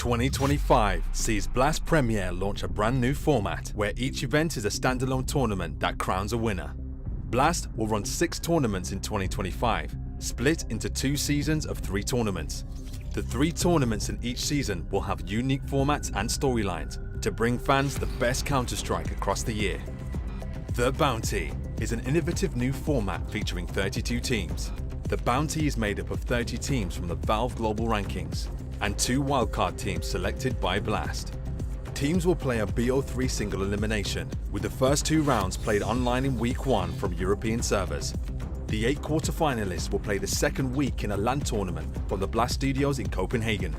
2025 sees Blast Premier launch a brand new format where each event is a standalone tournament that crowns a winner. Blast will run 6 tournaments in 2025, split into 2 seasons of 3 tournaments. The 3 tournaments in each season will have unique formats and storylines to bring fans the best Counter-Strike across the year. The Bounty is an innovative new format featuring 32 teams. The Bounty is made up of 30 teams from the Valve Global Rankings and 2 wildcard teams selected by Blast. Teams will play a BO3 single elimination, with the first 2 rounds played online in Week 1 from European servers. The 8 quarter-finalists will play the second week in a LAN tournament from the Blast Studios in Copenhagen.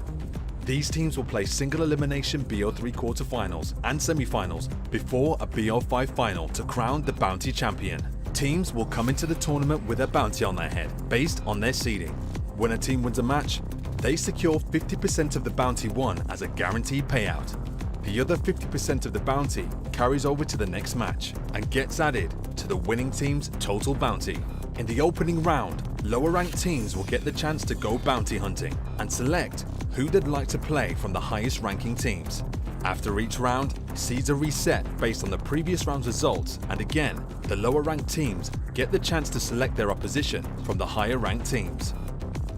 These teams will play single elimination BO3 quarter-finals and semi-finals before a BO5 final to crown the Bounty champion. Teams will come into the tournament with a bounty on their head based on their seeding. When a team wins a match, they secure 50% of the bounty won as a guaranteed payout. The other 50% of the bounty carries over to the next match and gets added to the winning team's total bounty. In the opening round, lower ranked teams will get the chance to go bounty hunting and select who they'd like to play from the highest ranking teams. After each round, seeds are reset based on the previous round's results, and again, the lower ranked teams get the chance to select their opposition from the higher ranked teams.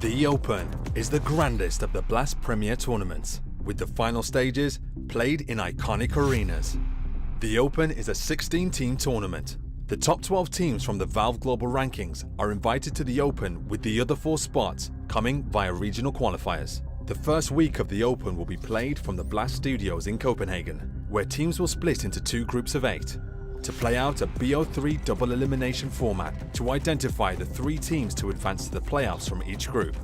The Open is the grandest of the Blast Premier tournaments, with the final stages played in iconic arenas. The Open is a 16-team tournament. The top 12 teams from the Valve Global Rankings are invited to the Open, with the other 4 spots coming via regional qualifiers. The first week of the Open will be played from the Blast Studios in Copenhagen, where teams will split into 2 groups of 8 to play out a BO3 double elimination format to identify the 3 teams to advance to the playoffs from each group.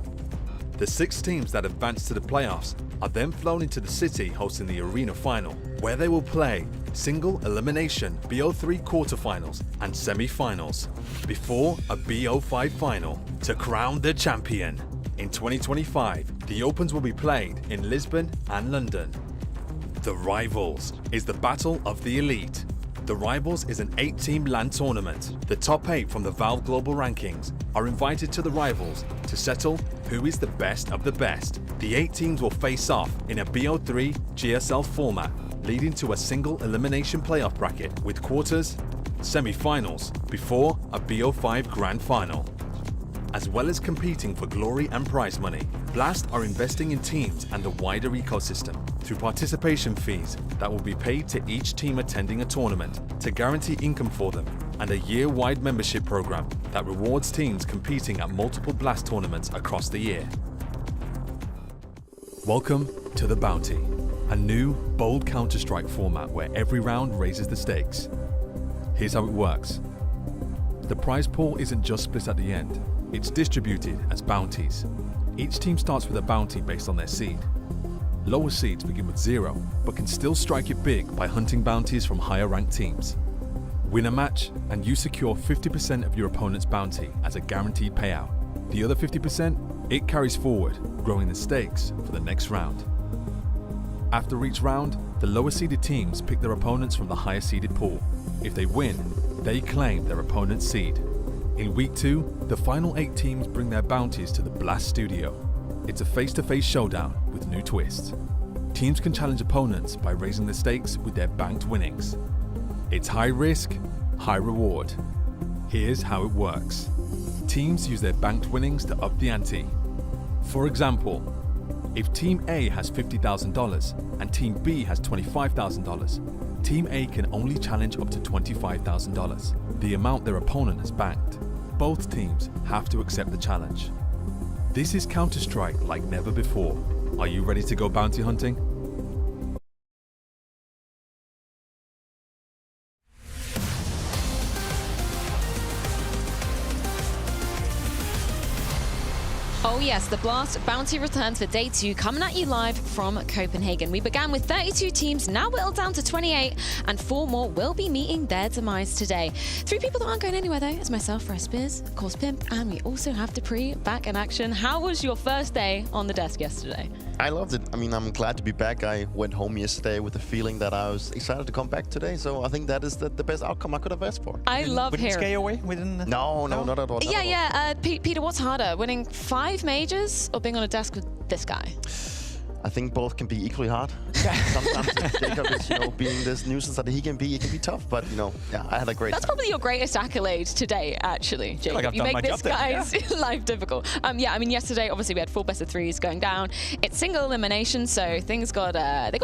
The 6 teams that advance to the playoffs are then flown into the city hosting the arena final, where they will play single elimination BO3 quarterfinals and semi-finals before a BO5 final to crown the champion. In 2025, the Opens will be played in Lisbon and London. The Rivals is the battle of the elite. The Rivals is an 8-team LAN tournament. The top 8 from the Valve Global Rankings are invited to the Rivals to settle who is the best of the best. The 8 teams will face off in a BO3 GSL format, leading to a single elimination playoff bracket with quarters, semi-finals before a BO5 grand final. As well as competing for glory and prize money, Blast are investing in teams and the wider ecosystem through participation fees that will be paid to each team attending a tournament to guarantee income for them, and a year-wide membership program that rewards teams competing at multiple Blast tournaments across the year. Welcome to The Bounty, a new, bold Counter-Strike format where every round raises the stakes. Here's how it works. The prize pool isn't just split at the end. It's distributed as bounties. Each team starts with a bounty based on their seed. Lower seeds begin with 0, but can still strike it big by hunting bounties from higher ranked teams. Win a match and you secure 50% of your opponent's bounty as a guaranteed payout. The other 50%, it carries forward, growing the stakes for the next round. After each round, the lower seeded teams pick their opponents from the higher seeded pool. If they win, they claim their opponent's seed. In Week 2, the final 8 teams bring their bounties to the Blast Studio. It's a face-to-face showdown with new twists. Teams can challenge opponents by raising the stakes with their banked winnings. It's high risk, high reward. Here's how it works. Teams use their banked winnings to up the ante. For example, if Team A has $50,000 and Team B has $25,000, Team A can only challenge up to $25,000, the amount their opponent has banked. Both teams have to accept the challenge. This is Counter-Strike like never before. Are you ready to go bounty hunting? Oh yes, the Blast Bounty returns for Day 2, coming at you live from Copenhagen. We began with 32 teams, now whittled down to 28, and 4 more will be meeting their demise today. 3 people that aren't going anywhere though, is myself, Spears, of course Pimp, and we also have Dupree back in action. How was your first day on the desk yesterday? I loved it. I mean, I'm glad to be back. I went home yesterday with the feeling that I was excited to come back today, so I think that is the best outcome I could have asked for. I love hearing. We didn't scare away? We didn't? No, not at all. Yeah. Peter, what's harder, winning 5 majors or being on a desk with this guy? I think both can be equally hard. Sometimes if Jacob is, being this nuisance that he can be, it can be tough. But, yeah, I had a great That's time. probably your greatest accolade today, actually, Jacob. Like I've you done make my this job there, guy's life difficult. Yeah, I mean, yesterday, obviously, we had 4 best-of-3s going down. It's single elimination, so things got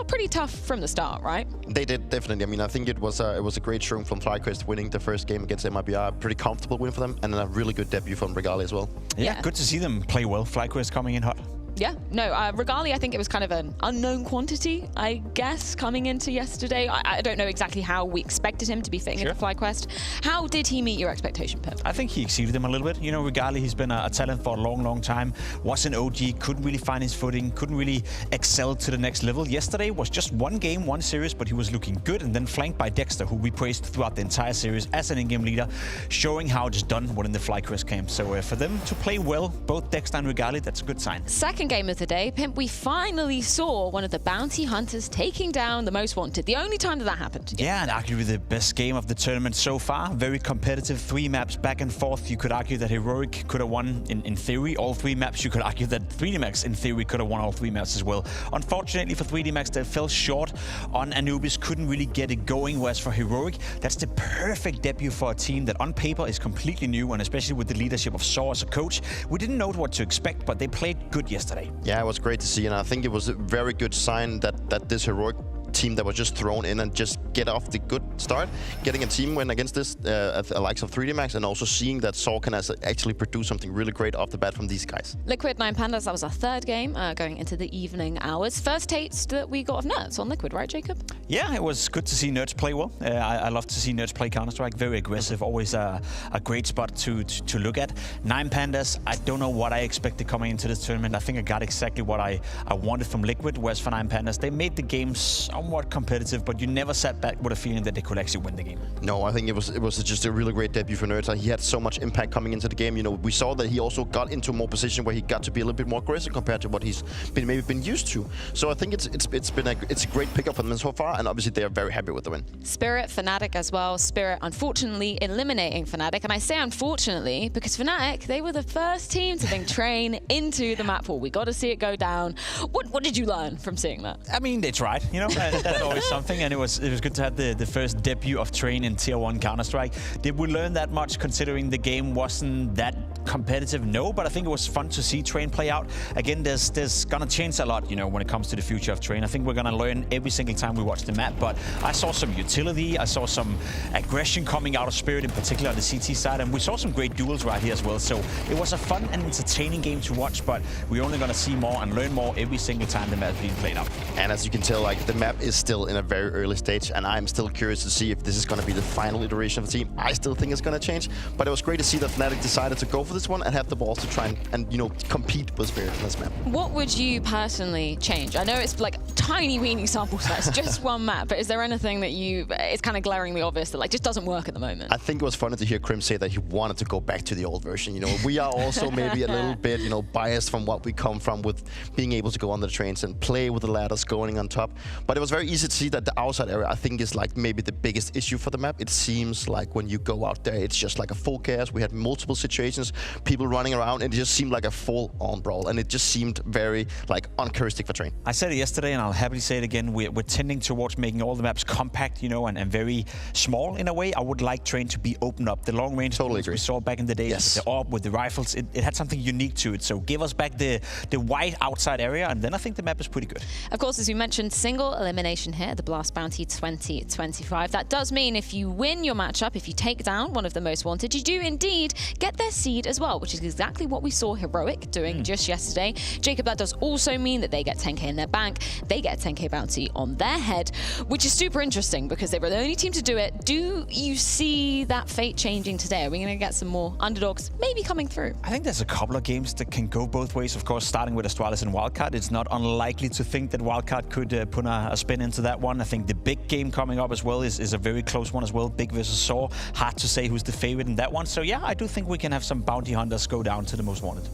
pretty tough from the start, right? They did, definitely. I mean, I think it was a great showing from FlyQuest winning the first game against MIBR. Pretty comfortable win for them, and then a really good debut from Regali as well. Yeah, good to see them play well. FlyQuest coming in hot. Yeah, no, Regali, I think it was kind of an unknown quantity, I guess, coming into yesterday. I don't know exactly how we expected him to be fitting into FlyQuest. How did he meet your expectation, Pip? I think he exceeded them a little bit. Regali, he's been a talent for a long, long time. Was an OG, couldn't really find his footing, couldn't really excel to the next level. Yesterday was just one game, one series, but he was looking good, and then flanked by Dexter, who we praised throughout the entire series as an in-game leader, showing how it's done within the FlyQuest camp. So for them to play well, both Dexter and Regali, that's a good sign. Second game of the day, Pimp, we finally saw one of the bounty hunters taking down the most wanted. The only time that happened. Yeah, and arguably the best game of the tournament so far. Very competitive, 3 maps back and forth. You could argue that Heroic could have won in theory all 3 maps. You could argue that 3D Max in theory could have won all 3 maps as well. Unfortunately for 3D Max, they fell short on Anubis, couldn't really get it going, whereas for Heroic, that's the perfect debut for a team that on paper is completely new, and especially with the leadership of Saw as a coach. We didn't know what to expect, but they played good yesterday. Yeah, it was great to see, and I think it was a very good sign that this Heroic team that was just thrown in and just get off the good start, getting a team win against this likes of 3D Max, and also seeing that Saw can actually produce something really great off the bat from these guys. Liquid 9 Pandas, that was our 3rd game going into the evening hours. First taste that we got of Nerds on Liquid, right, Jacob? Yeah, it was good to see Nerds play well. I love to see Nerds play Counter-Strike. Very aggressive, always a great spot to look at. 9 Pandas, I don't know what I expected coming into this tournament. I think I got exactly what I wanted from Liquid, whereas for 9 Pandas, they made the game somewhat competitive, but you never sat back with a feeling that they could actually win the game. No, I think it was just a really great debut for Nerds. He had so much impact coming into the game. We saw that he also got into more position where he got to be a little bit more aggressive compared to what he's been used to. So I think it's a great pickup for them so far, and obviously they are very happy with the win. Spirit, Fnatic as well. Spirit unfortunately eliminating Fnatic, and I say unfortunately because Fnatic, they were the first team to bring Train into the map pool. We got to see it go down. What did you learn from seeing that? I mean, they tried, that's always something, and it was good to have the first debut of Train in Tier 1 Counter-Strike. Did we learn that much considering the game wasn't that competitive? No, but I think it was fun to see Train play out. Again, there's gonna change a lot, when it comes to the future of Train. I think we're gonna learn every single time we watch the map, but I saw some utility, I saw some aggression coming out of Spirit, in particular on the CT side, and we saw some great duels right here as well. So it was a fun and entertaining game to watch, but we're only gonna see more and learn more every single time the map is being played out. And as you can tell, the map is still in a very early stage, and I'm still curious to see if this is going to be the final iteration of the team. I still think it's going to change, but it was great to see that Fnatic decided to go for this one and have the balls to try and compete with Spirit in this map. What would you personally change? I know it's like tiny weeny sample size, just one map, but is there anything that it's kind of glaringly obvious that just doesn't work at the moment? I think it was funny to hear Krim say that he wanted to go back to the old version. We are also maybe a little bit, biased from what we come from with being able to go on the trains and play with the ladders going on top. But it was very easy to see that the outside area, I think, is maybe the biggest issue for the map. It seems like when you go out there, it's just like a full chaos. We had multiple situations, people running around, and it just seemed like a full-on brawl, and it just seemed very uncharacteristic for Train. I said it yesterday, and I'll happily say it again. We're tending towards making all the maps compact, and very small in a way. I would like Train to be opened up. The long range totally agree. We saw back in the days with the AWP, with the rifles, it had something unique to it. So give us back the wide outside area, and then I think the map is pretty good. Of course, as we mentioned, single elimination here, the Blast Bounty 2025. That does mean if you win your matchup, if you take down one of the most wanted, you do indeed get their seed as well, which is exactly what we saw Heroic doing just yesterday. Jacob, that does also mean that they get 10k in their bank, they get 10k bounty on their head, which is super interesting because they were the only team to do it. Do you see that fate changing today? Are we going to get some more underdogs maybe coming through? I think there's a couple of games that can go both ways. Of course, starting with Astralis and Wildcard, it's not unlikely to think that Wildcard could put a spin into that one. I think the big game coming up as well is a very close one as well. Big versus Saw. Hard to say who's the favorite in that one. So yeah, I do think we can have some bounty hunters go down to the most wanted.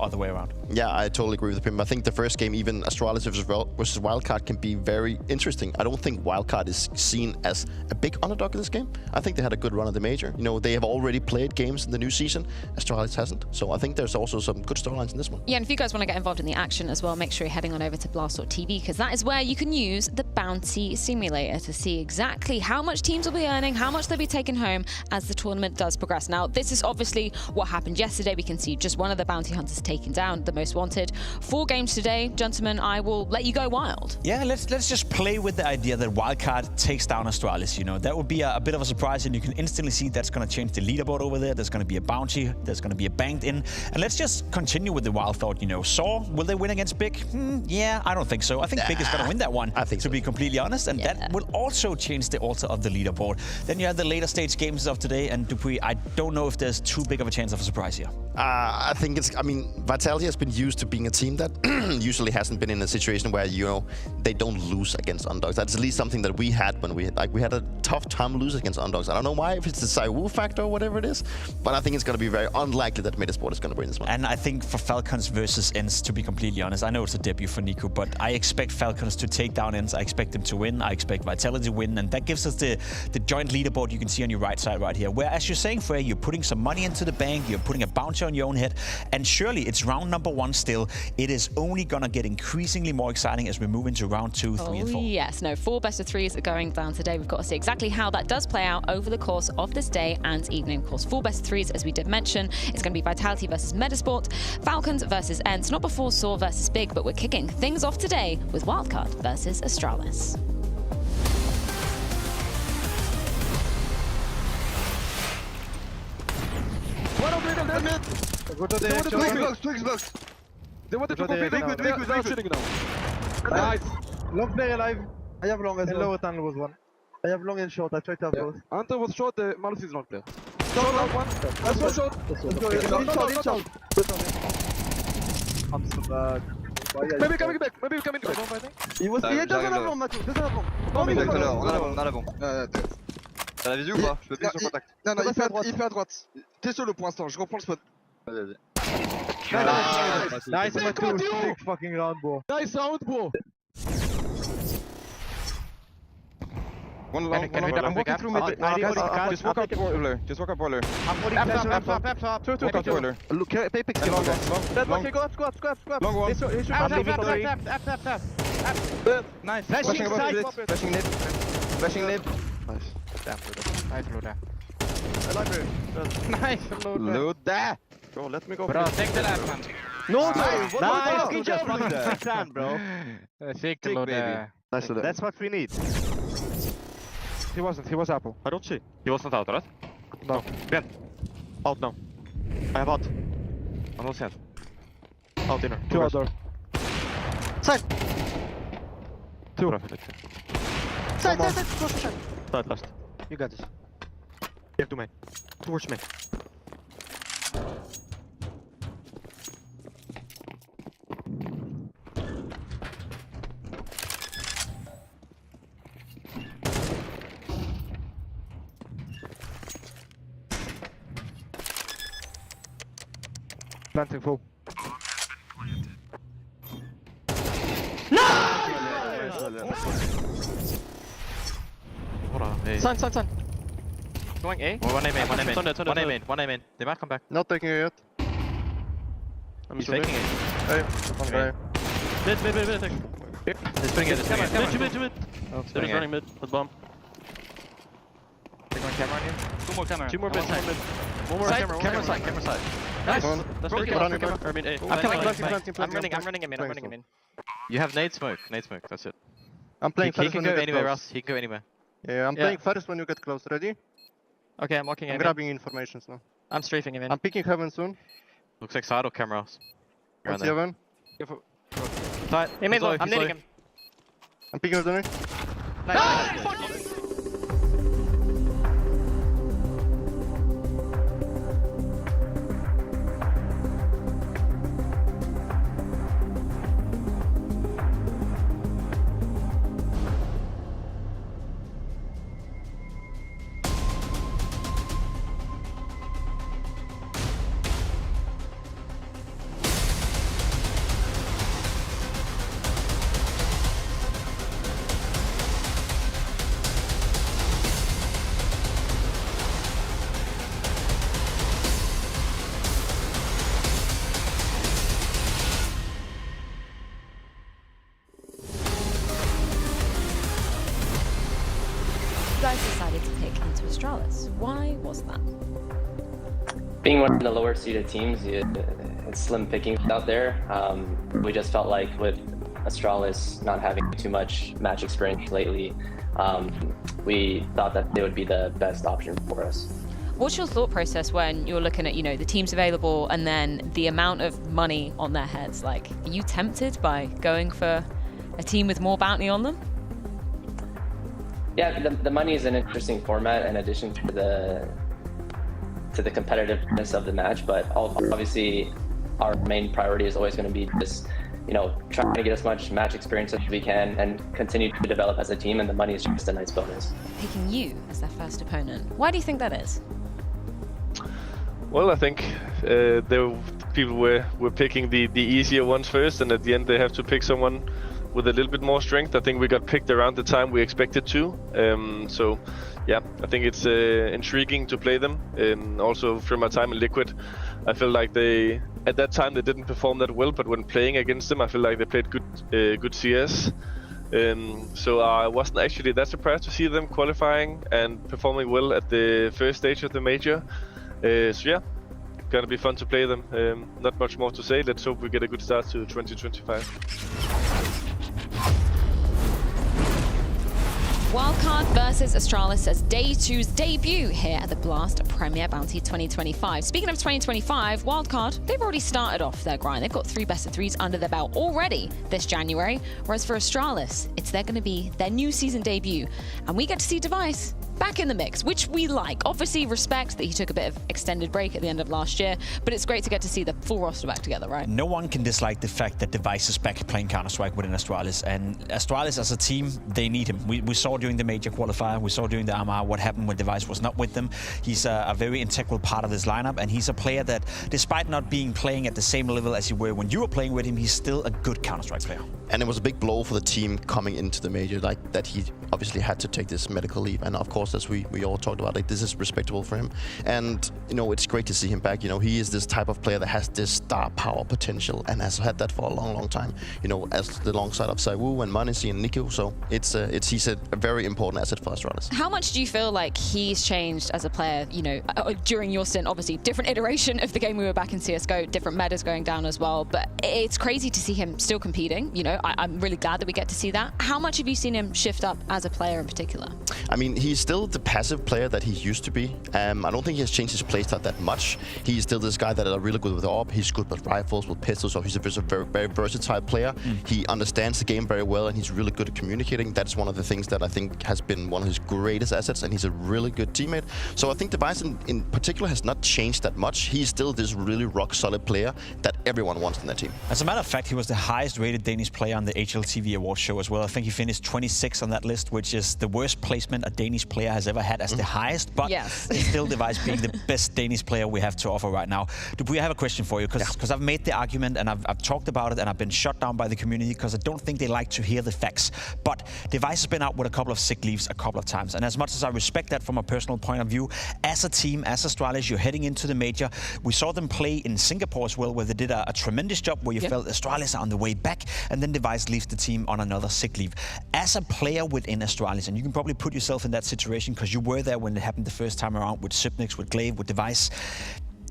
other way around. Yeah, I totally agree with him. I think the first game, even Astralis versus Wildcard, can be very interesting. I don't think Wildcard is seen as a big underdog in this game. I think they had a good run at the major. You know, they have already played games in the new season. Astralis hasn't. So I think there's also some good storylines in this one. Yeah, and if you guys want to get involved in the action as well, make sure you're heading on over to blast.tv, because that is where you can use the bounty simulator to see exactly how much teams will be earning, how much they'll be taking home as the tournament does progress. Now, this is obviously what happened yesterday. We can see just one of the bounty hunters taken down, the most wanted. 4 games today. Gentlemen, I will let you go wild. Yeah, let's just play with the idea that Wildcard takes down Astralis. You know, that would be a bit of a surprise, and you can instantly see that's going to change the leaderboard over there. There's going to be a bounty. There's going to be a banked in. And let's just continue with the wild thought, you know. Saw, will they win against Big? Yeah, I don't think so. I think Big is going to win that one, I think to be completely honest. And that will also change the altar of the leaderboard. Then you have the later stage games of today, and Dupuy, I don't know if there's too big of a chance of a surprise here. I think it's, I mean, Vitality has been used to being a team that usually hasn't been in a situation where, you know, they don't lose against underdogs. That's at least something that we had when we had a tough time losing against underdogs. I don't know why, if it's the Saiwu factor or whatever it is, but I think it's going to be very unlikely that Metizport is going to win this one. And I think for Falcons versus ENCE, to be completely honest, I know it's a debut for Nico, but I expect Falcons to take down ENCE. I expect them to win. I expect Vitality to win, and that gives us the joint leaderboard you can see on your right side right here, where, as you're saying, Freya, you're putting some money into the bank, you're putting a bounty on your own head, and surely it's round number 1 still. It is only going to get increasingly more exciting as we move into round 2, 3, and 4. Yes, no, 4 best of 3s are going down today. We've got to see exactly how that does play out over the course of this day and evening. Of course, 4 best of 3s, as we did mention, it's going to be Vitality versus Metizport, Falcons versus ENCE, not before Saw versus Big, but we're kicking things off today with Wildcard versus Astralis. Twigs box. They wanted to compete. They're shooting now. Nice. Long player alive. I have long as well. Lower tunnel was one. I have long and short. I tried to have both. Hunter was short. Malus is long player. Short out one. That's one short. Short. I'm so bad. Maybe coming back. Maybe coming back. Il doesn't have long, Mathieu. Doesn't have long. Non, mais on a la bombe. T'as la visu ou pas? Je peux payer sur contact. Non, il fait à droite. T'es sur le point instant, je reprends le spot. Vas-y. Nice, Mathieu. Big fucking round, bro. Nice round, bro. I'm walking through mid. Just walk up boiler. Just walk up boiler. I'm holding flash. Two walk boiler. Look, Apex is long. Okay, go up, squad. Long one. Nice. Flashing side. Flashing nib. Flashing nib. Nice. Nice load there. I like it. Nice load there. Bro, let me go. Bro, take the left man. No, Nice. good job, bro. Take load there. Nice. That's what we need. He was apple. I don't see. He was not out, right? No. Ben. Out now. I have out. I'm not sent. Out inner. 2 outdoor. Side. 2. Side. Side last. You got this. Here to me. Towards me. Planting full. Sun. Going A. One aim in. They might come back. Not taking it yet. I'm He's faking it. Hey, one guy. Mid. He's putting it. Mid. They're running mid with bomb. They're going camera on you. 2 more mid. One more camera side. Nice. That's Broke it. I mean, A. I'm running him in. You have nade smoke. That's it. I'm playing He first can when go you get anywhere, close. Ross. He can go anywhere. Yeah, I'm playing first when you get close. Ready? Okay, I'm walking in. I'm grabbing informations now. I'm strafing him in. I'm picking heaven soon. Looks like side or cameras. That's heaven. Side. I'm nading him. I'm picking with the Nice. guys decided to pick into Astralis. Why was that? Being one of the lower seeded teams, it's slim pickings out there. We just felt like with Astralis not having too much match experience lately, we thought that they would be the best option for us. What's your thought process when you're looking at, the teams available and then the amount of money on their heads? Like, are you tempted by going for a team with more bounty on them? Yeah, the money is an interesting format in addition to the competitiveness of the match, but obviously our main priority is always going to be just, trying to get as much match experience as we can and continue to develop as a team, and the money is just a nice bonus. Picking you as their first opponent. Why do you think that is? Well, I think people were picking the easier ones first, and at the end they have to pick someone with a little bit more strength. I think we got picked around the time we expected to. So yeah, I think it's intriguing to play them. And also from my time in Liquid, I feel like at that time they didn't perform that well, but when playing against them, I feel like they played good CS. So I wasn't actually that surprised to see them qualifying and performing well at the first stage of the major. So yeah, gonna be fun to play them. Not much more to say. Let's hope we get a good start to 2025. Wildcard versus Astralis as Day 2's debut here at the Blast Premier Bounty 2025. Speaking of 2025, Wildcard, they've already started off their grind. They've got 3 best of 3s under their belt already this January. Whereas for Astralis, it's going to be their new season debut. And we get to see Device back in the mix, which we like. Obviously respect that he took a bit of extended break at the end of last year, but it's great to get to see the full roster back together, right? No one can dislike the fact that Device is back playing Counter-Strike within Astralis, and Astralis as a team, they need him. We saw during the major qualifier, we saw during the AMA what happened when Device was not with them. He's a very integral part of this lineup, and he's a player that, despite not playing at the same level as you were when you were playing with him, he's still a good Counter-Strike player. And it was a big blow for the team coming into the major, like that he obviously had to take this medical leave. And of course, as we all talked about, like, this is respectable for him. And, it's great to see him back. He is this type of player that has this star power potential and has had that for a long, long time, as alongside of Saiwu and Manisi and Nico. So he's a very important asset for Astralis. How much do you feel like he's changed as a player, during your stint? Obviously, different iteration of the game. We were back in CSGO, different metas going down as well. But it's crazy to see him still competing. I'm really glad that we get to see that. How much have you seen him shift up as a player in particular? I mean, he's still the passive player that he used to be. I don't think he has changed his playstyle that much. He's still this guy that is really good with AWP. He's good with rifles, with pistols, so he's a very, very versatile player. He understands the game very well, and he's really good at communicating. That's one of the things that I think has been one of his greatest assets, and he's a really good teammate. So I think Device in particular has not changed that much. He's still this really rock-solid player that everyone wants in their team. As a matter of fact, he was the highest-rated Danish player on the HLTV Awards show as well. I think he finished 26 on that list, which is the worst placement a Danish player has ever had as the highest, but yes. It's still Device being the best Danish player we have to offer right now. We have a question for you, because I've made the argument and I've talked about it, and I've been shut down by the community because I don't think they like to hear the facts. But Device has been out with a couple of sick leaves a couple of times, and as much as I respect that from a personal point of view, as a team, as Astralis, you're heading into the major. We saw them play in Singapore as well, where they did a tremendous job, where you felt Astralis are on the way back, and then Device leaves the team on another sick leave. As a player within Astralis, and you can probably put yourself in that situation because you were there when it happened the first time around with Sipnix, with Glaive, with Device.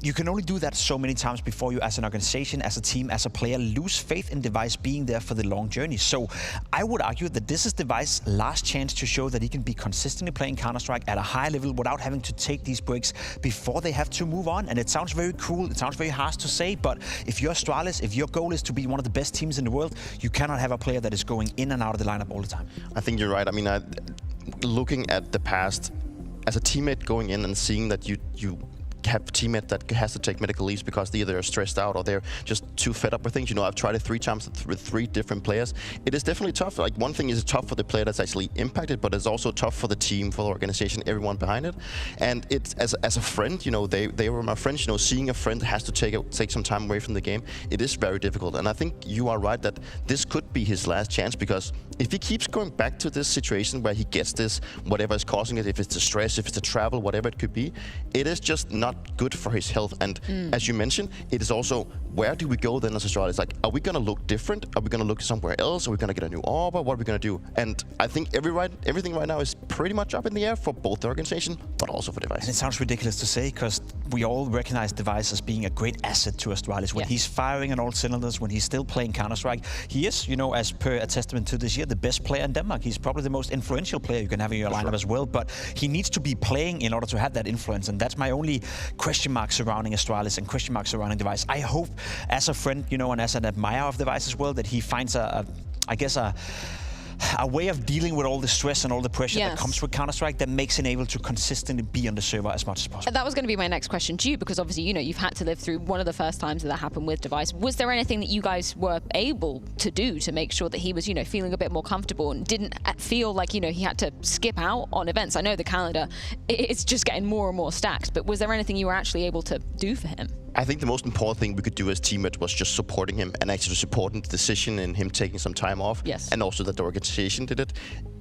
You can only do that so many times before you, as an organization, as a team, as a player, lose faith in Device being there for the long journey. So I would argue that this is Device's last chance to show that he can be consistently playing Counter-Strike at a high level without having to take these breaks before they have to move on. And it sounds very cruel, it sounds very harsh to say, but if you're Astralis, if your goal is to be one of the best teams in the world, you cannot have a player that is going in and out of the lineup all the time. I think you're right. I mean, looking at the past, as a teammate going in and seeing that you have a teammate that has to take medical leaves because they either are stressed out or they're just too fed up with things. I've tried it 3 times with 3 different players. It is definitely tough. Like, one thing is tough for the player that's actually impacted, but it's also tough for the team, for the organization, everyone behind it. And it's as a friend, they were my friends. Seeing a friend has to take some time away from the game, it is very difficult. And I think you are right that this could be his last chance, because if he keeps going back to this situation where he gets this, whatever is causing it, if it's the stress, if it's the travel, whatever it could be, it is just not not good for his health. And as you mentioned, it is also, where do we go then as Astralis? Like, are we going to look different? Are we going to look somewhere else? Are we going to get a new arbor? What are we going to do? And I think everything right now is pretty much up in the air for both the organization, but also for Device. And it sounds ridiculous to say, because we all recognize Device as being a great asset to Astralis. When he's firing on all cylinders, when he's still playing Counter-Strike, he is, you know, as per a testament to this year, the best player in Denmark. He's probably the most influential player you can have in your lineup as well, but he needs to be playing in order to have that influence, and that's my only question mark surrounding Astralis and question mark surrounding Device. I hope, as a friend, you know, and as an admirer of Device as well, that he finds a way of dealing with all the stress and all the pressure that comes with Counter-Strike that makes him able to consistently be on the server as much as possible. That was going to be my next question to you, because obviously, you know, you've had to live through one of the first times that happened with Device. Was there anything that you guys were able to do to make sure that he was, you know, feeling a bit more comfortable and didn't feel like, you know, he had to skip out on events? I know the calendar, it's just getting more and more stacked, but was there anything you were actually able to do for him? I think the most important thing we could do as teammates was just supporting him and actually supporting the decision and him taking some time off. Yes. And also that the organization did it.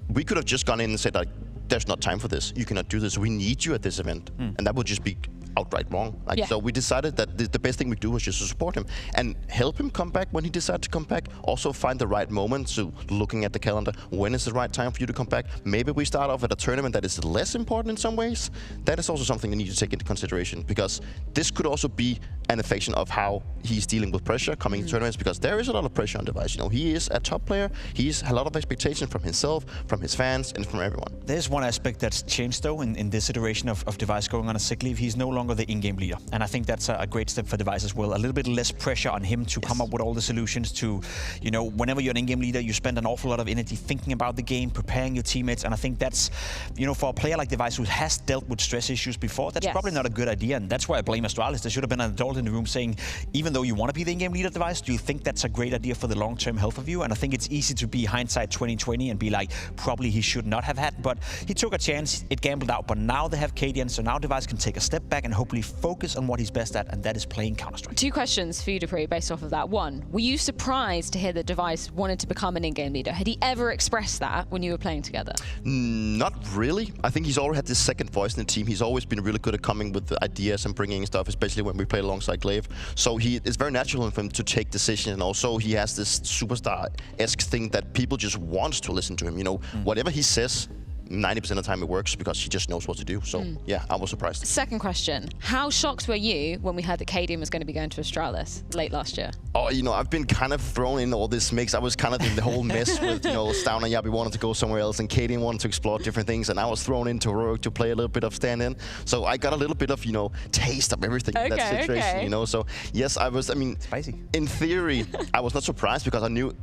We could have just gone in and said, like, there's not time for this. You cannot do this. We need you at this event. And that would just be outright wrong. So we decided that the best thing we do was just to support him and help him come back when he decided to come back. Also find the right moment. So looking at the calendar, when is the right time for you to come back? Maybe we start off at a tournament that is less important in some ways. That is also something you need to take into consideration, because this could also be an affection of how he's dealing with pressure coming in tournaments, because there is a lot of pressure on Device. You know, he is a top player. He's a lot of expectation from himself, from his fans, and from everyone. There's one aspect that's changed, though, in this iteration of Device going on a sick leave. He's no longer the in-game leader. And I think that's a great step for Device as well. A little bit less pressure on him to come up with all the solutions to, you know, whenever you're an in-game leader, you spend an awful lot of energy thinking about the game, preparing your teammates. And I think that's, you know, for a player like Device who has dealt with stress issues before, that's probably not a good idea. And that's why I blame Astralis. There should have been an adult in the room saying, even though you want to be the in-game leader Device, do you think that's a great idea for the long-term health of you? And I think it's easy to be hindsight 2020 and be like, probably he should not have had, but he took a chance, it gambled out, but now they have KDN, so now Device can take a step back and hopefully focus on what he's best at, and that is playing Counter-Strike. Two questions for you, Dupree, based off of that. One, were you surprised to hear that Device wanted to become an in-game leader? Had he ever expressed that when you were playing together? Not really. I think he's already had this second voice in the team. He's always been really good at coming with the ideas and bringing stuff, especially when we play alongside Glaive. So it's very natural for him to take decisions, and also he has this superstar-esque thing that people just want to listen to him. You know, whatever he says, 90% of the time it works because he just knows what to do. So yeah, I was surprised. Second question, how shocked were you when we heard that KDN was going to be going to Astralis late last year? Oh, you know, I've been kind of thrown in all this mix. I was kind of in the whole mess with, you know, Stavn and Yabi wanted to go somewhere else and KDN wanted to explore different things, and I was thrown into Rogue to play a little bit of stand-in. So I got a little bit of, you know, taste of everything in that situation, you know. So yes, I mean, spicy. In theory, I was not surprised because I knew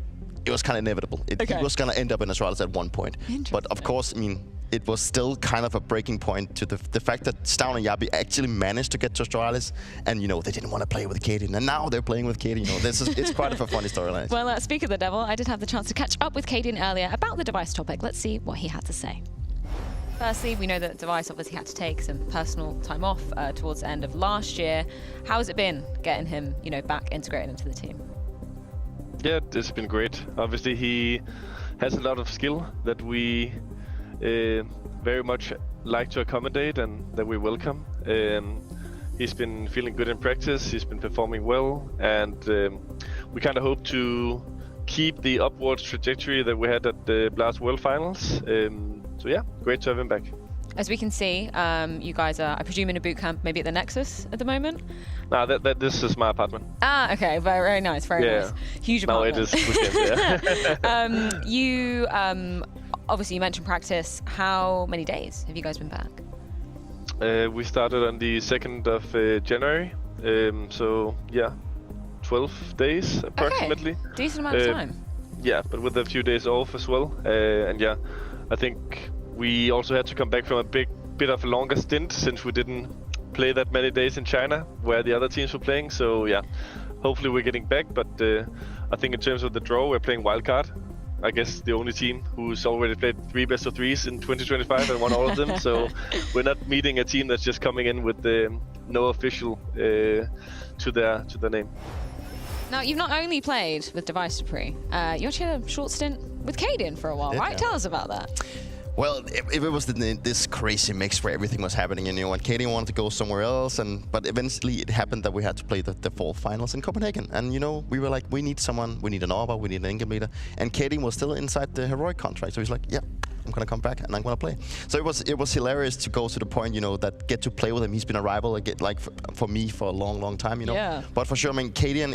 it was kind of inevitable. He was going to end up in Astralis at one point. But of course, I mean, it was still kind of a breaking point to the fact that Stavn and Yabi actually managed to get to Astralis, and, you know, they didn't want to play with KDN, and now they're playing with KDN. You know, it's quite of a funny storyline. Well, speak of the devil, I did have the chance to catch up with KDN earlier about the Device topic. Let's see what he had to say. Firstly, we know that Device obviously had to take some personal time off towards the end of last year. How has it been getting him, you know, back integrated into the team? Yeah, it's been great. Obviously, he has a lot of skill that we very much like to accommodate and that we welcome. He's been feeling good in practice, he's been performing well, and we kind of hope to keep the upwards trajectory that we had at the Blast World Finals. So yeah, great to have him back. As we can see, you guys are, I presume, in a boot camp, maybe at the Nexus at the moment? No, this is my apartment. Ah, okay, very, very nice, very nice. Huge apartment. No, it is weekend, yeah. You, obviously you mentioned practice. How many days have you guys been back? We started on the 2nd of January, so yeah, 12 days approximately. Okay. Decent amount of time. Yeah, but with a few days off as well, and yeah, I think we also had to come back from a bit of a longer stint since we didn't play that many days in China where the other teams were playing. So yeah, hopefully we're getting back, but I think in terms of the draw, we're playing Wildcard. I guess the only team who's already played 3 best of 3s in 2025 and won all of them. So we're not meeting a team that's just coming in with no official to their name. Now, you've not only played with Device Dupree, you actually had a short stint with KDN for a while, right? Tell us about that. Well, if it was this crazy mix where everything was happening, and KD wanted to go somewhere else, but eventually it happened that we had to play the fall finals in Copenhagen, and we were like, we need someone, we need an AWPer, we need an in-game leader, and KD was still inside the heroic contract, so he's like, yeah, I'm gonna come back and I'm gonna play. So it was hilarious to go to the point, that get to play with him. He's been a rival for me for a long time, Yeah. But for sure, I mean, Cadian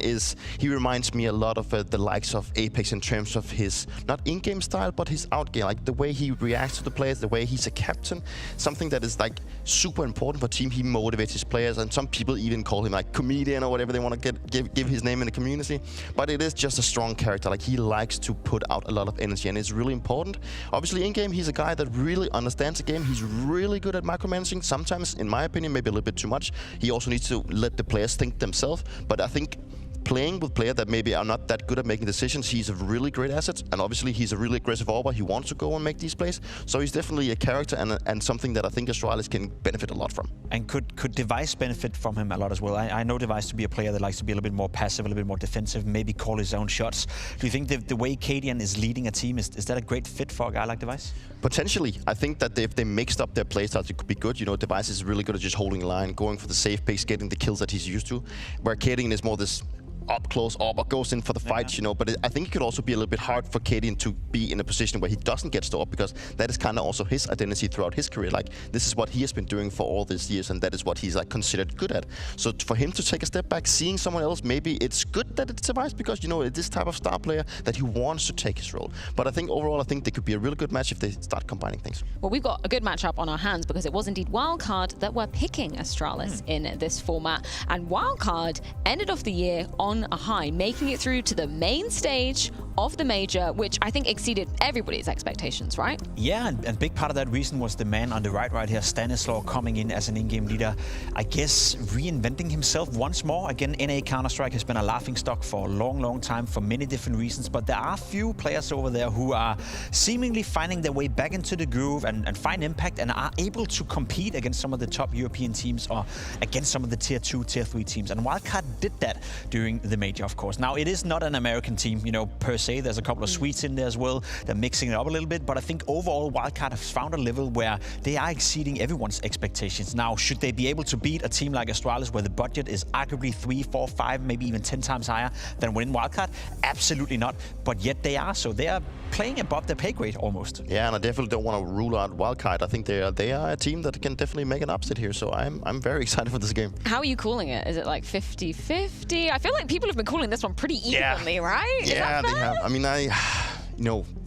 he reminds me a lot of the likes of Apex in terms of his not in-game style, but his out-game, like the way he reacts to the players, the way he's a captain, something that is like super important for team. He motivates his players, and some people even call him like comedian or whatever they want to give his name in the community. But it is just a strong character. Like he likes to put out a lot of energy, and it's really important. Obviously, in-game, he's a guy that really understands the game. He's really good at micromanaging. Sometimes, in my opinion, maybe a little bit too much. He also needs to let the players think themselves. But I think playing with players that maybe are not that good at making decisions, he's a really great asset. And obviously, he's a really aggressive AWPer. He wants to go and make these plays. So he's definitely a character and something that I think Astralis can benefit a lot from. And could Device benefit from him a lot as well? I know Device to be a player that likes to be a little bit more passive, a little bit more defensive, maybe call his own shots. Do you think the way Cadian is leading a team, is that a great fit for a guy like Device? Potentially. I think that if they mixed up their playstyles, it could be good. Device is really good at just holding line, going for the safe pace, getting the kills that he's used to, where Cadian is more this up close AWPer, goes in for the fights, but I think it could also be a little bit hard for Cadian to be in a position where he doesn't get stopped, because that is kind of also his identity throughout his career. Like, this is what he has been doing for all these years, and that is what he's like considered good at. So for him to take a step back, seeing someone else, maybe it's good that it's Device, because it's this type of star player that he wants to take his role. But I think overall, I think they could be a really good match if they start combining things. Well, we've got a good matchup on our hands, because it was indeed Wildcard that were picking Astralis in this format, and Wildcard ended off the year on a high, making it through to the main stage of the major, which I think exceeded everybody's expectations, right? Yeah, and big part of that reason was the man on the right here, Stanislaw, coming in as an in-game leader. I guess reinventing himself once more. Again, NA Counter-Strike has been a laughingstock for a long time for many different reasons, but there are a few players over there who are seemingly finding their way back into the groove and find impact and are able to compete against some of the top European teams or against some of the tier 2, tier 3 teams. And Wildcard did that during the major, of course. Now, it is not an American team, per se. There's a couple of Swedes in there as well. They're mixing it up a little bit, but I think overall Wildcard has found a level where they are exceeding everyone's expectations. Now, should they be able to beat a team like Astralis, where the budget is arguably 3, 4, 5, maybe even 10 times higher than winning Wildcard? Absolutely not. But yet they are. So they are playing above their pay grade almost. Yeah, and I definitely don't want to rule out Wildcard. I think they are a team that can definitely make an upset here. So I'm very excited for this game. How are you calling it? Is it like 50-50? I feel like people have been calling this one pretty evenly, right? Yeah, they have. I mean,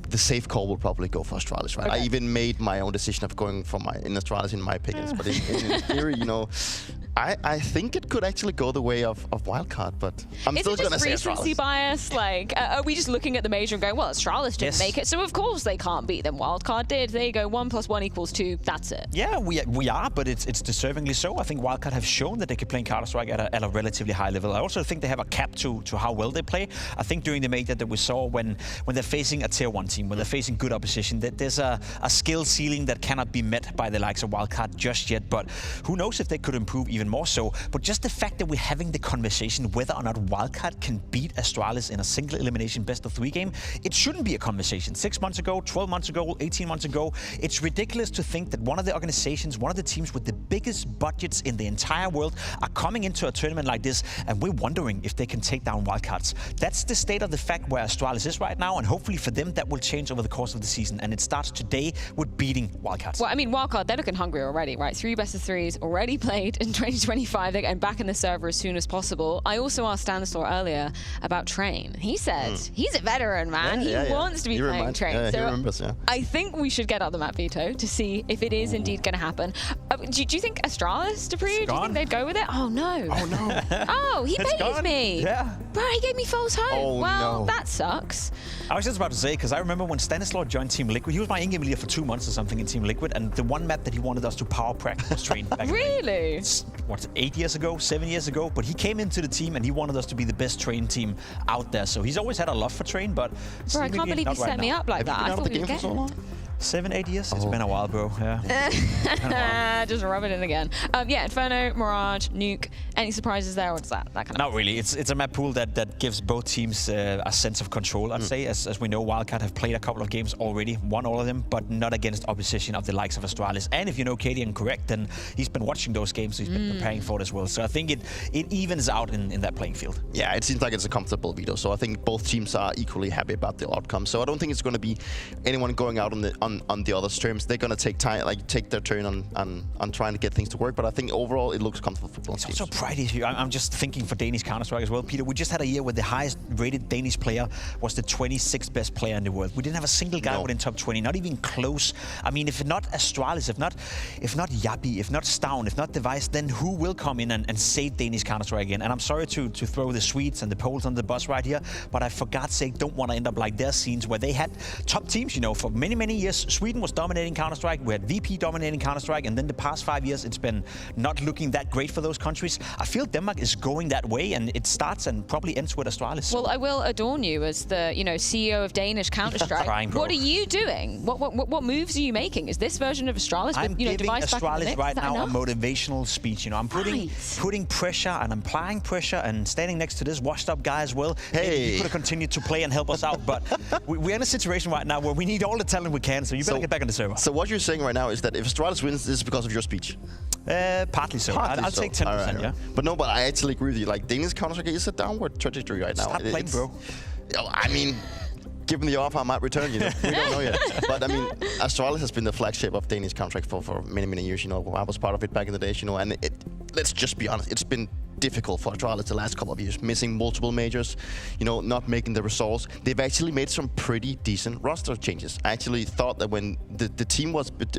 the safe call will probably go for Astralis, right? Okay. I even made my own decision of going for Astralis in my pickings, but in theory, I think it could actually go the way of Wildcard, but I'm still going to say Astralis. Is it just recency bias? Like, are we just looking at the major and going, well, Astralis didn't make it, so of course they can't beat them. Wildcard did. There you go, 1 + 1 = 2. That's it. Yeah, we are, but it's deservingly so. I think Wildcard have shown that they can play Counter-Strike at a relatively high level. I also think they have a cap to how well they play. I think during the major that we saw when they're facing a tier 1 team, when they're facing good opposition, that there's a skill ceiling that cannot be met by the likes of Wildcard just yet. But who knows if they could improve even more so. But just the fact that we're having the conversation whether or not Wildcard can beat Astralis in a single elimination best-of-3 game, it shouldn't be a conversation. 6 months ago, 12 months ago, 18 months ago, it's ridiculous to think that one of the organizations, one of the teams with the biggest budgets in the entire world are coming into a tournament like this, and we're wondering if they can take down Wildcards. That's the state of the fact where Astralis is right now, and hopefully for them that will change over the course of the season, and it starts today with beating Wildcards. Well, I mean, Wildcard, they're looking hungry already, right? 3 best-of-3s already played in 2025. They're getting back in the server as soon as possible. I also asked Stanislaw earlier about Train. He said he's a veteran, man. He wants to be playing Train. So he remembers, I think we should get out the map veto to see if it is indeed going to happen. Do you think Astralis, Dupree, do you think they'd go with it? Oh, no. Oh, no. Oh, he baited me. Yeah. Bro, he gave me false hope. Oh, well, no. that sucks. I was just about to say, because I remember when Stanislaw joined Team Liquid, he was my in-game leader for 2 months or something in Team Liquid, and the one map that he wanted us to power practice was Train. Back Really? What, 8 years ago, 7 years ago? But he came into the team and he wanted us to be the best Train team out there. So he's always had a love for Train, but Bro, I can't believe you set me up like that. I thought we were getting. 7-8 years? It's been a while, bro. Yeah. Just rub it in again. Yeah, Inferno, Mirage, Nuke. Any surprises there, or is that kind of... Not really. It's a map pool that gives both teams a sense of control, I'd say. As we know, Wildcard have played a couple of games already, won all of them, but not against opposition of the likes of Astralis. And if you know Cadian correct, then he's been watching those games, so he's been preparing for it as well. So I think it evens out in that playing field. Yeah, it seems like it's a comfortable veto. So I think both teams are equally happy about the outcome. So I don't think it's going to be anyone going out on the other streams. They're going to take their turn on trying to get things to work. But I think overall it looks comfortable for both teams. It's also pride issue. I'm just thinking for Danish Counter-Strike as well, Peter. We just had a year where the highest rated Danish player was the 26th best player in the world. We didn't have a single guy within top 20, not even close. I mean, if not Astralis, if not Yabi, if not Stavn, if not Device, then who will come in and save Danish Counter-Strike again? And I'm sorry to throw the Swedes and the Poles on the bus right here, but I for God's sake don't want to end up like their scenes where they had top teams, you know, for many, many years. Sweden was dominating Counter-Strike, we had VP dominating Counter-Strike, and then the past 5 years it's been not looking that great for those countries. I feel Denmark is going that way, and it starts and probably ends with Astralis. Well, I will adorn you as the CEO of Danish Counter-Strike. What are you doing? What moves are you making? Is this version of Astralis? I'm giving Device Astralis right now a motivational speech. You know, I'm putting pressure and I'm applying pressure and standing next to this washed-up guy as well. Hey, you could have continued to play and help us out, but we're in a situation right now where we need all the talent we can. So you better get back on the server. So what you're saying right now is that if Astralis wins, this is because of your speech. Partly so. I'll take 10%. Right. Yeah. But no, but I actually agree with you. Like Danish Counter-Strike is a downward trajectory right now. Stop playing, bro. I mean, given the offer, I might return, you know. We don't know yet. But I mean, Astralis has been the flagship of Danish Counter-Strike for many, many years, you know. I was part of it back in the days, you know, and let's just be honest, it's been difficult for Astralis the last couple of years, missing multiple majors, you know, not making the results. They've actually made some pretty decent roster changes. I actually thought that when the team was with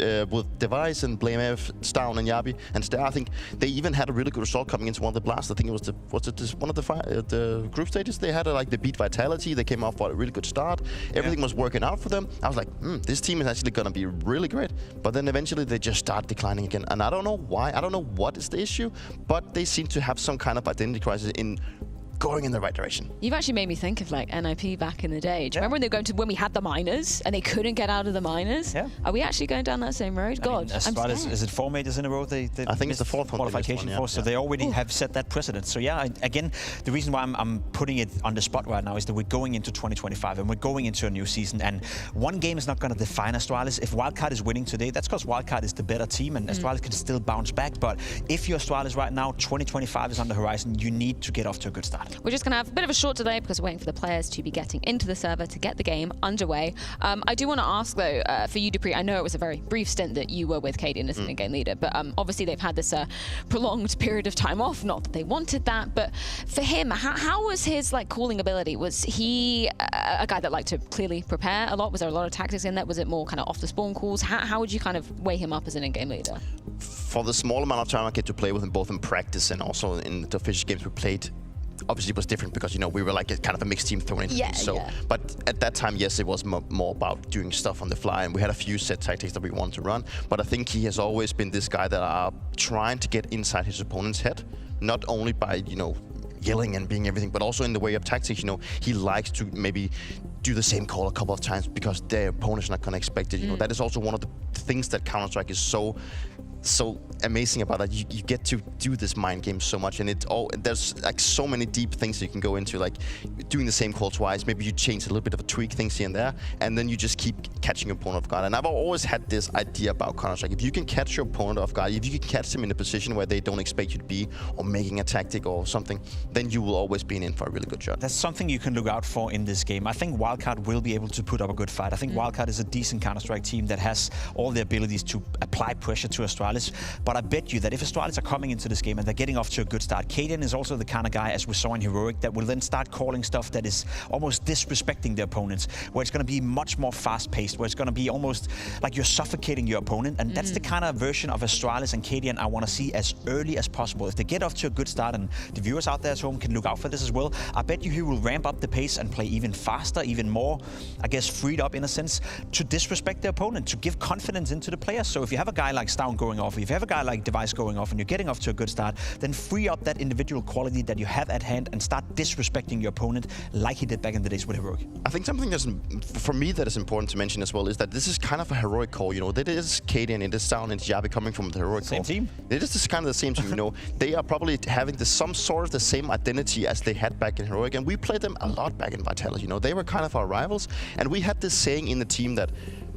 Device and BlameF, Stavn and Yabi and Star, I think they even had a really good result coming into one of the blasts. I think it was one of the group stages they had. They beat Vitality. They came off for a really good start. Everything was working out for them. I was like, this team is actually going to be really great. But then eventually they just start declining again. And I don't know why. I don't know what is the issue, but they seem to have some kind of identity crisis in going in the right direction. You've actually made me think of like NIP back in the day. Do you remember when they were going to when we had the minors and they couldn't get out of the minors? Yeah. Are we actually going down that same road? God, I'm scared. Is it 4 majors in a row? They I think it's the fourth qualification for, so they already have set that precedent. So yeah, again, the reason why I'm putting it on the spot right now is that we're going into 2025 and we're going into a new season, and one game is not going to define Astralis. If Wildcard is winning today, that's because Wildcard is the better team and Astralis can still bounce back. But if you're Astralis right now, 2025 is on the horizon. You need to get off to a good start. We're just going to have a bit of a short delay because we're waiting for the players to be getting into the server to get the game underway. I do want to ask though, for you, Dupree, I know it was a very brief stint that you were with Cadian as an in-game leader, but obviously they've had this prolonged period of time off. Not that they wanted that, but for him, how was his calling ability? Was he a guy that liked to clearly prepare a lot? Was there a lot of tactics in that? Was it more kind of off the spawn calls? How would you kind of weigh him up as an in-game leader? For the small amount of time I get to play with him, both in practice and also in the official games we played, obviously it was different because, you know, we were like a kind of a mixed team thrown into this. So, but at that time, yes, it was more about doing stuff on the fly, and we had a few set tactics that we wanted to run. But I think he has always been this guy that are trying to get inside his opponent's head, not only by, you know, yelling and being everything, but also in the way of tactics. You know, he likes to maybe do the same call a couple of times because their opponent's not going to expect it. You know, that is also one of the things that Counter-Strike is so amazing about, that you get to do this mind game so much, and there's like so many deep things you can go into, like doing the same call twice. Maybe you change a little bit of a tweak things here and there, and then you just keep catching your opponent off guard. And I've always had this idea about Counter-Strike: if you can catch your opponent off guard, if you can catch them in a position where they don't expect you to be, or making a tactic or something, then you will always be in for a really good shot. That's something you can look out for in this game. I think Wildcard will be able to put up a good fight. I think Wildcard is a decent Counter-Strike team that has all the abilities to apply pressure to Astralis. But I bet you that if Astralis are coming into this game and they're getting off to a good start, Cadian is also the kind of guy, as we saw in Heroic, that will then start calling stuff that is almost disrespecting the opponents, where it's going to be much more fast-paced, where it's going to be almost like you're suffocating your opponent. And that's the kind of version of Astralis and Cadian I want to see as early as possible. If they get off to a good start, and the viewers out there at home can look out for this as well, I bet you he will ramp up the pace and play even faster, even more, I guess, freed up in a sense, to disrespect the opponent, to give confidence into the players. So if you have a guy like Stavn going going off, if you have a guy like Device going off and you're getting off to a good start, then free up that individual quality that you have at hand and start disrespecting your opponent like he did back in the days with Heroic. I think something that's, for me, that is important to mention as well is that this is kind of a Heroic core. You know, it is Cadian, it is Sound, and Javi coming from the Heroic Same core. team. It is kind of the same team, you know. They are probably having some sort of the same identity as they had back in Heroic, and we played them a lot back in Vitality. You know, they were kind of our rivals, and we had this saying in the team that,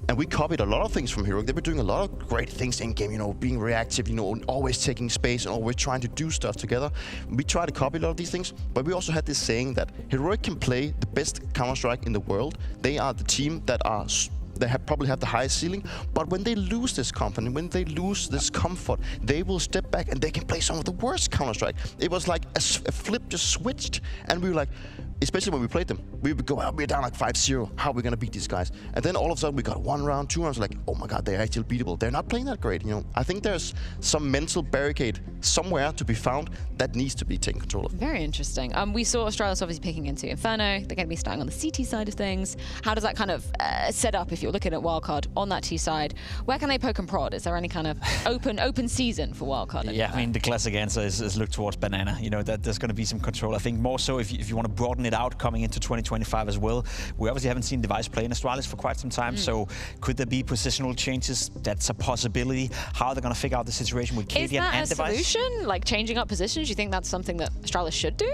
and we copied a lot of things from Heroic. They were doing a lot of great things in game, you know, being reactive, you know, always taking space and always trying to do stuff together. We try to copy a lot of these things, but we also had this saying that Heroic can play the best Counter-Strike in the world. They are the team that are probably have the highest ceiling, but when they lose this confidence, when they lose this comfort, they will step back and they can play some of the worst Counter-Strike. It was like a flip just switched, and we were like, especially when we played them, we would go out, we're down like 5-0, how are we gonna beat these guys? And then all of a sudden we got 1 round, 2 rounds, like, oh my god, they're actually beatable. They're not playing that great, you know. I think there's some mental barricade somewhere to be found that needs to be taken control of. Very interesting. We saw Astralis obviously picking into Inferno. They're going to be starting on the CT side of things. How does that kind of set up if you're looking at Wildcard on that T side? Where can they poke and prod? Is there any kind of open season for Wildcard? Yeah, I mean, the classic answer is look towards Banana. You know, that there's going to be some control. I think more so if you want to broaden it out coming into 2025 as well. We obviously haven't seen Device play in Astralis for quite some time, so could there be positional changes? That's a possibility. How are they going to figure out the situation with Cadian and Device? Is that a solution? Like changing up positions? Do you think that's something that Astralis should do?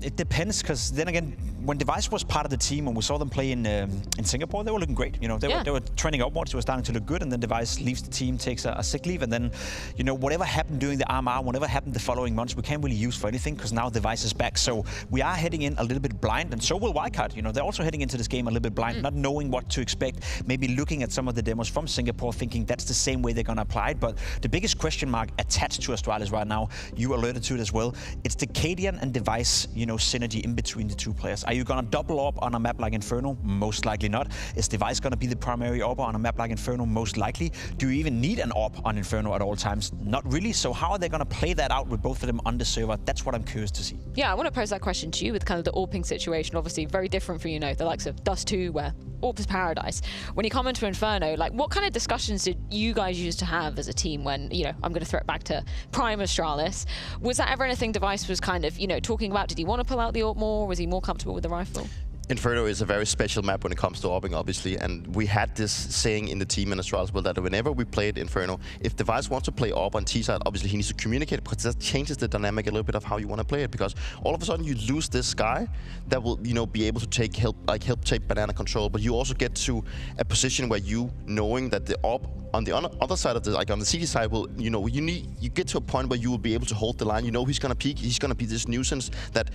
It depends, because then again, when Device was part of the team, when we saw them play in Singapore, they were looking great. You know, they were trending upwards. They were starting to look good, and then Device leaves the team, takes a sick leave, and then, you know, whatever happened during the RMR, whatever happened the following months, we can't really use for anything because now Device is back. So we are heading in a little bit blind, and so will Wildcard. You know, they're also heading into this game a little bit blind, not knowing what to expect. Maybe looking at some of the demos from Singapore, thinking that's the same way they're going to apply it. But the biggest question mark attached to Astralis right now, you alerted to it as well, it's the Cadian and Device, you know, synergy in between the two players. Are you going to double up on a map like Inferno? Most likely not. Is Device going to be the primary AWPer on a map like Inferno? Most likely. Do you even need an AWP on Inferno at all times? Not really. So how are they going to play that out with both of them on the server? That's what I'm curious to see. Yeah, I want to pose that question to you with kind of the AWPing situation. Obviously very different for, you know, the likes of Dust 2, where AWP is paradise. When you come into Inferno, like, what kind of discussions did you guys used to have as a team when, you know, I'm going to throw it back to Prime Astralis. Was that ever anything Device was kind of, you know, talking about? Did he want to pull out the AWP more? Was he more comfortable with the rifle? Inferno is a very special map when it comes to AWPing, obviously, and we had this saying in the team in Astralis well, that whenever we played Inferno, if Device wants to play AWP on T-side, obviously he needs to communicate, because that changes the dynamic a little bit of how you want to play it, because all of a sudden you lose this guy that will, you know, be able to help take Banana control, but you also get to a position where you, knowing that the AWP on the other side of the, like on the CT side, will, you know, you get to a point where you will be able to hold the line. You know he's going to peek, he's going to be this nuisance that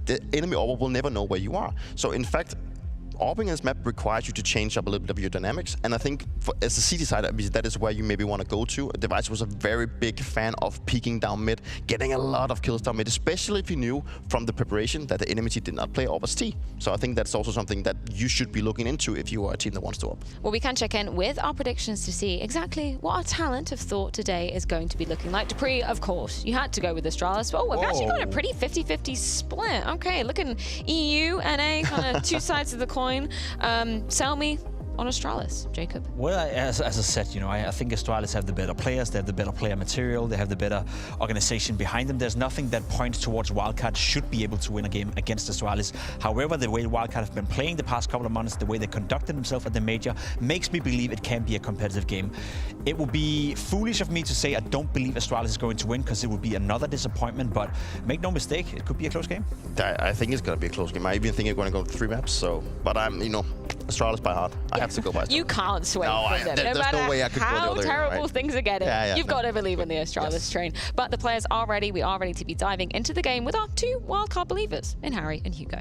the enemy AWPer will never know where you are. So in fact, AWPing in this map requires you to change up a little bit of your dynamics, and I think as a CT side, that is where you maybe want to go to. Device was a very big fan of peeking down mid, getting a lot of kills down mid, especially if you knew from the preparation that the enemy team did not play AWP as T. So I think that's also something that you should be looking into if you are a team that wants to AWP. Well, we can check in with our predictions to see exactly what our talent have thought today is going to be looking like. Dupree, of course, you had to go with Astralis. Oh, we've actually got a pretty 50-50 split. Okay, looking EU, NA, kind of two sides of the coin. Sell me on Astralis, Jacob. Well, as I said, you know, I think Astralis have the better players, they have the better player material, they have the better organization behind them. There's nothing that points towards Wildcard should be able to win a game against Astralis. However, the way Wildcard have been playing the past couple of months, the way they conducted themselves at the major, makes me believe it can be a competitive game. It would be foolish of me to say I don't believe Astralis is going to win, because it would be another disappointment, but make no mistake, it could be a close game. I think it's going to be a close game. I even think it's going to go 3 maps, so, but I'm, you know, Astralis by heart. I have to go by Astralis. You can't sway from them. There's no way I could go the other way, how terrible right? things are getting. You've got to believe in the Astralis train. But the players are ready. We are ready to be diving into the game with our 2 wildcard believers in Harry and Hugo.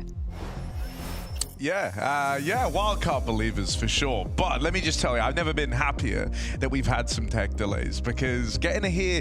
Yeah, wildcard believers for sure. But let me just tell you, I've never been happier that we've had some tech delays, because getting to hear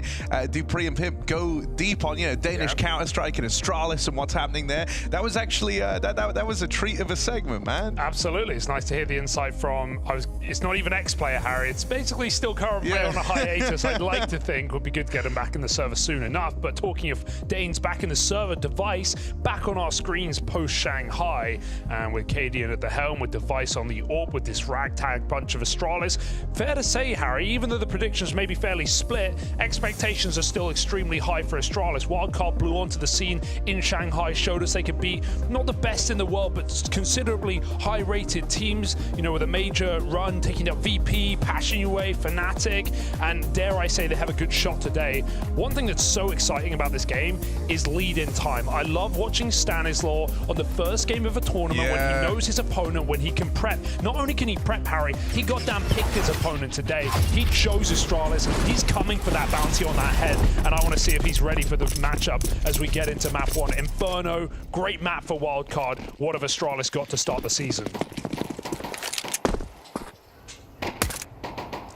Dupree and Pimp go deep on, you know, Danish Counter-Strike and Astralis and what's happening there, that was actually that was a treat of a segment, man. Absolutely, it's nice to hear the insight from. It's not even ex-player Harry. It's basically still current player on a hiatus. I'd like to think would be good to get him back in the server soon enough. But talking of Danes back in the server, Device back on our screens post Shanghai, and with Cadian at the helm with Device on the AWP with this ragtag bunch of Astralis. Fair to say, Harry, even though the predictions may be fairly split, expectations are still extremely high for Astralis. Wildcard blew onto the scene in Shanghai, showed us they could be not the best in the world, but considerably high-rated teams, you know, with a major run, taking up VP, Passion UA, Fnatic, and dare I say they have a good shot today. One thing that's so exciting about this game is lead-in time. I love watching Stanislaw on the first game of a tournament when he knows his opponent, when he can prep. Not only can he prep, Harry, he goddamn picked his opponent today. He chose Astralis. He's coming for that bounty on that head, and I want to see if he's ready for the matchup as we get into map 1. Inferno, great map for Wildcard. What have Astralis got to start the season?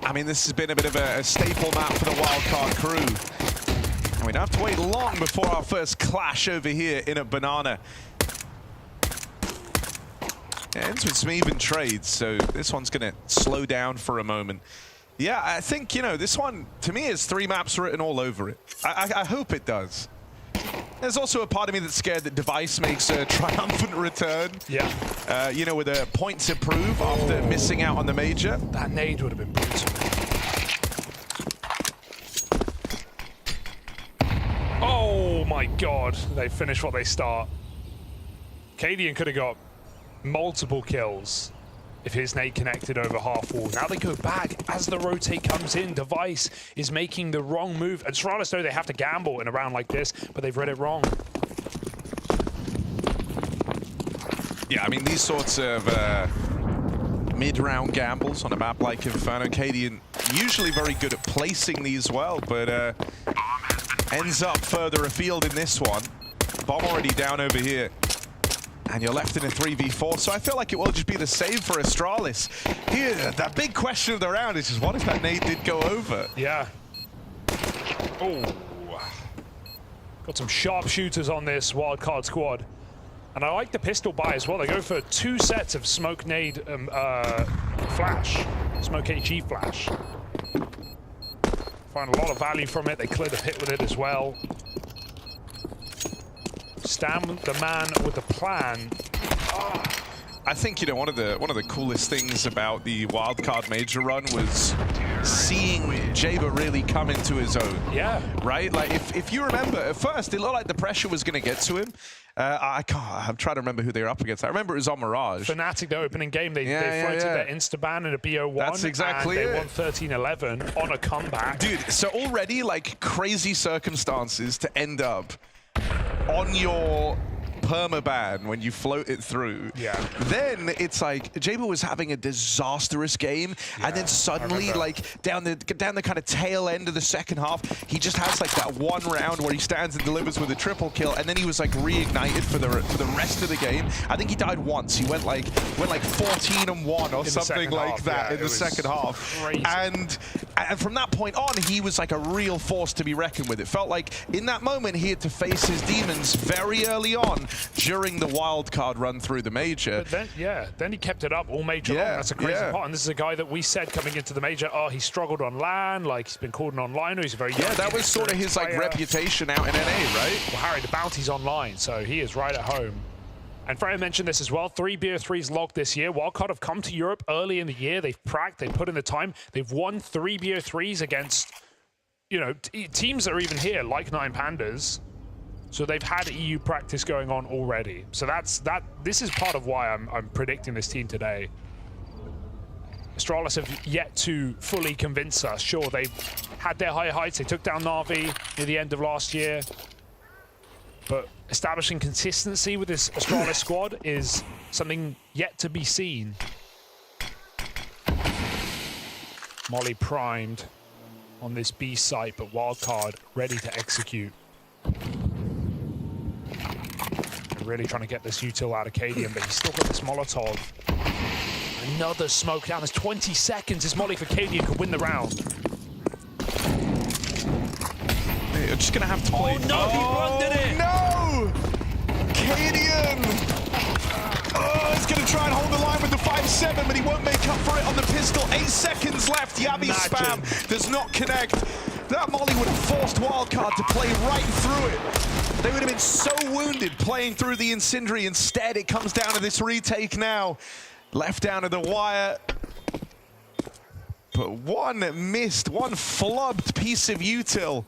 I mean, this has been a bit of a staple map for the Wildcard crew. And we don't have to wait long before our first clash over here in a banana. Ends with some even trades, so this one's going to slow down for a moment. Yeah, I think, you know, this one, to me, is 3 maps written all over it. I hope it does. There's also a part of me that's scared that Device makes a triumphant return. Yeah. You know, with a point to prove after missing out on the major. That nade would have been brutal. Oh my god, they finish what they start. Cadian could have got multiple kills if his nade connected over half wall. Now they go back as the rotate comes in. Device is making the wrong move. And Astralis know they have to gamble in a round like this, but they've read it wrong. Yeah, I mean, these sorts of mid-round gambles on a map like Inferno, Cadian usually very good at placing these well, but ends up further afield in this one. Bomb already down over here. And you're left in a 3v4, so I feel like it will just be the same for Astralis. Here, that big question of the round is just, what if that nade did go over? Yeah. Oh. Got some sharpshooters on this Wildcard squad. And I like the pistol buy as well. They go for 2 sets of smoke nade flash. Smoke HE flash. Find a lot of value from it. They clear the pit with it as well. Stan, the man with the plan. I think, you know, one of the coolest things about the Wildcard major run was seeing Jaber really come into his own. Yeah. Right? Like, if you remember, at first, it looked like the pressure was going to get to him. I'm trying to remember who they were up against. I remember it was on Mirage. Fnatic, the opening game, they floated their insta-ban in a BO1. That's exactly and it. They won 13-11 on a comeback. Dude, so already, like, crazy circumstances to end up on your permaban when you float it through. Yeah. Then it's like Jaber was having a disastrous game, and then suddenly, like down the kind of tail end of the second half, he just has like that one round where he stands and delivers with a triple kill, and then he was like reignited for the rest of the game. I think he died once. He went like 14-1 or something like that in the second half. Crazy. And from that point on, he was like a real force to be reckoned with. It felt like in that moment he had to face his demons very early on during the Wildcard run through the major. But then he kept it up all major long. That's a crazy part. And this is a guy that we said coming into the major, oh, he struggled on LAN, like he's been called an online, he's a very young that was sort of his like reputation out in NA, right? Well, Harry, the bounty's online, so he is right at home. And Freya mentioned this as well, 3 BO3s logged this year. Wildcard have come to Europe early in the year. They've pracked, they've put in the time. They've won 3 BO3s against, you know, teams that are even here, like 9 Pandas. So they've had EU practice going on already. So this is part of why I'm predicting this team today. Astralis have yet to fully convince us. Sure, they've had their high heights. They took down Na'Vi near the end of last year. But establishing consistency with this Astralis squad is something yet to be seen. Molly primed on this B site, but Wildcard ready to execute. Really trying to get this util out of Cadian, but he's still got this Molotov. Another smoke down. There's 20 seconds. This Molly for Cadian could win the round. You're just going to have to play. Oh, no, he blundered it. No! Cadian! Oh, he's going to try and hold the line with the 5-7, but he won't make up for it on the pistol. 8 seconds left. Yabi spam does not connect. That molly would have forced Wildcard to play right through it. They would have been so wounded playing through the Incendiary. Instead, it comes down to this retake now. Left down to the wire. But one missed, one flubbed piece of util.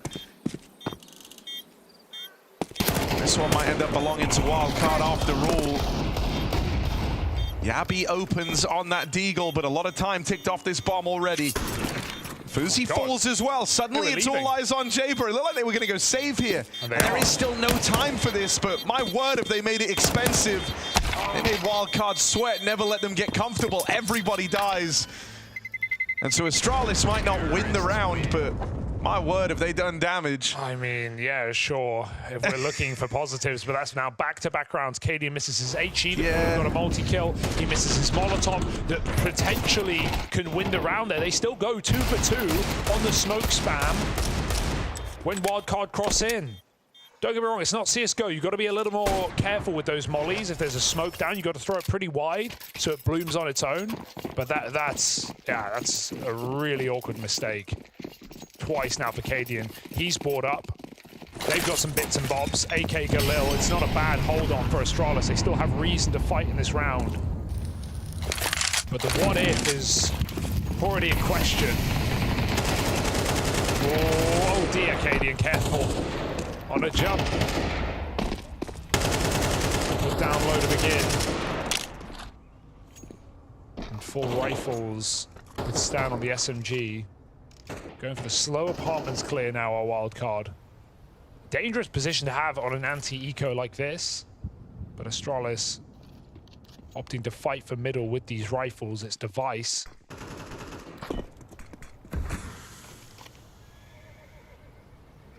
This one might end up belonging to Wildcard after all. Yabi opens on that Deagle, but a lot of time ticked off this bomb already. Fuzi falls as well. Suddenly it's all eyes on Jaber. It looked like they were going to go save here. And there is still no time for this, but my word, if they made it expensive. They made Wildcard sweat, never let them get comfortable. Everybody dies. And so Astralis might not win the round, but my word, have they done damage. I mean, yeah, sure, if we're looking for positives, but that's now back-to-back rounds. Cadian misses his HE, got a multi-kill. He misses his Molotov that potentially can win the round there. They still go 2 for 2 on the smoke spam when Wildcard cross in. Don't get me wrong, it's not CSGO. You've got to be a little more careful with those mollies. If there's a smoke down, you've got to throw it pretty wide so it blooms on its own. But that's a really awkward mistake. Twice now for Cadian. He's brought up. They've got some bits and bobs. AK Galil, it's not a bad hold on for Astralis. They still have reason to fight in this round. But the what if is already a question. Oh dear, Cadian, careful. On a jump. We'll download him again. And 4 rifles with stand on the SMG. Going for the slow apartments clear now, our Wildcard. Dangerous position to have on an anti-eco like this. But Astralis opting to fight for middle with these rifles. It's Device. With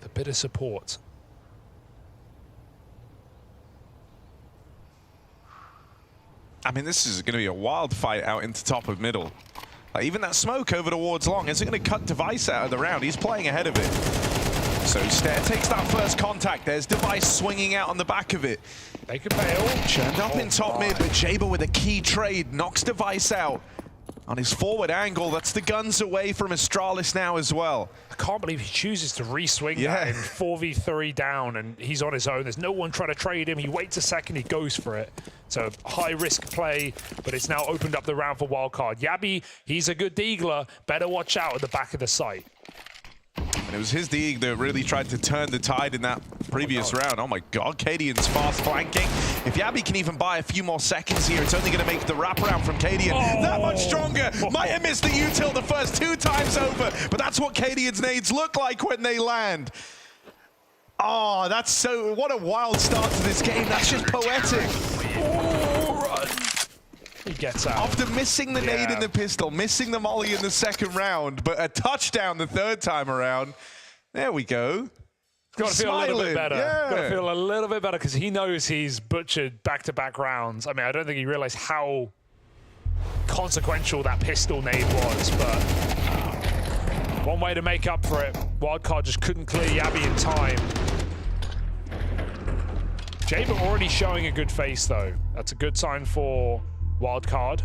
a bit of support. I mean, this is going to be a wild fight out into top of middle. Like, even that smoke over towards long isn't going to cut Device out of the round. He's playing ahead of it. So Stair takes that first contact. There's Device swinging out on the back of it. They could bail. Churned up in top mid, but Jaber with a key trade knocks Device out. On his forward angle, that's the guns away from Astralis now as well. I can't believe he chooses to re-swing that in 4v3 down, and he's on his own. There's no one trying to trade him. He waits a second, he goes for it. So high-risk play, but it's now opened up the round for Wildcard. Yabi, he's a good deagler. Better watch out at the back of the site. And it was his Deag that really tried to turn the tide in that previous round. Oh my god, Cadian's fast flanking. If Yabi can even buy a few more seconds here, it's only going to make the wraparound from Cadian that much stronger. Might have missed the util the first 2 times over, but that's what Cadian's nades look like when they land. Oh, that's so... What a wild start to this game. That's just poetic. Oh, run. He gets out. After missing the nade in the pistol, missing the molly in the second round, but a touchdown the third time around. There we go. Got to feel a little bit better. Yeah. Got to feel a little bit better because he knows he's butchered back-to-back rounds. I mean, I don't think he realized how consequential that pistol nade was, but one way to make up for it. Wildcard just couldn't clear Yabi in time. Jaber already showing a good face, though. That's a good sign for Wildcard.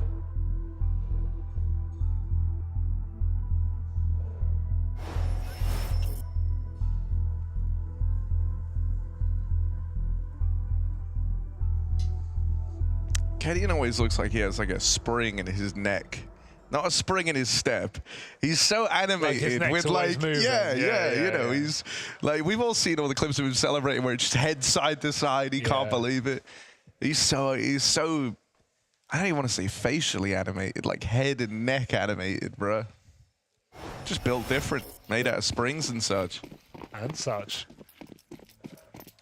Cadian always looks like he has like a spring in his neck. Not a spring in his step. He's so animated with like, yeah, you know, he's like, we've all seen all the clips of him celebrating where it's just head side to side. He can't believe it. He's so, I don't even want to say facially animated, like head and neck animated, bruh. Just built different, made out of springs and such. And such.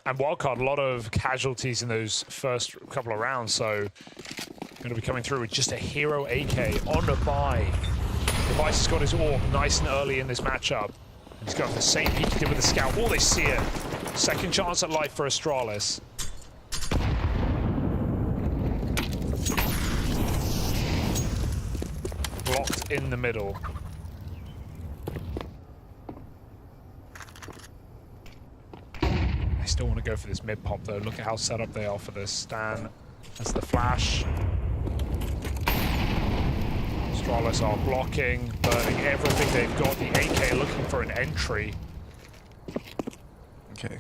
And Wildcard, a lot of casualties in those first couple of rounds, so going to be coming through with just a hero AK on the buy. Device has got his orb nice and early in this matchup. He's got the same peek he did with the scout. Oh, they see it. Second chance at life for Astralis. Blocked in the middle. I still want to go for this mid pop though. Look at how set up they are for this. Stan, that's the flash. Astralis are blocking, burning everything they've got. The AK looking for an entry. Okay.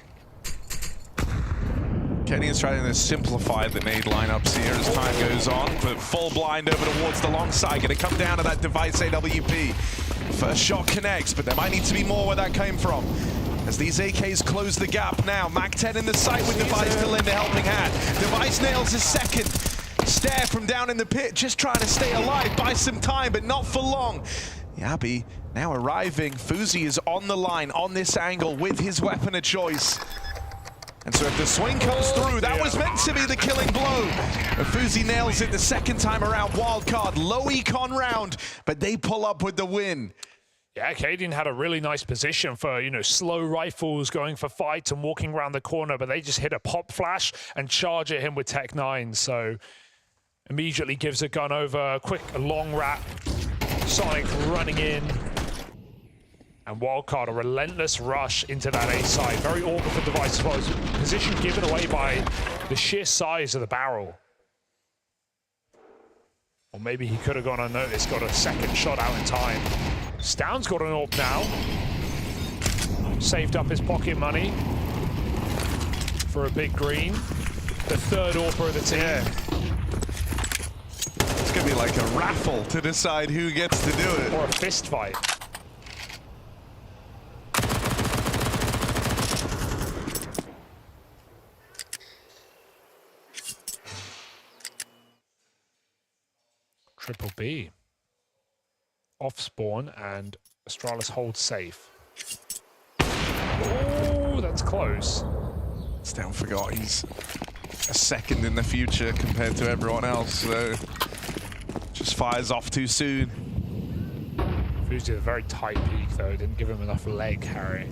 Kenny is trying to simplify the nade lineups here as time goes on, but full blind over towards the long side. Gonna come down to that device AWP. First shot connects, but there might need to be more where that came from. As these AKs close the gap now. Mac 10 in the sight with Device to lend a helping hand. Device nails his second. Stare from down in the pit, just trying to stay alive, buy some time, but not for long. Yabi now arriving. Fuzi is on the line, on this angle, with his weapon of choice. And so if the swing comes through, that was meant to be the killing blow. But Fuzi nails it the second time around. Wildcard, low econ round, but they pull up with the win. Yeah, Cadian had a really nice position for, you know, slow rifles going for fights and walking around the corner, but they just hit a pop flash and charge at him with Tech 9. So immediately gives a gun over, quick long wrap. Sonic running in. And Wildcard, a relentless rush into that A side. Very awkward for Device as well. His position given away by the sheer size of the barrel. Or maybe he could have gone unnoticed, got a second shot out in time. Stound's got an AWP now. Saved up his pocket money for a big green. The third AWPer of the team. Yeah. It's going to be like a raffle to decide who gets to do it. Or a fist fight. Triple B. Off spawn and Astralis holds safe. Oh, that's close. Stound forgot he's a second in the future compared to everyone else, so just fires off too soon. Fuzi did a very tight peek though, didn't give him enough leg, Harry.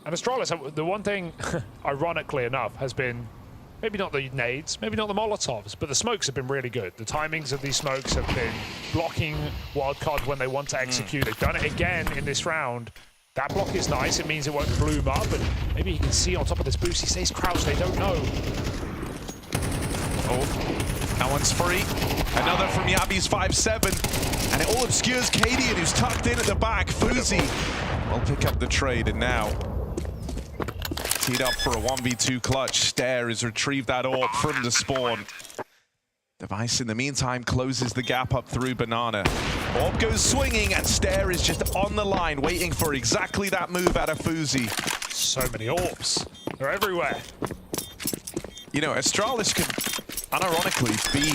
And Astralis, the one thing, ironically enough, has been maybe not the nades, maybe not the Molotovs, but the smokes have been really good. The timings of these smokes have been blocking Wildcard when they want to execute. They've done it again in this round. That block is nice. It means it won't bloom up, and maybe he can see on top of this boost. He stays crouched. They don't know. Oh, that one's free. Another from Yabi's 5-7. And it all obscures Cadian, who's tucked in at the back. Fuzi will pick up the trade, and now teed up for a 1v2 clutch. Stare has retrieved that AWP from the spawn. Device, in the meantime, closes the gap up through Banana. AWP goes swinging, and Stare is just on the line, waiting for exactly that move out of Fuzi. So many AWPs. They're everywhere. You know, Astralis could unironically be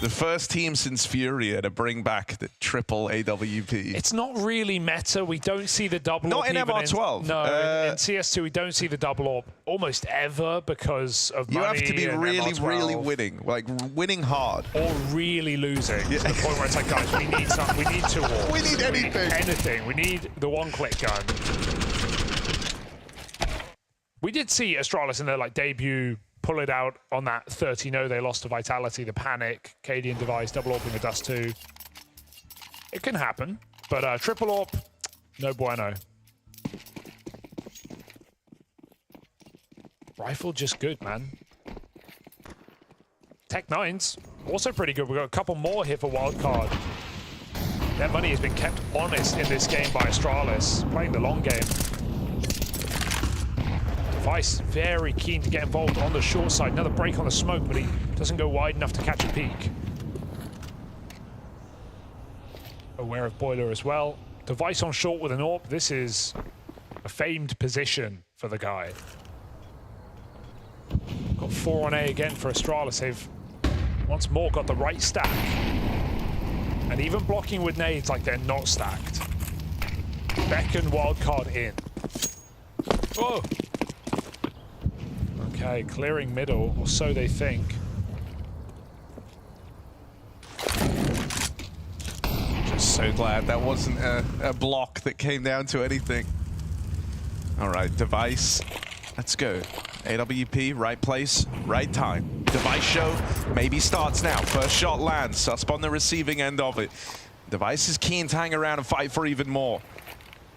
the first team since Furia to bring back the triple AWP. It's not really meta. We don't see the double Not AWP. in MR12. No, in CS2 we don't see the double AWP almost ever because of You money. have to be really, MR12. really winning, like winning hard. Or really losing to the point where it's like, guys, we need some, we need 2 AWPs. We need anything. Anything. We need the one-click gun. We did see Astralis in their like debut pull it out on that 30-0 they lost to Vitality, the panic, Cadian Device, double AWPing a Dust 2. It can happen, but triple AWP, no bueno. Rifle just good, man. Tech 9's also pretty good. We've got a couple more here for Wildcard. Their money has been kept honest in this game by Astralis, playing the long game. Device very keen to get involved on the short side. Another break on the smoke, but he doesn't go wide enough to catch a peek. Aware of Boiler as well. Device on short with an AWP. This is a famed position for the guy. Got 4 on A again for Astralis. They've once more got the right stack. And even blocking with nades like they're not stacked. Beckon Wildcard in. Oh! Okay, clearing middle, or so they think. Just so glad that wasn't a block that came down to anything. All right, Device, let's go. AWP, right place, right time. Device show maybe starts now. First shot lands, Susp on the receiving end of it. Device is keen to hang around and fight for even more.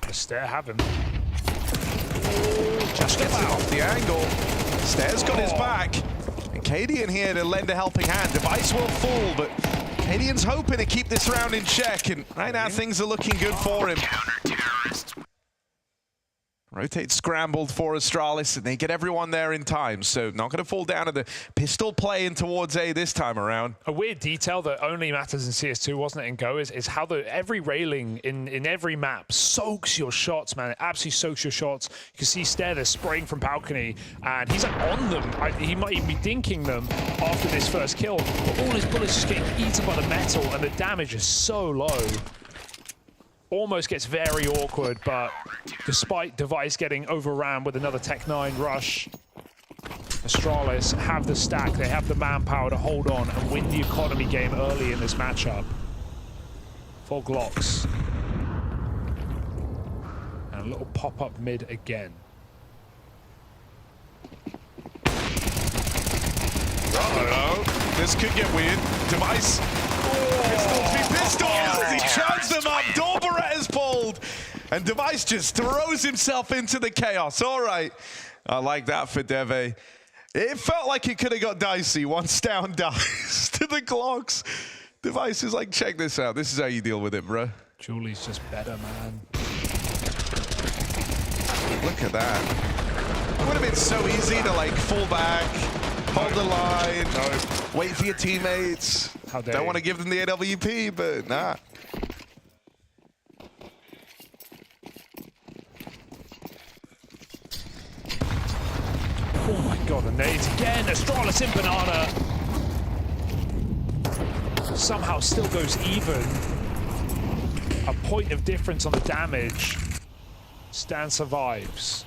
The Stare have him. Just gets it off the angle. Stare's got his back. And Cadian here to lend a helping hand. Device will fall, but Cadian's hoping to keep this round in check, and right now things are looking good for him. Rotate scrambled for Astralis, and they get everyone there in time, so not going to fall down to the pistol play in towards A this time around. A weird detail that only matters in CS2, wasn't it, in Go, is how every railing in every map soaks your shots, man. It absolutely soaks your shots. You can see Stair there spraying from balcony, and he's like on them. He might even be dinking them after this first kill, but all his bullets just getting eaten by the metal, and the damage is so low. Almost gets very awkward, but despite Device getting overran with another Tech 9 rush, Astralis have the stack, they have the manpower to hold on and win the economy game early in this matchup. 4 Glocks. And a little pop-up mid again. Uh-oh, this could get weird. Device. Pistols! He chugs them up. Dorbaret is pulled. And Device just throws himself into the chaos. All right. I like that for Deve. It felt like it could have got dicey once down dies to the Glocks. Device is like, check this out. This is how you deal with it, bro. Julie's just better, man. Look at that. It would have been so easy to like fall back, hold the line, wait for your teammates. Don't want to give them the AWP, but nah. Oh my god, the nades again. Astralis in banana. Somehow still goes even. A point of difference on the damage. Stan survives.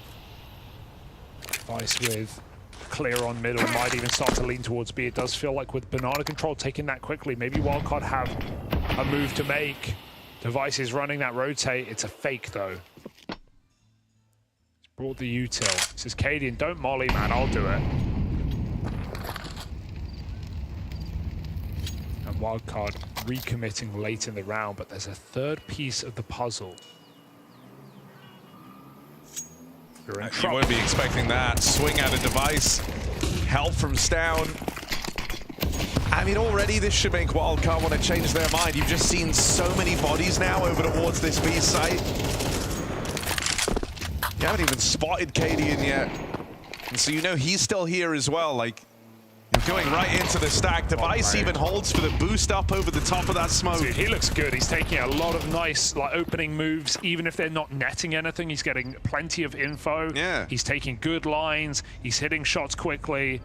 Vice with clear on middle, might even start to lean towards B. It does feel like with banana control taking that quickly, maybe Wildcard have a move to make. Device is running that rotate. It's a fake though. It's brought the util. It says Cadian, don't molly, man, I'll do it. And Wildcard recommitting late in the round, but there's a third piece of the puzzle. You won't be expecting that. Swing out of Device. Help from Stown. I mean, already this should make Wildcard want to change their mind. You've just seen so many bodies now over towards this B site. You haven't even spotted Cadian yet. And so you know he's still here as well. Like, you're going right into the stack. Device even holds for the boost up over the top of that smoke. Dude, he looks good. He's taking a lot of nice opening moves. Even if they're not netting anything, he's getting plenty of info. Yeah. He's taking good lines. He's hitting shots quickly.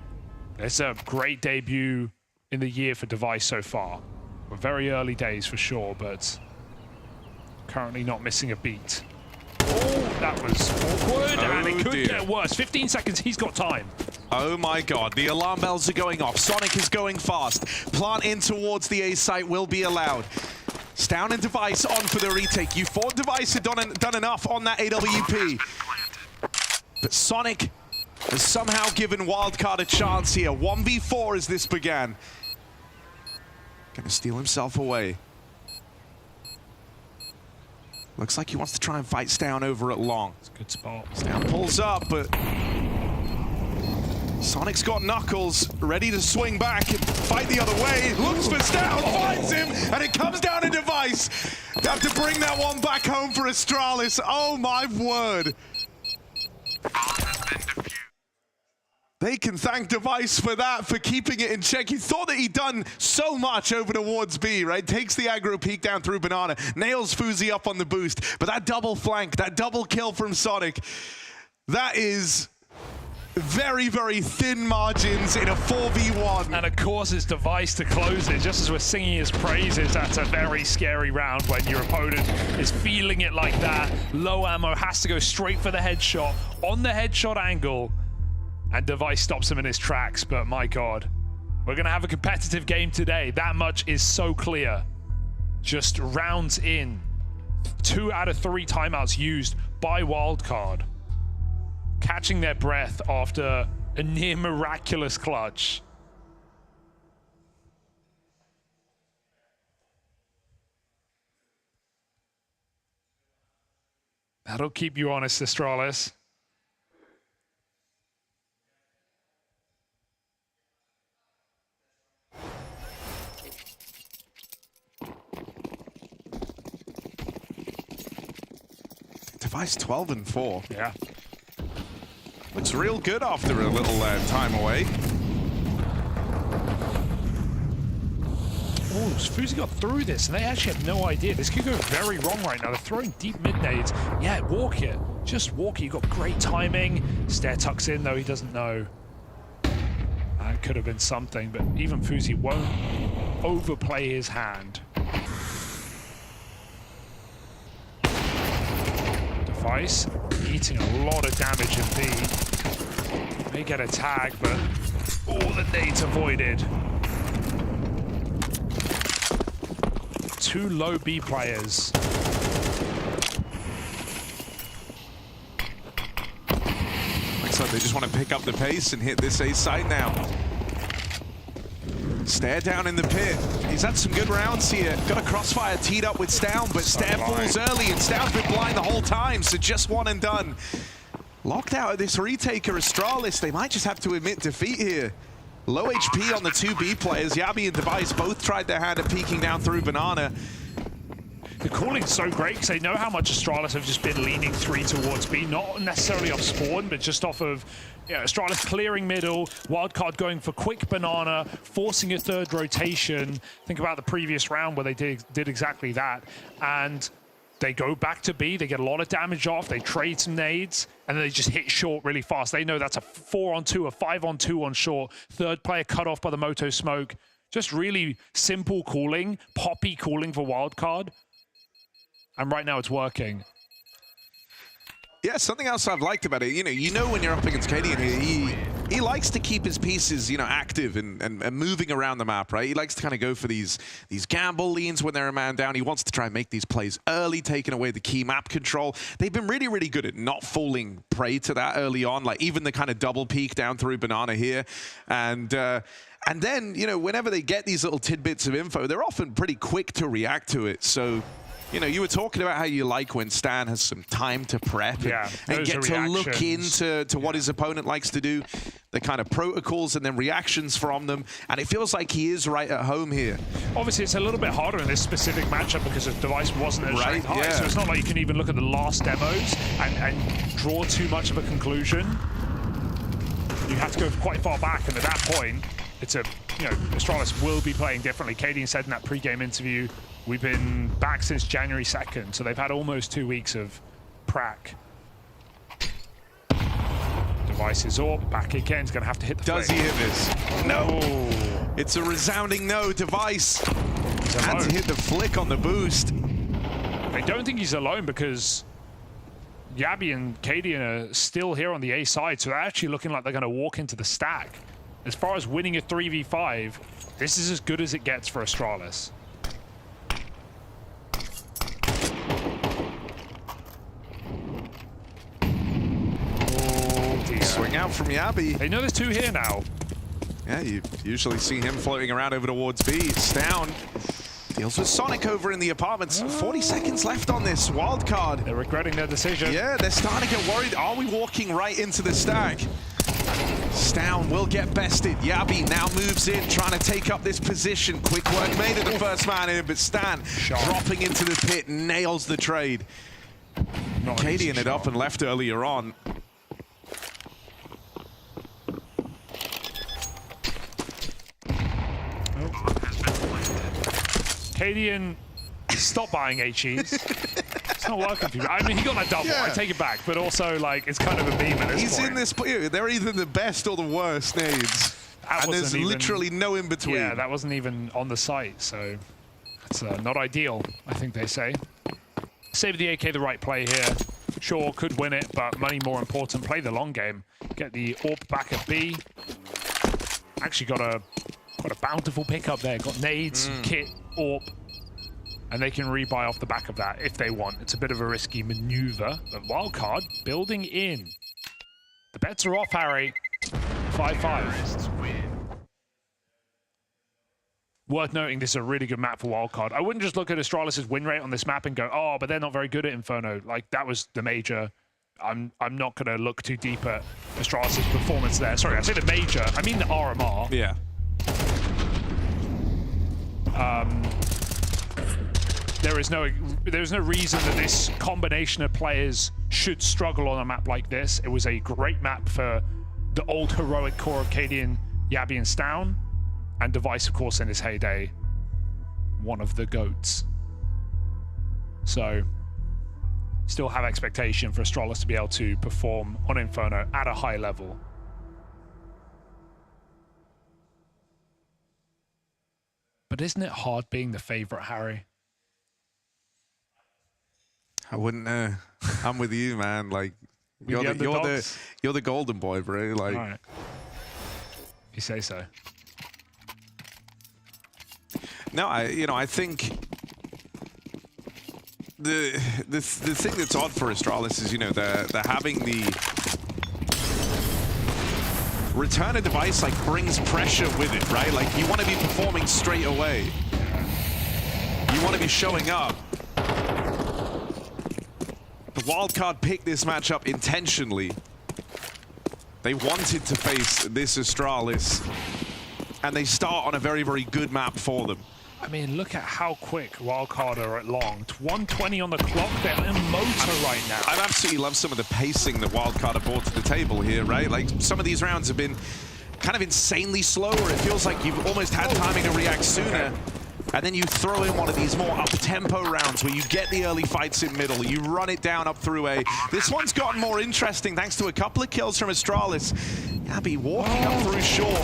It's a great debut in the year for Device so far. We're very early days for sure, but currently not missing a beat. Oh, that was awkward, and it could get worse. 15 seconds, he's got time. Oh my god, the alarm bells are going off. Sonic is going fast. Plant in towards the A site will be allowed. Stown and Device on for the retake. You thought Device had done enough on that AWP. But Sonic has somehow given Wildcard a chance here. 1v4 as this began. Gonna steal himself away. Looks like he wants to try and fight Stown over at long. It's a good spot. Stown pulls up, but Sonic's got Knuckles, ready to swing back and fight the other way. Looks for Stown, finds him, and it comes down to Device. They have to bring that one back home for Astralis. Oh my word. They can thank Device for that, for keeping it in check. He thought that he'd done so much over towards B, right? Takes the aggro peek down through Banana, nails Fuzi up on the boost. But that double flank, that double kill from Sonic, that is very, very thin margins in a 4v1. And of course it's Device to close it. Just as we're singing his praises, that's a very scary round when your opponent is feeling it like that. Low ammo, has to go straight for the headshot, on the headshot angle. And Device stops him in his tracks, but my god. We're gonna have a competitive game today. That much is so clear. Just rounds in. 2 out of 3 timeouts used by Wildcard. Catching their breath after a near miraculous clutch. That'll keep you honest, Astralis. Device 12 and 4. Yeah. Looks real good after a little time away. Oh, Fuzi got through this, and they actually have no idea. This could go very wrong right now. They're throwing deep mid nades. Yeah, walk it. Just walk it. You got great timing. Stair tucks in, though he doesn't know. That could have been something, but even Fuzi won't overplay his hand. Device eating a lot of damage in B. May get a tag, but all the nades avoided. 2 low B players. Looks like they just want to pick up the pace and hit this A side now. Stair down in the pit. He's had some good rounds here. Got a crossfire teed up with Stown, but Stair falls early, and Stown's been blind the whole time, so just one and done. Locked out of this retaker, Astralis. They might just have to admit defeat here. Low HP on the 2 B players. Yabi and Device both tried their hand at peeking down through Banana. The calling's so great because they know how much Astralis have just been leaning 3 towards B, not necessarily off spawn, but just off of Astralis clearing middle, Wildcard going for quick Banana, forcing a 3rd rotation. Think about the previous round where they did exactly that. And they go back to B, they get a lot of damage off, they trade some nades, and then they just hit short really fast. They know that's a 4-on-2, a 5-on-2 on short. 3rd player cut off by the Moto smoke. Just really simple calling, poppy calling for Wildcard. And right now it's working. Yeah, something else I've liked about it, you know when you're up against Cadian here, he likes to keep his pieces, active and moving around the map, right? He likes to kind of go for these gamble leans when they're a man down. He wants to try and make these plays early, taking away the key map control. They've been really, really good at not falling prey to that early on, like even the kind of double peek down through Banana here. And then, whenever they get these little tidbits of info, they're often pretty quick to react to it. So, you were talking about how you like when Stan has some time to prep and get to look into what his opponent likes to do, the kind of protocols and then reactions from them, and it feels like he is right at home here. Obviously, it's a little bit harder in this specific matchup because the device wasn't as high, so it's not like you can even look at the last demos and draw too much of a conclusion. You have to go quite far back, and at that point, it's Astralis will be playing differently. Cadian said in that pre-game interview, we've been back since January 2nd, so they've had almost 2 weeks of prac. Device is up, back again, he's gonna have to hit the Does flick. he hit this? No! It's a resounding no, Device. Had to hit the flick on the boost. I don't think he's alone because Yabi and Cadian are still here on the A side, so they're actually looking like they're gonna walk into the stack. As far as winning a 3v5, this is as good as it gets for Astralis. Swing out from Yabi. They know there's 2 here now. Yeah, you usually see him floating around over towards B. Stown deals with Sonic over in the apartments. 40 seconds left on this Wildcard. They're regretting their decision. Yeah, they're starting to get worried. Are we walking right into the stack? Stown will get bested. Yabi now moves in, trying to take up this position. Quick work made of the first man in, but Stan dropping into the pit, nails the trade. Cadian had up and left earlier on. Cadian, stop buying HEs. It's not working for you. I mean, he got that double. I take it back, but also, like, it's kind of a meme at this He's point. in this. They're either the best or the worst nades, and there's literally no in between. Yeah, that wasn't even on the site, so it's not ideal, I think they say. Save the AK the right play here. Sure, could win it, but money more important. Play the long game. Get the AWP back at B. Actually got a bountiful pickup there. Got nades, kit, AWP. And they can rebuy off the back of that if they want. It's a bit of a risky maneuver, but Wildcard building in. The bets are off, Harry. 5-5. Worth noting, this is a really good map for Wildcard. I wouldn't just look at Astralis' win rate on this map and go, oh, but they're not very good at Inferno. Like, that was the major. I'm not going to look too deep at Astralis' performance there. Sorry, I say the major. I mean the RMR. Yeah. There's no reason that this combination of players should struggle on a map like this. It was a great map for the old heroic core of Cadian, Yabby, and Stown, and Device, of course, in his heyday, one of the GOATs. So, still have expectation for Astralis to be able to perform on Inferno at a high level. But isn't it hard being the favorite, Harry? I wouldn't know. I'm with you, man. Like, you're the golden boy, bro. Like, all right. If you say so. No, I think the thing that's odd for Astralis is, they're having the return a device like brings pressure with it, right? Like, you want to be performing straight away. You want to be showing up. The Wildcard picked this matchup intentionally. They wanted to face this Astralis, and they start on a very, very good map for them. I mean, look at how quick Wildcard are at long. 120 on the clock. They're in motor right now. I absolutely love some of the pacing that Wildcard have brought to the table here, right? Like, some of these rounds have been kind of insanely slow, where it feels like you've almost had timing to react sooner. And then you throw in one of these more up-tempo rounds where you get the early fights in middle, you run it down up through A. This one's gotten more interesting thanks to a couple of kills from Astralis. Yabby walking up through short.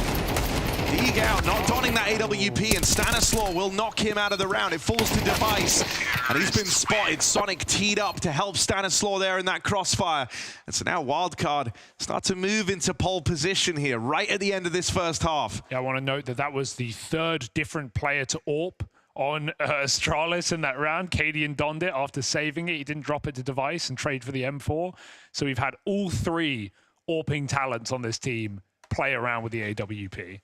Dig out, not donning that AWP, and Stanislaw will knock him out of the round. It falls to Device, and he's been spotted. Sonic teed up to help Stanislaw there in that crossfire. And so now Wildcard start to move into pole position here, right at the end of this first half. Yeah, I want to note that that was the third different player to AWP on Astralis in that round. Cadian donned it after saving it. He didn't drop it to Device and trade for the M4. So we've had all three AWPing talents on this team play around with the AWP.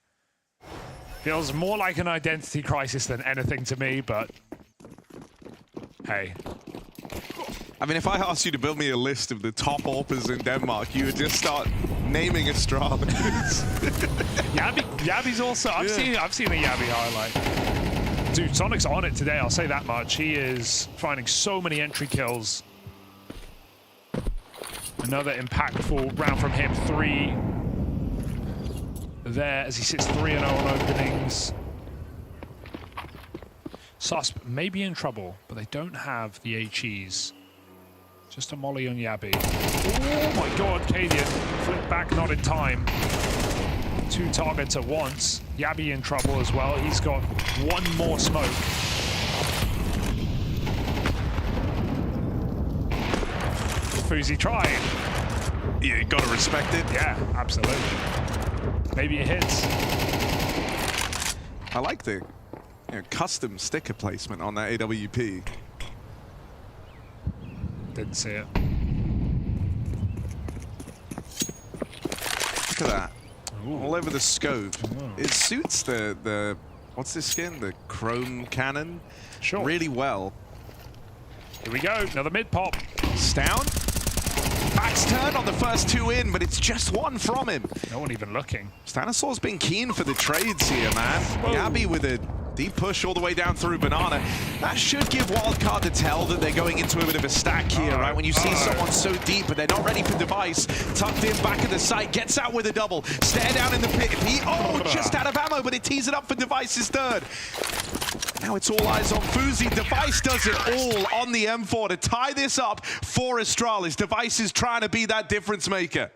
Feels more like an identity crisis than anything to me, but hey. I mean, if I asked you to build me a list of the top AWPers in Denmark, you would just start naming Astralis. Yabby's also, I've seen a Yabby highlight. Dude, Sonic's on it today, I'll say that much. He is finding so many entry kills. Another impactful round from him, 3 there as he sits 3-0 on openings. Susp may be in trouble, but they don't have the HEs. Just a molly on Yabby. Oh my god, Cadian. Flip back, not in time. 2 targets at once. Yabby in trouble as well. He's got 1 more smoke. Fuzi tried. Yeah, you gotta respect it. Yeah, absolutely. Maybe it hits. I like the custom sticker placement on that AWP. Didn't see it. Look at that. Ooh. All over the scope. Ooh. It suits the what's this skin? The chrome cannon? Sure. Really well. Here we go. Another mid pop. Stown. Backs turn on the first 2 in, but it's just 1 from him. No one even looking. Stanislaw's been keen for the trades here, man. Yabby with a deep push all the way down through Banana. That should give Wildcard the tell that they're going into a bit of a stack here, right? When you see someone so deep, but they're not ready for Device. Tucked in back of the site, gets out with a double. Stare down in the pit. Just out of ammo, but it tees it up for Device's third. Now it's all eyes on Fuzi. Device does it all on the M4 to tie this up for Astralis. Device is trying to be that difference maker.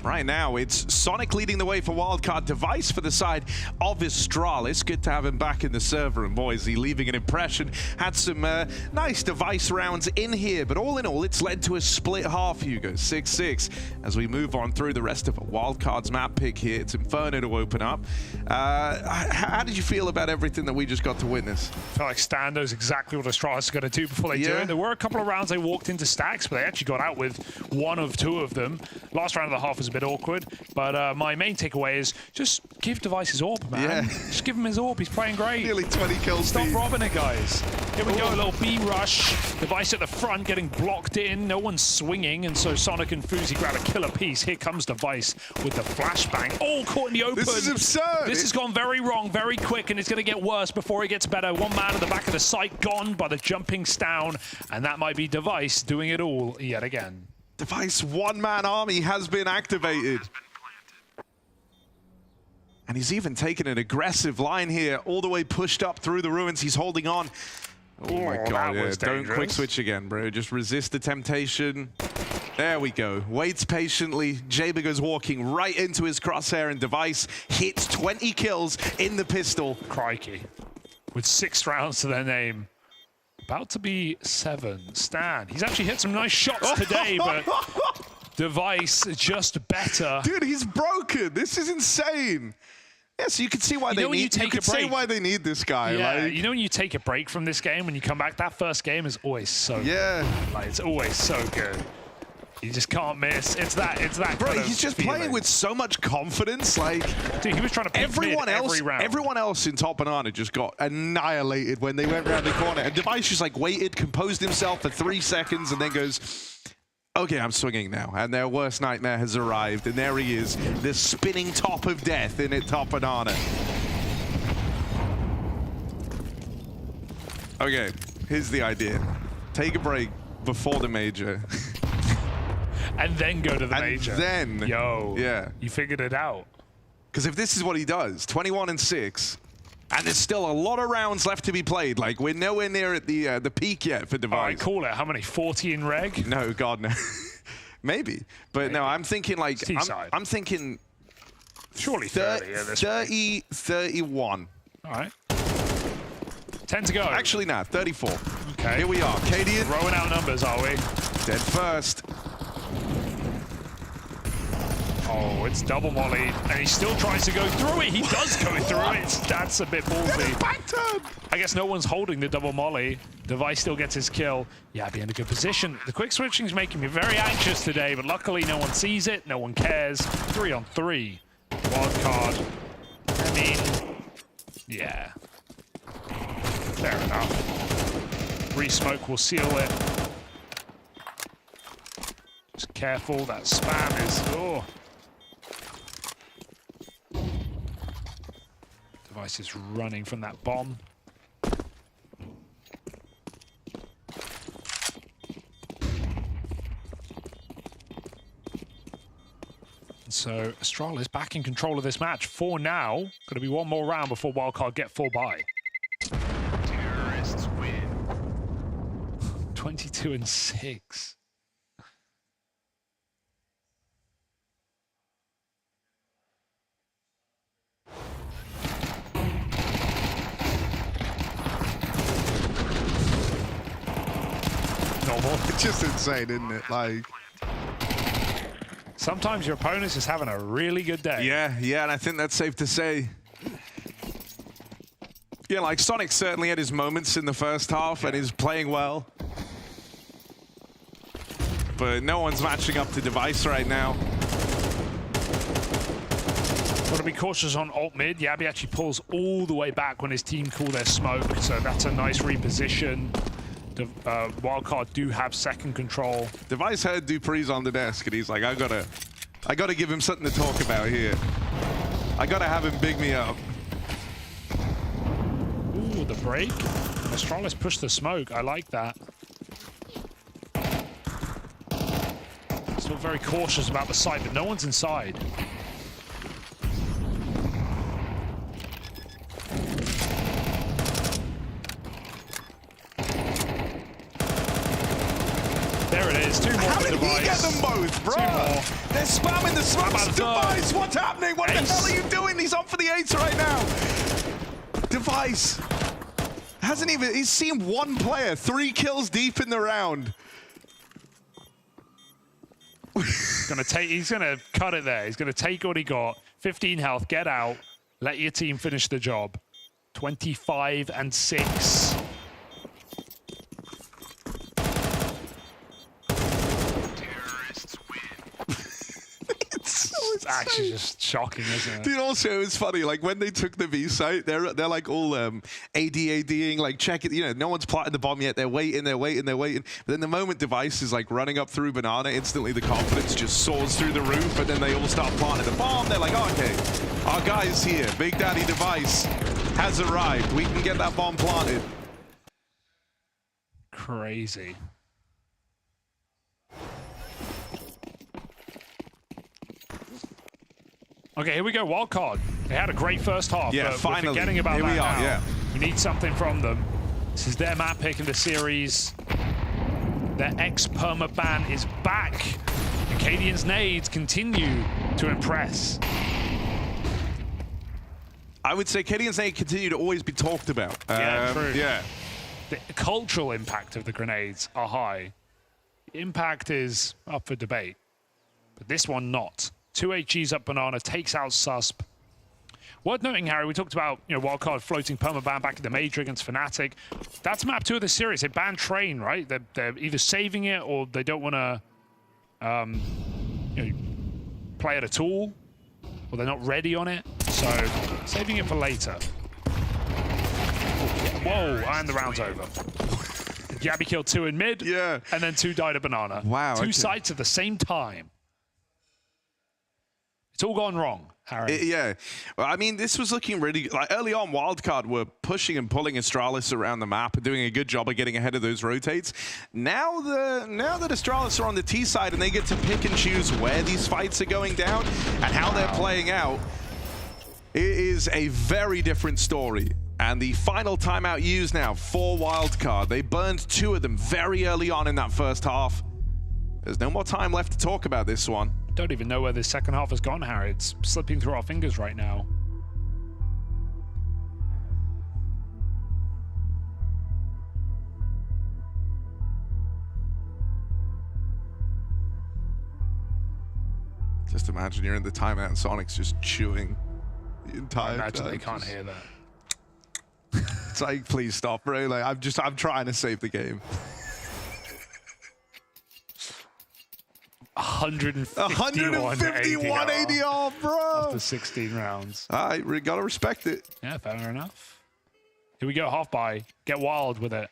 Right now, it's Sonic leading the way for Wildcard, Device for the side of Astralis. Good to have him back in the server, and boy, is he leaving an impression. Had some nice Device rounds in here, but all in all, it's led to a split half, Hugo, 6-6. As we move on through the rest of Wildcard's map pick here, it's Inferno to open up. How did you feel about everything that we just got to witness? I felt like Stan knows exactly what Astralis is going to do before they do it. There were a couple of rounds they walked into stacks, but they actually got out with one of two of them. Last round of the half was a bit awkward, but my main takeaway is just give Device his AWP, man. Just give him his AWP. He's playing great. Nearly 20 kills. Stop robbing it, guys. Here we go, a little B rush. Device at the front getting blocked in. No one's swinging, and so Sonic and Fuzi grab a killer piece. Here comes Device with the flashbang. Oh, caught in the open. This is absurd. This has gone very wrong, very quick, and it's going to get worse before it gets better. One man at the back of the site gone by the jumping Stown, and that might be Device doing it all yet again. Device one-man army has been activated. And he's even taken an aggressive line here, all the way pushed up through the ruins. He's holding on. Oh my God, yeah. Don't quick switch again, bro. Just resist the temptation. There we go. Waits patiently. Jaber goes walking right into his crosshair, and Device hits 20 kills in the pistol. Crikey. With 6 rounds to their name. About to be 7. Stan. He's actually hit some nice shots today, but Device just better. Dude, he's broken. This is insane. Yeah, so you can see why they need. You can see why they need this guy. Yeah, like, you know when you take a break from this game and you come back, that first game is always so. Yeah. Good. Like, it's always so good. You just can't miss. It's that. Bro, kind of he's just feeling. Playing with so much confidence. Like, dude, he was trying to pick everyone else in Top Banana just got annihilated when they went around the corner. And Device just like waited, composed himself for 3 seconds, and then goes, "Okay, I'm swinging now." And their worst nightmare has arrived, and there he is, the spinning top of death in Top Banana. Okay, here's the idea: take a break before the major. And then go to the major. And then, yeah, you figured it out. Because if this is what he does, 21-6, and there's still a lot of rounds left to be played. Like, we're nowhere near at the peak yet for Device. I call it. How many? 40 in reg? No, God, no. Maybe, but no. I'm thinking like I'm thinking. Surely 30. 30, 31. All right. 10 to go. Actually, nah, 34. Okay. Here we are. Cadian. Throwing out numbers, are we? Dead first. Oh, it's double molly, and he still tries to go through it. He does go through it. That's a bit ballsy. Back turn. I guess no one's holding the double molly. Device still gets his kill. Yeah, be in a good position. The quick switching is making me very anxious today, but luckily no one sees it. No one cares. 3 on 3. Wildcard. I mean, yeah. Fair enough. Re-smoke will seal it. Just careful. That spam is... Oh. Device is running from that bomb. So Astralis back in control of this match for now. Going to be one more round before Wildcard get full buy. Terrorists win. 22-6. It's just insane, isn't it? Like, sometimes your opponent's just having a really good day. Yeah, and I think that's safe to say. Yeah, like Sonic certainly had his moments in the first half and is playing well. But no one's matching up to Device right now. Got to be cautious on alt mid. Yabi actually pulls all the way back when his team call their smoke, so that's a nice reposition. Wildcard do have second control. Device heard Dupree's on the desk, and he's like, I gotta give him something to talk about here. I gotta have him big me up. Ooh, the break. And Astralis pushed the smoke. I like that. Still very cautious about the site, but no one's inside. there it is. 2 more How for did Device. he get them both, bro? 2 more. They're spamming the smokes. Device, what's happening? What the hell are you doing? He's up for the 8 right now. Device hasn't even, he's seen 1 player, 3 kills deep in the round. He's gonna cut it there. He's gonna take what he got. 15 health, get out. Let your team finish the job. 25-6. It's actually just shocking, isn't it? Dude, also, it's funny, like, when they took the B site, they're like all ADing, like, check it, you know, no one's plotting the bomb yet, they're waiting. But then the moment Device is, like, running up through Banana, instantly the confidence just soars through the roof, and then they all start planting the bomb. They're like, oh, okay, our guy's here. Big Daddy Device has arrived. We can get that bomb planted. Crazy. Okay, here we go, Wildcard. They had a great first half, Yeah, but finally. we're forgetting about Here that we are, now. yeah. We need something from them. This is their map pick in the series. Their ex-perma ban is back. Acadian's nades continue to impress. I would say Acadian's nade continue to always be talked about. Yeah, true. Yeah. The cultural impact of the grenades are high. The impact is up for debate, but this one not. 2 HGs up Banana, takes out Susp. Worth noting, Harry, we talked about, you know, Wildcard floating permaban back in the Major against Fnatic. That's map 2 of the series. They banned Train, right? They're either saving it or they don't want to you know, play it at all, or they're not ready on it. So, saving it for later. Whoa, and the round's over. Gabby killed 2 in mid, Yeah. and then 2 died at Banana. Wow, 2 okay. sites at the same time. It's all gone wrong, Harry. Yeah, well, I mean, this was looking really, like, early on, Wildcard were pushing and pulling Astralis around the map and doing a good job of getting ahead of those rotates. Now that Astralis are on the T side and they get to pick and choose where these fights are going down and how they're playing out, it is a very different story. And the final timeout used now for Wildcard. They burned 2 of them very early on in that first half. There's no more time left to talk about this one. Don't even know where the second half has gone, Harry. It's slipping through our fingers right now. Just imagine you're in the timeout and Sonic's just chewing the entire time. I imagine they can't hear that. It's like, please stop, bro. Like, I'm trying to save the game. 151 ADR, bro. After 16 rounds. All right, we gotta respect it. Yeah, fair enough. Here we go, half buy. Get wild with it.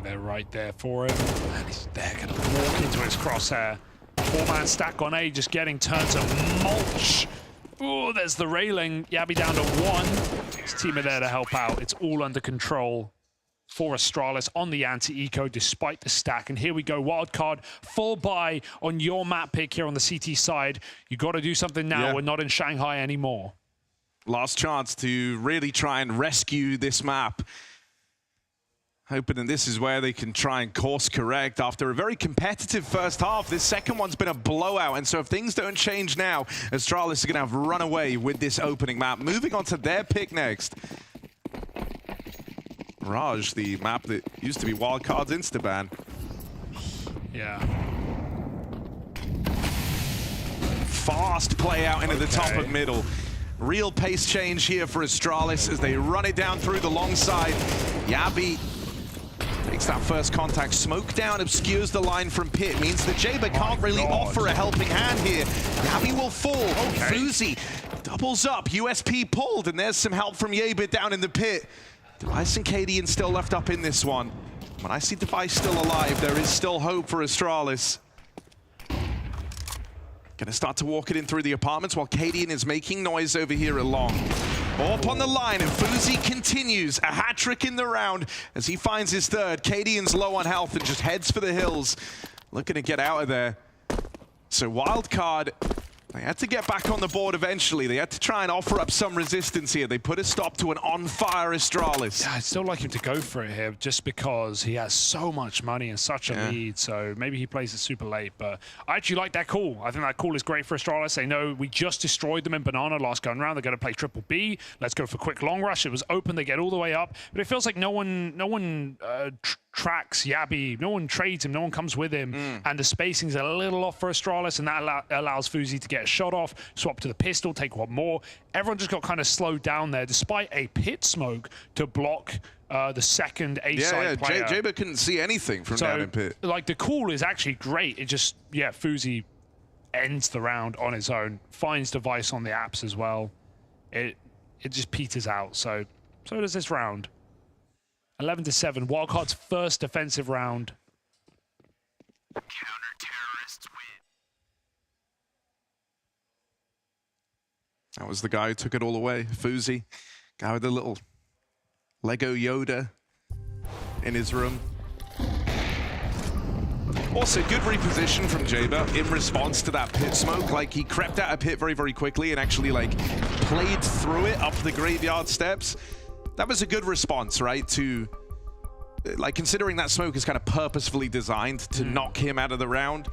They're right there for him. And they're going to walk into his crosshair. 4-man stack on A, just getting turned to mulch. Oh, there's the railing. Yabby down to 1. His team are there to help out. It's all under control for Astralis on the anti-eco despite the stack. And here we go, Wildcard, full buy on your map pick here on the CT side. You got to do something now. Yeah. We're not in Shanghai anymore. Last chance to really try and rescue this map. Hoping that this is where they can try and course correct after a very competitive first half. This second one's been a blowout, and so if things don't change now, Astralis are going to have run away with this opening map. Moving on to their pick next. Raj, the map that used to be Wildcard's Instaban. Yeah. Fast play out into the top of middle. Real pace change here for Astralis as they run it down through the long side. Yabby Breaks that first contact. Smoke down, obscures the line from Pit. Means that Jaber can't really offer a helping hand here. Yabi will fall. Fuzi doubles up. USP pulled, and there's some help from Jaber down in the pit. Device and Cadian still left up in this one. When I see Device still alive, there is still hope for Astralis. Gonna start to walk it in through the apartments while Cadian is making noise over here at long. Up on the line, and Fuzi continues. A hat trick in the round as he finds his third. Cadian's low on health and just heads for the hills, looking to get out of there. So Wildcard, they had to get back on the board eventually. They had to try and offer up some resistance here. They put a stop to an on-fire Astralis. Yeah, I'd still like him to go for it here just because he has so much money and such a lead. So maybe he plays it super late. But I actually like that call. I think that call is great for Astralis. They know we just destroyed them in Banana last going round. They're going to play triple B. Let's go for quick long rush. It was open. They get all the way up. But it feels like no one tracks Yabi. No one trades him. No one comes with him. And the spacing's a little off for Astralis, and that allows Fuzi to get a shot off, swap to the pistol, take one more. Everyone just got kind of slowed down there, despite a pit smoke to block the second A-side player. Jaber couldn't see anything from down in pit. Like, the call is actually great. It just, Fuzi ends the round on his own, finds Device on the apps as well. It just peters out. So does this round. 11-7, Wildcard's first defensive round. Counter-terrorists win. That was the guy who took it all away. Fuzi, guy with the little Lego Yoda in his room. Also, good reposition from Jaber in response to that pit smoke. Like, he crept out of pit very, very quickly and actually, like, played through it up the graveyard steps. That was a good response, right? To, like, considering that smoke is kind of purposefully designed to knock him out of the round.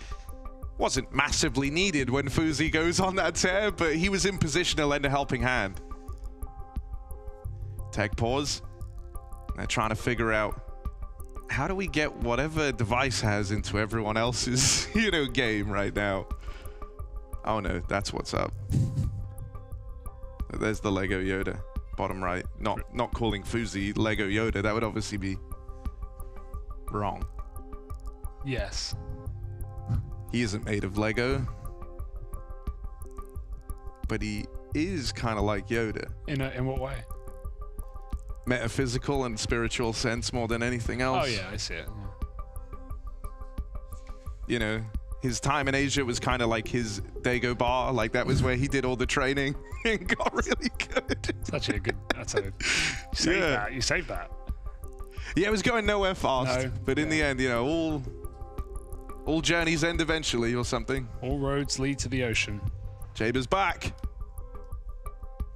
Wasn't massively needed when Fuzi goes on that tear, but he was in position to lend a helping hand. Tech pause. They're trying to figure out, how do we get whatever Device has into everyone else's, game right now? Oh no, that's what's up. There's the Lego Yoda. Bottom right. Not calling Fuzi Lego Yoda. That would obviously be wrong. Yes. He isn't made of Lego. But he is kind of like Yoda. In what way? Metaphysical and spiritual sense more than anything else. Oh yeah, I see it. Yeah. His time in Asia was kind of like his Dagobah. Like, that was where he did all the training and got really good. Such a good... You saved that. Yeah, it was going nowhere fast. No. But in the end, all journeys end eventually or something. All roads lead to the ocean. Jaber's back.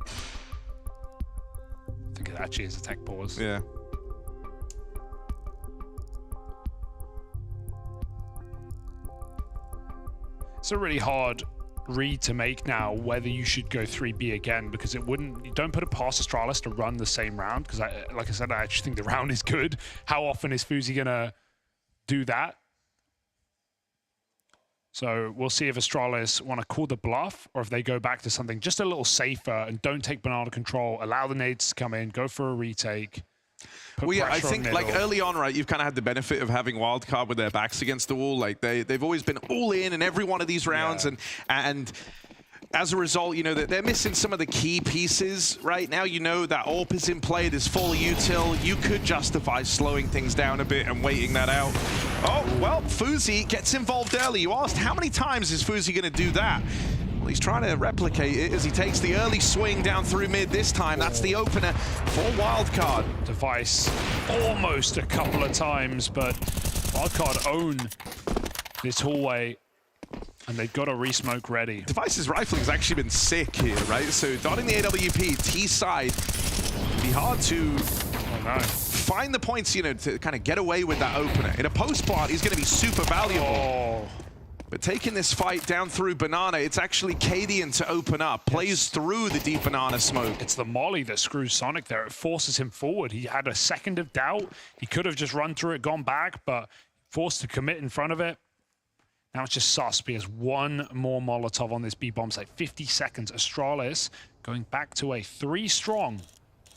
I think it actually is a tech pause. Yeah. It's a really hard read to make now whether you should go 3B again, because you don't put it past Astralis to run the same round, because like I said, I actually think the round is good. How often is Fuzi gonna do that? So we'll see if Astralis want to call the bluff, or if they go back to something just a little safer and don't take banana control, allow the nades to come in, go for a retake. Well, yeah, I think, like, early on, right, you've kind of had the benefit of having Wildcard with their backs against the wall. Like, they've always been all in every one of these rounds, and as a result, they're missing some of the key pieces right now. That AWP is in play, there's full util. You could justify slowing things down a bit and waiting that out. Oh, well, Fuzi gets involved early. You asked, how many times is Fuzi going to do that? Well, he's trying to replicate it as he takes the early swing down through mid this time. That's the opener for Wildcard. Device almost a couple of times, but Wildcard own this hallway, and they've got a re-smoke ready. Device's rifling has actually been sick here, right? So dotting the AWP, T side, it'd be hard to find the points, to kind of get away with that opener. In a post plot, he's going to be super valuable. But taking this fight down through Banana, it's actually Cadian to open up. Plays through the deep Banana smoke. It's the molly that screws Sonic there. It forces him forward. He had a second of doubt. He could have just run through it, gone back, but forced to commit in front of it. Now it's just sus because one more Molotov on this B-bomb site. 50 seconds. Astralis going back to a 3 strong.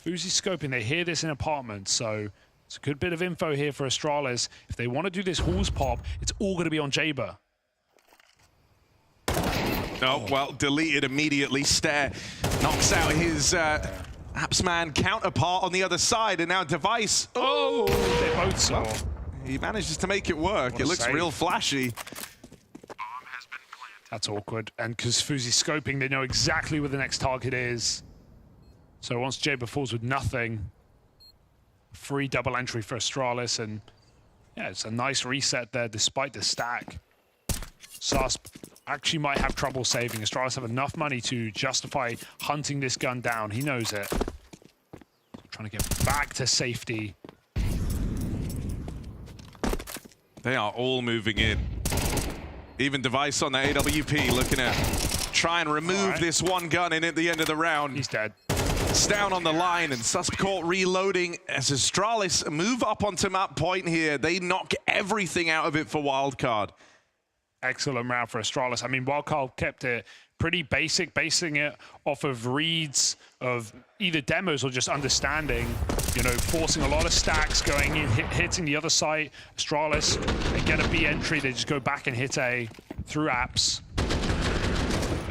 Fuzi scoping. They hear this in apartments, so It's a good bit of info here for Astralis. If they want to do this Halls pop, it's all going to be on Jaber. Oh, well, deleted immediately. Stare knocks out his Appsman counterpart on the other side, and now Device. Oh, they both saw. He manages to make it work. It looks real flashy. That's awkward. And because Fuzi's scoping, they know exactly where the next target is. So once Jaber falls with nothing, free double entry for Astralis, and yeah, it's a nice reset there despite the stack. Susp actually might have trouble saving. Astralis have enough money to justify hunting this gun down. He knows it. Trying to get back to safety. They are all moving in. Even Device on the AWP looking to try and remove this one gun in at the end of the round. He's dead. It's down on the line, and Susp caught reloading as Astralis move up onto map point here. They knock everything out of it for Wildcard. Excellent round for Astralis. I mean, Wildcard kept it pretty basic, basing it off of reads of either demos or just understanding, you know, forcing a lot of stacks, going in, hitting the other side. Astralis, they get a B entry, they just go back and hit A through apps.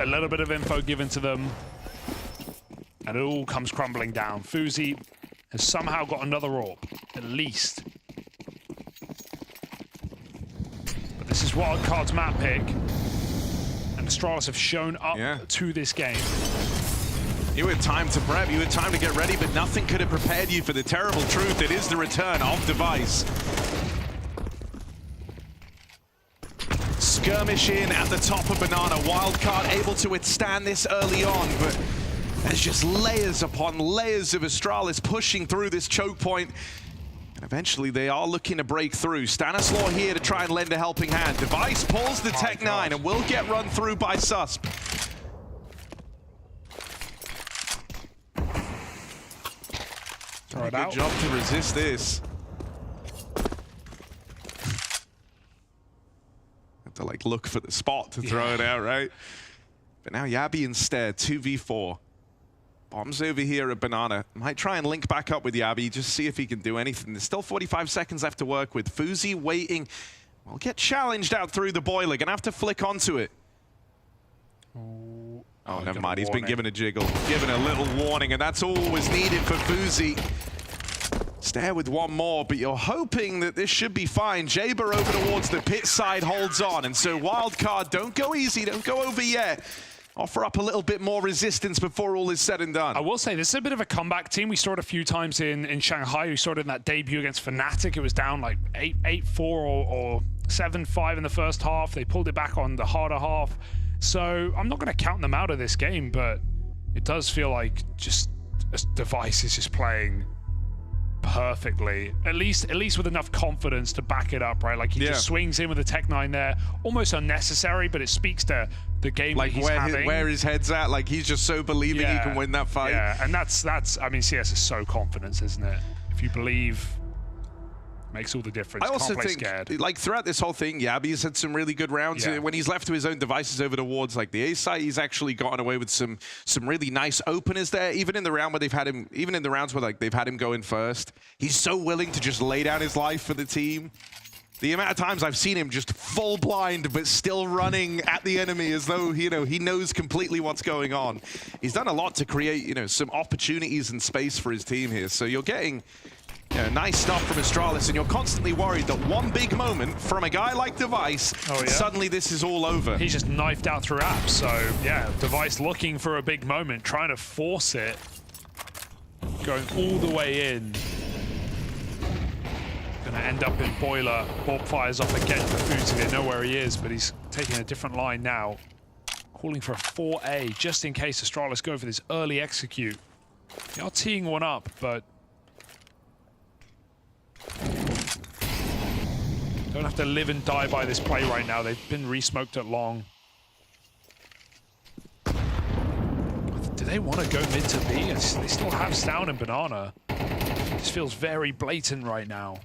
A little bit of info given to them, and it all comes crumbling down. Fuzi has somehow got another AWP, at least. This is Wildcard's map pick, and Astralis have shown up to this game. You had time to prep, you had time to get ready, but nothing could have prepared you for the terrible truth. It is the return of Device. Skirmish in at the top of Banana. Wildcard able to withstand this early on, but there's just layers upon layers of Astralis pushing through this choke point. And eventually they are looking to break through. Stanislaw here to try and lend a helping hand. Device pulls the Tech 9 and will get run through by Susp. Good job to resist this. Have to like look for the spot to throw it out, right? But now Yabi instead, 2v4. Bombs over here at Banana. Might try and link back up with Yabi, just see if he can do anything. There's still 45 seconds left to work with. Fuzi waiting. Will get challenged out through the boiler. Gonna have to flick onto it. Oh, never mind. He's been given a jiggle. Given a little warning, and that's all was needed for Fuzi. Stare with one more, but you're hoping that this should be fine. Jaber over towards the pit side holds on, and so Wildcard, don't go easy, don't go over yet. Offer up a little bit more resistance before all is said and done. I will say, this is a bit of a comeback team. We saw it a few times in Shanghai. We saw it in that debut against Fnatic. It was down like 8-4 or 7-5 in the first half. They pulled it back on the harder half. So I'm not going to count them out of this game, but it does feel like just Device is just playing perfectly, at least with enough confidence to back it up, right? Like he just swings in with the Tech 9 there, almost unnecessary, but it speaks to the game like that he's having. Where his head's at, like he's just so believing he can win that fight. Yeah, and that's I mean, CS is so confidence, isn't it? If you believe, makes all the difference. I also Can't play think, scared. like throughout this whole thing, Yabi's had some really good rounds. When he's left to his own devices over towards like the A side, he's actually gotten away with some really nice openers there. Even in the round where they've had him, even in the rounds where like they've had him go in first, he's so willing to just lay down his life for the team. The amount of times I've seen him just full blind, but still running at the enemy as though, you know, he knows completely what's going on. He's done a lot to create, you know, some opportunities and space for his team here. So you're getting nice stuff from Astralis, and you're constantly worried that one big moment from a guy like Device, suddenly this is all over. He's just knifed out through apps. So yeah, Device looking for a big moment, trying to force it, going all the way in. Gonna end up in boiler. Orb fires off again for Fuzi. They know where he is, but he's taking a different line now. Calling for a 4A, just in case Astralis go for this early execute. They are teeing one up, but don't have to live and die by this play right now. They've been re-smoked at long. Do they want to go mid to B? They still have Stown and Banana. This feels very blatant right now.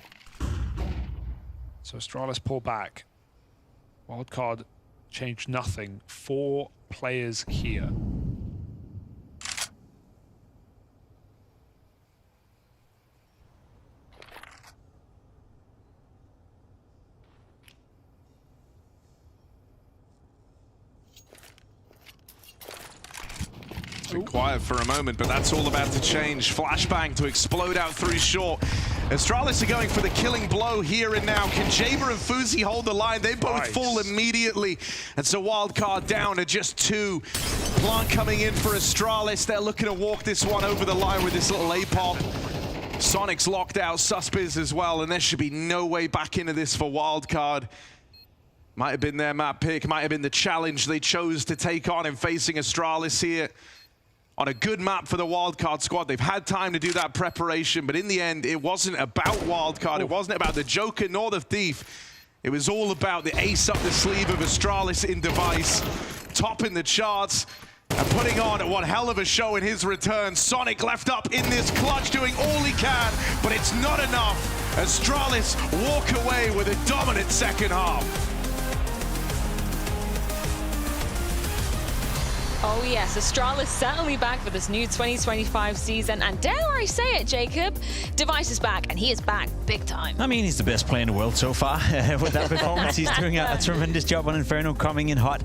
So Astralis pull back. Wildcard changed nothing. 4 players here. been quiet for a moment, but that's all about to change. Flashbang to explode out through short. Astralis are going for the killing blow here and now. Can Jaber and Fuzi hold the line? They both fall immediately. And so Wildcard down to just 2. Plant coming in for Astralis. They're looking to walk this one over the line with this little A-pop. Sonic's locked out, Suspiz as well, and there should be no way back into this for Wildcard. Might have been their map pick, might have been the challenge they chose to take on in facing Astralis here. On a good map for the Wildcard squad. They've had time to do that preparation, but in the end, it wasn't about Wildcard. It wasn't about the Joker nor the Thief. It was all about the ace up the sleeve of Astralis in Device, topping the charts and putting on one hell of a show in his return. Sonic left up in this clutch, doing all he can, but it's not enough. Astralis walk away with a dominant second half. Oh yes, Astralis certainly back for this new 2025 season, and dare I say it, Jacob, Device is back, and he is back big time. I mean, he's the best player in the world so far. With that performance, he's doing a tremendous job on Inferno, coming in hot.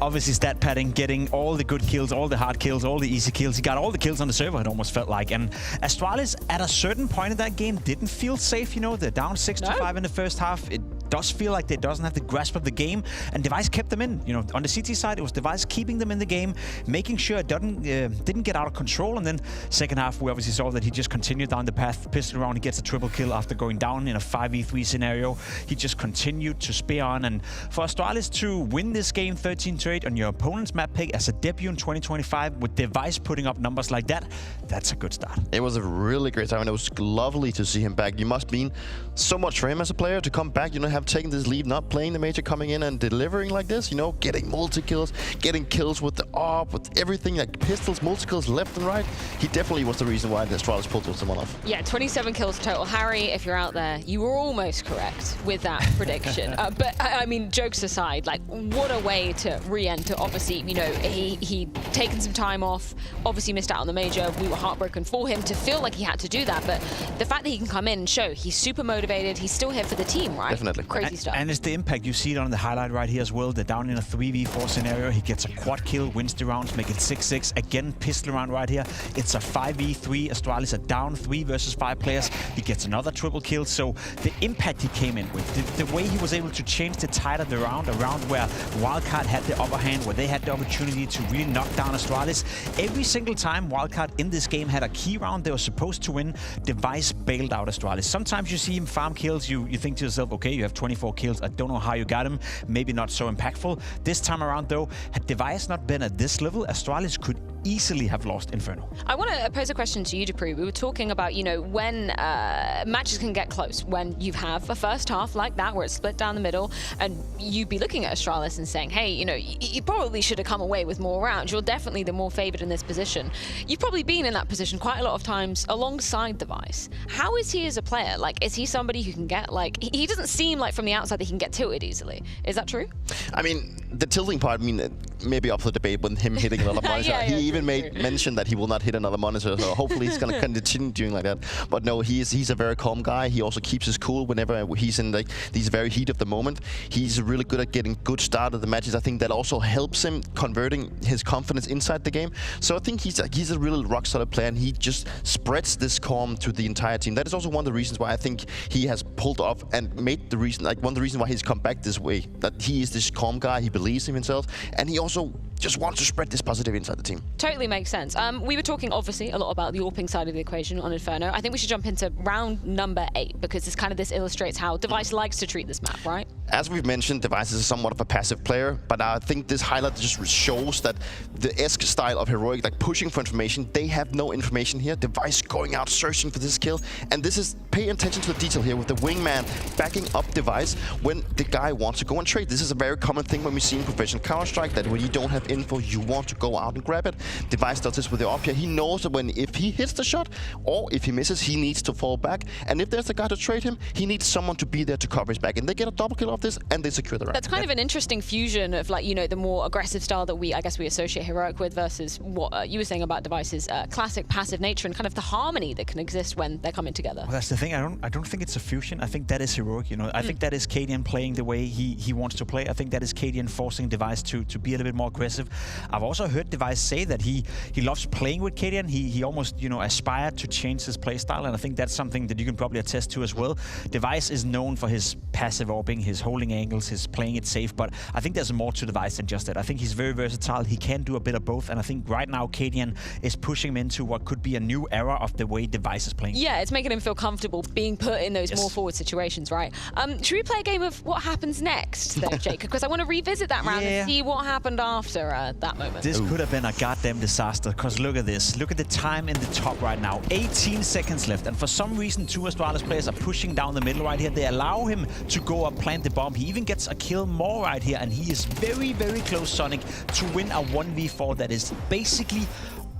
Obviously, stat padding, getting all the good kills, all the hard kills, all the easy kills. He got all the kills on the server, it almost felt like. And Astralis, at a certain point in that game, didn't feel safe. You know, they're down 6-5 in the first half. It does feel like they doesn't have the grasp of the game, and Device kept them in. You know, on the CT side, it was Device keeping them in the game, making sure it didn't get out of control. And then second half, we obviously saw that he just continued down the path, pistol around, he gets a triple kill after going down in a 5v3 scenario. He just continued to spear on, and for Astralis to win this game 13-8 on your opponent's map pick as a debut in 2025 with Device putting up numbers like that, that's a good start. It was a really great time, and it was lovely to see him back. You must mean so much for him as a player to come back, you know, have taken this leave, not playing the major, coming in and delivering like this, you know, getting multi-kills, getting kills with the AWP, with everything, like pistols, multi-kills left and right. He definitely was the reason why the Astralis pulled someone off. Yeah, 27 kills total. Harry, if you're out there, you were almost correct with that prediction. But I mean, jokes aside, like, what a way to re-enter. Obviously, you know, he'd taken some time off, obviously missed out on the major. We were heartbroken for him to feel like he had to do that, but the fact that he can come in and show he's super motivated, he's still here for the team, right? Definitely. Crazy stuff. And it's the impact. You see it on the highlight right here as well. They're down in a 3v4 scenario. He gets a quad kill, wins the rounds, make it 6-6. Again, pistol round right here. It's a 5v3. Astralis are down 3 versus 5 players. He gets another triple kill. So the impact he came in with, the way he was able to change the tide of the round, a round where Wildcard had the upper hand, where they had the opportunity to really knock down Astralis. Every single time Wildcard in this game had a key round they were supposed to win, Device bailed out Astralis. Sometimes you see him farm kills, you think to yourself, okay, you have 24 kills, I don't know how you got him, maybe not so impactful. This time around though, had Device not been at this level, Astralis could easily have lost Inferno. I want to pose a question to you, Dupree. We were talking about, you know, when matches can get close, when you have a first half like that where it's split down the middle, and you'd be looking at Astralis and saying, hey, you know, you probably should have come away with more rounds. You're definitely the more favored in this position. You've probably been in that position quite a lot of times alongside Device. How is he as a player? Like, is he somebody who can get, like, he doesn't seem like from the outside that he can get tilted easily. Is that true? I mean, the tilting part, I mean, maybe up for debate with him hitting another monitor. Yeah, he even made mention that he will not hit another monitor, so hopefully he's going to continue doing like that. But no, he's a very calm guy. He also keeps his cool whenever he's in like these very heat of the moment. He's really good at getting good start of the matches. I think that also helps him converting his confidence inside the game. So I think he's a really rock solid player, and he just spreads this calm to the entire team. That is also one of the reasons why I think he has pulled off and made the reason, like one of the reasons why he's come back this way. That he is this calm guy. He believes in himself, and he also just wants to spread this positive inside the team. Totally makes sense. We were talking obviously a lot about the AWPing side of the equation on Inferno. I think we should jump into round number 8 because this illustrates how Device likes to treat this map, right? As we've mentioned, Device is somewhat of a passive player, but I think this highlight just shows that the ENCE style of Heroic, like pushing for information, they have no information here. Device going out searching for this kill, and this is, pay attention to the detail here with the wingman backing up Device when the guy wants to go and trade. This is a very common thing when we see in professional Counter-Strike, that when you don't have info, you want to go out and grab it. Device does this with the AWP here. He knows that if he hits the shot, or if he misses, he needs to fall back, and if there's a guy to trade him, he needs someone to be there to cover his back, and they get a double kill off this, and they secure the round. That's kind of an interesting fusion of, like, you know, the more aggressive style that I guess we associate Heroic with versus what you were saying about Device's classic passive nature and kind of the harmony that can exist when they're coming together. Well, that's the thing. I don't think it's a fusion. I think that is heroic. You know, I think that is Cadian playing the way he wants to play. I think that is Cadian forcing Device to be a little bit more aggressive. I've also heard Device say that he loves playing with Cadian. He almost, you know, aspired to change his play style, and I think that's something that you can probably attest to as well. Device is known for his passive orbing, his holding angles, his playing it safe, but I think there's more to Device than just that. I think he's very versatile. He can do a bit of both, and I think right now Cadian is pushing him into what could be a new era of the way Device is playing. Yeah, it's making him feel comfortable being put in those more forward situations, right? Should we play a game of what happens next, though, Jacob? Because I want to revisit that round and see what happened after that moment. This could have been a goddamn disaster, because look at this. Look at the time in the top right now. 18 seconds left, and for some reason, two Astralis players are pushing down the middle right here. They allow him to go up, plant the bomb. He even gets a kill more right here, and he is very, very close, Sonic, to win a 1v4 that is basically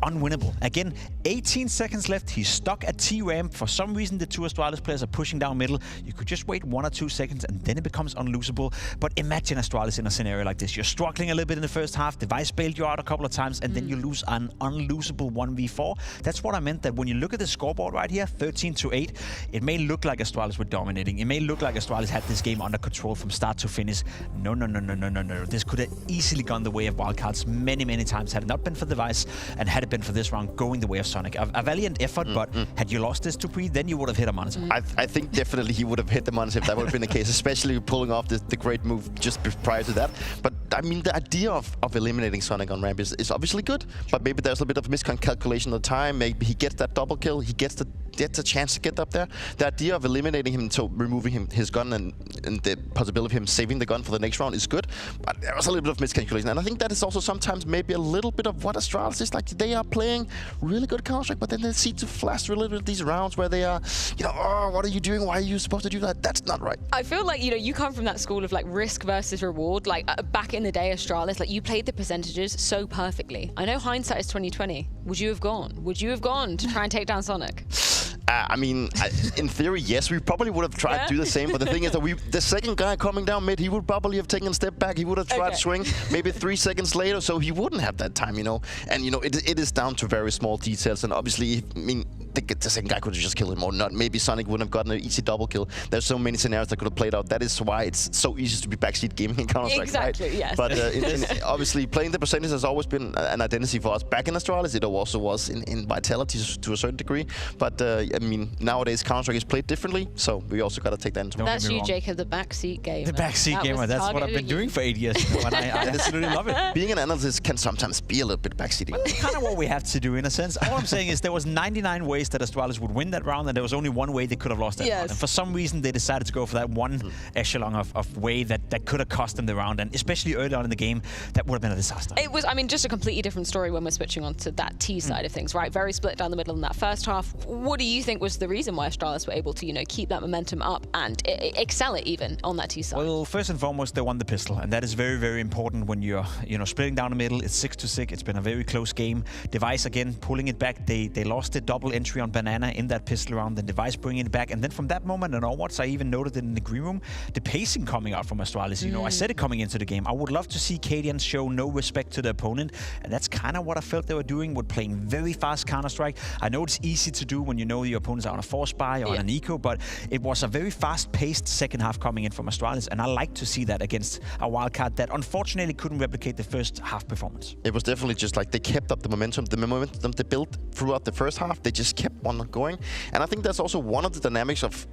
unwinnable. Again, 18 seconds left. He's stuck at T-ramp. For some reason, the two Astralis players are pushing down middle. You could just wait 1 or 2 seconds and then it becomes unlosable. But imagine Astralis in a scenario like this. You're struggling a little bit in the first half. Device bailed you out a couple of times and then you lose an unlosable 1v4. That's what I meant, that when you look at the scoreboard right here, 13-8, it may look like Astralis were dominating. It may look like Astralis had this game under control from start to finish. No. This could have easily gone the way of Wildcards many, many times had it not been for Device and had it been for this round going the way of Sonic. A valiant effort, but had you lost this to Pre, then you would have hit a monitor. I think definitely he would have hit the monitor if that would have been the case, especially pulling off the great move just prior to that. But I mean, the idea of eliminating Sonic on ramp is obviously good, but maybe there's a bit of miscalculation of the time. Maybe he gets that double kill, he gets a chance to get up there. The idea of eliminating him, so removing his gun and the possibility of him saving the gun for the next round is good, but there was a little bit of miscalculation. And I think that is also sometimes maybe a little bit of what Astralis is like. They are playing really good Counter-Strike, but then they seem to flash a little bit of these rounds where they are, you know, oh, what are you doing? Why are you supposed to do that? That's not right. I feel like, you know, you come from that school of like risk versus reward. Like back in the day, Astralis, like you played the percentages so perfectly. I know hindsight is 2020. Would you have gone? Would you have gone to try and take down Sonic? I mean, in theory, yes, we probably would have tried to do the same, but the thing is that the second guy coming down mid, he would probably have taken a step back. He would have tried to swing maybe 3 seconds later, so he wouldn't have that time, you know. And, you know, it is down to very small details, and obviously, I mean, the second guy could have just killed him or not. Maybe Sonic wouldn't have gotten an easy double kill. There's so many scenarios that could have played out. That is why it's so easy to be backseat gaming in Counter-Strike, exactly, right? Yes. But obviously, playing the percentage has always been an identity for us. Back in Astralis, it also was in Vitality to a certain degree. But, I mean, nowadays, Counter-Strike is played differently, so we also got to take that into account. That's you, Jacob, the backseat gamer. The backseat gamer, that's what I've been doing for 8 years now, and I absolutely love it. Being an analyst can sometimes be a little bit backseating. Well, it's kind of what we have to do in a sense. All I'm saying is there was 99 ways that Astralis would win that round, and there was only one way they could have lost that round. And for some reason, they decided to go for that one echelon of way that could have cost them the round, and especially early on in the game, that would have been a disaster. It was, I mean, just a completely different story when we're switching on to that T side of things, right? Very split down the middle in that first half. What do you think was the reason why Astralis were able to, you know, keep that momentum up and excel it even on that T side? Well, first and foremost, they won the pistol, and that is very, very important when you're, you know, splitting down the middle. It's 6-6. It's been a very close game. Device again pulling it back. They lost the double entry on Banana in that pistol round. Then Device bringing it back, and then from that moment and onwards, I even noted it in the green room, the pacing coming out from Astralis. You know, I said it coming into the game. I would love to see Cadian show no respect to the opponent, and that's kind of what I felt they were doing with playing very fast Counter-Strike. I know it's easy to do when you know your opponents are on a force buy or on an eco, but it was a very fast-paced second half coming in from Astralis, and I like to see that against a Wildcard that unfortunately couldn't replicate the first half performance. It was definitely just like they kept up the momentum they built throughout the first half. They just kept on going, and I think that's also one of the dynamics of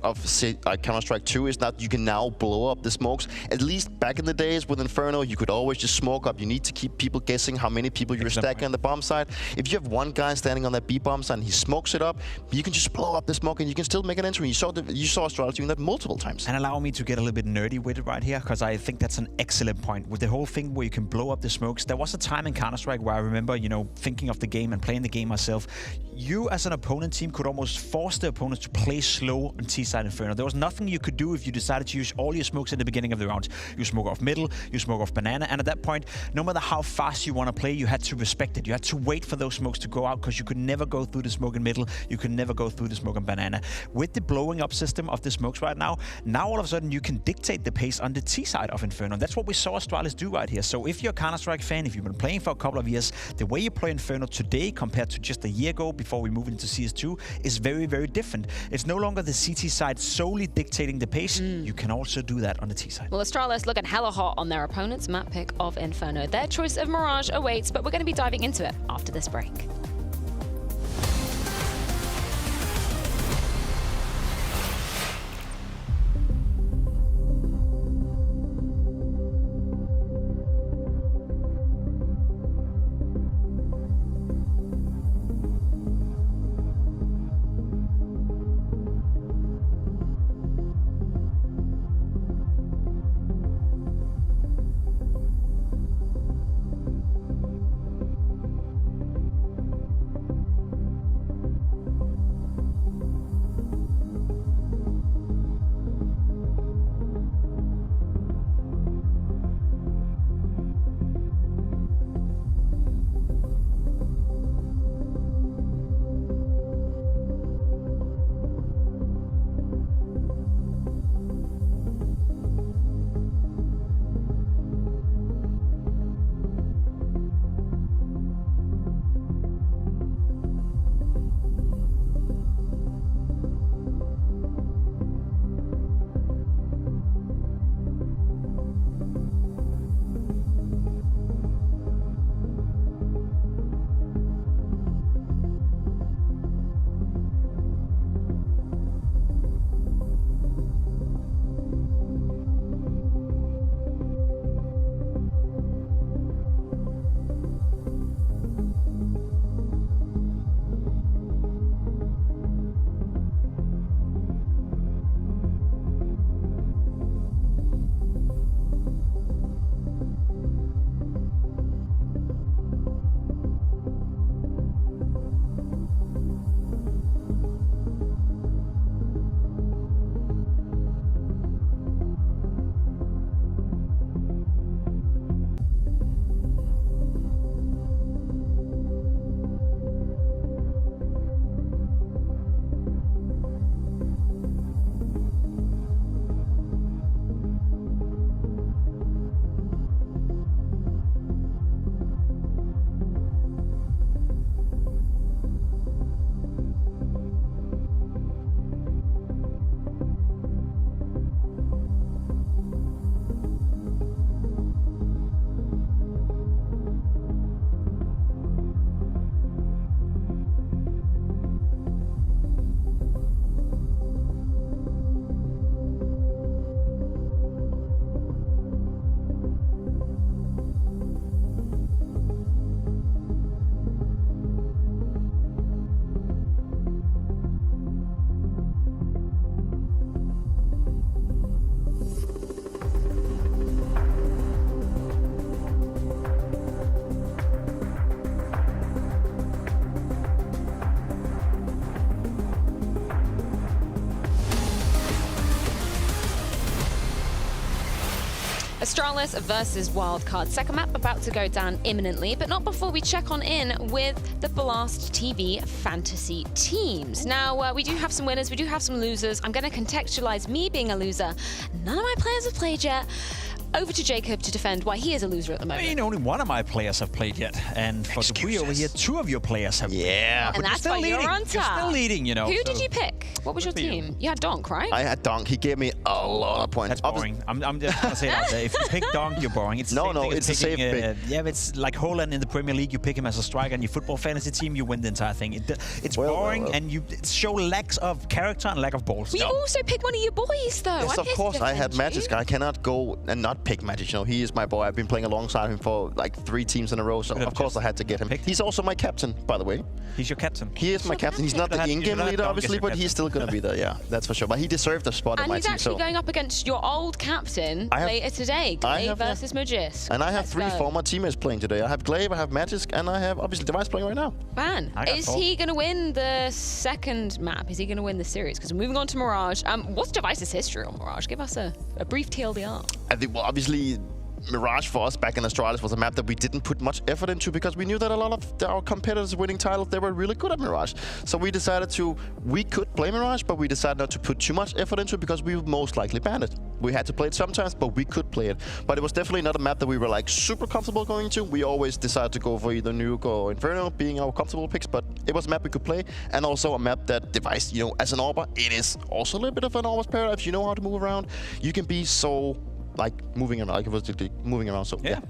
Counter-Strike 2 is that you can now blow up the smokes. At least back in the days with Inferno, you could always just smoke up. You need to keep people guessing how many people you're stacking on the bomb side. If you have one guy standing on that B bomb side and he smokes it up, you can just blow up the smoke and you can still make an entry. You saw Astralis doing that multiple times. And allow me to get a little bit nerdy with it right here, because I think that's an excellent point. With the whole thing where you can blow up the smokes, there was a time in Counter-Strike where I remember, you know, thinking of the game and playing the game myself. You as an opponent team could almost force the opponents to play slow on T-side Inferno. There was nothing you could do if you decided to use all your smokes at the beginning of the round. You smoke off middle, you smoke off Banana, and at that point, no matter how fast you want to play, you had to respect it. You had to wait for those smokes to go out, because you could never go through the smoke in middle, you could never go through the smoke in Banana. With the blowing up system of the smokes right now all of a sudden you can dictate the pace on the T side of Inferno. That's what we saw Astralis do right here. So if you're a Counter-Strike fan, if you've been playing for a couple of years, the way you play Inferno today compared to just a year ago before we move into CS2 previous two is very, very different. It's no longer the CT side solely dictating the pace. You can also do that on the T side. Well, Astralis looking hella hot on their opponent's map pick of Inferno. Their choice of Mirage awaits, but we're going to be diving into it after this break. Astralis versus Wildcard. Second map about to go down imminently, but not before we check on in with the Blast TV fantasy teams. Now, we do have some winners, we do have some losers. I'm going to contextualize me being a loser. None of my players have played yet. Over to Jacob to defend why he is a loser at the moment. I mean, only one of my players have played yet. And for the we over here, two of your players have played. Yeah. And that's why you're on top. You're still leading, you know. Who did you pick? What was your team? You had Donk, right? I had Donk. He gave me a lot of points. That's boring. I'm just going to say that. If you pick Donk, you're boring. It's it's a safe pick. Yeah, it's like Holland in the Premier League. You pick him as a striker, and your football fantasy team, you win the entire thing. It's boring, and you show lacks of character and lack of balls. You also pick one of your boys, though. Yes, of course. I had Magic. I cannot go and not pick Magic. You know, he is my boy. I've been playing alongside him for like 3 teams in a row, so of course I had to get him. He's also my captain, by the way. He's your captain. He is my captain. He's not the in-game leader, obviously, but he's still going to be there. Yeah, that's for sure. But he deserved a spot in my team. And he's actually going up against your old captain later today, Glaive versus Magisk. And I have 3 former teammates playing today. I have Glaive, I have Magisk, and I have obviously Device playing right now. Man, is he going to win the second map? Is he going to win the series? Because we're moving on to Mirage. What's Device's history on Mirage? Give us a brief TLDR. I think, well, obviously, Mirage for us back in Astralis was a map that we didn't put much effort into because we knew that a lot of our competitors winning titles, they were really good at Mirage. So we decided we could play Mirage, but we decided not to put too much effort into it because we would most likely ban it. We had to play it sometimes, but we could play it. But it was definitely not a map that we were like super comfortable going to. We always decided to go for either Nuke or Inferno being our comfortable picks, but it was a map we could play, and also a map that Device, you know, as an AWPer, it is also a little bit of an AWPer's paradise. If you know how to move around, you can be so like moving around, so yeah.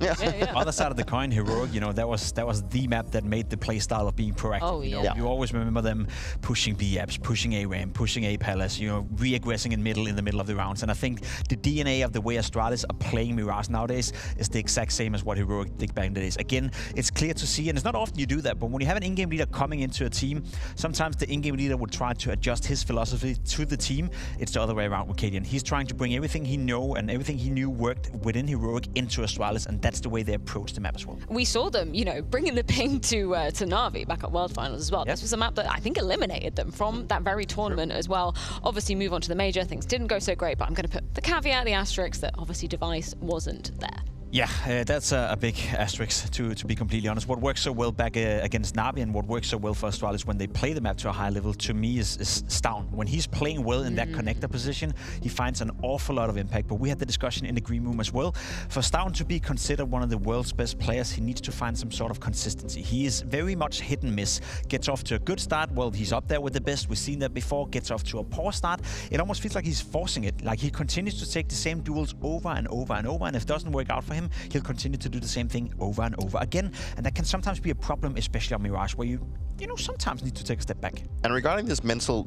Other side of the coin, Heroic, you know, that was the map that made the play style of being proactive. Oh, you know? yeah. You always remember them pushing B apps, pushing A ramp, pushing A palace, you know, re-aggressing in the middle of the rounds. And I think the DNA of the way Astralis are playing Mirage nowadays is the exact same as what Heroic did back in the days. Again, it's clear to see, and it's not often you do that, but when you have an in-game leader coming into a team, sometimes the in-game leader would try to adjust his philosophy to the team. It's the other way around with Cadian. He's trying to bring everything he know and everything he knew worked within Heroic into Astralis, and that's the way they approach the map as well. We saw them, you know, bringing the ping to Na'Vi back at World Finals as well. Yep. This was a map that I think eliminated them from that very tournament as well. Obviously, move on to the major. Things didn't go so great, but I'm going to put the caveat, the asterisk, that obviously Device wasn't there. Yeah, that's a big asterisk, to be completely honest. What works so well back against Na'Vi and what works so well for Astralis when they play the map to a high level, to me, is Stavn. When he's playing well in that connector position, he finds an awful lot of impact. But we had the discussion in the green room as well. For Stavn to be considered one of the world's best players, he needs to find some sort of consistency. He is very much hit and miss. Gets off to a good start, well, he's up there with the best. We've seen that before. Gets off to a poor start. It almost feels like he's forcing it. Like he continues to take the same duels over and over and over, and if it doesn't work out for him, he'll continue to do the same thing over and over again, and that can sometimes be a problem, especially on Mirage, where you know, sometimes need to take a step back. And regarding this mental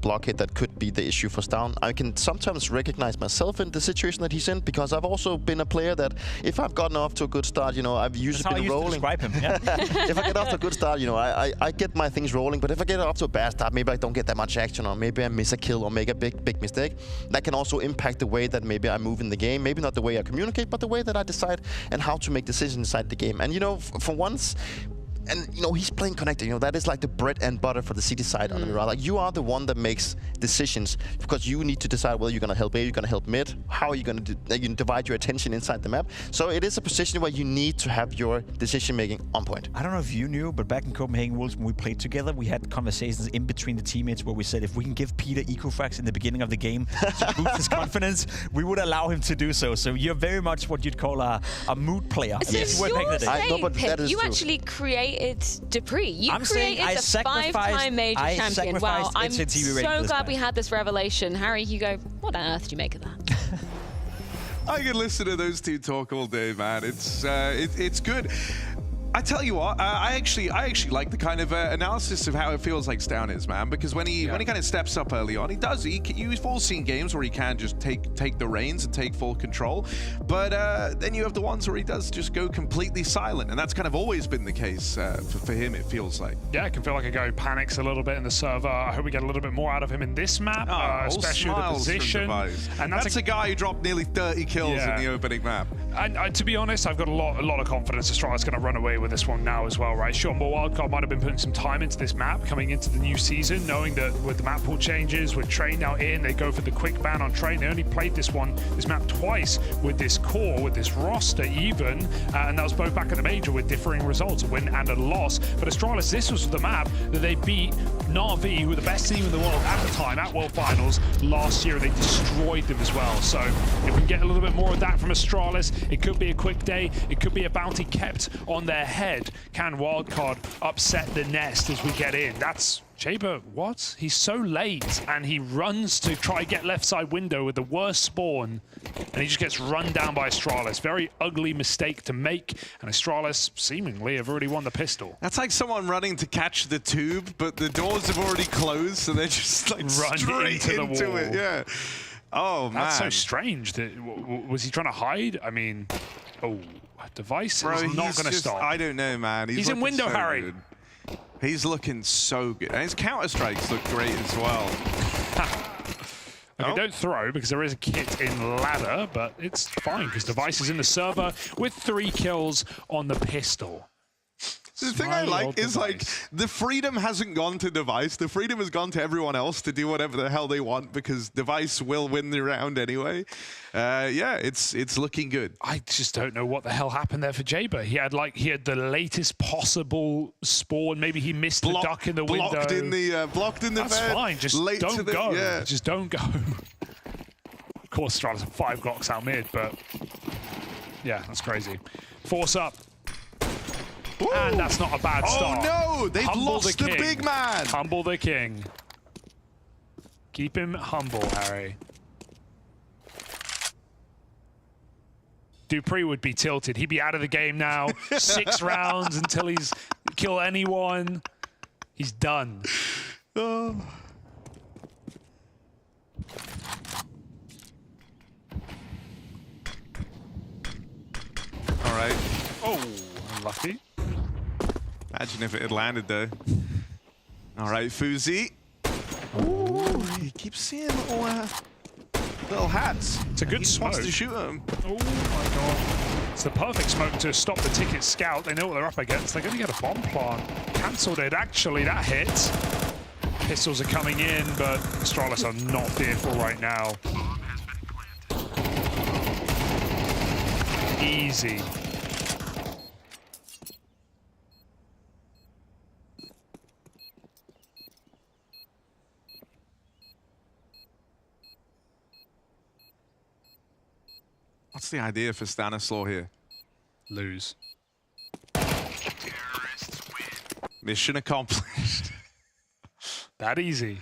blockade that could be the issue for Stavn, I can sometimes recognize myself in the situation that he's in, because I've also been a player that if I've gotten off to a good start, you know, I've usually been rolling. That's how I used to describe him, yeah. If I get off to a good start, you know, I get my things rolling, but if I get off to a bad start, maybe I don't get that much action, or maybe I miss a kill or make a big mistake. That can also impact the way that maybe I move in the game, maybe not the way I communicate, but the way that I decide and how to make decisions inside the game. And you know, for once, and you know, he's playing connected. You know, that is like the bread and butter for the CT side on the Mirage. Like, you are the one that makes decisions, because you need to decide whether you're going to help A, you're going to help mid, how are you going to divide your attention inside the map. So it is a position where you need to have your decision making on point. I don't know if you knew, but back in Copenhagen Wolves, when we played together, we had conversations in between the teammates where we said if we can give Peter eco-frags in the beginning of the game to boost his confidence, we would allow him to do so. So you're very much what you'd call a mood player. So Yes. you're saying, but that is you true. actually created Dupree. You I'm saying created the five-time major champion. Wow, I'm so glad we had this revelation. Harry, you go, what on earth do you make of that? I can listen to those two talk all day, man. It's good. I tell you what, I actually like the kind of analysis of how it feels like Stavn is, man. Because when he kind of steps up early on, you've all seen games where he can just take the reins and take full control. But then you have the ones where he does just go completely silent, and that's kind of always been the case for him. It feels like. Yeah, it can feel like a guy who panics a little bit in the server. I hope we get a little bit more out of him in this map, especially with the position. And that's a guy who dropped nearly 30 kills in the opening map. And to be honest, I've got a lot of confidence Astralis going to run away with this one now as well, right? Sure, Wildcard might have been putting some time into this map coming into the new season, knowing that with the map pool changes, with Train now in, they go for the quick ban on Train. They only played this map twice with this core, with this roster even, and that was both back at the major with differing results, a win and a loss. But Astralis, this was the map that they beat Na'Vi, who were the best team in the world at the time at World Finals last year, and they destroyed them as well. So if we can get a little bit more of that from Astralis, it could be a quick day, it could be a bounty kept on their head. Can Wildcard upset the nest as we get in? That's Jaber, what? He's so late, and he runs to try get left side window with the worst spawn, and he just gets run down by Astralis. Very ugly mistake to make, and Astralis seemingly have already won the pistol. That's like someone running to catch the tube, but the doors have already closed, so they're just like run straight into the wall. it. Yeah. Oh man, that's so strange. Was he trying to hide? I mean, oh, Device is not going to stop. I don't know, man. He's in window, so Harry. Good. He's looking so good, and his counter strikes look great as well. Okay, don't throw, because there is a kit in ladder, but it's fine because Device is in the server with 3 kills on the pistol. The thing I like is like the freedom hasn't gone to Device. The freedom has gone to everyone else to do whatever the hell they want because Device will win the round anyway. Yeah, it's looking good. I just don't know what the hell happened there for Jaber. He had the latest possible spawn. Maybe he missed the duck in the window. Blocked in the That's vent. fine. Just don't go. Yeah. Just don't go. Of course, Astralis have 5 Glocks out mid, but yeah, that's crazy. Force up. Ooh. And that's not a bad start. Oh no, they've lost the big man. Humble the king. Keep him humble, Harry. Dupree would be tilted. He'd be out of the game now. 6 rounds until he's kill anyone. He's done. Oh. All right. Oh, unlucky. Imagine if it had landed though. All right, Fuzi. Ooh, he keeps seeing little hats. It's a good smoke. Wants to shoot him. Oh my god. It's the perfect smoke to stop the ticket scout. They know what they're up against. They're going to get a bomb plant. Cancelled it. Actually, that hit. Pistols are coming in, but Astralis are not fearful right now. Easy. What's the idea for Stanislaw here? Lose. Mission accomplished. That easy.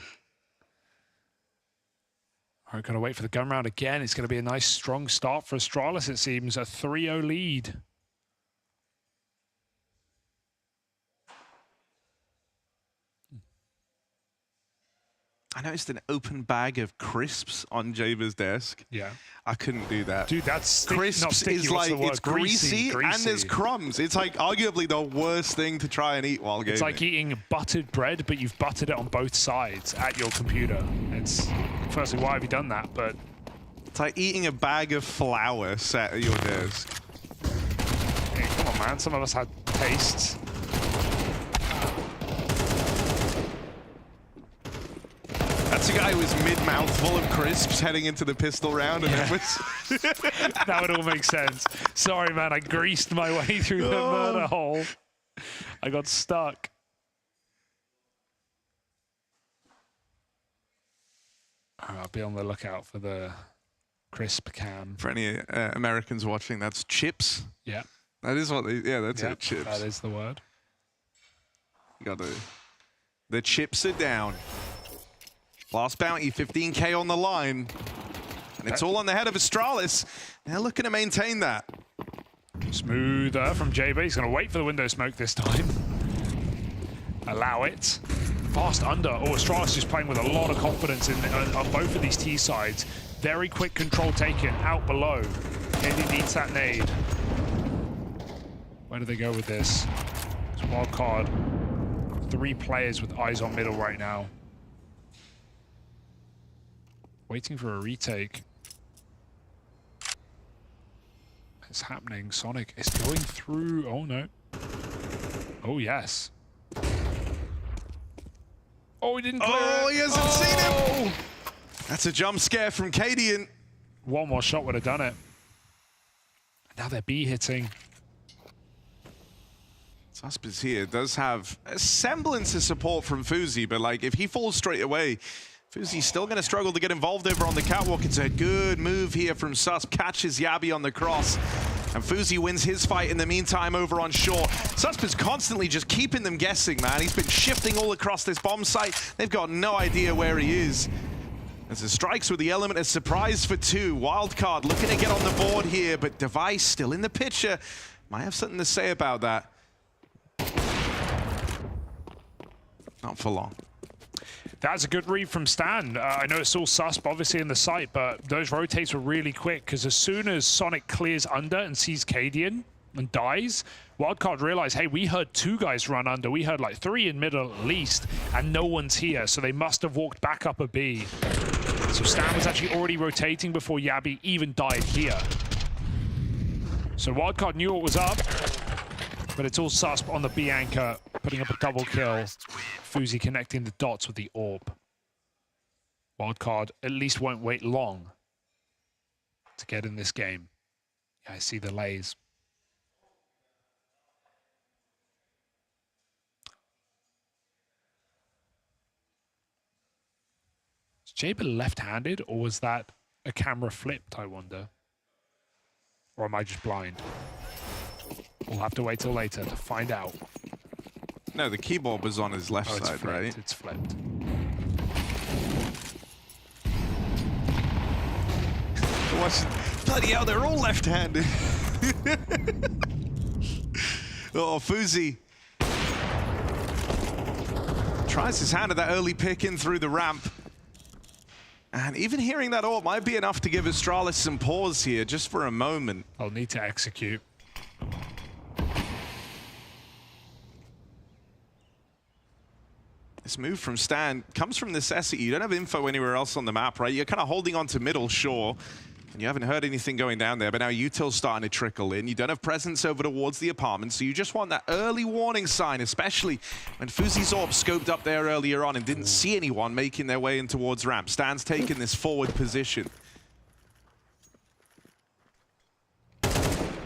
All right, gotta wait for the gun round again. It's gonna be a nice strong start for Astralis, it seems. A 3-0 lead. I noticed an open bag of crisps on Jaber's desk. Yeah. I couldn't do that. Dude, that's crisps not sticky. is What's like, the word? it's greasy and there's crumbs. It's like arguably the worst thing to try and eat while gaming. It's like eating buttered bread, but you've buttered it on both sides at your computer. It's, firstly, why have you done that? But it's like eating a bag of flour set at your desk. Hey, come on, man. Some of us had tastes. That's a guy who was mid-mouthful of crisps heading into the pistol round, and it was... That would all make sense. Sorry, man, I greased my way through the murder hole. I got stuck. I'll be on the lookout for the crisp cam. For any Americans watching, that's chips. Yeah. That is what they... Yeah, that's it, chips. That is the word. You got the chips are down. Last bounty, 15K on the line. And it's all on the head of Astralis. They're looking to maintain that. Smoother from JB. He's going to wait for the window smoke this time. Allow it. Fast under. Oh, Astralis is playing with a lot of confidence on both of these T sides. Very quick control taken out below. Maybe needs that nade. Where do they go with this? It's Wildcard. 3 players with eyes on middle right now. Waiting for a retake. It's happening. Sonic is going through. Oh no. Oh yes. Oh, he didn't clear it. He hasn't seen him. That's a jump scare from Cadian. One more shot would have done it. Now they're B hitting. Suspers here does have a semblance of support from Fuzi, but like if he falls straight away, Fuzi's still going to struggle to get involved over on the catwalk. It's a good move here from Susp. Catches Yabi on the cross. And Fuzi wins his fight in the meantime over on short. Susp is constantly just keeping them guessing, man. He's been shifting all across this bomb site. They've got no idea where he is. As it strikes with the element of surprise for 2. Wildcard looking to get on the board here, but Device still in the picture. Might have something to say about that. Not for long. That's a good read from Stan. I know it's all Susp, obviously, in the site, but those rotates were really quick, because as soon as Sonic clears under and sees Cadian and dies, Wildcard realized, hey, we heard 2 guys run under. We heard like 3 in middle at least, and no one's here, so they must have walked back up a B. So Stan was actually already rotating before Yabi even died here. So Wildcard knew what was up. but it's all Susp on the B anchor, putting up a double kill. Fuzi connecting the dots with the orb. Wildcard at least won't wait long to get in this game. Yeah, I see the lays. Is Jaber left-handed, or was that a camera flipped, I wonder? Or am I just blind? We'll have to wait till later to find out. No, the keyboard was on his left side, flipped, right? It's flipped. Bloody hell, they're all left-handed. Oh, Fuzi tries his hand at that early pick in through the ramp. And even hearing that ult might be enough to give Astralis some pause here, just for a moment. I'll need to execute. This move from Stan comes from necessity. You don't have info anywhere else on the map, right? You're kind of holding on to middle, sure. And you haven't heard anything going down there, but now util's starting to trickle in. You don't have presence over towards the apartment, so you just want that early warning sign, especially when Fuzi's orb scoped up there earlier on and didn't see anyone making their way in towards ramp. Stan's taking this forward position.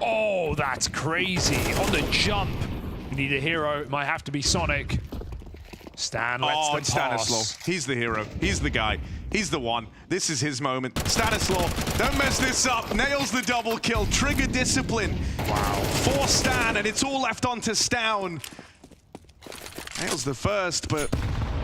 Oh, that's crazy. On the jump. We need a hero. It might have to be Sonic. Stan lets them pass. Stanislaw. He's the hero. He's the guy. He's the one. This is his moment. Stanislaw, don't mess this up. Nails the double kill. Trigger discipline. Wow. For Stan, and it's all left on to Stown. Nails the first, but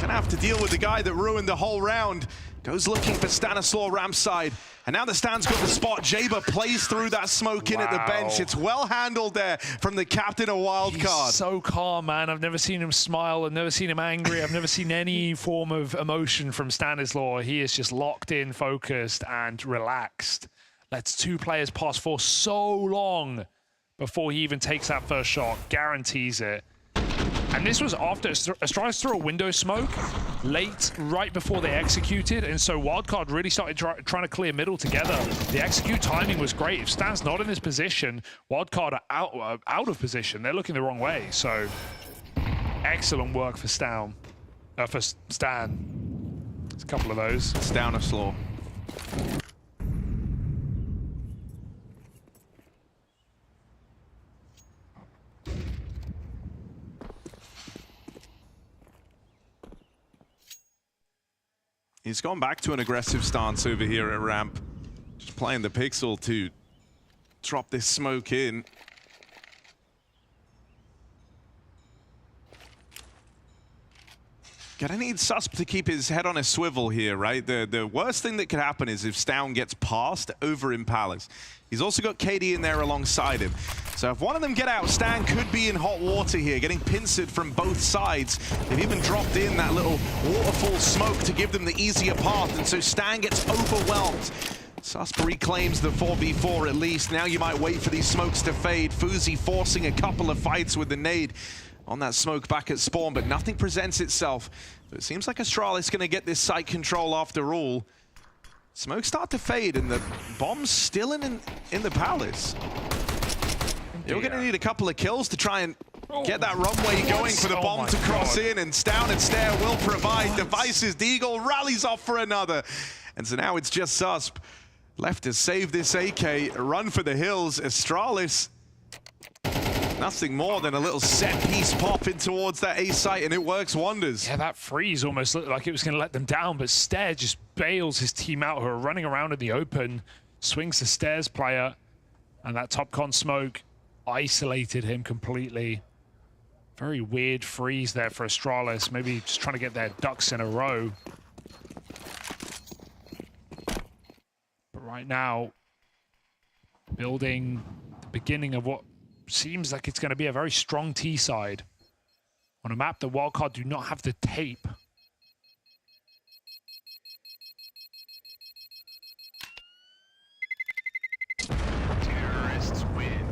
gonna have to deal with the guy that ruined the whole round. Goes looking for Stanislaw ramp side. And now the Stan's got the spot. Jaber plays through that smoke in at the bench. It's well handled there from the captain of Wildcard. He's so calm, man. I've never seen him smile. I've never seen him angry. I've never seen any form of emotion from Stanislaw. He is just locked in, focused, and relaxed. Lets two players pass for so long before he even takes that first shot. Guarantees it. And this was after Astralis threw a window smoke late, right before they executed, and so Wildcard really started trying to clear middle together. The execute timing was great. If Stan's not in this position, Wildcard are out of position. They're looking the wrong way, so excellent work for Stan. There's a couple of those. Stanislaw. He's gone back to an aggressive stance over here at ramp. Just playing the pixel to drop this smoke in. Gonna need Susp to keep his head on a swivel here, right? The worst thing that could happen is if Stown gets passed over in Palace. He's also got KD in there alongside him. So if one of them get out, Stan could be in hot water here, getting pincered from both sides. They've even dropped in that little waterfall smoke to give them the easier path, and so Stan gets overwhelmed. Susp reclaims the 4v4 at least. Now you might wait for these smokes to fade. Fuzi forcing a couple of fights with the nade on that smoke back at spawn, but nothing presents itself. But it seems like Astralis going to get this site control after all. Smokes start to fade, and the bomb's still in the Palace. You're going to need a couple of kills to try and get that runway going for the bomb to cross in, and Stown and Stair will provide devices. Deagle rallies off for another. And so now it's just Susp left to save this AK, run for the hills. Astralis, nothing more than a little set-piece pop in towards that A site, and it works wonders. Yeah, that freeze almost looked like it was going to let them down, but Stair just bails his team out who are running around in the open, swings the Stairs player, and that top con smoke isolated him completely. Very weird freeze there for Astralis, maybe just trying to get their ducks in a row. But right now, building the beginning of what seems like it's going to be a very strong T side on a map that Wildcard do not have the tape. Terrorists win.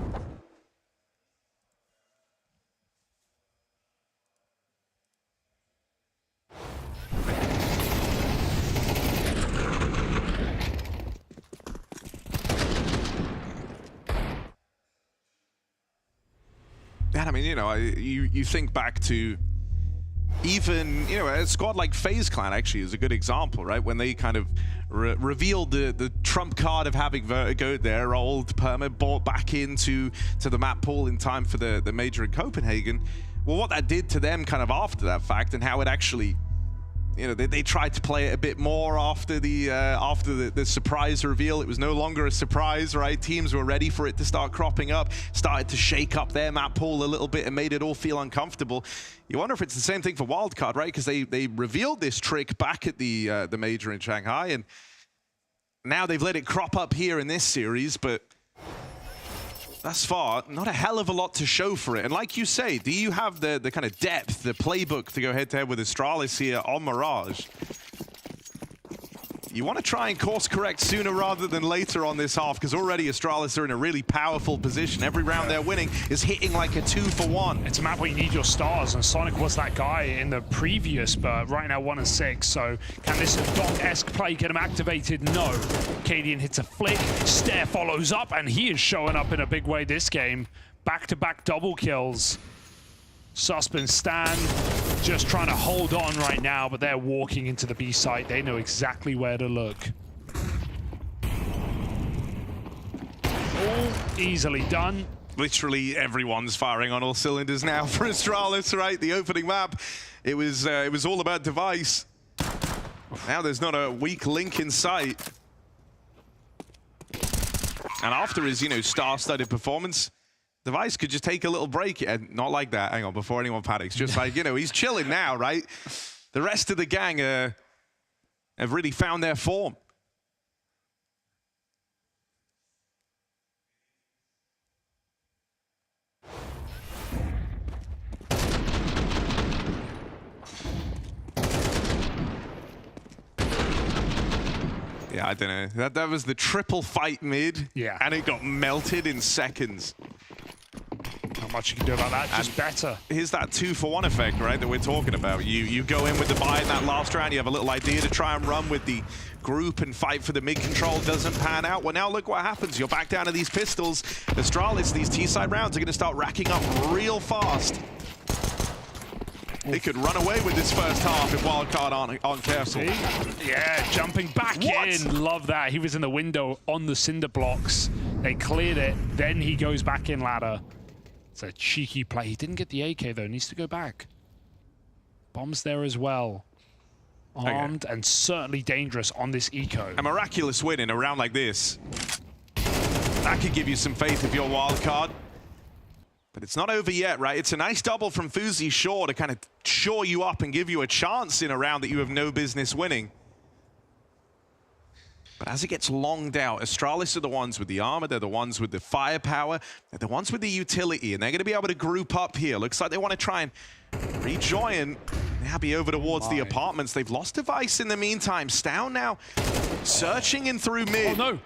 And I mean, you know, you think back to even, you know, a squad like FaZe Clan actually is a good example, right? When they kind of revealed the trump card of having Vertigo, their old permit bought back into the map pool in time for the major in Copenhagen. Well, what that did to them kind of after that fact, and how it actually, you know, they tried to play it a bit more after the surprise reveal. It was no longer a surprise, right? Teams were ready for it to start cropping up, started to shake up their map pool a little bit and made it all feel uncomfortable. You wonder if it's the same thing for Wildcard, right? Because they revealed this trick back at the major in Shanghai, and now they've let it crop up here in this series, but thus far, not a hell of a lot to show for it. And like you say, do you have the kind of depth, the playbook to go head-to-head with Astralis here on Mirage? You want to try and course correct sooner rather than later on this half, because already Astralis are in a really powerful position. Every round they're winning is hitting like a 2-for-1. It's a map where you need your stars, and Sonic was that guy in the previous, but right now 1 and 6. So can this Donk-esque play get him activated? No. Cadian hits a flick, Stare follows up, and he is showing up in a big way this game. Back-to-back double kills. Susp and Stan just trying to hold on right now, but they're walking into the B site. They know exactly where to look. All easily done. Literally everyone's firing on all cylinders now for Astralis, right? The opening map, it was all about device. Now there's not a weak link in sight. And after his, you know, star-studded performance, Device could just take a little break, and not like that. Hang on, before anyone panics. Just like, you know, he's chilling now, right? The rest of the gang have really found their form. Yeah, I don't know. That was the triple fight mid, yeah, and it got melted in seconds. Not much you can do about that, just better. Here's that 2-for-1 effect, right, that we're talking about. You go in with the buy in that last round, you have a little idea to try and run with the group and fight for the mid control, doesn't pan out. Well, now look what happens. You're back down to these pistols. Astralis, these T-side rounds are going to start racking up real fast. They could run away with this first half if Wildcard aren't careful. Yeah, jumping back in. Love that. He was in the window on the cinder blocks. They cleared it. Then he goes back in ladder. It's a cheeky play. He didn't get the AK, though. Needs to go back. Bombs there as well. Armed and certainly dangerous on this eco. A miraculous win in a round like this. That could give you some faith if you're Wildcard. But it's not over yet, right? It's a nice double from Fuzi Shaw to kind of shore you up and give you a chance in a round that you have no business winning. But as it gets longed out, Astralis are the ones with the armor, they're the ones with the firepower, they're the ones with the utility, and they're going to be able to group up here. Looks like they want to try and rejoin Nabby over towards the apartments. They've lost Device in the meantime. Stown now searching in through mid. Oh no!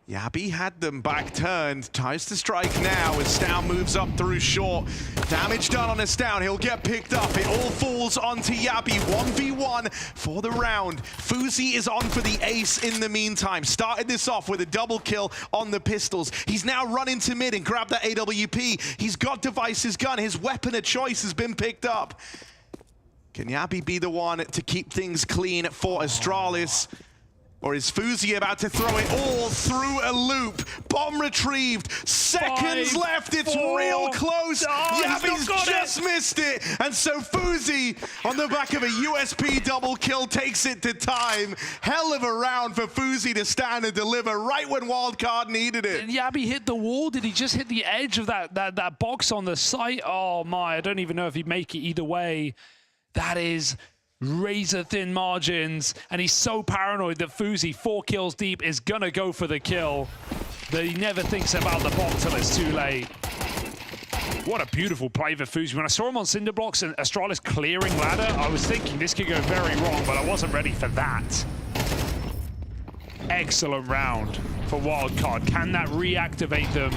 Yabby had them back turned, tries to strike now as Stown moves up through short. Damage done on Stown, he'll get picked up. It all falls onto Yabby, 1v1 for the round. Fuzi is on for the ace in the meantime. Started this off with a double kill on the pistols. He's now run into mid and grabbed that AWP. He's got Device's gun, his weapon of choice has been picked up. Can Yabby be the one to keep things clean for Astralis? Or is Fuzi about to throw it all through a loop? Bomb retrieved. Seconds left. It's real close. Yabby's just missed it. And so Fuzi, on the back of a USP double kill, takes it to time. Hell of a round for Fuzi to stand and deliver right when Wildcard needed it. And Yabby hit the wall. Did he just hit the edge of that box on the site? Oh my, I don't even know if he'd make it either way. That is razor thin margins, and he's so paranoid that Fuzi, 4 kills deep, is gonna go for the kill that he never thinks about the bomb till it's too late. What a beautiful play for Fuzi. When I saw him on cinder blocks and Astralis clearing ladder, I was thinking this could go very wrong, but I wasn't ready for that. Excellent round for Wildcard. Can that reactivate them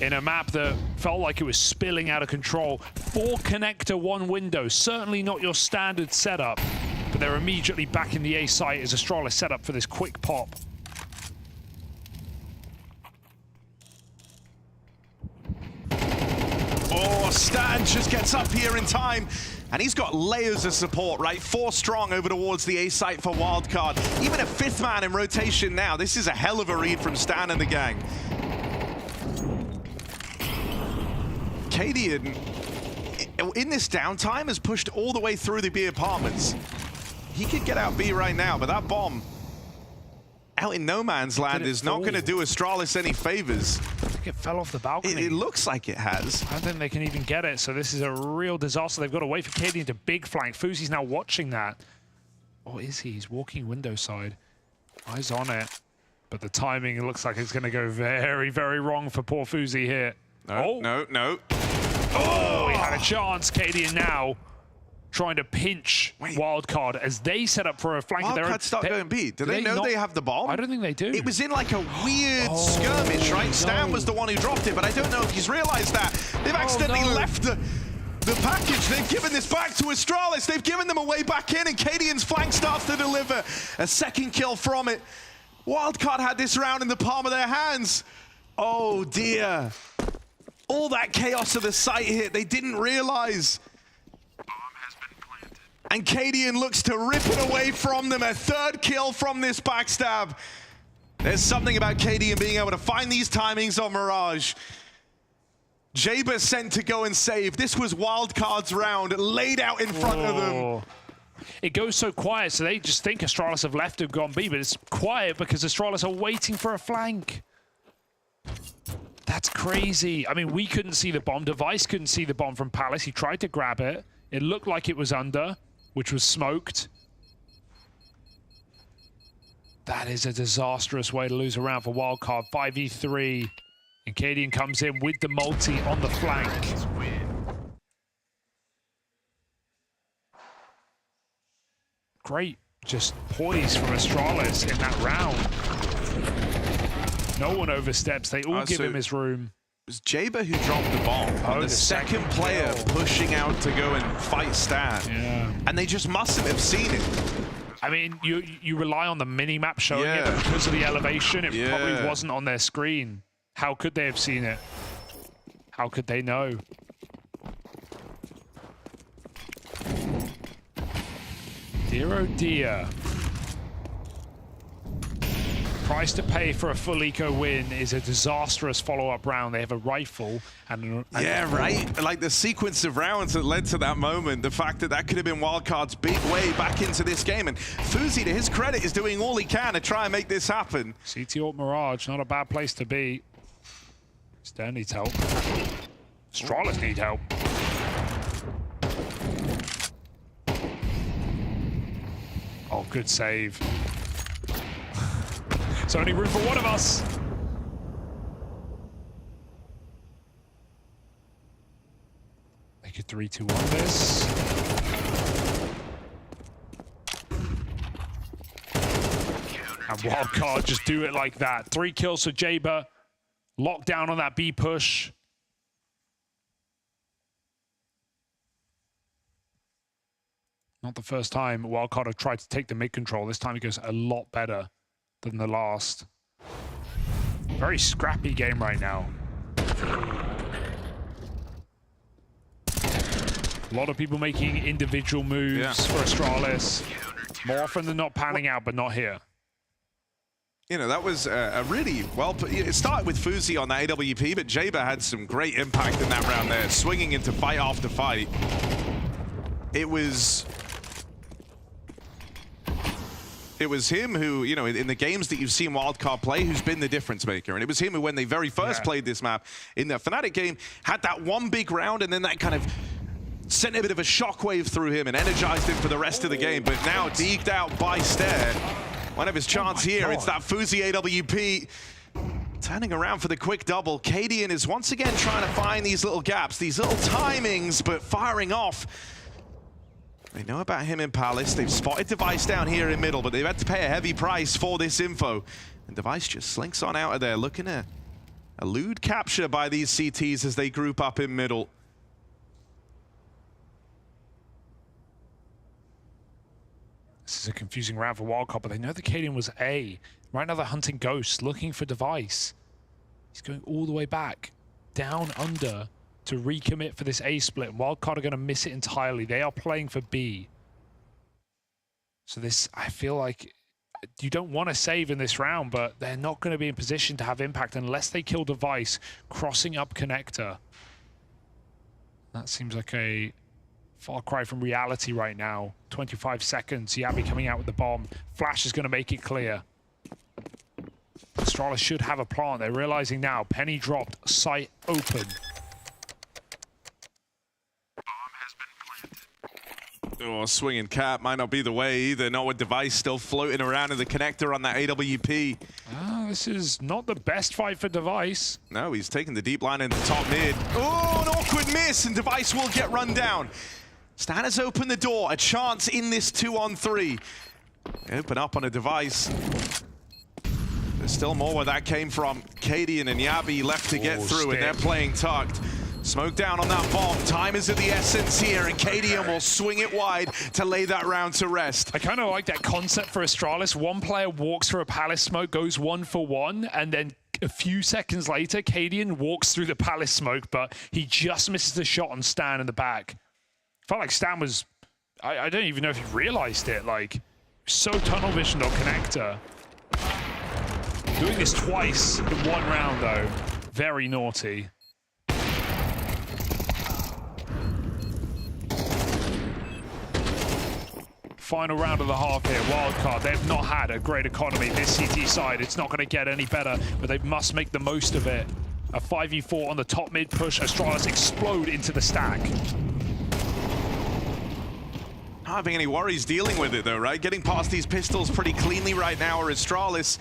in a map that felt like it was spilling out of control? 4 connector, 1 window. Certainly not your standard setup, but they're immediately back in the A site as Astralis set up for this quick pop. Oh, Stan just gets up here in time. And he's got layers of support, right? 4 strong over towards the A site for Wildcard. Even a 5th man in rotation now. This is a hell of a read from Stan and the gang. Cadian, in this downtime, has pushed all the way through the B apartments. He could get out B right now, but that bomb out in no man's land is not going to do Astralis any favors. I think it fell off the balcony. It looks like it has. I don't think they can even get it, so this is a real disaster. They've got to wait for Cadian to big flank. Fuzi's now watching that. Or is he? He's walking window side. Eyes on it. But the timing, it looks like it's going to go very, very wrong for poor Fuzi here. No, no, no. Oh, he had a chance. Cadian now trying to pinch Wildcard as they set up for a flank. Wildcard start going B. Do they know they have the bomb? I don't think they do. It was in like a weird skirmish, right? Stan was the one who dropped it, but I don't know if he's realized that. They've accidentally left the package. They've given this back to Astralis. They've given them a way back in, and Cadian's flank starts to deliver a 2nd kill from it. Wildcard had this round in the palm of their hands. Oh dear. All that chaos of the site hit, they didn't realize. And Cadian looks to rip it away from them. A 3rd kill from this backstab. There's something about Cadian being able to find these timings on Mirage. Jaber sent to go and save. This was Wildcard's round, laid out in front of them. It goes so quiet, so they just think Astralis have left and gone B, but it's quiet because Astralis are waiting for a flank. That's crazy. I mean, we couldn't see the bomb. Device couldn't see the bomb from Palace. He tried to grab it. It looked like it was under, which was smoked. That is a disastrous way to lose a round for Wildcard. 5v3. And Cadian comes in with the multi on the flank. Great, just poise from Astralis in that round. No one oversteps. They all give him his room. It was Jaber who dropped the bomb. Oh, the second player pushing out to go and fight Stan. Yeah. And they just mustn't have seen it. I mean, you rely on the mini-map showing it, but because of the elevation, it probably wasn't on their screen. How could they have seen it? How could they know? Dear oh dear. Price to pay for a full eco win is a disastrous follow-up round. They have a rifle and yeah, right. Like the sequence of rounds that led to that moment, the fact that that could have been Wildcard's big way back into this game. And Fuzi, to his credit, is doing all he can to try and make this happen. CT Alt Mirage, not a bad place to be. Stan needs help. Astralis need help. Oh, good save. There's only room for one of us. Make it 3-2-1 this. And Wildcard just do it like that. 3 kills for Jaber. Locked down on that B push. Not the first time Wildcard have tried to take the mid control. This time it goes a lot better than the last. Very scrappy game right now. A lot of people making individual moves for Astralis. More often than not panning out, but not here. You know, that was a really well put. It started with Fuzi on that AWP, but Jaber had some great impact in that round there, swinging into fight after fight. It was him who, you know, in the games that you've seen Wildcard play, who's been the difference maker. And it was him who, when they very first played this map in the Fnatic game, had that one big round, and then that kind of sent a bit of a shockwave through him and energized him for the rest of the game. But now, deeked out by Stair, one of his chance here. It's that Fuzi AWP. Turning around for the quick double. Cadian is once again trying to find these little gaps, these little timings, but firing off. They know about him in Palace. They've spotted Device down here in middle, but they've had to pay a heavy price for this info. And Device just slinks on out of there, looking to elude capture by these CTs as they group up in middle. This is a confusing round for Wildcard, but they know the Cadian was A. Right now they're hunting Ghost, looking for Device. He's going all the way back, down under to recommit for this A split. Wildcard are going to miss it entirely. They are playing for B. So this, I feel like you don't want to save in this round, but they're not going to be in position to have impact unless they kill Device crossing up connector. That seems like a far cry from reality right now. 25 seconds, Yabi coming out with the bomb. Flash is going to make it clear. Astralis should have a plant. They're realizing now. Penny dropped, site open. Oh, swinging cap might not be the way either. Not with Device still floating around in the connector on that AWP. This is not the best fight for Device. No, he's taking the deep line in the top mid. Oh, an awkward miss, and Device will get run down. Stan has opened the door. A chance in this 2-on-3. Open up on a Device. There's still more where that came from. Cadian and Yabi left to get through, and they're playing tucked. Smoke down on that bomb. Time is of the essence here, and Cadian will swing it wide to lay that round to rest. I kind of like that concept for Astralis. One player walks through a Palace smoke, goes 1-for-1, and then a few seconds later, Cadian walks through the Palace smoke, but he just misses the shot on Stan in the back. Felt like Stan was, I don't even know if he realized it, like, so tunnel visioned on connector. Doing this twice in one round, though, very naughty. Final round of the half here, Wildcard. They've not had a great economy this CT side. It's not going to get any better, but they must make the most of it. A 5v4 on the top mid push. Astralis explode into the stack. Not having any worries dealing with it though, right? Getting past these pistols pretty cleanly right now are Astralis.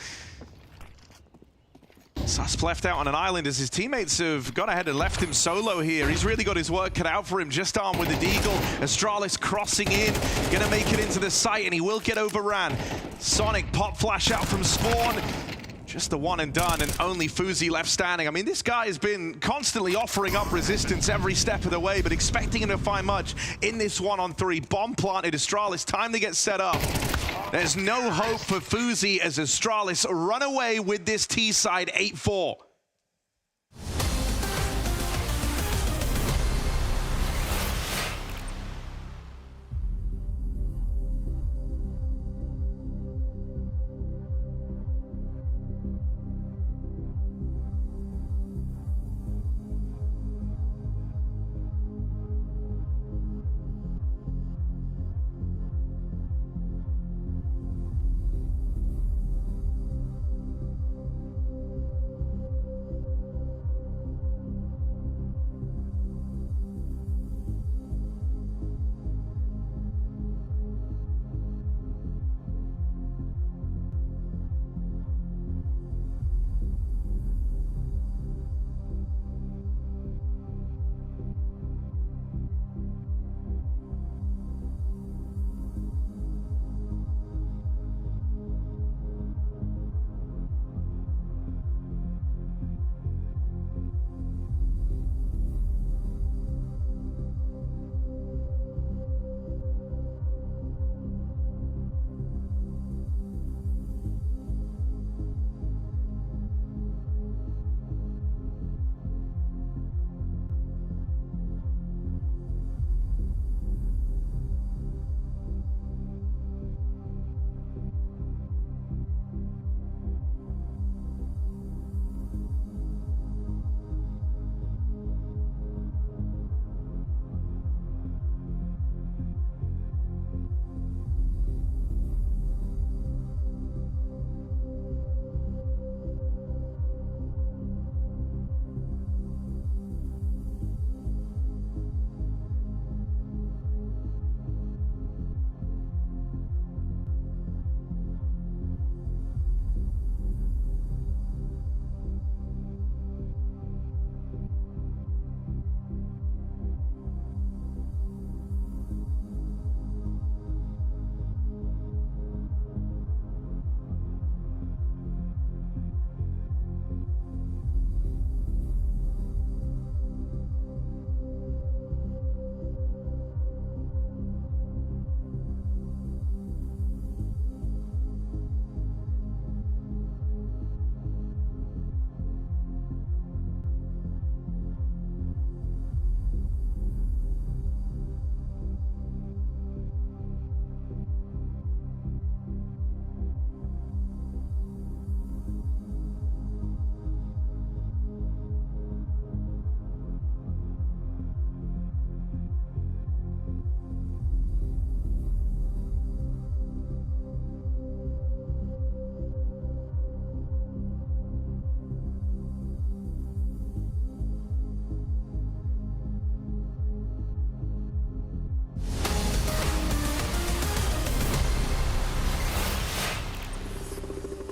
Sus left out on an island as his teammates have gone ahead and left him solo here. He's really got his work cut out for him, just armed with a deagle. Astralis crossing in, gonna make it into the site, and he will get overran. Sonic pop flash out from spawn. Just the one and done, and only Fuzi left standing. I mean, this guy has been constantly offering up resistance every step of the way, but expecting him to find much in this 1-on-3. Bomb planted, Astralis, time to get set up. There's no hope for Fuzi as Astralis run away with this T-side 8-4.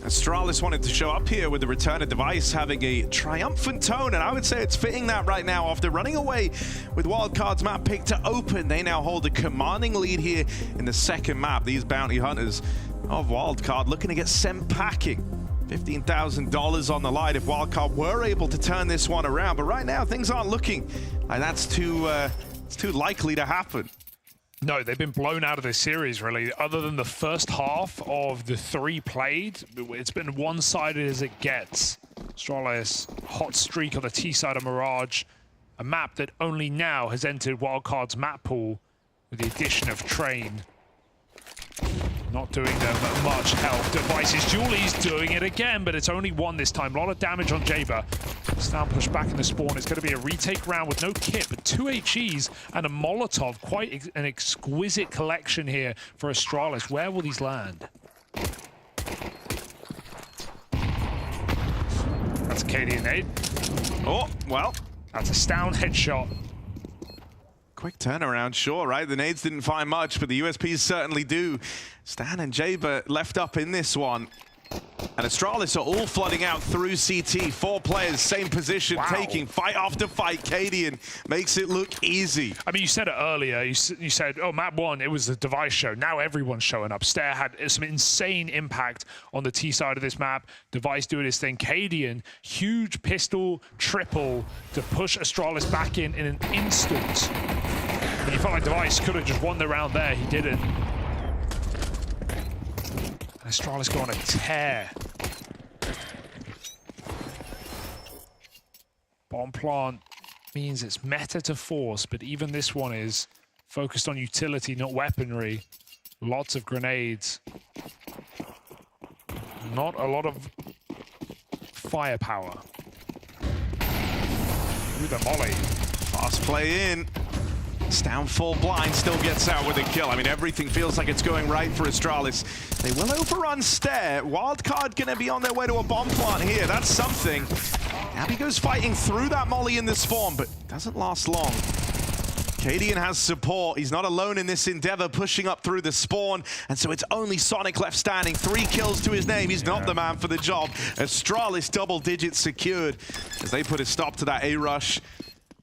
Astralis wanted to show up here with the return of Device having a triumphant tone, and I would say it's fitting that right now after running away with Wildcard's map pick to open. They now hold a commanding lead here in the second map. These bounty hunters of Wildcard looking to get sent packing. $15,000 on the line if Wildcard were able to turn this one around, but right now things aren't looking like that's too likely to happen. No, they've been blown out of this series, really. Other than the first half of the 3 played, it's been one-sided as it gets. Astralis, hot streak on the T side of Mirage, a map that only now has entered Wildcard's map pool with the addition of Train. Not doing them much help. Devices, Julie's doing it again, but it's only 1 this time. A lot of damage on Jaber. Now pushed back in the spawn. It's going to be a retake round with no kit, but 2 HEs and a Molotov. Quite an exquisite collection here for Astralis. Where will these land? That's a KD nade. Oh, well. That's a Stown headshot. Quick turnaround, sure, right? The nades didn't find much, but the USPs certainly do. Stan and Jaber left up in this one. And Astralis are all flooding out through CT. 4 players, same position, taking fight after fight. Cadian makes it look easy. I mean, you said it earlier. You said, oh, map 1, it was the Device show. Now everyone's showing up. Stair had some insane impact on the T side of this map. Device doing his thing. Cadian, huge pistol triple to push Astralis back in an instant. And you felt like Device could have just won the round there. He didn't. Astralis go on a tear. Bomb plant means it's meta to force, but even this one is focused on utility, not weaponry. Lots of grenades. Not a lot of firepower. Ooh, the molly. Fast play in. Down full blind, still gets out with a kill. I mean, everything feels like it's going right for Astralis. They will overrun Stair. Wildcard gonna be on their way to a bomb plant here. That's something. Abby goes fighting through that molly in the spawn, but doesn't last long. Cadian has support. He's not alone in this endeavor, pushing up through the spawn, and so it's only Sonic left standing. 3 kills to his name. He's not the man for the job. Astralis double digits secured as they put a stop to that A-rush.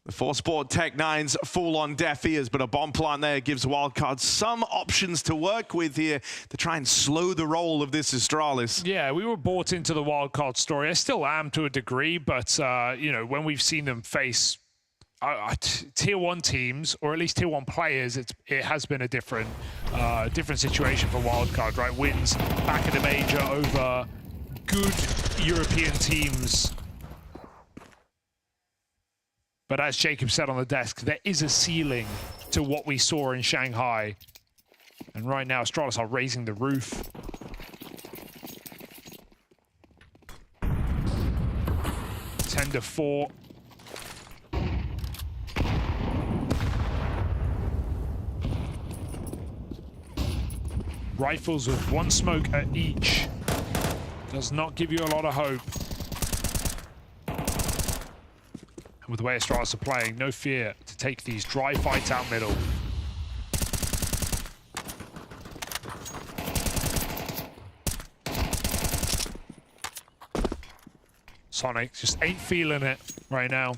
The 4-Sport Tech 9's full on deaf ears, but a bomb plant there gives Wildcard some options to work with here to try and slow the roll of this Astralis. Yeah, we were bought into the Wildcard story. I still am to a degree, but you know, when we've seen them face tier 1 teams, or at least tier 1 players, it has been a different situation for Wildcard, right? Wins back in the major over good European teams. But as Jacob said on the desk, there is a ceiling to what we saw in Shanghai. And right now, Astralis are raising the roof. Tender 4. Rifles with 1 smoke at each. Does not give you a lot of hope. With the way Astralis are playing, no fear to take these dry fights out middle. Sonic just ain't feeling it right now.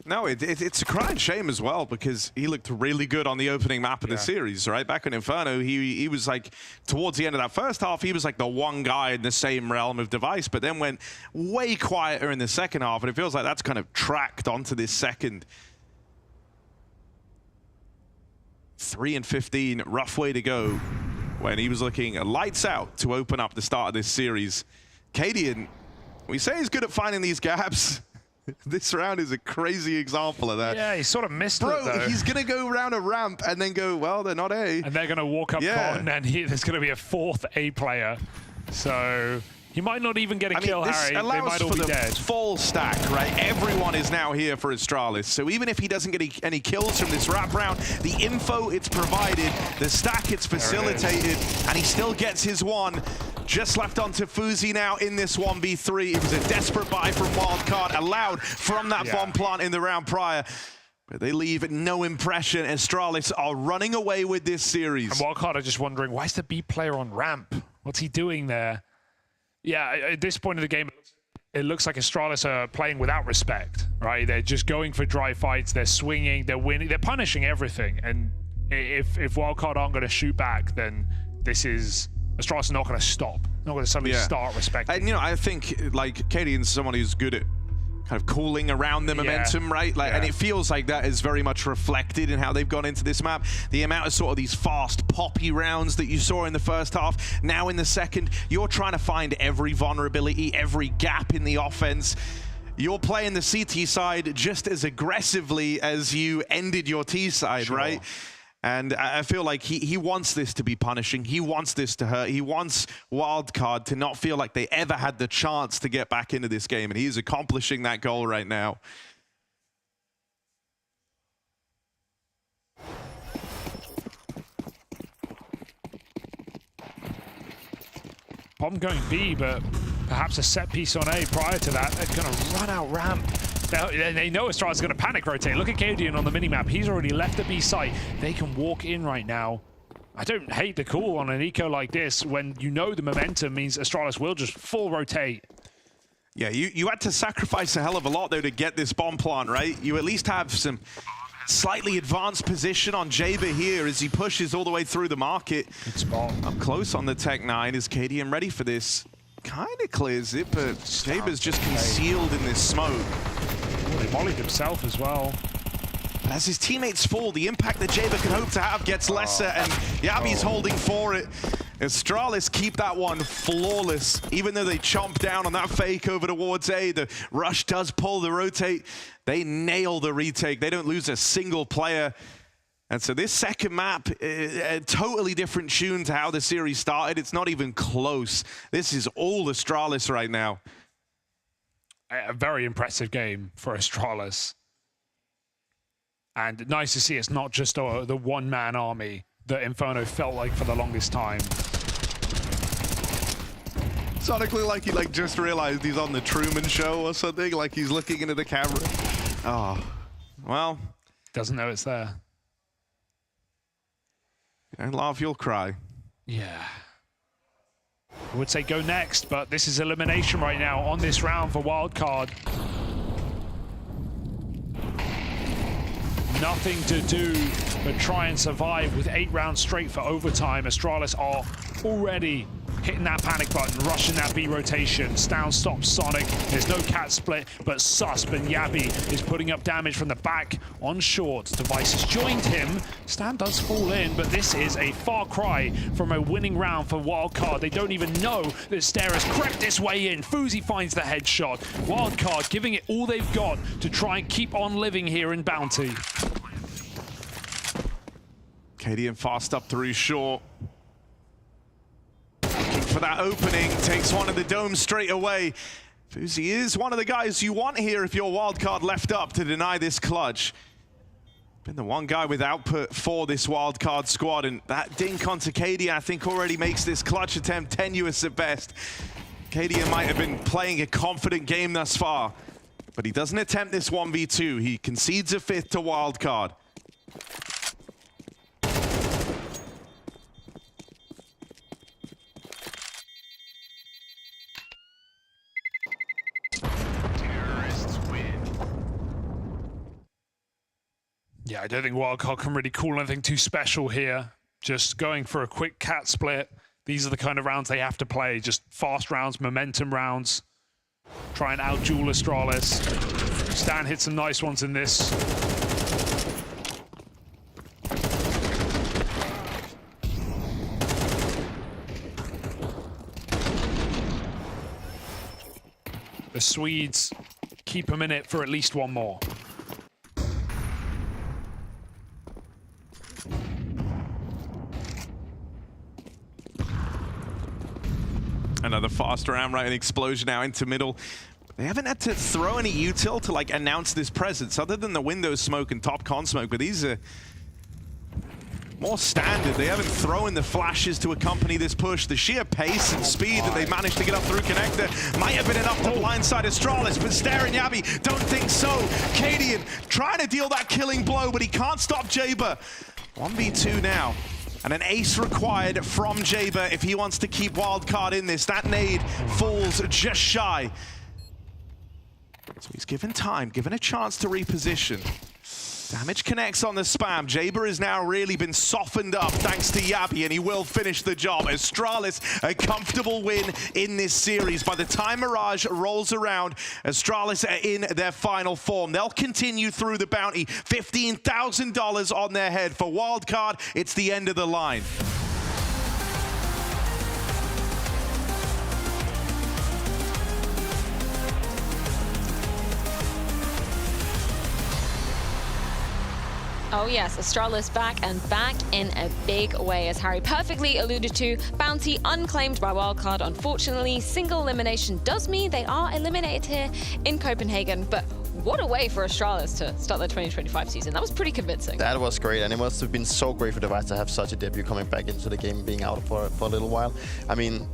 No, it's a crying shame as well, because he looked really good on the opening map of the series, right? Back in Inferno, he was like, towards the end of that first half, he was like the one guy in the same realm of Device, but then went way quieter in the second half, and it feels like that's kind of tracked onto this second. 3 and 15, rough way to go, when he was looking lights out to open up the start of this series. Cadian, we say he's good at finding these gaps. This round is a crazy example of that. Yeah, he sort of missed it, though. He's going to go around a ramp and then go, well, they're not A. And they're going to walk up con, and there's going to be a 4th A player. So he might not even get a kill, Harry. They might all be dead. Full stack, right? Everyone is now here for Astralis. So even if he doesn't get any kills from this wrap round, the info it's provided, the stack it's facilitated, and he still gets his 1. Just left on to Fuzi now in this 1v3. It was a desperate buy from Wildcard, allowed from that bomb plant in the round prior. But they leave no impression. Astralis are running away with this series. And Wildcard are just wondering, why is the B player on ramp? What's he doing there? Yeah, at this point of the game, it looks like Astralis are playing without respect, right? They're just going for dry fights, they're swinging, they're winning, they're punishing everything. And if Wildcard aren't going to shoot back, then this is... Astralis are not going to stop. Not going to suddenly start respecting. And, you know, I think, like, Cadian's someone who's good at kind of cooling around the momentum, right? Like, and it feels like that is very much reflected in how they've gone into this map. The amount of sort of these fast, poppy rounds that you saw in the first half, now in the second, you're trying to find every vulnerability, every gap in the offense. You're playing the CT side just as aggressively as you ended your T side, right? And I feel like he wants this to be punishing. He wants this to hurt. He wants Wildcard to not feel like they ever had the chance to get back into this game. And he's accomplishing that goal right now. Bomb going B, but perhaps a set piece on A prior to that. They're going to run out ramp. They know Astralis is going to panic rotate. Look at Cadian on the minimap. He's already left the B site. They can walk in right now. I don't hate the call on an eco like this when you know the momentum means Astralis will just full rotate. Yeah, you had to sacrifice a hell of a lot, though, to get this bomb plant, right? You at least have some slightly advanced position on Jaber here as he pushes all the way through the market. Good spot. Up close on the Tech 9. Is Cadian ready for this? Kind of clears it, but Jaber's just concealed in this smoke. Oh, he mollied himself as well. But as his teammates fall, the impact that Jaber can hope to have gets lesser, and Yabi's holding for it. Astralis keep that one flawless. Even though they chomp down on that fake over towards A, the rush does pull the rotate. They nail the retake. They don't lose a single player. And so this second map, a totally different tune to how the series started. It's not even close. This is all Astralis right now. A very impressive game for Astralis. And nice to see it's not just the one-man army that Inferno felt like for the longest time. Sonically, like he just realized he's on the Truman Show or something, like he's looking into the camera. Oh, well. Doesn't know it's there. Don't laugh, you'll cry. Yeah. I would say go next, but this is elimination right now on this round for Wildcard. Nothing to do but try and survive with 8 rounds straight for overtime. Astralis are already hitting that panic button, rushing that B rotation. Down stops Sonic. There's no cat split, but Susp and Yabi is putting up damage from the back on short. Device has joined him. Stan does fall in, but this is a far cry from a winning round for Wildcard. They don't even know that Stair has crept his way in. Fuzi finds the headshot. Wildcard giving it all they've got to try and keep on living here in Bounty. Cadian fast up through short. Looking for that opening, takes one of the dome straight away. Fuzi is one of the guys you want here if you're Wildcard left up to deny this clutch. Been the one guy with output for this Wildcard squad, and that dink onto Cadian I think already makes this clutch attempt tenuous at best. Cadian might have been playing a confident game thus far, but he doesn't attempt this 1v2. He concedes a 5th to Wildcard. Yeah, I don't think Wildcard can really call anything too special here. Just going for a quick cat split. These are the kind of rounds they have to play. Just fast rounds, momentum rounds. Try and out-duel Astralis. Stan hit some nice ones in this. The Swedes keep them in it for at least one more. Another fast round, right? An explosion now into middle. They haven't had to throw any util to like announce this presence other than the window smoke and top con smoke, but these are more standard. They haven't thrown the flashes to accompany this push. The sheer pace and speed that they managed to get up through connector might have been enough to blindside Astralis, but Stair and Yabi don't think so. Cadian trying to deal that killing blow, but he can't stop Jaber. 1v2 now. And an ace required from Jaber if he wants to keep Wildcard in this. That nade falls just shy. So he's given time, given a chance to reposition. Damage connects on the spam. Jaber has now really been softened up thanks to Yabi, and he will finish the job. Astralis, a comfortable win in this series. By the time Mirage rolls around, Astralis are in their final form. They'll continue through the bounty. $15,000 on their head. For Wildcard, it's the end of the line. Oh yes, Astralis back and back in a big way, as Harry perfectly alluded to. Bounty unclaimed by Wildcard. Unfortunately, single elimination does mean they are eliminated here in Copenhagen, but what a way for Astralis to start their 2025 season. That was pretty convincing. That was great, and it must have been so great for Device to have such a debut coming back into the game, being out for a little while. I mean,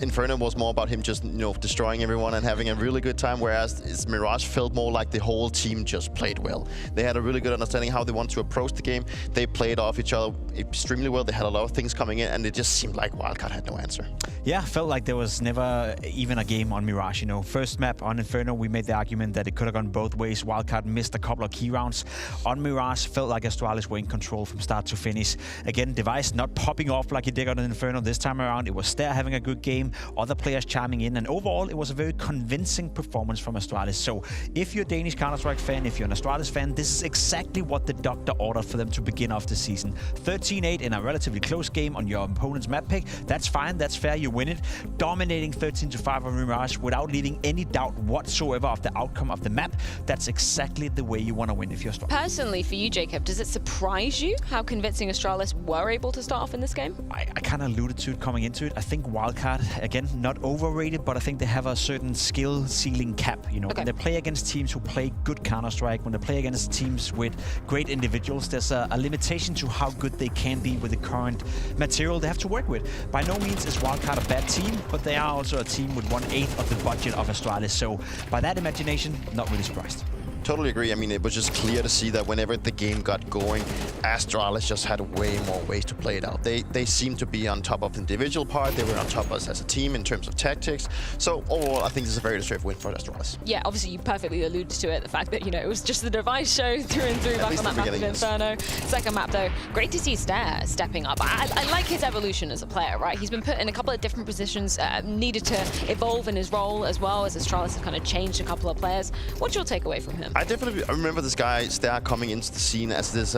Inferno was more about him just, destroying everyone and having a really good time, whereas Mirage felt more like the whole team just played well. They had a really good understanding how they want to approach the game. They played off each other extremely well. They had a lot of things coming in, and it just seemed like Wildcard had no answer. Yeah, felt like there was never even a game on Mirage. First map on Inferno, we made the argument that it could have gone both ways. Wildcard missed a couple of key rounds. On Mirage, felt like Astralis were in control from start to finish. Again, Device not popping off like he did on Inferno this time around. It was Stair having a good game, other players chiming in, and overall, it was a very convincing performance from Astralis. So if you're a Danish Counter-Strike fan, if you're an Astralis fan, this is exactly what the doctor ordered for them to begin off the season. 13-8 in a relatively close game on your opponent's map pick. That's fine, that's fair, you win it. Dominating 13-5 on Mirage without leaving any doubt whatsoever of the outcome of the map. That's exactly the way you want to win if you're Astralis. Personally, for you, Jacob, does it surprise you how convincing Astralis were able to start off in this game? I kind of alluded to it coming into it. I think Wildcard, again, not overrated, but I think they have a certain skill ceiling cap. Okay. When they play against teams who play good Counter-Strike, when they play against teams with great individuals, there's a limitation to how good they can be with the current material they have to work with. By no means is Wildcard a bad team, but they are also a team with 1/8 of the budget of Astralis. So by that imagination, not really surprised. Totally agree. I mean, it was just clear to see that whenever the game got going, Astralis just had way more ways to play it out. They seemed to be on top of the individual part. They were on top of us as a team in terms of tactics. So overall, I think this is a very deserved win for Astralis. Yeah, obviously you perfectly alluded to it, the fact that, it was just the Device show through and through back on that map of Inferno. Second map, though, great to see Stair stepping up. I like his evolution as a player, right? He's been put in a couple of different positions, needed to evolve in his role as well, as Astralis has kind of changed a couple of players. What's your takeaway from him? I remember this guy, Stair, coming into the scene as this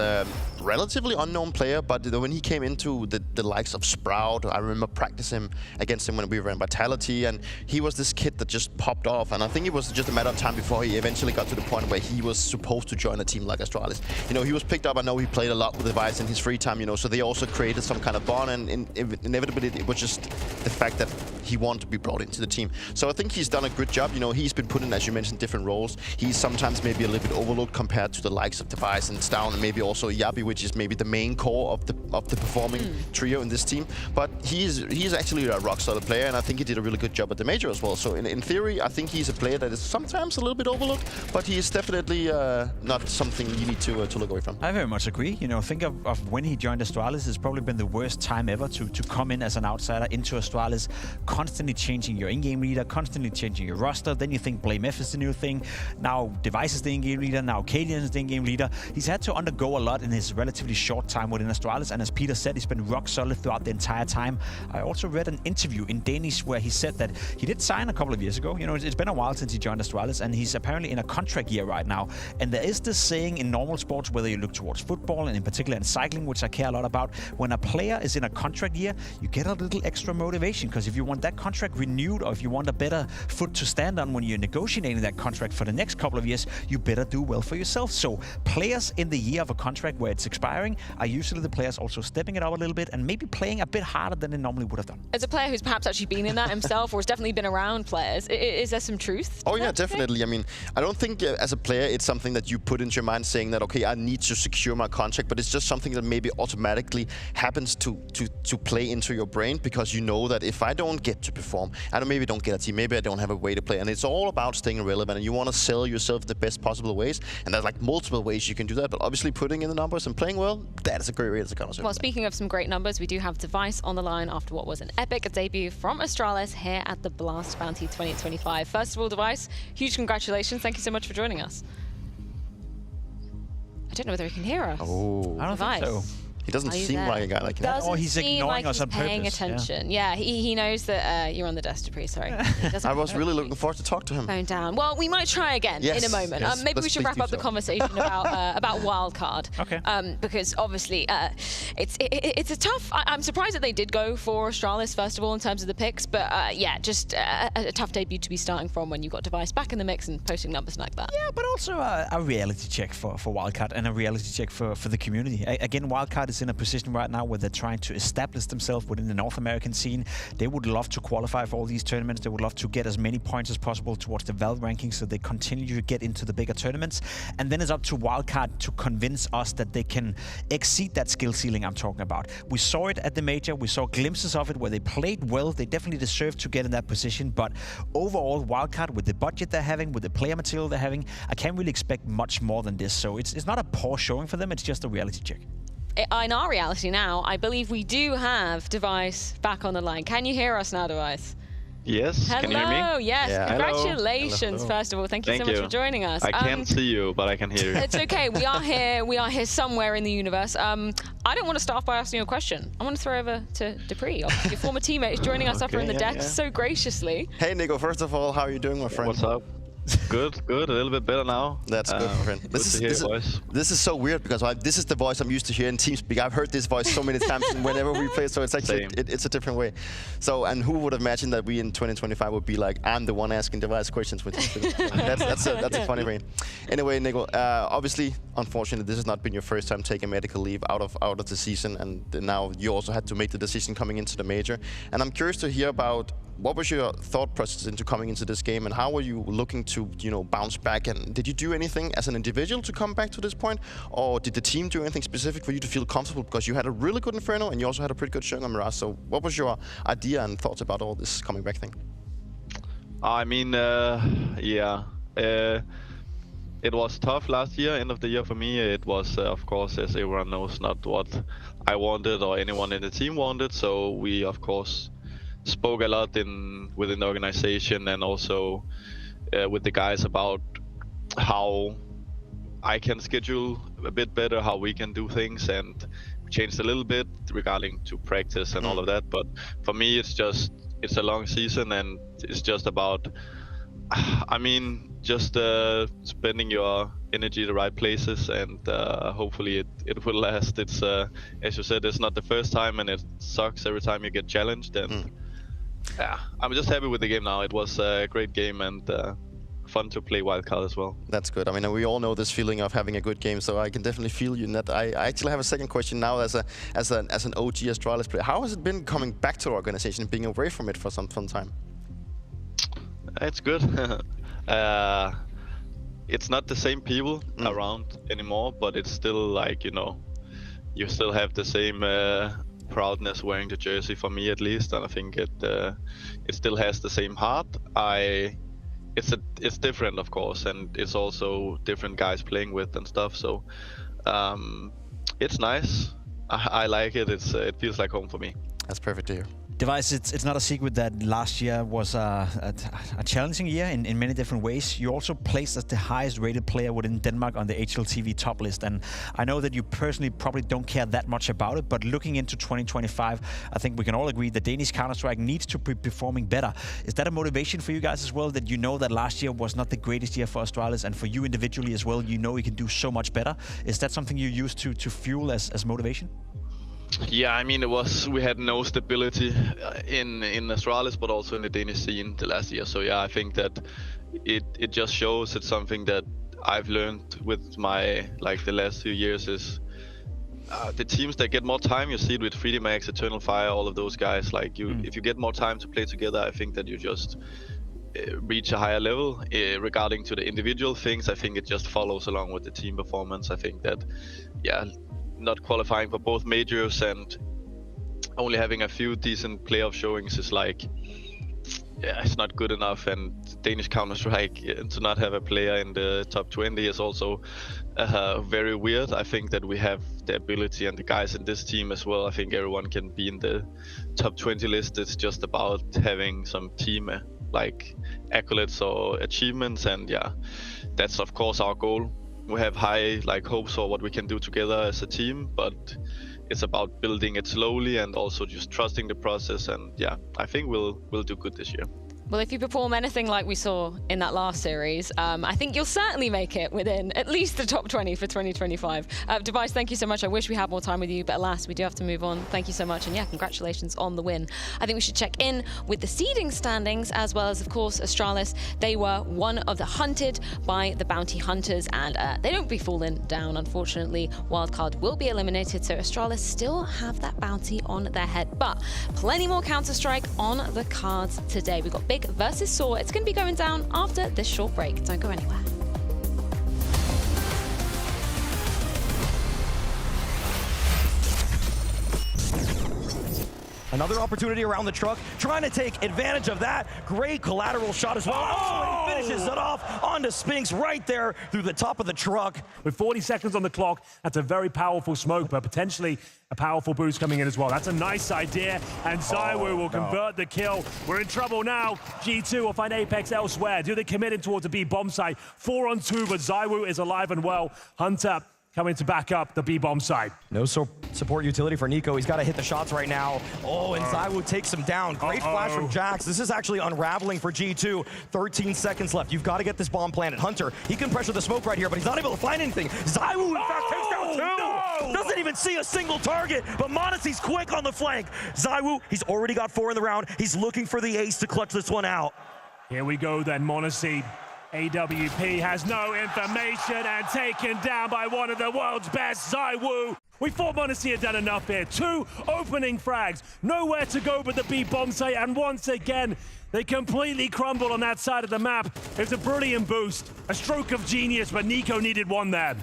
relatively unknown player, but when he came into the likes of Sprout, I remember practicing against him when we were in Vitality, and he was this kid that just popped off, and I think it was just a matter of time before he eventually got to the point where he was supposed to join a team like Astralis. He was picked up. I know he played a lot with Device in his free time, so they also created some kind of bond, and inevitably it was just the fact that he wanted to be brought into the team. So I think he's done a good job. He's been put in, as you mentioned, different roles. He's sometimes maybe a little bit overlooked compared to the likes of Device and Stown, and maybe also Yabi, which is maybe the main core of the performing trio in this team. But he's actually a rock solid player, and I think he did a really good job at the major as well. So in theory, I think he's a player that is sometimes a little bit overlooked, but he is definitely not something you need to look away from. I very much agree. Think of when he joined Astralis. It's probably been the worst time ever to come in as an outsider into Astralis, constantly changing your in-game leader, constantly changing your roster. Then you think Blame F is the new thing. Now Device is the in-game leader. Now Cadian is the in-game leader. He's had to undergo a lot in his relatively short time within Astralis, and as Peter said, he's been rock solid throughout the entire time. I also read an interview in Danish where he said that he did sign a couple of years ago. It's been a while since he joined Astralis, and he's apparently in a contract year right now. And there is this saying in normal sports, whether you look towards football and in particular in cycling, which I care a lot about, when a player is in a contract year, you get a little extra motivation, because if you want that contract renewed, or if you want a better foot to stand on when you're negotiating that contract for the next couple of years, you better do well for yourself. So players in the year of a contract where it's expiring are usually the players also stepping it up a little bit and maybe playing a bit harder than they normally would have done. As a player who's perhaps actually been in that himself, or has definitely been around players, is there some truth? Oh yeah, definitely. I mean, I don't think as a player it's something that you put into your mind saying that, okay, I need to secure my contract, but it's just something that maybe automatically happens to play into your brain, because you know that if I don't get to perform. I maybe don't get a team, maybe I don't have a way to play, and it's all about staying relevant, and you want to sell yourself the best possible ways, and there's like multiple ways you can do that, but obviously putting in the numbers and playing well, that is a great way to go. Well, speaking of some great numbers, we do have Device on the line after what was an epic debut from Astralis here at the Blast Bounty 2025. First of all, Device, huge congratulations. Thank you so much for joining us. I don't know whether he can hear us. Oh, I don't think so. He doesn't seem like a guy like that. Doesn't or he's seem ignoring like us he's on paying purpose. attention. Yeah, he knows that you're on the desk, Dupree. Sorry. I was really looking forward to talk to him. Phone down. Well, we might try again in a moment. Yes, Maybe we should wrap up the conversation about Wildcard. Okay. Because obviously it's a tough. I'm surprised that they did go for Astralis first of all in terms of the picks, but yeah, just a tough debut to be starting from when you got Device back in the mix and posting numbers like that. Yeah, but also a reality check for Wildcard and a reality check for the community. Again, Wildcard is in a position right now where they're trying to establish themselves within the North American scene. They would love to qualify for all these tournaments. They would love to get as many points as possible towards the Valve rankings so they continue to get into the bigger tournaments. And then it's up to Wildcard to convince us that they can exceed that skill ceiling I'm talking about. We saw it at the major. We saw glimpses of it where they played well. They definitely deserve to get in that position. But overall, Wildcard, with the budget they're having, with the player material they're having, I can't really expect much more than this. So it's not a poor showing for them. It's just a reality check. In our reality now, I believe we do have Device back on the line. Can you hear us now, Device? Yes, hello. Can you hear me? Yes, yeah. Congratulations, hello. first of all. Thank you so much for joining us. I can't see you, but I can hear you. It's okay. We are here somewhere in the universe. I don't want to start by asking you a question. I want to throw over to Dupree. Your former teammate is joining us up in the deck so graciously. Hey, Nico, first of all, how are you doing, my friend? What's up? Good, a little bit better now. That's good, my friend. This is so weird because this is the voice I'm used to hearing TeamSpeak. I've heard this voice so many times whenever we play, so it's actually it's a different way. So, and who would have imagined that we in 2025 would be like, I'm the one asking Device questions with TeamSpeak. that's a funny way. Anyway, Nico, obviously, unfortunately, this has not been your first time taking medical leave out of the season, and now you also had to make the decision coming into the major. And I'm curious to hear about what was your thought process into coming into this game, and how were you looking to, bounce back? And did you do anything as an individual to come back to this point, or did the team do anything specific for you to feel comfortable? Because you had a really good Inferno, and you also had a pretty good Shung on Mirage. So, what was your idea and thoughts about all this coming back thing? I mean, yeah, it was tough last year, end of the year for me. It was, of course, as everyone knows, not what I wanted or anyone in the team wanted. So we, of course, spoke a lot within the organization and also with the guys about how I can schedule a bit better, how we can do things, and we changed a little bit regarding to practice and all of that. But for me, it's a long season, and it's just about, I mean, just spending your energy the right places, and hopefully it will last. It's as you said, it's not the first time, and it sucks every time you get challenged. And yeah, I'm just happy with the game now. It was a great game and fun to play Wildcard as well. That's good. I mean, we all know this feeling of having a good game, so I can definitely feel you in that. I actually have a second question now as an OG Astralis player. How has it been coming back to the organization and being away from it for some fun time? It's good. It's not the same people around anymore, but it's still like, you still have the same proudness wearing the jersey, for me at least, and I think it still has the same heart. It's different, of course, and it's also different guys playing with and stuff. So it's nice. I like it. It feels like home for me. That's perfect to hear. Device, it's not a secret that last year was a challenging year in many different ways. You also placed as the highest rated player within Denmark on the HLTV top list, and I know that you personally probably don't care that much about it, but looking into 2025, I think we can all agree that Danish Counter-Strike needs to be performing better. Is that a motivation for you guys as well, that you know that last year was not the greatest year for Astralis, and for you individually as well, you know you can do so much better? Is that something you use to fuel as motivation? Yeah, I mean, we had no stability in Astralis, but also in the Danish scene the last year. So yeah, I think that it just shows it's something that I've learned with my, the last few years is the teams that get more time. You see it with 3D Max, Eternal Fire, all of those guys. If you get more time to play together, I think that you just reach a higher level. Regarding to the individual things, I think it just follows along with the team performance. I think that, yeah, not qualifying for both majors and only having a few decent playoff showings is it's not good enough, and Danish Counter-Strike to not have a player in the top 20 is also very weird. I think that we have the ability and the guys in this team as well. I think everyone can be in the top 20 list. It's just about having some team like accolades or achievements, and yeah, that's of course our goal. We have high hopes for what we can do together as a team, but it's about building it slowly and also just trusting the process. And yeah, I think we'll do good this year. Well, if you perform anything like we saw in that last series, I think you'll certainly make it within at least the top 20 for 2025. Device, thank you so much. I wish we had more time with you, but alas, we do have to move on. Thank you so much. And yeah, congratulations on the win. I think we should check in with the seeding standings, as well as, of course, Astralis. They were one of the hunted by the bounty hunters, and they don't be falling down, unfortunately. Wildcard will be eliminated, so Astralis still have that bounty on their head. But plenty more Counter-Strike on the cards today. We've got Big versus Saw. It's going to be going down after this short break. Don't go anywhere. Another opportunity around the truck, trying to take advantage of that. Great collateral shot as well. Oh, and he finishes it off onto Spinks right there through the top of the truck. With 40 seconds on the clock, that's a very powerful smoke, but potentially a powerful boost coming in as well. That's a nice idea, and ZywOo will convert the kill. We're in trouble now. G2 will find Apex elsewhere. Do they commit in towards the B bomb site? 4-on-2, but ZywOo is alive and well. Hunter coming to back up the B bomb side. No support utility for Nico. He's got to hit the shots right now. Oh, and ZywOo takes him down. Great flash from Jax. This is actually unraveling for G2. 13 seconds left. You've got to get this bomb planted. Hunter, he can pressure the smoke right here, but he's not able to find anything. ZywOo, in fact, takes down two. No! Doesn't even see a single target, but m0NESY's quick on the flank. ZywOo, he's already got 4 in the round. He's looking for the ace to clutch this one out. Here we go then, m0NESY. AWP has no information and taken down by one of the world's best, ZywOo. We thought m0NESY had done enough here. 2 opening frags, nowhere to go but the B bomb site, and once again, they completely crumble on that side of the map. It was a brilliant boost, a stroke of genius, but Nico needed one there.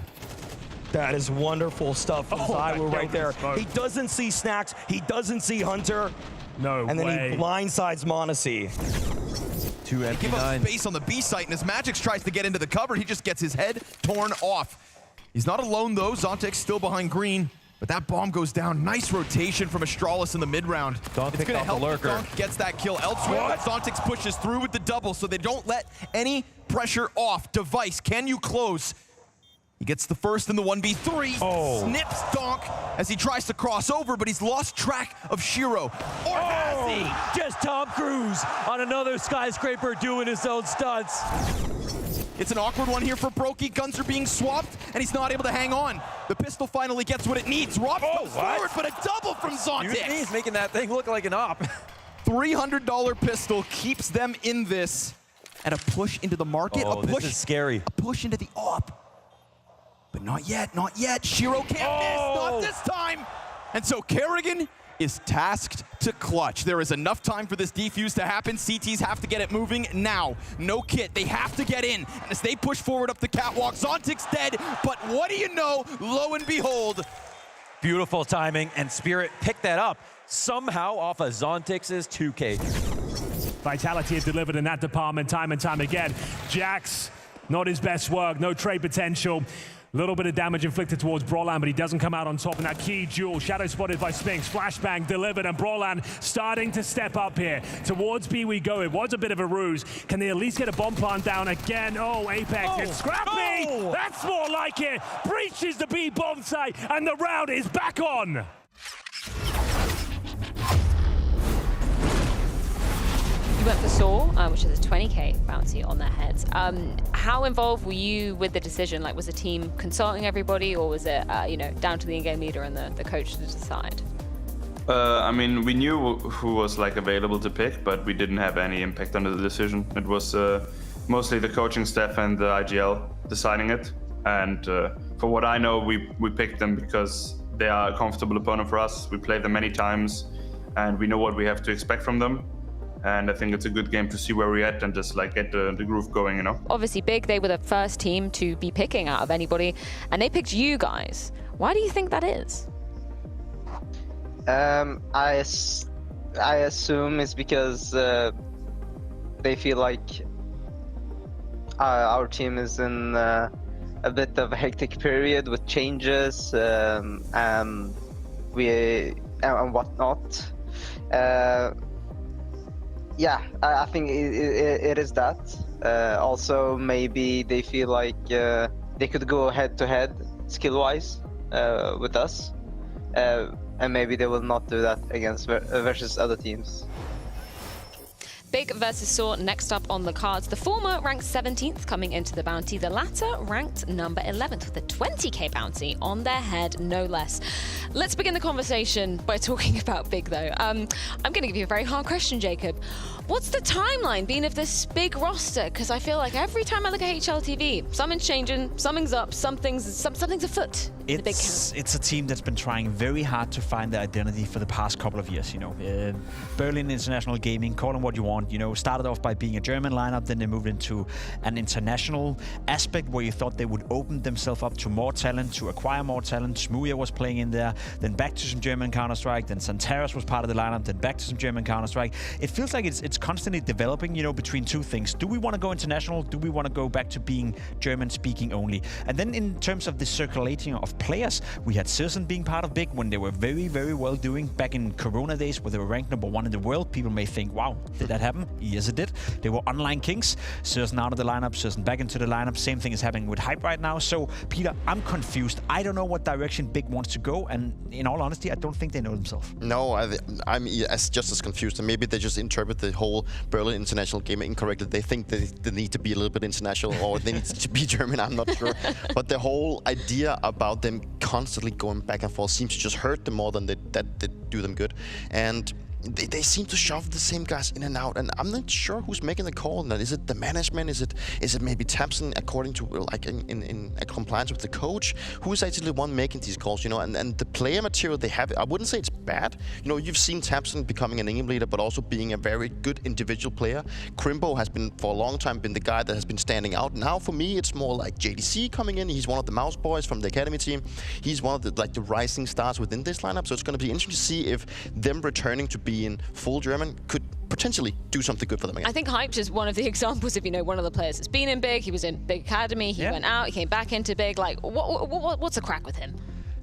That is wonderful stuff from ZywOo right there. He doesn't see Snacks, he doesn't see Hunter. No and then way. He blindsides m0NESY. Give up space on the B site, and as Magix tries to get into the cover, he just gets his head torn off. He's not alone though. Zontic's still behind green, but that bomb goes down. Nice rotation from Astralis in the mid-round. It's going to help if Zontic gets that kill elsewhere, but Zontic pushes through with the double, so they don't let any pressure off. Device, can you close? He gets the first in the 1v3, snips Donk as he tries to cross over, but he's lost track of Shiro. Or has he? Just Tom Cruise on another skyscraper doing his own stunts. It's an awkward one here for Brokey. Guns are being swapped, and he's not able to hang on. The pistol finally gets what it needs. Rob goes forward, but a double from Zontic. He's making that thing look like an op. $300 pistol keeps them in this. And a push into the market. Oh, this is scary. A push into the op. But not yet, not yet. Shiro can't miss, not this time. And so Kerrigan is tasked to clutch. There is enough time for this defuse to happen. CTs have to get it moving now. No kit, they have to get in. And as they push forward up the catwalk, Zontic's dead, but what do you know? Lo and behold. Beautiful timing, and Spirit picked that up somehow off of Zontix's 2K. Vitality is delivered in that department time and time again. Jax, not his best work, no trade potential. Little bit of damage inflicted towards Brolan, but he doesn't come out on top in that key duel. Shadow spotted by Spinks. Flashbang delivered, and Brolan starting to step up here. Towards B we go. It was a bit of a ruse. Can they at least get a bomb plant down again? Oh, Apex, it's scrappy! That's more like it! Breaches the B bomb site, and the round is back on! You went for Saw, which is a 20k bounty on their heads. How involved were you with the decision? Like, was the team consulting everybody, or was it, down to the in-game leader and the coach to decide? I mean, we knew who was available to pick, but we didn't have any impact on the decision. It was mostly the coaching staff and the IGL deciding it. And for what I know, we picked them because they are a comfortable opponent for us. We played them many times, and we know what we have to expect from them. And I think it's a good game to see where we're at and just get the groove going, Obviously Big, they were the first team to be picking out of anybody, and they picked you guys. Why do you think that is? I assume it's because they feel like our team is in a bit of a hectic period with changes and whatnot. Yeah, I think it is that. Also, maybe they feel like they could go head-to-head skill-wise with us, and maybe they will not do that against versus other teams. Big versus Saw next up on the cards. The former ranked 17th coming into the bounty. The latter ranked number 11th with a 20k bounty on their head, no less. Let's begin the conversation by talking about Big, though. I'm going to give you a very hard question, Jacob. What's the timeline been of this big roster? Because I feel like every time I look at HLTV, something's changing, something's up, something's afoot. It's a team that's been trying very hard to find their identity for the past couple of years. You know, Berlin International Gaming, call them what you want. You know, started off by being a German lineup, then they moved into an international aspect where you thought they would open themselves up to more talent, to acquire more talent. Smuya was playing in there, then back to some German Counter-Strike, then Santaris was part of the lineup, then back to some German Counter-Strike. It feels like it's constantly developing, you know, between two things. Do we want to go international? Do we want to go back to being German-speaking only? And then in terms of the circulating of players, we had Sirsen being part of Big when they were very, very well doing back in Corona days where they were ranked #1 in the world. People may think, wow, did that happen? Yes, it did. They were online kings. Sirsen out of the lineup, Sirsen back into the lineup. Same thing is happening with Hype right now. So, Peter, I'm confused. I don't know what direction Big wants to go, and in all honesty, I don't think they know themselves. No, I'm just as confused. And maybe they just interpret the whole Berlin International Game incorrectly. They think they need to be a little bit international or they need to be German. I'm not sure. But the whole idea about them constantly going back and forth seems to just hurt them more than they do them good. And they seem to shove the same guys in and out, and I'm not sure who's making the call. Is it the management? Is it maybe Tamsin according to like in compliance with the coach? Who's actually the one making these calls? You know, and the player material they have, I wouldn't say it's bad. You know, you've seen Tamsin becoming an England leader, but also being a very good individual player. Crimbo has been for a long time been the guy that has been standing out. Now for me, it's more like JDC coming in. He's one of the mouse boys from the academy team. He's one of the rising stars within this lineup. So it's going to be interesting to see if them returning to be in full German could potentially do something good for them again. I think Hyped is one of the examples of, you know, one of the players that's been in Big. He was in Big Academy. He went out. He came back into Big. Like, what's a crack with him?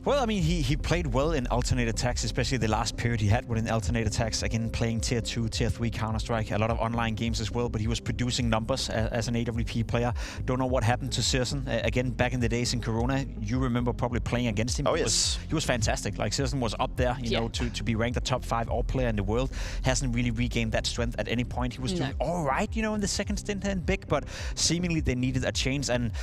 Well, I mean, he played well in alternate attacks, especially the last period he had within alternate attacks. Again, playing Tier 2, Tier 3 Counter-Strike, a lot of online games as well, but he was producing numbers as an AWP player. Don't know what happened to Sirsen. Again, back in the days in Corona, you remember probably playing against him. Oh, yes. He was fantastic. Like, Sirsen was up there, you know, to be ranked a top 5 all player in the world. Hasn't really regained that strength at any point. He was doing all right, you know, in the second stint in Big, but seemingly they needed a change. And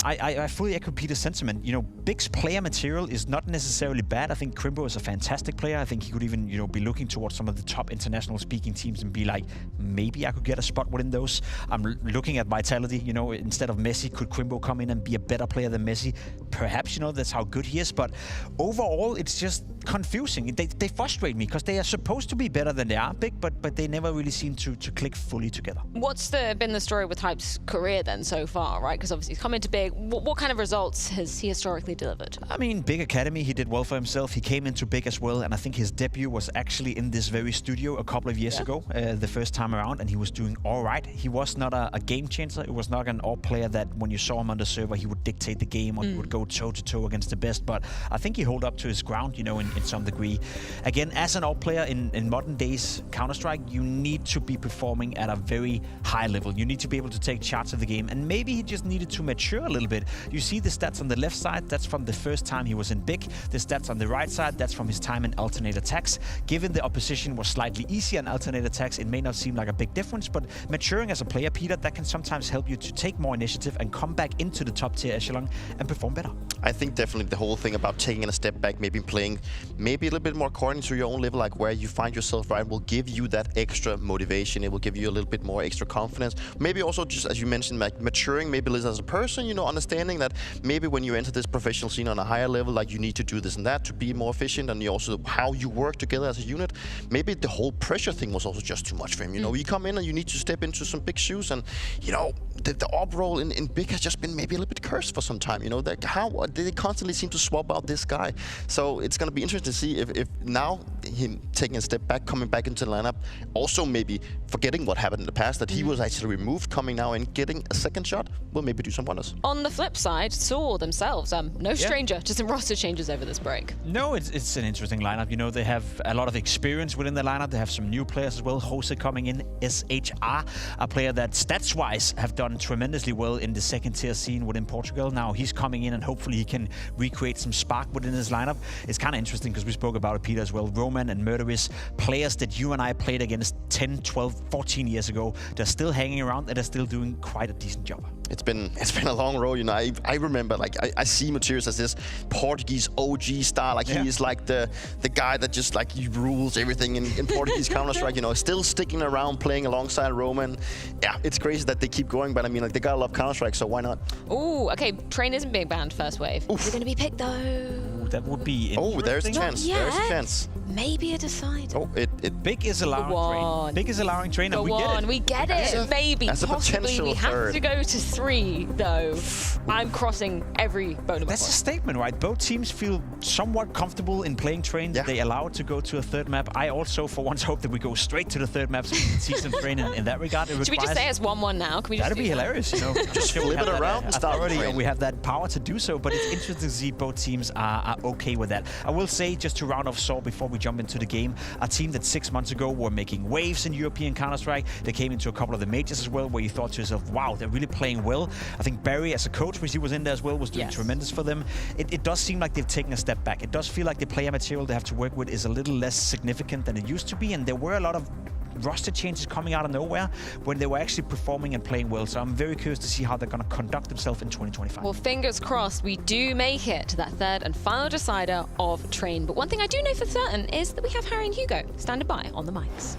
I fully echo Peter's sentiment. You know, Big's player material is not necessarily bad. I think Crimbo is a fantastic player. I think he could even, you know, be looking towards some of the top international speaking teams and be like, maybe I could get a spot within those. I'm looking at Vitality, you know, instead of Messi, could Crimbo come in and be a better player than Messi? Perhaps, you know, that's how good he is. But overall, it's just confusing. They frustrate me because they are supposed to be better than they are Big, but they never really seem to click fully together. What's been the story with Hype's career then so far, right? Because obviously he's come into Big. What kind of results has he historically delivered? I mean, Big Academy, he did well for himself. He came into Big as well, and I think his debut was actually in this very studio a couple of years ago, the first time around, and he was doing all right. He was not a game changer. It was not an all player that when you saw him on the server, he would dictate the game or he would go toe-to-toe against the best, but I think he held up to his ground, you know, in some degree. Again, as an all player in modern days Counter-Strike, you need to be performing at a very high level. You need to be able to take charge of the game, and maybe he just needed to mature a little bit. You see the stats on the left side, that's from the first time he was in Big. The stats on the right side, that's from his time in alternate attacks. Given the opposition was slightly easier in alternate attacks, it may not seem like a big difference, but maturing as a player, Peter, that can sometimes help you to take more initiative and come back into the top tier echelon and perform better. I think definitely the whole thing about taking a step back, maybe playing maybe a little bit more according to your own level, like where you find yourself, right, will give you that extra motivation. It will give you a little bit more extra confidence. Maybe also just, as you mentioned, like maturing maybe as a person, you know, understanding that maybe when you enter this professional scene on a higher level, like you need to do this and that to be more efficient, and also how you work together as a unit. Maybe the whole pressure thing was also just too much for him. You know, you come in and you need to step into some big shoes, and you know, the op role in Big has just been maybe a little bit cursed for some time. You know, how they constantly seem to swap out this guy. So it's going to be interesting to see if now him taking a step back, coming back into the lineup, also maybe forgetting what happened in the past, that he was actually removed, coming now and getting a second shot, will maybe do some wonders. On the flip side, Saw themselves, no stranger to some roster changes over this break. No, it's an interesting lineup. You know, they have a lot of experience within the lineup. They have some new players as well. Jose coming in, SHR, a player that stats-wise have done tremendously well in the second-tier scene within Portugal. Now he's coming in and hopefully he can recreate some spark within his lineup. It's kind of interesting because we spoke about it, Peter, as well. Roman and Murderous, players that you and I played against 10, 12, 14 years ago. They're still hanging around and they're still doing quite a decent job. It's been a long road, you know. I remember, like, I see Materials as this Portuguese OG star, like he is like the guy that just like he rules everything in Portuguese Counter-Strike, you know, still sticking around playing alongside Roman. Yeah, it's crazy that they keep going, but I mean, like, they gotta love Counter-Strike, so why not? Ooh, okay, Train isn't being banned first wave. Is it gonna be picked though? That would be oh, there's a chance. There's a chance. Maybe a decider. Oh, Big is allowing Train. Big is allowing Train, and we get it. Maybe, possibly. We have to go to 3, though. I'm crossing every bone of my That's a statement, right? Both teams feel somewhat comfortable in playing Train. They allow it to go to a third map. I also, for once, hope that we go straight to the third map so we can see some Train in that regard. Should we just say it's 1-1 now? Can we just That'd be hilarious, you know. Just flip it around and start authority, and we have that power to do so, but it's interesting to see both teams are okay with that. I will say, just to round off Saw before we jump into the game, a team that 6 months ago were making waves in European Counter-Strike. They came into a couple of the majors as well, where you thought to yourself, wow, they're really playing well. I think Barry, as a coach, which he was in there as well, was doing tremendous for them. It does seem like they've taken a step back. It does feel like the player material they have to work with is a little less significant than it used to be, and there were a lot of roster changes coming out of nowhere when they were actually performing and playing well. So I'm very curious to see how they're going to conduct themselves in 2025. Well, fingers crossed we do make it to that third and final decider of Train. But one thing I do know for certain is that we have Harry and Hugo standing by on the mics.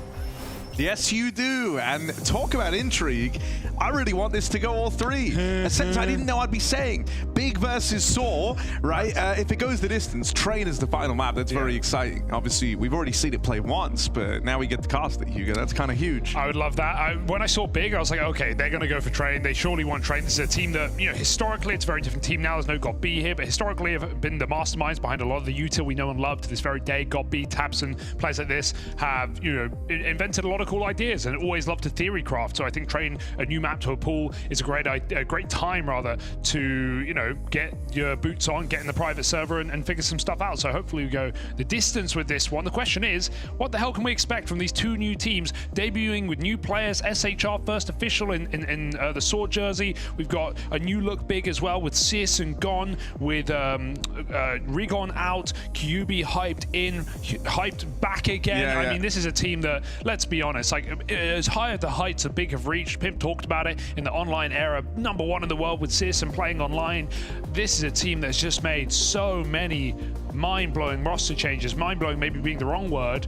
Yes, you do. And talk about intrigue. I really want this to go all 3. A sentence I didn't know I'd be saying. Big versus Saw, right? If it goes the distance, Train is the final map. That's very exciting. Obviously, we've already seen it play once, but now we get to cast it, Hugo. That's kind of huge. I would love that. When I saw Big, I was like, okay, they're going to go for Train. They surely want Train. This is a team that, you know, historically, it's a very different team now. There's no God B here, but historically have been the masterminds behind a lot of the util we know and love to this very day. God B, Tapson, players like this have, you know, invented a lot of cool ideas and always loved to theory craft. So I think Train a new map to a pool is a great time rather to, you know, get your boots on, get in the private server and figure some stuff out. So hopefully we go the distance with this one. The question is, what the hell can we expect from these 2 new teams debuting with new players? SHR first official in the Sword jersey. We've got a new look Big as well with Sis and Gone, with Rigon out, QB hyped in, hyped back again. I mean, this is a team that, let's be honest, like as high as the heights that Big have reached, Pimp talked about it in the online era, #1 in the world with Sis and playing online. This is a team that's just made so many mind-blowing roster changes. Mind-blowing maybe being the wrong word.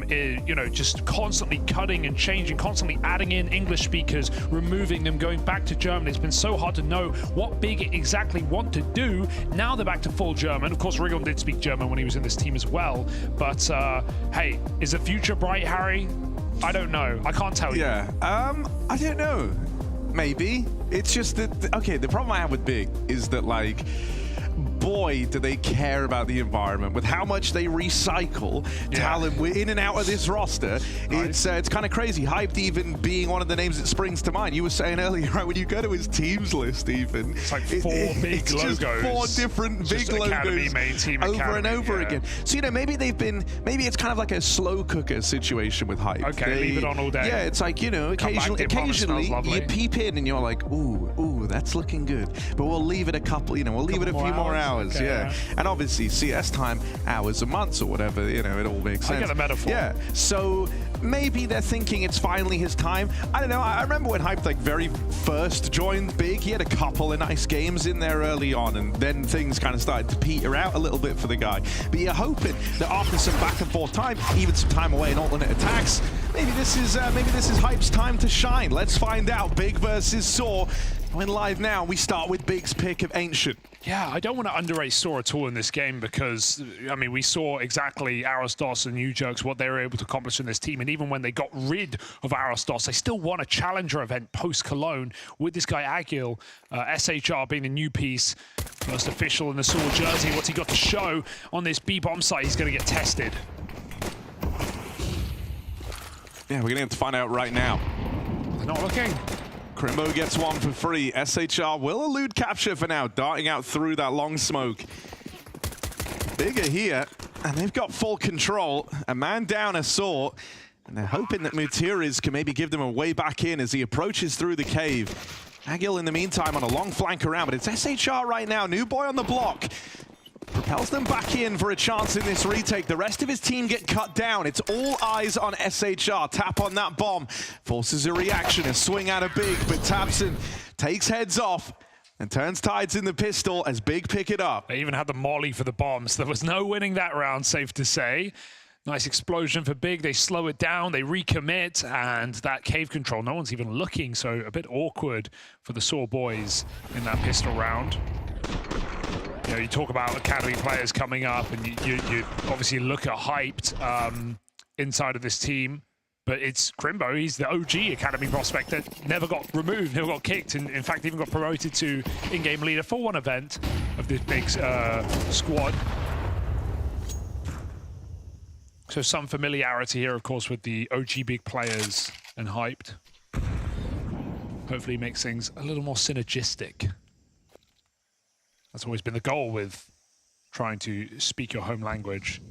You know, just constantly cutting and changing, constantly adding in English speakers, removing them, going back to German. It's been so hard to know what Big exactly want to do. Now they're back to full German. Of course, Rigon did speak German when he was in this team as well. But hey, is the future bright, Harry? I don't know. I can't tell you. Yeah, I don't know. Maybe. It's just that, okay, the problem I have with Big is that, like, boy, do they care about the environment. With how much they recycle talent in and out of this roster, it's kind of crazy. Hyped even being one of the names that springs to mind. You were saying earlier, right, when you go to his teams list even, it's like 4 big logos. Just 4 different big logos main team over and over again. So, you know, maybe it's kind of like a slow cooker situation with Hype. Okay, leave it on all day. Yeah, it's like, you know, occasionally you peep in and you're like, ooh, that's looking good. But we'll leave it a couple, you know, we'll leave it a few more hours. Okay, and obviously CS time, hours or months or whatever, you know, it all makes sense. I get the metaphor. Yeah, so maybe they're thinking it's finally his time. I don't know, I remember when Hype like very first joined Big, he had a couple of nice games in there early on, and then things kind of started to peter out a little bit for the guy. But you're hoping that after some back and forth time, even some time away in alternate attacks, maybe this is Hype's time to shine. Let's find out. Big versus Saw. We're live now. We start with Big's pick of Ancient. Yeah, I don't want to underrate Saw at all in this game because, I mean, we saw exactly Astrals and Ujerks, what they were able to accomplish in this team. And even when they got rid of Astrals, they still won a challenger event post-Cologne with this guy Agil, SHR being the new piece, first official in the Saw jersey. What's he got to show on this B-bomb site? He's going to get tested. Yeah, we're going to have to find out right now. They're not looking. Crimbo gets one for free. SHR will elude capture for now, darting out through that long smoke. Bigger here, and they've got full control. A man down, a Saw, and they're hoping that Mutiris can maybe give them a way back in as he approaches through the cave. Agil, in the meantime, on a long flank around, but it's SHR right now. New boy on the block. Propels them back in for a chance in this retake. The rest of his team get cut down. It's all eyes on SHR. Tap on that bomb. Forces a reaction, a swing out of Big, but Tapson takes heads off and turns tides in the pistol as Big pick it up. They even had the molly for the bombs. There was no winning that round, safe to say. Nice explosion for Big. They slow it down, they recommit, and that cave control, no one's even looking, so a bit awkward for the Saw boys in that pistol round. You know, you talk about academy players coming up, and you obviously look at hyped inside of this team, but it's Crimbo. He's the OG academy prospect that never got removed, never got kicked, and in fact even got promoted to in-game leader for one event of this big squad. So some familiarity here, of course, with the OG big players and hyped. Hopefully makes things a little more synergistic. That's always been the goal with trying to speak your home language,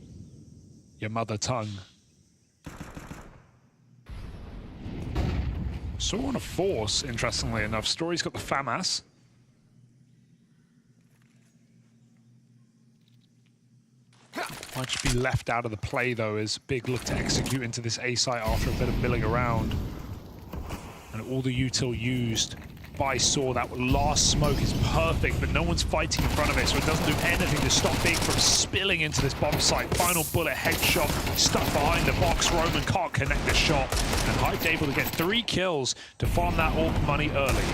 your mother tongue. Saw on a force, interestingly enough. Story's got the FAMAS. Might just be left out of the play, though, as Big look to execute into this A site after a bit of milling around. And all the util used by Saw. That last smoke is perfect, but no one's fighting in front of it, so it doesn't do anything to stop Big from spilling into this bomb site. Final bullet headshot, stuck behind the box. Roman can't connect the shot, and Hyped able to get 3 kills to farm that AWP money early.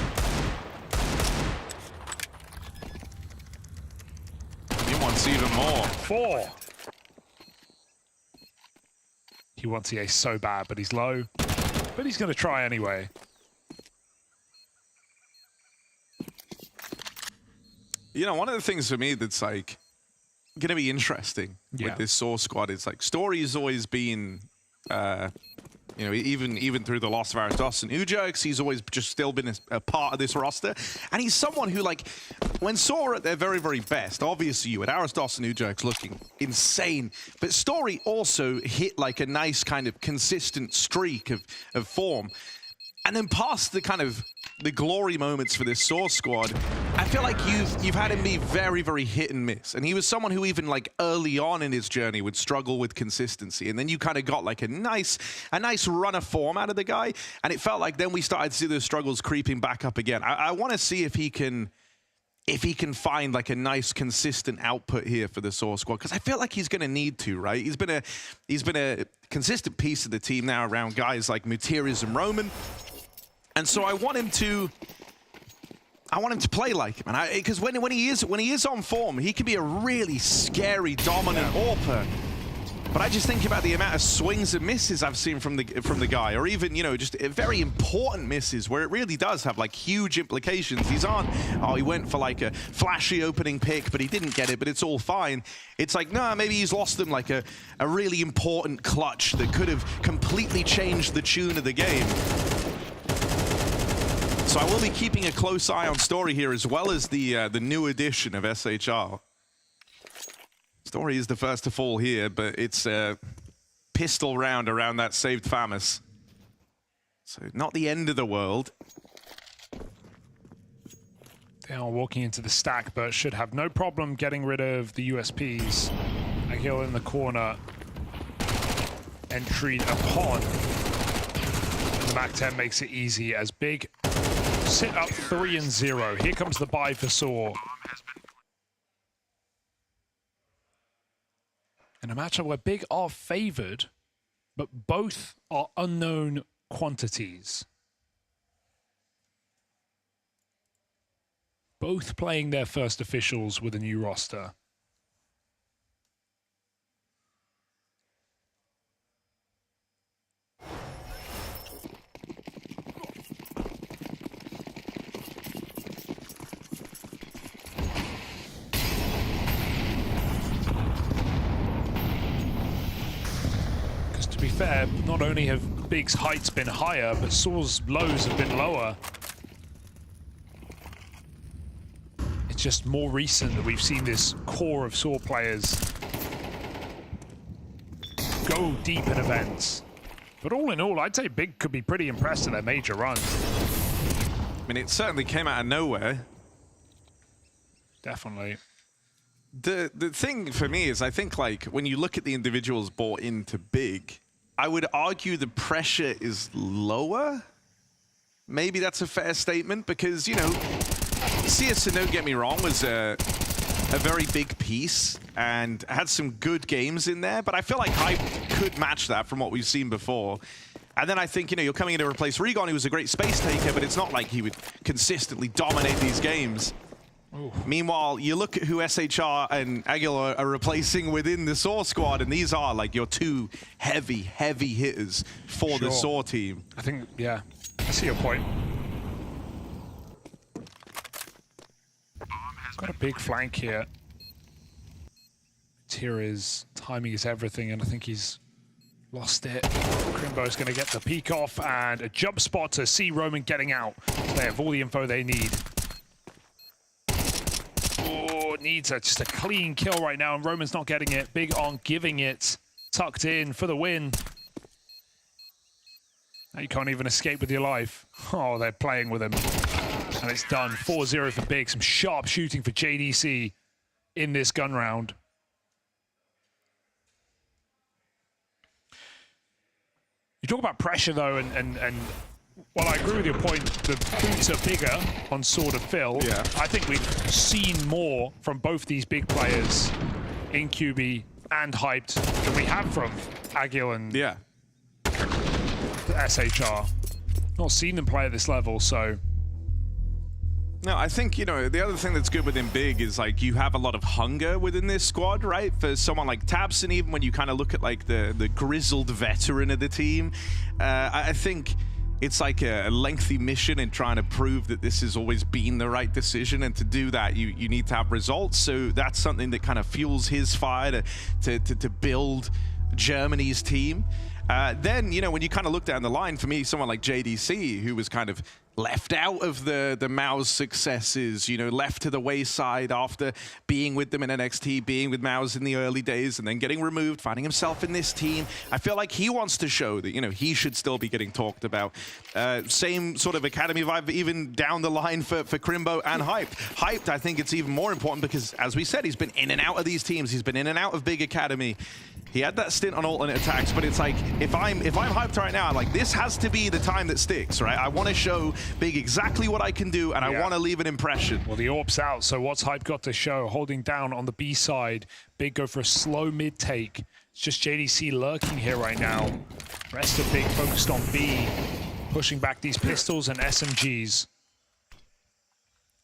He wants even more. 4. He wants the ace so bad, but he's low. But he's going to try anyway. You know, one of the things for me that's like going to be interesting with this Saw squad is like Story's always been, you know, even through the loss of Astrals and Ujerks, he's always just still been a part of this roster. And he's someone who, like, when Saw are at their very, very best, obviously you had Astrals and Ujerks looking insane, but Story also hit like a nice kind of consistent streak of form. And then past the kind of the glory moments for this Saw squad, I feel like you've had him be very, very hit and miss. And he was someone who even like early on in his journey would struggle with consistency. And then you kind of got like a nice run of form out of the guy. And it felt like then we started to see those struggles creeping back up again. I want to see if he can find like a nice consistent output here for the Saw squad, because I feel like he's going to need to, right? He's been a consistent piece of the team now around guys like Mutiris and Roman. And so I want him to play like him, and because when he is on form, he can be a really scary, dominant AWPer. But I just think about the amount of swings and misses I've seen from the guy, or even, you know, just very important misses where it really does have like huge implications. He's on, he went for like a flashy opening pick, but he didn't get it, but it's all fine. It's like, nah, maybe he's lost them like a really important clutch that could have completely changed the tune of the game. So I will be keeping a close eye on Story here, as well as the new addition of SHR. Story is the first to fall here, but it's a pistol round around that saved FAMAS. So not the end of the world. They are walking into the stack, but should have no problem getting rid of the USPs. Agil in the corner. Entry upon. And the MAC-10 makes it easy as Big sit up 3-0. Here comes the buy for Saw. In a matchup where Big are favored, but both are unknown quantities. both playing their first officials with a new roster. To be fair, not only have Big's heights been higher, but Soar's lows have been lower. It's just more recent that we've seen this core of Soar players go deep in events. But all in all, I'd say Big could be pretty impressed in their major runs. I mean, it certainly came out of nowhere. Definitely. The thing for me is, I think, like, when you look at the individuals bought into Big, I would argue the pressure is lower. Maybe that's a fair statement because, you know, CS, don't get me wrong, was a very big piece and had some good games in there, but I feel like Hype could match that from what we've seen before. And then I think, you know, you're coming in to replace Regon, who was a great space taker, but it's not like he would consistently dominate these games. Ooh. Meanwhile, you look at who SHR and Aguilar are replacing within the Soar squad, and these are like your two heavy hitters for the Soar team. I think, yeah, I see your point. Got a big flank here. Tira's timing is everything, and I think he's lost it. Crimbo's going to get the peek off, and a jump spot to see Roman getting out. They have all the info they need. Oh, needs just a clean kill right now, and Roman's not getting it. Big on giving it. Tucked in for the win. Now you can't even escape with your life. Oh, they're playing with him. And it's done. 4-0 for Big. Some sharp shooting for JDC in this gun round. You talk about pressure, though, and while I agree with your point, the boots are bigger on Sword of Phil. Yeah. I think we've seen more from both these big players in QB and Hyped than we have from Agil and SHR. Not seen them play at this level, so... No, I think, you know, the other thing that's good within Big is, like, you have a lot of hunger within this squad, right? For someone like Tabson, even when you kind of look at, like, the grizzled veteran of the team, I think it's like a lengthy mission in trying to prove that this has always been the right decision, and to do that, you need to have results. So that's something that kind of fuels his fire to build Germany's team. Then, you know, when you kind of look down the line, for me, someone like JDC, who was kind of left out of the Mao's successes, you know, left to the wayside after being with them in NXT, being with Mao's in the early days, and then getting removed, finding himself in this team. I feel like he wants to show that, you know, he should still be getting talked about. Same sort of academy vibe, even down the line for Crimbo and Hyped. Hyped, I think it's even more important because, as we said, he's been in and out of these teams. He's been in and out of Big Academy. He had that stint on alternate attacks, but it's like, if I'm Hyped right now, I'm like, this has to be the time that sticks, right? I want to show Big exactly what I can do, and I want to leave an impression. Well, the AWP's out, so what's Hype got to show? Holding down on the B side. Big go for a slow mid take. It's just JDC lurking here right now. Rest of Big focused on B, pushing back these pistols and SMGs.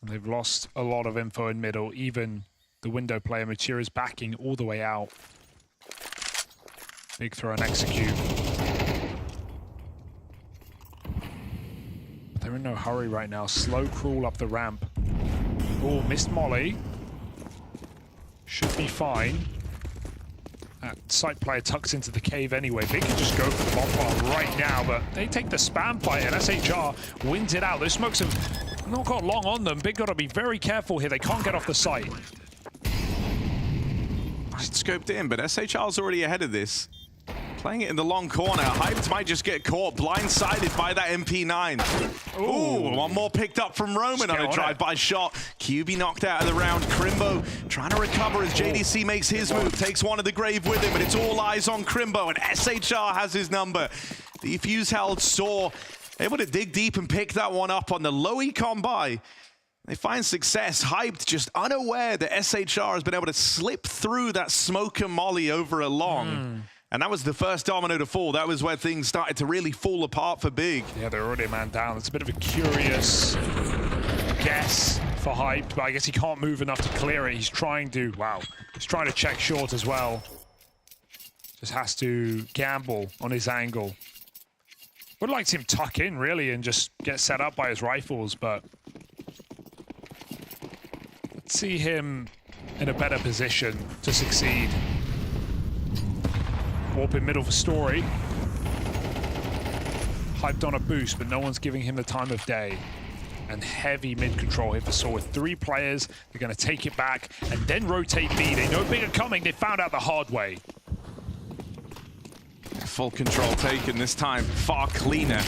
And they've lost a lot of info in middle. Even the window player, Matira's backing all the way out. Big throw and execute. But they're in no hurry right now. Slow crawl up the ramp. Oh, missed Molly. Should be fine. That site player tucks into the cave anyway. Big can just go for the bomb farm right now, but they take the spam fight, and SHR wins it out. Those smokes have not got long on them. Big got to be very careful here. They can't get off the site. Scoped in, but SHR's already ahead of this. Playing it in the long corner. Hyped might just get caught blindsided by that MP9. Ooh, one more picked up from Roman on a drive-by shot. QB knocked out of the round. Crimbo trying to recover as JDC makes his move. Takes one of the grave with him, but it's all eyes on Crimbo, and SHR has his number. The fuse held Soar able to dig deep and pick that one up on the low econ buy. They find success. Hyped, just unaware that SHR has been able to slip through that smoke and molly over a long. And that was the first domino to fall. That was where things started to really fall apart for Big. Yeah, they're already a man down. It's a bit of a curious guess for Hype, but I guess he can't move enough to clear it. He's trying to, he's trying to check short as well. Just has to gamble on his angle. Would like to see him tuck in, really, and just get set up by his rifles, but let's see him in a better position to succeed. Warp in middle for Story. Hyped on a boost, but no one's giving him the time of day. And heavy mid-control here for Saw with 3 players. They're going to take it back and then rotate B. They know big are coming. They found out the hard way. Full control taken this time, far cleaner.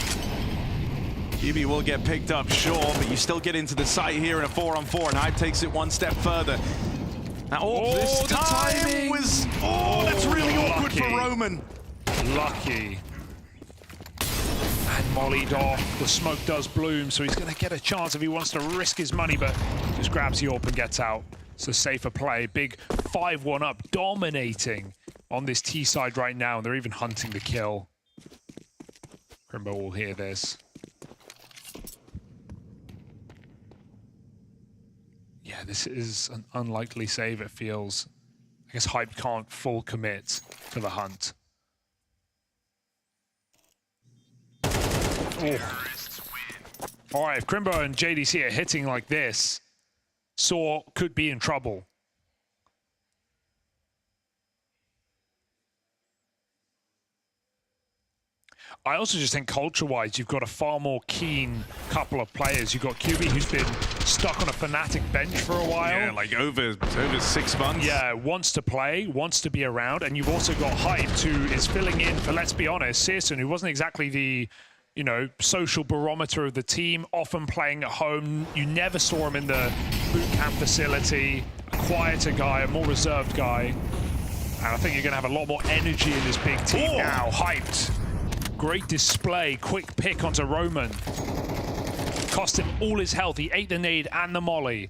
QB will get picked up, sure, but you still get into the site here in a 4-on-4, and Hype takes it one step further. Now, this time was... that's really awkward for Roman. Lucky. And mollied off. The smoke does bloom, so he's going to get a chance if he wants to risk his money, but just grabs the AWP and gets out. It's a safer play. Big 5-1 up, dominating on this T side right now, and they're even hunting the kill. Crimbo will hear this. Yeah, this is an unlikely save, it feels. I guess Hype can't full commit to the hunt. All right, if Crimbo and JDC are hitting like this, Saw could be in trouble. I also just think culture-wise, you've got a far more keen couple of players. You've got QB, who's been stuck on a Fnatic bench for a while. Yeah, like over 6 months. Yeah, wants to play, wants to be around. And you've also got Hyped, who is filling in for, let's be honest, Searson, who wasn't exactly the, you know, social barometer of the team, often playing at home. You never saw him in the boot camp facility. A quieter guy, a more reserved guy. And I think you're going to have a lot more energy in this big team now. Hyped. Great display, quick pick onto Roman. Cost him all his health. He ate the nade and the molly.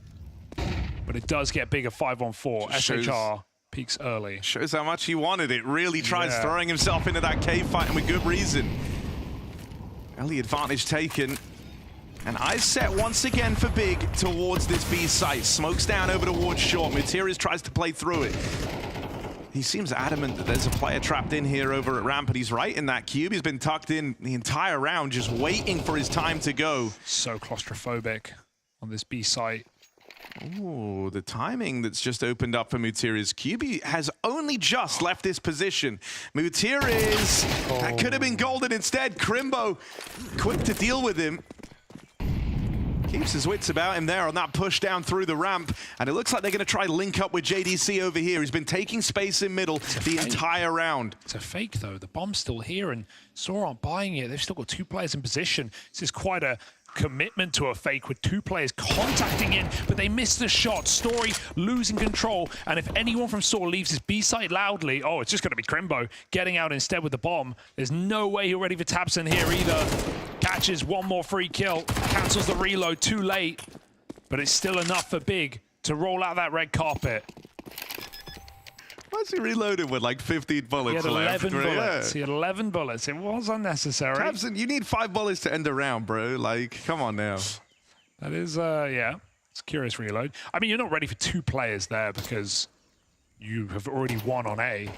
But it does get bigger 5-on-4. SHR peaks early. Shows how much he wanted it. Really tries throwing himself into that cave fight, and with good reason. Early advantage taken. And eyes set once again for Big towards this B site. Smokes down over towards short. Materials tries to play through it. He seems adamant that there's a player trapped in here over at ramp, but he's right in that cube. He's been tucked in the entire round, just waiting for his time to go. So claustrophobic on this B site. Oh, the timing that's just opened up for Mutiriz. QB has only just left this position. Mutiriz, that could have been golden instead. Crimbo, quick to deal with him. Keeps his wits about him there on that push down through the ramp. And it looks like they're going to try link up with JDC over here. He's been taking space in middle the entire round. It's a fake, though. The bomb's still here, and Saw aren't buying it. They've still got 2 players in position. This is quite a commitment to a fake with 2 players contacting in, but they miss the shot. Story losing control, and if anyone from Saw leaves his B site loudly, oh, it's just going to be Crimbo getting out instead with the bomb. There's no way he'll ready for Tabson here either. Catches one more free kill, cancels the reload too late, but it's still enough for Big to roll out that red carpet. Why's he reloaded with like 15 bullets left? He had 11 bullets. He had 11 bullets. It was unnecessary. Tabson, you need 5 bullets to end a round, bro. Like, come on now. That is, yeah, it's a curious reload. I mean, you're not ready for 2 players there because you have already won on A.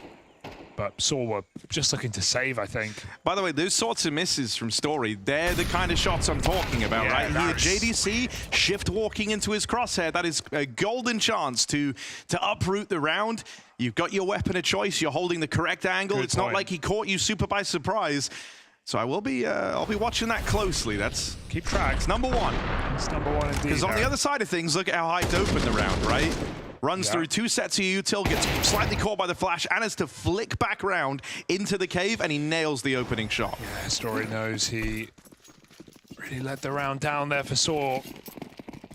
But Saw were just looking to save, I think. By the way, those sorts of misses from Story, they're the kind of shots I'm talking about, right here. JDC shift walking into his crosshair. That is a golden chance to uproot the round. You've got your weapon of choice. You're holding the correct angle. It's not like he caught you super by surprise. So I will be, I'll be watching that closely. That's keep track. It's number 1. It's number 1 indeed. Because on the other side of things, look at how Hyped opened the round, right? Runs through 2 sets of util, gets slightly caught by the flash, and has to flick back round into the cave, and he nails the opening shot. Yeah, Story knows he really let the round down there for Saw.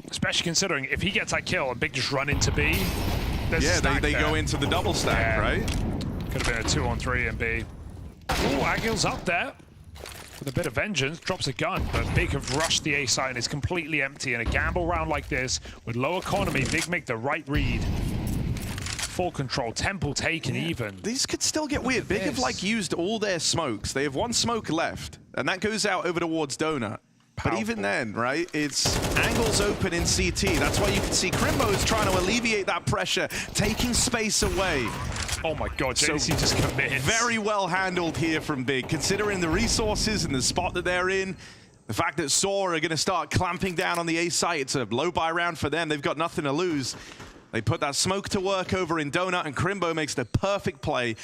Especially considering if he gets that kill and Big just run into B, they go into the double stack, right? Could have been a 2-on-3 in B. Oh, Agil's up there with a bit of vengeance, drops a gun, but Big have rushed the A site and it's completely empty. In a gamble round like this, with low economy, Big make the right read. Full control, temple taken even. These could still get weird. Big have like used all their smokes. They have 1 smoke left, and that goes out over towards Donut. But even then, right, it's angles open in CT. That's why you can see Crimbo is trying to alleviate that pressure, taking space away. Oh my God, JDC just commits. Very well handled here from Big, considering the resources and the spot that they're in. The fact that Saw are going to start clamping down on the A site, it's a low buy round for them. They've got nothing to lose. They put that smoke to work over in Donut, and Crimbo makes the perfect play,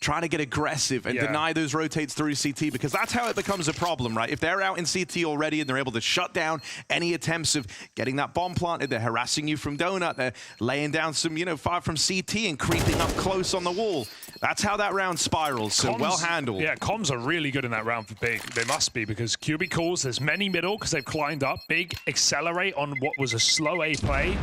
trying to get aggressive and deny those rotates through CT, because that's how it becomes a problem, right? If they're out in CT already and they're able to shut down any attempts of getting that bomb planted, they're harassing you from Donut, they're laying down some, fire from CT and creeping up close on the wall. That's how that round spirals, so well handled. Yeah, comms are really good in that round for Big. They must be, because QB calls, there's many middle because they've climbed up. Big accelerate on what was a slow A play.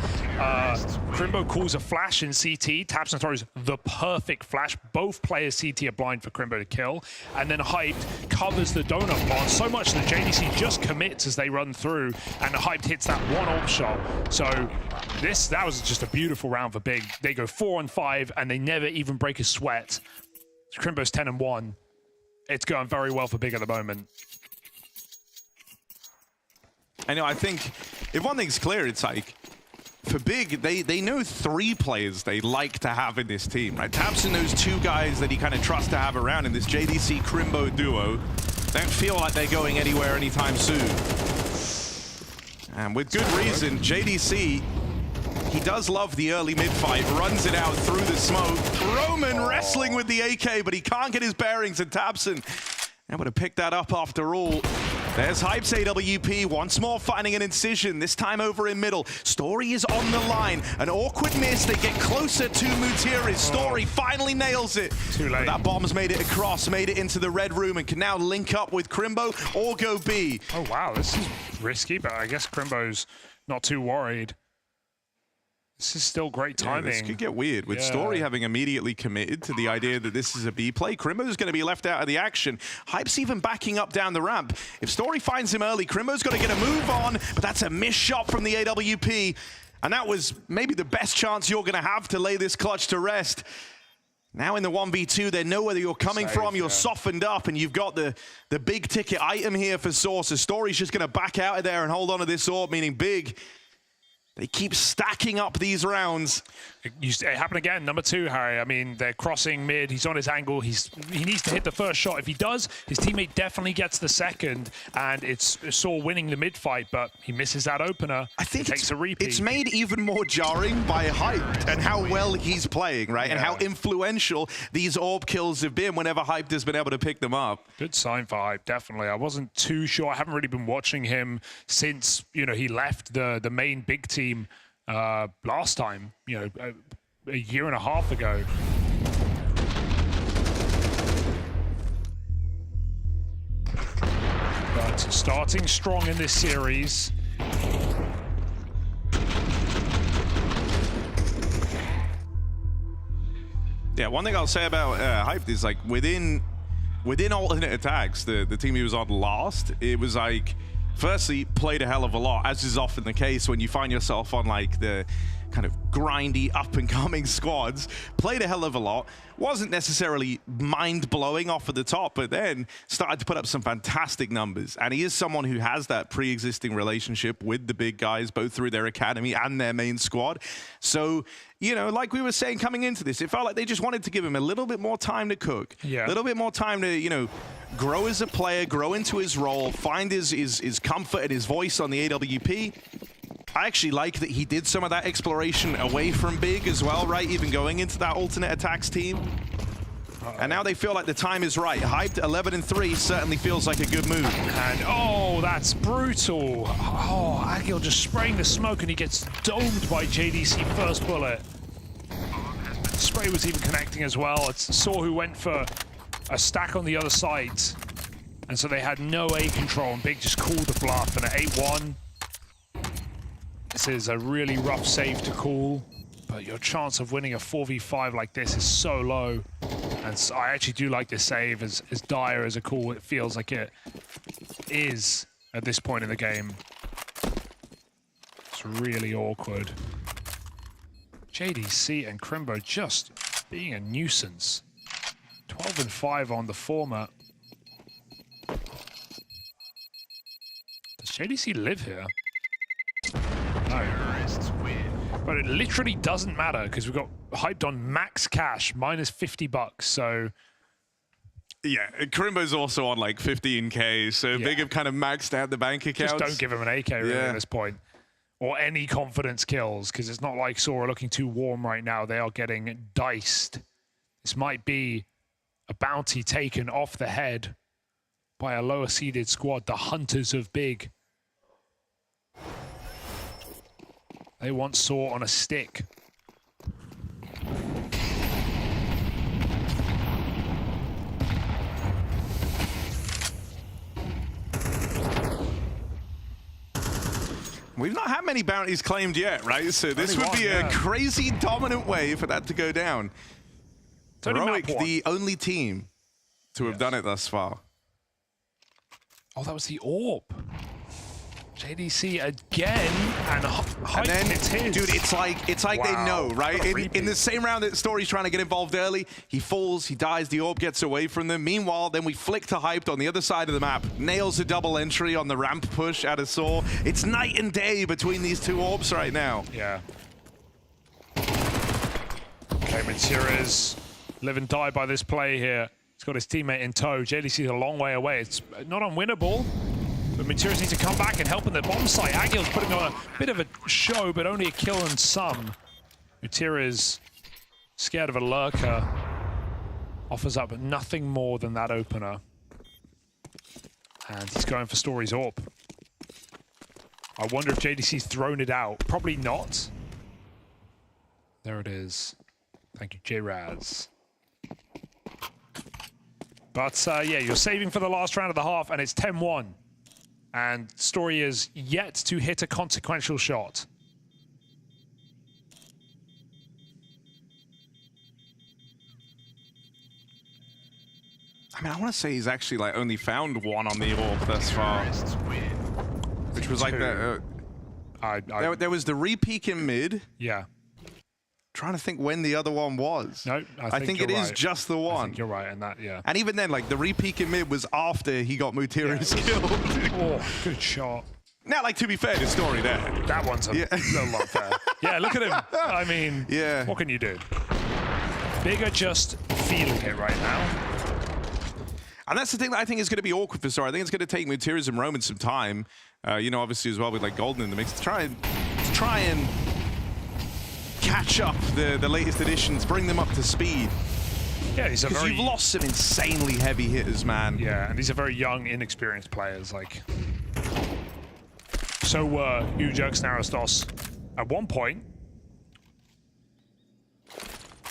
Crimbo calls a flash in CT. Taps and throws the perfect flash. Both players CT are blind for Crimbo to kill. And then Hyped covers the donut bomb so much that JDC just commits as they run through, and Hyped hits that one orb shot. So that was just a beautiful round for Big. They go 4-5 and they never even break a sweat. Crimbo's 10-1. It's going very well for Big at the moment. I think if one thing's clear, it's like, for Big, they know 3 players they like to have in this team, right? Tabson knows 2 guys that he kind of trusts to have around in this JDC Crimbo duo. Don't feel like they're going anywhere anytime soon. And with good reason, JDC, he does love the early mid-fight, runs it out through the smoke. Roman wrestling with the AK, but he can't get his bearings, and Tabson able to pick that up after all. There's Hype's AWP, once more finding an incision, this time over in middle. Story is on the line. An awkward miss, they get closer to Mutiris. Story finally nails it. Too late. But that bomb's made it across, made it into the red room, and can now link up with Crimbo or go B. Oh wow, this is risky, but I guess Crimbo's not too worried. This is still great timing. Yeah, this could get weird with Story having immediately committed to the idea that this is a B play. Crimbo's going to be left out of the action. Hype's even backing up down the ramp. If Story finds him early, Crimbo's got to get a move on, but that's a missed shot from the AWP. And that was maybe the best chance you're going to have to lay this clutch to rest. Now in the 1v2, they know where you're coming from. You're softened up, and you've got the big ticket item here for Source. So Story's just going to back out of there and hold on to this orb, meaning Big. They keep stacking up these rounds. It happened again, number 2, Harry. I mean, they're crossing mid. He's on his angle. He needs to hit the first shot. If he does, his teammate definitely gets the second, and it's Saw winning the mid fight, but he misses that opener. I think it takes a repeat. It's made even more jarring by Hyped and how well he's playing, right? And how influential these orb kills have been whenever Hyped has been able to pick them up. Good sign for Hype, definitely. I wasn't too sure. I haven't really been watching him since, he left the main big team last time, a year and a half ago. But starting strong in this series. Yeah, one thing I'll say about Hyped is like within alternate attacks, the team he was on last, it was like, firstly, played a hell of a lot, as is often the case when you find yourself on like the kind of grindy up-and-coming squads. Played a hell of a lot. Wasn't necessarily mind-blowing off of the top, but then started to put up some fantastic numbers. And he is someone who has that pre-existing relationship with the big guys, both through their academy and their main squad. So, like we were saying coming into this, it felt like they just wanted to give him a little bit more time to cook. A little bit more time to, grow as a player, grow into his role, find his comfort and his voice on the AWP. I actually like that he did some of that exploration away from Big as well, right? Even going into that alternate attacks team. And now they feel like the time is right. Hyped 11-3 certainly feels like a good move. And oh, that's brutal. Oh, Agil just spraying the smoke, and he gets domed by JDC first bullet. Spray was even connecting as well. It's Saw who went for a stack on the other side. And so they had no A control, and Big just called the bluff. And at 8-1, this is a really rough save to call, but your chance of winning a 4v5 like this is so low. And so I actually do like this save, as dire as a call it feels like it is at this point in the game. It's really awkward. JDC and Crimbo just being a nuisance. 12-5 on the former. Does JDC live here? No. But it literally doesn't matter because we've got hyped on max cash, minus $50, so... Yeah, Karimbo's also on like 15k, so Big have kind of maxed out the bank accounts. Just don't give him an AK really at this point. Or any confidence kills, because it's not like Saw are looking too warm right now. They are getting diced. This might be a bounty taken off the head by a lower seeded squad, the Hunters of Big. They want Saw on a stick. We've not had many bounties claimed yet, right? So this would be a crazy dominant way for that to go down. Heroic, the only team to have done it thus far. Oh, that was the AWP. JDC again, and then, it's his. Dude, it's like they know, right? In the same round that Story's trying to get involved early, he falls, he dies, the AWP gets away from them. Meanwhile, then we flick to Hyped on the other side of the map, nails a double entry on the ramp push out of Saw. It's night and day between these two AWPs right now. Yeah. Okay, Matires live and die by this play here. He's got his teammate in tow. JDC's a long way away. It's not unwinnable. But Matires needs to come back and help in the bomb site. Agil's putting on a bit of a show, but only a kill and some. Matires, scared of a lurker, offers up nothing more than that opener. And he's going for Story's AWP. I wonder if JDC's thrown it out. Probably not. There it is. Thank you, J-Raz. But yeah, you're saving for the last round of the half, and it's 10-1. And Story is yet to hit a consequential shot. I mean, I want to say he's actually like only found one on the AWP thus far. Which was like the... there was the re-peek in mid. Yeah. Trying to think when the other one was. No, I think it is just the one. I think you're right in that, yeah. And even then, like, the re-peek in mid was after he got Mutiri's killed. Oh, good shot. Now, like, to be fair, the Story there. That one's a little lot fair. Yeah, look at him. I mean, what can you do? Big are just feeling it right now. And that's the thing that I think is going to be awkward for Story. I think it's going to take Mutiri's and Roman some time. You know, obviously as well with, like, Golden in the mix to try and catch up the latest additions, bring them up to speed. Yeah, he's a very... you've lost some insanely heavy hitters, man. Yeah, and these are very young, inexperienced players. Like, so were Ujerks and Aristos at one point.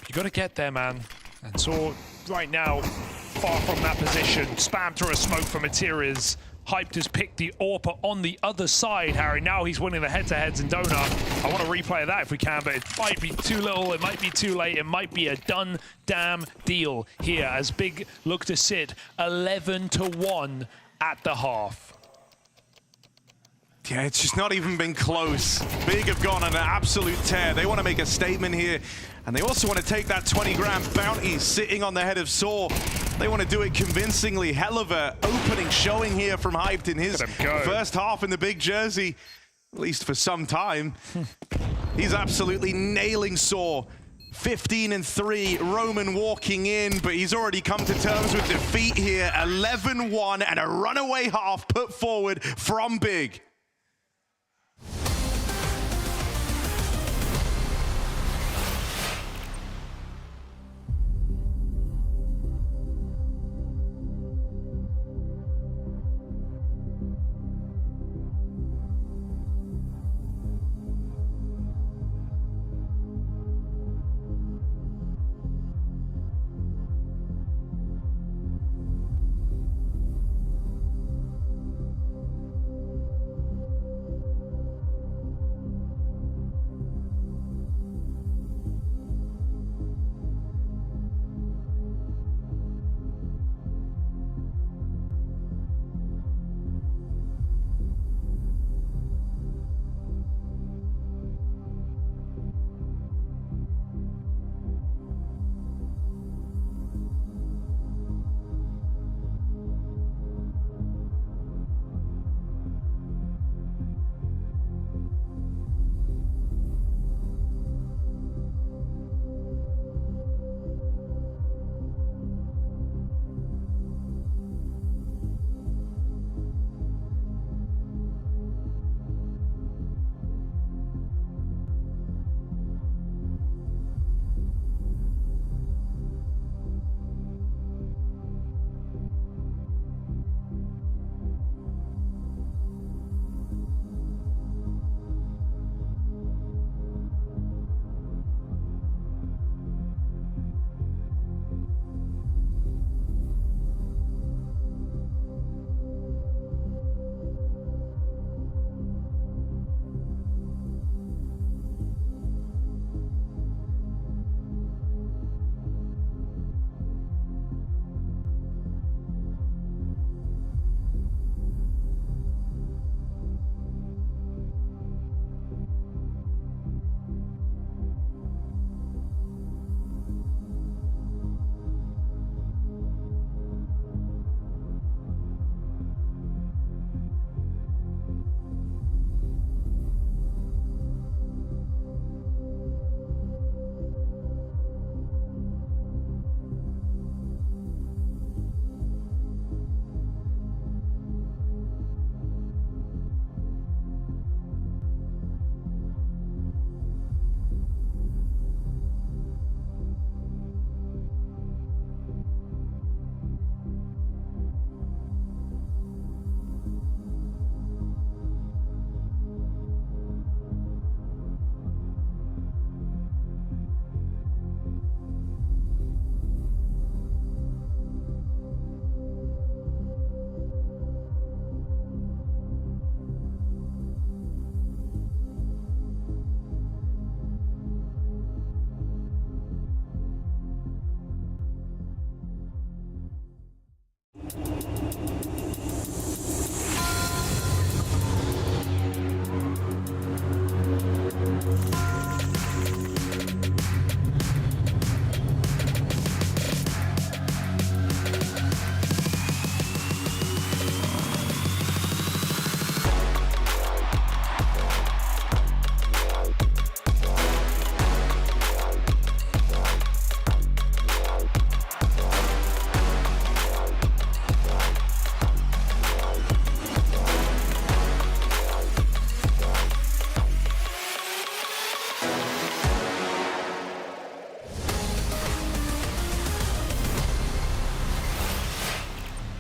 You got to get there, man. And so right now, far from that position, spam through a smoke for Matires. Hyped has picked the AWP on the other side, Harry. Now he's winning the head-to-heads in Donut. I want to replay that if we can, but it might be too little, it might be too late, it might be a done damn deal here as Big look to sit 11-1 at the half. Yeah, it's just not even been close. Big have gone on an absolute tear. They want to make a statement here. And they also want to take that 20-grand bounty sitting on the head of Saw. They want to do it convincingly. Hell of a opening showing here from Hyped in his first half in the big jersey, at least for some time. He's absolutely nailing Saw. 15-3, Roman walking in, but he's already come to terms with defeat here. 11-1 and a runaway half put forward from Big.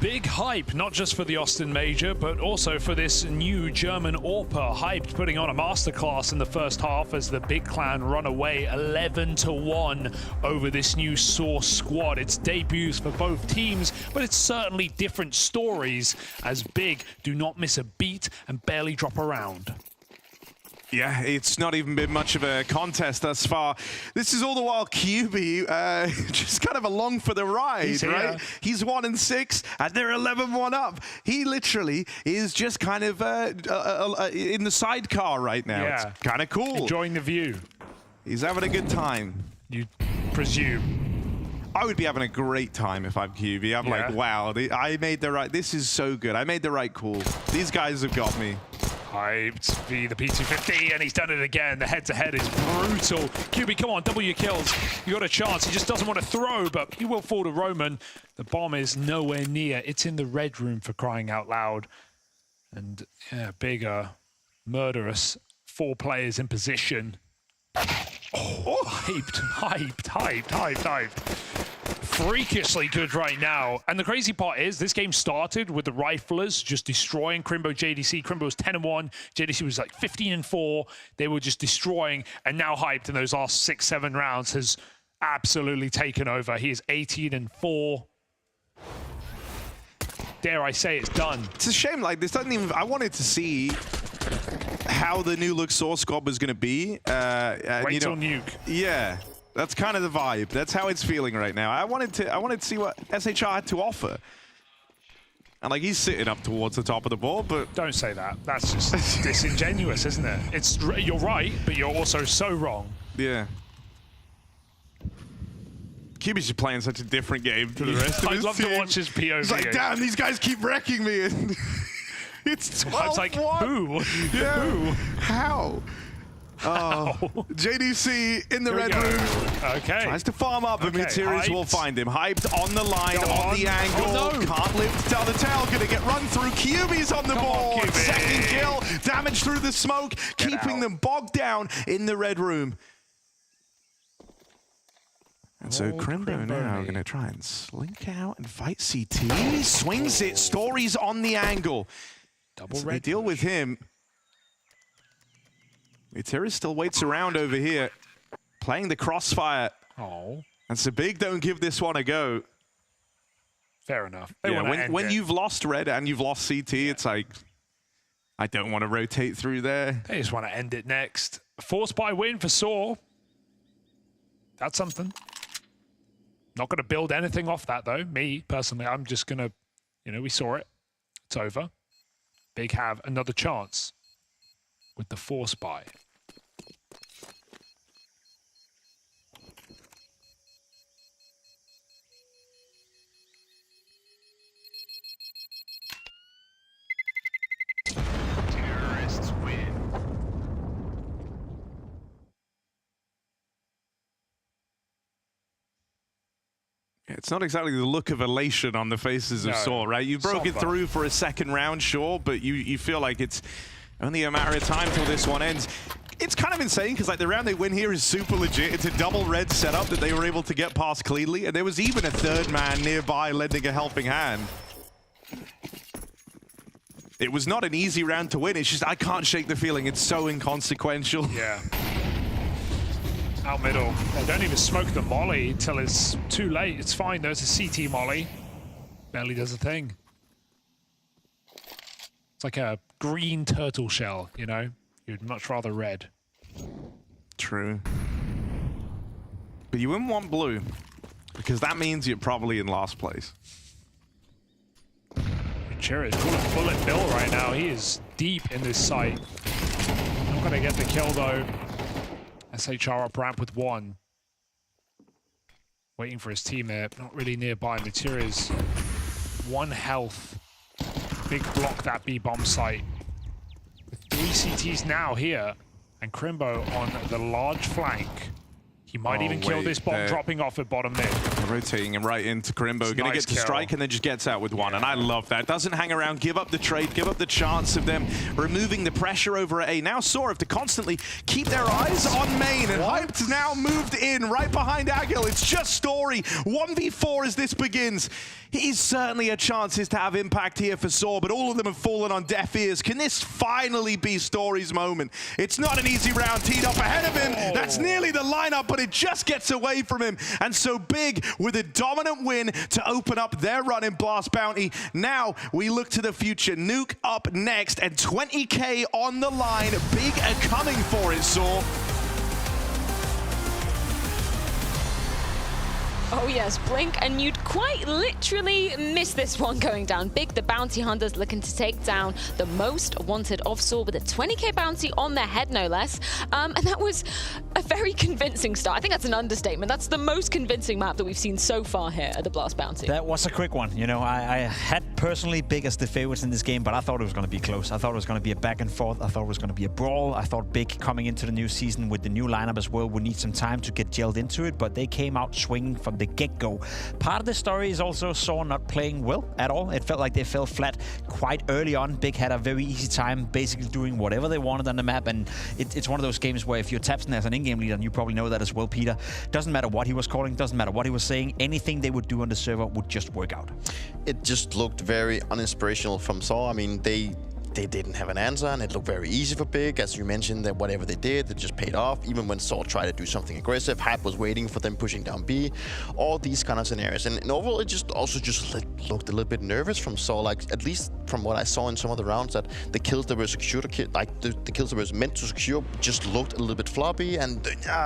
Big hype, not just for the Austin Major, but also for this new German AWPer. Hyped, putting on a masterclass in the first half as the Big Clan run away 11-1 over this new Source squad. It's debuts for both teams, but it's certainly different stories as Big do not miss a beat and barely drop around. Yeah, it's not even been much of a contest thus far. This is all the while QB just kind of along for the ride, right? He's 1-6, and they're 11-1 up. He literally is just kind of in the sidecar right now. Yeah. It's kind of cool. Enjoying the view. He's having a good time. You presume. I would be having a great time if I'm QB. I'm like, wow, I made the right... This is so good. I made the right call. These guys have got me. Hyped v the P250, and he's done it again. The head-to-head is brutal. QB, come on, double your kills. You got a chance. He just doesn't want to throw, but he will fall to Roman. The bomb is nowhere near. It's in the red room, for crying out loud. And yeah, bigger, murderous. 4 players in position. Oh, hyped. Freakishly good right now. And the crazy part is this game started with the Riflers just destroying Crimbo JDC. Crimbo was 10-1. JDC was like 15-4. They were just destroying, and now Hyped in those last 6-7 rounds has absolutely taken over. He is 18-4. Dare I say it's done. It's a shame, like, this doesn't even... I wanted to see how the new look Source squad was going to be. Wait till nuke. Yeah. That's kind of the vibe. That's how it's feeling right now. I wanted to see what SHR had to offer. And like, he's sitting up towards the top of the board, but... Don't say that. That's just disingenuous, isn't it? You're right, but you're also so wrong. Yeah. QB's just playing such a different game to the rest of his I'd love team. to watch his POV. It's like, damn, these guys keep wrecking me. And it's 12-1. It's like, who? Yeah. Who? How? Oh, JDC in the red room. Okay. Tries to farm up, but Metizport will find him. Hyped on the line, on the angle. Oh, no. Can't live to tell the tale. Gonna get run through. QB's on the board. Second kill. Damage through the smoke, keeping them bogged down in the red room. And so Crimbo now going to try and slink out and fight CT. Swings it. Stories on the angle. Double so red. they deal with him. Metizport still waits around over here, playing the crossfire. Oh. And so Big don't give this one a go. Fair enough. Yeah, when you've lost red and you've lost CT, it's like, I don't want to rotate through there. They just want to end it next. Force buy win for Saw. That's something. Not going to build anything off that, though. Me, personally, I'm just going to, we saw it. It's over. Big have another chance with the force buy. Terrorists win. It's not exactly the look of elation on the faces of Saw, right? You've broken through for a second round, sure, but you feel like it's only a matter of time till this one ends. It's kind of insane because like the round they win here is super legit. It's a double red setup that they were able to get past cleanly, and there was even a third man nearby lending a helping hand. It was not an easy round to win. It's just I can't shake the feeling. It's so inconsequential. Yeah. Out middle. They don't even smoke the molly till it's too late. It's fine. There's a CT molly. Barely does a thing. It's like a green turtle shell, You'd much rather red. True. But you wouldn't want blue, because that means you're probably in last place. Chira is calling Bullet Bill right now. He is deep in this site. Not going to get the kill, though. SHR up ramp with 1. Waiting for his team there. Not really nearby. Matira's 1 health. Big block that B bomb site. With 3 CTs now here. And Crimbo on the large flank. He might even kill this bomb dropping off at bottom mid. Rotating him right into Crimbo. Going to get to strike and then just gets out with 1. And I love that. Doesn't hang around, give up the trade, give up the chance of them removing the pressure over at A. Now Saw have to constantly keep their eyes on main. And Hyped's now moved in right behind Agil. It's just Story. 1v4 as this begins. It is certainly a chance to have impact here for Saw, but all of them have fallen on deaf ears. Can this finally be Story's moment? It's not an easy round teed up ahead of him. That's nearly the lineup, but it just gets away from him. And so Big with a dominant win to open up their run in Blast Bounty. Now we look to the future. Nuke up next and 20k on the line. Big are coming for it, Saw. Oh yes, Blink, and you'd quite literally miss this one going down. Big, the bounty hunters, looking to take down the most wanted of Saw with a 20k bounty on their head, no less. And that was a very convincing start. I think that's an understatement. That's the most convincing map that we've seen so far here at the Blast Bounty. That was a quick one. You know, I had personally Big as the favorites in this game, but I thought it was going to be close. I thought it was going to be a back and forth. I thought it was going to be a brawl. I thought Big coming into the new season with the new lineup as well would need some time to get gelled into it, but they came out swinging from the get-go. Part of the story is also Saw not playing well at all. It felt like they fell flat quite early on. Big had a very easy time basically doing whatever they wanted on the map, and it's one of those games where if you're Tapson as an in-game leader, and you probably know that as well, Peter, doesn't matter what he was calling, doesn't matter what he was saying, anything they would do on the server would just work out. It just looked very uninspirational from Saw. I mean, they didn't have an answer, and it looked very easy for Big. As you mentioned, that whatever they did, it just paid off. Even when Saw tried to do something aggressive, Hype was waiting for them pushing down B. All these kind of scenarios. And overall, it just looked a little bit nervous from Saw. Like, at least from what I saw in some of the rounds, that the kills that were secured, like the kills that were meant to secure, just looked a little bit floppy, and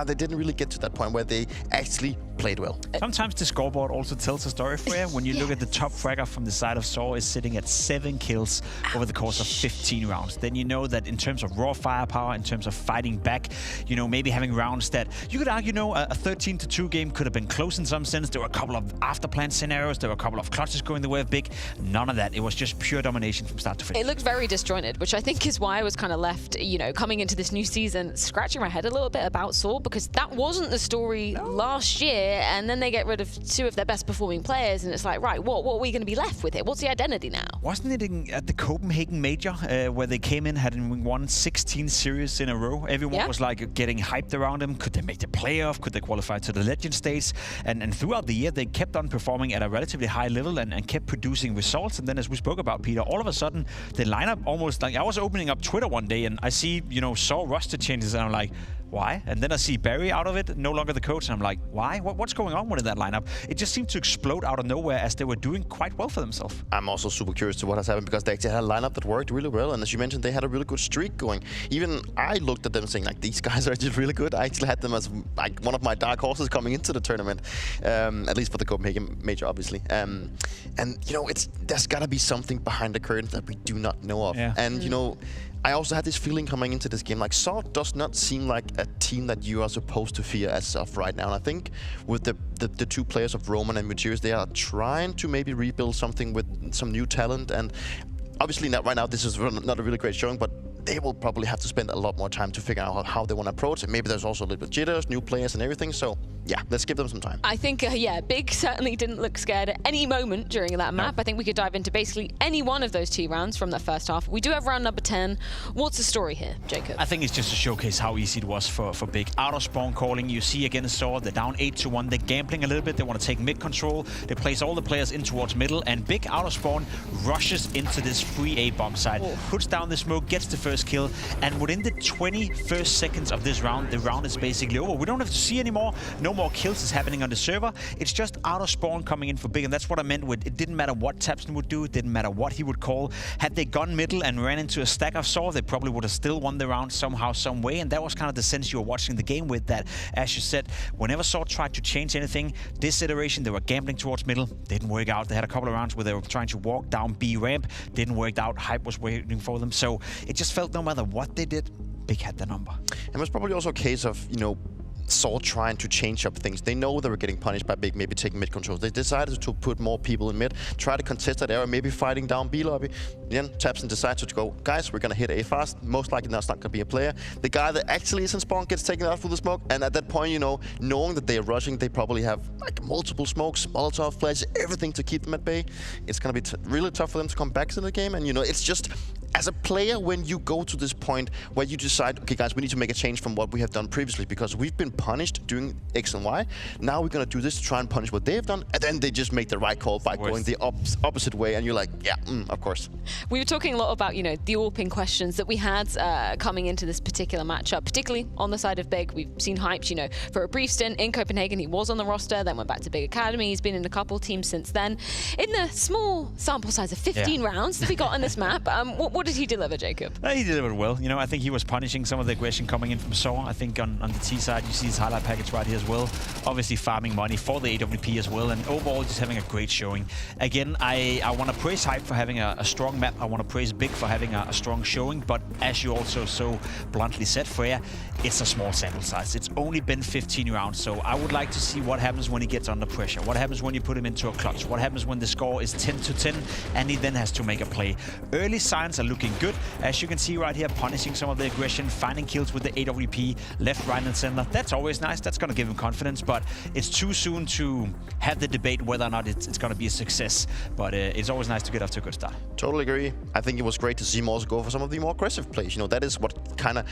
they didn't really get to that point where they actually played well. Sometimes the scoreboard also tells a story for you. When you look at the top fragger from the side of Saw is sitting at 7 kills over the course of 15 rounds. Then you know that in terms of raw firepower, in terms of fighting back, you know, maybe having rounds that you could argue, you know, a 13-2 game could have been close in some sense. There were a couple of after-plan scenarios. There were a couple of clutches going the way of Big. None of that. It was just pure domination from start to finish. It looked very disjointed, which I think is why I was kind of left, you know, coming into this new season, scratching my head a little bit about Saw, because that wasn't the story last year, and then they get rid of 2 of their best performing players, and it's like, right, what are we going to be left with here? What's the identity now? Wasn't it at the Copenhagen Major where they came in, had won 16 series in a row? Everyone was like getting hyped around them. Could they make the playoff? Could they qualify to the Legend stage? And throughout the year, they kept on performing at a relatively high level and kept producing results. And then, as we spoke about, Peter, all of a sudden, the lineup almost like I was opening up Twitter one day and I see, you know, Saw roster changes, and I'm like, why? And then I see Barry out of it, no longer the coach, and I'm like, why? What's going on with that lineup? It just seemed to explode out of nowhere as they were doing quite well for themselves. I'm also super curious to what has happened, because they actually had a lineup that worked really well, and as you mentioned, they had a really good streak going. Even I looked at them saying, like, these guys are just really good. I actually had them as like one of my dark horses coming into the tournament, at least for the Copenhagen Major, obviously. And you know, there's got to be something behind the curtain that we do not know of. And you know, I also had this feeling coming into this game, like Saw does not seem like a team that you are supposed to fear as of right now. And I think with the 2 players of Roman and Mutiris, they are trying to maybe rebuild something with some new talent. And obviously right now, this is not a really great showing, but they will probably have to spend a lot more time to figure out how they want to approach it. Maybe there's also a little bit jitters, new players and everything. So yeah, let's give them some time. I think, yeah, Big certainly didn't look scared at any moment during that map. I think we could dive into basically any one of those 2 rounds from that first half. We do have round number 10. What's the story here, Jacob? I think it's just to showcase how easy it was for Big. Out of spawn calling, you see again Saw, they're down 8-1. They're gambling a little bit. They want to take mid control. They place all the players in towards middle, and Big out of spawn rushes into this free A bomb side, puts down the smoke, gets the first kill, and within the 21st seconds of this round, the round is basically over. We don't have to see anymore. No more more kills is happening on the server. It's just out of spawn coming in for big, and that's what I meant with it didn't matter what Tapson would do, it didn't matter what he would call. Had they gone middle and ran into a stack of Saw, they probably would have still won the round somehow, some way, and that was kind of the sense you were watching the game with, that, as you said, whenever Saw tried to change anything, this iteration, they were gambling towards middle, didn't work out. They had a couple of rounds where they were trying to walk down B ramp, didn't work out, Hype was waiting for them, so it just felt no matter what they did, Big had the number. And it was probably also a case of, you know, Saw trying to change up things. They know they were getting punished by Big, maybe taking mid control. They decided to put more people in mid, try to contest that area, maybe fighting down B lobby. Then Tapson decides to go, guys, we're gonna hit A fast. Most likely that's not gonna be a player. The guy that actually is in spawn gets taken out through the smoke, and at that point, you know, knowing that they're rushing, they probably have like multiple smokes, Molotov flashes, everything to keep them at bay. It's gonna be really tough for them to come back to the game, and you know, it's just, as a player, when you go to this point where you decide, okay guys, we need to make a change from what we have done previously, because we've been punished doing X and Y. Now we're gonna do this to try and punish what they've done, and then they just make the right call by going the opposite way, and you're like, yeah, of course. We were talking a lot about, you know, the AWPing questions that we had coming into this particular matchup, particularly on the side of Big. We've seen Hyped, you know, for a brief stint in Copenhagen. He was on the roster, then went back to Big Academy. He's been in a couple teams since then. In the small sample size of 15 rounds that we got on this map, what did he deliver, Jacob? He delivered well. You know, I think he was punishing some of the aggression coming in from Saw. I think on the T side, you see his highlight package right here as well. Obviously farming money for the AWP as well, and overall just having a great showing. Again, I want to praise Hype for having a strong map. I want to praise Big for having a strong showing, but as you also so bluntly said, Freya, it's a small sample size. It's only been 15 rounds, so I would like to see what happens when he gets under pressure. What happens when you put him into a clutch? What happens when the score is 10-10 and he then has to make a play? Early signs are looking good. As you can see right here, punishing some of the aggression, finding kills with the AWP, left, right, and center. That's always nice. That's going to give him confidence, but it's too soon to have the debate whether or not it's going to be a success. But it's always nice to get off to a good start. Totally agree. I think it was great to see him also go for some of the more aggressive plays. You know, that is what kind of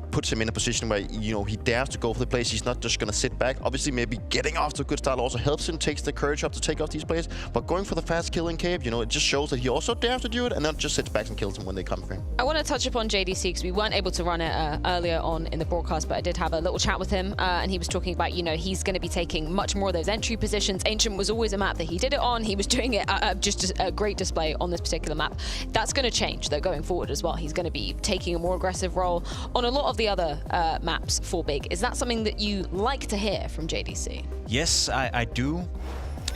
puts him in a position where, you know, he dares to go for the plays. He's not just going to sit back. Obviously, maybe getting off to a good start also helps him, takes the courage up to take off these plays. But going for the fast killing Cape, you know, it just shows that he also dares to do it and not just sits back and kills them when they come for him. I want to touch upon JDC because we weren't able to run it earlier on in the broadcast, but I did have a little chat with him and he was talking about, you know, he's going to be taking much more of those entry positions. Ancient was always a map that he did it on. He was doing it just a great display on this particular map. That's going to change, though, going forward as well. He's going to be taking a more aggressive role on a lot of the other maps for Big. Is that something that you like to hear from JDC? Yes, I do.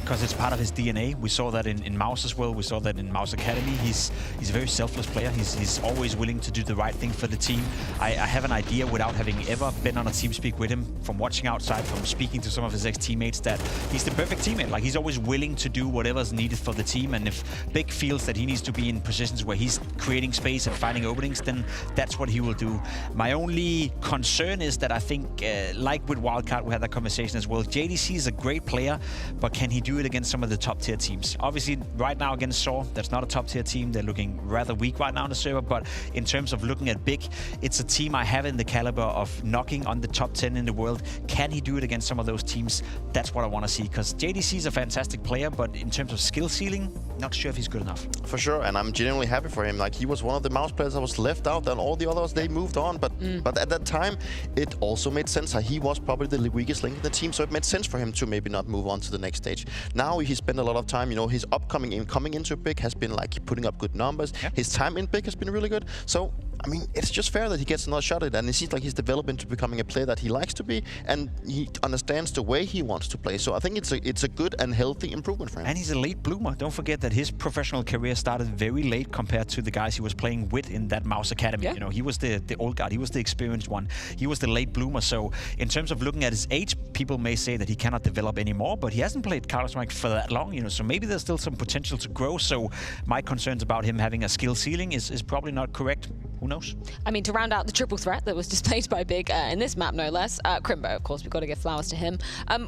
Because it's part of his DNA. We saw that in Mouse as well. We saw that in Mouse Academy. He's a very selfless player. He's always willing to do the right thing for the team. I have an idea, without having ever been on a team speak with him, from watching outside, from speaking to some of his ex-teammates, that he's the perfect teammate. Like, he's always willing to do whatever's needed for the team. And if Big feels that he needs to be in positions where he's creating space and finding openings, then that's what he will do. My only concern is that I think, like with Wildcard, we had that conversation as well. JDC is a great player, but can he do it against some of the top tier teams? Obviously, right now against Saw, that's not a top tier team. They're looking rather weak right now on the server, but in terms of looking at Big, it's a team I have in the caliber of knocking on the top 10 in the world. Can he do it against some of those teams? That's what I want to see, because JDC is a fantastic player, but in terms of skill ceiling, not sure if he's good enough. For sure, and I'm genuinely happy for him. Like, he was one of the Mouse players that was left out, and all the others, they moved on, but at that time, it also made sense. He was probably the weakest link in the team, so it made sense for him to maybe not move on to the next stage. Now he spent a lot of time, you know, his upcoming coming into Big has been like putting up good numbers. Yep. His time in Big has been really good. So, I mean, it's just fair that he gets another shot at it, and it seems like he's developing to becoming a player that he likes to be, and he understands the way he wants to play. So I think it's a good and healthy improvement for him. And he's a late bloomer. Don't forget that his professional career started very late compared to the guys he was playing with in that Mouse Academy. Yeah. You know, he was the old guy. He was the experienced one. He was the late bloomer. So in terms of looking at his age, people may say that he cannot develop anymore, but he hasn't played Counter-Strike for that long, you know, so maybe there's still some potential to grow. So my concerns about him having a skill ceiling is probably not correct. Who knows? I mean, to round out the triple threat that was displayed by Big in this map, no less, Crimbo, of course, we've got to give flowers to him.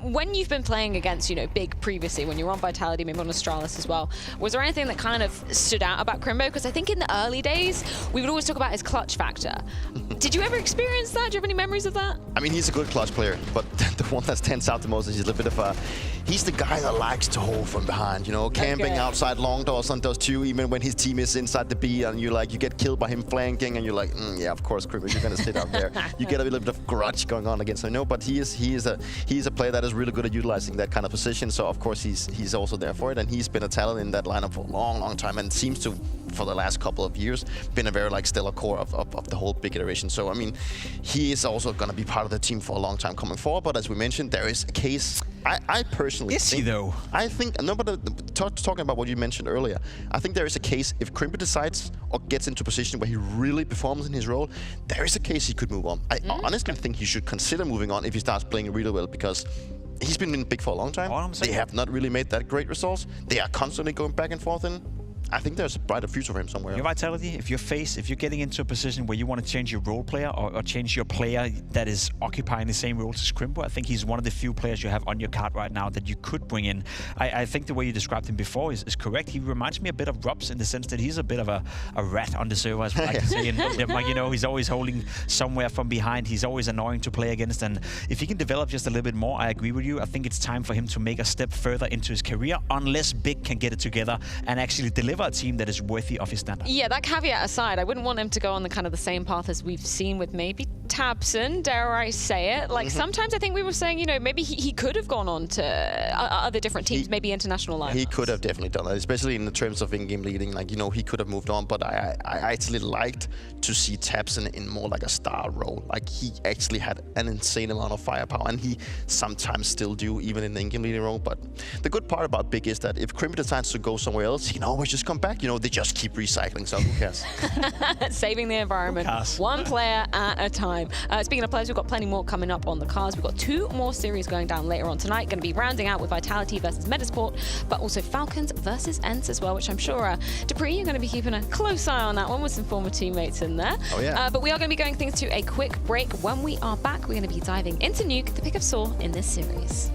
When you've been playing against, you know, Big previously, when you were on Vitality, maybe on Astralis as well, was there anything that kind of stood out about Crimbo? Because I think in the early days, we would always talk about his clutch factor. Did you ever experience that? Do you have any memories of that? I mean, he's a good clutch player, but the one that stands out the most is he's a little bit of a... He's the guy that likes to hold from behind, you know, camping outside long doors on those two, even when his team is inside the B, and you get killed by him flanked, thinking, and you're like, yeah, of course, Crimper, you're going to sit out there. You get a little bit of grudge going on against him. No, but he is a player that is really good at utilizing that kind of position. So of course he's also there for it, and he's been a talent in that lineup for a long time, and seems to, for the last couple of years, been a very stellar core of the whole big iteration. So I mean, he is also going to be part of the team for a long time coming forward. But as we mentioned, there is a case. I personally is think, he though? I think no, but talking about what you mentioned earlier, I think there is a case if Crimper decides or gets into a position where he really performs in his role, there is a case he could move on. I honestly think he should consider moving on if he starts playing really well, because he's been in big for a long time. They have not really made that great results. They are constantly going back and forth, and I think there's a brighter future for him somewhere. Your Vitality, if you're getting into a position where you want to change your role player or change your player that is occupying the same roles as Crimper, I think he's one of the few players you have on your card right now that you could bring in. I think the way you described him before is correct. He reminds me a bit of Robs in the sense that he's a bit of a rat on the server, as we like to say. And, you know, he's always holding somewhere from behind. He's always annoying to play against. And if he can develop just a little bit more, I agree with you. I think it's time for him to make a step further into his career, unless Big can get it together and actually deliver a team that is worthy of his standard. Yeah, that caveat aside, I wouldn't want him to go on the kind of the same path as we've seen with maybe Tabson, dare I say it. Like sometimes I think we were saying, you know, maybe he could have gone on to other different teams, maybe international lineups. He could have definitely done that, especially in the terms of in-game leading. Like, you know, he could have moved on, but I actually liked to see Tabson in more like a star role. Like, he actually had an insane amount of firepower, and he sometimes still do, even in the in-game leading role. But the good part about Big is that if Crimper decides to go somewhere else, he can always just come back. You know, they just keep recycling, so who cares? Saving the environment, one player at a time. Speaking of players, we've got plenty more coming up on the cards. We've got 2 more series going down later on tonight. Going to be rounding out with Vitality versus Metizport, but also Falcons versus ENCE as well, which I'm sure, Dupree, you're going to be keeping a close eye on that one with some former teammates in there. Oh, yeah. But we are going to be going things to a quick break. When we are back, we're going to be diving into Nuke, the pick of Saw in this series.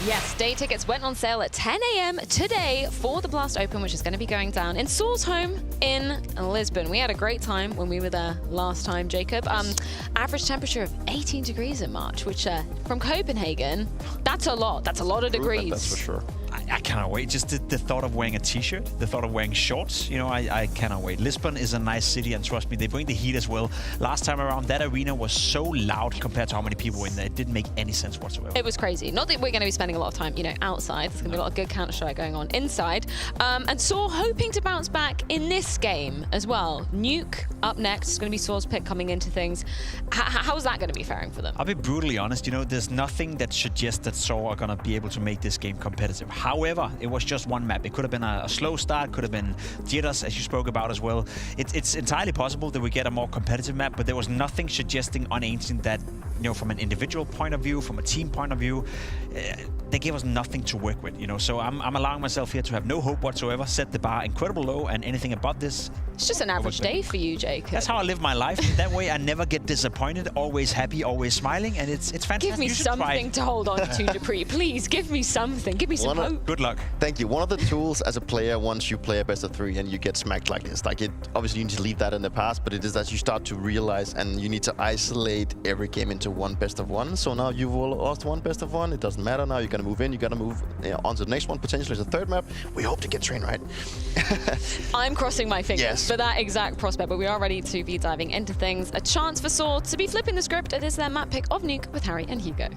Yes, day tickets went on sale at 10 a.m. today for the Blast Open, which is going to be going down in Saul's home in Lisbon. We had a great time when we were there last time, Jacob. Average temperature of 18 degrees in March, which from Copenhagen, that's a lot. That's a lot of degrees. That's for sure. I cannot wait. Just the thought of wearing a t-shirt, the thought of wearing shorts, you know, I cannot wait. Lisbon is a nice city, and trust me, they bring the heat as well. Last time around, that arena was so loud compared to how many people were in there. It didn't make any sense whatsoever. It was crazy. Not that we're going to be spending a lot of time, you know, outside. There's going to be a lot of good Counter-Strike going on inside. And Saul hoping to bounce back in this game as well. Nuke up next. It's going to be Saul's pick coming into things. How is that going to be faring for them? I'll be brutally honest, you know, there's nothing that suggests that Saul are going to be able to make this game competitive. However, it was just one map. It could have been a slow start, could have been jitters, as you spoke about as well. It's entirely possible that we get a more competitive map, but there was nothing suggesting on Ancient that, you know, from an individual point of view, from a team point of view, they gave us nothing to work with, you know. So I'm allowing myself here to have no hope whatsoever, set the bar incredible low, and anything above this. It's just an average day for you, Jake. That's how I live my life. That way I never get disappointed, always happy, always smiling, and it's fantastic. Give me something to hold on to, Dupree. Please, give me something. Give me some hope. Good luck. Thank you. One of the tools as a player, once you play a best of 3 and you get smacked like this, like it, obviously you need to leave that in the past, but it is that you start to realize and you need to isolate every game into one best of 1. So now you've all lost one best of 1. It doesn't matter now. You're going to move in. You're going to move on to the next one. Potentially it's a third map. We hope to get train right. I'm crossing my fingers for that exact prospect, but we are ready to be diving into things. A chance for Saul to be flipping the script. It is their map pick of Nuke with Harry and Hugo.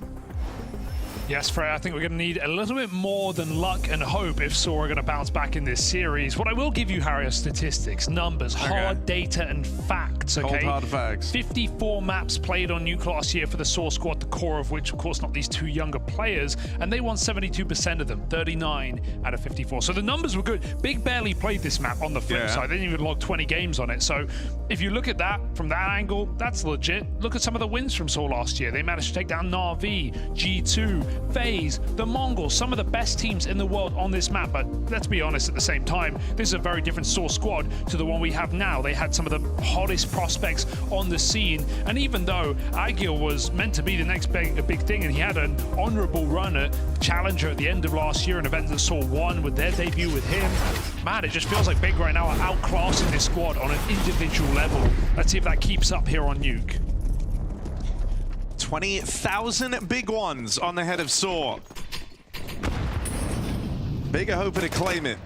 Yes, Freya, I think we're going to need a little bit more than luck and hope if Saw are going to bounce back in this series. What I will give you, Harry, are statistics, numbers, hard data, and facts, okay? Cold hard facts. 54 maps played on Nuke last year for the Saw squad, the core of which, of course, not these two younger players, and they won 72% of them, 39 out of 54. So the numbers were good. Big barely played this map on the flip side. They didn't even log 20 games on it. So if you look at that from that angle, that's legit. Look at some of the wins from Saw last year. They managed to take down Na'Vi, G2, FaZe, the Mongols, some of the best teams in the world on this map. But let's be honest, at the same time, this is a very different Saw squad to the one we have now. They had some of the hottest prospects on the scene. And even though Agil was meant to be the next big thing, and he had an honorable run at Challenger at the end of last year, an event that Saw won with their debut with him, man, it just feels like Big right now are outclassing this squad on an individual level. Let's see if that keeps up here on Nuke. 20,000 big ones on the head of Saw. Bigger hoping to claim it.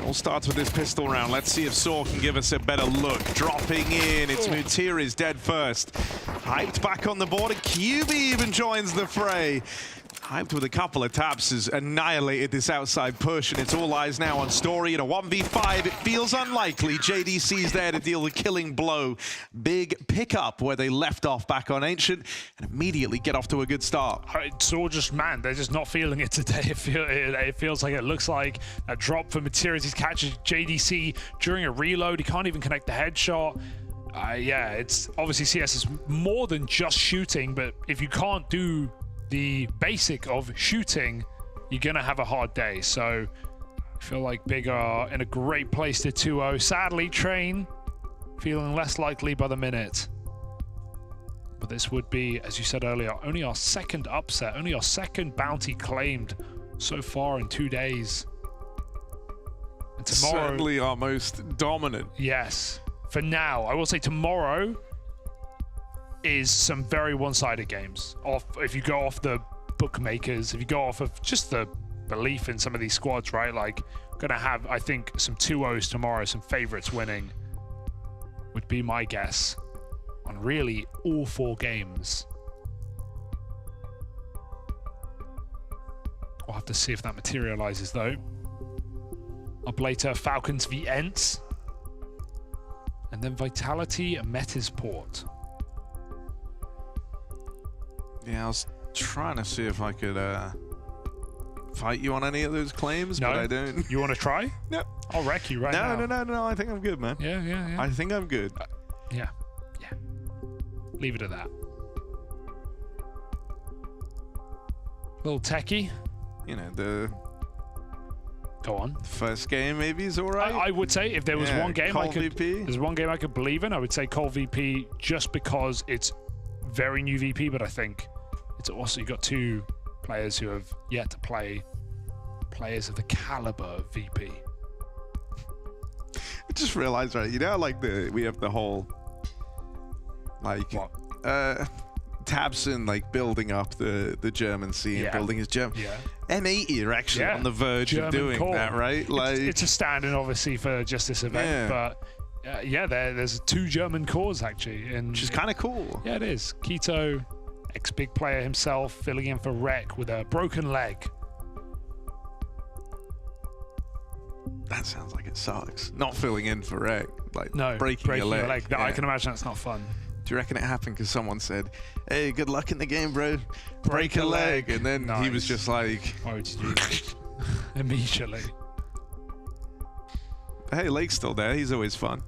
All starts with this pistol round. Let's see if Saw can give us a better look. Dropping in, it's Mutiri's dead first. Hyped back on the board, and QB even joins the fray. Hyped with a couple of taps has annihilated this outside push, and it's all eyes now on Story in a 1v5. It feels unlikely. JDC's there to deal the killing blow. Big pickup where they left off back on Ancient and immediately get off to a good start. It's all just, man, they're just not feeling it today. It feels like it looks like a drop for Materials. He catches JDC during a reload. He can't even connect the headshot. Yeah, it's obviously CS is more than just shooting, but if you can't do the basic of shooting, you're gonna have a hard day. So I feel like Big are in a great place to 2-0. Sadly, Train feeling less likely by the minute. But this would be, as you said earlier, only our second upset, only our second bounty claimed so far in 2 days. And tomorrow, certainly our most dominant. Yes. For now, I will say tomorrow is some very one-sided games. If you go off the bookmakers, if you go off of just the belief in some of these squads, right? Like, gonna have, I think, some 2-0s tomorrow, some favorites winning, would be my guess on really all 4 games. We'll have to see if that materializes, though. Up later, Falcons v ENCE, and then Vitality and Metizport. Yeah, I was trying to see if I could fight you on any of those claims, but I don't. You want to try? No. I'll wreck you now. No. I think I'm good, man. Yeah. I think I'm good. Yeah. Leave it at that. Little techie. You know, the... Go on. First game maybe is all right. I would say if there was one game there's one game I could believe in, I would say Cole VP, just because it's very new VP, but I think it's also, you got 2 Players who have yet to play players of the caliber of VP. I just realized, right, you know, like we have the whole, like, Tabson, like, building up the German scene, building his German. Yeah. M80 are actually on the verge German of doing core. that, right? Like, it's a stand-in, obviously, for just this event, but there's 2 German cores actually, which is kind of cool. Yeah, it is. Keto, ex-big player himself, filling in for Rek with a broken leg. That sounds like it sucks. Not filling in for Rek, like No, breaking your leg. No, I can imagine that's not fun. Do you reckon it happened because someone said, "Hey, good luck in the game, bro. Break a leg," and then he was just like, "Why would you do that?" Immediately. Hey, Lake's still there. He's always fun.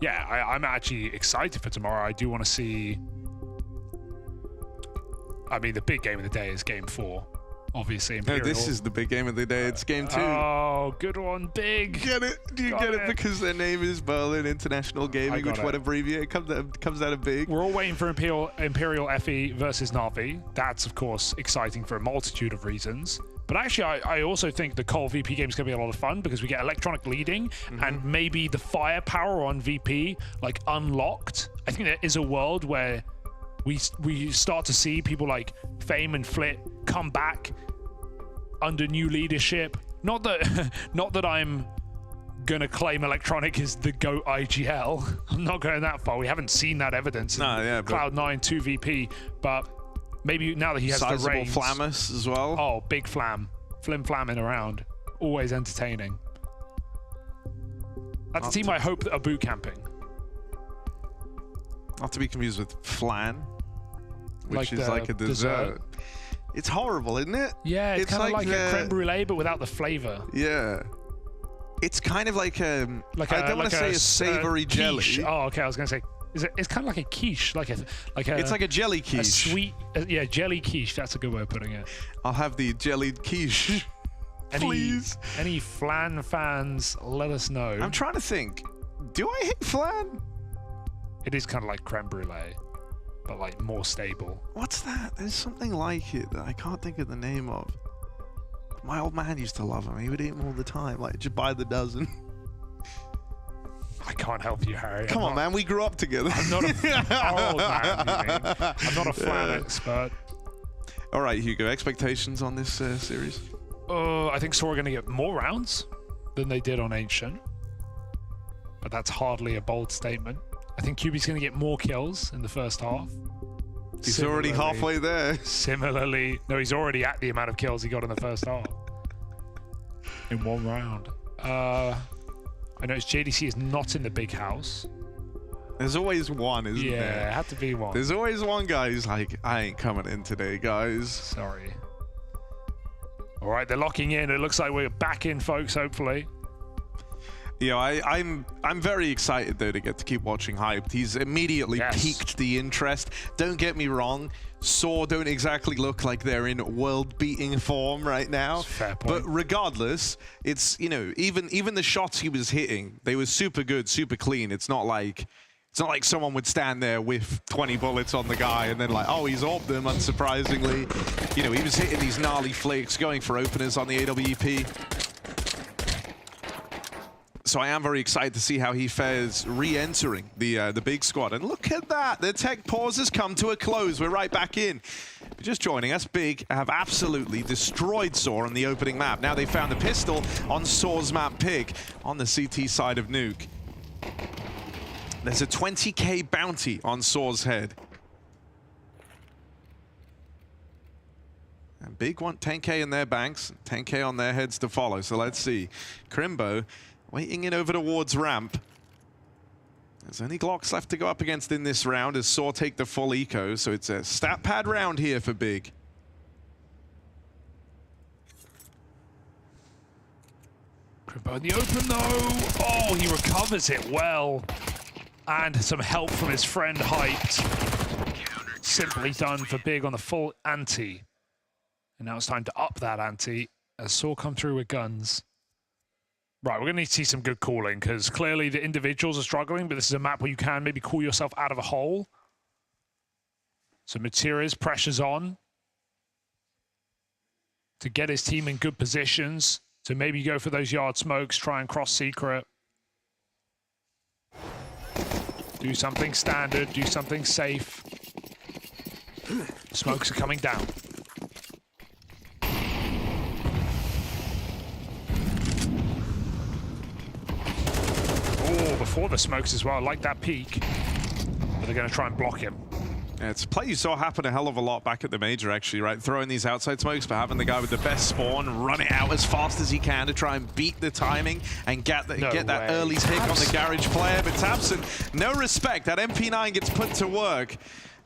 Yeah, I'm actually excited for tomorrow. I do want to see. I mean, the big game of the day is Game 4. Obviously, Imperial. No, this is the big game of the day. It's Game 2. Oh, good one, big. Get it? Do you get it? Because their name is Berlin International Gaming, which would abbreviate comes out of big. We're all waiting for Imperial FE versus Na'Vi. That's, of course, exciting for a multitude of reasons. But actually, I also think the Cole VP game is going to be a lot of fun because we get electronic leading and maybe the firepower on VP, like, unlocked. I think there is a world where we start to see people like Fame and Flit come back under new leadership. Not that I'm gonna claim Electronic is the GOAT IGL. I'm not going that far. We haven't seen that evidence in Cloud9 2 VP, but maybe now that he has the reins. Flammus as well. Oh, big Flam. Flamming around. Always entertaining. That's a team I hope that are boot camping. Not to be confused with flan, which is like a dessert. It's horrible, isn't it? Yeah, it's kind of like a creme brulee, but without the flavor. Yeah. It's kind of like I don't want to say a savory jelly. Oh, okay. I was going to say, it's kind of like a quiche, it's like a jelly quiche. A sweet, jelly quiche. That's a good way of putting it. I'll have the jellied quiche. Please. Any flan fans, let us know. I'm trying to think. Do I hit flan? It is kind of like creme brulee, but like more stable. What's that? There's something like it that I can't think of the name of. My old man used to love them. He would eat them all the time, like just by the dozen. I can't help you, Harry. Come on, man. We grew up together. I'm not a old man, you mean. I'm not a flan expert. All right, Hugo. Expectations on this series? I think Saw are going to get more rounds than they did on Ancient, but that's hardly a bold statement. I think QB's going to get more kills in the first half. He's already halfway there. Similarly, no, he's already at the amount of kills he got in the first half in one round. I noticed JDC is not in the big house. There's always one, isn't there? Yeah, it had to be one. There's always one guy who's like, I ain't coming in today, guys. Sorry. All right, they're locking in. It looks like we're back in, folks, hopefully. You know, I'm very excited though to get to keep watching Hyped. He's immediately piqued the interest. Don't get me wrong, Saw don't exactly look like they're in world-beating form right now. Fair point. But regardless, it's, you know, even the shots he was hitting, they were super good, super clean. It's not like someone would stand there with 20 bullets on the guy and then like, oh, he's orbed them, unsurprisingly. You know, he was hitting these gnarly flicks, going for openers on the AWP. So I am very excited to see how he fares re-entering the big squad. And look at that, the tech pause has come to a close. We're right back in. Just joining us, Big have absolutely destroyed Saw on the opening map. Now they found the pistol on Saw's map pick on the CT side of Nuke. There's a 20k bounty on Saw's head. And Big want 10k in their banks, 10k on their heads to follow. So let's see. Crimbo waiting in over towards ramp. There's only Glocks left to go up against in this round as Saw take the full eco, so it's a stat pad round here for Big. Crimbo in the open though. Oh, he recovers it well. And some help from his friend Hyped. Simply done for Big on the full ante. And now it's time to up that ante as Saw come through with guns. Right, we're going to need to see some good calling because clearly the individuals are struggling, but this is a map where you can maybe call yourself out of a hole. So Materials, pressure's on. to get his team in good positions, to maybe go for those yard smokes, try and cross secret. Do something standard, do something safe. Smokes are coming down. Oh, before the smokes as well, I like that peek. But they're going to try and block him. Yeah, it's a play you saw happen a hell of a lot back at the major, actually, right? Throwing these outside smokes, but having the guy with the best spawn run it out as fast as he can to try and beat the timing and get that early pick on the garage player. But tabseN, no respect. That MP9 gets put to work.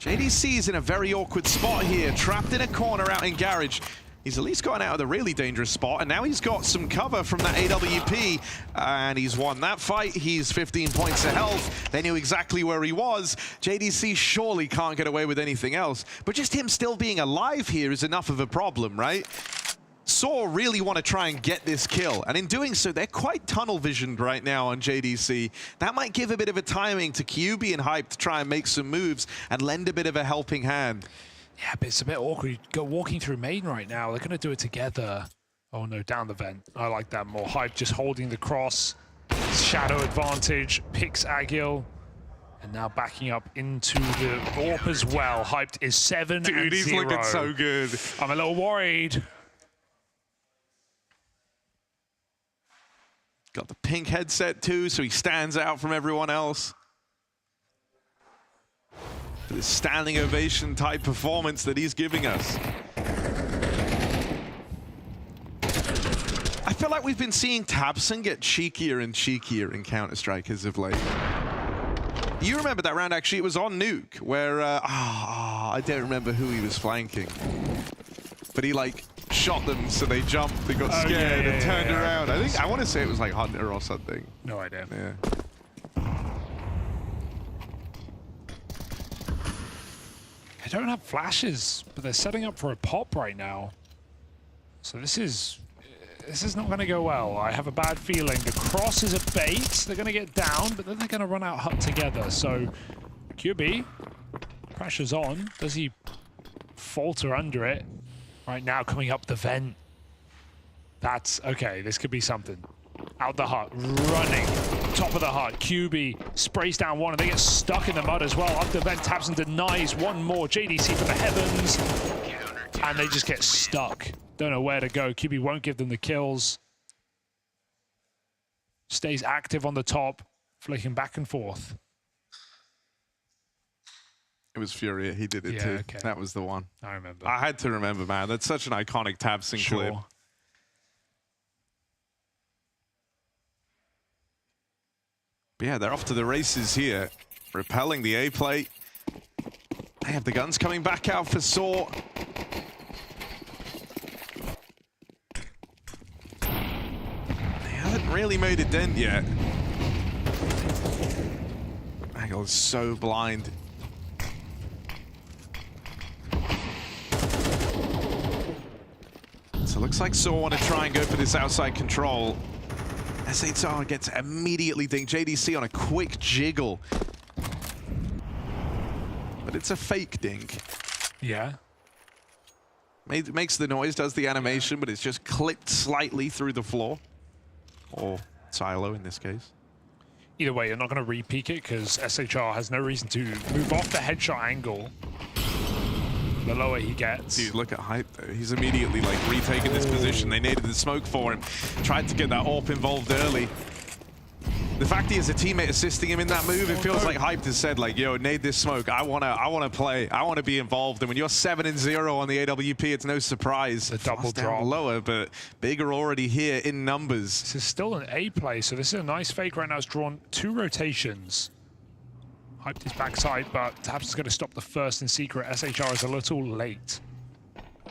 JDC is in a very awkward spot here, trapped in a corner out in garage. He's at least gotten out of the really dangerous spot, and now he's got some cover from that AWP, and he's won that fight. He's 15 points of health. They knew exactly where he was. JDC surely can't get away with anything else, but just him still being alive here is enough of a problem, right? Saw really want to try and get this kill, and in doing so, they're quite tunnel visioned right now on JDC. That might give a bit of a timing to QB and Hype to try and make some moves and lend a bit of a helping hand. Yeah, but it's a bit awkward. Go walking through main right now. They're going to do it together. Oh no, down the vent. I like that more. Hype just holding the cross. Shadow advantage. Picks Agil. And now backing up into the AWP as well. Hyped is 7-0. Dude, he's looking so good. I'm a little worried. Got the pink headset too, so he stands out from everyone else. This standing ovation type performance that he's giving us. I feel like we've been seeing tabseN get cheekier and cheekier in Counter-Strike as of late. You remember that round, actually, it was on Nuke, where, I don't remember who he was flanking. But he, like, shot them, so they jumped, they got scared and turned around. I want to say it was like Hunter or something. No idea. Yeah. They don't have flashes, but they're setting up for a pop right now. So this is not going to go well. I have a bad feeling. The cross is a bait. They're going to get down, but then they're going to run out hut together. So QB, pressure's on. Does he falter under it? Right now, coming up the vent. That's okay. This could be something. Out the hut, running, top of the hut. QB sprays down one, and they get stuck in the mud as well. Up the vent, tabseN denies one more. JDC from the heavens, and they just get stuck. Don't know where to go. QB won't give them the kills. Stays active on the top, flicking back and forth. It was Furia, he did it too. Okay. That was the one. I remember. I had to remember, man. That's such an iconic tabseN clip. But yeah, they're off to the races here. Repelling the A plate. They have the guns coming back out for Saw. They haven't really made a dent yet. Agil is so blind. So it looks like Saw want to try and go for this outside control. SHR gets immediately dinged. JDC on a quick jiggle. But it's a fake ding. Yeah. Makes the noise, does the animation, but it's just clipped slightly through the floor. Or silo in this case. Either way, you're not going to re-peek it because SHR has no reason to move off the headshot angle. The lower he gets. Dude, look at Hype though. He's immediately like retaking this position. They needed the smoke for him. Tried to get that AWP involved early. The fact he has a teammate assisting him in that move, it feels like Hype has said like, yo, need this smoke. I wanna play. I wanna be involved. And when you're 7-0 on the AWP, it's no surprise. The double drop. Lower, but bigger already here in numbers. This is still an A play, so this is a nice fake right now. It's drawn 2 rotations. Hyped his backside, but tabseN's going to stop the first in secret. SHR is a little late.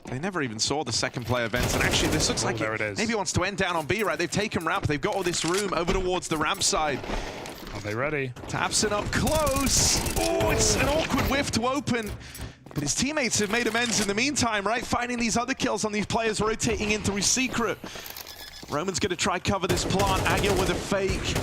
They never even saw the second player vents, and actually this looks like there it is. Maybe wants to end down on B, right? They've taken ramp, they've got all this room over towards the ramp side. Are they ready? tabseN up close. Oh, it's an awkward whiff to open. But his teammates have made amends in the meantime, right? Finding these other kills on these players rotating in through secret. Roman's going to try cover this plant. Agil with a fake.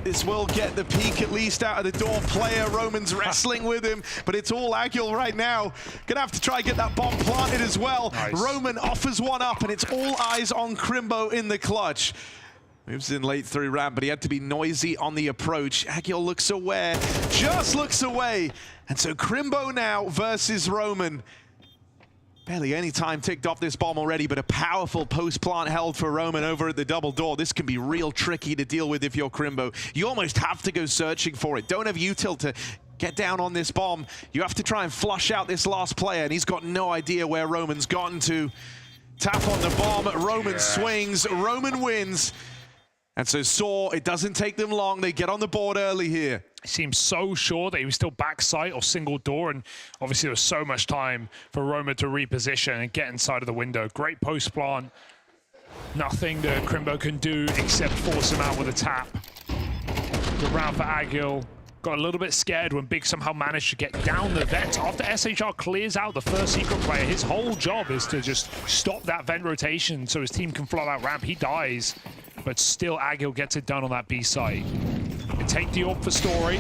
This will get the peek at least out of the door player. Roman's wrestling with him, but it's all Agil right now. Gonna have to try and get that bomb planted as well. Nice. Roman offers one up, and it's all eyes on Crimbo in the clutch. Moves in late through ramp, but he had to be noisy on the approach. Agil looks aware, just looks away. And so Crimbo now versus Roman. Barely any time ticked off this bomb already, but a powerful post-plant held for Roman over at the double door. This can be real tricky to deal with if you're Crimbo. You almost have to go searching for it. Don't have util to get down on this bomb. You have to try and flush out this last player, and he's got no idea where Roman's gotten to. Tap on the bomb, Roman swings, Roman wins. And so Saw, it doesn't take them long. They get on the board early here. He seemed so sure that he was still backside or single door, and obviously there was so much time for Roma to reposition and get inside of the window. Great post plant. Nothing that Crimbo can do except force him out with a tap. Good round for Agil. Got a little bit scared when Big somehow managed to get down the vent. After SHR clears out the first secret player, his whole job is to just stop that vent rotation so his team can flood out ramp. He dies, but still Agil gets it done on that B site. They take the AWP for Story.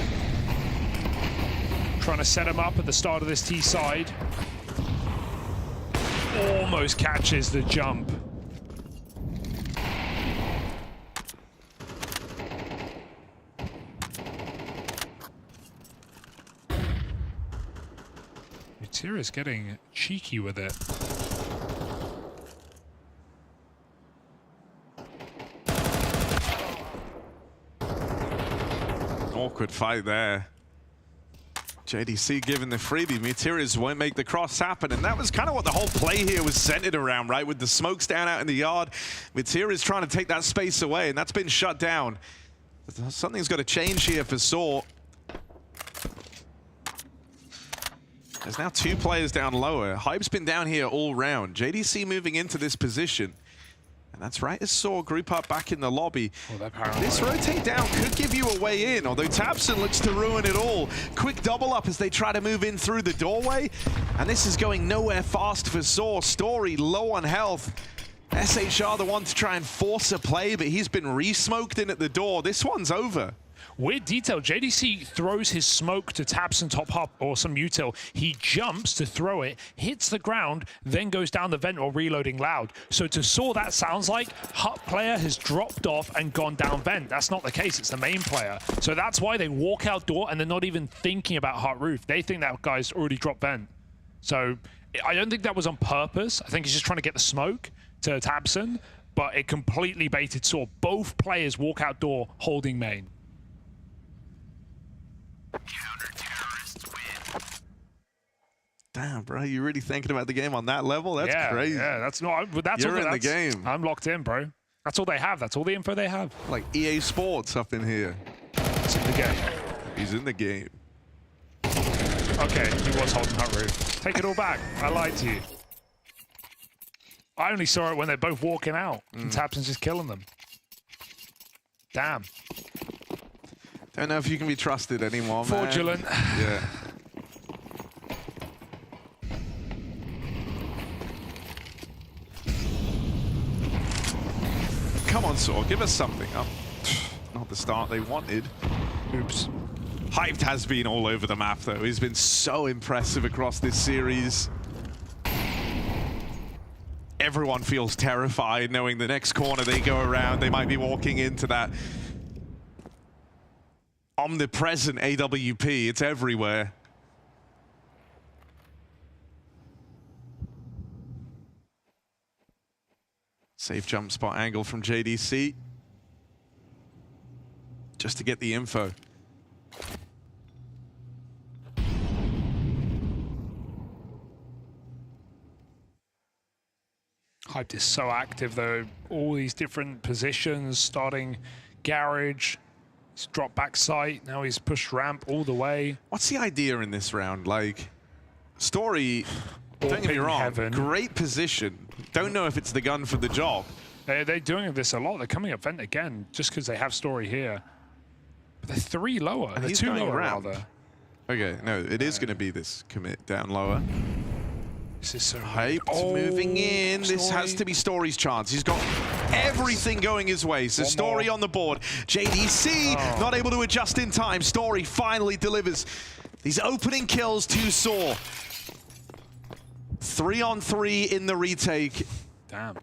Trying to set him up at the start of this T side. Almost catches the jump. Tira's getting cheeky with it. Awkward fight there. JDC given the freebie. Metiriz won't make the cross happen, and that was kind of what the whole play here was centered around, right? With the smokes down out in the yard, Metiriz trying to take that space away, and that's been shut down. Something's got to change here for Saw. There's now 2 players down lower. Hype's been down here all round. JDC moving into this position. And that's right as Saw group up back in the lobby. This rotate down could give you a way in, although Tabson looks to ruin it all. Quick double up as they try to move in through the doorway. And this is going nowhere fast for Saw. Story low on health. SHR the one to try and force a play, but he's been re-smoked in at the door. This one's over. Weird detail, JDC throws his smoke to Tabson top hop or some util. He jumps to throw it, hits the ground, then goes down the vent while reloading loud. So to Saw, that sounds like Hut player has dropped off and gone down vent. That's not the case, it's the main player. So that's why they walk out door and they're not even thinking about Hut roof. They think that guy's already dropped vent. So I don't think that was on purpose. I think he's just trying to get the smoke to Tabson, but it completely baited Saw. Both players walk out door holding main. Damn, bro, you really thinking about the game on that level? That's crazy. Yeah, that's not. That's You're all, in the game. I'm locked in, bro. That's all they have. That's all the info they have. Like EA Sports up in here. It's in the game. He's in the game. Okay, he was holding that roof. Take it all back. I lied to you. I only saw it when they're both walking out and Tabson's just killing them. Damn. Don't know if you can be trusted anymore, man. Fraudulent. Yeah. Come on, Saw, give us something. Oh, not the start they wanted. Oops. Hyped has been all over the map, though. He's been so impressive across this series. Everyone feels terrified knowing the next corner they go around, they might be walking into that omnipresent AWP. It's everywhere. Safe jump spot angle from JDC. Just to get the info. Hyped is so active though. All these different positions, starting garage, he's dropped back site, now he's pushed ramp all the way. What's the idea in this round? Like, Story, don't get me wrong, great position. Don't know if it's the gun for the job. They're doing this a lot. They're coming up vent again just because they have Story here. But they're 3 lower. And they're he's 2 going lower around. rather. Okay, no, it is going to be this commit down lower. This is so Hyped, moving in. This has to be Story's chance. He's got everything going his way. So Story on the board. JDC not able to adjust in time. Story finally delivers these opening kills to Saw. 3-on-3 in the retake. Damn.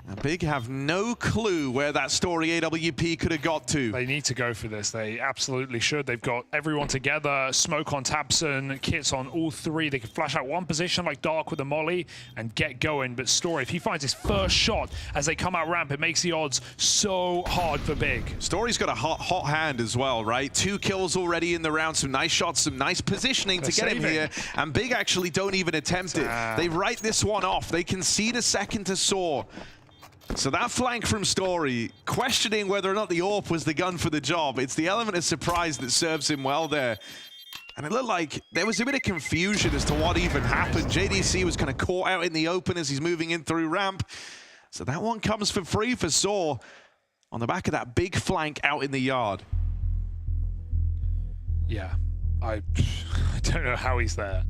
And Big have no clue where that Story AWP could have got to. They need to go for this. They absolutely should. They've got everyone together. Smoke on Tabson, kits on all three. They can flash out one position like Dark with a molly and get going. But Story, if he finds his first shot as they come out ramp, it makes the odds so hard for Big. Story's got a hot hand as well, right? 2 kills already in the round. Some nice shots, some nice positioning to get him here. And Big actually don't even attempt it. They write this one off. They concede a second to Saw. So that flank from Story, questioning whether or not the AWP was the gun for the job. It's the element of surprise that serves him well there. And it looked like there was a bit of confusion as to what even happened. JDC was kind of caught out in the open as he's moving in through ramp. So that one comes for free for Saw on the back of that big flank out in the yard. Yeah, I don't know how he's there.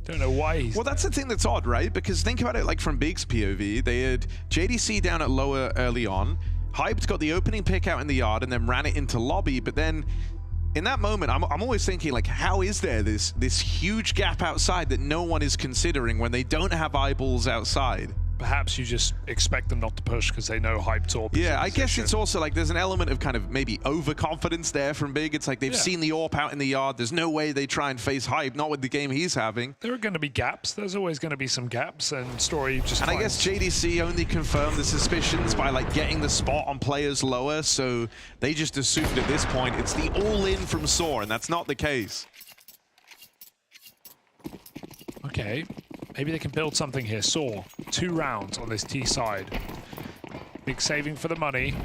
Don't know why he's... Well, that's the thing that's odd, right? Because think about it like from Big's POV. They had JDC down at lower early on. Hyped got the opening pick out in the yard and then ran it into lobby. But then in that moment, I'm always thinking, like, how is there this huge gap outside that no one is considering when they don't have eyeballs outside? Perhaps you just expect them not to push because they know Hyped AWP. Yeah, I guess it's also like there's an element of kind of maybe overconfidence there from Big. It's like they've seen the AWP out in the yard. There's no way they try and face Hype, not with the game he's having. There are going to be gaps. There's always going to be some gaps, and Story just... And I guess JDC only confirmed the suspicions by like getting the spot on players lower, so they just assumed at this point it's the all-in from Saw, and that's not the case. Okay. Maybe they can build something here. Saw, 2 rounds on this T side. Big saving for the money.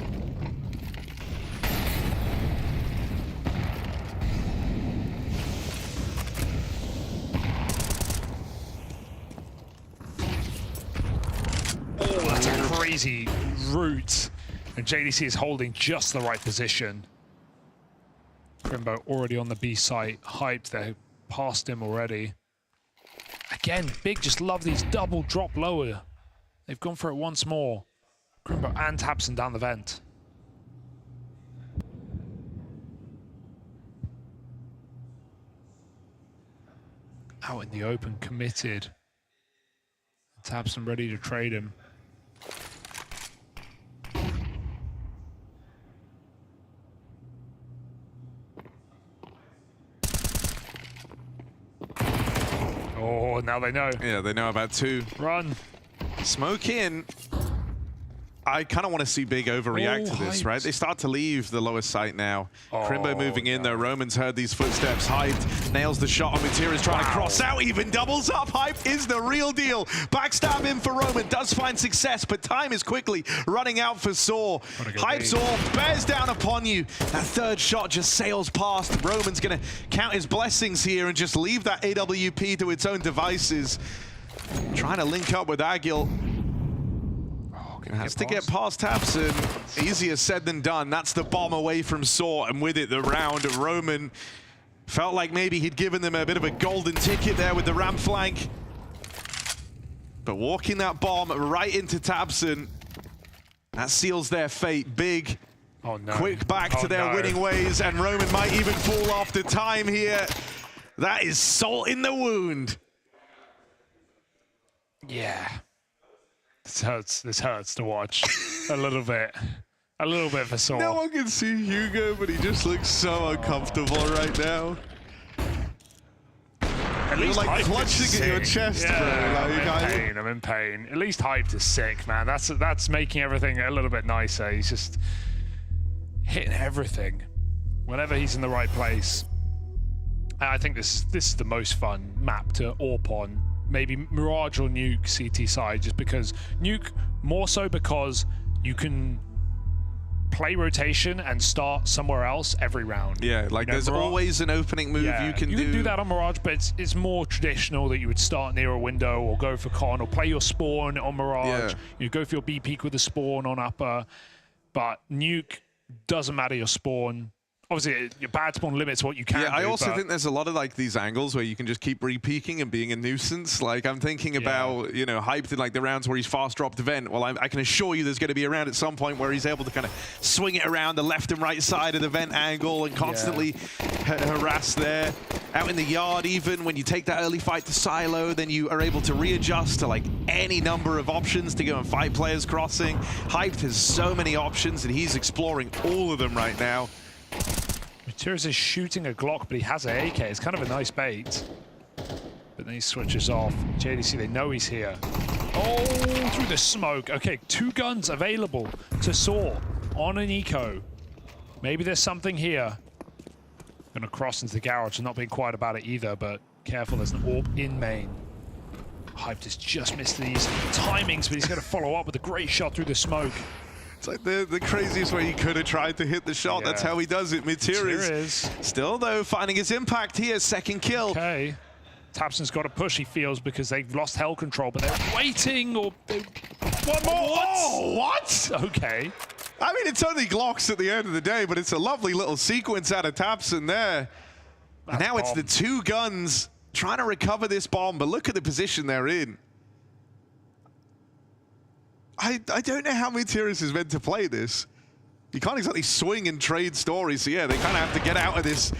Oh, that's a crazy route. And JDC is holding just the right position. Crimbo already on the B site. Hyped, they're past him already. Again, Big just love these double drop lower. They've gone for it once more. Crimbo and Tabson down the vent. Out in the open, committed. Tabson ready to trade him. Oh, now they know. Yeah, they know about 2. Run. Smoke in. I kind of want to see Big overreact to this, right? They start to leave the lowest site now. Crimbo moving in though. Roman's heard these footsteps. Hyped nails the shot on Materas, trying to cross out, even doubles up. Hype is the real deal. Backstab in for Roman, does find success, but time is quickly running out for Saw. Hype's off, bears down upon you. That third shot just sails past. Roman's gonna count his blessings here and just leave that AWP to its own devices. Trying to link up with Agil. Has to get past Tabson. Easier said than done. That's the bomb away from Saw, and with it, the round of Roman. Felt like maybe he'd given them a bit of a golden ticket there with the ramp flank. But walking that bomb right into Tabson, that seals their fate. Big, quick back to their winning ways, and Roman might even fall after time here. That is salt in the wound. Yeah. This hurts to watch a little bit. A little bit for Saw. No one can see Hugo, but he just looks so uncomfortable right now. At least You're like Hyped clutching is at your sick. chest, Yeah, bro. Like, I'm in pain. At least Hyped is sick, man. That's making everything a little bit nicer. He's just hitting everything whenever he's in the right place. And I think this is the most fun map to AWP on. Maybe Mirage or Nuke CT side, just because Nuke more so because you can play rotation and start somewhere else every round. Yeah, like there's always an opening move you can do. You can do that on Mirage, but it's more traditional that you would start near a window or go for con or play your spawn on Mirage. You go for your B peak with the spawn on upper. But Nuke doesn't matter your spawn. Obviously, your bad spawn limits what you can do. I also think there's a lot of like these angles where you can just keep re-peeking and being a nuisance. Like I'm thinking about, you know, Hyped in like the rounds where he's fast dropped event. Well, I can assure you there's going to be a round at some point where he's able to kind of swing it around the left and right side of the vent angle and constantly harass there. Out in the yard, even when you take that early fight to silo, then you are able to readjust to like any number of options to go and fight players crossing. Hyped has so many options and he's exploring all of them right now. Matiris is shooting a Glock, but he has an AK. It's kind of a nice bait. But then he switches off. JDC, they know he's here. Oh, through the smoke. Okay, 2 guns available to Saw on an eco. Maybe there's something here. Gonna cross into the garage and not being quiet about it either, but careful, there's an AWP in main. Hyped has just missed these timings, but he's gonna follow up with a great shot through the smoke. It's like the craziest way he could have tried to hit the shot. That's how he does it. Matiris still, though, finding his impact here. 2nd kill. Okay. Tapson's got to push, he feels, because they've lost hell control, but they're waiting, or... One more! Whoa, what? Okay. I mean, it's only Glocks at the end of the day, but it's a lovely little sequence out of Tapson there. And now it's the 2 guns trying to recover this bomb, but look at the position they're in. I don't know how Matiris is meant to play this. You can't exactly swing and trade stories, so yeah, they kind of have to get out of this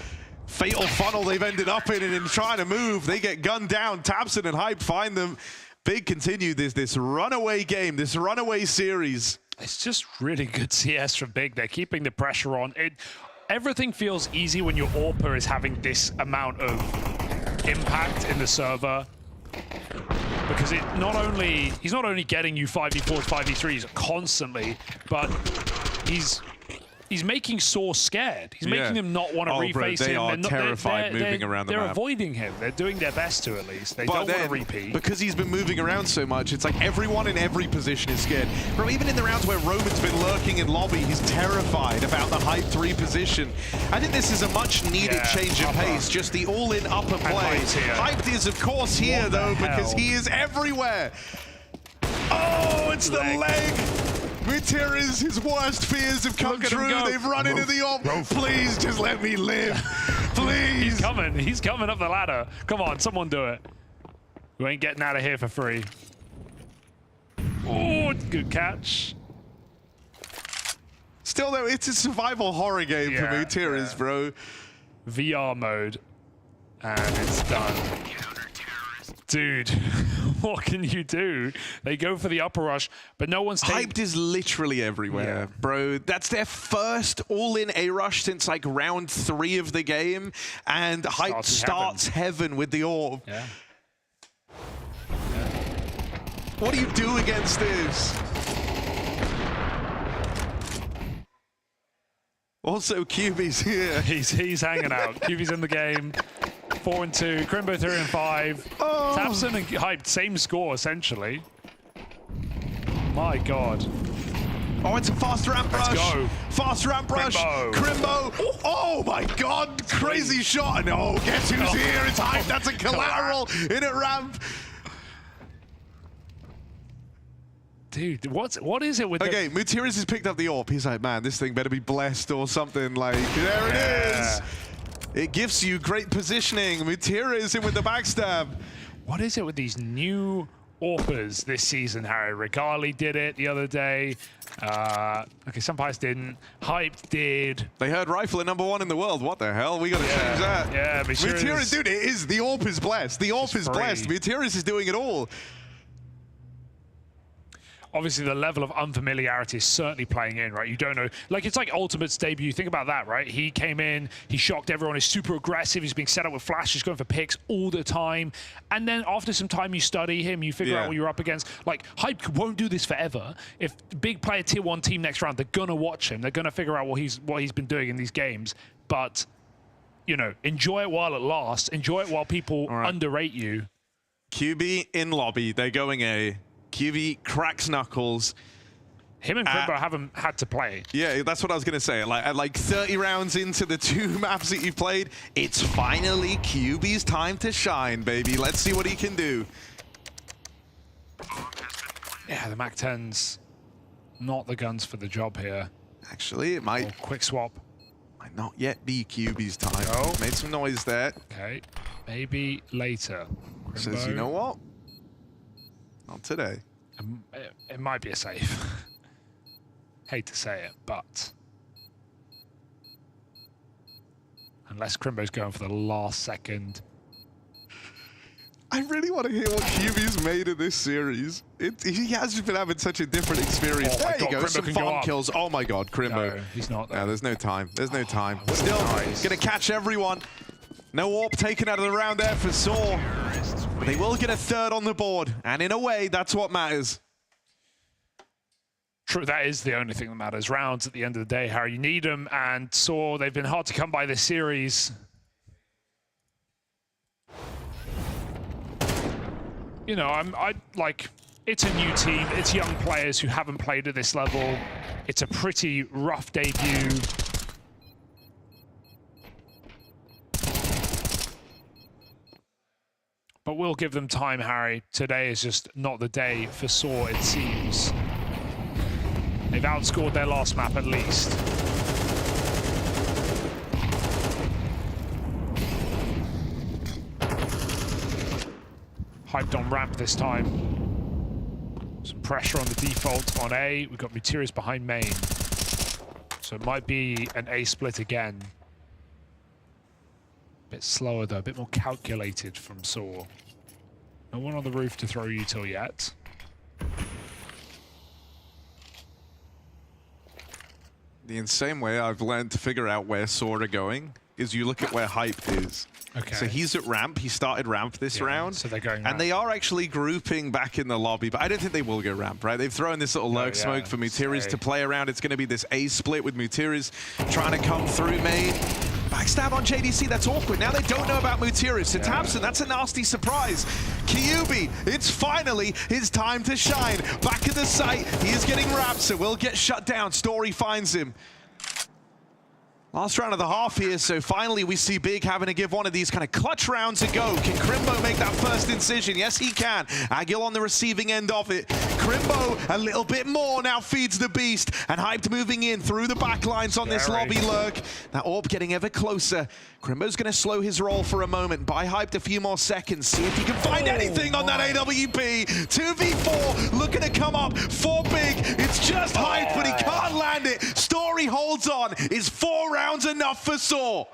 fatal funnel they've ended up in, and in trying to move, they get gunned down. Tapson and Hype find them. Big continue this runaway game, this runaway series. It's just really good CS from Big. They're keeping the pressure on. Everything feels easy when your AWPer is having this amount of impact in the server. Because he's not only getting you 5v4s, 5v3s constantly, but he's making Saw scared. He's making them not want to reface him. They are terrified moving around the map. They're avoiding him. They're doing their best to, at least. They don't want to repeat. Because he's been moving around so much, it's like everyone in every position is scared. Bro, even in the rounds where Roman's been lurking in lobby, he's terrified about the Hype 3 position. I think this is a much needed change of pace, just the all-in upper play. Hyped is, of course, here, though, because he is everywhere. Oh, it's the leg. Matiris, his worst fears have come true. They've run into the AWP. Please, just let me live. Please. He's coming. He's coming up the ladder. Come on, someone do it. We ain't getting out of here for free. Oh, good catch. Still, though, it's a survival horror game for Matiris, bro. VR mode. And it's done. Dude, what can you do? They go for the upper rush, but no one's Hyped is literally everywhere, bro. That's their first all-in A rush since like round 3 of the game, and Hyped starts heaven with the AWP. What do you do against this? Also, QB's here. He's hanging out. QB's in the game. 4 and 2. Crimbo 3 and 5. Oh. Tapson and Hyped, same score essentially. My God. Oh, it's a fast ramp rush. Let's go. Fast ramp rush. Crimbo. Oh my God. Crazy shot. No, guess who's here? It's Hyped. That's a collateral in a ramp. Dude, what is it with Matiris has picked up the AWP. He's like, man, this thing better be blessed or something. Like, there it is. It gives you great positioning. Matiris in with the backstab. What is it with these new AWPers this season, Harry? Regali did it the other day. Okay, some players didn't. Hype did. They heard rifle at #1 in the world. What the hell? We got to change that. Yeah, Matiris, dude, it is. The AWP is blessed. The AWP is blessed. Matiris is doing it all. Obviously, the level of unfamiliarity is certainly playing in, right? You don't know. Like, it's like Ultimate's debut. Think about that, right? He came in, he shocked everyone, he's super aggressive, he's being set up with flash, he's going for picks all the time. And then after some time, you study him, you figure out what you're up against. Like, Hype won't do this forever. If big player tier 1 team next round, they're going to watch him. They're going to figure out what he's been doing in these games. But, you know, enjoy it while it lasts. Enjoy it while people underrate you. QB in lobby. They're going A. QB cracks knuckles. Him and Crimbo haven't had to play. Yeah, that's what I was going to say. At like 30 rounds into the 2 maps that you've played, it's finally QB's time to shine, baby. Let's see what he can do. Yeah, the MAC-10's not the guns for the job here. Actually, it might... quick swap. Might not yet be QB's time. No. Made some noise there. Okay, maybe later. Says, you know what? Not today. It might be a save. Hate to say it, but unless Crimbo's going for the last second. I really want to hear what QB's made of this series. He has been having such a different experience. There you go, Crimbo some can farm go up. kills. Oh my God, Crimbo. No, he's not there. No, there's no time. There's no time. Still, nice. gonna catch everyone. No AWP taken out of the round there for Saw. But they will get a third on the board. And in a way, that's what matters. True, that is the only thing that matters. Rounds at the end of the day, Harry. You need them, and Saw, they've been hard to come by this series. You know, I like, it's a new team. It's young players who haven't played at this level. It's a pretty rough debut. But we'll give them time, Harry. Today is just not the day for Saw, it seems. They've outscored their last map at least. Hyped on ramp this time. Some pressure on the default on A. We've got Metizport behind main. So it might be an A split again. Bit slower though, a bit more calculated from Saw. No one on the roof to throw util yet. The insane way I've learned to figure out where Saw are going is you look at where Hype is. Okay. So he's at ramp. He started ramp this round. So they're going and ramp. they are actually grouping back in the lobby, but I don't think they will go ramp, right? They've thrown this little lurk smoke for Mutiris to play around. It's going to be this A split with Mutiris trying to come through main. Backstab on JDC, that's awkward. Now they don't know about Mutiris. And Tamsin, that's a nasty surprise. Kyubi, it's finally his time to shine. Back in the site, he is getting wrapped, so will get shut down. Story finds him. Last round of the half here, so finally we see Big having to give one of these kind of clutch rounds a go. Can Crimbo make that first incision? Yes, he can. Agil on the receiving end of it. Crimbo a little bit more now feeds the beast. And Hyped moving in through the back lines on this lobby lurk. That AWP getting ever closer. Crimbo's going to slow his roll for a moment. Buy Hyped a few more seconds. See if he can find anything on that AWP. 2v4 looking to come up for Big. It's just Hyped, but he can't land it. Story holds on. Is 4 rounds enough for Saw?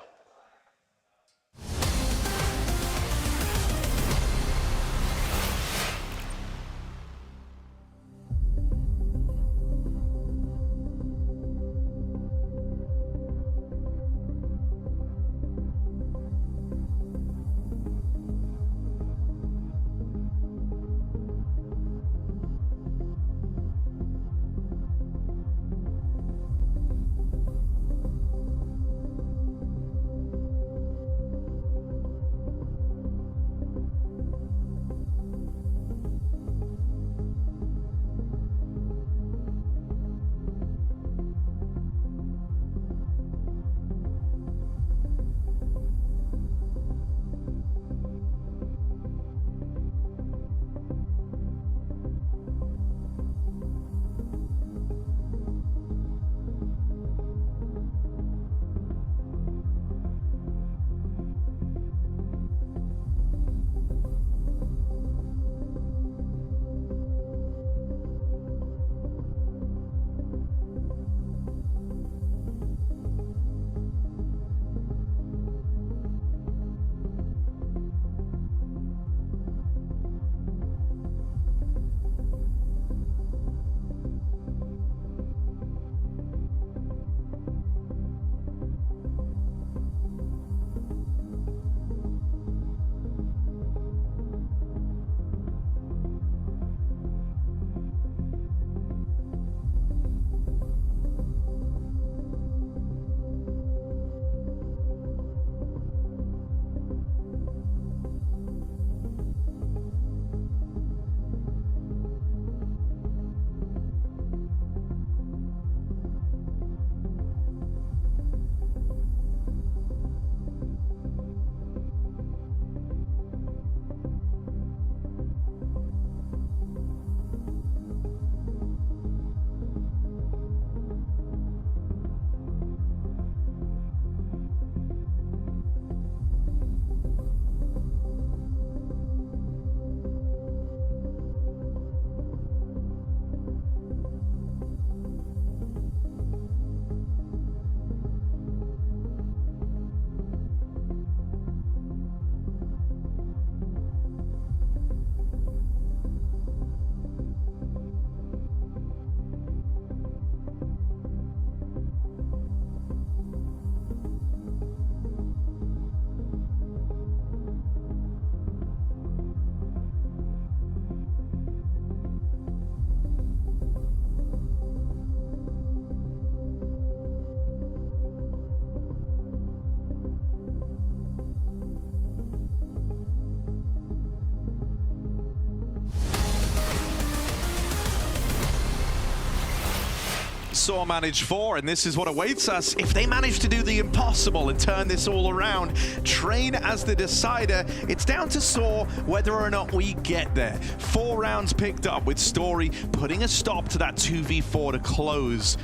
Saw managed for, and this is what awaits us if they manage to do the impossible and turn this all around. Train as the decider. It's down to Saw whether or not we get there. 4 rounds picked up with Story putting a stop to that 2v4 to close.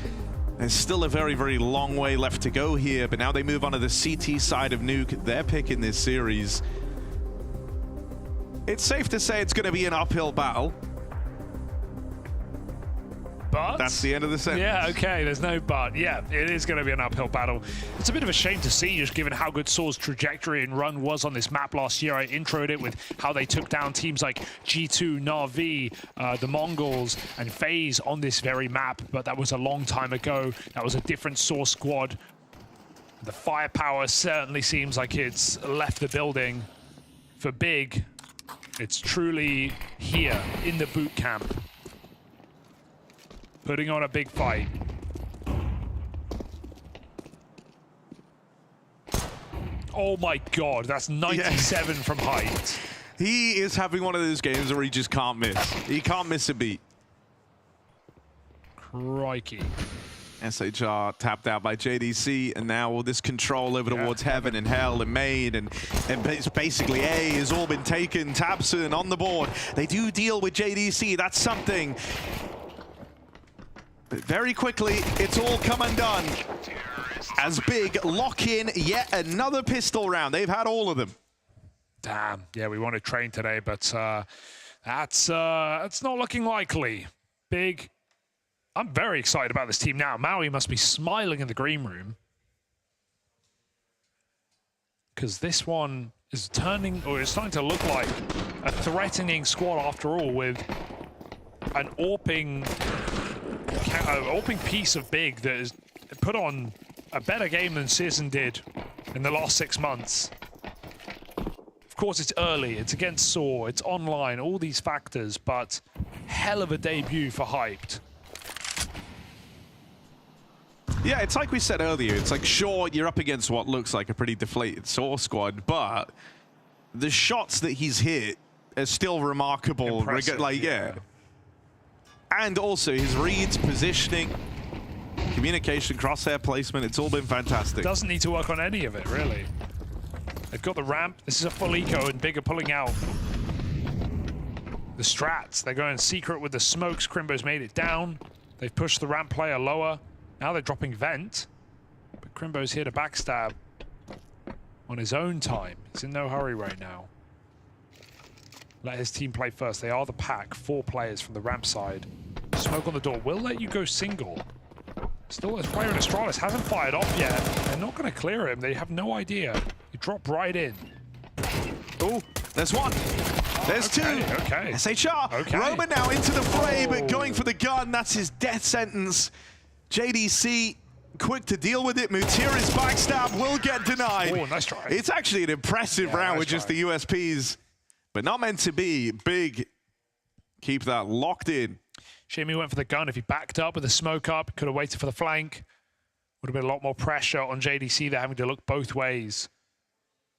There's still a very, very long way left to go here, but now they move on to the CT side of Nuke, their pick in this series. It's safe to say it's going to be an uphill battle. But that's the end of the sentence. Yeah, okay, there's no but. Yeah, it is going to be an uphill battle. It's a bit of a shame to see, just given how good Saw's trajectory and run was on this map last year. I introed it with how they took down teams like G2, Na'Vi, the Mongols, and FaZe on this very map, but that was a long time ago. That was a different Saw squad. The firepower certainly seems like it's left the building. For Big, it's truly here in the boot camp, putting on a big fight. Oh my God, that's 97 from height. He is having one of those games where he just can't miss. He can't miss a beat. Crikey. SHR tapped out by JDC, and now all this control over towards Heaven and Hell and Maid, and it's basically A has all been taken. Tabson on the board. They do deal with JDC, that's something. But very quickly, it's all come undone. As Big lock in yet another pistol round. They've had all of them. Damn. Yeah, we want to train today, but that's not looking likely. Big. I'm very excited about this team now. Maui must be smiling in the green room, because this one is turning, or is starting to look like a threatening squad after all, with an AWPing piece of Big that has put on a better game than Season did in the last 6 months. Of course, it's early, it's against Saw, it's online, all these factors, but hell of a debut for Hyped. Yeah, it's like we said earlier. It's like, sure, you're up against what looks like a pretty deflated Saw squad, but the shots that he's hit are still remarkable. Impressive, yeah. And also his reads, positioning, communication, crosshair placement, it's all been fantastic. Doesn't need to work on any of it, really. They've got the ramp. This is a full eco, and Big are pulling out the strats. They're going secret with the smokes. Crimbo's made it down. They've pushed the ramp player lower. Now they're dropping vent, but Crimbo's here to backstab on his own time. He's in no hurry right now. Let his team play first. They are the pack. 4 players from the ramp side. Smoke on the door will let you go single. Still, his player in Astralis hasn't fired off yet. They're not going to clear him. They have no idea. You drop right in. Oh, there's one. There's two. Okay. SHR. Okay. Roman now into the fray, but going for the gun. That's his death sentence. JDC quick to deal with it. Mutira's backstab will get denied. Oh, nice try. It's actually an impressive round nice with just try. the USPs, but not meant to be. Big keep that locked in. Shame he went for the gun. If he backed up with the smoke up, could have waited for the flank. Would have been a lot more pressure on JDC. They're having to look both ways.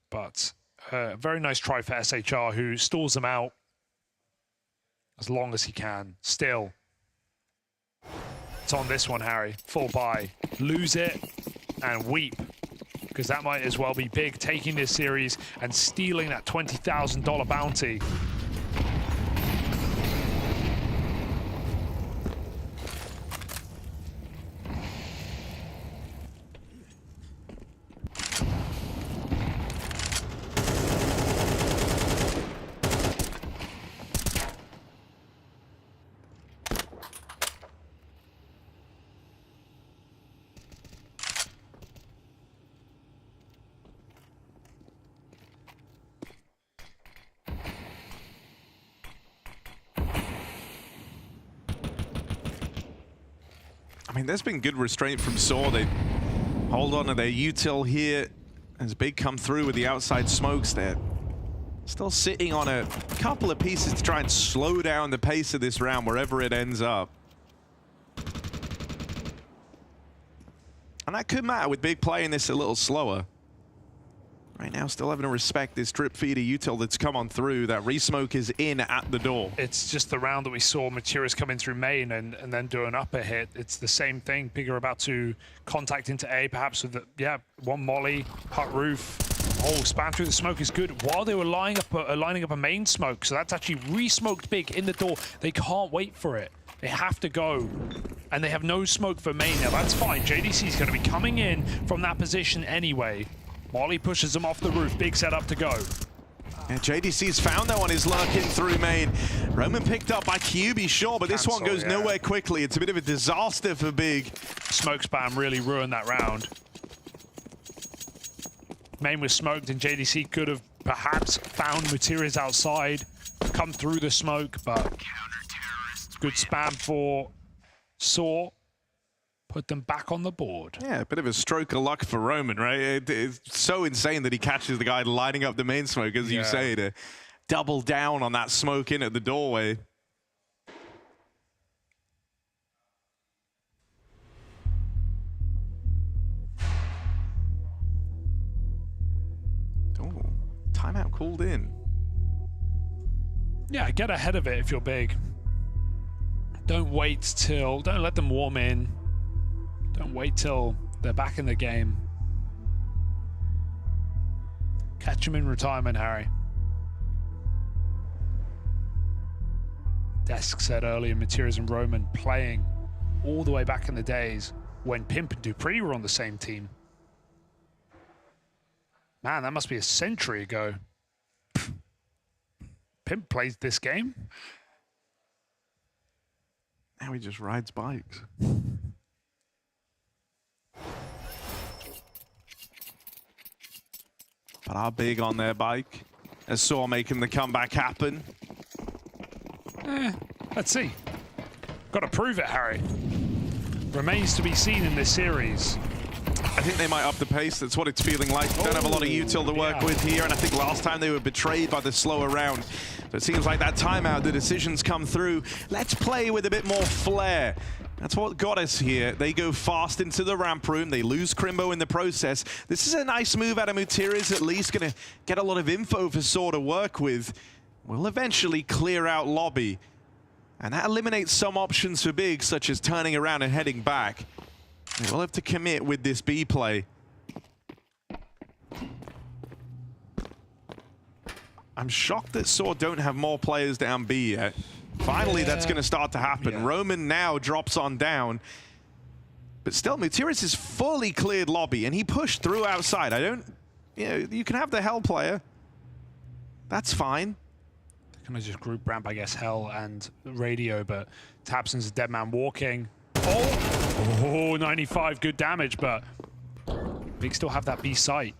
But very nice try for SHR, who stalls them out as long as he can. Still. It's on this one, Harry. Full buy. Lose it and weep, because that might as well be Big taking this series and stealing that $20,000 bounty. I mean, there's been good restraint from Saw. They hold on to their util here as Big come through with the outside smokes there. Still sitting on a couple of pieces to try and slow down the pace of this round wherever it ends up. And that could matter with Big playing this a little slower. Right now, still having to respect this drip feeder util that's come on through. That resmoke is in at the door. It's just the round that we saw Materials come in through main and then do an upper hit. It's the same thing. Big are about to contact into A, perhaps with the, one molly, hut roof. Oh, span through the smoke is good. While they were lining up a main smoke, so that's actually re-smoked Big in the door. They can't wait for it. They have to go. And they have no smoke for main now. That's fine. JDC is going to be coming in from that position anyway. Molly pushes him off the roof. Big setup to go. Yeah, JDC's found that one is lurking through main. Roman picked up by QB, sure, but this one goes nowhere quickly. It's a bit of a disaster for Big. Smoke spam really ruined that round. Main was smoked and JDC could have perhaps found Materials outside, come through the smoke, but good spam for Saw. Put them back on the board. Yeah, a bit of a stroke of luck for Roman, right? It's so insane that he catches the guy lining up the main smoke, as you say, to double down on that smoke in at the doorway. Oh, timeout called in. Yeah, get ahead of it if you're Big. Don't let them warm in. Don't wait till they're back in the game. Catch them in retirement, Harry. Desk said earlier, Materials and Roman playing all the way back in the days when Pimp and Dupree were on the same team. Man, that must be a century ago. Pimp plays this game. Now he just rides bikes. But are Big on their bike as Saw making the comeback happen. Let's see. Got to prove it, Harry. Remains to be seen in this series. I think they might up the pace. That's what it's feeling like. Don't have a lot of util to work with here, and I think last time they were betrayed by the slower round. So it seems like that timeout, the decisions come through. Let's play with a bit more flair. That's what got us here. They go fast into the ramp room. They lose Crimbo in the process. This is a nice move out of Mutiris, at least going to get a lot of info for Saw to work with. We'll eventually clear out lobby. And that eliminates some options for Big, such as turning around and heading back. They will have to commit with this B play. I'm shocked that Saw don't have more players down B yet. Finally, that's going to start to happen. Roman now drops on down. But still, Mutiris is fully cleared lobby, and he pushed through outside. You can have the Hell player. That's fine. They're going to just group ramp, I guess, Hell and Radio, but Tabson's a dead man walking. Oh, 95, good damage, but Big still have that B site.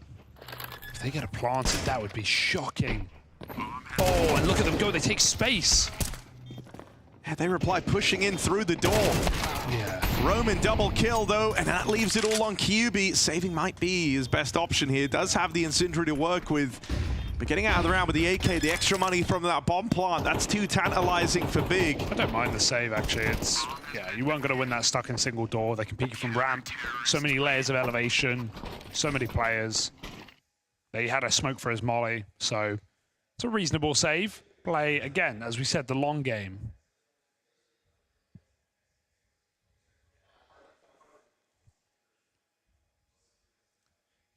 If they get a planted, that would be shocking. Oh, and look at them go, they take space. Yeah, they reply pushing in through the door. Yeah. Roman double kill though, and that leaves it all on QB. Saving might be his best option here. Does have the Incendiary to work with. But getting out of the round with the AK, the extra money from that bomb plant, that's too tantalizing for Big. I don't mind the save, actually. You weren't going to win that stuck in single door. They can peek you from ramp. So many layers of elevation, so many players. They had a smoke for his molly, so it's a reasonable save. Play, again, as we said, the long game.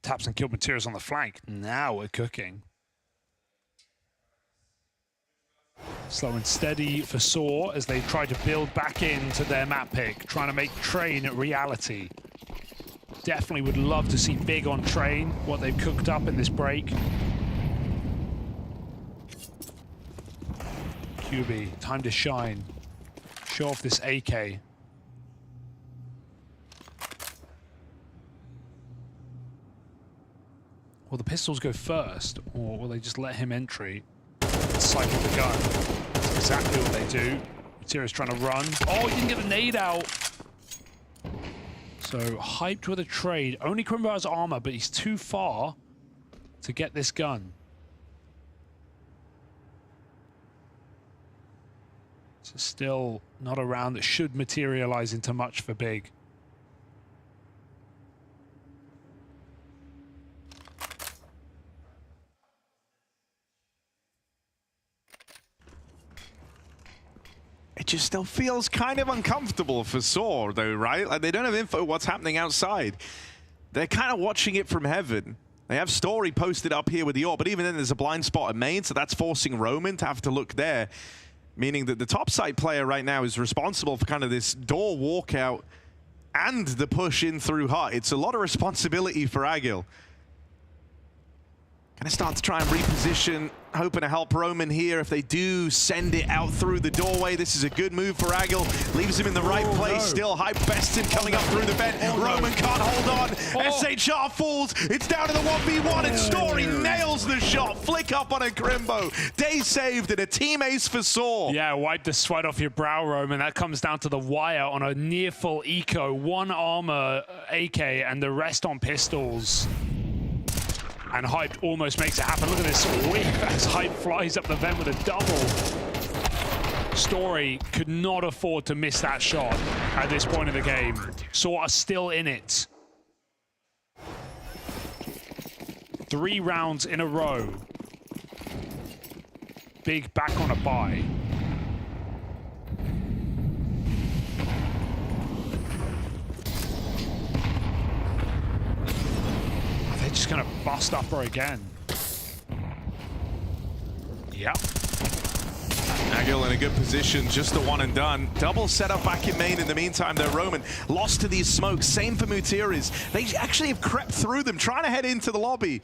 Taps and killed Materials on the flank. Now we're cooking. Slow and steady for Saw as they try to build back into their map pick, trying to make Train a reality. Definitely would love to see Big on Train, what they've cooked up in this break. QB, time to shine. Show off this AK. Will the pistols go first, or will they just let him entry and cycle the gun? That's exactly what they do. Material's trying to run. Oh, he didn't get the nade out. So, hyped with a trade. Only Crimbo has armor, but he's too far to get this gun. So still not a round that should materialize into much for Big. It just still feels kind of uncomfortable for Saw, though, right? Like, they don't have info what's happening outside. They're kind of watching it from heaven. They have Story posted up here with the AWP, but even then there's a blind spot at main, so that's forcing Roman to have to look there, meaning that the top side player right now is responsible for kind of this door walkout and the push in through Hut. It's a lot of responsibility for Agil. Gonna start to try and reposition, hoping to help Roman here. If they do send it out through the doorway, this is a good move for Agil. Leaves him in the right place. Still, Hype Beston coming up through the vent. Roman can't hold on. SHR falls. It's down to the 1v1, and Story nails the shot. Flick up on a Crimbo. Day saved and a team ace for Saw. Yeah, wipe the sweat off your brow, Roman. That comes down to the wire on a near full eco. 1 armor AK and the rest on pistols. And Hype almost makes it happen. Look at this whip as Hype flies up the vent with a double. Story could not afford to miss that shot at this point in the game. Saw are still in it. 3 rounds in a row. Big back on a bye. They're just gonna bust up her again. Yep. Agil in a good position, just the one and done. Double setup back in main in the meantime, though. Roman lost to these smokes. Same for Mutiris. They actually have crept through them, trying to head into the lobby.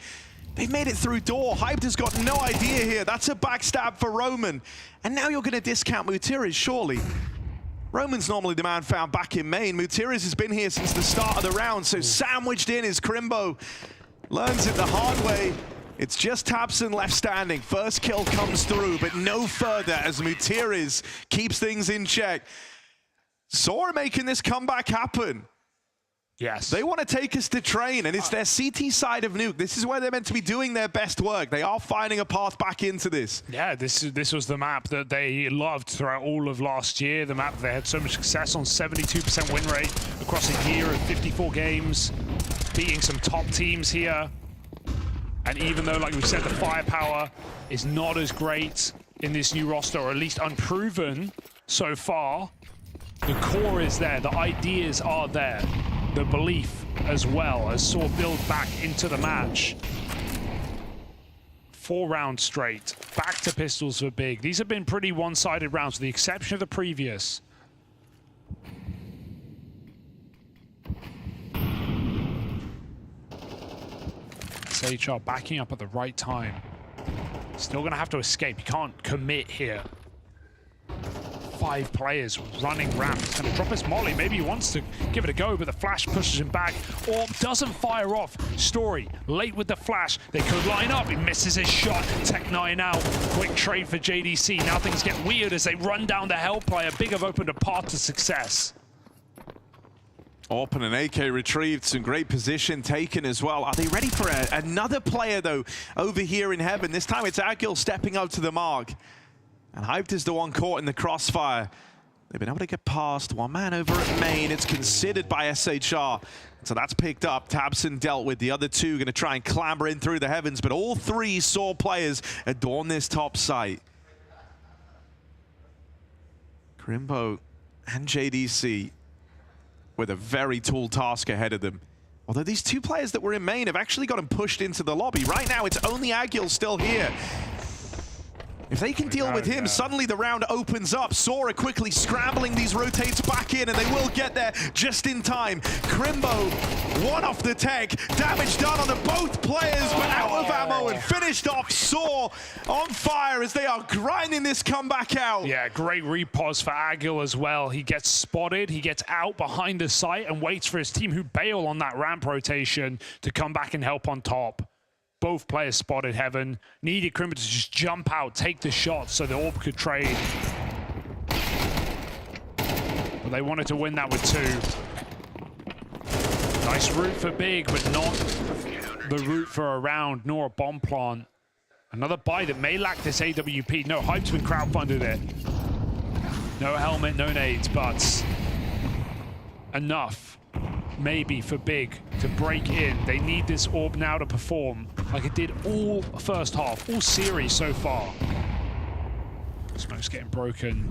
They've made it through door. Hyped has got no idea here. That's a backstab for Roman. And now you're gonna discount Mutiris, surely. Roman's normally the man found back in main. Mutiris has been here since the start of the round, so sandwiched in is Crimbo. Learns it the hard way. It's just Tabson left standing. First kill comes through, but no further as Mutiris keeps things in check. Saw are making this comeback happen. Yes. They want to take us to train, and it's their CT side of Nuke. This is where they're meant to be doing their best work. They are finding a path back into this. Yeah, this was the map that they loved throughout all of last year. The map that they had so much success on, 72% win rate across a year of 54 games. Beating some top teams here. And even though, like we said, the firepower is not as great in this new roster, or at least unproven so far, the core is there, the ideas are there, the belief as well, as Saw build back into the match. 4 rounds straight, back to pistols for Big. These have been pretty one-sided rounds, with the exception of the previous. SHR backing up at the right time. Still gonna have to escape. You can't commit here. 5 players running ramp. He's gonna drop his molly. Maybe he wants to give it a go, but the flash pushes him back. Or doesn't fire off. Story late with the flash. They could line up. He misses his shot. Tech9 out. Quick trade for JDC. Now things get weird as they run down the hell player. Big have opened a path to success. Orpin and AK retrieved, some great position taken as well. Are they ready for another player, though, over here in heaven? This time it's Agil stepping up to the mark. And Hyped is the one caught in the crossfire. They've been able to get past one man over at main. It's considered by SHR. So that's picked up. Tabson dealt with. The other 2 going to try and clamber in through the heavens, but all 3 Saw players adorn this top site. Crimbo and JDC with a very tall task ahead of them. Although these 2 players that were in main have actually got them pushed into the lobby. Right now, it's only Agil still here. If they can deal with him, suddenly the round opens up. Saw are quickly scrambling these rotates back in, and they will get there just in time. Crimbo, 1 off the tech. Damage done on the both players, but out of ammo and finished off. Saw on fire as they are grinding this comeback out. Yeah, great repos for Agil as well. He gets spotted, he gets out behind the site and waits for his team, who bail on that ramp rotation, to come back and help on top. Both players spotted heaven. Needed Crimbo to just jump out, take the shot so the AWP could trade. But they wanted to win that with 2. Nice route for Big, but not the route for a round, nor a bomb plant. Another buy that may lack this AWP. No, Hype's been crowdfunded it. No helmet, no nades, but enough. Maybe for Big to break in. They need this AWP now to perform like it did all first half, all series so far. Smoke's getting broken.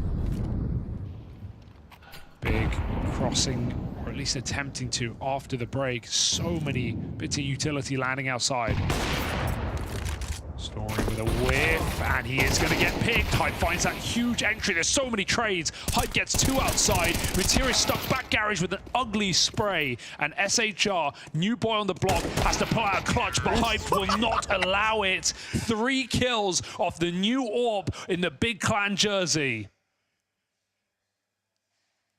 Big crossing, or at least attempting to after the break. So many bits of utility landing outside. Story with a whiff, and he is going to get picked. Hype finds that huge entry. There's so many trades. Hype gets 2 outside. Materia stuck back garage with an ugly spray. And SHR, new boy on the block, has to pull out a clutch, but Hype will not allow it. 3 kills off the new orb in the big clan jersey.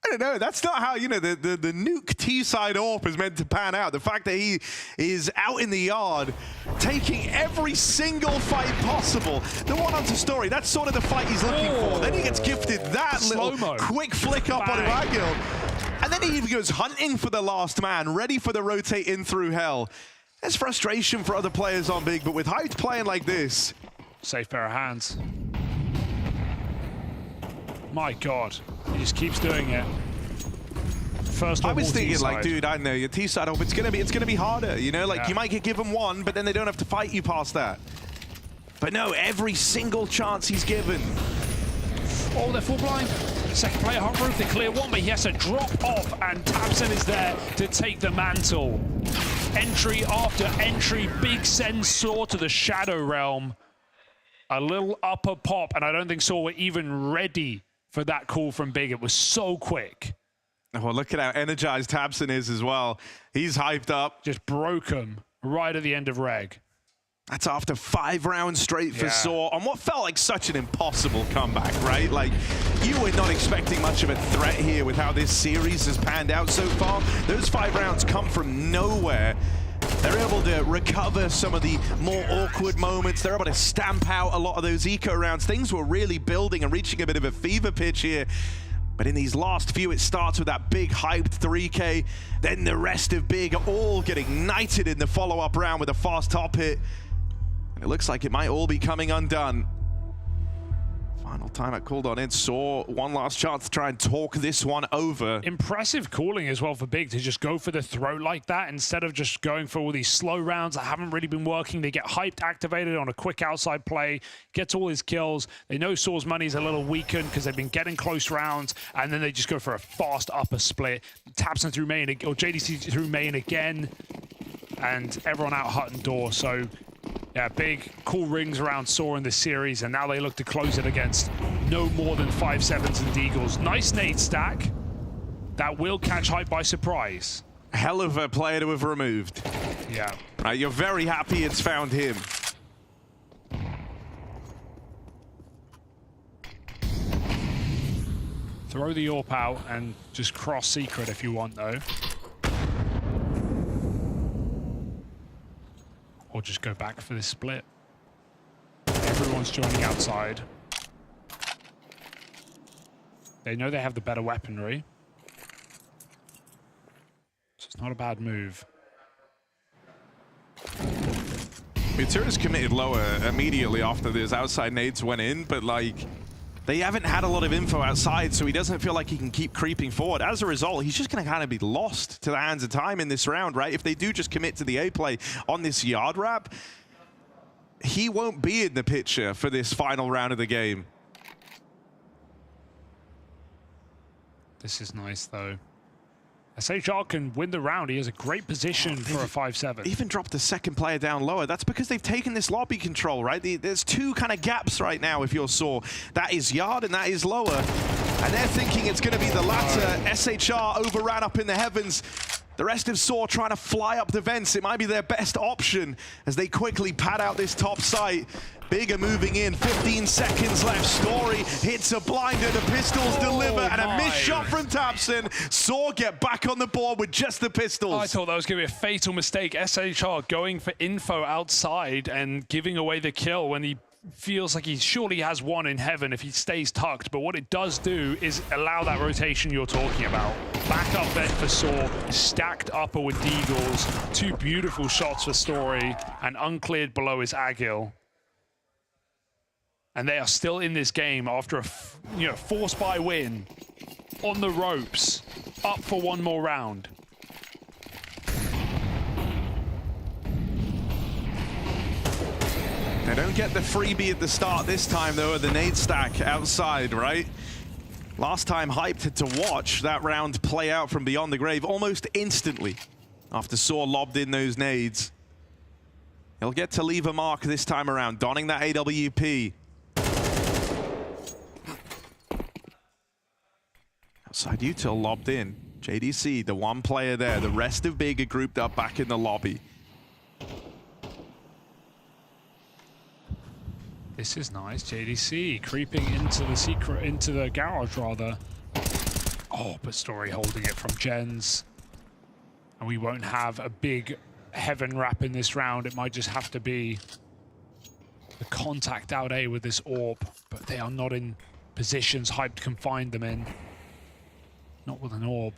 I don't know. That's not how, you know, the nuke T-side AWP is meant to pan out. The fact that he is out in the yard, taking every single fight possible. The one onto Story, that's sort of the fight he's looking for. Then he gets gifted that little quick flick up on Agil. And then he even goes hunting for the last man, ready for the rotate in through hell. There's frustration for other players on Big, but with Hyped playing like this. Safe pair of hands. My God, he just keeps doing it. First I was thinking, T-side. like, dude, I know your T-side hope. It's gonna be harder, you know. Like you might get given 1, but then they don't have to fight you past that. But no, every single chance he's given. Oh, they're full blind. Second player hot roof. They clear 1, but he has to drop off, and tabseN is there to take the mantle. Entry after entry. Big send Saw to the Shadow Realm. A little upper pop, and I don't think Saw were even ready for that call from Big. It was so quick. Well, look at how energized tabseN is as well. He's hyped up. Just broke him right at the end of Reg. That's after 5 rounds straight for Saw on what felt like such an impossible comeback, right? Like, you were not expecting much of a threat here with how this series has panned out so far. Those 5 rounds come from nowhere. They're able to recover some of the more awkward moments. They're able to stamp out a lot of those eco rounds. Things were really building and reaching a bit of a fever pitch here. But in these last few, it starts with that big hyped 3K. Then the rest of Big are all getting knighted in the follow-up round with a fast top hit. And it looks like it might all be coming undone. Final timeout called on in. Saw one last chance to try and talk this one over. Impressive calling as well for Big to just go for the throat like that instead of just going for all these slow rounds that haven't really been working. They get hyped, activated on a quick outside play, gets all his kills. They know Saw's money is a little weakened because they've been getting close rounds, and then they just go for a fast upper split. tabseN through main, or JDC through main again, and everyone out hut and door. So yeah, big cool rings around Saw in this series, and now they look to close it against no more than 5-7s and Deagles. Nice nade stack. That will catch Hype by surprise. Hell of a player to have removed. Yeah. You're very happy it's found him. Throw the AWP out and just cross secret if you want, though. Or just go back for this split. Everyone's joining outside. They know they have the better weaponry. So it's not a bad move. Matera's committed lower immediately after those outside nades went in, but like, they haven't had a lot of info outside, so he doesn't feel like he can keep creeping forward. As a result, he's just going to kind of be lost to the hands of time in this round, right? If they do just commit to the A play on this yard wrap, he won't be in the picture for this final round of the game. This is nice, though. SHR can win the round. He has a great position for a 5-7. Even dropped the second player down lower. That's because they've taken this lobby control, right? There's 2 kind of gaps right now if you're Saw. That is yard and that is lower. And they're thinking it's going to be the latter. SHR overran up in the heavens. The rest of Saw trying to fly up the vents. It might be their best option as they quickly pad out this top site. Bigger moving in, 15 seconds left. Story hits a blinder, the pistols deliver, and a missed shot from tabseN. Saw get back on the board with just the pistols. I thought that was going to be a fatal mistake. SHR going for info outside and giving away the kill when he feels like he surely has one in heaven if he stays tucked. But what it does do is allow that rotation you're talking about. Back up vent for Saw, stacked upper with Deagles. 2 beautiful shots for Story, and uncleared below is Agil. And they are still in this game after a force buy win on the ropes, up for one more round. They don't get the freebie at the start this time, though, of the nade stack outside, right? Last time Hyped had to watch that round play out from beyond the grave almost instantly after Saw lobbed in those nades. He'll get to leave a mark this time around, donning that AWP. Outside Util lobbed in. JDC, the one player there. The rest of Big are grouped up back in the lobby. This is nice. JDC creeping into the garage rather. Oh, but Story holding it from Jens. And we won't have a big heaven wrap in this round. It might just have to be the contact out A with this AWP, but they are not in positions Hyped can find them in. Not with an AWP.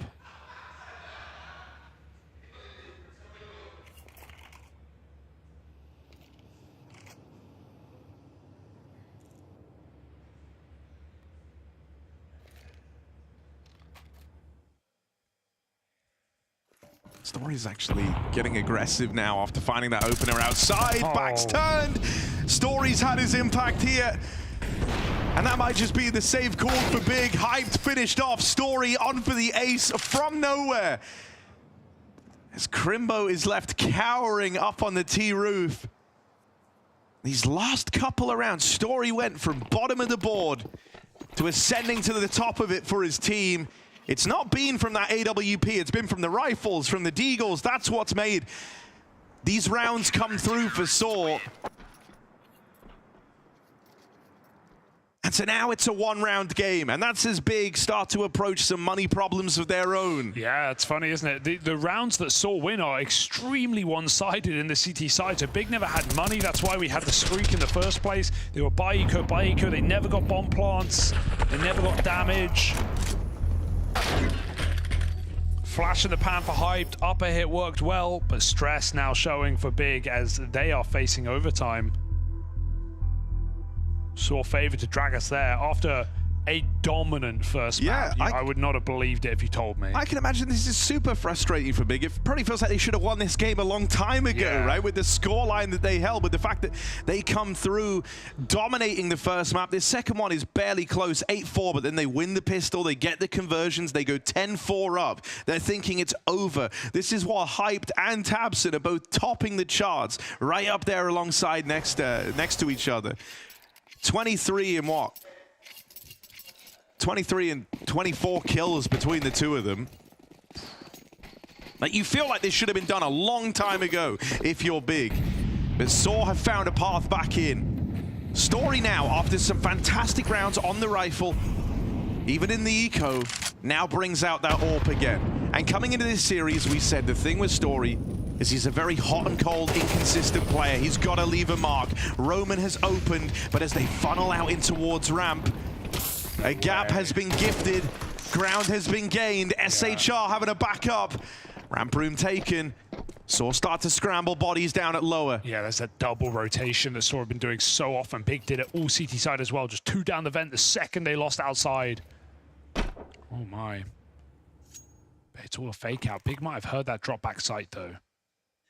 Story's actually getting aggressive now after finding that opener outside. Oh. Back's turned. Story's had his impact here. And that might just be the save call for Big. Hyped finished off. Story on for the ace from nowhere. As Crimbo is left cowering up on the T roof. These last couple of rounds, Story went from bottom of the board to ascending to the top of it for his team. It's not been from that AWP, it's been from the rifles, from the Deagles. That's what's made these rounds come through for Saw. And so now it's a one-round game, and that's as Big start to approach some money problems of their own. Yeah, it's funny, isn't it? The rounds that Saw win are extremely one-sided in the CT side. So Big never had money. That's why we had the streak in the first place. They were buy eco. They never got bomb plants. They never got damage. Flash in the pan for Hyped. Upper hit worked well, but stress now showing for Big as they are facing overtime. Saw favored to drag us there after a dominant first map. I would not have believed it if you told me. I can imagine this is super frustrating for Big. It probably feels like they should have won this game a long time ago, right? With the scoreline that they held, with the fact that they come through dominating the first map. This second one is barely close, 8-4, but then they win the pistol, they get the conversions, they go 10-4 up. They're thinking it's over. This is what Hyped and Tabson are both topping the charts, right up there alongside next to each other. 23 and what? 23 and 24 kills between the two of them. Like, you feel like this should have been done a long time ago if you're Big. But Saw have found a path back in. Story now, after some fantastic rounds on the rifle, even in the eco, now brings out that AWP again. And coming into this series, we said the thing with Story is he's a very hot and cold, inconsistent player. He's got to leave a mark. Roman has opened, but as they funnel out in towards ramp, a gap has been gifted, ground has been gained, SHR having a backup, ramp room taken. Saw start to scramble bodies down at lower. Yeah, there's that double rotation that Saw have been doing so often. Big did it all CT side as well, just 2 down the vent the second they lost outside. Oh my. But it's all a fake out. Big might have heard that drop back sight though.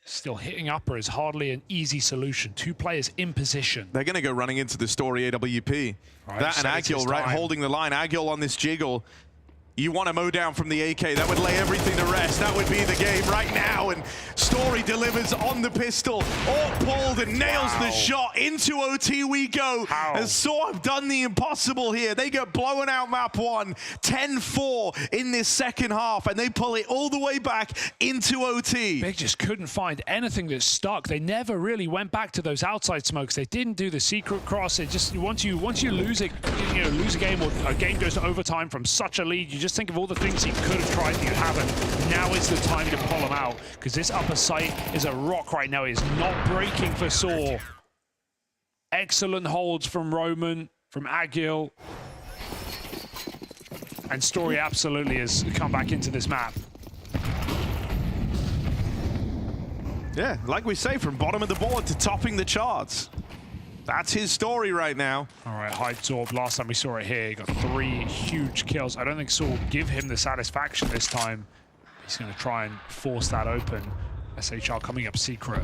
Still hitting upper is hardly an easy solution. 2 players in position. They're going to go running into the Story AWP. Right, that and Agil, right, holding the line. Agil on this jiggle. You want to mow down from the AK. That would lay everything to rest. That would be the game right now. And Story delivers on the pistol. AWP pulled and nails the shot. Into OT we go. As Saw have done the impossible here. They get blown out map 1. 10-4 in this second half. And they pull it all the way back into OT. Big just couldn't find anything that stuck. They never really went back to those outside smokes. They didn't do the secret cross. It just, once you lose it, lose a game or a game goes to overtime from such a lead, you just think of all the things you could have tried that you haven't. Now is the time to pull them out, because this upper site is a rock right now. It is not breaking for Saw. Excellent holds from Roman, from Agil. And Story absolutely has come back into this map. Yeah, like we say, from bottom of the board to topping the charts. That's his story right now. All right, Hyped Orb. Last time we saw it here, he got 3 huge kills. I don't think Saw will give him the satisfaction this time. He's going to try and force that open. SHR coming up secret.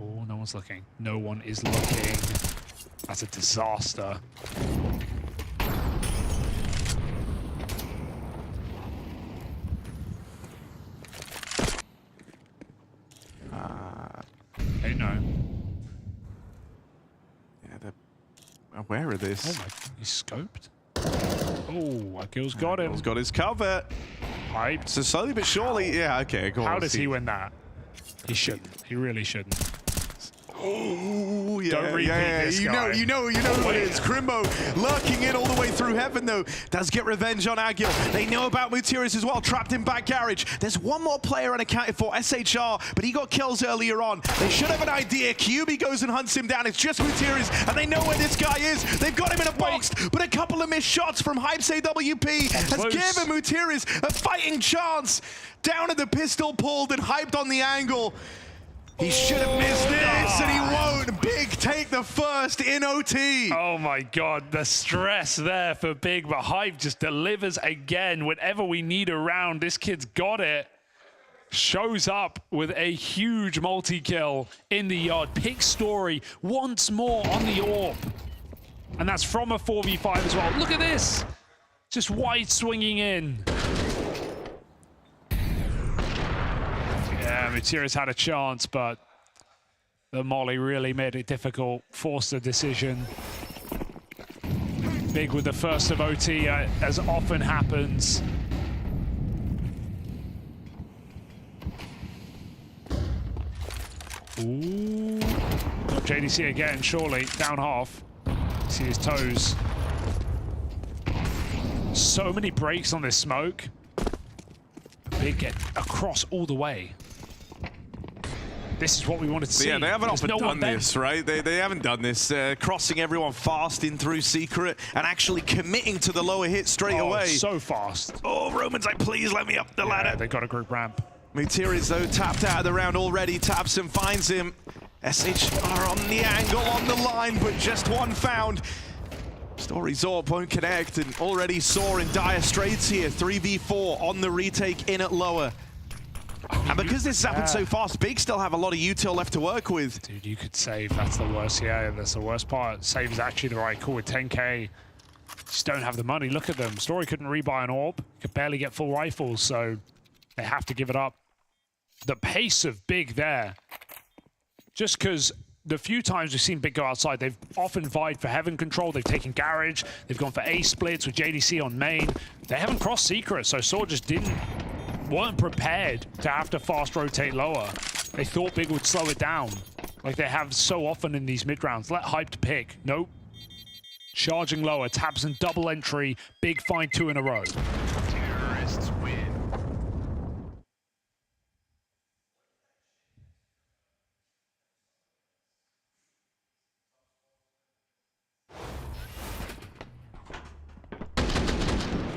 Oh, no one's looking. No one is looking. That's a disaster. Hey, no. Yeah, they're aware of this. Oh my, he's scoped. Oh, Akil's got him. He's got his cover. Hyped. So slowly but surely, yeah, okay, go on. How does he win that? He shouldn't. He really shouldn't. Oh, yeah, Don't repeat this guy. You know who it is. Crimbo lurking in all the way through heaven, though. Does get revenge on Agil. They know about Mutiris as well, trapped in back garage. There's one more player unaccounted for, SHR, but he got kills earlier on. They should have an idea. QB goes and hunts him down. It's just Mutiris, and they know where this guy is. They've got him in a box, but a couple of missed shots from Hype's AWP has given Mutiris a fighting chance. Down at the pistol pulled and Hyped on the angle. He should have missed this, and he won't. Big take the first in OT. Oh my God, the stress there for Big, but Hype just delivers again. Whenever we need a round, this kid's got it. Shows up with a huge multi-kill in the yard. Pick Story once more on the AWP. And that's from a 4v5 as well. Look at this. Just wide swinging in. Yeah, Mutiris had a chance, but the molly really made it difficult, forced a decision. Big with the first of OT, as often happens. Ooh. JDC again, surely, down half. See his toes. So many breaks on this smoke. Big get across all the way. This is what we wanted to see. Yeah, they haven't often done this, right? They haven't done this. Crossing everyone fast in through Secret and actually committing to the lower hit straight away. So fast. Oh, Roman's like, please let me up the ladder. They got a group ramp. Mutiris, though, tapped out of the round already. Taps and finds him. SHR on the angle, on the line, but just one found. Story Zorp won't connect, and already saw in dire straits here. 3v4 on the retake in at lower. And because this has happened so fast, Big still have a lot of util left to work with. Dude, you could save. That's the worst. Yeah, that's the worst part. Save is actually the right call with 10k. Just don't have the money. Look at them. Story couldn't rebuy an AWP. Could barely get full rifles, so they have to give it up. The pace of Big there. Just because the few times we've seen Big go outside, they've often vied for heaven control. They've taken garage. They've gone for A splits with JDC on main. They haven't crossed Secret, so Sword just weren't prepared to have to fast rotate lower. They thought Big would slow it down, like they have so often in these mid rounds. Let Hyped pick. Nope. Charging lower, tabs and double entry. Big find 2 in a row. Terrorists win.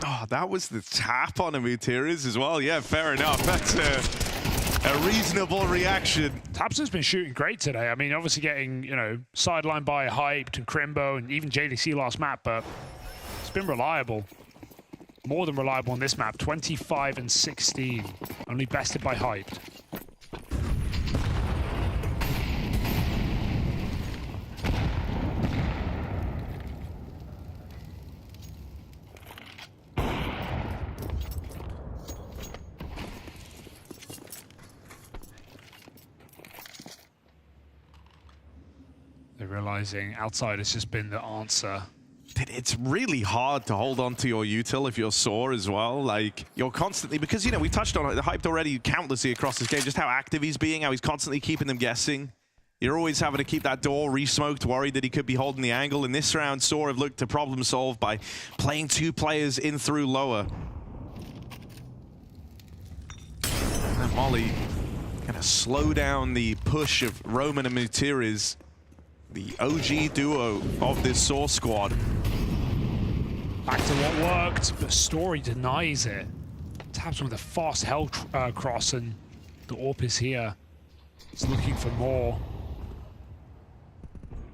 Oh, that was the tap on a Mutiris as well. Yeah, fair enough. That's a reasonable reaction. Tabson's been shooting great today. I mean, obviously getting, sidelined by Hyped and Crimbo and even JDC last map, but it's been reliable. More than reliable on this map. 25 and 16. Only bested by Hyped. They're realizing outside has just been the answer. It's really hard to hold on to your util if you're sore as well. Like, you're constantly, because, we touched on it, the Hyped already countlessly across this game, just how active he's being, how he's constantly keeping them guessing. You're always having to keep that door re-smoked, worried that he could be holding the angle. In this round, Saw have looked to problem solve by playing 2 players in through lower. And Molly gonna slow down the push of Roman and Mutiris, the OG duo of this Saw squad. Back to what worked, but Story denies it. Tabs with a fast hell cross, and the AWP is here. He's looking for more.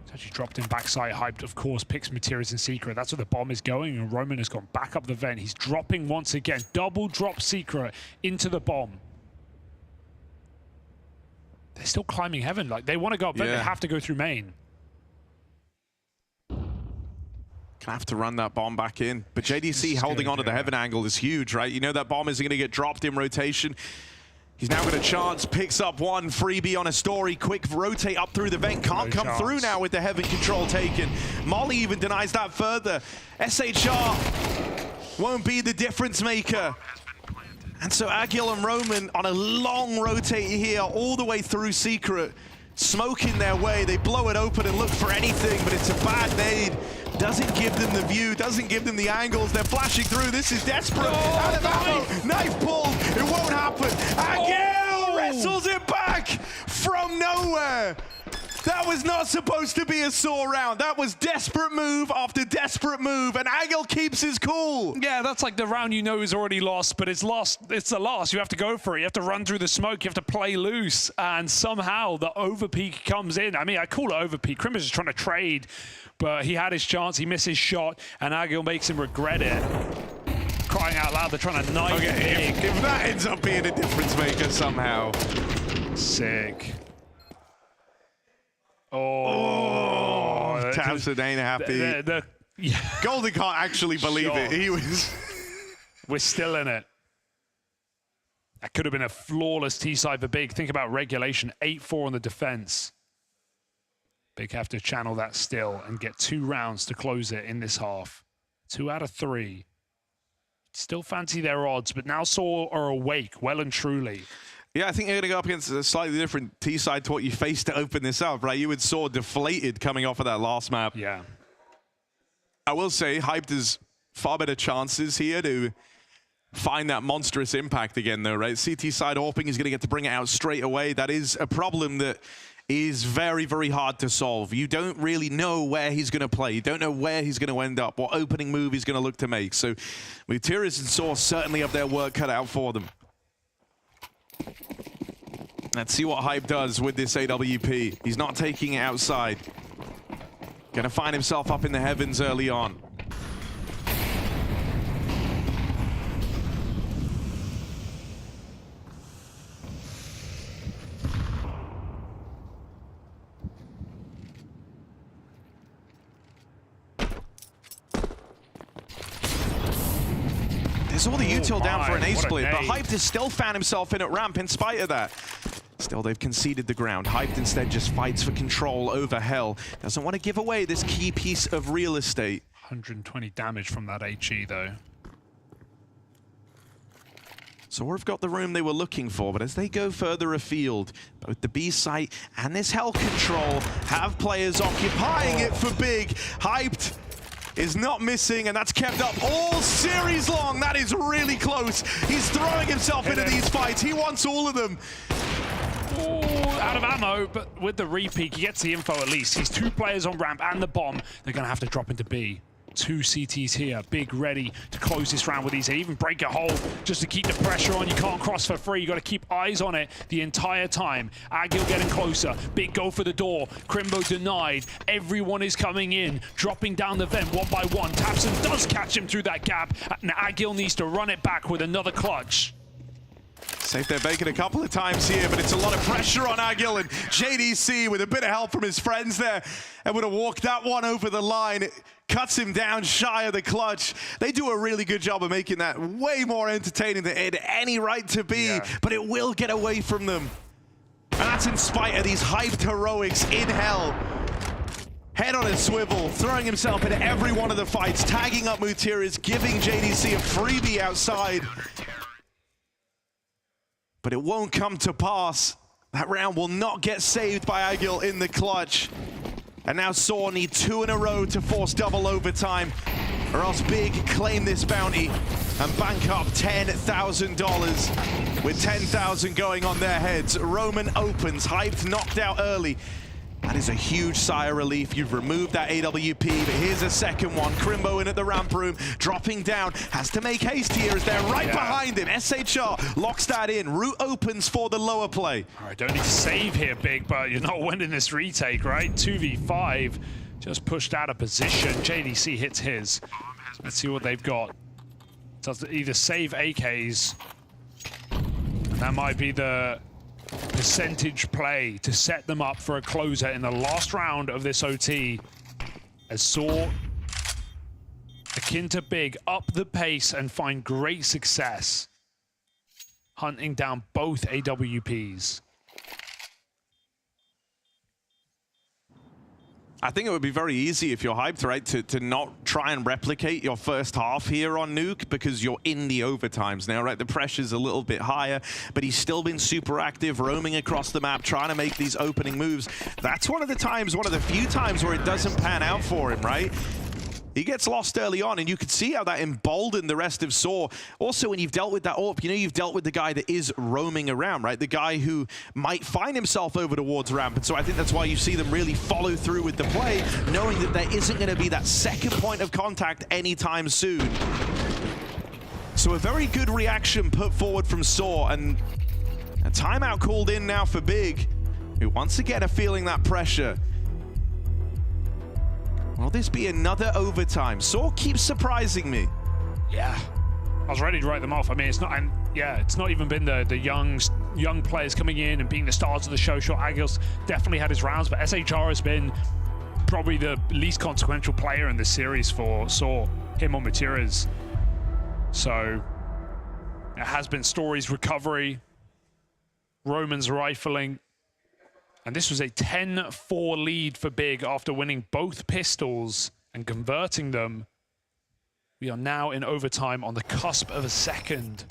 It's actually dropped in backside. Hyped, of course, picks Mutiris in Secret. That's where the bomb is going, and Roman has gone back up the vent. He's dropping once again. Double drop Secret into the bomb. They're still climbing heaven. Like, they want to go up, but they have to go through main. Gonna have to run that bomb back in. But JDC holding on to the heaven angle is huge, right? You know that bomb isn't gonna get dropped in rotation. He's now got a chance, picks up one, freebie on a story, quick rotate up through the vent, can't come through now with the heaven control taken. Molly even denies that further. SHR won't be the difference maker. And so Agil and Roman on a long rotate here, all the way through Secret, smoking their way. They blow it open and look for anything, but it's a bad nade. Doesn't give them the view, doesn't give them the angles. They're flashing through. This is desperate. Out of ammo. Knife pulled. It won't happen. Agil wrestles it back from nowhere. That was not supposed to be a sore round. That was desperate move after desperate move, and Agil keeps his cool. Yeah, that's like the round you know is already lost, but it's lost. It's the loss. You have to go for it. You have to run through the smoke. You have to play loose, and somehow the overpeak comes in. I mean, I call it overpeak. Krim is just trying to trade, but he had his chance. He missed his shot, and Agil makes him regret it. Crying out loud, they're trying to knife him. If that ends up being a difference maker somehow. Sick. Oh, Townsend ain't happy. Golden can't actually believe it. He was. We're still in it. That could have been a flawless T-side for Big. Think about regulation, 8-4 on the defense. Big have to channel that still and get 2 rounds to close it in this half. 2 out of 3. Still fancy their odds, but now Saw are awake, well and truly. Yeah, I think you're going to go up against a slightly different T-side to what you faced to open this up, right? You would Saw deflated coming off of that last map. Yeah. I will say, Hyped has far better chances here to find that monstrous impact again, though, right? CT side AWPing is going to get to bring it out straight away. That is a problem that is very, very hard to solve. You don't really know where he's going to play. You don't know where he's going to end up, what opening move he's going to look to make. So, Mutiris and Saw certainly have their work cut out for them. Let's see what Hype does with this AWP. He's not taking it outside. Gonna find himself up in the heavens early on. There's all the util down for an A-split, but Hyped has still found himself in at ramp in spite of that. Still, they've conceded the ground. Hyped instead just fights for control over Hell. Doesn't want to give away this key piece of real estate. 120 damage from that HE, though. So we've got the room they were looking for, but as they go further afield, both the B site and this Hell control have players occupying it for Big. Hyped is not missing, and that's kept up all series long. That is really close. He's throwing himself into these fights. He wants all of them. Ooh, out of ammo, but with the repeat, he gets the info at least. He's 2 players on ramp and the bomb. They're going to have to drop into B. 2 CTs here. Big ready to close this round with these. They even break a hole just to keep the pressure on. You can't cross for free. You got to keep eyes on it the entire time. Agil getting closer. Big go for the door. Crimbo denied. Everyone is coming in, dropping down the vent one by one. Tapson does catch him through that gap. And Agil needs to run it back with another clutch. Saved their bacon a couple of times here, but it's a lot of pressure on Agil, and JDC with a bit of help from his friends there able to walk that one over the line. It cuts him down shy of the clutch. They do a really good job of making that way more entertaining than it had any right to be, but it will get away from them. And that's in spite of these hyped heroics in Hell. Head on a swivel, throwing himself into every one of the fights, tagging up Mutiris, giving JDC a freebie outside. But it won't come to pass. That round will not get saved by Agil in the clutch. And now Saw need 2 in a row to force double overtime, or else Big claim this bounty and bank up $10,000 with 10,000 going on their heads. Roman opens, Hyped knocked out early. That is a huge sigh of relief. You've removed that AWP, but here's a second one. Crimbo in at the ramp room, dropping down. Has to make haste here as they're right behind him. SHR locks that in. Route opens for the lower play. All right, don't need to save here, Big, but you're not winning this retake, right? 2v5, just pushed out of position. JDC hits his. Let's see what they've got. Does either save AKs, and that might be the percentage play to set them up for a closer in the last round of this OT, as Saw back into Big, up the pace, and find great success, hunting down both AWPs. I think it would be very easy if you're hyped, right, to not try and replicate your first half here on Nuke because you're in the overtimes now, right? The pressure's a little bit higher, but he's still been super active, roaming across the map, trying to make these opening moves. That's one of the few times where it doesn't pan out for him, right? He gets lost early on, and you can see how that emboldened the rest of Saw. Also, when you've dealt with that AWP, you know you've dealt with the guy that is roaming around, right? The guy who might find himself over towards ramp. And so I think that's why you see them really follow through with the play, knowing that there isn't going to be that second point of contact anytime soon. So a very good reaction put forward from Saw, and a timeout called in now for Big, who once again are feeling that pressure. Will this be another overtime? Saw keeps surprising me. Yeah, I was ready to write them off. I mean, it's not, and yeah, it's not even been the young players coming in and being the stars of the show. Sure, Agil's definitely had his rounds, but SHR has been probably the least consequential player in this series for Saw, him or Metizport. So it has been Story's recovery, Roman's rifling. And this was a 10-4 lead for Big after winning both pistols and converting them. We are now in overtime on the cusp of a second.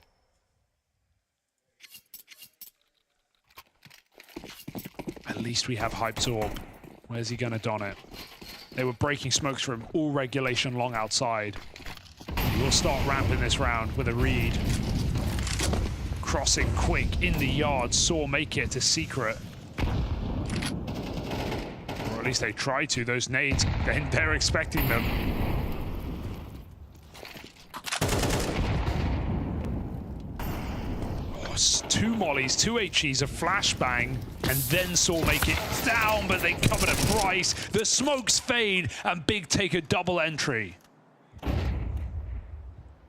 At least we have Hype's orb. Where's he gonna don it? They were breaking smokes from all regulation long outside. We will start ramping this round with a read. Crossing quick in the yard, Saw make it to secret. Or at least they try to. Those nades, they're expecting them. Oh, 2 mollies, 2 HEs, a flashbang, and then Saw make it down, but they covered a price. The smokes fade, and Big take a double entry.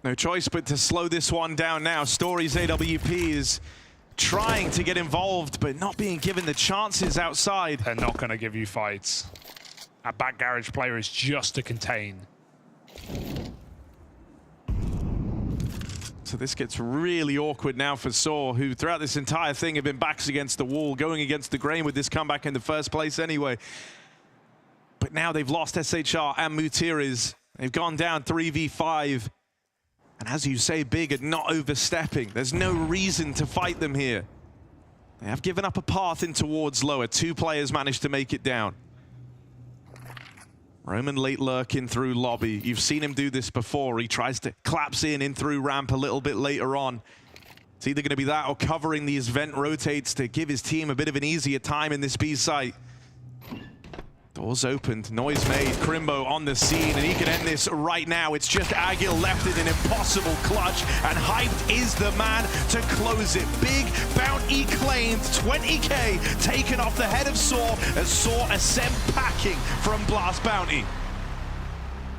No choice but to slow this one down now. Story's AWP is trying to get involved, but not being given the chances outside. They're not going to give you fights. A back garage player is just to contain. So this gets really awkward now for Saw, who throughout this entire thing have been backs against the wall, going against the grain with this comeback in the first place anyway. But now they've lost SHR and Mutiris. They've gone down 3v5. And as you say, Big are not overstepping. There's no reason to fight them here. They have given up a path in towards lower. 2 players managed to make it down. Roman late lurking through lobby. You've seen him do this before. He tries to collapse in through ramp a little bit later on. It's either going to be that or covering these vent rotates to give his team a bit of an easier time in this B site. Doors opened, noise made, Crimbo on the scene, and he can end this right now. It's just Agil left in an impossible clutch, and Hyped is the man to close it. Big bounty claimed, 20K taken off the head of Saw as Saw ascend packing from Blast Bounty.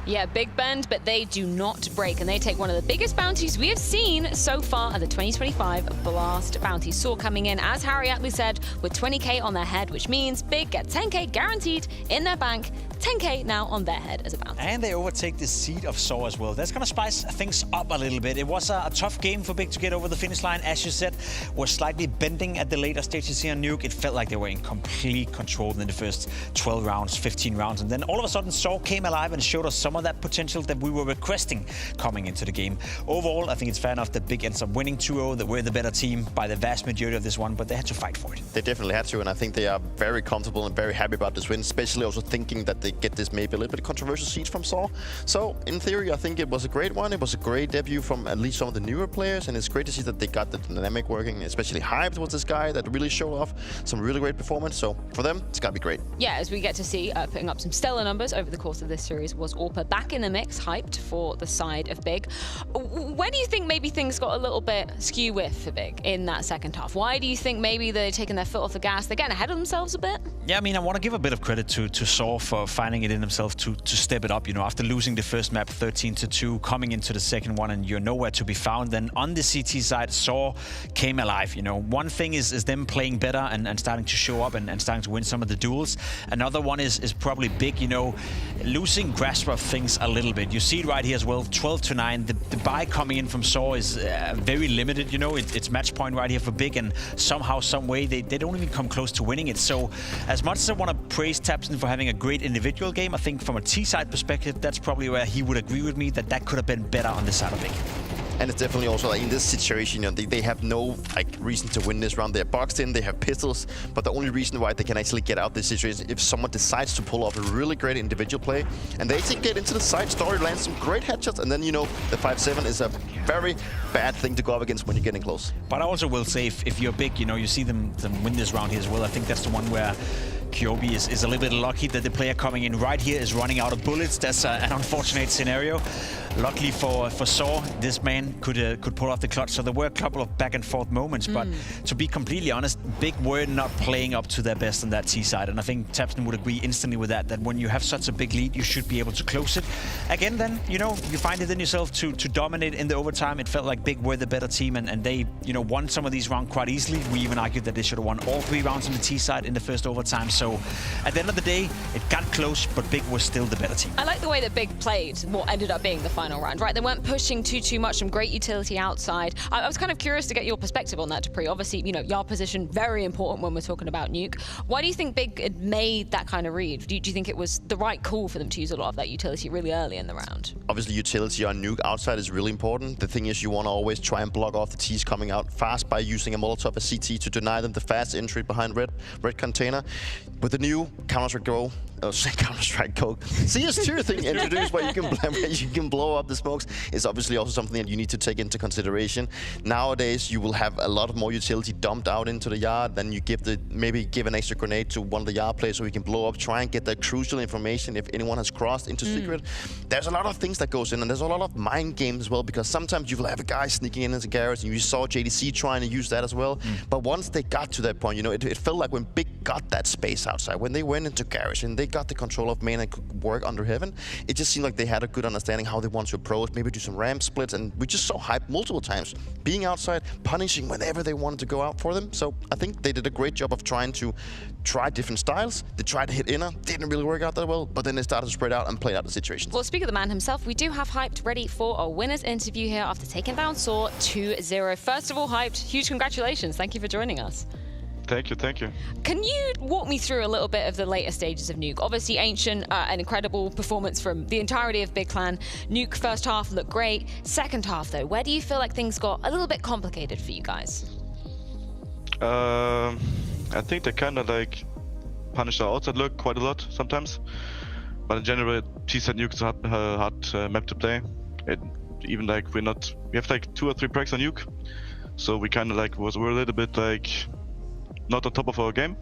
Yeah, big bend, but they do not break, and they take one of the biggest bounties we have seen so far at the 2025 Blast Bounty. Saw coming in, as Harry aptly said, with 20K on their head, which means Big get 10K guaranteed in their bank, 10K now on their head as a bounty. And they overtake the seed of Saw as well. That's going to spice things up a little bit. It was a tough game for Big to get over the finish line, as you said. Was slightly bending at the later stages here on Nuke. It felt like they were in complete control in the first 12 rounds, 15 rounds. And then all of a sudden, Saw came alive and showed us some of that potential that we were requesting coming into the game. Overall, I think it's fair enough that Big ends up winning 2-0, that we're the better team by the vast majority of this one, but they had to fight for it. They definitely had to, and I think they are very comfortable and very happy about this win, especially also thinking that they get this maybe a little bit controversial seed from Saw. So, in theory, I think it was a great one. It was a great debut from at least some of the newer players, and it's great to see that they got the dynamic working, especially Hyped was this guy that really showed off some really great performance. So, for them, it's got to be great. Yeah, as we get to see putting up some stellar numbers over the course of this series was Orpa back in the mix, Hyped for the side of Big. Where do you think maybe things got a little bit skew-with for Big in that second half? Why do you think maybe they're taking their foot off the gas? They're getting ahead of themselves a bit? Yeah, I mean, I want to give a bit of credit to Saw for finding it in himself to step it up. You know, after losing the first map 13-2, coming into the second one, and you're nowhere to be found. Then on the CT side, Saw came alive. You know, one thing is them playing better and starting to show up and starting to win some of the duels. Another one is probably big. You know, losing grasp of things a little bit. You see it right here as well. 12-9. The buy coming in from Saw is very limited. You know, it's match point right here for big, and somehow, some way, they don't even come close to winning it. So as much as I want to praise Tapson for having a great individual game, I think from a T-side perspective, that's probably where he would agree with me that could have been better on the side of big. And it's definitely also like in this situation, you know, they have no reason to win this round. They're boxed in, they have pistols, but the only reason why they can actually get out this situation is if someone decides to pull off a really great individual play, and they actually get into the side story, land some great headshots, and then, you know, the 5-7 is a very bad thing to go up against when you're getting close. But I also will say, if you're big, you know, you see them win this round here as well. I think that's the one where Kyobi is a little bit lucky that the player coming in right here is running out of bullets. That's an unfortunate scenario. Luckily for Saw, this man could pull off the clutch. So there were a couple of back and forth moments, but to be completely honest, big were not playing up to their best on that T side. And I think Tapson would agree instantly with that when you have such a big lead, you should be able to close it. Again, then, you know, you find it in yourself to dominate in the overtime. It felt like big were the better team, and they, you know, won some of these rounds quite easily. We even argued that they should have won all 3 rounds on the T side in the first overtime. So at the end of the day, it got close, but big was still the better team. I like the way that big played what ended up being the final round, right? They weren't pushing too much, some great utility outside. I was kind of curious to get your perspective on that, Dupree. Obviously, you know, your position, very important when we're talking about Nuke. Why do you think big had made that kind of read? Do you think it was the right call for them to use a lot of that utility really early in the round? Obviously, utility on Nuke outside is really important. The thing is, you want to always try and block off the T's coming out fast by using a Molotov as CT to deny them the fast entry behind red container. With the new Counter-Strike Go, Counter-Strike Go CS2 thing introduced where you can blow up the smokes is obviously also something that you need to take into consideration. Nowadays, you will have a lot of more utility dumped out into the yard. Then you maybe give an extra grenade to one of the yard players so he can blow up, try and get that crucial information if anyone has crossed into secret. There's a lot of things that goes in, and there's a lot of mind games as well, because sometimes you will have a guy sneaking in as a garage, and you saw JDC trying to use that as well. But once they got to that point, you know, it felt like when Big got that space outside, when they went into garage and they got the control of main and could work under heaven, it just seemed like they had a good understanding how they want to approach, maybe do some ramp splits, and we just saw Hype multiple times being outside, punishing whenever they wanted to go out for them. So I think they did a great job of trying to try different styles. They tried to hit inner, didn't really work out that well, but then they started to spread out and play out the situations. Well, speak of the man himself, we do have Hyped ready for a winner's interview here after taking down Saw 2-0. First of all, Hyped, huge congratulations. Thank you for joining us. Thank you, thank you. Can you walk me through a little bit of the later stages of Nuke? Obviously, Ancient, an incredible performance from the entirety of Big Clan. Nuke first half looked great. Second half, though, where do you feel like things got a little bit complicated for you guys? I think they kind of like punish our outside look quite a lot sometimes. But in general, T-side Nuke is a hard map to play. Even like we have like 2 or 3 packs on Nuke. So we kind of like we're a little bit like not on top of our game,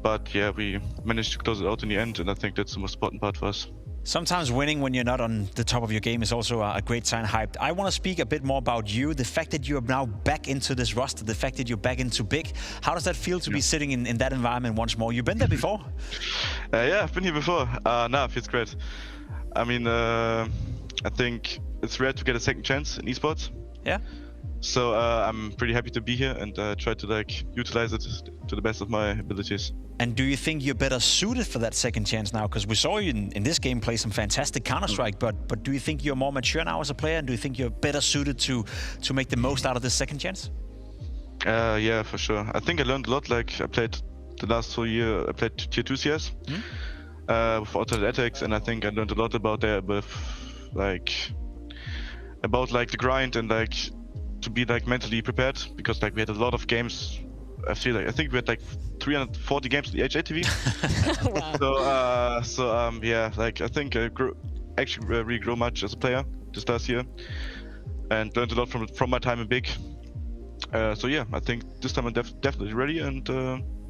but yeah, we managed to close it out in the end, and I think that's the most important part for us. Sometimes winning when you're not on the top of your game is also a great sign. Hyped. I want to speak a bit more about you, the fact that you're now back into this roster, the fact that you're back into Big. How does that feel to be sitting in that environment once more? You've been there before? Yeah, I've been here before. No, it feels great. I mean, I think it's rare to get a second chance in esports. Yeah. So I'm pretty happy to be here and try to like utilize it to the best of my abilities. And do you think you're better suited for that second chance now? Because we saw you in this game play some fantastic Counter-Strike, but do you think you're more mature now as a player, and do you think you're better suited to make the most out of this second chance? Yeah, for sure. I think I learned a lot. Like I played the last 2 years, I played Tier 2 CS with Untitled, and I think I learned a lot about that about the grind and like to be like mentally prepared, because like we had a lot of games. I think we had like 340 games in the HATV. Wow. Yeah, like I think I really grew much as a player this last year, and learned a lot from my time in Big. So yeah, I think this time I'm definitely ready, and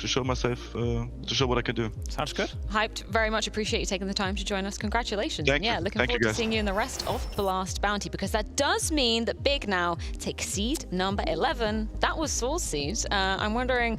show myself, to show what I can do. Sounds good. Hyped. Very much appreciate you taking the time to join us. Congratulations. Thank you. Looking Thank you, forward to guys. seeing you in the rest of Blast Bounty, because that does mean that Big now takes seed number 11. That was Saul's seed. I'm wondering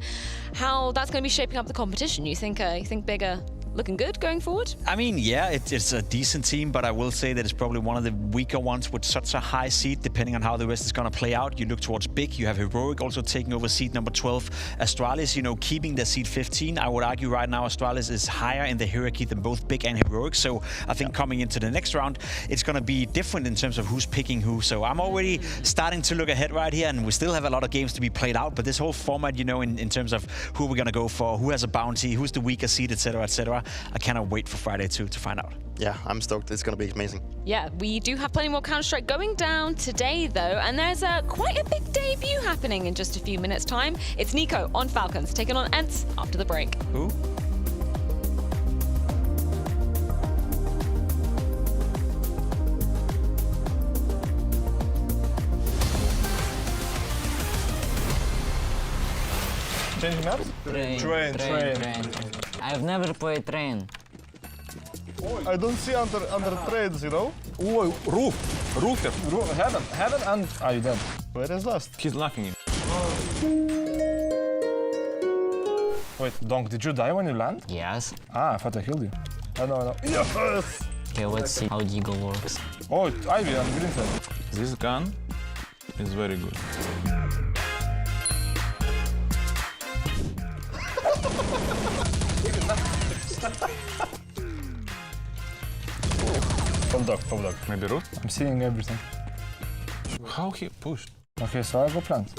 how that's going to be shaping up the competition. You think Big are looking good going forward? I mean, yeah, it's a decent team, but I will say that it's probably one of the weaker ones with such a high seed, depending on how the rest is going to play out. You look towards Big, you have Heroic also taking over seed number 12. Astralis, keeping their seed 15. I would argue right now Astralis is higher in the hierarchy than both Big and Heroic. So I think coming into the next round, it's going to be different in terms of who's picking who. So I'm already starting to look ahead right here, and we still have a lot of games to be played out. But this whole format, in terms of who we're going to go for, who has a bounty, who's the weaker seed, etc., etc., I cannot wait for Friday to find out. Yeah, I'm stoked. It's going to be amazing. Yeah, we do have plenty more Counter-Strike going down today, though, and there's quite a big debut happening in just a few minutes' time. It's Nico on Falcons, taking on ENCE after the break. Who? Changing maps? Train. I've never played train. I don't see under trains, Oh, roof. Heaven, and you dead. Where is last? He's laughing in. Wait, Donk, did you die when you land? Yes. I thought I killed you. I know. Yes! Okay, let's see how Deagle works. Oh, Ivy on green side. This gun is very good. Top dog. Maybe root? I'm seeing everything. How he pushed? Okay, so I go plant.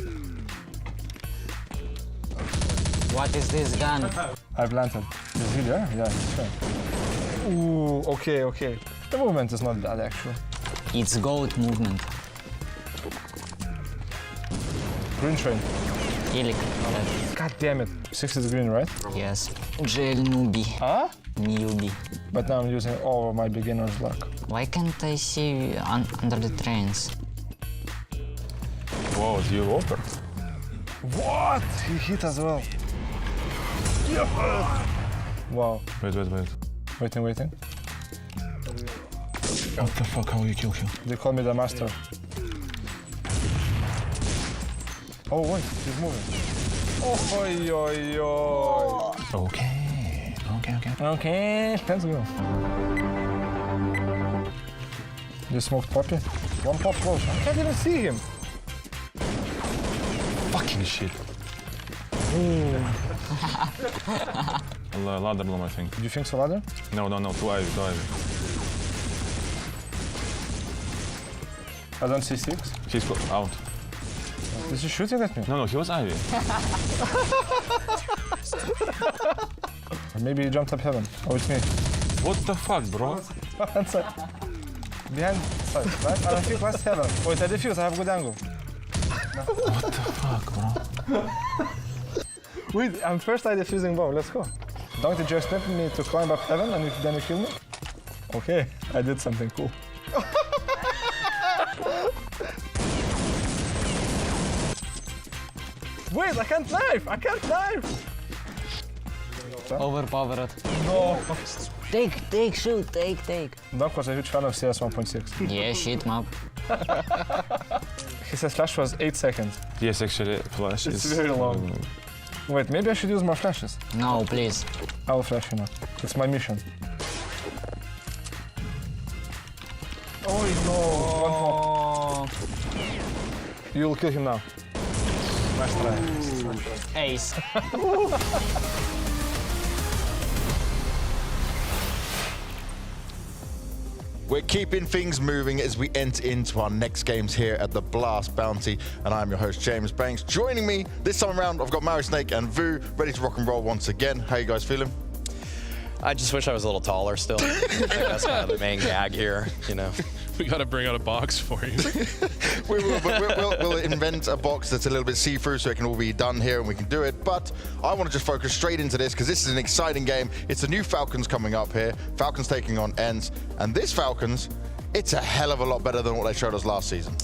What is this gun? I planted. Is he there? Yeah, he's there. Ooh, okay. The movement is not bad, actually. It's gold movement. Green train. Helic. God damn it. 6 is green, right? Yes. Jail newbie. Huh? Newbie. But now I'm using all of my beginner's luck. Why can't I see you under the trains? Whoa, it's you over. What? He hit as well. Wow. Wait. Waiting. What the fuck, how you kill him? They call me the master. Oh wait, he's moving. Oh. Okay, let's go. You smoked Poppy? One pop close. I can't even see him. Fucking shit. Ladder bomb, I think. Do you think so, ladder? No, two Ivy. I don't see 6. He's out. Is he shooting at me? No, he was Ivy. Or maybe he jumped up heaven. Oh, it's me. What the fuck, bro? Behind side, right? I think last heaven. Wait, I defuse, I have good angle. No. What the fuck, bro? Wait, I'm first I defusing bomb, let's go. Don't you just expect me to climb up heaven and then you kill me? Okay, I did something cool. Wait, I can't knife! Overpowered. No! Take, shoot, take. Doc was a huge fan of CS 1.6. Yeah, shit map. He says flash was 8 seconds. Yes, actually, flash It's is... very long. Wait, maybe I should use more flashes. No, please. I will flash you now. It's my mission. Oh no! One more. You will kill him now. Nice try. Ace. We're keeping things moving as we enter into our next games here at the Blast Bounty, and I'm your host, James Banks. Joining me this time around, I've got Mario Snake and Vu, ready to rock and roll once again. How you guys feeling? I just wish I was a little taller still. I think that's kind of the main gag here, We gotta bring out a box for you. We'll invent a box that's a little bit see-through so it can all be done here and we can do it. But I want to just focus straight into this because this is an exciting game. It's a new Falcons coming up here. Falcons taking on ENCE. And this Falcons it's a hell of a lot better than what they showed us last season.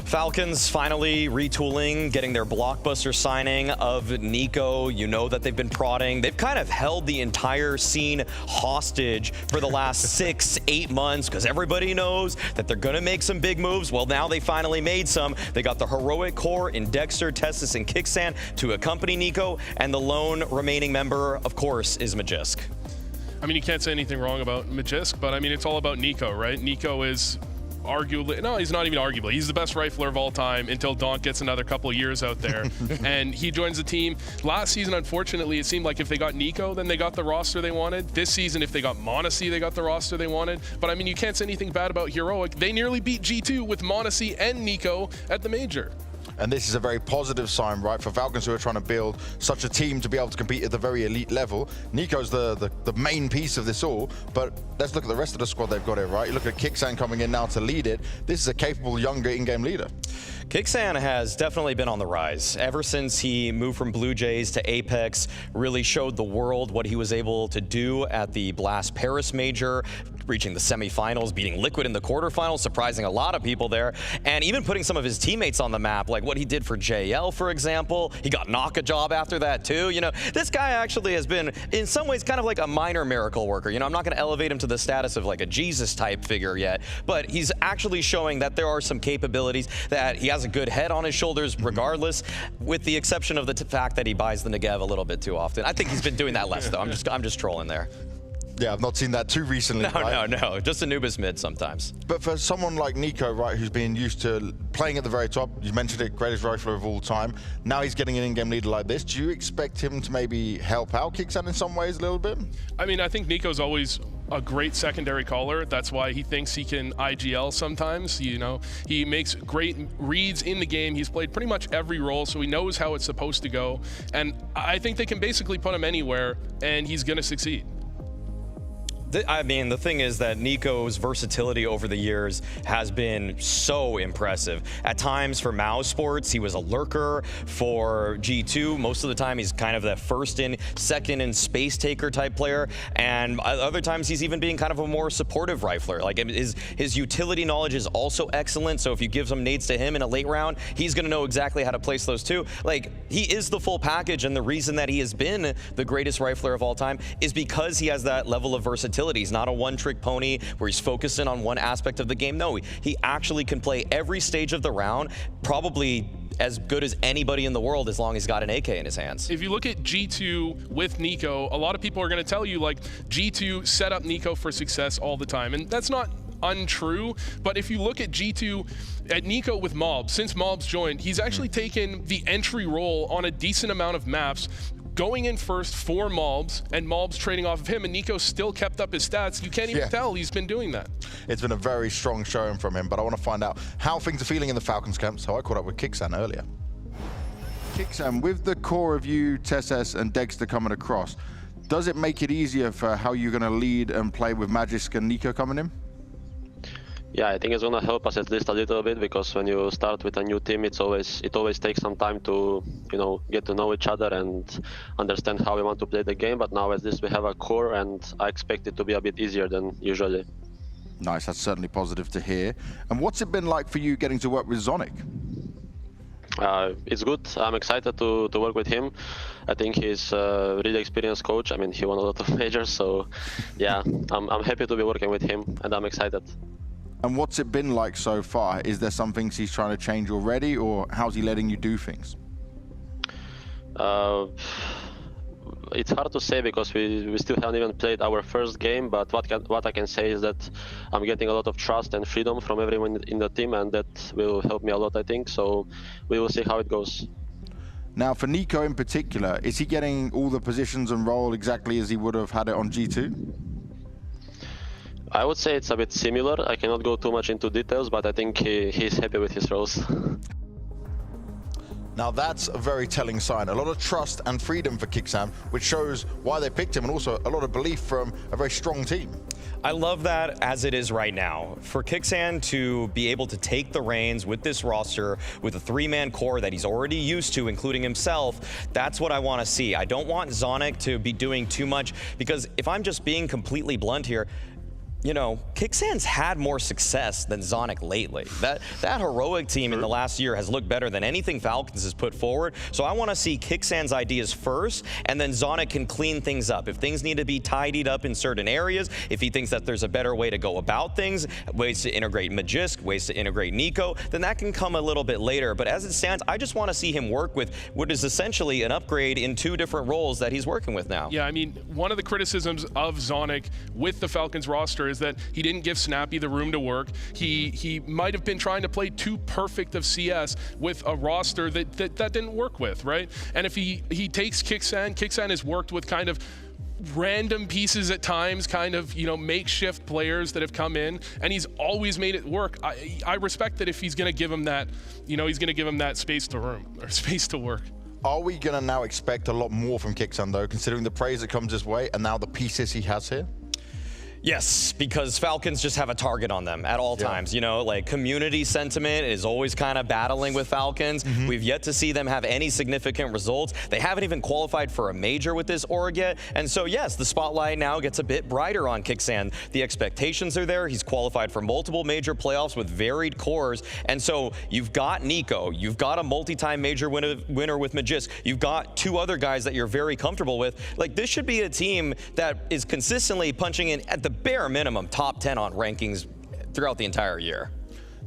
Falcons finally retooling, getting their blockbuster signing of NiKo. You know that they've been prodding. They've kind of held the entire scene hostage for the last 6-8 months because everybody knows that they're going to make some big moves. Well, now they finally made some. They got the heroic core in Dexter, Testis, and Kicksan to accompany NiKo, and the lone remaining member, of course, is Magisk. I mean, you can't say anything wrong about Magisk, but I mean, it's all about NiKo, right? NiKo is arguably, no, he's not even arguably. He's the best rifler of all time until Donk gets another couple of years out there. And he joins the team. Last season, unfortunately, it seemed like if they got NiKo, then they got the roster they wanted. This season, if they got m0NESY, they got the roster they wanted. But I mean, you can't say anything bad about Heroic. They nearly beat G2 with m0NESY and NiKo at the major. And this is a very positive sign, right, for Falcons who are trying to build such a team to be able to compete at the very elite level. NiKo's the main piece of this all, but let's look at the rest of the squad they've got here, right? You look at Kicksan coming in now to lead it. This is a capable, younger in-game leader. Kicksan has definitely been on the rise. Ever since he moved from Blue Jays to Apex, really showed the world what he was able to do at the Blast Paris Major, reaching the semifinals, beating Liquid in the quarterfinals, surprising a lot of people there, and even putting some of his teammates on the map, like what he did for JL, for example. He got Knock a job after that, too. You know, this guy actually has been, in some ways, kind of like a minor miracle worker. You know, I'm not going to elevate him to the status of like a Jesus-type figure yet, but he's actually showing that there are some capabilities, that he has a good head on his shoulders regardless, with the exception of the fact that he buys the Negev a little bit too often. I think he's been doing that less, though. I'm just trolling there. Yeah, I've not seen that too recently. No. Just Anubis mid sometimes. But for someone like NiKo, right, who's been used to playing at the very top, you mentioned it, greatest rifler of all time. Now he's getting an in-game leader like this. Do you expect him to maybe help out Kicksan in some ways a little bit? I mean, I think NiKo's always a great secondary caller. That's why he thinks he can IGL sometimes. You know, he makes great reads in the game. He's played pretty much every role, so he knows how it's supposed to go. And I think they can basically put him anywhere, and he's going to succeed. I mean, the thing is that NiKo's versatility over the years has been so impressive. At times for Metizport, he was a lurker. For G2, most of the time he's kind of that first in, second in space taker type player. And other times he's even being kind of a more supportive rifler. Like his utility knowledge is also excellent. So if you give some nades to him in a late round, he's going to know exactly how to place those too. Like, he is the full package. And the reason that he has been the greatest rifler of all time is because he has that level of versatility. He's not a one-trick pony where he's focusing on one aspect of the game. No, he actually can play every stage of the round, probably as good as anybody in the world as long as he's got an AK in his hands. If you look at G2 with NiKo, a lot of people are going to tell you, like, G2 set up NiKo for success all the time. And that's not untrue, but if you look at G2, at NiKo with Mobs, since Mobs joined, he's actually taken the entry role on a decent amount of maps, going in first for Mobs, and Mobs trading off of him, and NiKo still kept up his stats. You can't even tell he's been doing that. It's been a very strong showing from him, but I want to find out how things are feeling in the Falcons camp, so I caught up with Kicksan earlier. Kicksan, with the core of you, Tessis, and Dexter coming across, does it make it easier for how you're going to lead and play with Magisk and NiKo coming in? Yeah, I think it's gonna help us at least a little bit, because when you start with a new team, it always takes some time to, you know, get to know each other and understand how we want to play the game. But now at least we have a core, and I expect it to be a bit easier than usually. Nice, that's certainly positive to hear. And what's it been like for you getting to work with Zonic? It's good. I'm excited to work with him. I think he's a really experienced coach. I mean, he won a lot of majors, so yeah, I'm happy to be working with him, and I'm excited. And what's it been like so far? Is there some things he's trying to change already, or how's he letting you do things? It's hard to say, because we still haven't even played our first game, but what I can say is that I'm getting a lot of trust and freedom from everyone in the team, and that will help me a lot, I think. So we will see how it goes. Now, for NiKo in particular, is he getting all the positions and role exactly as he would have had it on G2? I would say it's a bit similar. I cannot go too much into details, but I think he's happy with his roles. Now that's a very telling sign. A lot of trust and freedom for Kicksan, which shows why they picked him, and also a lot of belief from a very strong team. I love that as it is right now. For Kicksan to be able to take the reins with this roster, with a three-man core that he's already used to, including himself, that's what I want to see. I don't want Zonic to be doing too much, because if I'm just being completely blunt here, you know, Kicksands had more success than Zonic lately. That heroic team in the last year has looked better than anything Falcons has put forward. So I want to see Kicksands' ideas first, and then Zonic can clean things up. If things need to be tidied up in certain areas, if he thinks that there's a better way to go about things, ways to integrate Magisk, ways to integrate Nico, then that can come a little bit later. But as it stands, I just want to see him work with what is essentially an upgrade in 2 different roles that he's working with now. Yeah, I mean, one of the criticisms of Zonic with the Falcons roster is that he didn't give Snappy the room to work. He might have been trying to play too perfect of CS with a roster that didn't work with, right? And if he takes Kicksan has worked with kind of random pieces at times, kind of, you know, makeshift players that have come in, and he's always made it work. I respect that if he's going to give him that, you know, he's going to give him that space to work. Are we going to now expect a lot more from Kicksan, though, considering the praise that comes his way and now the pieces he has here? Yes, because Falcons just have a target on them at all times. You know, like community sentiment is always kind of battling with Falcons. We've yet to see them have any significant results. They haven't even qualified for a major with this org yet. And so, yes, the spotlight now gets a bit brighter on Kicksan. The expectations are there. He's qualified for multiple major playoffs with varied cores. And so you've got Nico. You've got a multi-time major winner with Magisk. You've got 2 other guys that you're very comfortable with. Like, this should be a team that is consistently punching in at the bare minimum top 10 on rankings throughout the entire year.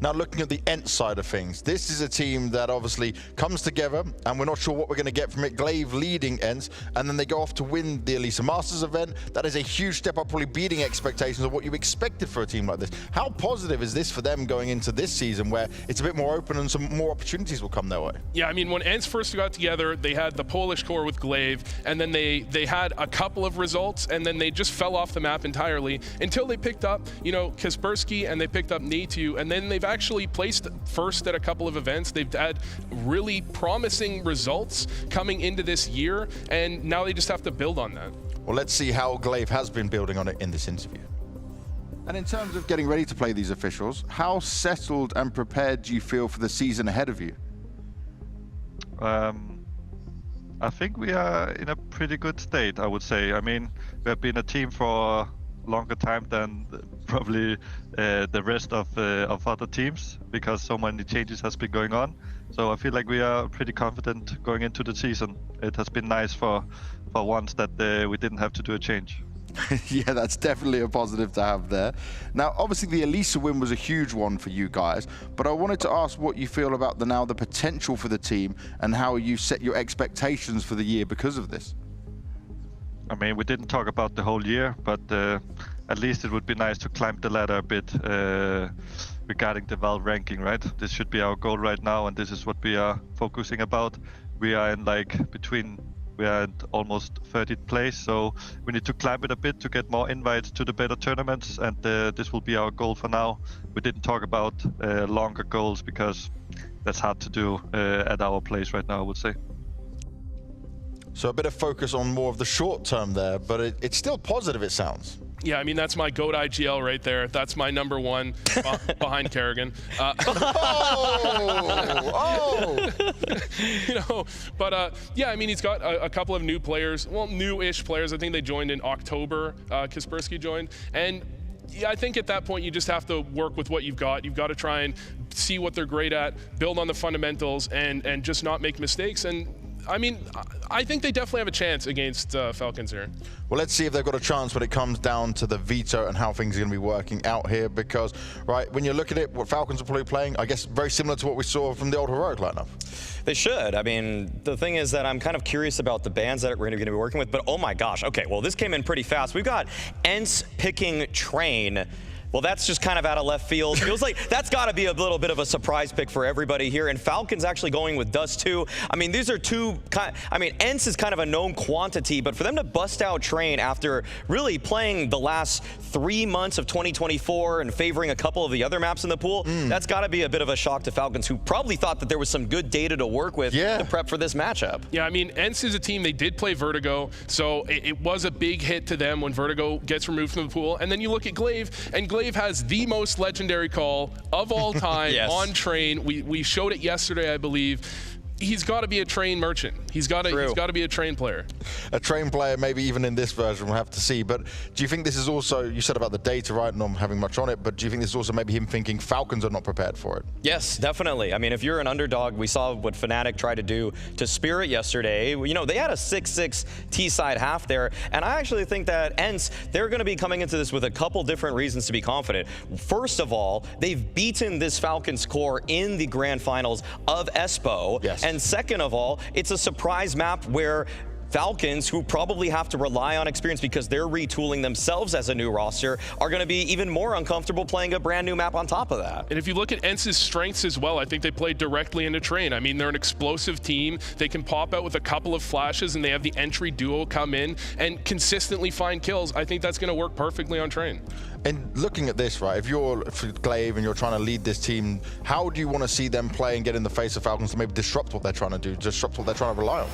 Now, looking at the ENCE side of things, this is a team that obviously comes together, and we're not sure what we're going to get from it. Glaive leading ENCE, and then they go off to win the Elisa Masters event. That is a huge step up, probably beating expectations of what you expected for a team like this. How positive is this for them going into this season, where it's a bit more open and some more opportunities will come their way? Yeah, I mean, when ENCE first got together, they had the Polish core with Glaive, and then they had a couple of results, and then they just fell off the map entirely until they picked up, you know, Kaspersky, and they picked up Natu, and then they've actually placed first at a couple of events. They've had really promising results coming into this year, and now they just have to build on that. Well, let's see how Glaive has been building on it in this interview. And in terms of getting ready to play these officials, how settled and prepared do you feel for the season ahead of you? I think we are in a pretty good state, I would say. I mean, we have been a team for a longer time than probably the rest of other teams, because so many changes has been going on. So I feel like we are pretty confident going into the season. It has been nice for once that we didn't have to do a change. Yeah, that's definitely a positive to have there. Now, obviously, the Elisa win was a huge one for you guys, but I wanted to ask what you feel about the potential for the team and how you set your expectations for the year because of this. I mean, we didn't talk about the whole year, but at least it would be nice to climb the ladder a bit regarding the Valve ranking, right? This should be our goal right now, and this is what we are focusing about. We are in we are at almost 30th place, so we need to climb it a bit to get more invites to the better tournaments, and this will be our goal for now. We didn't talk about longer goals because that's hard to do at our place right now, I would say. So a bit of focus on more of the short term there, but it's still positive, it sounds. Yeah, I mean, that's my GOAT IGL right there. That's my #1 behind Kerrigan. You know, but yeah, I mean, he's got a couple of new players, well, new-ish players. I think they joined in October. Kaspersky joined, and yeah, I think at that point you just have to work with what you've got. You've got to try and see what they're great at, build on the fundamentals, and just not make mistakes. And I mean, I think they definitely have a chance against Falcons here. Well, let's see if they've got a chance when it comes down to the veto and how things are going to be working out here, because, right, when you look at it, what Falcons are probably playing, I guess very similar to what we saw from the old Heroic lineup. They should. I mean, the thing is that I'm kind of curious about the bands that we're going to be working with, but oh my gosh, okay, well, this came in pretty fast. We've got ENCE picking Train. Well, that's just kind of out of left field. Feels like that's got to be a little bit of a surprise pick for everybody here. And Falcons actually going with Dust 2. I mean, these are ENCE is kind of a known quantity, but for them to bust out Train after really playing the last 3 months of 2024 and favoring a couple of the other maps in the pool, that's got to be a bit of a shock to Falcons, who probably thought that there was some good data to work with to prep for this matchup. Yeah, I mean, ENCE is a team, they did play Vertigo, so it was a big hit to them when Vertigo gets removed from the pool. And then you look at Glaive, and Glaive has the most legendary call of all time on Train. We showed it yesterday, I believe. he's got to be a train merchant. He's got to be a train player. A train player, maybe even in this version, we'll have to see. But do you think this is also, you said about the data, right, not having much on it, but do you think this is also maybe him thinking Falcons are not prepared for it? Yes, definitely. I mean, if you're an underdog, we saw what Fnatic tried to do to Spirit yesterday. You know, they had a 6-6 T-side half there, and I actually think that ENCE, they're going to be coming into this with a couple different reasons to be confident. First of all, they've beaten this Falcons core in the grand finals of ESPO. Yes. And second of all, it's a surprise map where Falcons, who probably have to rely on experience because they're retooling themselves as a new roster, are going to be even more uncomfortable playing a brand new map on top of that. And if you look at ENCE's strengths as well, I think they play directly into Train. I mean, they're an explosive team. They can pop out with a couple of flashes, and they have the entry duo come in and consistently find kills. I think that's going to work perfectly on Train. And looking at this, right, if you're Glaive and you're trying to lead this team, how do you want to see them play and get in the face of Falcons to maybe disrupt what they're trying to do, disrupt what they're trying to rely on?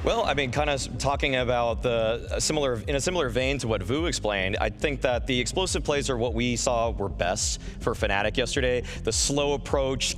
Well, I mean, kind of talking about in a similar vein to what Vu explained, I think that the explosive plays are what we saw were best for Fnatic yesterday. The slow approach,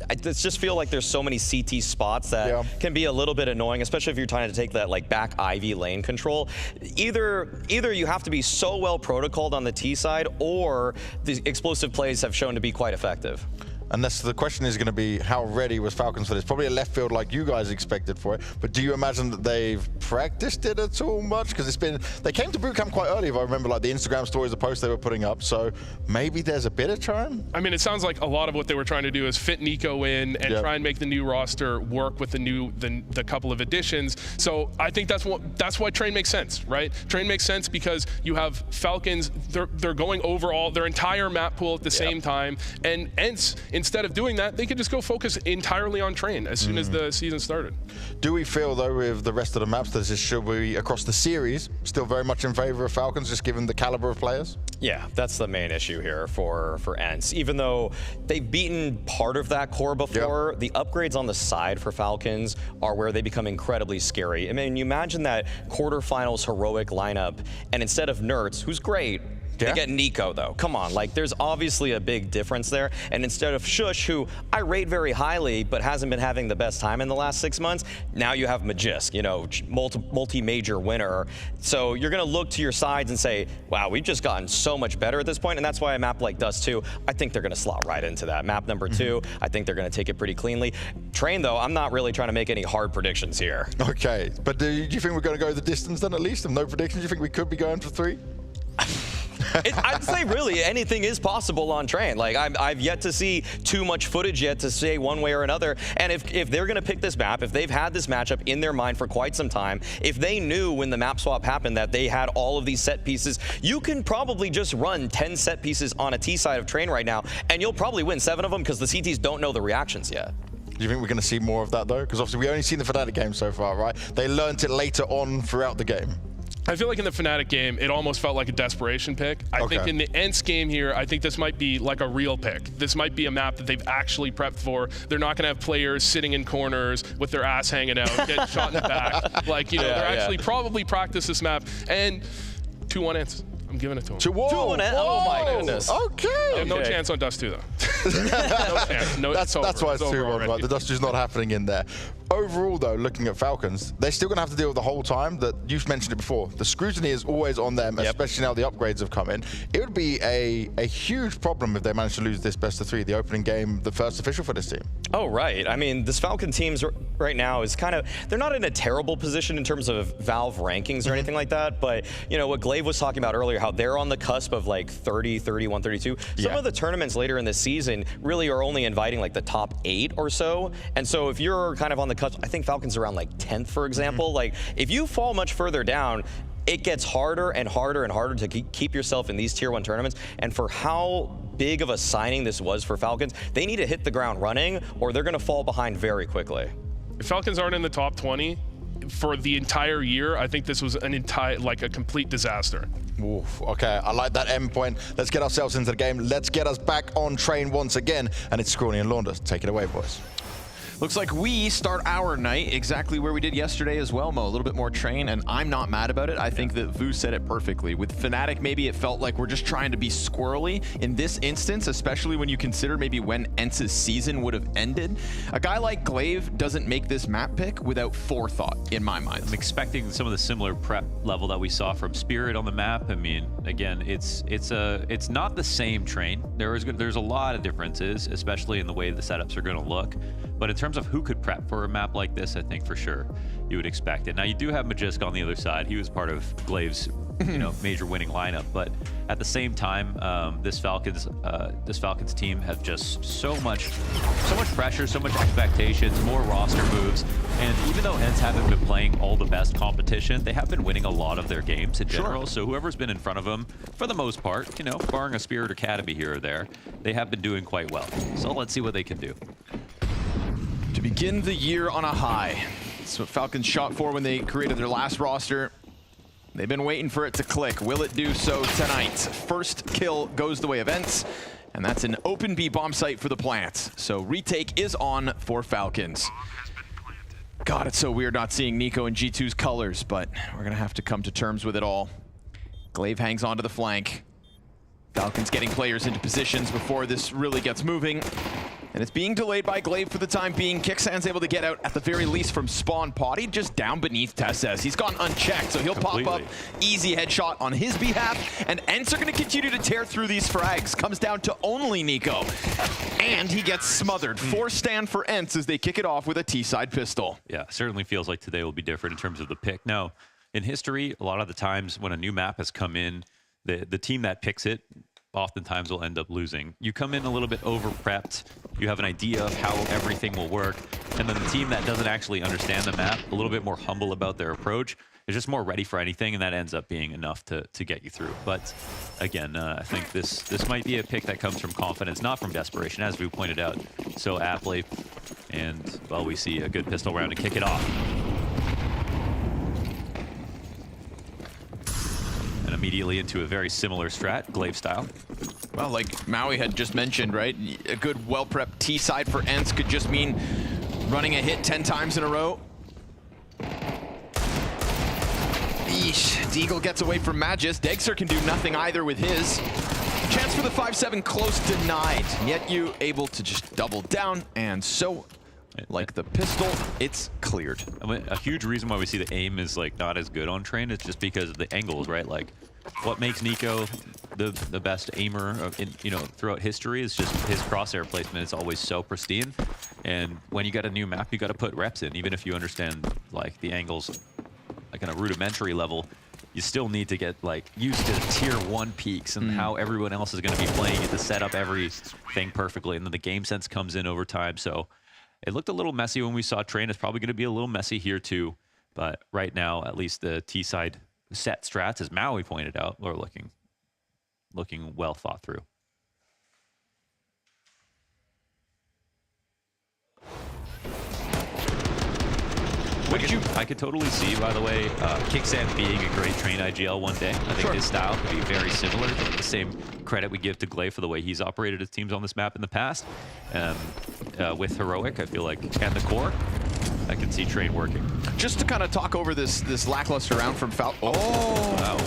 I just feel like there's so many CT spots that can be a little bit annoying, especially if you're trying to take that like back Ivy lane control. Either you have to be so well protocoled on the T side, or the explosive plays have shown to be quite effective. And the question is going to be, how ready was Falcons for this? Probably a left field like you guys expected for it, but do you imagine that they've practiced it at all much? Because they came to boot camp quite early, if I remember, like the Instagram stories, the posts they were putting up, so maybe there's a bit of time? I mean, it sounds like a lot of what they were trying to do is fit Nico in and try and make the new roster work with the couple of additions. So I think that's why Train makes sense, right? Train makes sense because you have Falcons, they're going over their entire map pool at the same time, and ENCE, instead of doing that, they could just go focus entirely on Train as soon as the season started. Do we feel, though, with the rest of the maps, that should we, across the series, still very much in favor of Falcons, just given the caliber of players? Yeah, that's the main issue here for ENCE. Even though they've beaten part of that core before, the upgrades on the side for Falcons are where they become incredibly scary. I mean, you imagine that quarterfinals heroic lineup, and instead of Nerds, who's great, they get Nico, though. Come on, like, there's obviously a big difference there. And instead of Shush, who I rate very highly, but hasn't been having the best time in the last 6 months, now you have Magisk, you know, multi-major winner. So you're going to look to your sides and say, wow, we've just gotten so much better at this point. And that's why a map like Dust 2, I think they're going to slot right into that. Map number 2, I think they're going to take it pretty cleanly. Train, though, I'm not really trying to make any hard predictions here. Okay, but do you think we're going to go the distance then, at least? And no predictions? Do you think we could be going for 3? I'd say really anything is possible on Train. Like, I've yet to see too much footage yet to say one way or another. And if they're going to pick this map, if they've had this matchup in their mind for quite some time, if they knew when the map swap happened that they had all of these set pieces, you can probably just run 10 set pieces on a T side of Train right now, and you'll probably win 7 of them because the CTs don't know the reactions yet. Do you think we're going to see more of that, though? Because obviously we've only seen the Fnatic game so far, right? They learned it later on throughout the game. I feel like in the Fnatic game, it almost felt like a desperation pick. I think in the ENCE game here, I think this might be like a real pick. This might be a map that they've actually prepped for. They're not going to have players sitting in corners with their ass hanging out, getting shot in the back. Like, you know, they're actually probably practice this map. And 2-1 ENCE. I'm giving it to him. 2-1. Oh my goodness. Okay. They have no chance on Dust 2, though. No chance. No, that's why it's 2-1, right? The Dust 2's not happening in there. Overall, though, looking at Falcons, they're still going to have to deal with the whole time that you've mentioned it before. The scrutiny is always on them, especially now the upgrades have come in. It would be a huge problem if they managed to lose this best of 3, the opening game, the first official for this team. Oh, right. I mean, this Falcon teams right now is kind of, they're not in a terrible position in terms of Valve rankings or anything like that, but, you know, what Glaive was talking about earlier, how they're on the cusp of like 30, 31, 32. Some of the tournaments later in the season really are only inviting like the top 8 or so. And so if you're kind of on the cusp, I think Falcons around like 10th, for example. Like, if you fall much further down, it gets harder and harder and harder to keep yourself in these tier 1 tournaments. And for how big of a signing this was for Falcons, they need to hit the ground running or they're going to fall behind very quickly. If Falcons aren't in the top 20 for the entire year, I think this was a complete disaster. Oof, okay, I like that end point. Let's get ourselves into the game. Let's get us back on Train once again. And it's Scrawny and Launders. Take it away, boys. Looks like we start our night exactly where we did yesterday as well, Mo. A little bit more train, and I'm not mad about it. I think that Vu said it perfectly. With Fnatic, maybe it felt like we're just trying to be squirrely. In this instance, especially when you consider maybe when ENCE's season would have ended, a guy like Glaive doesn't make this map pick without forethought, in my mind. I'm expecting some of the similar prep level that we saw from Spirit on the map. I mean, again, it's not the same train. There's a lot of differences, especially in the way the setups are going to look. But in terms of who could prep for a map like this, I think for sure you would expect it. Now you do have Magisk on the other side. He was part of Glaive's, major winning lineup. But at the same time, this Falcons team has just so much pressure, so much expectations, more roster moves. And even though ENCE haven't been playing all the best competition, they have been winning a lot of their games in general. So whoever's been in front of them, for the most part, barring a Spirit Academy here or there, they have been doing quite well. So let's see what they can do. To begin the year on a high. That's what Falcons shot for when they created their last roster. They've been waiting for it to click. Will it do so tonight? First kill goes the way of ENCE, and that's an open B bomb site for the plant. So retake is on for Falcons. God, it's so weird not seeing Nico in G2's colors, but we're gonna have to come to terms with it all. Glaive hangs onto the flank. Falcons getting players into positions before this really gets moving. And it's being delayed by Glaive for the time being. Kixan's able to get out at the very least from spawn. Potty just down beneath TeSeS. He's gone unchecked, so he'll pop up. Easy headshot on his behalf. And ENCE are going to continue to tear through these frags. Comes down to only Nico. And he gets smothered. 4 stand for ENCE as they kick it off with a T-side pistol. Yeah, certainly feels like today will be different in terms of the pick. Now, in history, a lot of the times when a new map has come in, the team that picks it oftentimes will end up losing. You come in a little bit over-prepped, you have an idea of how everything will work, and then the team that doesn't actually understand the map, a little bit more humble about their approach, is just more ready for anything, and that ends up being enough to get you through. But again, I think this might be a pick that comes from confidence, not from desperation, as we pointed out so aptly. And, well, we see a good pistol round to kick it off. And immediately into a very similar strat, Glaive style. Well, like Maui had just mentioned, right? A good, well-prepped T-side for ENCE could just mean running a hit 10 times in a row. Eesh, Deagle gets away from Magis. Degster can do nothing either with his. Chance for the 5-7 close denied. Yet you able to just double down, and so like the pistol, it's cleared. I mean, a huge reason why we see the aim is like not as good on train is just because of the angles, right? Like what makes Nico the best aimer throughout history is just his crosshair placement is always so pristine. And when you get a new map, you got to put reps in, even if you understand like the angles like on a rudimentary level. You still need to get like used to tier 1 peaks and how everyone else is going to be playing it to set up everything perfectly, and then the game sense comes in over time. So it looked a little messy when we saw train. It's probably going to be a little messy here too. But right now, at least the T-side set strats, as Maui pointed out, are looking well thought through. I could totally see, by the way, Kixan being a great train IGL one day. I think his style could be very similar. The same credit we give to Glaive for the way he's operated his teams on this map in the past. With Heroic, I feel like, and the core, I can see train working. Just to kind of talk over this lackluster round from Falcons. Oh! Wow.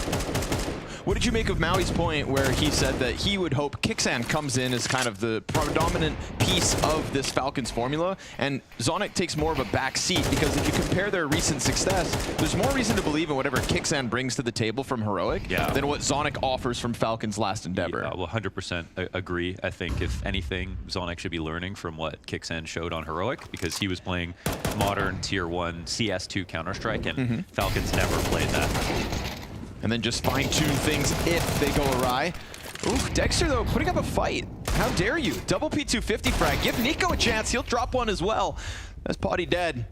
What did you make of Maui's point where he said that he would hope Kixan comes in as kind of the predominant piece of this Falcons formula, and Zonic takes more of a back seat? Because if you compare their recent success, there's more reason to believe in whatever Kixan brings to the table from Heroic than what Zonic offers from Falcons' last endeavor. Yeah, well, 100% agree. I think if anything, Zonic should be learning from what Kixan showed on Heroic, because he was playing modern tier 1 CS2 Counter-Strike, and Falcons never played that. And then just fine-tune things if they go awry. Ooh, Dexter, though, putting up a fight. How dare you? Double P250 frag. Give Nico a chance. He'll drop one as well. That's Potty dead.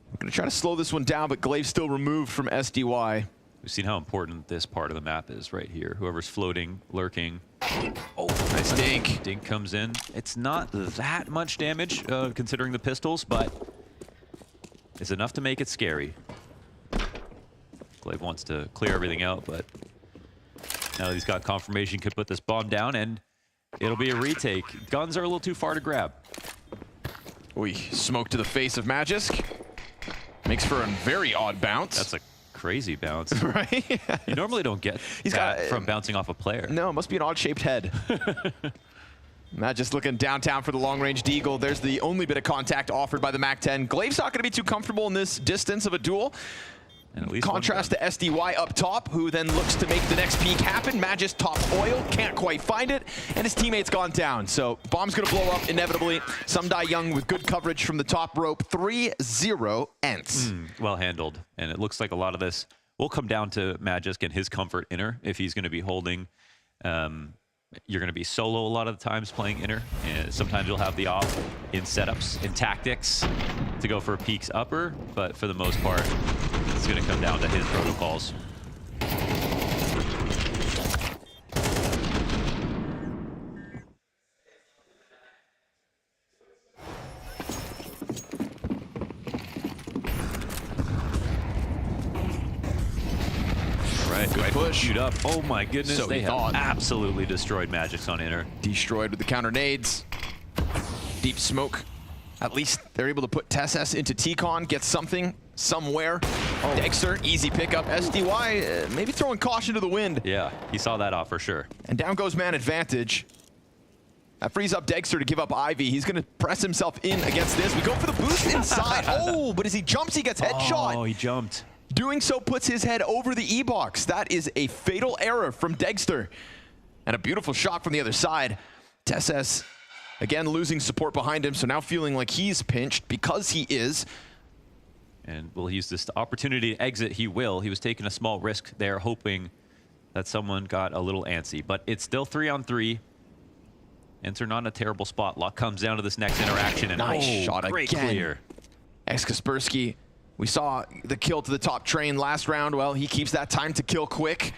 I'm going to try to slow this one down, but Glaive still removed from SDY. We've seen how important this part of the map is right here. Whoever's floating, lurking. Oh, nice dink. Dink comes in. It's not that much damage, considering the pistols, but it's enough to make it scary. Glaive wants to clear everything out, but now that he's got confirmation, could put this bomb down, and it'll be a retake. Guns are a little too far to grab. Ooh, smoke to the face of Magisk. Makes for a very odd bounce. That's a crazy bounce. Right? You normally don't get from bouncing off a player. No, it must be an odd-shaped head. Magisk looking downtown for the long-range deagle. There's the only bit of contact offered by the MAC-10. Glaive's not going to be too comfortable in this distance of a duel. And at least contrast to SDY up top, who then looks to make the next peak happen. Magisk top oil, can't quite find it, and his teammate's gone down. So bomb's gonna blow up inevitably. Sumdai Young with good coverage from the top rope. 3-0 ENCE. Well handled. And it looks like a lot of this will come down to Magisk and his comfort inner. If he's gonna be holding, you're gonna be solo a lot of the times playing inner. And sometimes you'll have the off in setups, in tactics, to go for a peaks upper, but for the most part, it's going to come down to his protocols. Right, good push. Shoot up. Oh my goodness, So they have thought. absolutely destroyed Magisk on inner. Destroyed with the counter nades. Deep smoke. At least they're able to put TeSS into T-Con, get something somewhere. Dexter, easy pickup. SDY, maybe throwing caution to the wind. Yeah, he saw that off for sure. And down goes man advantage. That frees up Dexter to give up Ivy. He's going to press himself in against this. We go for the boost inside. Oh, but as he jumps, he gets headshot. Oh, he jumped. Doing so puts his head over the E-box. That is a fatal error from Dexter. And a beautiful shot from the other side. TeSS, again, losing support behind him, so now feeling like he's pinched because he is. And will he use this opportunity to exit? He will. He was taking a small risk there, hoping that someone got a little antsy. But it's still 3-on-3. ENCE are not in a terrible spot. Luck comes down to this next interaction. And nice shot great again. Clear. Kaspersky, we saw the kill to the top train last round. Well, he keeps that time to kill quick.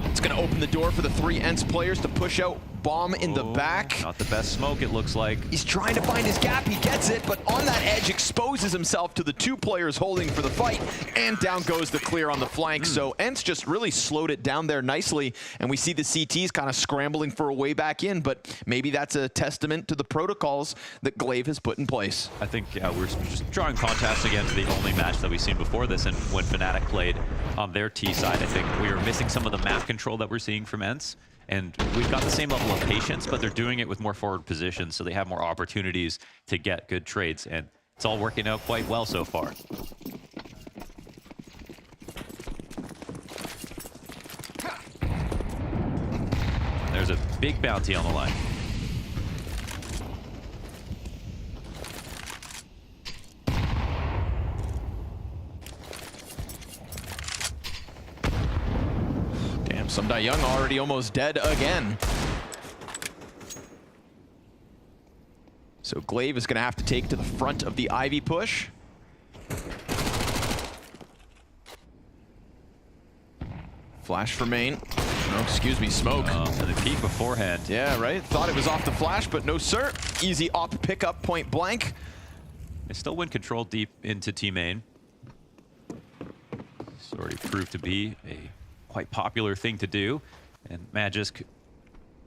It's going to open the door for the 3 ENCE players to push out bomb in the back. Not the best smoke, it looks like. He's trying to find his gap. He gets it, but on that edge exposes himself to the 2 players holding for the fight, and down goes the clear on the flank. So ENCE just really slowed it down there nicely, and we see the CTs kind of scrambling for a way back in, but maybe that's a testament to the protocols that Glaive has put in place. I think we're just drawing contrast again to the only match that we've seen before this, and when Fnatic played on their T side, I think we were missing some of the map control that we're seeing from ENCE. And we've got the same level of patience, but they're doing it with more forward positions, so they have more opportunities to get good trades. And it's all working out quite well so far. There's a big bounty on the line. Sumdai Young already almost dead again. So Glaive is going to have to take to the front of the Ivy push. Flash for main. No, excuse me, smoke. And the peek beforehand. Yeah, right. Thought it was off the flash, but no, sir. Easy op pickup, point blank. They still win control deep into T main. It's already proved to be a quite popular thing to do, and Magisk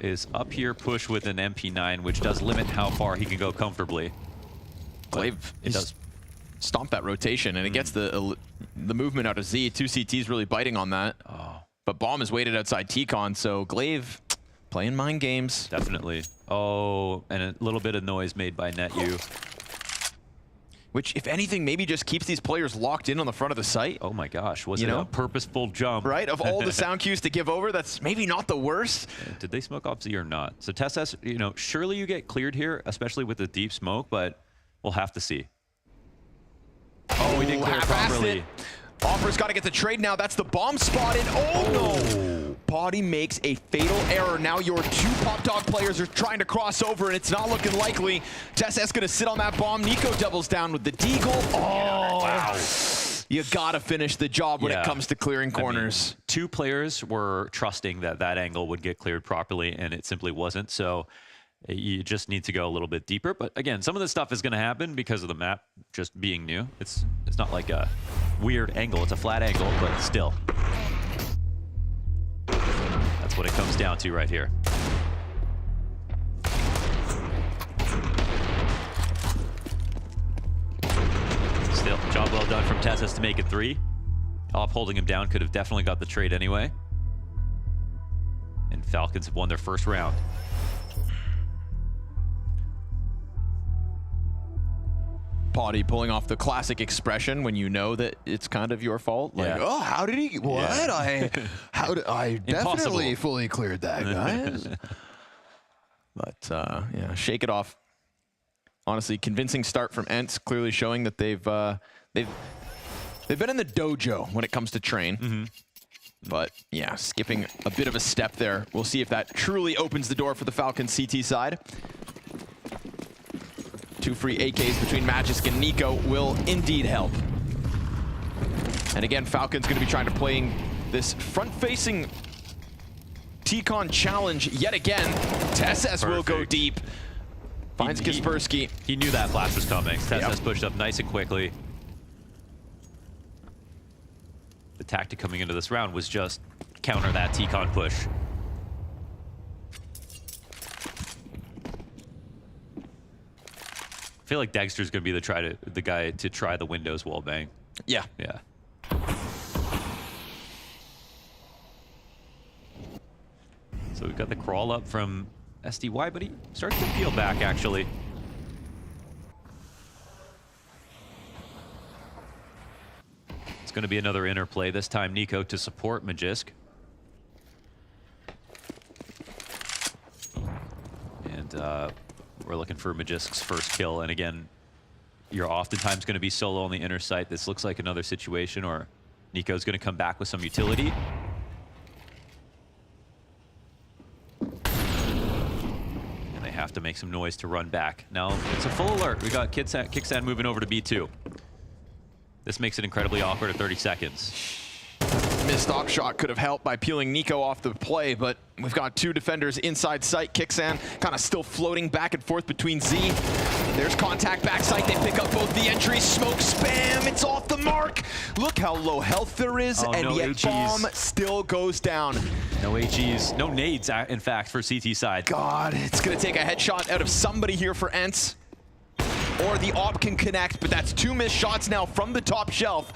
is up here push with an MP9, which does limit how far he can go comfortably. Glaive does stomp that rotation, and it gets the movement out of Z. 2 CTs really biting on that. But bomb is waited outside T-Con, so Glaive playing mind games. Definitely. Oh, and a little bit of noise made by NetU. Which, if anything, maybe just keeps these players locked in on the front of the site. Oh my gosh, was it a purposeful jump? Right, of all the sound cues to give over, that's maybe not the worst. Did they smoke off Z or not? So TeSS, surely you get cleared here, especially with the deep smoke, but we'll have to see. Oh, we didn't clear properly. Offer's got to get the trade now. That's the bomb spotted. Oh no! Body makes a fatal error. Now your 2 Pop Dog players are trying to cross over, and it's not looking likely. TeSS going to sit on that bomb. Nico doubles down with the deagle. Oh, wow. You got to finish the job when it comes to clearing corners. I mean, 2 players were trusting that that angle would get cleared properly, and it simply wasn't. So you just need to go a little bit deeper. But again, some of this stuff is going to happen because of the map just being new. It's not like a weird angle. It's a flat angle, but still. That's what it comes down to right here. done from TeSeS to make it 3. Op holding him down could have definitely got the trade anyway. And Falcons have won their first round. Potty pulling off the classic expression when you know that it's kind of your fault. Like, oh, how did he? What? Yeah. I definitely fully cleared that, guys. But yeah, shake it off. Honestly, convincing start from ENCE, clearly showing that they've been in the dojo when it comes to train. But yeah, skipping a bit of a step there. We'll see if that truly opens the door for the Falcons CT side. 2 free AKs between Magisk and Nico will indeed help. And again, Falcons going to be trying to play this front-facing T-Con challenge yet again. TeSeS will go deep. Finds Kaspersky. He knew that flash was coming. TeSeS pushed up nice and quickly. The tactic coming into this round was just counter that T-Con push. I feel like Dexter's gonna be the guy to try the Windows wallbang. Yeah. Yeah. So we've got the crawl up from SDY, but he starts to peel back actually. It's gonna be another interplay, this time Nico to support Magisk. And we're looking for Magisk's first kill, and again, you're oftentimes going to be solo on the inner site. This looks like another situation, or Nico's going to come back with some utility. And they have to make some noise to run back. Now, it's a full alert. We got Kicksan moving over to B2. This makes it incredibly awkward at 30 seconds. Missed op shot could have helped by peeling Nico off the play, but we've got 2 defenders inside sight. Kicksan kind of still floating back and forth between Z. There's contact backside. They pick up both the entries. Smoke spam. It's off the mark. Look how low health there is, and no yet HEs. bomb still goes down. No HEs, no nades, in fact, for CT side. God, it's going to take a headshot out of somebody here for ENCE. Or the op can connect, but that's 2 missed shots now from the top shelf.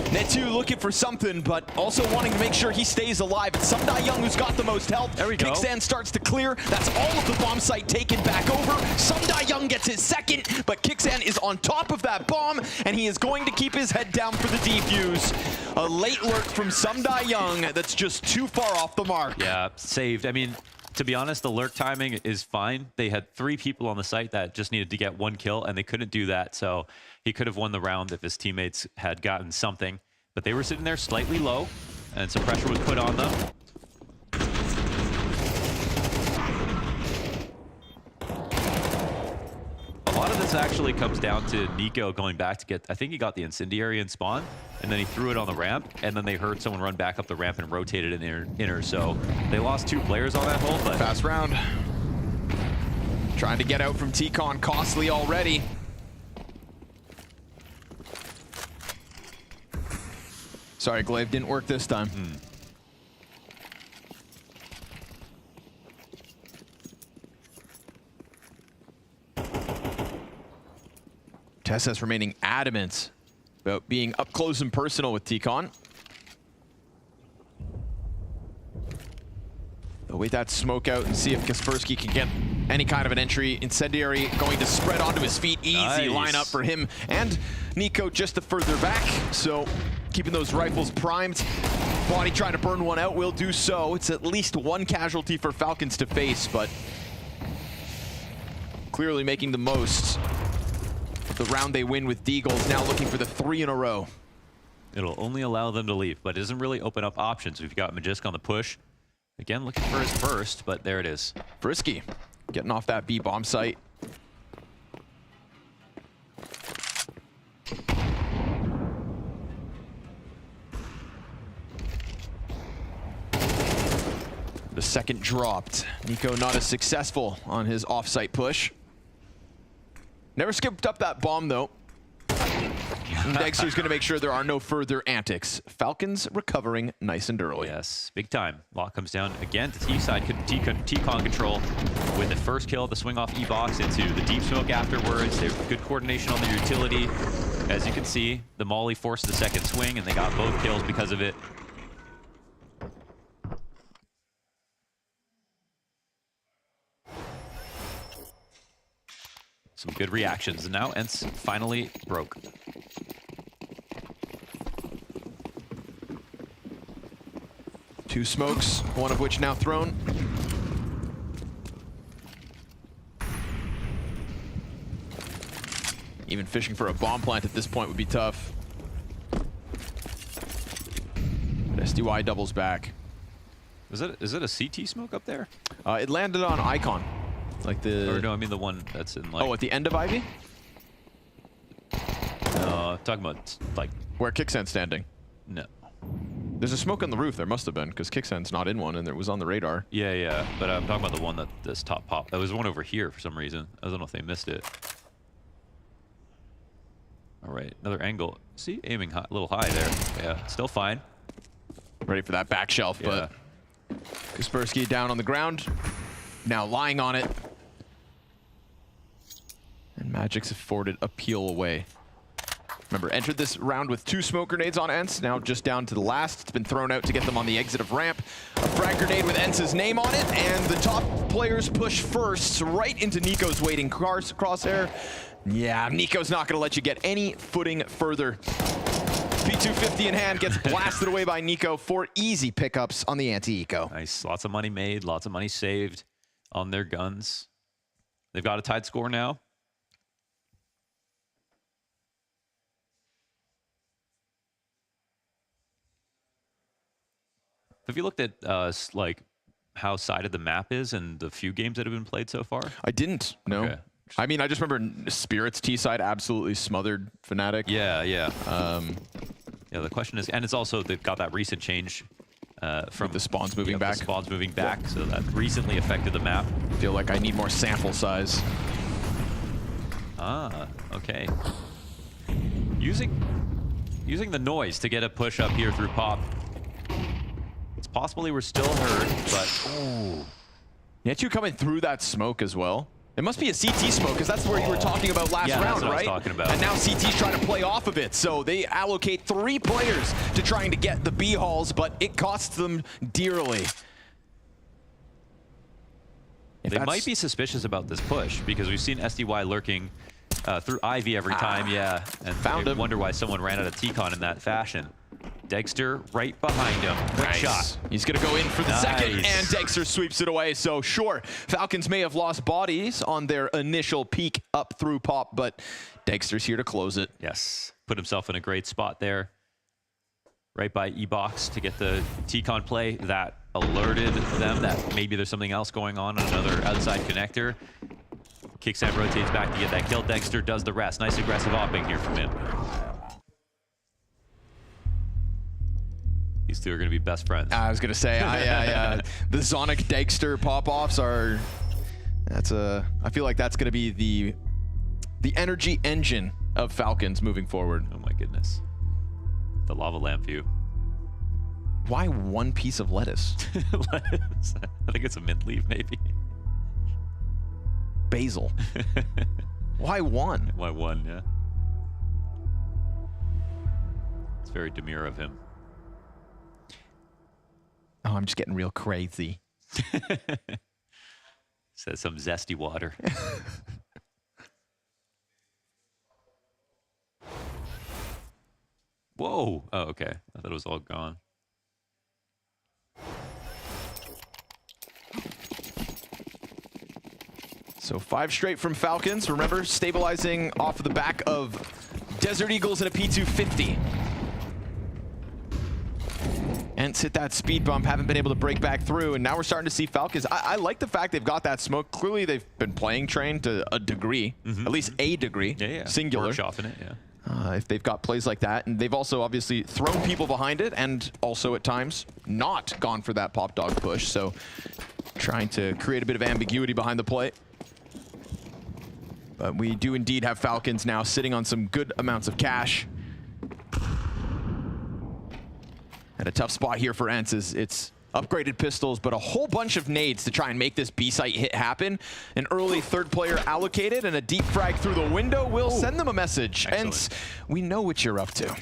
Netu looking for something, but also wanting to make sure he stays alive. It's Sumdayoung who's got the most health. There we go. Kicksan starts to clear. That's all of the bomb site taken back over. Sumdayoung gets his second, but Kicksan is on top of that bomb, and he is going to keep his head down for the defuse. A late lurk from Sumdayoung that's just too far off the mark. Yeah, saved. I mean, to be honest, the lurk timing is fine. They had 3 people on the site that just needed to get 1 kill, and they couldn't do that. So he could have won the round if his teammates had gotten something. But they were sitting there slightly low, and some pressure was put on them. A lot of this actually comes down to Nico going back to get, I think he got the incendiary in spawn, and then he threw it on the ramp, and then they heard someone run back up the ramp and rotated in inner. So they lost 2 players on that hole, but fast round. Trying to get out from T-Con, costly already. Sorry, Glaive, didn't work this time. TeSeS remaining adamant about being up close and personal with T-Con. They'll wait that smoke out and see if Kaspersky can get any kind of an entry. Incendiary going to spread onto his feet. Easy lineup for him and Nico just to further back. So keeping those rifles primed. Body trying to burn one out will do so. It's at least 1 casualty for Falcons to face, but clearly making the most of the round they win with Deagles, now looking for the 3 in a row. it'll only allow them to leave, but it doesn't really open up options. We've got Magisk on the push. Again, looking for his first, but there it is. Frisky getting off that B bomb site. The second dropped. Nico not as successful on his off-site push. Never skipped up that bomb though. Dexter's gonna make sure there are no further antics. Falcons recovering nice and early. Yes, big time. Lock comes down again to T-side, T-con control with the first kill, the swing off E-box into the deep smoke afterwards. They have good coordination on the utility. As you can see, the Molly forced the second swing, and they got both kills because of it. Some good reactions, and now ENCE finally broke. Two smokes, one of which now thrown. Even fishing for a bomb plant at this point would be tough. But SDY doubles back. Is it a CT smoke up there? It landed on Icon. Like the... Or no, I mean the one that's in like... Oh, at the end of Ivy? No, talking about like... Where Kicksan's standing? No. There's a smoke on the roof. There must have been, because Kicksan's not in one, and it was on the radar. Yeah, yeah, but I'm talking about the one that this top pop. There was one over here for some reason. I don't know if they missed it. All right, another angle. See, aiming high, a little high there. Yeah, still fine. Ready for that back shelf, but Kaspersky down on the ground. Now lying on it. And Magic's afforded a peel away. Remember, entered this round with 2 smoke grenades on ENCE, now just down to the last. It's been thrown out to get them on the exit of ramp. A frag grenade with ENCE's name on it, and the top players push first, right into Nico's waiting crosshair. Yeah, Nico's not gonna let you get any footing further. P250 in hand, gets blasted away by Nico. 4 easy pickups on the anti-eco. Nice, lots of money made, lots of money saved on their guns. They've got a tied score now. Have you looked at like how sided the map is and the few games that have been played so far? I didn't, no. Okay. I mean, I just remember Spirit's T-side absolutely smothered Fnatic. Yeah, yeah. Yeah, the question is, and it's also, they've got that recent change from the spawns moving back. The spawns moving back, so that recently affected the map. I feel like I need more sample size. Ah, okay. Using the noise to get a push up here through pop. It's possibly we're still heard, but ooh. Netju coming through that smoke as well. It must be a CT smoke, because that's where you were talking about last round, that's what right? I was talking about. And now CT's trying to play off of it, so they allocate 3 players to trying to get the B halls, but it costs them dearly. They might be suspicious about this push, because we've seen SDY lurking through Ivy every time, yeah. And found him. Wonder why someone ran out of T-Con in that fashion. Dexter right behind him. Quick shot. He's going to go in for the second, and Dexter sweeps it away. So sure, Falcons may have lost bodies on their initial peak up through pop, but Dexter's here to close it. Yes, put himself in a great spot there. Right by E-Box to get the T-Con play. That alerted them that maybe there's something else going on another outside connector. Kicksan rotates back to get that kill. Dexter does the rest. Nice aggressive opping here from him. These two are going to be best friends. I was going to say, the Zonic Dexter pop-offs are, I feel like that's going to be the energy engine of Falcons moving forward. Oh my goodness. The lava lamp view. Why 1 piece of lettuce? Lettuce. I think it's a mint leaf, maybe. Basil. Why 1? Why 1, yeah. It's very demure of him. Oh, I'm just getting real crazy. Says some zesty water. Whoa. Oh, okay. I thought it was all gone. So 5 straight from Falcons. Remember, stabilizing off of the back of Desert Eagles and a P250. ENCE hit that speed bump, haven't been able to break back through, and now we're starting to see Falcons. I like the fact they've got that smoke. Clearly, they've been playing train to a degree, at least a degree, singular. Workshopping it, if they've got plays like that, and they've also obviously thrown people behind it, and also at times not gone for that pop dog push. So trying to create a bit of ambiguity behind the play. But we do indeed have Falcons now sitting on some good amounts of cash. And a tough spot here for ENCE is it's upgraded pistols, but a whole bunch of nades to try and make this B-site hit happen. An early third player allocated and a deep frag through the window will send them a message. ENCE, we know what you're up to.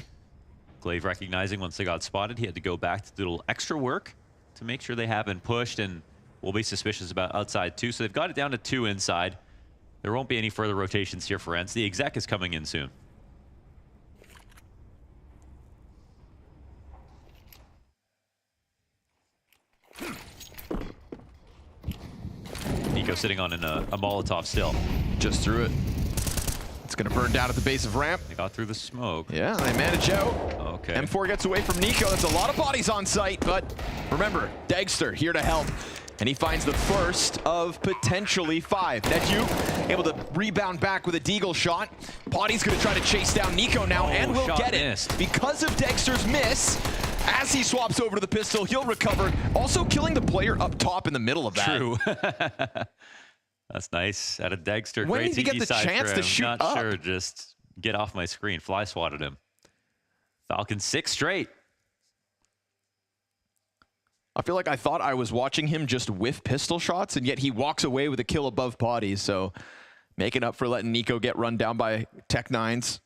Glaive recognizing once they got spotted, he had to go back to do a little extra work to make sure they haven't pushed, and we'll be suspicious about outside too. So they've got it down to 2 inside. There won't be any further rotations here for ENCE. The exec is coming in soon. Nico sitting on a Molotov still. Just threw it. It's going to burn down at the base of ramp. They got through the smoke. Yeah, they manage out. Okay. M4 gets away from Nico. That's a lot of bodies on site, but remember, Degster here to help. And he finds the first of potentially 5. Netu able to rebound back with a deagle shot. Potty's going to try to chase down Nico now, and will get it. Missed. Because of Dexter's miss, as he swaps over to the pistol, he'll recover. Also killing the player up top in the middle of that. True. That's nice. Out of Degster. When Great did he get the side chance for to him. shoot Not up? sure. Just get off my screen. Fly swatted him. Falcons 6 straight. I feel like I thought I was watching him just whiff pistol shots, and yet he walks away with a kill above Potty. So making up for letting Nico get run down by Tech9s.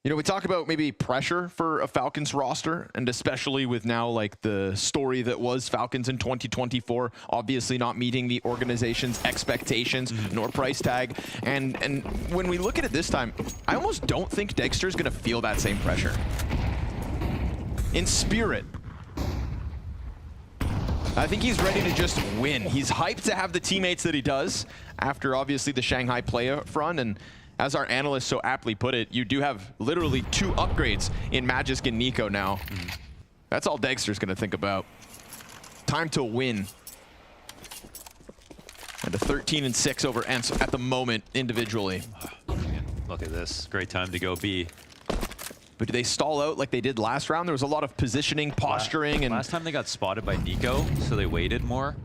You know, we talk about maybe pressure for a Falcons roster, and especially with now like the story that was Falcons in 2024, obviously not meeting the organization's expectations nor price tag. And when we look at it this time, I almost don't think Dexter's gonna feel that same pressure. In spirit, I think he's ready to just win. He's hyped to have the teammates that he does after obviously the Shanghai playoff run, and as our analyst so aptly put it, you do have literally 2 upgrades in Magisk and Nico now. That's all Dexter's gonna think about. Time to win. And a 13-6 over ENCE at the moment individually. Look at this. Great time to go B. But do they stall out like they did last round? There was a lot of positioning, posturing, and last time they got spotted by Nico, so they waited more.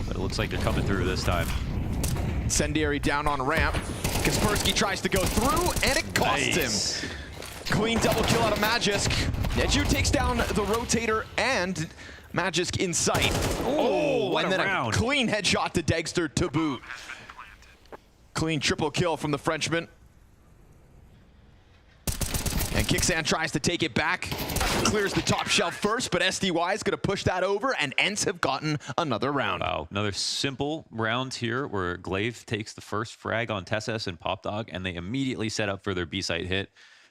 But it looks like they're coming through this time. Incendiary down on ramp. Kaspersky tries to go through, and it costs him. Clean double kill out of Magisk. Netu takes down the rotator and Magisk in sight. What and a then round. A clean headshot to Degster to boot. Clean triple kill from the Frenchman. And Kixan tries to take it back. Clears the top shelf first, but SDY is going to push that over, and ENCE have gotten another round. Wow, another simple round here where Glaive takes the first frag on TeSeS and Popdog, and they immediately set up for their B-site hit.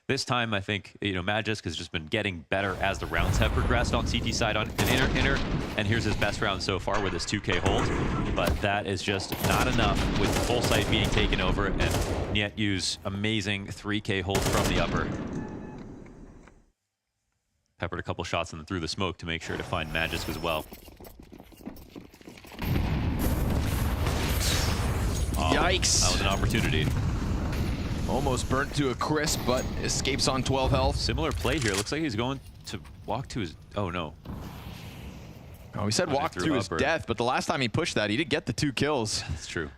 This time, I think, you know, Magisk has just been getting better as the rounds have progressed on CT side on an inner, and here's his best round so far with his 2K hold. But that is just not enough with the full site being taken over, and Netu's amazing 3K hold from the upper. Peppered a couple shots and then through the smoke to make sure to find Magisk as well. Yikes. That was an opportunity. Almost burnt to a crisp, but escapes on 12 health. Similar play here. Looks like he's going to walk to his... Oh, no. Oh, he said walk through his death, but the last time he pushed that, he did get the 2 kills. That's true.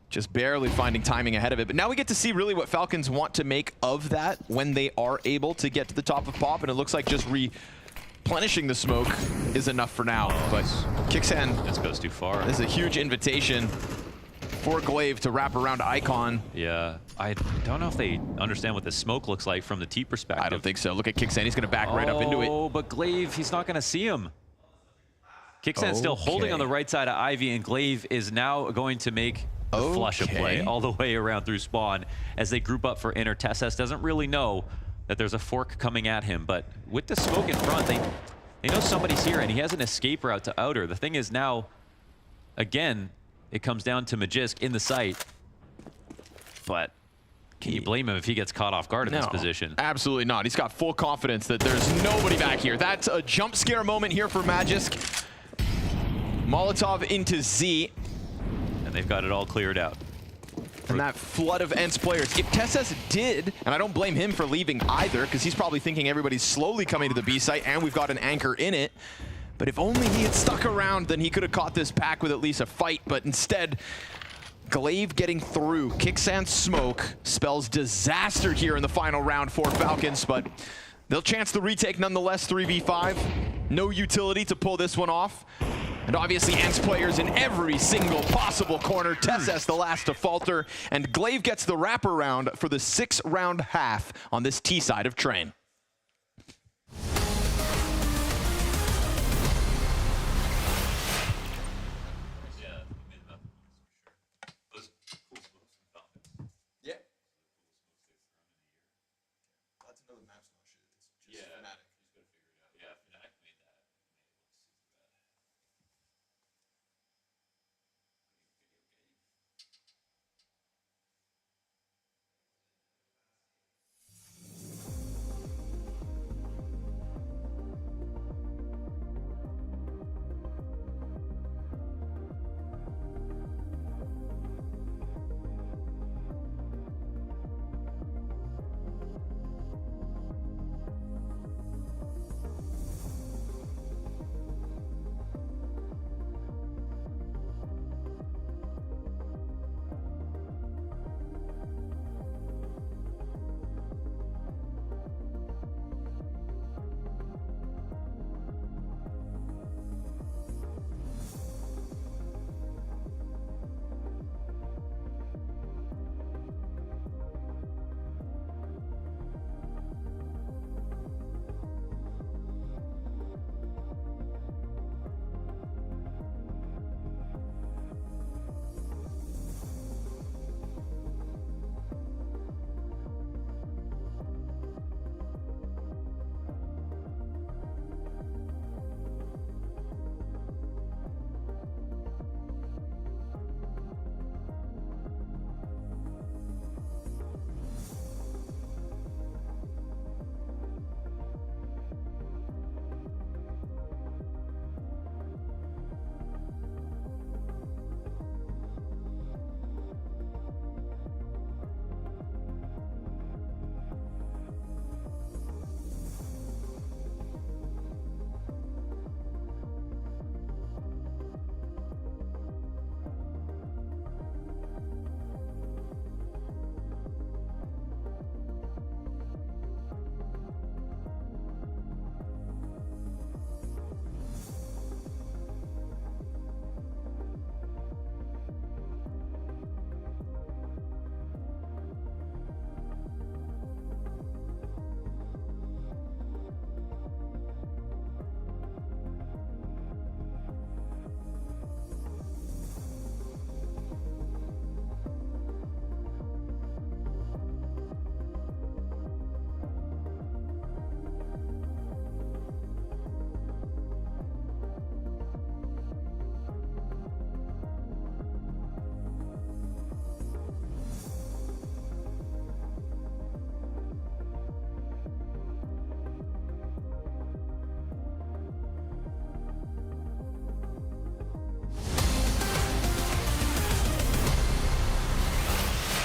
Just barely finding timing ahead of it. But now we get to see really what Falcons want to make of that when they are able to get to the top of Pop, and it looks like just replenishing the smoke is enough for now. But Kixan, this goes too far. This is a huge invitation for Glaive to wrap around Icon. Yeah, I don't know if they understand what the smoke looks like from the T perspective. I don't think so. Look at Kixan, he's gonna back right up into it. Oh, but Glaive, he's not gonna see him. Kixan's still holding on the right side of Ivy, and Glaive is now going to make the flush of play all the way around through spawn as they group up for inner. TeSeS doesn't really know that there's a fork coming at him, but with the smoke in front, they know somebody's here, and he has an escape route to outer. The thing is now, again, it comes down to Magisk in the site, but can you blame him if he gets caught off guard in this position? Absolutely not. He's got full confidence that there's nobody back here. That's a jump scare moment here for Magisk. Molotov into Z. And they've got it all cleared out. And that flood of ENCE players. If TeSeS did, and I don't blame him for leaving either, because he's probably thinking everybody's slowly coming to the B site and we've got an anchor in it. But if only he had stuck around, then he could have caught this pack with at least a fight. But instead, Glaive getting through. Kixan's smoke spells disaster here in the final round for Falcons, but They'll chance the retake nonetheless, 3v5. No utility to pull this one off. And obviously ENCE players in every single possible corner. TeSeS the last to falter. And Glaive gets the wraparound for the 6-round half on this T side of Train.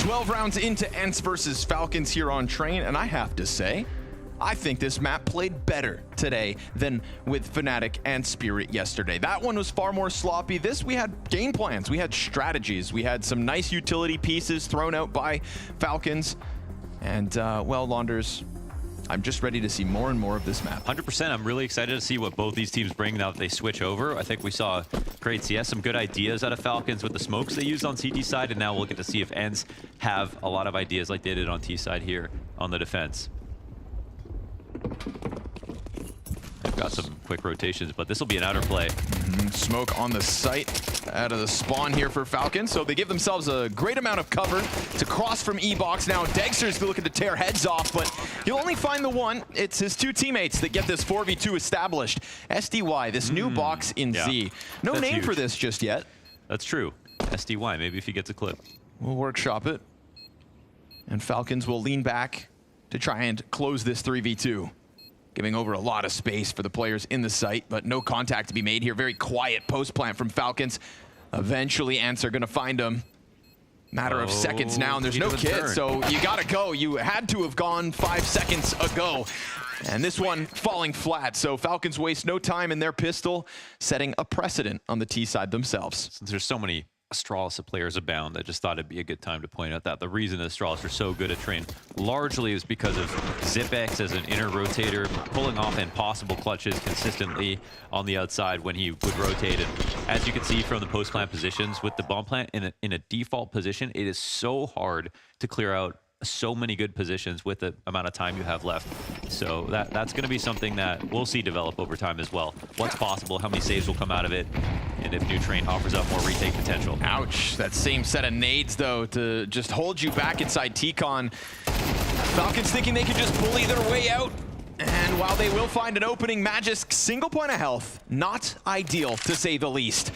"12 rounds into ENCE versus Falcons here on Train, and I have to say, I think this map played better today than with Fnatic and Spirit yesterday. That one was far more sloppy. This, we had game plans, we had strategies, we had some nice utility pieces thrown out by Falcons. And, well, Launders, I'm just ready to see more and more of this map. 100%. I'm really excited to see what both these teams bring now that they switch over. I think we saw Great CS, some good ideas out of Falcons with the smokes they used on CT side, and now we'll get to see if ENCE have a lot of ideas like they did on T side here on the defense. They've got some quick rotations, but this will be an outer play. Smoke on the site out of the spawn here for Falcons, so they give themselves a great amount of cover to cross from E-Box. Now Dexter's looking to tear heads off, but he'll only find the one. It's his two teammates that get this 4v2 established. SDY, this new box in Z. No That's name huge for this just yet. That's true. SDY, maybe if he gets a clip. We'll workshop it. And Falcons will lean back to try and close this 3v2. Giving over a lot of space for the players in the site, but no contact to be made here. Very quiet post plant from Falcons. Eventually, ENCE are going to find him. Matter of seconds now, and there's no kid, so you got to go. You had to have gone 5 seconds ago. And this one falling flat, so Falcons waste no time in their pistol, setting a precedent on the T side themselves. Since there's so many Astralis players abound. I just thought it'd be a good time to point out that the reason Astralis are so good at train largely is because of Zipex as an inner rotator, pulling off impossible clutches consistently on the outside when he would rotate. And as you can see from the post-plant positions with the bomb plant in a default position, it is so hard to clear out so many good positions with the amount of time you have left. So that's going to be something that we'll see develop over time as well. What's possible, how many saves will come out of it, and if new train offers up more retake potential. Ouch. That same set of nades, though, to just hold you back inside T-Con. Falcons thinking they could just bully their way out. And while they will find an opening, Magisk, single point of health. Not ideal, to say the least.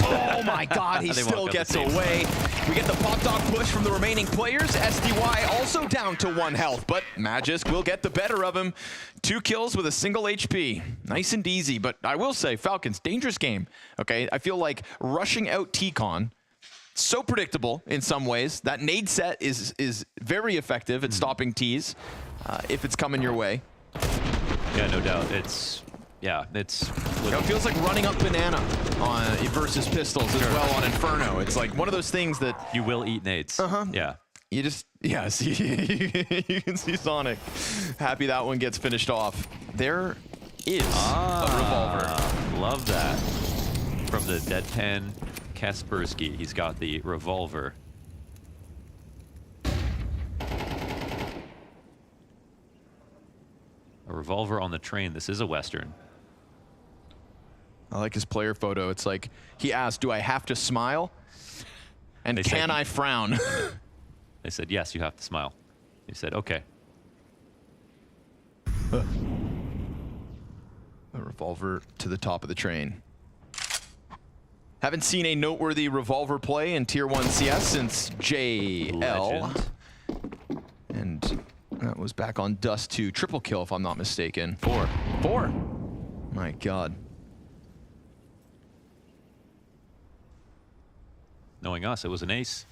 Oh my god, he still gets away. We get the pop dog push from the remaining players. SDY also down to 1 health, but Magisk will get the better of him. 2 kills with a single HP. Nice and easy, but I will say, Falcons, dangerous game. Okay, I feel like rushing out T-Con, so predictable in some ways. That nade set is very effective at stopping Ts if it's coming your way. Yeah, no doubt. It feels like running up banana on versus pistols as well on Inferno. It's like one of those things that you will eat nades. Yeah. You just see, you can see Sonic happy that one gets finished off. There is a revolver. Love that. From the deadpan Kaspersky, he's got the revolver. A revolver on the train. This is a Western. I like his player photo. It's like he asked, do I have to smile? And can I frown? They said, yes, you have to smile. He said, okay. A revolver to the top of the train. Haven't seen a noteworthy revolver play in Tier 1 CS since JL. Legend. And that was back on Dust 2. Triple kill, if I'm not mistaken. 4. My god. Knowing us, it was an ace.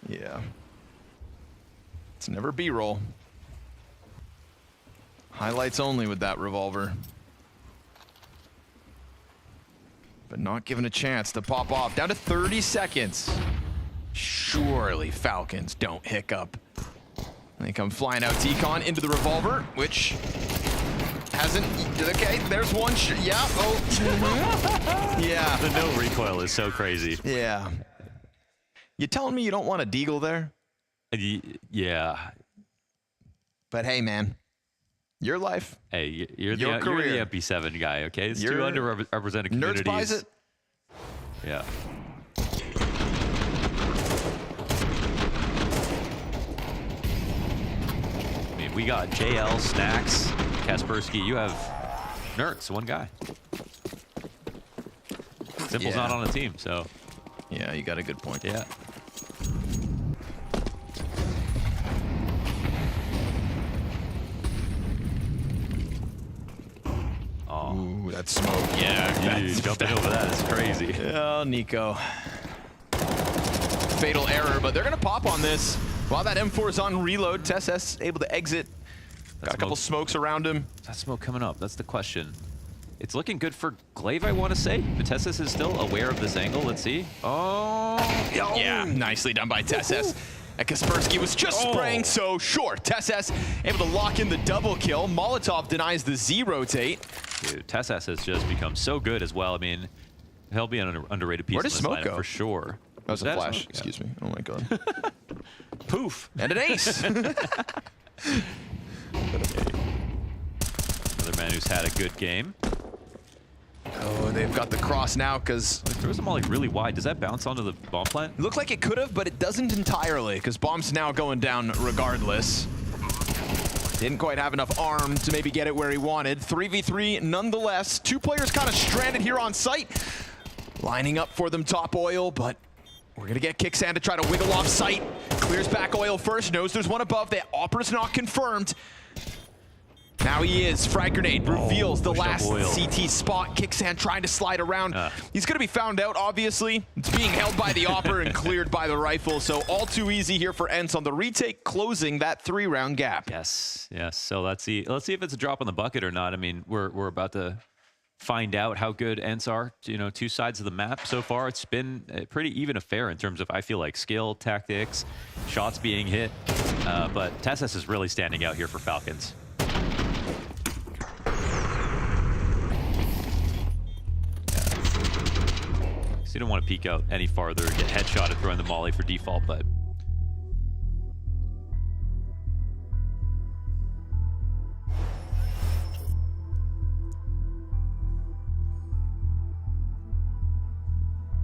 Yeah. It's never B-roll. Highlights only with that revolver. But not given a chance to pop off. Down to 30 seconds. Surely Falcons don't hiccup. They come flying out T-Con into the revolver, which hasn't... Okay, there's one. Yeah, oh. Yeah. The no recoil is so crazy. Yeah. You telling me you don't want a deagle there? Yeah. But hey, man. Your life. Hey, you're the MP7 guy, okay? It's You're two underrepresented communities. Nerds buys it. Yeah. I mean, we got JL, Snacks, Kaspersky. You have Nerds, one guy. Simple's not on a team, so. Yeah, you got a good point. Yeah. Ooh, that smoke. Yeah, jumping over that is crazy. Oh, Nico. Fatal error, but they're going to pop on this. While that M4 is on reload, TSS able to exit. Got a couple smokes around him. That smoke coming up, that's the question. It's looking good for Glaive, I want to say. But TSS is still aware of this angle. Let's see. Oh. Yeah, nicely done by TSS. And Kaspersky was just spraying, so sure. TSS able to lock in the double kill. Molotov denies the Z rotate. Dude, TSS has just become so good as well. I mean, he'll be an underrated piece Where of does this smoke lineup go? for sure. That was a flash. Smoke? Excuse me. Oh my god. Poof. And an ace. Another man who's had a good game. Oh, they've got the cross now because throws them all like really wide. Does that bounce onto the bomb plant? Looked like it could have, but it doesn't entirely because bomb's now going down regardless. Didn't quite have enough arm to maybe get it where he wanted. 3v3 nonetheless. 2 players kind of stranded here on site. Lining up for them top oil, but we're going to get Kicksan to try to wiggle off site. Clears back oil first, knows there's one above. The Opera's not confirmed. Now he is. Frag grenade reveals the last CT spot. Kicksan trying to slide around. He's going to be found out, obviously. It's being held by the Opper and cleared by the rifle. So all too easy here for ENCE on the retake, closing that 3-round gap. Yes. So let's see if it's a drop in the bucket or not. I mean, we're about to find out how good ENCE are. You know, two sides of the map so far. It's been a pretty even affair in terms of, I feel like, skill, tactics, shots being hit. But TeSeS is really standing out here for Falcons. So you don't want to peek out any farther, get headshotted throwing the molly for default, but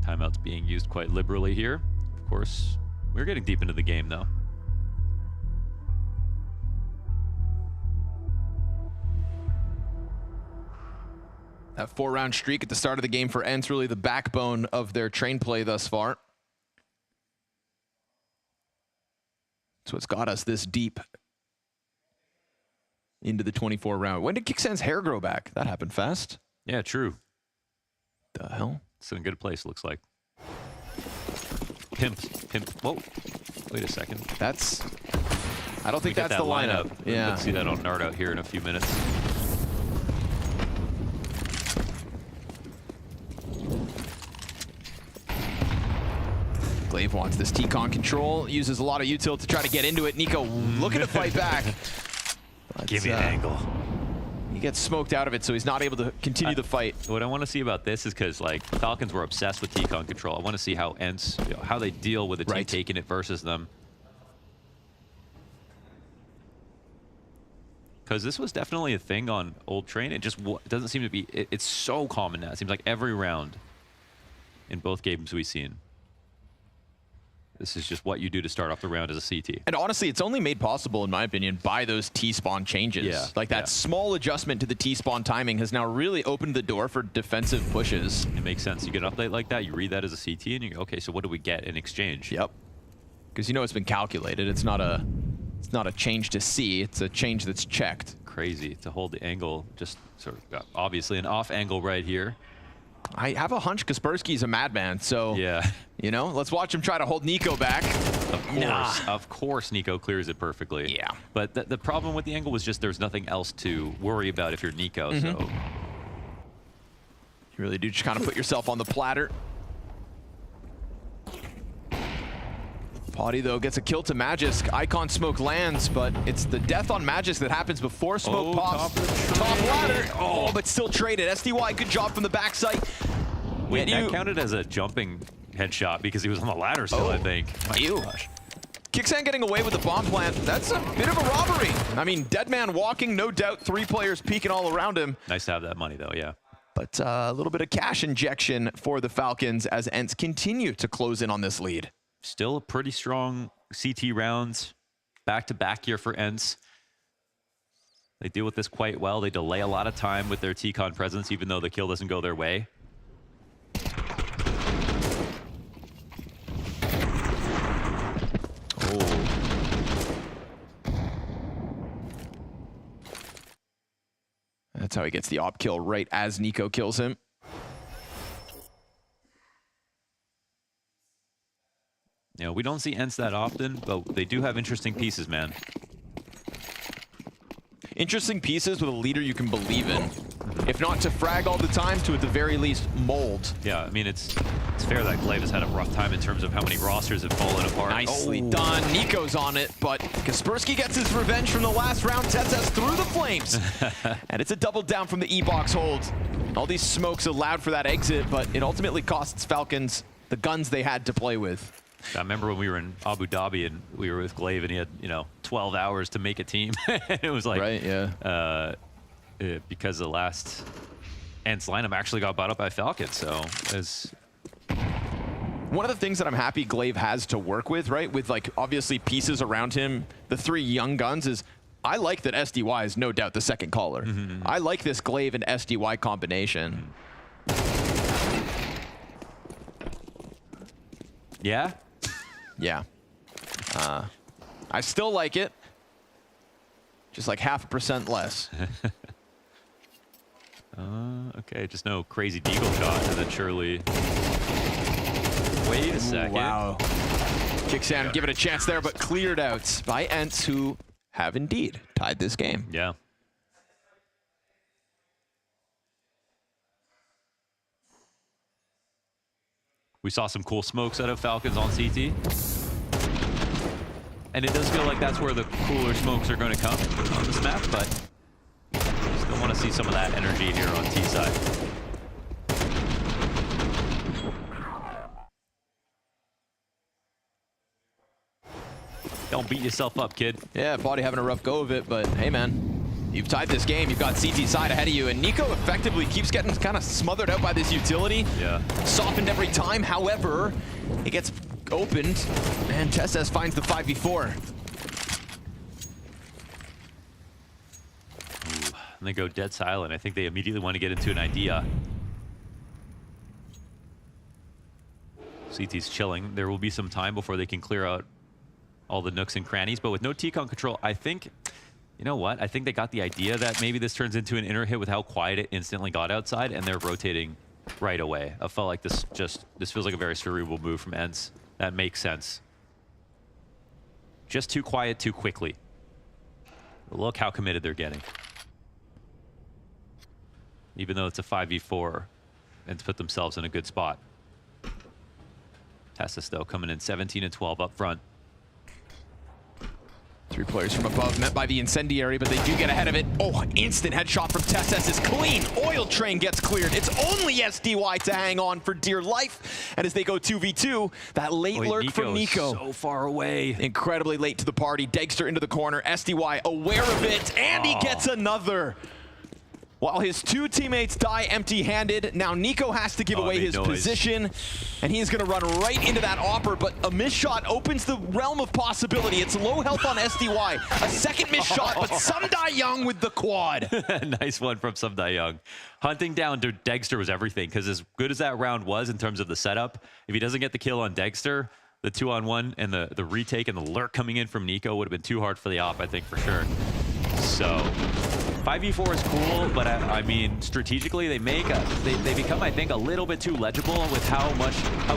timeout's being used quite liberally here. Of course, we're getting deep into the game though. That 4-round streak at the start of the game for ENCE, really the backbone of their train play thus far. That's what's got us this deep into the 24 round. When did Kicksan's hair grow back? That happened fast. Yeah, true. The hell? It's in a good place, looks like. Pimp. Whoa. Wait a second. I don't think that's the lineup. Yeah. Let's see that on Nard out here in a few minutes. Glaive wants this T-Con control, uses a lot of util to try to get into it. Nico looking to fight back. But, give me an angle. He gets smoked out of it, so he's not able to continue the fight. What I want to see about this is because, like, Falcons were obsessed with T-Con control. I want to see how ENCE, how they deal with a team taking it versus them. Because this was definitely a thing on Old Train. It just doesn't seem to be. It's so common now. It seems like every round in both games we've seen. This is just what you do to start off the round as a CT. And honestly, it's only made possible, in my opinion, by those T-spawn changes. Yeah, like that small adjustment to the T-spawn timing has now really opened the door for defensive pushes. It makes sense. You get an update like that, you read that as a CT, and you go, okay, so what do we get in exchange? Yep. Because you know it's been calculated. It's not a change to see. It's a change that's checked. Crazy to hold the angle, just sort of obviously an off angle right here. I have a hunch Kaspersky's a madman, so yeah, you know, let's watch him try to hold Nico back. Of course, Nico clears it perfectly. Yeah. But the problem with the angle was just there's nothing else to worry about if you're Nico. So you really do just kind of put yourself on the platter. Potty, though, gets a kill to Magisk. Icon smoke lands, but it's the death on Magisk that happens before smoke pops. Top ladder. Oh, but still traded. SDY, good job from the backside. Wait, that counted as a jumping headshot because he was on the ladder still, I think. My gosh. Kicksan getting away with the bomb plant. That's a bit of a robbery. I mean, dead man walking, no doubt. 3 players peeking all around him. Nice to have that money, though, yeah. But a little bit of cash injection for the Falcons as ENCE continue to close in on this lead. Still a pretty strong CT rounds, back-to-back here for ENCE. They deal with this quite well. They delay a lot of time with their T-Con presence, even though the kill doesn't go their way. That's how he gets the op kill right as Nico kills him. You know, we don't see ENCE that often, but they do have interesting pieces, man. Interesting pieces with a leader you can believe in. If not to frag all the time, to at the very least mold. Yeah, I mean, it's fair that Glaive has had a rough time in terms of how many rosters have fallen apart. Nicely done. Nico's on it, but Kaspersky gets his revenge from the last round. TeSeS through the flames. And it's a double down from the E-box hold. All these smokes allowed for that exit, but it ultimately costs Falcons the guns they had to play with. I remember when we were in Abu Dhabi and we were with Glaive and he had, 12 hours to make a team. It was like, right, yeah. Because the last ENCE lineup actually got bought up by Falcons, so it's... One of the things that I'm happy Glaive has to work with, right, with like obviously pieces around him, the 3 young guns, is I like that SDY is no doubt the second caller. I like this Glaive and SDY combination. Yeah? Yeah. I still like it. Just like 0.5% less. Okay, just no crazy deagle shot, and then surely... Wait a second. Wow. Kixan give it a chance there, but cleared out by ENCE, who have indeed tied this game. Yeah. We saw some cool smokes out of Falcons on CT. And it does feel like that's where the cooler smokes are going to come on this map, but still want to see some of that energy here on T side. Don't beat yourself up, kid. Yeah, Body having a rough go of it, but hey, man, you've tied this game. You've got CT side ahead of you, and Nico effectively keeps getting kind of smothered out by this utility. Yeah. Softened every time. However, it gets opened, and TeSeS finds the 5v4. And they go dead silent. I think they immediately want to get into an idea. CT's chilling. There will be some time before they can clear out all the nooks and crannies, but with no T-Con control, I think, you know what? I think they got the idea that maybe this turns into an inner hit with how quiet it instantly got outside, and they're rotating right away. I felt like this feels like a very cerebral move from ENCE. That makes sense. Just too quiet too quickly. Look how committed they're getting. Even though it's a 5v4, and to put themselves in a good spot. TeSeS, though, coming in 17 and 12 up front. 3 players from above, met by the incendiary, but they do get ahead of it. Oh, instant headshot from TeSeS is clean. Oil train gets cleared. It's only SDY to hang on for dear life. And as they go 2v2, that late lurk from Nico. So far away. Incredibly late to the party. Degster into the corner. SDY aware of it, and he gets another. While his 2 teammates die empty-handed, now Nico has to give away his position, and he's going to run right into that Opper, but a missed shot opens the realm of possibility. It's low health on SDY. A second missed shot, but Sumdai Young with the quad. Nice one from Sumdai Young. Hunting down to Degster was everything, because as good as that round was in terms of the setup, if he doesn't get the kill on Degster, the 2-on-1 and the retake and the lurk coming in from Nico would have been too hard for the op, I think, for sure. So 5v4 is cool, but I mean, strategically, they become, I think, a little bit too legible with how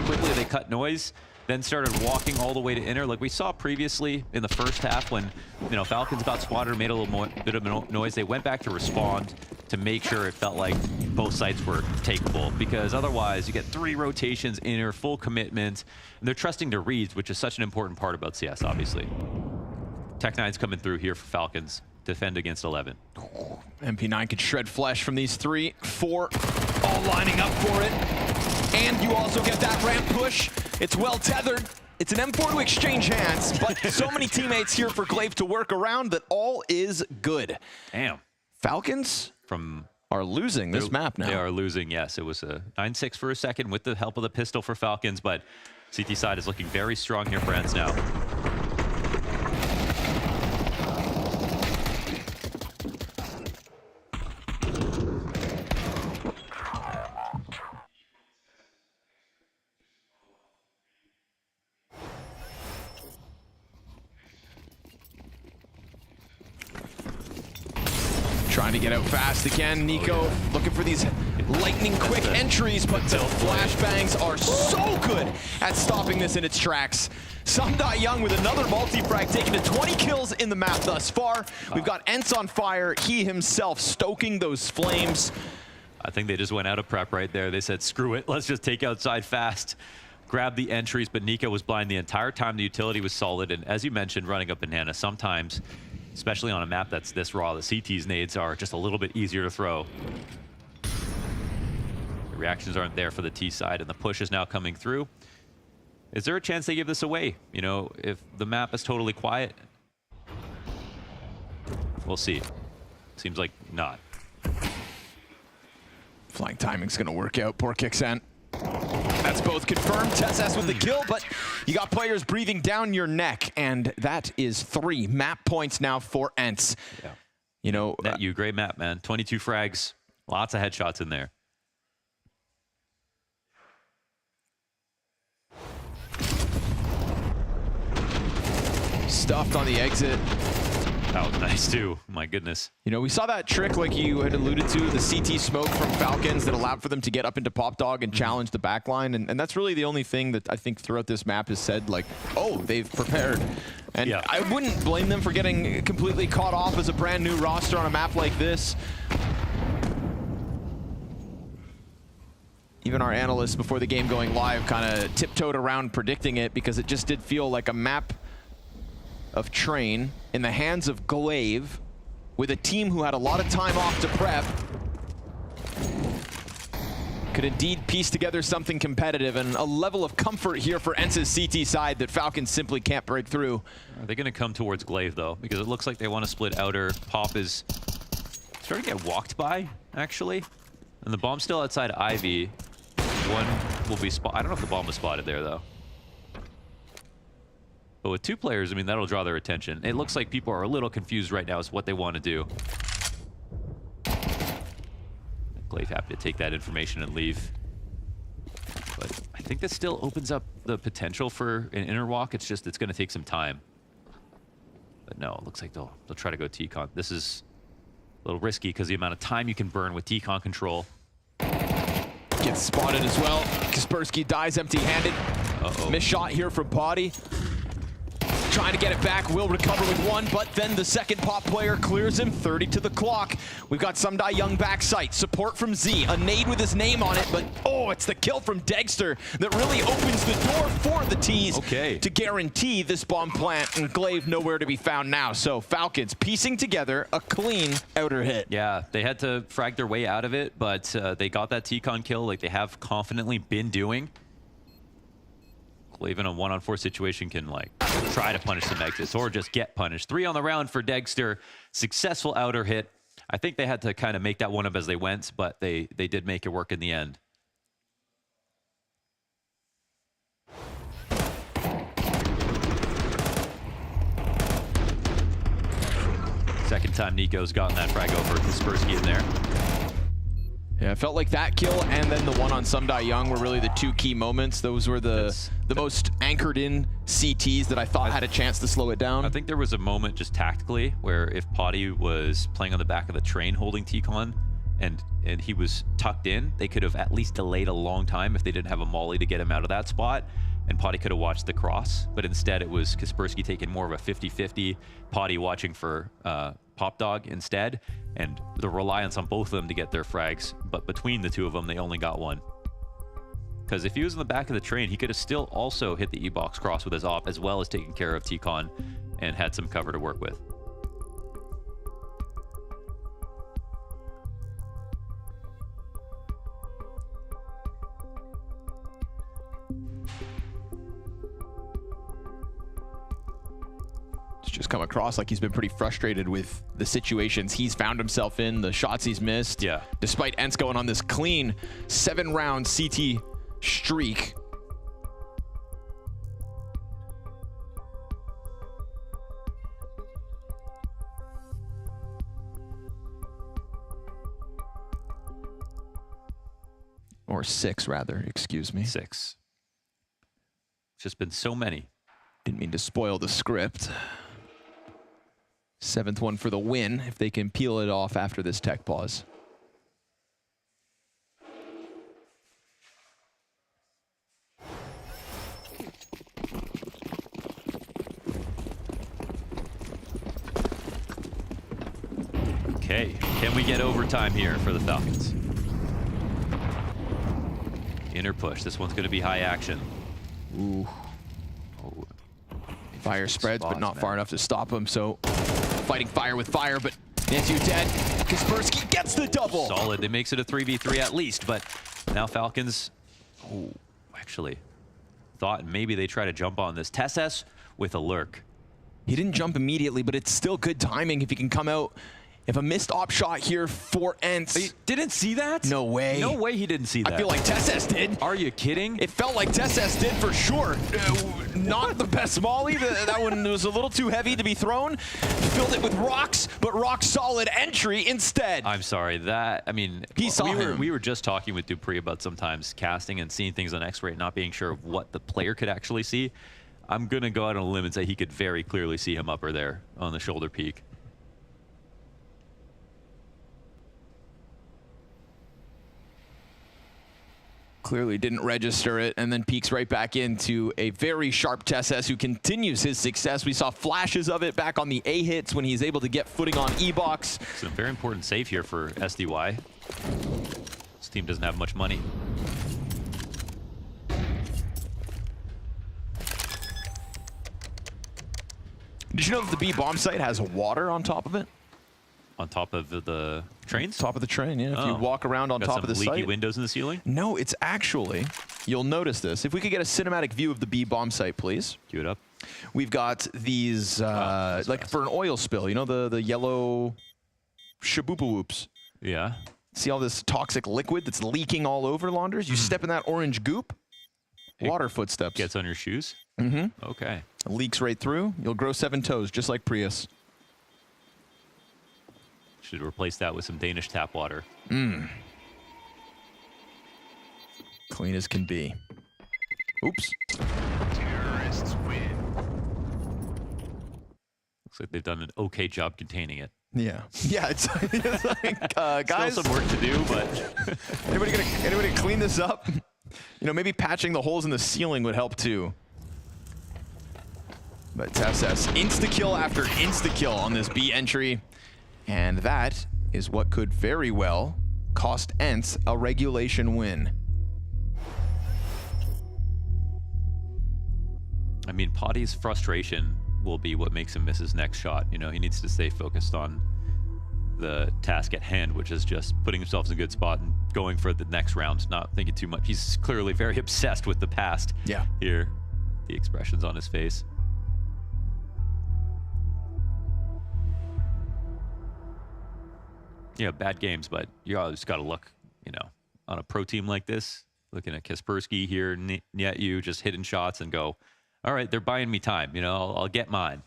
quickly they cut noise, then started walking all the way to inner. Like we saw previously in the first half when, you know, Falcons got spotted, made a little bit of noise. They went back to respond to make sure it felt like both sites were takeable, because otherwise you get 3 rotations inner, full commitment, and they're trusting their reads, which is such an important part about CS, obviously. Tech9's coming through here for Falcons. Defend against 11. MP9 could shred flesh from these 3, 4, all lining up for it. And you also get that ramp push. It's well tethered. It's an M4 to exchange hands, but so many teammates here for Glaive to work around that all is good. Damn. Falcons are losing this map now. They are losing, yes. It was a 9-6 for a second with the help of the pistol for Falcons, but CT side is looking very strong here for ENCE now. Trying to get out fast again. Nico looking for these lightning quick entries, but the flashbangs are so good at stopping this in its tracks. Sumdai Young with another multi-frag, taking to 20 kills in the map thus far. We've got ENCE on fire, he himself stoking those flames. I think they just went out of prep right there. They said, screw it, let's just take outside fast, grab the entries, but Nico was blind the entire time. The utility was solid, and as you mentioned, running a banana sometimes, especially on a map that's this raw, the CT's nades are just a little bit easier to throw. The reactions aren't there for the T side, and the push is now coming through. Is there a chance they give this away? You know, if the map is totally quiet? We'll see. Seems like not. Flying timing's gonna work out, poor Kixan. That's both confirmed. TeSeS with the kill, but you got players breathing down your neck, and that is 3 map points now for ENCE. Yeah. You know, great map, man. 22 frags, lots of headshots in there. Stuffed on the exit. out nice too. My goodness. You know, we saw that trick like you had alluded to, the CT smoke from Falcons that allowed for them to get up into Pop Dog and challenge the backline. And that's really the only thing that I think throughout this map has said, like, oh, they've prepared. And yeah. I wouldn't blame them for getting completely caught off as a brand new roster on a map like this. Even our analysts before the game going live kind of tiptoed around predicting it because it just did feel like a map of Train in the hands of Glaive with a team who had a lot of time off to prep. Could indeed piece together something competitive and a level of comfort here for ENCE's CT side that Falcons simply can't break through. Are they going to come towards Glaive though? Because it looks like they want to split outer. Pop is starting to get walked by, actually. And the bomb's still outside Ivy. One will be spot. I don't know if the bomb was spotted there though. But with two players, I mean, that'll draw their attention. It looks like people are a little confused right now as what they want to do. Glaive happy to take that information and leave. But I think this still opens up the potential for an inner walk. It's just, it's going to take some time. But no, it looks like they'll try to go T-Con. This is a little risky because the amount of time you can burn with T-Con control. Gets spotted as well. Kaspersky dies empty-handed. Missed shot here from Body. Trying to get it back, will recover with one, but then the second Pop player clears him, 30 to the clock. We've got Sumdai Young backside, support from Z, a nade with his name on it, but oh, it's the kill from Degster that really opens the door for the T's to guarantee this bomb plant, and Glaive nowhere to be found now. So Falcons piecing together a clean outer hit. Yeah, they had to frag their way out of it, but they got that T-Con kill like they have confidently been doing. Glaive in a 1-on-4 situation can like try to punish some exits or just get punished. 3 on the round for Degster. Successful outer hit. I think they had to kind of make that one up as they went, but they did make it work in the end. Second time Nico's gotten that frag over Kaspersky in there. Yeah, it felt like that kill and then the one on Sumdai Young were really the two key moments. Those were the most anchored in CTs that I thought had a chance to slow it down. I think there was a moment just tactically where if Potty was playing on the back of the train holding T-Con and he was tucked in, they could have at least delayed a long time if they didn't have a molly to get him out of that spot. And Potty could have watched the cross, but instead it was Kaspersky taking more of a 50-50, Potty watching for Pop Dog instead, and the reliance on both of them to get their frags, but between the two of them, they only got one. Because if he was in the back of the train, he could have still also hit the E-Box cross with his op, as well as taking care of T-Con, and had some cover to work with. Just come across like he's been pretty frustrated with the situations he's found himself in, the shots he's missed. Yeah. Despite ENCE going on this clean 7-round CT streak. Or 6, rather, excuse me. 6. It's just been so many. Didn't mean to spoil the script. 7th one for the win, if they can peel it off after this tech pause. Okay, can we get overtime here for the Falcons? Inner push, this one's gonna be high action. Ooh. Oh. Fire spreads, but not far enough to stop him, so fighting fire with fire, but Nancy dead. Kaspersky gets the double. Solid, it makes it a 3v3 at least, but now Falcons, oh, actually, thought maybe they try to jump on this. TeSS with a lurk. He didn't jump immediately, but it's still good timing if he can come out. If a missed op shot here for ENCE. You didn't see that? No way. No way he didn't see that. I feel like TeSS did. Are you kidding? It felt like TeSS did for sure. Not the best molly. That one was a little too heavy to be thrown. Filled it with rocks, but rock solid entry instead. I'm sorry, that, I mean, we were just talking with Dupree about sometimes casting and seeing things on X-ray, not being sure of what the player could actually see. I'm gonna go out on a limb and say he could very clearly see him upper there on the shoulder peak. Clearly didn't register it, and then peeks right back into a very sharp TeSeS who continues his success. We saw flashes of it back on the A hits when he's able to get footing on E-Box. It's a very important save here for SDY. This team doesn't have much money. Did you know that the B bomb site has water on top of it? On top of the trains? Top of the train, yeah. If you walk around on top of the site. Leaky windows in the ceiling? No, it's actually, you'll notice this. If we could get a cinematic view of the B bomb site, please. Cue it up. We've got these, like for an oil spill, you know, the yellow shaboopa-whoops. Yeah. See all this toxic liquid that's leaking all over launders? You step in that orange goop, water footsteps. Gets on your shoes? Mm-hmm. Okay. It leaks right through. You'll grow 7 toes, just like Prius. Should replace that with some Danish tap water. Clean as can be. Oops. Terrorists win. Looks like they've done an okay job containing it. Yeah. Yeah, it's like, guys. Still some work to do, but... anybody clean this up? You know, maybe patching the holes in the ceiling would help too. But TeSeS, insta-kill after insta-kill on this B entry. And that is what could very well cost ENCE a regulation win. I mean, Potty's frustration will be what makes him miss his next shot. You know, he needs to stay focused on the task at hand, which is just putting himself in a good spot and going for the next round, not thinking too much. He's clearly very obsessed with the past. Yeah. Here, the expressions on his face. Yeah, bad games, but you always got to look, you know, on a pro team like this, looking at Kaspersky here, Nyetu just hitting shots and go, all right, they're buying me time, you know, I'll get mine.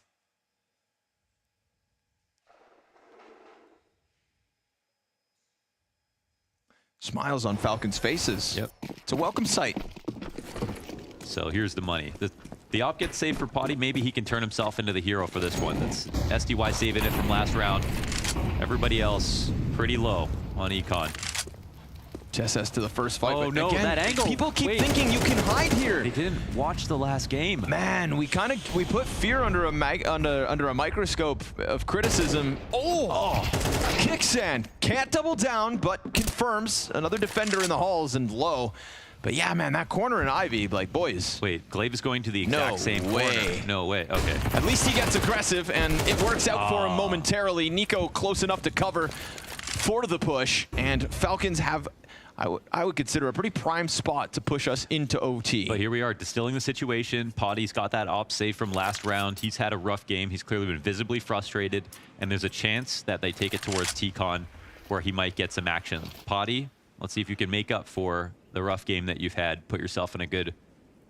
Smiles on Falcons' faces. Yep. It's a welcome sight. So here's the money. The op gets saved for Potty. Maybe he can turn himself into the hero for this one. That's SDY saving it from last round. Everybody else pretty low on Econ. TeSeS to the first fight. Oh no, again, that angle. People keep thinking you can hide here. They didn't watch the last game. Man, we put fear under a microscope of criticism. Oh, Kicksan can't double down, but confirms another defender in the halls and low. But yeah, man, that corner in Ivy, like, boys. Wait, Glaive is going to the exact same corner. No way. Okay. At least he gets aggressive, and it works out for him momentarily. Nico close enough to cover for the push, and Falcons have, I would consider, a pretty prime spot to push us into OT. But here we are, distilling the situation. Potty's got that op save from last round. He's had a rough game. He's clearly been visibly frustrated, and there's a chance that they take it towards T-Con, where he might get some action. Potty, let's see if you can make up for the rough game that you've had. Put yourself in a good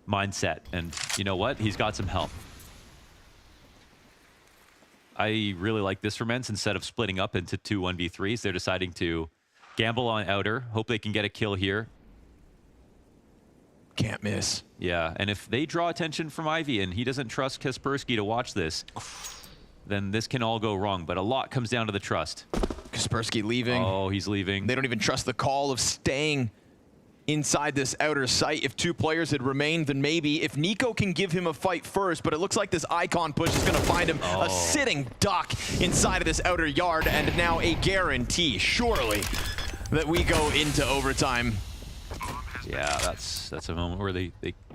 mindset. And you know what? He's got some help. I really like this from ENCE. Instead of splitting up into 2 1v3s, they're deciding to gamble on outer. Hope they can get a kill here. Can't miss. Yeah, and if they draw attention from Ivy and he doesn't trust Kaspersky to watch this, then this can all go wrong. But a lot comes down to the trust. Kaspersky leaving. Oh, he's leaving. They don't even trust the call of staying inside this outer site. If 2 players had remained, then maybe. If Nico can give him a fight first, but it looks like this icon push is going to find him a sitting duck inside of this outer yard, and now a guarantee, surely, that we go into overtime. Yeah, that's a moment where they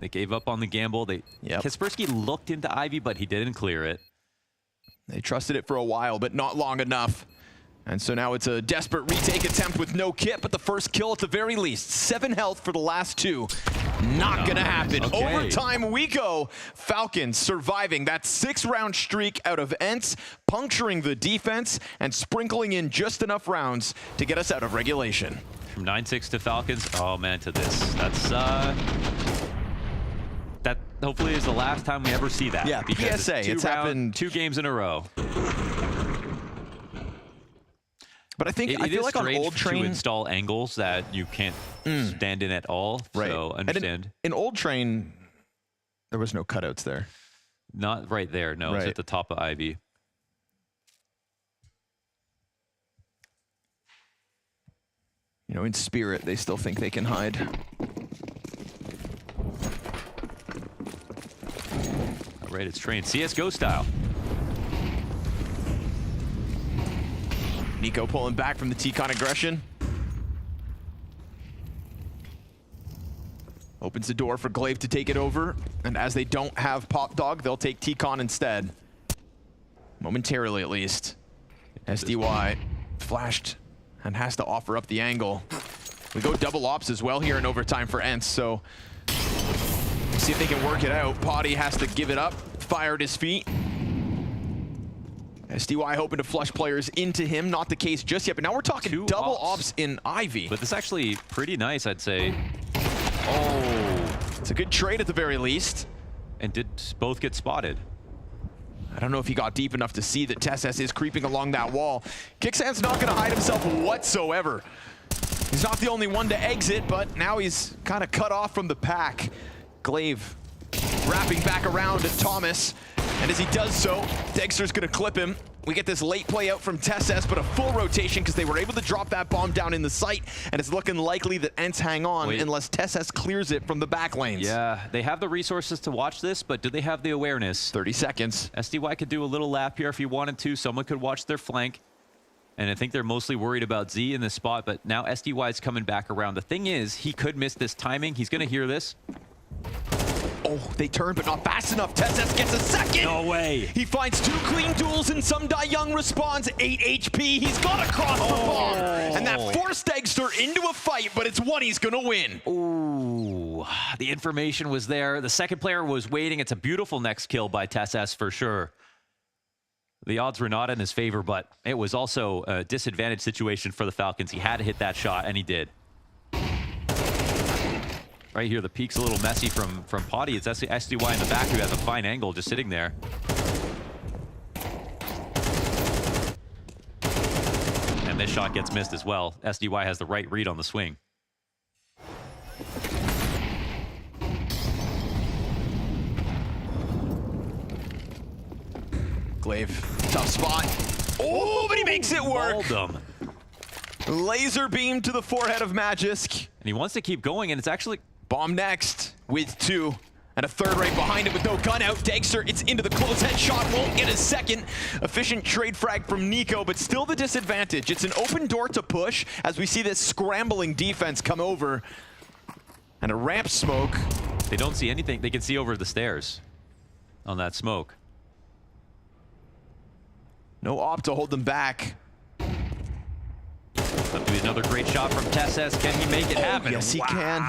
gave up on the gamble. Kaspersky looked into Ivy, but he didn't clear it. They trusted it for a while, but not long enough. And so now it's a desperate retake attempt with no kit, but the first kill at the very least. 7 health for the last 2. Not gonna happen. Okay. Overtime we go. Falcons surviving that 6-round streak out of ENCE, puncturing the defense and sprinkling in just enough rounds to get us out of regulation. From 9-6 to Falcons, oh man, to this. That's that hopefully is the last time we ever see that. Yeah, PSA, it's happened 2 games in a row. But I think I feel like on Old Train to install angles that you can't stand in at all. Right. So understand. In Old Train, there was no cutouts there. Not right there. No, right. It's at the top of Ivy. You know, in spirit, they still think they can hide. right, it's trained CSGO style. Nico pulling back from the T-Con aggression. Opens the door for Glaive to take it over. And as they don't have Pop Dog, they'll take T-Con instead. Momentarily, at least. SDY flashed and has to offer up the angle. We go double ops as well here in overtime for ENCE, so see if they can work it out. Potty has to give it up, fired his feet. SDY hoping to flush players into him, not the case just yet, but now we're talking double ops in Ivy. But this is actually pretty nice, I'd say. Oh, it's a good trade at the very least. And did both get spotted? I don't know if he got deep enough to see that TeSeS is creeping along that wall. Kixan's not going to hide himself whatsoever. He's not the only one to exit, but now he's kind of cut off from the pack. Glaive wrapping back around at Thomas, and as he does so, Dexter's going to clip him. We get this late play out from TeSeS, but a full rotation because they were able to drop that bomb down in the site, and it's looking likely that ENCE hang on unless TeSeS clears it from the back lanes. Yeah, they have the resources to watch this, but do they have the awareness? 30 seconds. SDY could do a little lap here if he wanted to. Someone could watch their flank. And I think they're mostly worried about Z in this spot, but now SDY is coming back around. The thing is, he could miss this timing. He's going to hear this. Oh, they turn, but not fast enough. TeSeS gets a second. No way. He finds 2 clean duels, and Sumdai Young responds. 8 HP. He's got across the bomb. And that forced Dexter into a fight, but it's one he's going to win. Ooh, the information was there. The second player was waiting. It's a beautiful next kill by TeSeS for sure. The odds were not in his favor, but it was also a disadvantaged situation for the Falcons. He had to hit that shot, and he did. Right here, the peak's a little messy from Potty. It's SDY in the back who has a fine angle just sitting there. And this shot gets missed as well. SDY has the right read on the swing. Glaive, tough spot. Oh, but he makes it work. Laser beam to the forehead of Magisk. And he wants to keep going, and it's actually... Bomb next with 2. And a third right behind it with no gun out. Dexter, it's into the close headshot, won't get a second. Efficient trade frag from Nico, but still the disadvantage. It's an open door to push as we see this scrambling defense come over. And a ramp smoke. They don't see anything. They can see over the stairs on that smoke. No op to hold them back. That'll be another great shot from TeSeS. Can he make it happen? Yes, he can.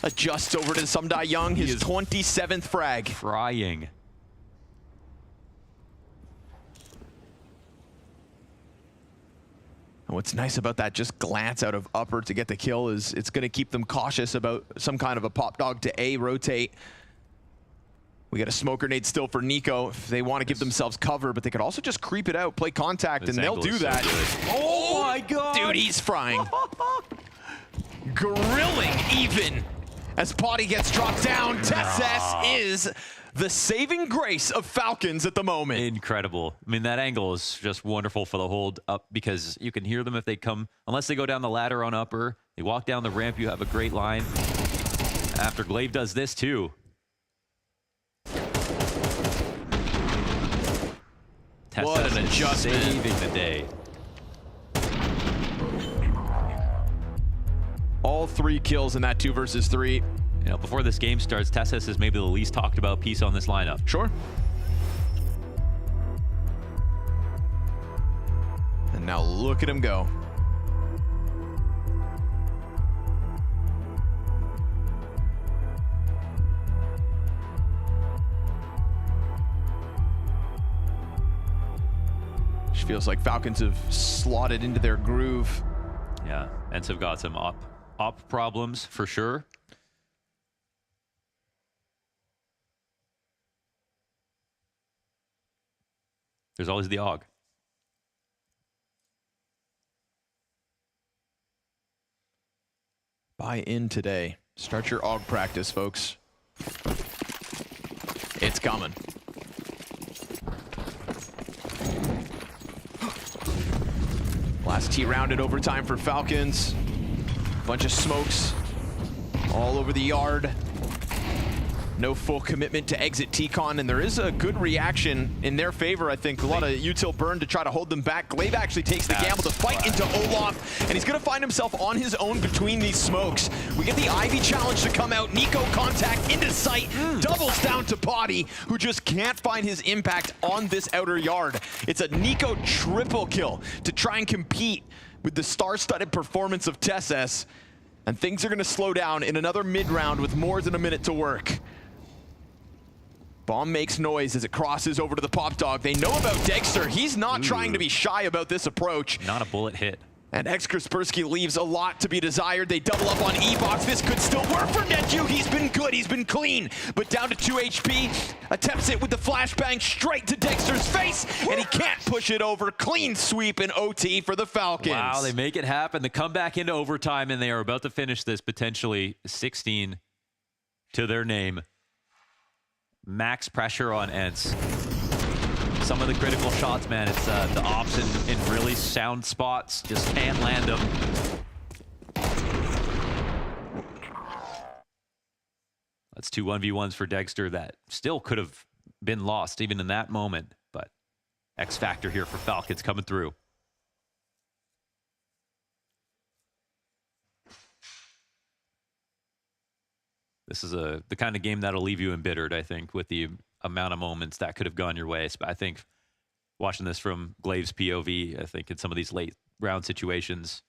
Adjusts over to Sumdai Young, his 27th frag. Frying. And what's nice about that just glance out of upper to get the kill is it's going to keep them cautious about some kind of a pop dog to A rotate. We got a smoke grenade still for Nico if they want to give themselves cover, but they could also just creep it out, play contact, and they'll do that. Oh my god! Dude, he's frying. Grilling even as Potty gets dropped down. TeSeS is the saving grace of Falcons at the moment. Incredible. I mean, that angle is just wonderful for the hold up because you can hear them if they come, unless they go down the ladder on upper. They walk down the ramp, you have a great line. After Glaive does this too. What an adjustment. Saving the day. All 3 kills in that 2 versus 3. You know, before this game starts, TeSeS is maybe the least talked about piece on this lineup. Sure. And now look at him go. Feels like Falcons have slotted into their groove. Yeah, ENCE have got some op problems for sure. There's always the AUG. Buy in today. Start your AUG practice, folks. It's coming. Last T round in overtime for Falcons. Bunch of smokes all over the yard. No full commitment to exit T-Con, and there is a good reaction in their favor, I think. A lot of util burn to try to hold them back. Glaive actually takes the gamble to fight into Olaf, and he's going to find himself on his own between these smokes. We get the Ivy challenge to come out. Nico contact into sight, doubles down to Body, who just can't find his impact on this outer yard. It's a Nico triple kill to try and compete with the star-studded performance of TeSeS, and things are going to slow down in another mid-round with more than a minute to work. Bomb makes noise as it crosses over to the Pop Dog. They know about Dexter. He's not trying to be shy about this approach. Not a bullet hit. And Kaspersky leaves a lot to be desired. They double up on E-Box. This could still work for Netju. He's been good. He's been clean. But down to 2 HP. Attempts it with the flashbang straight to Dexter's face. And he can't push it over. Clean sweep in OT for the Falcons. Wow, they make it happen. The comeback into overtime, and they are about to finish this potentially 16 to their name. Max pressure on ENCE. Some of the critical shots, man, it's the ops in really sound spots. Just can't land them. That's 2 1v1s for Dexter that still could have been lost even in that moment. But X Factor here for Falcons coming through. This is the kind of game that'll leave you embittered, I think, with the amount of moments that could have gone your way. I think watching this from Glaive's POV, I think in some of these late round situations.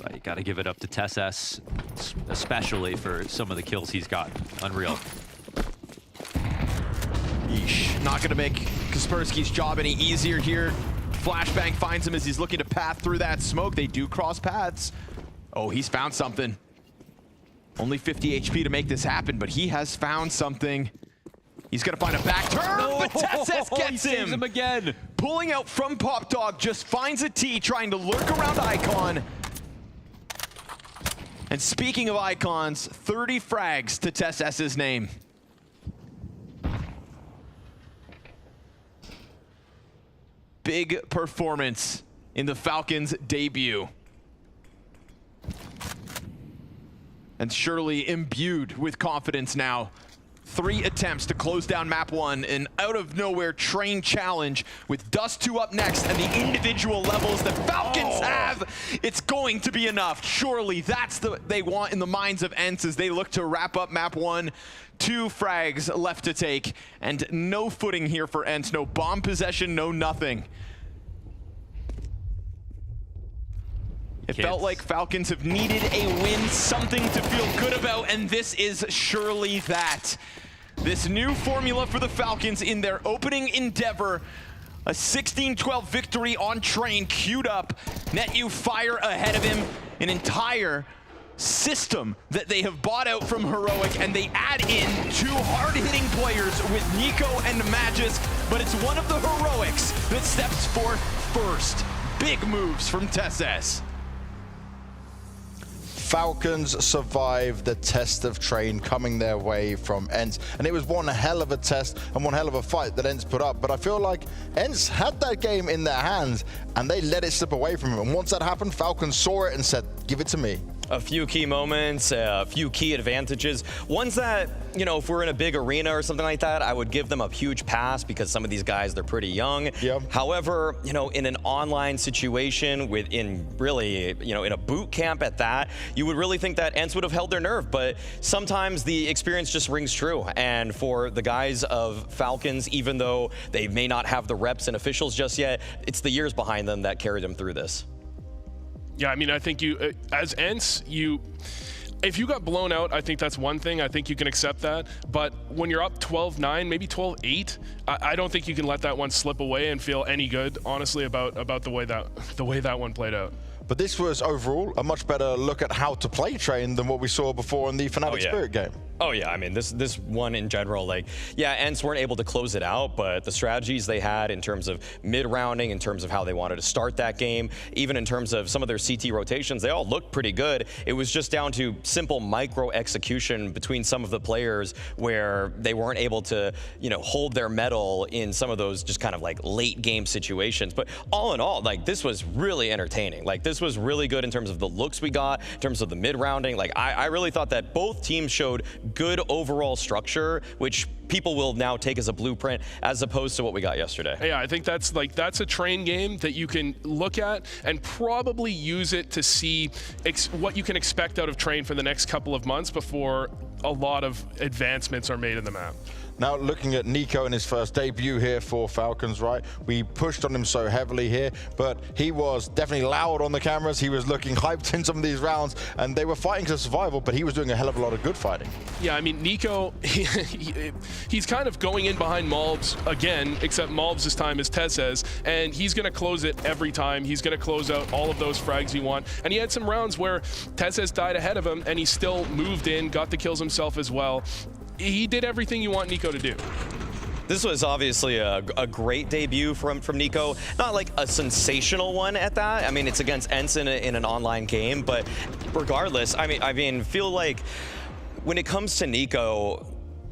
But you got to give it up to TeSeS, especially for some of the kills he's got. Unreal. Yeesh. Not going to make Kaspersky's job any easier here. Flashbang finds him as he's looking to path through that smoke. They do cross paths. Oh, he's found something. Only 50 HP to make this happen, but he has found something. He's gonna find a back turn, but TeSeS gets him. Saves him again. Pulling out from Pop Dog, just finds a T, trying to lurk around Icon. And speaking of icons, 30 frags to TeSeS's name. Big performance in the Falcons' debut. And surely imbued with confidence now. 3 attempts to close down map 1, an out of nowhere train challenge with Dust 2 up next, and the individual levels that Falcons have. It's going to be enough. Surely that's what they want in the minds of ENCE as they look to wrap up map 1. 2 frags left to take, and no footing here for ENCE. No bomb possession, no nothing. It felt like Falcons have needed a win, something to feel good about, and this is surely that. This new formula for the Falcons in their opening endeavor, a 16-12 victory on Train queued up. NetU fire ahead of him, an entire system that they have bought out from Heroic, and they add in 2 hard-hitting players with Nico and Magisk, but it's one of the Heroics that steps forth first. Big moves from TeSeS. Falcons survive the test of Train coming their way from ENCE. And it was one hell of a test and one hell of a fight that ENCE put up. But I feel like ENCE had that game in their hands and they let it slip away from them. And once that happened, Falcons saw it and said, give it to me. A few key moments, a few key advantages. Ones that, you know, if we're in a big arena or something like that, I would give them a huge pass because some of these guys, they're pretty young. Yep. However, you know, in an online situation in a boot camp at that, you would really think that ENCE would have held their nerve, but sometimes the experience just rings true. And for the guys of Falcons, even though they may not have the reps and officials just yet, it's the years behind them that carried them through this. Yeah, I mean, I think you, as ENCE, if you got blown out, I think that's one thing. I think you can accept that. But when you're up 12-9, maybe 12-8, I don't think you can let that one slip away and feel any good, honestly, about the way that one played out. But this was overall a much better look at how to play Train than what we saw before in the Fnatic Spirit game. Oh yeah, I mean, this one in general, like, yeah, ENCE weren't able to close it out, but the strategies they had in terms of mid-rounding, in terms of how they wanted to start that game, even in terms of some of their CT rotations, they all looked pretty good. It was just down to simple micro execution between some of the players where they weren't able to, you know, hold their mettle in some of those just kind of like late game situations. But all in all, like, this was really entertaining. Like, this this was really good in terms of the looks we got, in terms of the mid-rounding. Like, I really thought that both teams showed good overall structure, which people will now take as a blueprint as opposed to what we got yesterday. Yeah, I think that's a train game that you can look at and probably use it to see what you can expect out of train for the next couple of months before a lot of advancements are made in the map. Now, looking at Nico in his first debut here for Falcons, right? We pushed on him so heavily here, but he was definitely loud on the cameras. He was looking hyped in some of these rounds, and they were fighting for survival, but he was doing a hell of a lot of good fighting. Yeah, I mean, Nico, he's kind of going in behind Malbs again, except Malbs this time is Tezes, and he's going to close it every time. He's going to close out all of those frags you want. And he had some rounds where Tezes died ahead of him, and he still moved in, got the kills himself as well. He did everything you want Nico to do. This was obviously a great debut from Nico. Not like a sensational one at that. I mean, it's against ENCE in an online game, but regardless, I mean, feel like when it comes to Nico,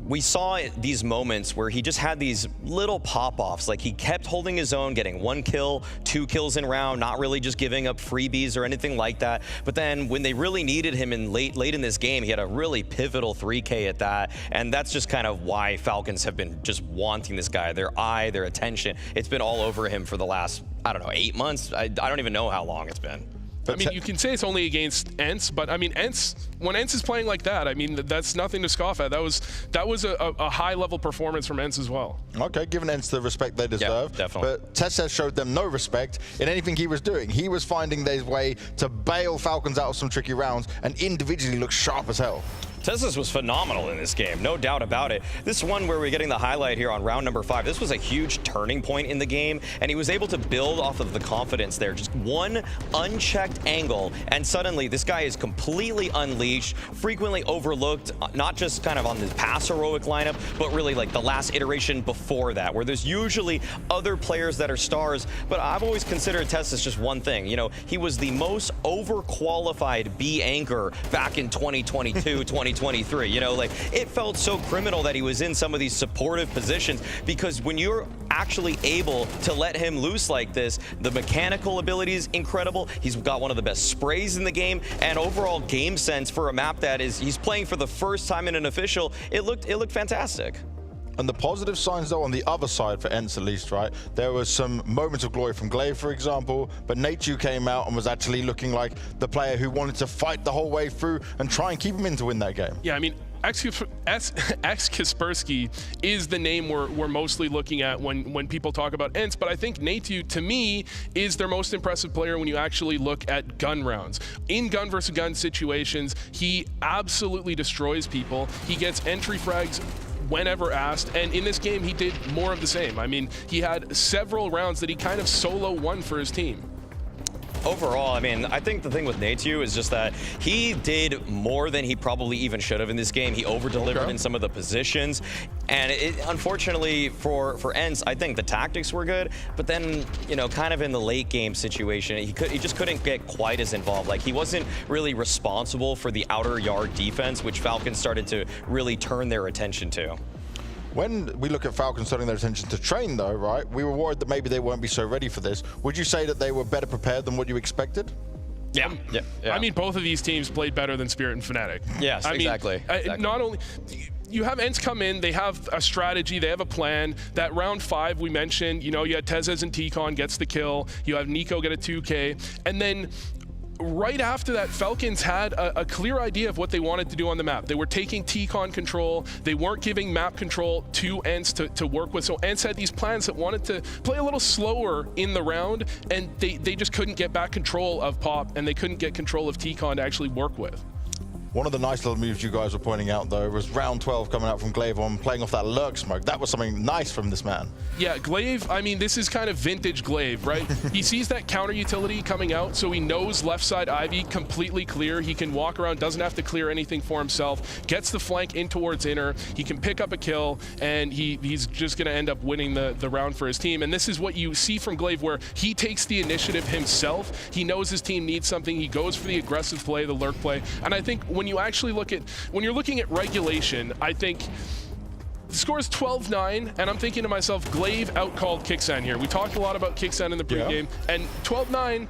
we saw these moments where he just had these little pop-offs. Like, he kept holding his own, getting 1 kill, 2 kills in round, not really just giving up freebies or anything like that. But then when they really needed him in late in this game, he had a really pivotal 3K at that. And that's just kind of why Falcons have been just wanting this guy. Their eye, their attention. It's been all over him for the last, I don't know, 8 months. I don't even know how long it's been. I mean, you can say it's only against ENCE, but I mean, when ENCE is playing like that, I mean, that's nothing to scoff at. That was a high-level performance from ENCE as well. Okay, giving ENCE the respect they deserve. Yeah, definitely. But Tezes showed them no respect in anything he was doing. He was finding his way to bail Falcons out of some tricky rounds and individually looked sharp as hell. Tezes was phenomenal in this game, no doubt about it. This one where we're getting the highlight here on round number 5, this was a huge turning point in the game, and he was able to build off of the confidence there. Just one unchecked angle, and suddenly this guy is completely unleashed, frequently overlooked, not just kind of on the past heroic lineup, but really like the last iteration before that, where there's usually other players that are stars. But I've always considered Tezes just one thing. You know, he was the most overqualified B anchor back in 2022, 2023. You know, like, it felt so criminal that he was in some of these supportive positions, because when you're actually able to let him loose like this, the mechanical ability is incredible. He's got one of the best sprays in the game, and overall game sense for a map that he's playing for the first time in an official. It looked fantastic. And the positive signs, though, on the other side for ENCE at least, right? There was some moments of glory from Glaive, for example, but Nateju came out and was actually looking like the player who wanted to fight the whole way through and try and keep him in to win that game. Yeah, I mean, Kaspersky is the name we're mostly looking at when people talk about ENCE, but I think Nateju, to me, is their most impressive player when you actually look at gun rounds. In gun versus gun situations, he absolutely destroys people. He gets entry frags whenever asked, and in this game he did more of the same. I mean, he had several rounds that he kind of solo won for his team. Overall, I mean, I think the thing with Nateju is just that he did more than he probably even should have in this game. He over-delivered in some of the positions, and unfortunately for ENCE, I think the tactics were good, but then, you know, kind of in the late game situation, he just couldn't get quite as involved. Like, he wasn't really responsible for the outer yard defense, which Falcons started to really turn their attention to. When we look at Falcons turning their attention to train, though, right, we were worried that maybe they won't be so ready for this. Would you say that they were better prepared than what you expected? Yeah. I mean, both of these teams played better than Spirit and Fnatic. Yes, exactly. Not only... You have ENCE come in, they have a strategy, they have a plan. That round 5 we mentioned, you know, you had Tezes and T-Con gets the kill, you have Nico get a 2K, and then right after that, Falcons had a clear idea of what they wanted to do on the map. They were taking T-Con control. They weren't giving map control to ENCE to work with. So ENCE had these plans that wanted to play a little slower in the round, and they just couldn't get back control of Pop, and they couldn't get control of T-Con to actually work with. One of the nice little moves you guys were pointing out, though, was round 12 coming out from Glaive on playing off that lurk smoke. That was something nice from this man. Yeah, Glaive, I mean, this is kind of vintage Glaive, right? He sees that counter utility coming out, so he knows left side Ivy completely clear. He can walk around, doesn't have to clear anything for himself, gets the flank in towards inner. He can pick up a kill, and he's just going to end up winning the round for his team. And this is what you see from Glaive, where he takes the initiative himself. He knows his team needs something. He goes for the aggressive play, the lurk play. And I think when you actually when you're looking at regulation, I think the score is 12-9, and I'm thinking to myself, Glaive outcalled Kixan here. We talked a lot about Kixan in the pregame, and 12-9,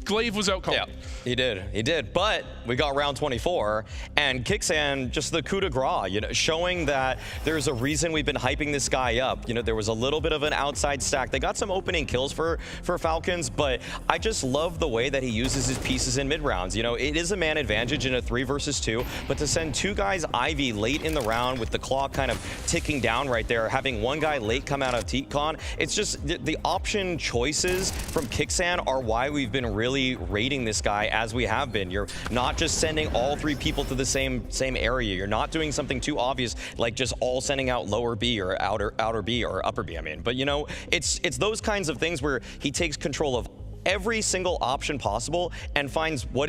Glaive was out cold. Yeah, he did. But we got round 24, and Kixan, just the coup de grace, you know, showing that there's a reason we've been hyping this guy up. You know, there was a little bit of an outside stack. They got some opening kills for Falcons, but I just love the way that he uses his pieces in mid-rounds. You know, it is a man advantage in a 3 versus 2, but to send 2 guys Ivy late in the round with the clock kind of ticking down right there, having 1 guy late come out of T-Con, it's just the option choices from Kixan are why we've been really rating this guy as we have been. You're not just sending all 3 people to the same area. You're not doing something too obvious like just all sending out lower B or outer B or upper B, I mean. But you know, it's those kinds of things where he takes control of every single option possible and finds what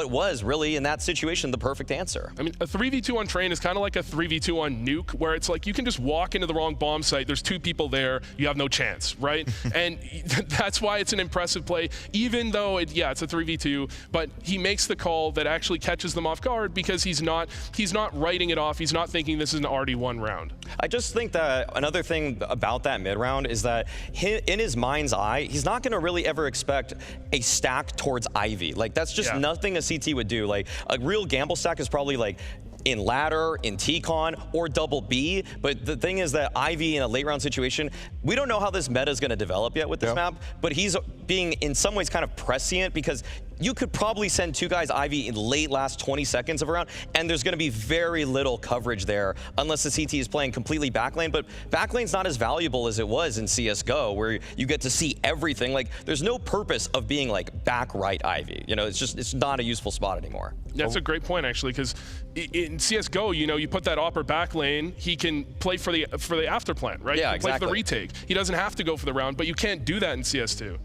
was really in that situation the perfect answer. I mean, a 3v2 on Train is kind of like a 3v2 on Nuke, where it's like you can just walk into the wrong bomb site, there's 2 people there, you have no chance, right? And that's why it's an impressive play, even though it's a 3v2, but he makes the call that actually catches them off guard because he's not writing it off, he's not thinking this is an already won round. I just think that another thing about that mid round is that in his mind's eye, he's not going to really ever expect a stack towards Ivy. Like, that's just nothing a CT would do. Like, a real gamble stack is probably like in ladder, in T-Con, or double B. But the thing is that Ivy in a late round situation, we don't know how this meta is going to develop yet with this map, but he's being in some ways kind of prescient because you could probably send 2 guys Ivy in late last 20 seconds of a round, and there's going to be very little coverage there unless the CT is playing completely backlane. But backlane's not as valuable as it was in CSGO, where you get to see everything. Like, there's no purpose of being like back right Ivy. You know, it's not a useful spot anymore. That's a great point, actually, because in CSGO, you know, you put that upper back lane, he can play for the after plant, right? Yeah, he can exactly. play for the retake. He doesn't have to go for the round, but you can't do that in CS2.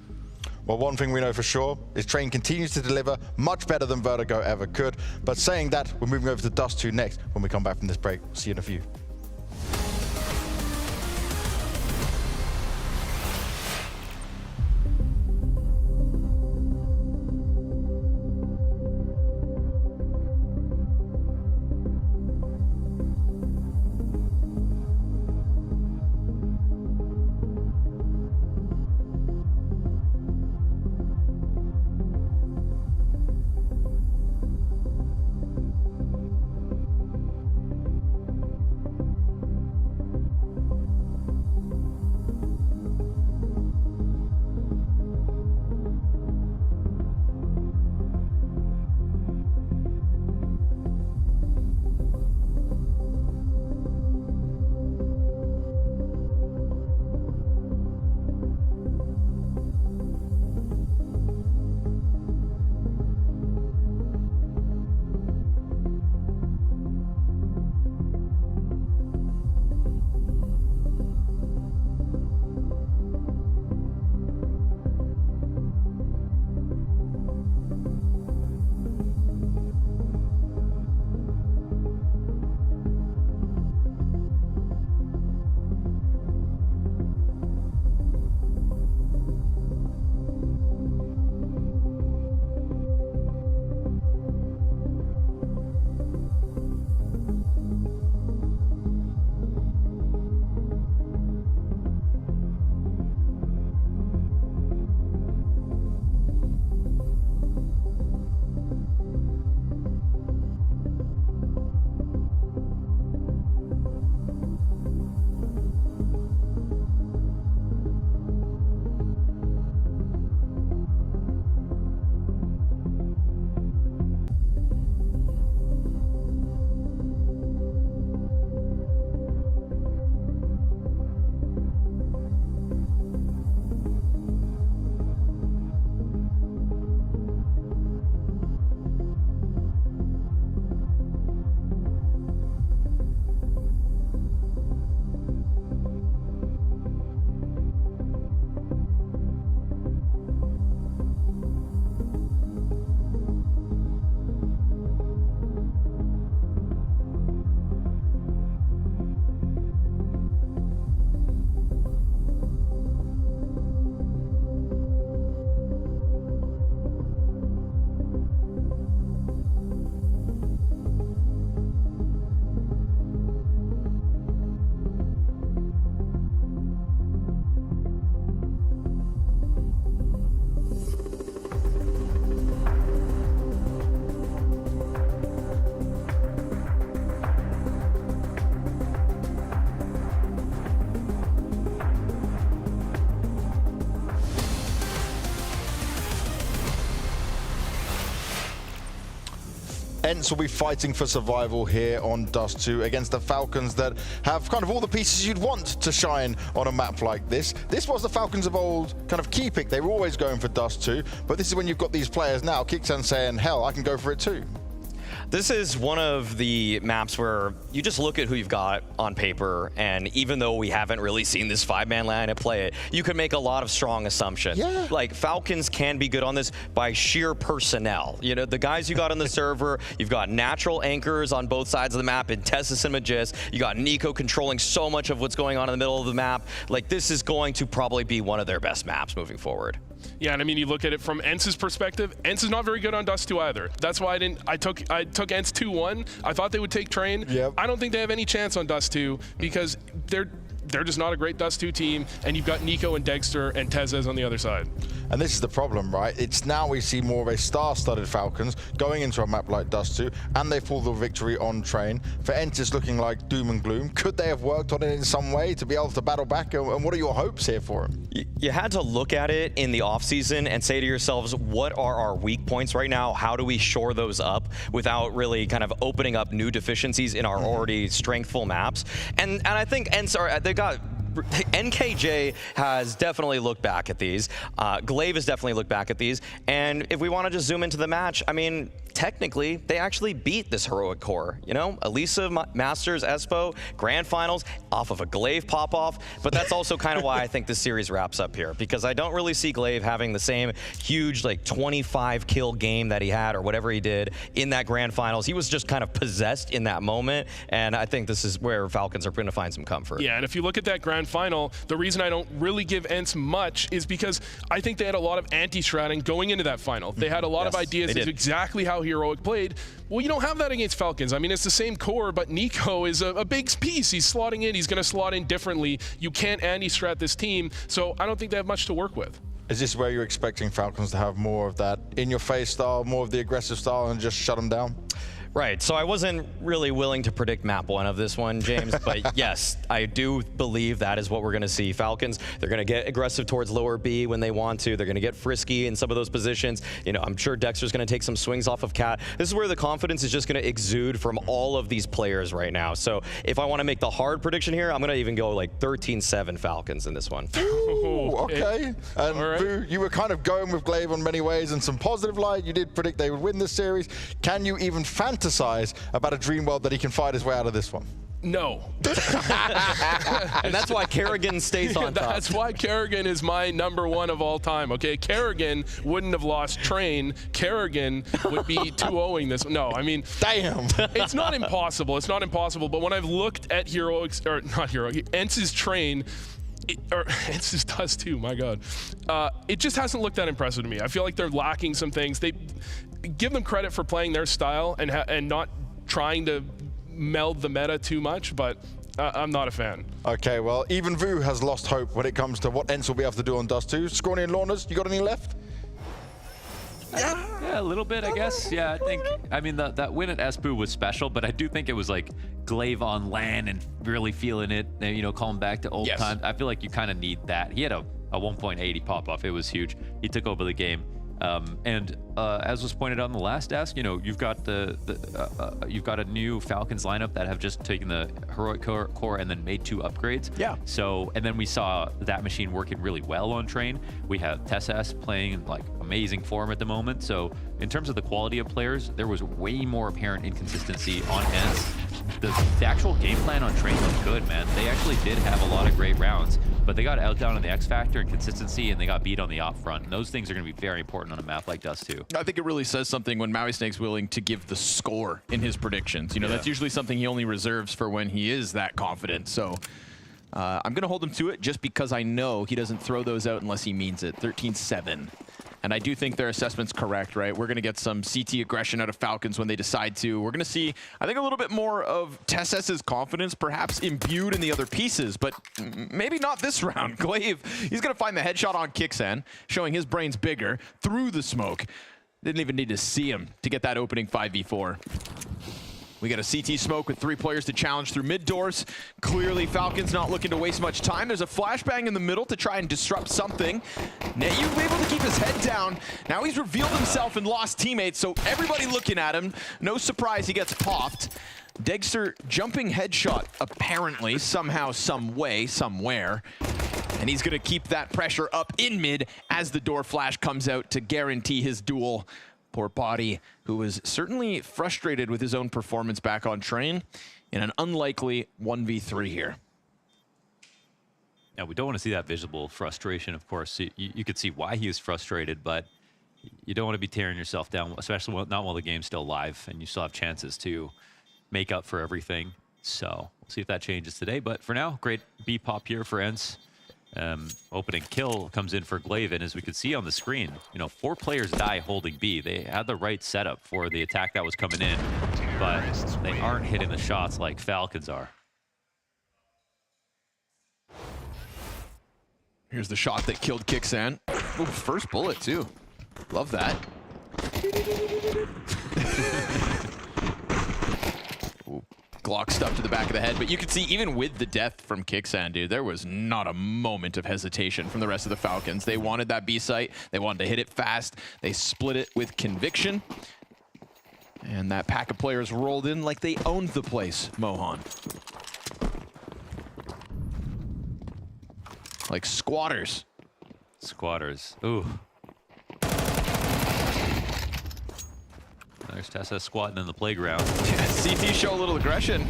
Well, one thing we know for sure is Train continues to deliver much better than Vertigo ever could. But saying that, we're moving over to Dust 2 next when we come back from this break. See you in a few. ENCE will be fighting for survival here on Dust 2 against the Falcons that have kind of all the pieces you'd want to shine on a map like this. This was the Falcons of old kind of key pick. They were always going for Dust 2, but this is when you've got these players now. Kixan saying, hell, I can go for it too. This is one of the maps where you just look at who you've got on paper, and even though we haven't really seen this 5-man lineup play it, you can make a lot of strong assumptions. Yeah. Like, Falcons can be good on this by sheer personnel. You know, the guys you got on the server, you've got natural anchors on both sides of the map in Tessus and Magis. You got Nico controlling so much of what's going on in the middle of the map. Like, this is going to probably be one of their best maps moving forward. Yeah, and I mean, you look at it from ENCE's perspective. ENCE is not very good on Dust 2 either. That's why I took ENCE 2-1. I thought they would take Train. Yep. I don't think they have any chance on Dust 2 because they're just not a great Dust 2 team, and you've got Nico and Dexter and Tezes on the other side. And this is the problem, right? It's now we see more of a star-studded Falcons going into a map like Dust 2, and they pull the victory on Train. For ENCE, it's looking like doom and gloom. Could they have worked on it in some way to be able to battle back? And what are your hopes here for them? You had to look at it in the offseason and say to yourselves, what are our weak points right now? How do we shore those up without really kind of opening up new deficiencies in our already strengthful maps? And I think ENCE they got NKJ has definitely looked back at these. Glaive has definitely looked back at these. And if we want to just zoom into the match, I mean, technically, they actually beat this heroic core. You know, Elisa, Masters, Espo, Grand Finals off of a Glaive pop-off. But that's also kind of why I think this series wraps up here, because I don't really see Glaive having the same huge, like, 25 kill game that he had or whatever he did in that Grand Finals. He was just kind of possessed in that moment. And I think this is where Falcons are going to find some comfort. Yeah, and if you look at that Grand Final, the reason I don't really give ENCE much is because I think they had a lot of anti-stratting going into that final. They had a lot of ideas of exactly how Heroic played. Well, you don't have that against Falcons. I mean, it's the same core, but Nico is a big piece. He's slotting in. He's going to slot in differently. You can't anti-strat this team, so I don't think they have much to work with. Is this where you're expecting Falcons to have more of that in-your-face style, more of the aggressive style, and just shut them down? Right, so I wasn't really willing to predict map 1 of this one, James, but yes, I do believe that is what we're going to see. Falcons, they're going to get aggressive towards lower B when they want to. They're going to get frisky in some of those positions. You know, I'm sure Dexter's going to take some swings off of Cat. This is where the confidence is just going to exude from all of these players right now. So if I want to make the hard prediction here, I'm going to even go like 13-7 Falcons in this one. Ooh, okay. And Vu, you were kind of going with Glaive on many ways and some positive light. You did predict they would win this series. Can you even fantasize about a dream world that he can fight his way out of this one? No. And that's why Kerrigan stays on top. That's why Kerrigan is my #1 of all time, okay? Kerrigan wouldn't have lost Train. Kerrigan would be 2-0ing this. No, I mean... Damn! It's not impossible. It's not impossible. But when I've looked at ENCE's Train... or ENCE's Dust 2, my God. It just hasn't looked that impressive to me. I feel like they're lacking some things. They give them credit for playing their style and not trying to meld the meta too much, but I'm not a fan. Okay, well, even Vu has lost hope when it comes to what ENCE will be able to do on Dust 2. Scrawny and Lawners, you got any left? Yeah, a little bit, I guess. Yeah, I mean, that win at Espu was special, but I do think it was like Glaive on LAN and really feeling it, you know, calling back to old times. I feel like you kind of need that. He had a 1.80 pop-off. It was huge. He took over the game. And as was pointed out in the last ask, you know, you've got you've got a new Falcons lineup that have just taken the heroic core and then made 2 upgrades. Yeah. So, and then we saw that machine working really well on Train. We have Tessas playing like amazing form at the moment. So in terms of the quality of players, there was way more apparent inconsistency on ENCE. The actual game plan on Train was good, man. They actually did have a lot of great rounds, but they got outdone on the X Factor and consistency, and they got beat on the op front. And those things are going to be very important on a map like Dust 2. I think it really says something when Maui Snake's willing to give the score in his predictions. You know, that's usually something he only reserves for when he is that confident. So I'm going to hold him to it just because I know he doesn't throw those out unless he means it. 13-7. And I do think their assessment's correct, right? We're going to get some CT aggression out of Falcons when they decide to. We're going to see, I think, a little bit more of Tess's confidence, perhaps imbued in the other pieces, but maybe not this round. Glaive, he's going to find the headshot on Kixan, showing his brain's bigger through the smoke. Didn't even need to see him to get that opening 5v4. We got a CT smoke with 3 players to challenge through mid doors. Clearly, Falcons not looking to waste much time. There's a flashbang in the middle to try and disrupt something. Neyu able to keep his head down. Now he's revealed himself and lost teammates, so everybody looking at him. No surprise he gets popped. Degster jumping headshot, apparently, somehow, some way, somewhere. And he's gonna keep that pressure up in mid as the door flash comes out to guarantee his duel. Poor Body, who was certainly frustrated with his own performance back on train in an unlikely 1v3 here. Now, we don't want to see that visible frustration, of course. You could see why he was frustrated, but you don't want to be tearing yourself down, especially not while the game's still live and you still have chances to make up for everything. So we'll see if that changes today. But for now, great B pop here for ENCE. Opening kill comes in for Glaive, and as we could see on the screen, 4 players die holding B. They had the right setup for the attack that was coming in, but they aren't hitting the shots like Falcons are. Here's the shot that killed Kixan. Ooh, first bullet too. Love that. Ooh, Glock stuff to the back of the head, but you can see even with the death from Kixan, dude, there was not a moment of hesitation from the rest of the Falcons. They wanted that B site. They wanted to hit it fast. They split it with conviction. And that pack of players rolled in like they owned the place, Mohan. Like squatters. Squatters. Ooh. There's Tessa squatting in the playground. Yeah, CT show a little aggression.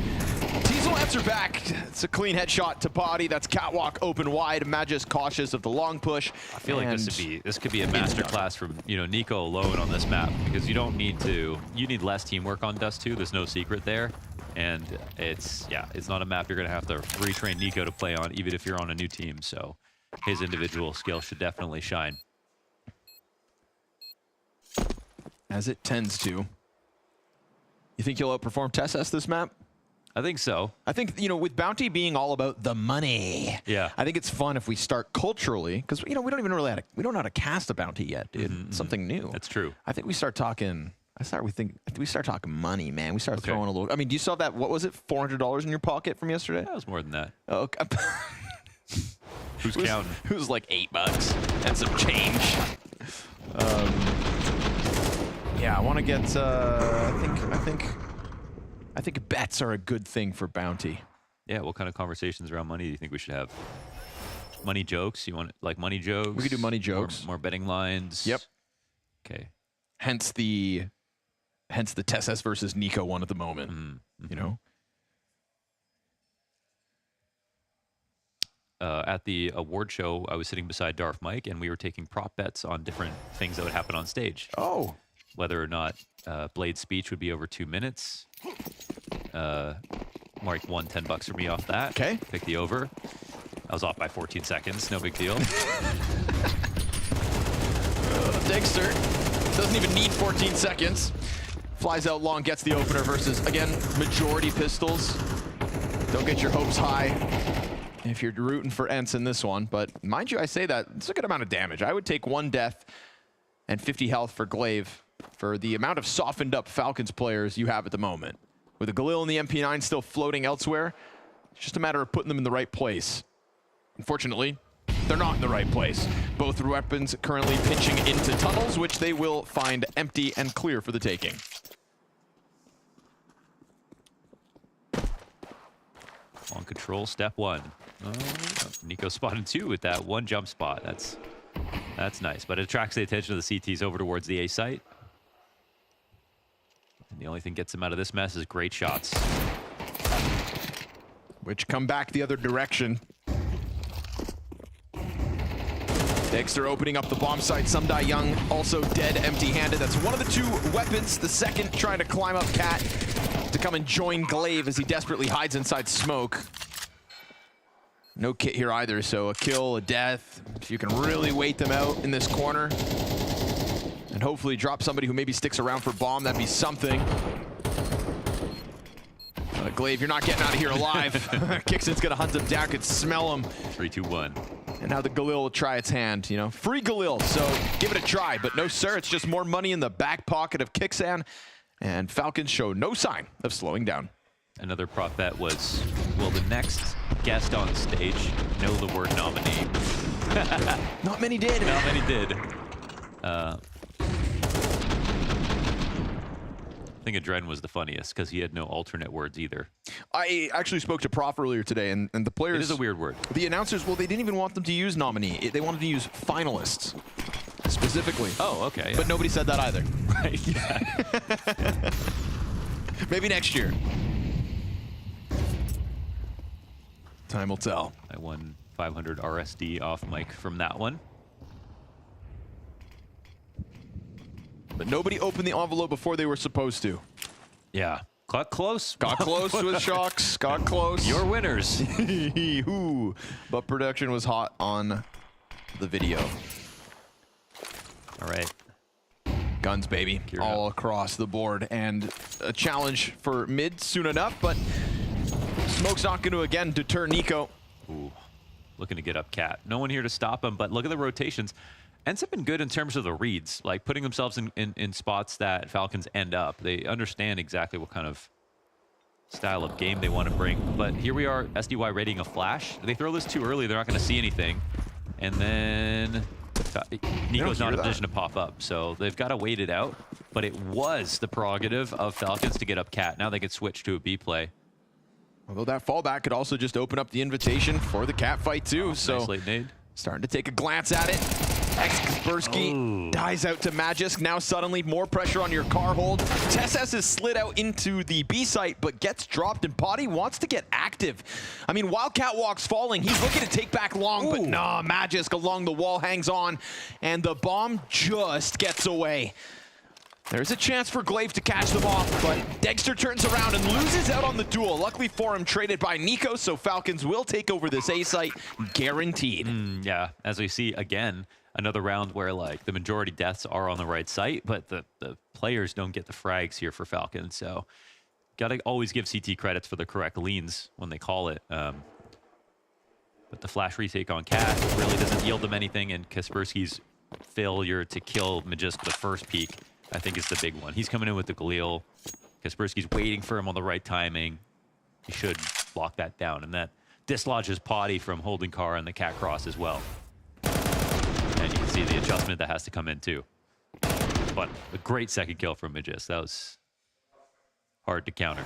Teasel answer back. It's a clean headshot to Body. That's catwalk open wide. Magis cautious of the long push. I feel like this could be a masterclass from Nico alone on this map, because you don't need to. You need less teamwork on Dust 2. There's no secret there. And it's not a map you're going to have to retrain Nico to play on, even if you're on a new team. So his individual skill should definitely shine. As it tends to. You think you'll outperform TSS this map? I think so. I think, with Bounty being all about the money. Yeah. I think it's fun if we start culturally, because, we don't even really we don't know how to cast a Bounty yet, dude. It's something new. That's true. I think we start talking... we start talking money, man. We start throwing a little... I mean, do you still have that, what was it, $400 in your pocket from yesterday? That was more than that. Oh, okay. Who's counting? It was like $8 and some change. Yeah, I want to get, I think bets are a good thing for Bounty. Yeah, what kind of conversations around money do you think we should have? Money jokes? You want, like, money jokes? We could do money jokes. More betting lines? Yep. Okay. Hence the TSS versus Nico one at the moment, At the award show, I was sitting beside Darth Mike, and we were taking prop bets on different things that would happen on stage. Oh. Whether or not Blade's speech would be over 2 minutes. Mike won $10 for me off that. Okay. Pick the over. I was off by 14 seconds. No big deal. Dexter doesn't even need 14 seconds. Flies out long, gets the opener versus, again, majority pistols. Don't get your hopes high if you're rooting for ENCE in this one. But mind you, I say that, it's a good amount of damage. I would take 1 death and 50 health for Glaive for the amount of softened up Falcons players you have at the moment. With the Galil and the MP9 still floating elsewhere, it's just a matter of putting them in the right place. Unfortunately, they're not in the right place. Both weapons currently pitching into tunnels, which they will find empty and clear for the taking. On control, step 1. Oh, Nico spotted 2 with that 1 jump spot. That's nice, but it attracts the attention of the CTs over towards the A site. And the only thing gets him out of this mess is great shots. Which come back the other direction. Dexter opening up the bomb site. Some Die Young also dead empty-handed. That's one of the 2 weapons. The second trying to climb up Cat to come and join Glaive as he desperately hides inside smoke. No kit here either, so a kill, a death. If you can really wait them out in this corner and hopefully drop somebody who maybe sticks around for bomb, that'd be something. Glaive, you're not getting out of here alive. Kixon's gonna hunt him down, could smell him. 3, 2, 1. And now the Galil will try its hand, Free Galil, so give it a try. But no, sir, it's just more money in the back pocket of Kixan. And Falcons show no sign of slowing down. Another prop bet was, will the next guest on stage know the word nominee? Not many did. Not many did. I think Adren was the funniest because he had no alternate words either. I actually spoke to Prof earlier today, and the players... It is a weird word. The announcers, well, they didn't even want them to use nominee. They wanted to use finalists, specifically. Oh, okay. Yeah. But nobody said that either. Right, yeah. Maybe next year. Time will tell. I won 500 RSD off mic from that one. But nobody opened the envelope before they were supposed to. Yeah. Got close. Got close with Shocks. Got close. You're winners. Ooh. But production was hot on the video. All right. Guns, baby. All across the board. And a challenge for mid soon enough, but Smoke's not going to, again, deter Nico. Ooh. Looking to get up Cat. No one here to stop him, but look at the rotations. ENCE have been good in terms of the reads, like putting themselves in spots that Falcons end up. They understand exactly what kind of style of game they want to bring. But here we are, SDY readying a flash. If they throw this too early, they're not going to see anything. And then Nico's not in a position to pop up, so they've got to wait it out. But it was the prerogative of Falcons to get up Cat. Now they can switch to a B play. Although that fallback could also just open up the invitation for the Cat fight too. So nice late nade. Starting to take a glance at it. Kaspersky dies out to Magisk. Now suddenly more pressure on your car hold. TeSeS is slid out into the B site, but gets dropped, and Potty wants to get active. I mean, Wildcat walks falling. He's looking to take back long, but nah, Magisk along the wall hangs on, and the bomb just gets away. There's a chance for Glaive to catch them off, but Dexter turns around and loses out on the duel. Luckily for him, traded by Nico, so Falcons will take over this A site, guaranteed. Yeah, as we see again, another round where like the majority deaths are on the right site, but the players don't get the frags here for Falcons. So gotta always give CT credits for the correct leans when they call it. But the flash retake on Cat really doesn't yield them anything, and Kaspersky's failure to kill Magisk the first peak, I think, is the big one. He's coming in with the Galil. Kaspersky's waiting for him on the right timing. He should lock that down, and that dislodges Potty from holding car and the Cat cross as well. And you can see the adjustment that has to come in too. But a great second kill from Magisk. That was hard to counter.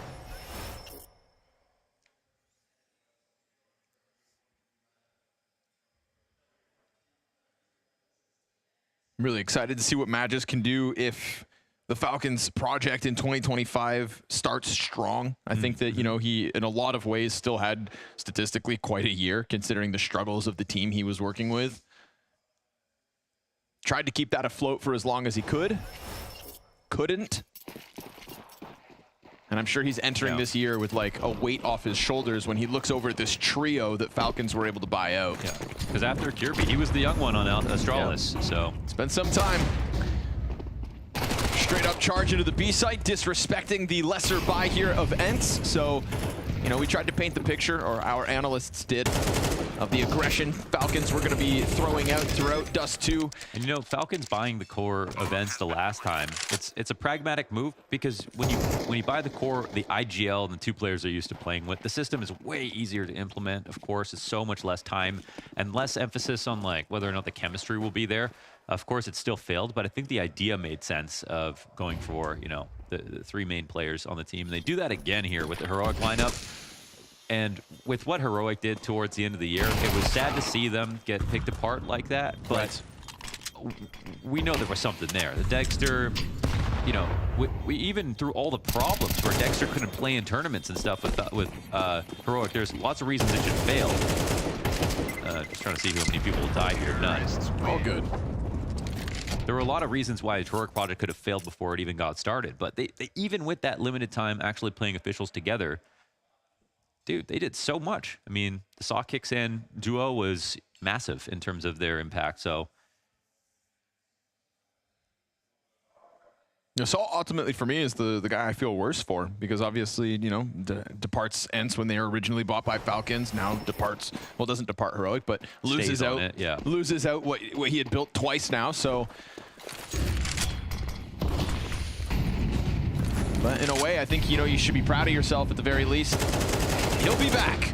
I'm really excited to see what Magisk can do if the Falcons project in 2025 starts strong. I think that, you know, he, in a lot of ways, still had statistically quite a year, considering the struggles of the team he was working with. Tried to keep that afloat for as long as he could. Couldn't. And I'm sure he's entering this year with like a weight off his shoulders when he looks over at this trio that Falcons were able to buy out. Yeah, because after Kirby, he was the young one on Astralis, so. It's been some time. Straight up charge into the B site, disrespecting the lesser buy here of ENCE. So, you know, we tried to paint the picture, or our analysts did, of the aggression Falcons were going to be throwing out throughout Dust 2. And you know, Falcons buying the core of ENCE the last time, it's a pragmatic move, because when you buy the core, the IGL and the two players they're used to playing with, the system is way easier to implement. Of course, it's so much less time and less emphasis on like whether or not the chemistry will be there. Of course, it still failed, but I think the idea made sense of going for, you know, the three main players on the team. And they do that again here with the Heroic lineup. And with what Heroic did towards the end of the year, it was sad to see them get picked apart like that, but we know there was something there. The Dexter, you know, we even through all the problems where Dexter couldn't play in tournaments and stuff with Heroic, there's lots of reasons it should fail. Just trying to see how many people will die here. None. All good. There were a lot of reasons why the Heroic project could have failed before it even got started, but they even with that limited time actually playing officials together, dude, they did so much. I mean, the Saw Kicks in duo was massive in terms of their impact, so. Saw ultimately for me is the guy I feel worse for, because obviously, you know, departs ENCE when they were originally bought by Falcons, now departs, well, doesn't depart Heroic, but loses out, loses out what he had built twice now, so. But in a way, I think, you know, you should be proud of yourself at the very least. He'll be back.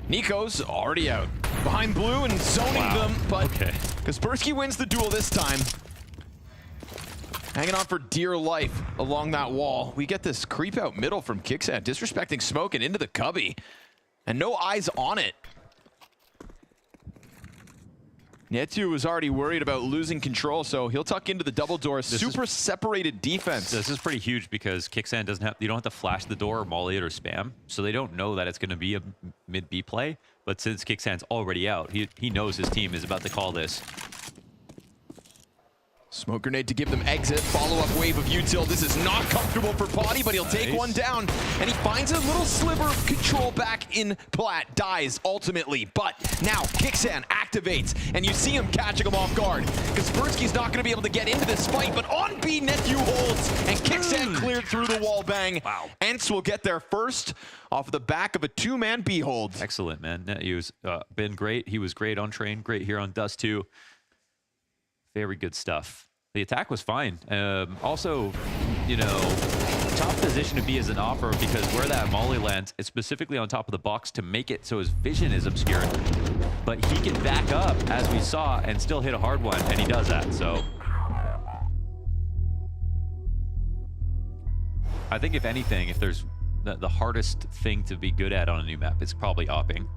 Nico's already out. Behind blue and zoning them, but Kaspersky wins the duel this time. Hanging on for dear life along that wall. We get this creep out middle from Kixan, disrespecting smoke and into the cubby. And no eyes on it. Netu was already worried about losing control, so he'll tuck into the double door. Super separated defense. This is pretty huge because Kixan doesn't have, you don't have to flash the door or molly it or spam, so they don't know that it's going to be a mid B play. But since Kixan's already out, he knows his team is about to call this. Smoke grenade to give them exit. Follow-up wave of util. This is not comfortable for Potty, but he'll take one down. And he finds a little sliver of control back in Plat. Dies ultimately. But now Kixan activates, and you see him catching him off guard. Kaspersky's not going to be able to get into this fight, but on B, Netu holds, and Kixan cleared through the wall bang. Wow. ENCE will get there first off the back of a two-man B hold. Excellent, man. Netu's been great. He was great on train, great here on Dust 2. Very good stuff. The attack was fine. Also, you know, top position to be as an offer because where that molly lands, it's specifically on top of the box to make it so his vision is obscured. But he can back up, as we saw, and still hit a hard one, and he does that, so. I think if anything, if there's the hardest thing to be good at on a new map, it's probably opping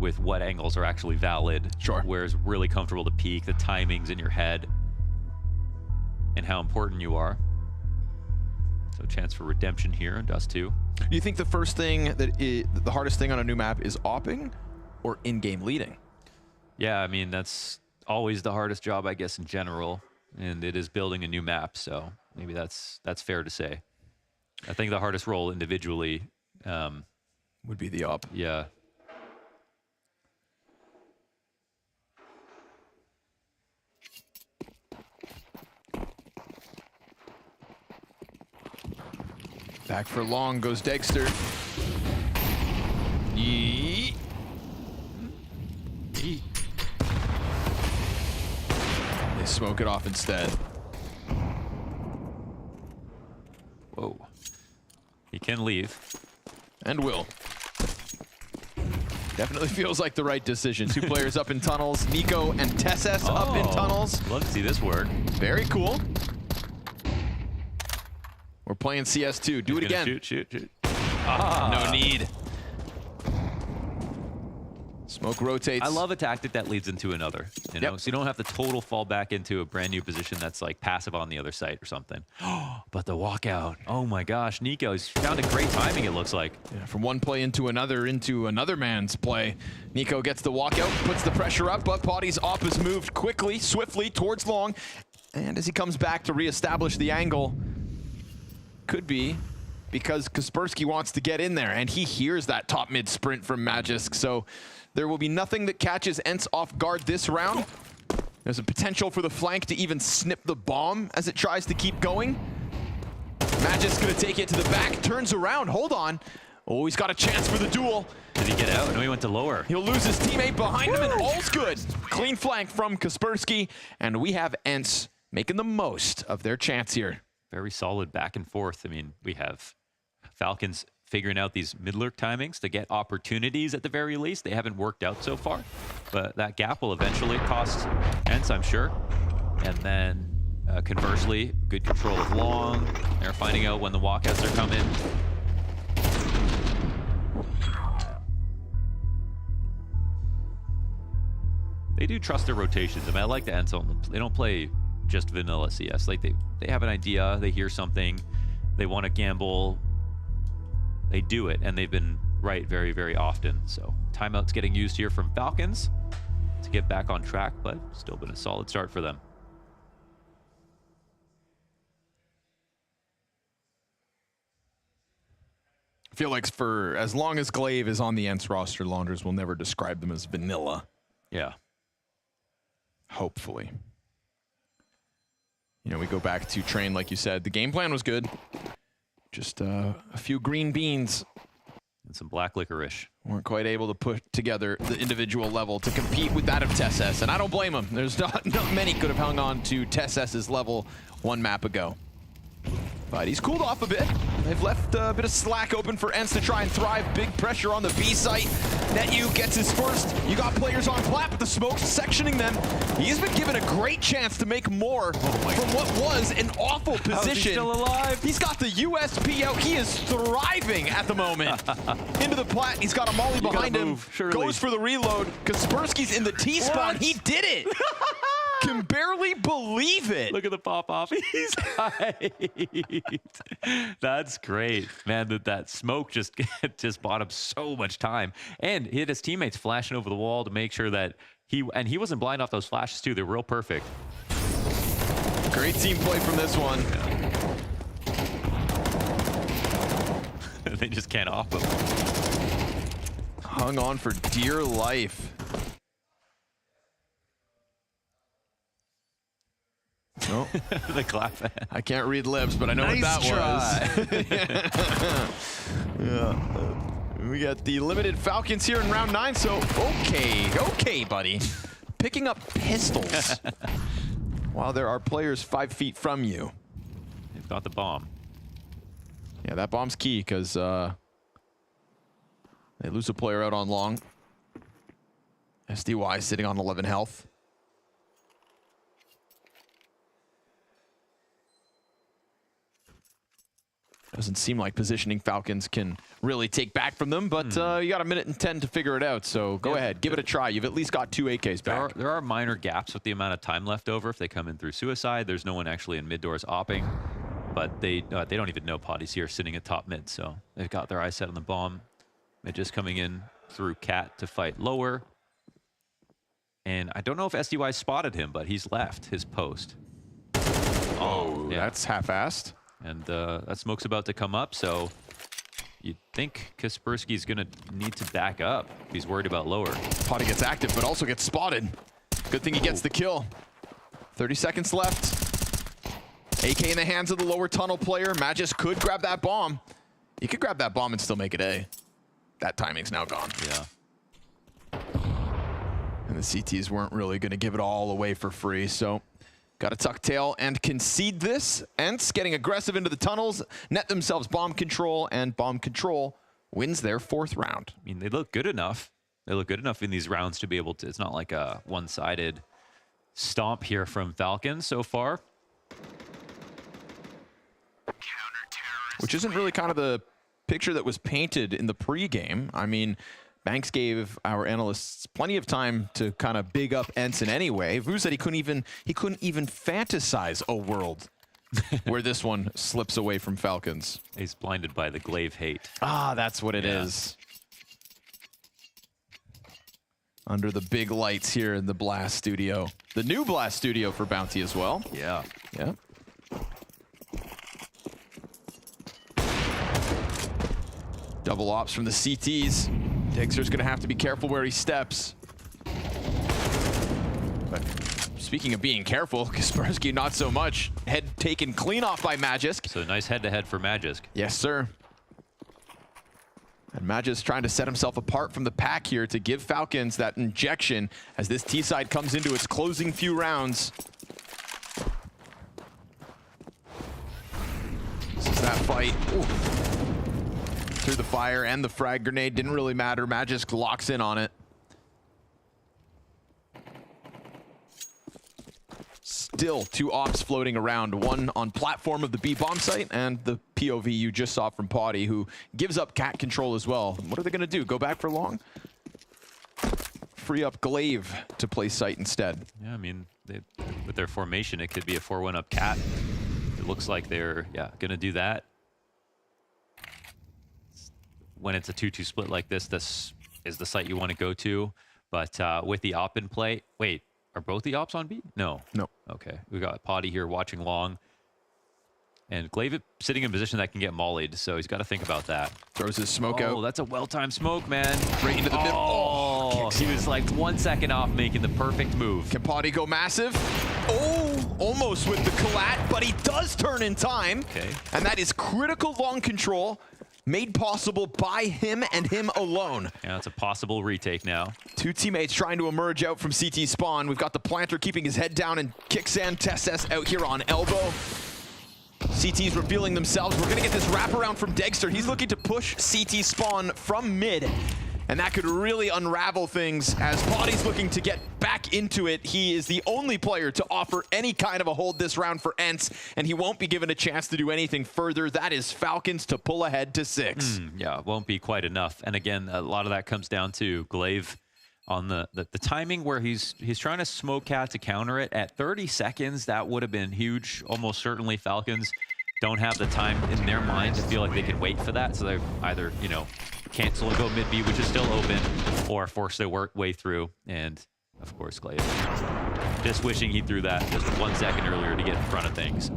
with what angles are actually valid. Sure. Where it's really comfortable to peek, the timings in your head, and how important you are. So chance for redemption here in Dust 2. Do you think the first thing the hardest thing on a new map is opping or in-game leading? Yeah, I mean, that's always the hardest job, I guess, in general. And it is building a new map, so maybe that's fair to say. I think the hardest role individually would be the op. Yeah. Back for long goes Dexter. Yee. Yee. They smoke it off instead. Whoa. He can leave. And will. Definitely feels like the right decision. Two players up in tunnels. Nico and Tesses up in tunnels. Love to see this work. Very cool. We're playing CS2. Do it again. Shoot. No need. Smoke rotates. I love a tactic that leads into another, you know? So you don't have to total fall back into a brand new position that's like passive on the other site or something. But the walkout, oh my gosh, Nico's found a great timing, it looks like. Yeah, from one play into another man's play. Nico gets the walkout, puts the pressure up, but Potty's op has moved quickly, swiftly towards long. And as he comes back to reestablish the angle, could be because Kaspersky wants to get in there, and he hears that top mid sprint from Magisk, so there will be nothing that catches ENCE off guard this round. There's a potential for the flank to even snip the bomb as it tries to keep going. Magisk gonna take it to the back, turns around, hold on. Oh, he's got a chance for the duel. Did he get out? No, he went to lower. He'll lose his teammate behind him, and all's good. Clean flank from Kaspersky, and we have ENCE making the most of their chance here. Very solid back and forth. I mean, we have Falcons figuring out these mid-lurk timings to get opportunities at the very least. They haven't worked out so far, but that gap will eventually cost ENCE, I'm sure. And then conversely, good control of long. They're finding out when the walkouts are coming. They do trust their rotations. I mean, I like the ENCE. They don't play just vanilla CS. Like they have an idea, they hear something, they want to gamble, they do it, and they've been right very, very often. So timeout's getting used here from Falcons to get back on track, but still been a solid start for them. I feel like for as long as Glaive is on the ENCE roster, Launders will never describe them as vanilla. Yeah. Hopefully. You know, we go back to train, like you said. The game plan was good. Just a few green beans. And some black licorice. Weren't quite able to put together the individual level to compete with that of Tesses. And I don't blame him. There's not many could have hung on to Tesses's level one map ago. But he's cooled off a bit. They've left a bit of slack open for ENCE to try and thrive. Big pressure on the B site. NetU gets his first. You got players on plat, but the smoke's sectioning them. He's been given a great chance to make more from what was an awful position. How is he still alive? He's got the USP out. He is thriving at the moment. Into the plat. He's got a molly behind him. Goes for the reload. Kaspersky's in the T-spawn. He did it. Can barely believe it. Look at the pop-off. He's hyped. That's great. Man, that smoke just bought him so much time. And he had his teammates flashing over the wall to make sure that he wasn't blind off those flashes too. They're real perfect. Great team play from this one. Yeah. They just can't off him. Hung on for dear life. No. The clap. I can't read lips, but I know what that was. Yeah. We got the limited Falcons here in round 9, so okay, buddy. Picking up pistols while there are players 5 feet from you. They've got the bomb. Yeah, that bomb's key because they lose a player out on long. SDY sitting on 11 health. Doesn't seem like positioning Falcons can really take back from them, but you got a minute and 10 to figure it out, so go ahead, give it a try. You've at least got 2 AKs back. There are minor gaps with the amount of time left over. If they come in through suicide, there's no one actually in mid doors opping, but they don't even know Potty's here sitting at top mid, so they've got their eyes set on the bomb. They're just coming in through Cat to fight lower, and I don't know if SDY spotted him, but he's left his post. Oh, yeah. That's half-assed. And that smoke's about to come up, so you'd think Kaspersky's going to need to back up if he's worried about lower. Potty gets active, but also gets spotted. Good thing he gets the kill. 30 seconds left. AK in the hands of the lower tunnel player. Magis could grab that bomb. He could grab that bomb and still make it A. That timing's now gone. Yeah. And the CTs weren't really going to give it all away for free, so got to tuck tail and concede this. ENCE getting aggressive into the tunnels, net themselves bomb control, and bomb control wins their 4th round. I mean, they look good enough. They look good enough in these rounds to be able to, it's not like a one-sided stomp here from Falcons so far. Which isn't really kind of the picture that was painted in the pregame. I mean, Banks gave our analysts plenty of time to kind of big up ENCE in any way. Vu said he couldn't even fantasize a world where this one slips away from Falcons. He's blinded by the glaive hate. Ah, that's what it is. Under the big lights here in the Blast Studio. The new Blast Studio for Bounty as well. Yeah. Yeah. Double ops from the CTs. Dexter's gonna have to be careful where he steps. But speaking of being careful, Kaspersky not so much. Head taken clean off by Magisk. So nice head-to-head for Magisk. Yes, sir. And Magisk trying to set himself apart from the pack here to give Falcons that injection as this T-side comes into its closing few rounds. This is that fight. Ooh. Through the fire and the frag grenade, didn't really matter. Magisk locks in on it. Still 2 ops floating around, one on platform of the B bomb site and the POV you just saw from Potty, who gives up cat control as well. What are they gonna do? Go back for long? Free up glaive to play site instead. Yeah, I mean, with their formation, it could be a 4-1 up cat. It looks like they're, gonna do that. When it's a 2-2 split like this, this is the site you want to go to. But with the op in play, wait, are both the ops on B? No. No. Okay, we got Potty here watching long. And Glaive sitting in a position that can get mollied, so he's got to think about that. Throws his smoke out. Oh, that's a well-timed smoke, man. Right into the middle. Oh, he was like 1 second off making the perfect move. Can Potty go massive? Oh, almost with the collat, but he does turn in time. Okay. And that is critical long control, made possible by him and him alone. Yeah, it's a possible retake now. 2 teammates trying to emerge out from CT spawn. We've got the planter keeping his head down and Kixan TeSeS out here on elbow. CT's revealing themselves. We're gonna get this wraparound from Degster. He's looking to push CT spawn from mid, and that could really unravel things as Body's looking to get back into it. He is the only player to offer any kind of a hold this round for ENCE, and he won't be given a chance to do anything further. That is Falcons to pull ahead to 6. Yeah, it won't be quite enough. And again, a lot of that comes down to Glaive on the timing where he's trying to smoke cat to counter it. At 30 seconds, that would have been huge. Almost certainly Falcons don't have the time in their mind to feel like they can wait for that. So they either, you know, cancel and go mid B, which is still open, or force their way through. And of course, Glaive just wishing he threw that just 1 second earlier to get in front of things.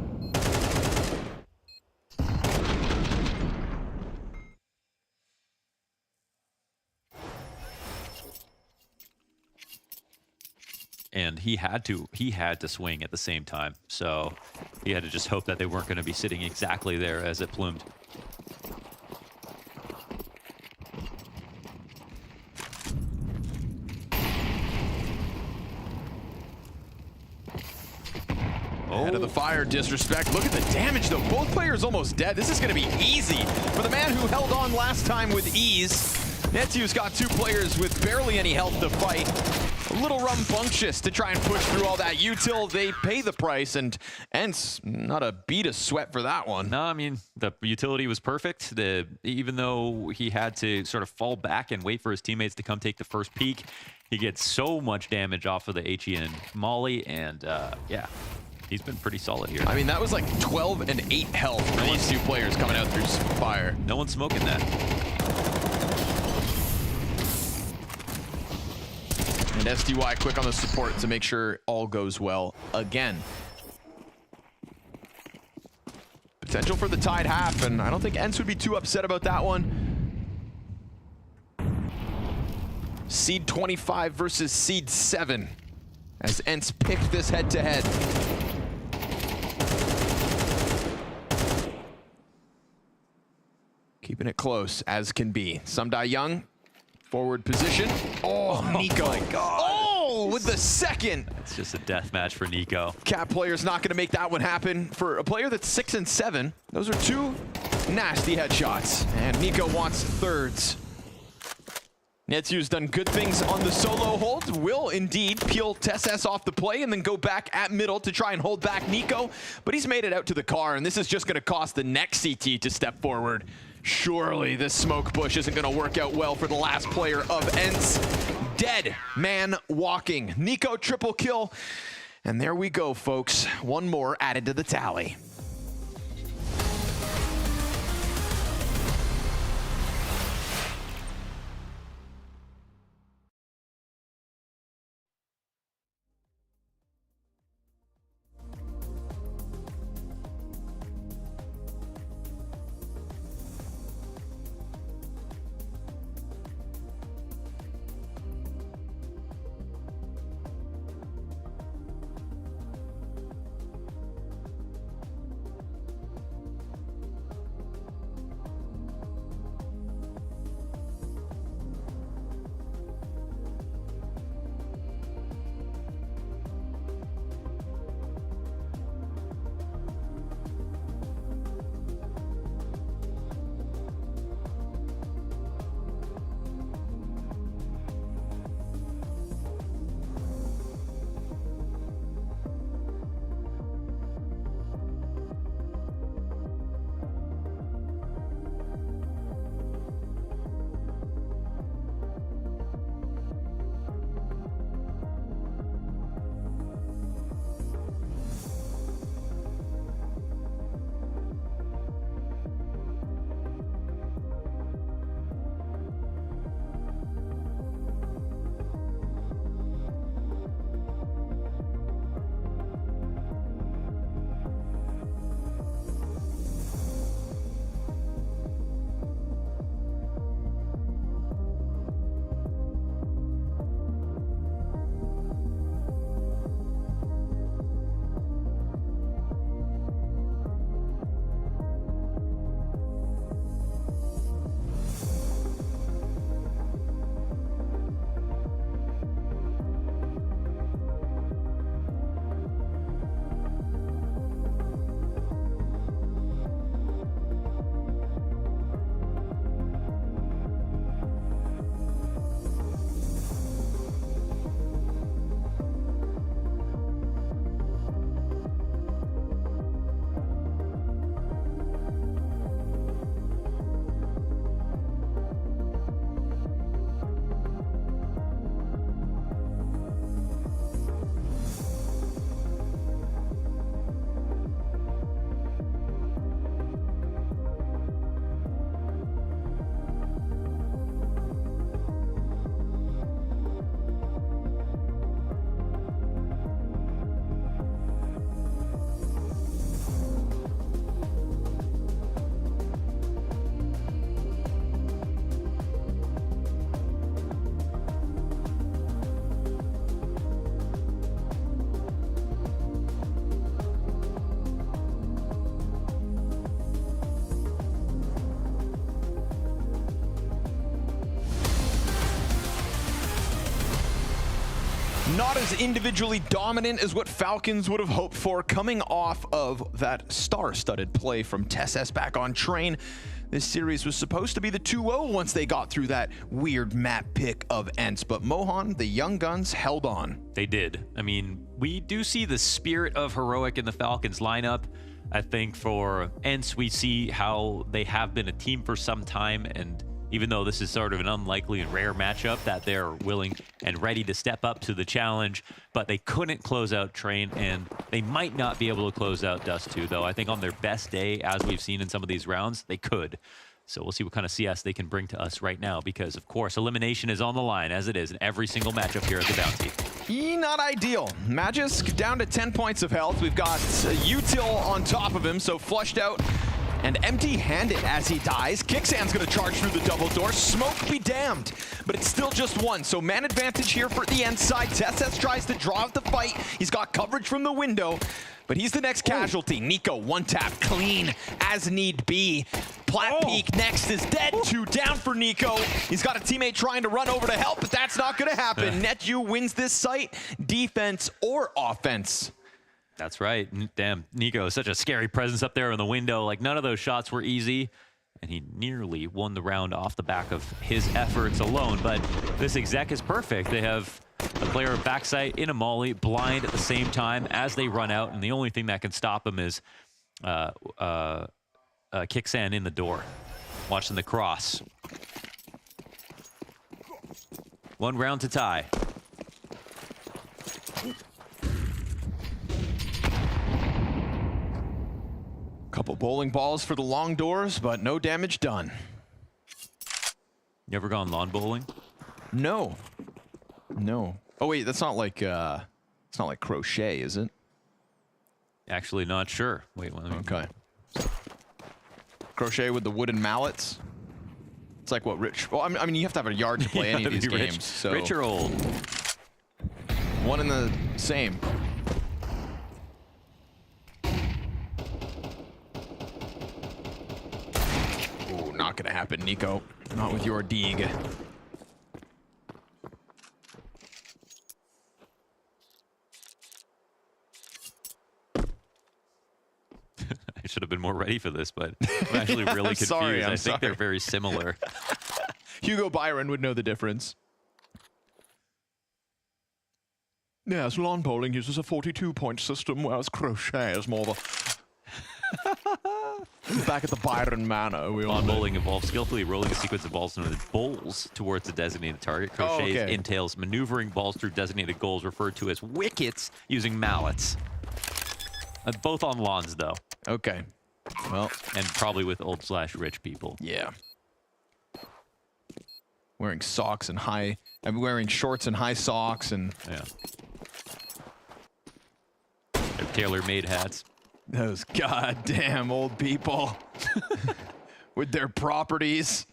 And he had to swing at the same time. So he had to just hope that they weren't going to be sitting exactly there as it plumed. Head of the fire, Disrespect. Look at the damage, though. Both players almost dead. This is going to be easy for the man who held on last time with ease. Netsu's got 2 players with barely any health to fight. A little rambunctious to try and push through all that util. They pay the price, and ENCE, not a beat of sweat for that one. No, I mean, the utility was perfect. Even though he had to sort of fall back and wait for his teammates to come take the first peek, he gets so much damage off of the HE and Molly, and yeah. He's been pretty solid here. I mean, that was like 12 and 8 health for these 2 players coming out through fire. No one's smoking that. And SDY quick on the support to make sure all goes well again. Potential for the tied half, and I don't think ENCE would be too upset about that one. Seed 25 versus Seed 7 as ENCE picked this head-to-head. Keeping it close as can be. Sumdai Young, forward position. Oh, Nico. My God. Oh, with the second. It's just a death match for Nico. Cat player's not going to make that one happen. For a player that's 6 and 7, those are 2 nasty headshots. And Nico wants thirds. Netsu's done good things on the solo hold. Will indeed peel TeSeS off the play and then go back at middle to try and hold back Nico. But he's made it out to the car, and this is just going to cost the next CT to step forward. Surely this smoke bush isn't going to work out well for the last player of ENCE. Dead man walking. Nico triple kill. And there we go, folks. One more added to the tally. Not as individually dominant as what Falcons would have hoped for coming off of that star-studded play from TeSS back on train. This series was supposed to be the 2-0 once they got through that weird map pick of ENCE, but Mohan, the young guns, held on. They did. I mean, we do see the spirit of heroic in the Falcons lineup. I think for ENCE, we see how they have been a team for some time, and even though this is sort of an unlikely and rare matchup, that they're willing and ready to step up to the challenge, but they couldn't close out Train, and they might not be able to close out Dust 2, though. I think on their best day, as we've seen in some of these rounds, they could. So we'll see what kind of CS they can bring to us right now, because, of course, elimination is on the line, as it is in every single matchup here at the Bounty. Not ideal. Magisk down to 10 points of health. We've got Util on top of him, so flushed out and empty-handed as he dies. Kicksan's gonna charge through the double door. Smoke be damned, but it's still just one. So man advantage here for the ENCE side. TeSS tries to draw out the fight. He's got coverage from the window, but he's the next casualty. Nico, one tap, clean as need be. Plat Peak next is dead. 2 down for Nico. He's got a teammate trying to run over to help, but that's not gonna happen. NetU wins this site, defense or offense. That's right. Damn, Nico is such a scary presence up there in the window. Like, none of those shots were easy, and he nearly won the round off the back of his efforts alone. But this exec is perfect. They have a player backside in a molly, blind at the same time as they run out, and the only thing that can stop him is Kicksan in the door, watching the cross. 1 round to tie. Couple bowling balls for the long doors, but no damage done. You ever gone lawn bowling? No. No. Oh wait, that's not like it's not like crochet, is it? Actually, not sure. Wait, let me... Okay. Crochet with the wooden mallets. It's like what Rich. Well, I mean, you have to have a yard to play any of these games. So rich or old? One and the same. Not gonna happen, Nico. Not with your Deeg. I should have been more ready for this, but I'm actually really confused. I think they're very similar. Hugo Byron would know the difference. Yes, lawn bowling uses a 42-point system, whereas crochet is more of a... Back at the Byron Manor. Lawn bowling involves skillfully rolling a sequence of balls into the bowls towards a designated target. Crochet entails maneuvering balls through designated goals referred to as wickets using mallets. Both on lawns, though. Okay. Well, and probably with old/rich people. Yeah. Wearing socks and high... I'm wearing shorts and high socks and... Yeah. They're tailor-made hats. Those goddamn old people with their properties.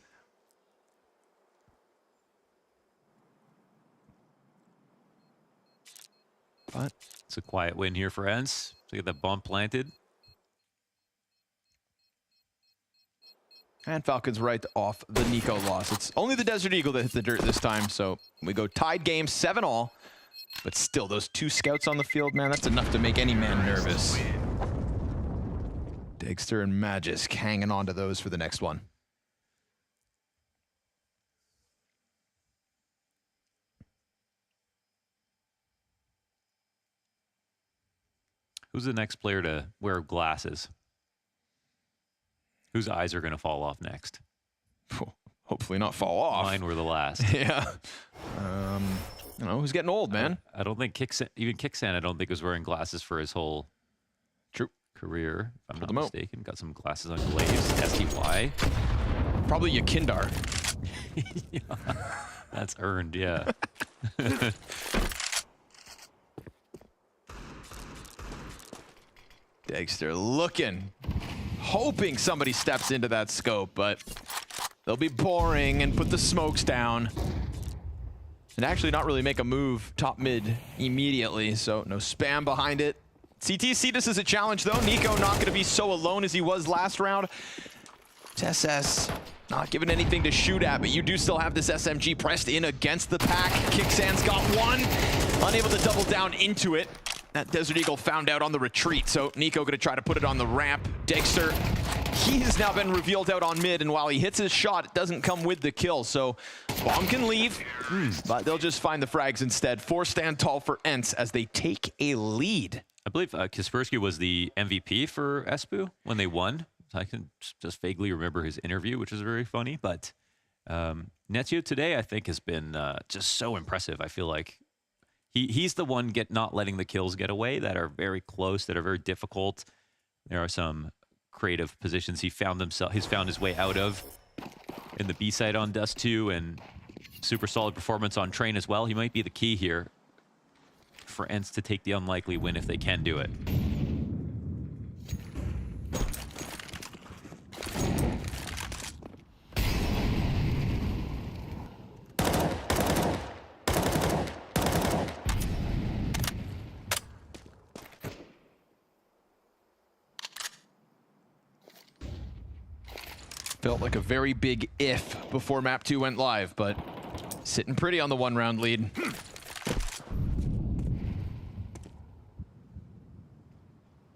But it's a quiet win here for ENCE. To get that bomb planted. And Falcons right off the Nico loss. It's only the Desert Eagle that hit the dirt this time, so we go tied game 7-all. But still, those 2 scouts on the field, man, that's enough to make any man nervous. Dexter and Magisk hanging on to those for the next one. Who's the next player to wear glasses? Whose eyes are going to fall off next? Hopefully not fall off. Mine were the last. Yeah. You know, who's getting old, man? I don't think Kicksan, I don't think was wearing glasses for his whole career. If I'm not mistaken. Got some glasses on glazed. STY. Probably Yakindar. Yeah, that's earned, yeah. Dexter looking, hoping somebody steps into that scope, but they'll be boring and put the smokes down. And actually not really make a move top mid immediately, so no spam behind it. CT see this as a challenge though. Nico not going to be so alone as he was last round. TSS not given anything to shoot at, but you do still have this SMG pressed in against the pack. Kicksan's got one, unable to double down into it. That Desert Eagle found out on the retreat, so NiKo gonna try to put it on the ramp. Dexter, he has now been revealed out on mid, and while he hits his shot, it doesn't come with the kill, so bomb can leave, but they'll just find the frags instead. 4 stand tall for ENCE as they take a lead. I believe Kaspersky was the MVP for Espu when they won. I can just vaguely remember his interview, which is very funny, but Netio today, I think, has been just so impressive. I feel like he's the one not letting the kills get away that are very close, that are very difficult. There are some creative positions he's found his way out of in the B side on Dust 2, and super solid performance on Train as well. He might be the key here for ENCE to take the unlikely win if they can do it. Felt like a very big if before map 2 went live, but sitting pretty on the 1-round lead.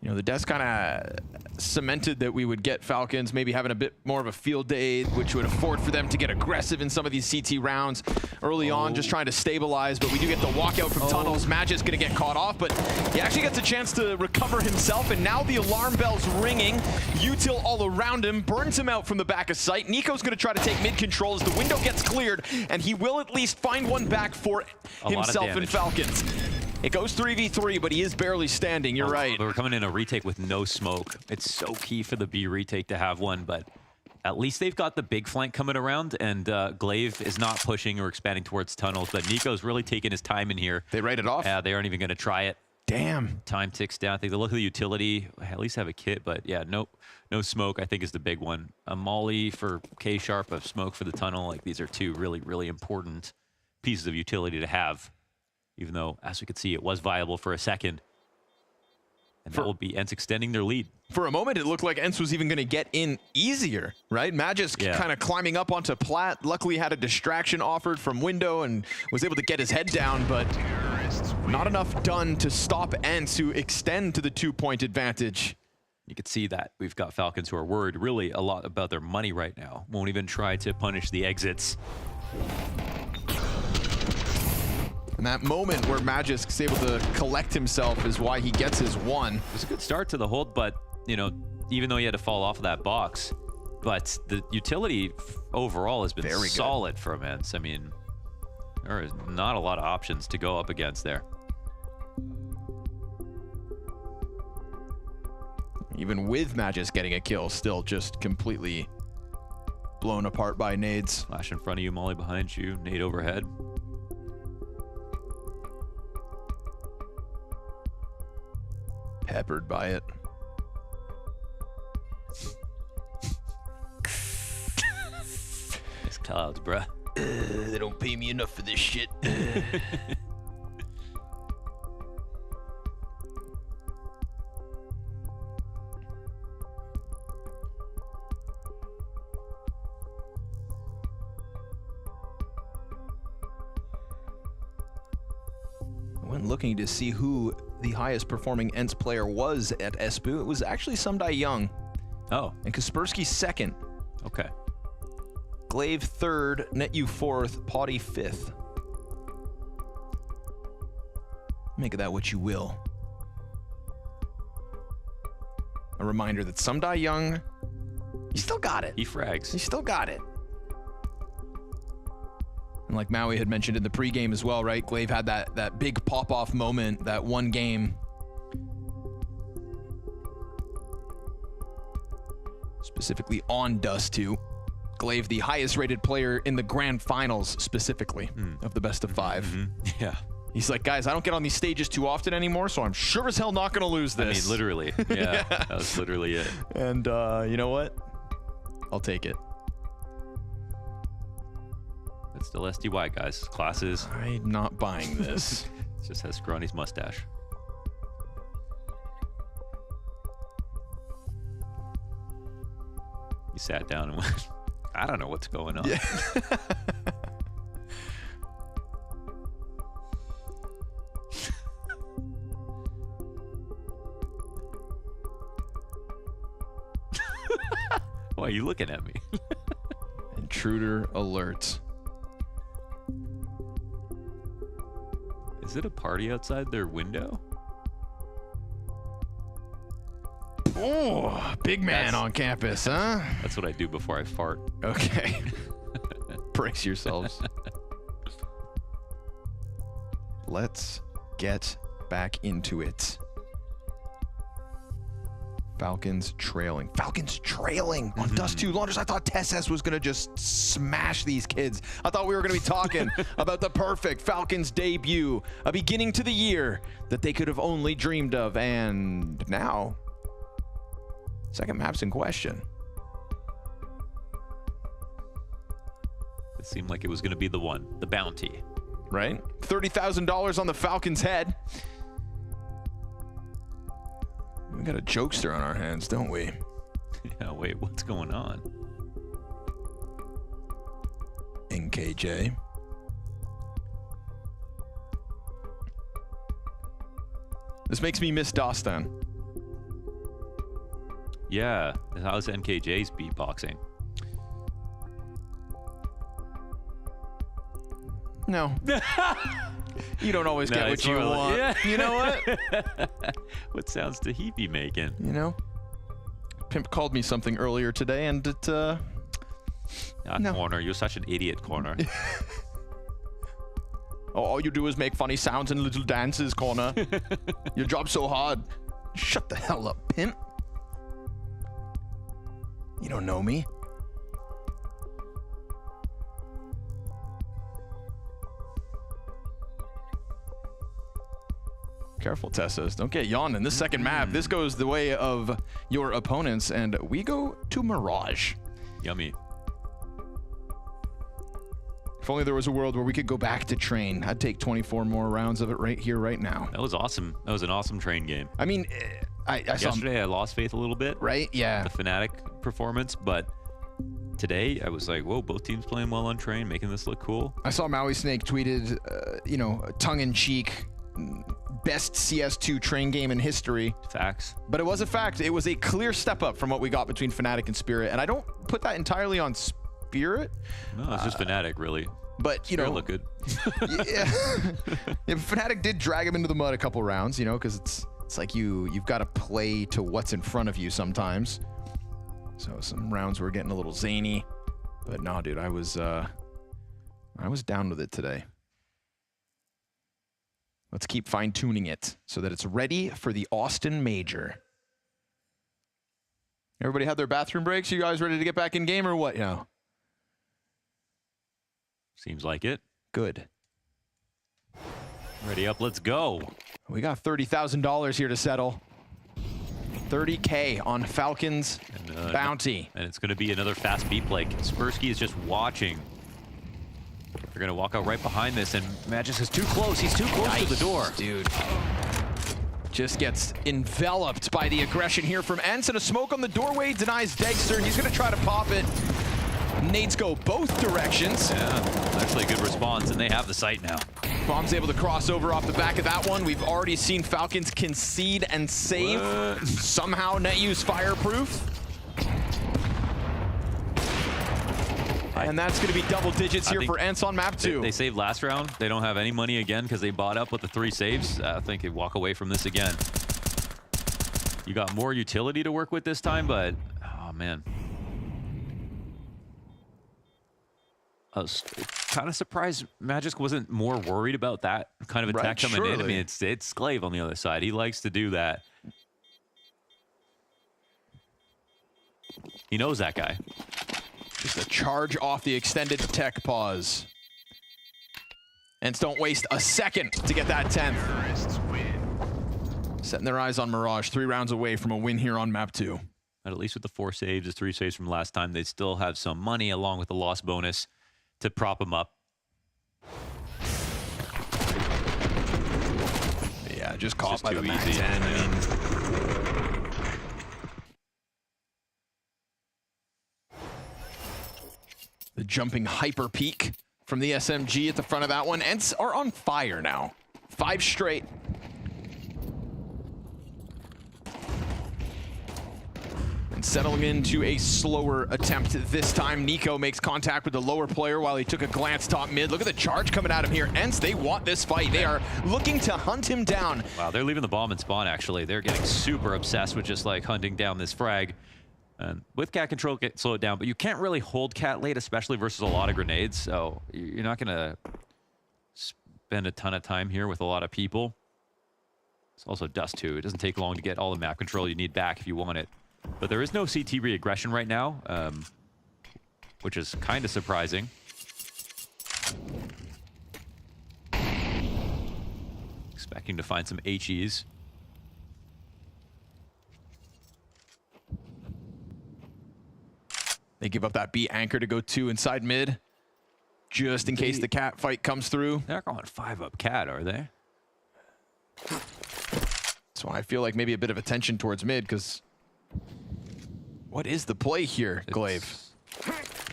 You know, the desk kind of cemented that we would get Falcons maybe having a bit more of a field day, which would afford for them to get aggressive in some of these CT rounds early on, just trying to stabilize. But we do get the walkout from tunnels. Magic's going to get caught off, but he actually gets a chance to recover himself, and now the alarm bell's ringing. Util all around him, burns him out from the back of sight. NiKo's going to try to take mid control as the window gets cleared, and he will at least find one back for himself and Falcons. It goes 3v3, but he is barely standing. You're right. We're coming in a retake with no smoke. It's so key for the B retake to have one, but at least they've got the big flank coming around, and Glaive is not pushing or expanding towards tunnels, but NiKo's really taking his time in here. They write it off? Yeah, they aren't even going to try it. Damn. Time ticks down. I think they look at the utility, at least have a kit, but yeah, no smoke, I think, is the big one. A molly for K-Sharp, a smoke for the tunnel. Like, these are two really, really important pieces of utility to have. Even though, as we could see, it was viable for a second. And that will be ENCE extending their lead. For a moment, it looked like ENCE was even going to get in easier, right? Magic's kind of climbing up onto Plat. Luckily had a distraction offered from window and was able to get his head down, but not enough done to stop ENCE, who extend to the 2-point advantage. You can see that we've got Falcons who are worried really a lot about their money right now. Won't even try to punish the exits. And that moment where Magic's is able to collect himself is why he gets his one. It was a good start to the hold, but, you know, even though he had to fall off of that box, but the utility overall has been very solid for ENCE. I mean, there is not a lot of options to go up against there. Even with Magic's getting a kill, still just completely blown apart by nades. Flash in front of you, molly behind you, nade overhead. Peppered by it. Nice clouds, bruh. They don't pay me enough for this shit. When looking to see who the highest performing ENCE player was at Espu, it was actually Sumdai Young. Oh. And Kaspersky second. Okay. Glaive third, NetU fourth, Potty fifth. Make of that what you will. A reminder that Sumdai Young, he still got it. He frags. He still got it. And like Maui had mentioned in the pregame as well, right? Glaive had that big pop-off moment, that one game. Specifically on Dust 2. Glaive, the highest rated player in the grand finals specifically of the best of 5. Yeah. He's like, guys, I don't get on these stages too often anymore, so I'm sure as hell not going to lose this. I mean, literally. Yeah, that was literally it. And you know what? I'll take it. It's still SDY, guys. Classes. I'm not buying this. It just has Scrawny's mustache. He sat down and went, I don't know what's going on. Yeah. Why are you looking at me? Intruder alert. Is it a party outside their window? Oh, big man on campus, huh? That's what I do before I fart. Okay. Brace yourselves. Let's get back into it. Falcons trailing. Falcons trailing on Dust 2 launchers. I thought TeSeS was going to just smash these kids. I thought we were going to be talking about the perfect Falcons debut, a beginning to the year that they could have only dreamed of. And now, second map's in question. It seemed like it was going to be the one, the bounty. Right? $30,000 on the Falcons' head. We got a jokester on our hands, don't we? Yeah, wait, what's going on? NKJ. This makes me miss Dostan. Yeah, how's NKJ's beatboxing? No. You don't always get what you want. Yeah. You know what? What sounds did he be making? You know? Pimp called me something earlier today, and it, no. Corner, you're such an idiot, Corner. Oh, all you do is make funny sounds and little dances, Corner. Your job's so hard. Shut the hell up, Pimp. You don't know me. Careful, TeSeS. Don't get yawned in this second map. This goes the way of your opponents, and we go to Mirage. Yummy. If only there was a world where we could go back to train. I'd take 24 more rounds of it right here, right now. That was awesome. That was an awesome train game. I mean, I saw yesterday I lost faith a little bit. Right? Yeah. The Fnatic performance, but today I was like, whoa, both teams playing well on train, making this look cool. I saw Maui Snake tweeted, you know, tongue-in-cheek, best CS2 train game in history. Facts. But it was a fact. It was a clear step up from what we got between Fnatic and Spirit, and I don't put that entirely on Spirit. No, it's just Fnatic, really. But, you know, look good. Yeah. Fnatic did drag him into the mud a couple rounds, you know, because it's like you've got to play to what's in front of you sometimes. So some rounds were getting a little zany, but no, dude, I was down with it today. Let's keep fine-tuning it so that it's ready for the Austin Major. Everybody had their bathroom breaks? You guys ready to get back in game or what now? Seems like it. Good. Ready up, let's go. We got $30,000 here to settle. 30K on Falcons bounty. And it's going to be another fast beat play. Kaspersky is just watching. They're going to walk out right behind this, and Magis is too close. He's too close to the door. Dude. Just gets enveloped by the aggression here from ENCE, and a smoke on the doorway denies Dexter. He's going to try to pop it. Nades go both directions. Yeah, actually a good response, and they have the site now. Bomb's able to cross over off the back of that one. We've already seen Falcons concede and save. What? Somehow NetU's fireproof. And that's going to be double digits here for ENCE on map 2. They saved last round. They don't have any money again because they bought up with the 3 saves. I think they walk away from this again. You got more utility to work with this time, but oh man. I was kind of surprised Magic wasn't more worried about that kind of attack coming in. I mean, it's Sclave on the other side. He likes to do that. He knows that guy. Just a charge off the extended tech pause. ENCE don't waste a second to get that 10th. Setting their eyes on Mirage, 3 rounds away from a win here on map 2. But at least with the 4 saves, the 3 saves from last time, they still have some money along with the loss bonus to prop them up. Yeah, just caught by the too Mac easy. 10. I mean, jumping hyper peak from the SMG at the front of that one. ENCE are on fire now. 5 straight. And settling into a slower attempt this time. NiKo makes contact with the lower player while he took a glance top mid. Look at the charge coming at him here. ENCE, they want this fight. They are looking to hunt him down. Wow, they're leaving the bomb in spawn, actually. They're getting super obsessed with just like hunting down this frag. And with cat control, slow it down, but you can't really hold cat late, especially versus a lot of grenades. So you're not going to spend a ton of time here with a lot of people. It's also dust too. It doesn't take long to get all the map control you need back if you want it. But there is no CT re-aggression right now, which is kind of surprising. Expecting to find some HEs. They give up that B anchor to go 2 inside mid, just in case the cat fight comes through. They're going 5 up cat, are they? So I feel like maybe a bit of attention towards mid, because what is the play here, Glaive?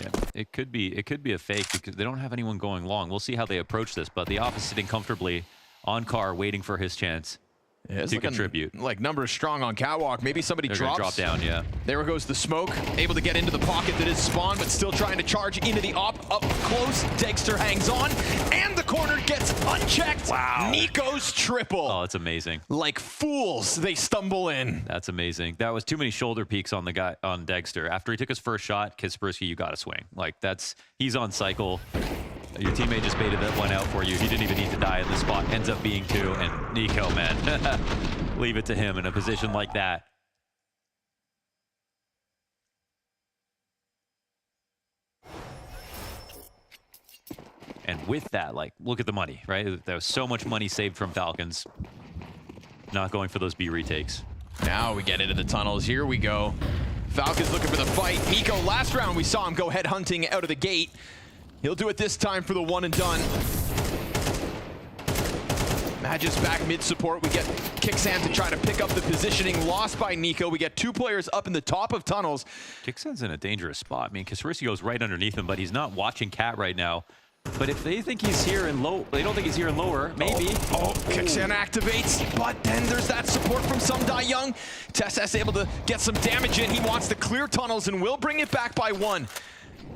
Yeah, it could be a fake because they don't have anyone going long. We'll see how they approach this, but the off is sitting comfortably on car, waiting for his chance to contribute. Like numbers strong on catwalk. Maybe somebody drops. Drop down, yeah. There goes the smoke. Able to get into the pocket that is spawn, but still trying to charge into the op. Up close, Dexter hangs on, and the corner gets unchecked. Wow. NiKo's triple. Oh, it's amazing. Like fools, they stumble in. That's amazing. That was too many shoulder peaks on the guy, on Dexter. After he took his first shot, Kaspersky, you got to swing. Like he's on cycle. Your teammate just baited that one out for you. He didn't even need to die in the spot. Ends up being 2, and NiKo, man. Leave it to him in a position like that. And with that, like, look at the money, right? There was so much money saved from Falcons. Not going for those B retakes. Now we get into the tunnels. Here we go. Falcons looking for the fight. NiKo, last round we saw him go head hunting out of the gate. He'll do it this time for the one and done. Magis back mid support. We get Kixan to try to pick up the positioning. Lost by NiKo. We get 2 players up in the top of tunnels. Kixan's in a dangerous spot. I mean, Kaspersky goes right underneath him, but he's not watching Cat right now. But if they think he's here in low, they don't think he's here in lower, maybe. Kixan activates, but then there's that support from SumDaeYoung. TeSeS able to get some damage in. He wants to clear tunnels and will bring it back by 1.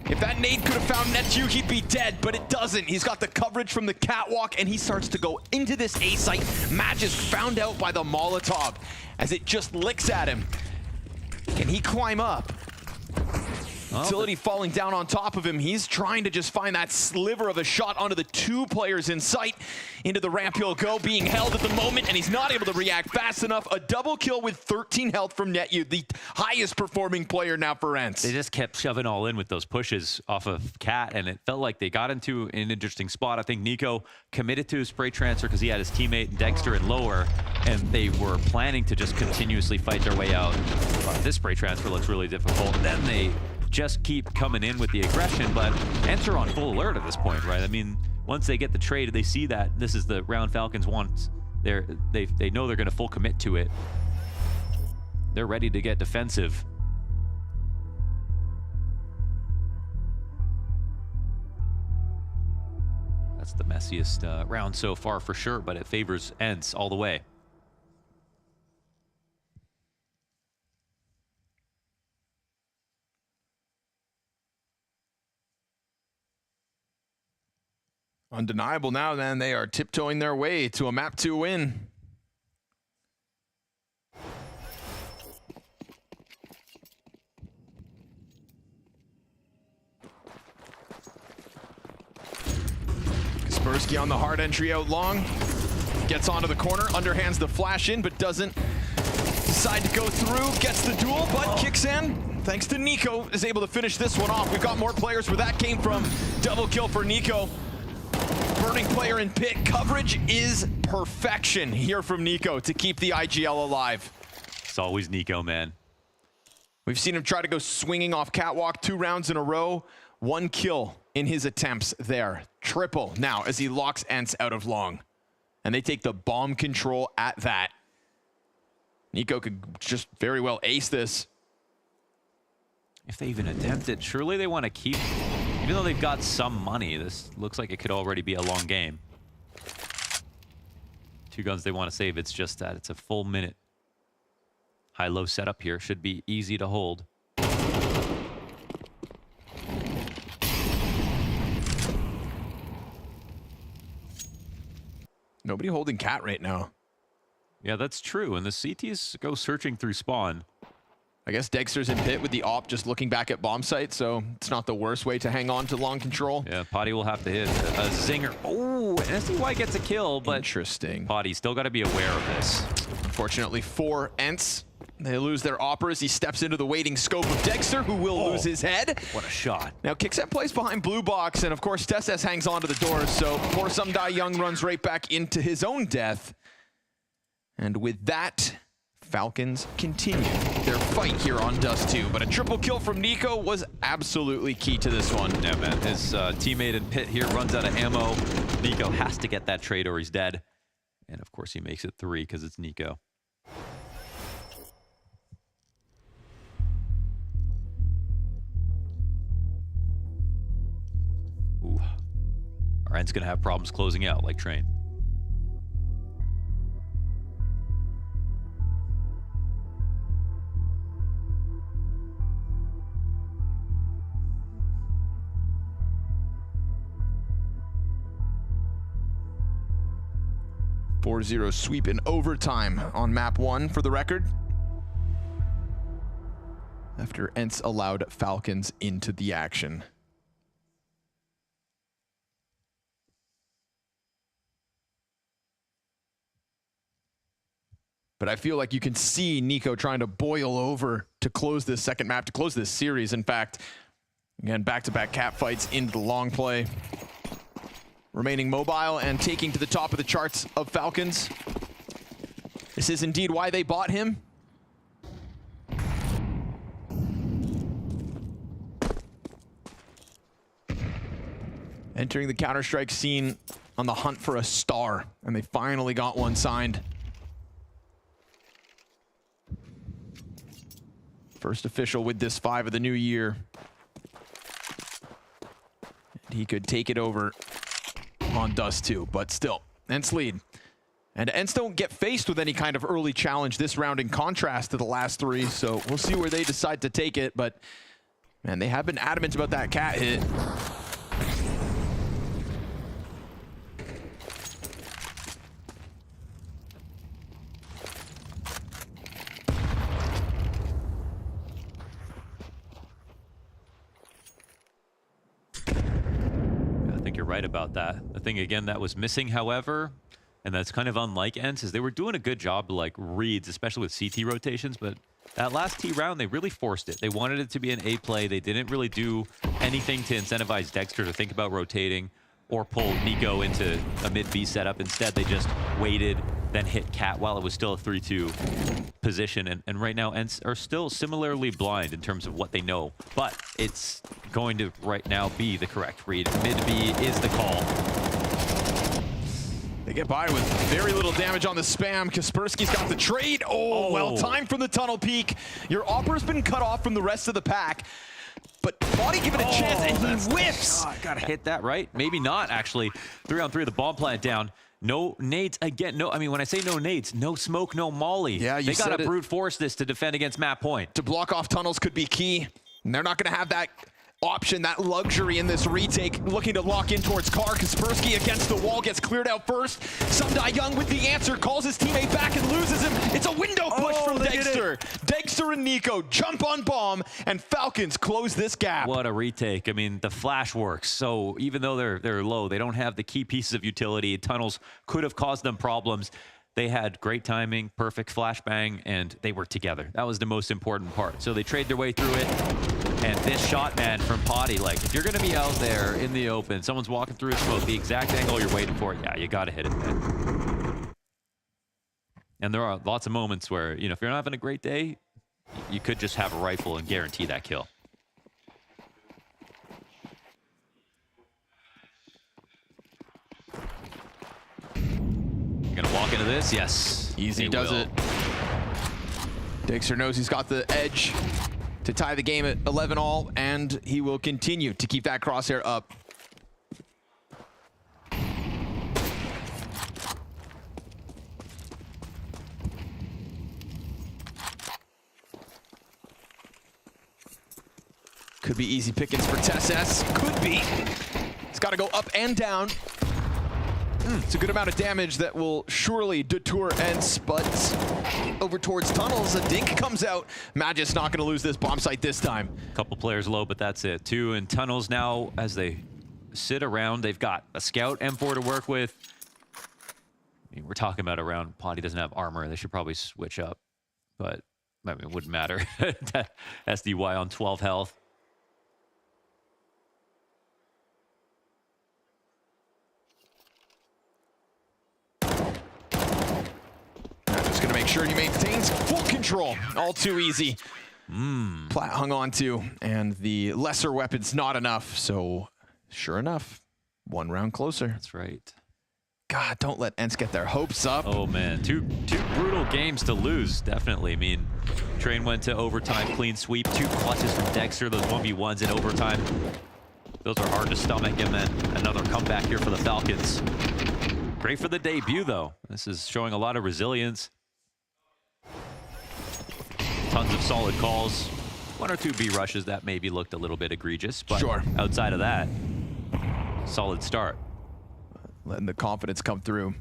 If that nade could have found Netu, he'd be dead, but it doesn't. He's got the coverage from the catwalk, and he starts to go into this A site. Match is found out by the Molotov as it just licks at him. Can he climb up? Utility falling down on top of him. He's trying to just find that sliver of a shot onto the 2 players in sight. Into the ramp he'll go, being held at the moment, and he's not able to react fast enough. A double kill with 13 health from Netu, the highest performing player now for ENCE. They just kept shoving all in with those pushes off of Cat, and it felt like they got into an interesting spot. I think NiKo committed to his spray transfer because he had his teammate Dexter in lower, and they were planning to just continuously fight their way out. This spray transfer looks really difficult. Then they just keep coming in with the aggression, but ENCE are on full alert at this point, right? I mean, once they get the trade, they see that this is the round Falcons want. They know they're going to full commit to it. They're ready to get defensive. That's the messiest round so far for sure, but it favors ENCE all the way. Undeniable now, then. They are tiptoeing their way to a map 2 win. Kaspersky on the hard entry out long. Gets onto the corner, underhands the flash in, but doesn't decide to go through. Gets the duel, but Kixan, thanks to NiKo, is able to finish this one off. We've got more players where that came from. Double kill for NiKo. Burning player in pit. Coverage is perfection here from NiKo to keep the IGL alive. It's always NiKo, man. We've seen him try to go swinging off catwalk 2 rounds in a row. 1 kill in his attempts there. Triple now as he locks ENCE out of long. And they take the bomb control at that. NiKo could just very well ace this. If they even attempt it, surely they want to keep Even though they've got some money, this looks like it could already be a long game. 2 guns they want to save. It's just that it's a full minute. High-low setup here should be easy to hold. Nobody holding cat right now. Yeah, that's true. And the CTs go searching through spawn. I guess Dexter's in pit with the op just looking back at bomb site, so it's not the worst way to hang on to long control. Yeah, Potty will have to hit a zinger. Oh, SDY gets a kill, but interesting. Potty still got to be aware of this. Unfortunately for ENCE, they lose their opera as he steps into the waiting scope of Dexter, who will lose his head. What a shot. Now, Kixet plays behind blue box, and of course, TeSeS hangs onto the doors, so poor Sumdai Young runs right back into his own death. And with that, Falcons continue their fight here on Dust 2, but a triple kill from Nico was absolutely key to this one. Yeah, man, his teammate in pit here runs out of ammo. Nico has to get that trade or he's dead. And of course he makes it 3 because it's Nico. Ooh. Our end's gonna have problems closing out like Train. .4-0 sweep in overtime on map 1 for the record. After ENCE allowed Falcons into the action. But I feel like you can see Nico trying to boil over to close this second map, to close this series. In fact, again, back-to-back cap fights into the long play. Remaining mobile and taking to the top of the charts of Falcons. This is indeed why they bought him. Entering the Counter-Strike scene on the hunt for a star, and they finally got one signed. First official with this 5 of the new year. And he could take it over on Dust 2, but still, ENCE lead. And ENCE don't get faced with any kind of early challenge this round in contrast to the last 3, so we'll see where they decide to take it, but man, they have been adamant about that cat hit. You're right about that. The thing again that was missing, however, and that's kind of unlike ENCE, is they were doing a good job to like reads, especially with CT rotations, but that last T round, they really forced it. They wanted it to be an A play. They didn't really do anything to incentivize Dexter to think about rotating or pull Nico into a mid B setup. Instead, they just waited, then hit Cat while it was still a 3-2 position. And right now, ENCE are still similarly blind in terms of what they know. But it's going to right now be the correct read. Mid B is the call. They get by with very little damage on the spam. Kaspersky's got the trade. Oh, well timed from the tunnel peek. Your Opera's been cut off from the rest of the pack. But Body give it a chance, and he whiffs. Gotta hit that, right? Maybe not, actually. 3-on-3, the bomb plant down. No nades again. No, I mean, when I say no nades, no smoke, no molly. Yeah, they gotta brute force this to defend against map point. To block off tunnels could be key. And they're not gonna have that option, that luxury in this retake. Looking to lock in towards Carr. Kaspersky against the wall, gets cleared out first. Sumdai Young with the answer, calls his teammate back and loses him. It's a window push from Dexter. Dexter and Nico jump on bomb, and Falcons close this gap. What a retake. I mean, the flash works. So even though they're low, they don't have the key pieces of utility. Tunnels could have caused them problems. They had great timing, perfect flashbang, and they were together. That was the most important part. So they trade their way through it. And this shot, man, from Potty, like, if you're going to be out there in the open, someone's walking through a smoke, the exact angle you're waiting for, yeah, you got to hit it, man. And there are lots of moments where, you know, if you're not having a great day, you could just have a rifle and guarantee that kill. Gonna walk into this, yes. Easy does it. Dexter knows he's got the edge to tie the game at 11-all, and he will continue to keep that crosshair up. Could be easy pickings for TeSS. Could be. It's got to go up and down. It's a good amount of damage that will surely detour ENCE, but over towards tunnels, a dink comes out. Magic's not going to lose this bomb site this time. Couple players low, but that's it. 2 in tunnels now as they sit around. They've got a scout M4 to work with. I mean, we're talking about a round. Potty doesn't have armor. They should probably switch up, but I mean, it wouldn't matter. SDY on 12 health. Just going to make sure he maintains full control. All too easy. Plat hung on to, and the lesser weapon's not enough. So, sure enough, 1 round closer. That's right. God, don't let ENCE get their hopes up. Oh man, two brutal games to lose, definitely. I mean, Train went to overtime, clean sweep, 2 clutches from Dexter, those 1v1s in overtime. Those are hard to stomach, and then another comeback here for the Falcons. Great for the debut, though. This is showing a lot of resilience. Tons of solid calls. 1 or 2 B rushes that maybe looked a little bit egregious, but outside of that, solid start. Letting the confidence come through.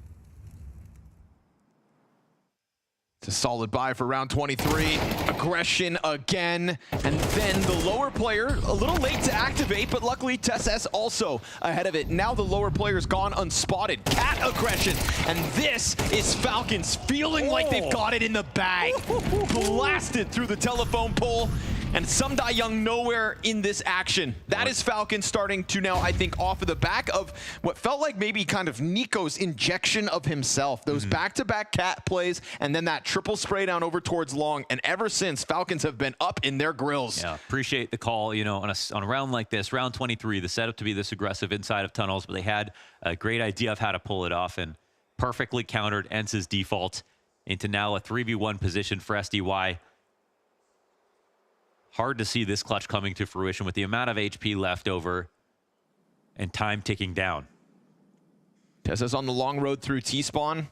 It's a solid buy for round 23. Aggression again. And then the lower player, a little late to activate, but luckily TeSS also ahead of it. Now the lower player's gone unspotted. Cat aggression. And this is Falcons feeling like they've got it in the bag. Blasted through the telephone pole. And Sumda Young nowhere in this action. That is Falcons starting to now, I think, off of the back of what felt like maybe kind of Nico's injection of himself. Those back-to-back cat plays and then that triple spray down over towards long. And ever since, Falcons have been up in their grills. Yeah, appreciate the call, you know, on a round like this, round 23, the setup to be this aggressive inside of tunnels, but they had a great idea of how to pull it off and perfectly countered ENCE's default into now a 3v1 position for SDY. Hard to see this clutch coming to fruition with the amount of HP left over and time ticking down. TeSS on the long road through T-spawn.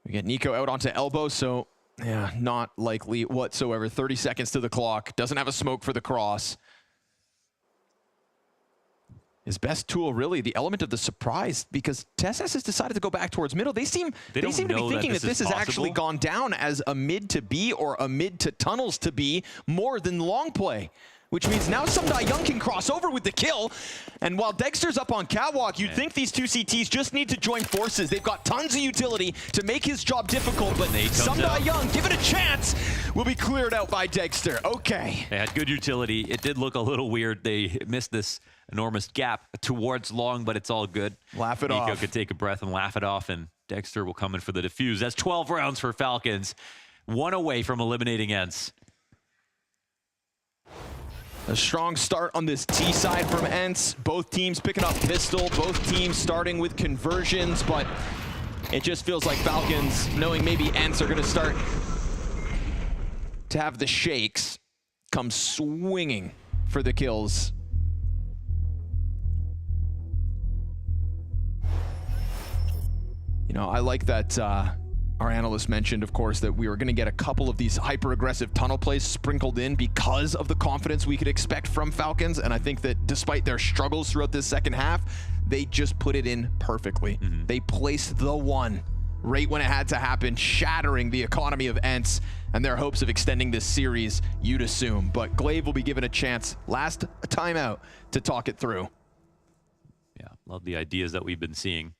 We get Nico out onto elbow, so yeah, not likely whatsoever. 30 seconds to the clock. Doesn't have a smoke for the cross. His best tool, really, the element of the surprise, because TeSS has decided to go back towards middle. They seem to be thinking that this has actually gone down as a mid to B or a mid to tunnels to B more than long play, which means now Sumda Young can cross over with the kill. And while Dexter's up on catwalk, you'd think these 2 CTs just need to join forces. They've got tons of utility to make his job difficult, but Sumda Young, give it a chance, will be cleared out by Dexter. Okay. They had good utility. It did look a little weird. They missed this enormous gap towards long, but it's all good. Laugh it off. off. Nico could take a breath and laugh it off, and Dexter will come in for the defuse. That's 12 rounds for Falcons. 1 away from eliminating ENCE. A strong start on this T side from ENCE. Both teams picking up pistol, both teams starting with conversions, but it just feels like Falcons, knowing maybe ENCE are going to start to have the shakes, come swinging for the kills. You know, I like that our analyst mentioned, of course, that we were going to get a couple of these hyper-aggressive tunnel plays sprinkled in because of the confidence we could expect from Falcons. And I think that despite their struggles throughout this second half, they just put it in perfectly. They placed the one right when it had to happen, shattering the economy of ENCE and their hopes of extending this series, you'd assume. But Glaive will be given a chance, last timeout, to talk it through. Yeah, love the ideas that we've been seeing.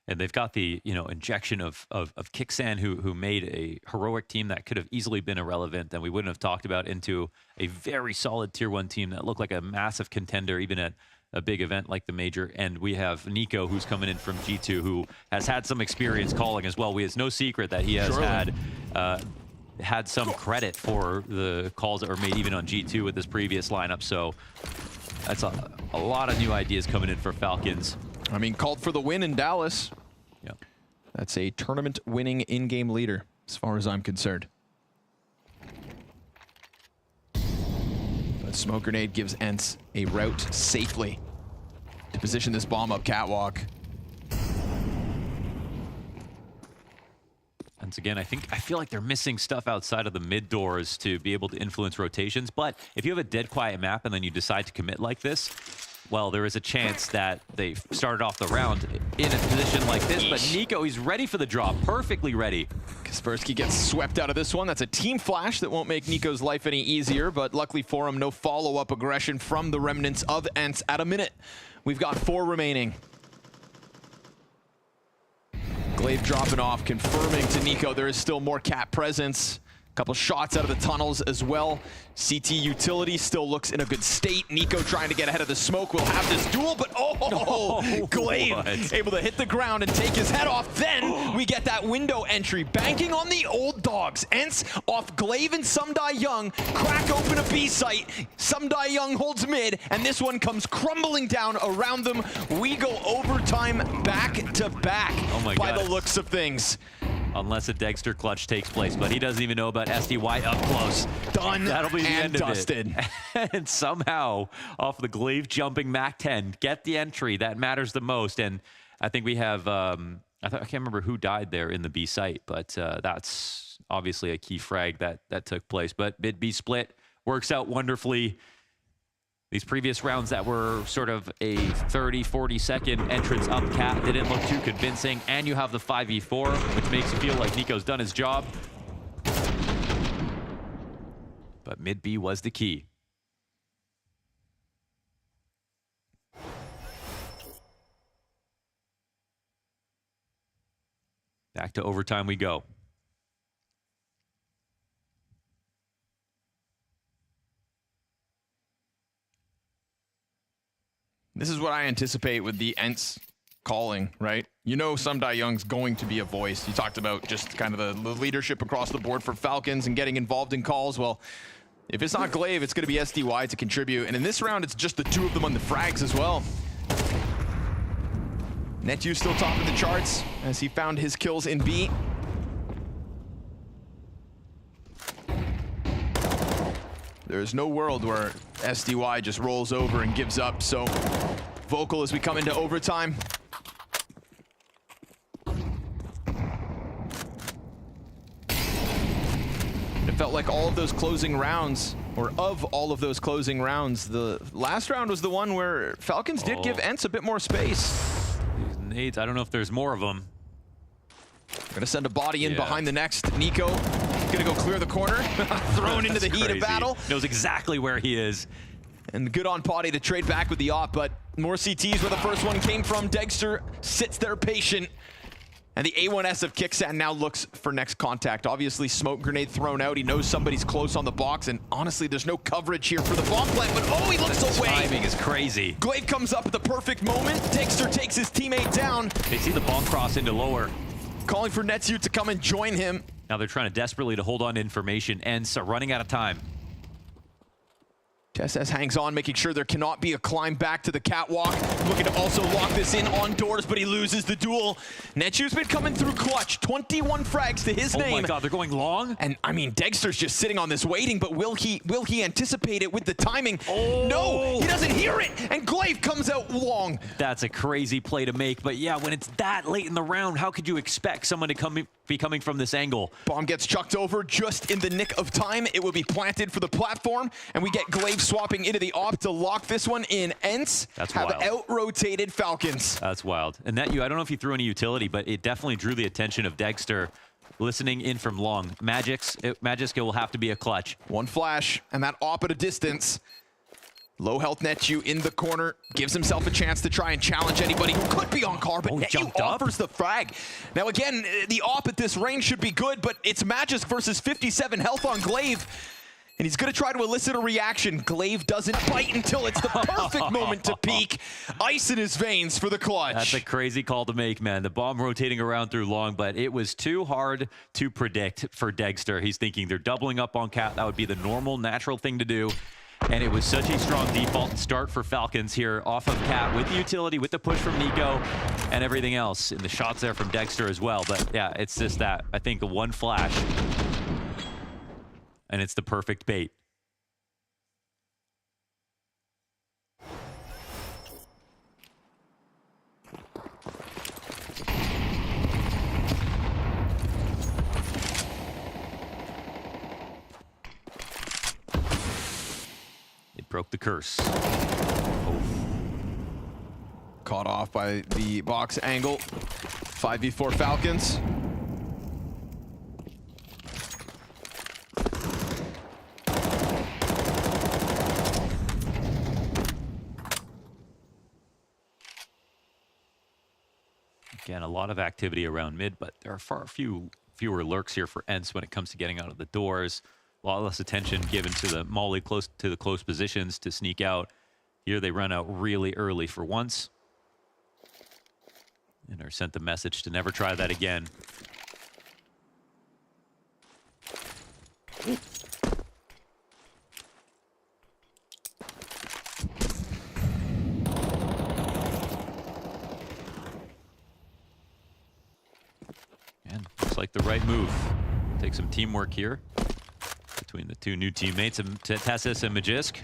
And they've got the, you know, injection of Kixan, who made a heroic team that could have easily been irrelevant and we wouldn't have talked about, into a very solid tier 1 team that looked like a massive contender even at a big event like the Major. And we have Nico, who's coming in from G2, who has had some experience calling as well. It's no secret that he has had some credit for the calls that were made even on G2 with his previous lineup. So that's a lot of new ideas coming in for Falcons. I mean, called for the win in Dallas. Yeah. That's a tournament-winning in-game leader, as far as I'm concerned. Smoke grenade gives ENCE a route safely to position this bomb up catwalk. Once again, I feel like they're missing stuff outside of the mid doors to be able to influence rotations. But if you have a dead quiet map and then you decide to commit like this, well, there is a chance that they started off the round in a position like this. But Nico, he's ready for the drop, perfectly ready. Kaspersky gets swept out of this one. That's a team flash that won't make Nico's life any easier, but luckily for him, no follow-up aggression from the remnants of ENCE at a minute. We've got 4 remaining. Glaive dropping off, confirming to Nico there is still more cat presence. Couple shots out of the tunnels as well. CT utility still looks in a good state. Nico trying to get ahead of the smoke. Will have this duel, but Glaive able to hit the ground and take his head off. Then we get that window entry, banking on the old dogs. ENCE off Glaive and Sumdai Young, crack open a B site. Sumdai Young holds mid, and this one comes crumbling down around them. We go overtime back to back by the looks of things. Unless a Dexter clutch takes place, but he doesn't even know about SDY up close. Done. That'll be the and end dusted. Of it. And somehow, off the Glaive jumping Mac 10, get the entry. That matters the most. And I think we have, I can't remember who died there in the B site, but that's obviously a key frag that took place. But mid B split works out wonderfully. These previous rounds that were sort of a 30, 40-second entrance up cat didn't look too convincing. And you have the 5v4, which makes you feel like Nico's done his job. But mid B was the key. Back to overtime we go. This is what I anticipate with the ENCE calling, right? You know Sumdai Young's going to be a voice. You talked about just kind of the leadership across the board for Falcons and getting involved in calls. Well, if it's not Glaive, it's going to be SDY to contribute. And in this round, it's just the 2 of them on the frags as well. Netu still topping the charts as he found his kills in B. There's no world where SDY just rolls over and gives up, so vocal as we come into overtime. It felt like all of those closing rounds, or of all of those closing rounds, the last round was the one where Falcons did give ENCE a bit more space. These nades, I don't know if there's more of them. Gonna send a body in behind the next. Nico gonna go clear the corner. Thrown into the heat of battle. Knows exactly where he is. And good on Potty to trade back with the op, but more CTs where the first one came from. Dexter sits there patient. And the A1S of Kixan now looks for next contact. Obviously, smoke grenade thrown out. He knows somebody's close on the box, and honestly, there's no coverage here for the bomb plant, but he looks away. Timing is crazy. Glaive comes up at the perfect moment. Dexter takes his teammate down. They see the bomb cross into lower. Calling for Netsu to come and join him. Now they're trying to desperately to hold on to information, and so running out of time. TSS hangs on, making sure there cannot be a climb back to the catwalk. Looking to also lock this in on doors, but he loses the duel. Netsu's been coming through clutch. 21 frags to his name. Oh my god, they're going long? And I mean, Dexter's just sitting on this waiting, but will he anticipate it with the timing? No, he doesn't hear it, and Glaive comes out long. That's a crazy play to make, but yeah, when it's that late in the round, how could you expect someone to be coming from this angle? Bomb gets chucked over just in the nick of time. It will be planted for the platform, and we get Glaive swapping into the op to lock this one in. ENCE have out-rotated Falcons. That's wild. And that I don't know if he threw any utility, but it definitely drew the attention of Dexter listening in from long. Magisk will have to be a clutch. One flash, and that op at a distance. Low health Netju in the corner, gives himself a chance to try and challenge anybody who could be on car, but Netju offers the frag. Now again, the op at this range should be good, but it's Magisk versus 57 health on Glaive. And he's going to try to elicit a reaction. Glaive doesn't bite until it's the perfect moment to peek. Ice in his veins for the clutch. That's a crazy call to make, man. The bomb rotating around through long, but it was too hard to predict for Dexter. He's thinking they're doubling up on Cat. That would be the normal, natural thing to do. And it was such a strong default start for Falcons here off of Cat with the utility, with the push from Nico, and everything else. And the shots there from Dexter as well. But yeah, it's just that. I think the one flash, and it's the perfect bait. Broke the curse. Caught off by the box angle. 5v4 Falcons. Again, a lot of activity around mid, but there are fewer lurks here for ENCE when it comes to getting out of the doors. A lot less attention given to the molly close to the close positions to sneak out. Here they run out really early for once. And are sent the message to never try that again. And looks like the right move. Take some teamwork here between the two new teammates of TeSeS and Magisk.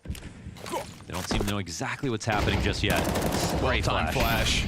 They don't seem to know exactly what's happening just yet. Great flash.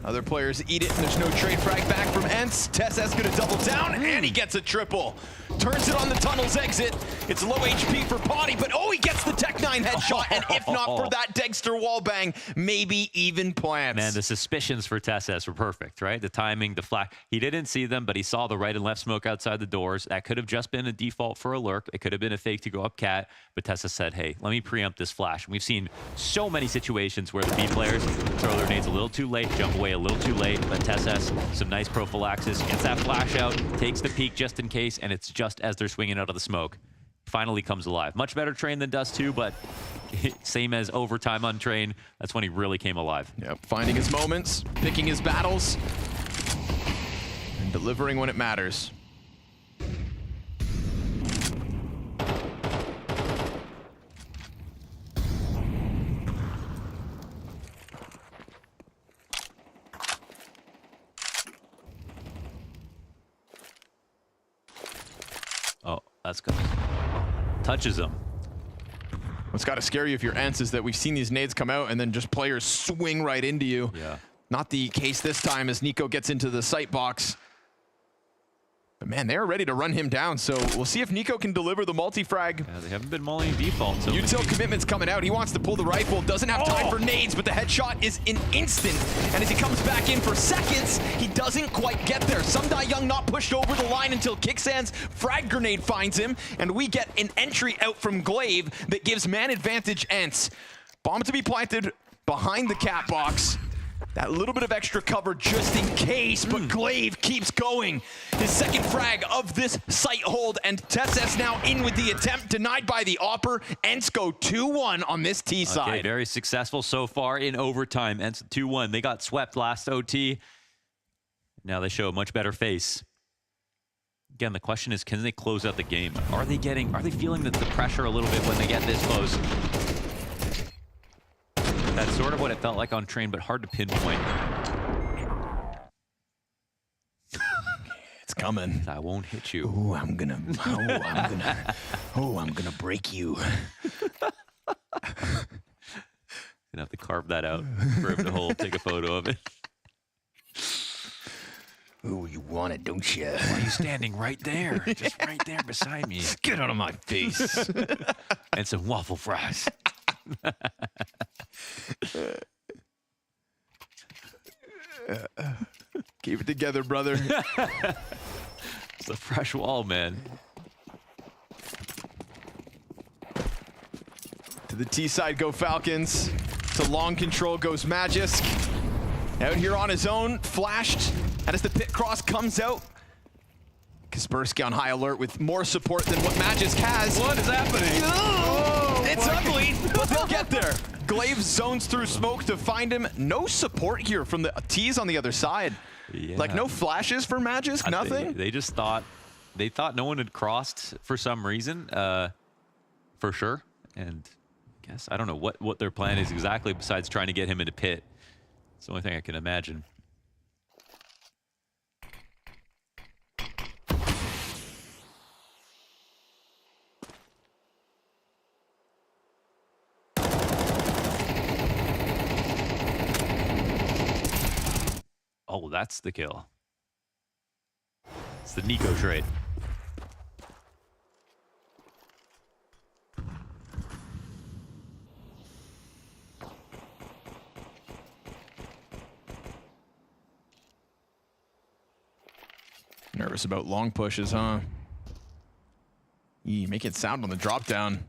Other players eat it, and there's no trade frag back from ENCE. TeSeS gonna double down, and he gets a triple. Turns it on the tunnel's exit. It's low HP for Potty, but oh, he gets the Tech-9 headshot, and if not for that Dexter wallbang, maybe even plants. Man, the suspicions for TeSeS were perfect, right? The timing, the flash. He didn't see them, but he saw the right and left smoke outside the doors. That could have just been a default for a lurk. It could have been a fake to go up cat, but TeSeS said, hey, let me preempt this flash. And we've seen so many situations where the B players throw their nades a little too late, jump away a little too late, but TeSeS, some nice prophylaxis, gets that flash out, takes the peek just in case, and it's just as they're swinging out of the smoke. Finally comes alive. Much better train than Dust 2, but same as overtime untrained. That's when he really came alive. Yep, finding his moments, picking his battles, and delivering when it matters. Oh, that's good. Touches him. What's got to scare you if you're ENCE is that we've seen these nades come out and then just players swing right into you. Yeah. Not the case this time as Nico gets into the sight box. But man, they're ready to run him down, so we'll see if Nico can deliver the multi-frag. Yeah, they haven't been mulling default. So Util commitment's coming out. He wants to pull the rifle. Doesn't have time for nades, but the headshot is an instant. And as he comes back in for seconds, he doesn't quite get there. Sumdai Young not pushed over the line until Kicksands frag grenade finds him, and we get an entry out from Glaive that gives man advantage ENCE. Bomb to be planted behind the cat box. That little bit of extra cover just in case, but Glaive keeps going. His second frag of this sight hold, and TeSeS now in with the attempt, denied by the Opper. ENCE go 2-1 on this T side. Okay, very successful so far in overtime. ENCE 2-1. They got swept last OT. Now they show a much better face. Again, the question is, can they close out the game? Are they feeling the pressure a little bit when they get this close? That's sort of what it felt like on Train, but hard to pinpoint. It's coming. I won't hit you. Ooh, I'm gonna break you. Gonna have to carve that out for him to take a photo of it. Ooh, you want it, don't you? Why are you standing right there? Just right there beside me. Get out of my face. And some waffle fries. Keep it together, brother. It's a fresh wall, man. To the T side go Falcons. To long control goes Magisk. Out here on his own, flashed. And as the pit cross comes out, Kaspersky on high alert with more support than what Magisk has. What is happening? Oh, it's ugly, but they'll get there. Glaive zones through smoke to find him. No support here from the T's on the other side. Yeah. Like no flashes for Magisk, nothing? They just thought no one had crossed for some reason, for sure. And I guess, I don't know what their plan is exactly besides trying to get him into pit. It's the only thing I can imagine. Oh, that's the kill. It's the Nico trade. Nervous about long pushes, huh? Make it sound on the drop down.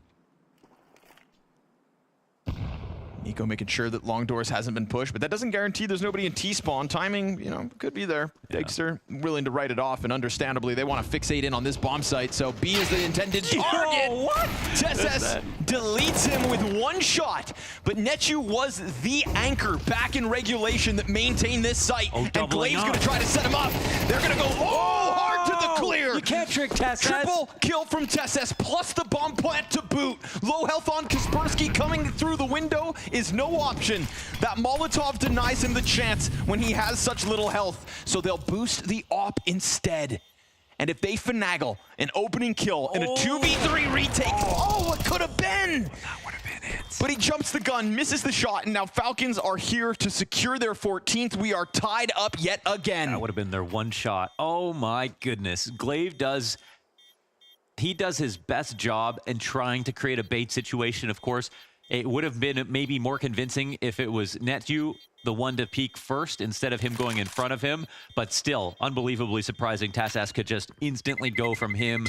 Nico making sure that long doors hasn't been pushed, but that doesn't guarantee there's nobody in T-spawn. Timing, you know, could be there. Yeah. Dexter willing to write it off, and understandably, they want to fixate in on this bomb site, so B is the intended target. Oh, what? TeSeS deletes him with one shot, but Netu was the anchor back in regulation that maintained this site, and Glaive's going to try to set him up. They're going to go hard to the clear. You can't trick TeSeS. Triple kill from TeSeS, plus the bomb plant to boot. Low health on Kaspersky coming through the window is no option. That Molotov denies him the chance when he has such little health, so they'll boost the op instead. And if they finagle an opening kill and a 2v3 retake, what could have been? That would have been it. But he jumps the gun, misses the shot, and now Falcons are here to secure their 14th. We are tied up yet again. That would have been their one shot. Oh my goodness. Glaive does his best job in trying to create a bait situation, of course. It would have been maybe more convincing if it was Netu, the one to peek first, instead of him going in front of him. But still, unbelievably surprising. TeSeS could just instantly go from him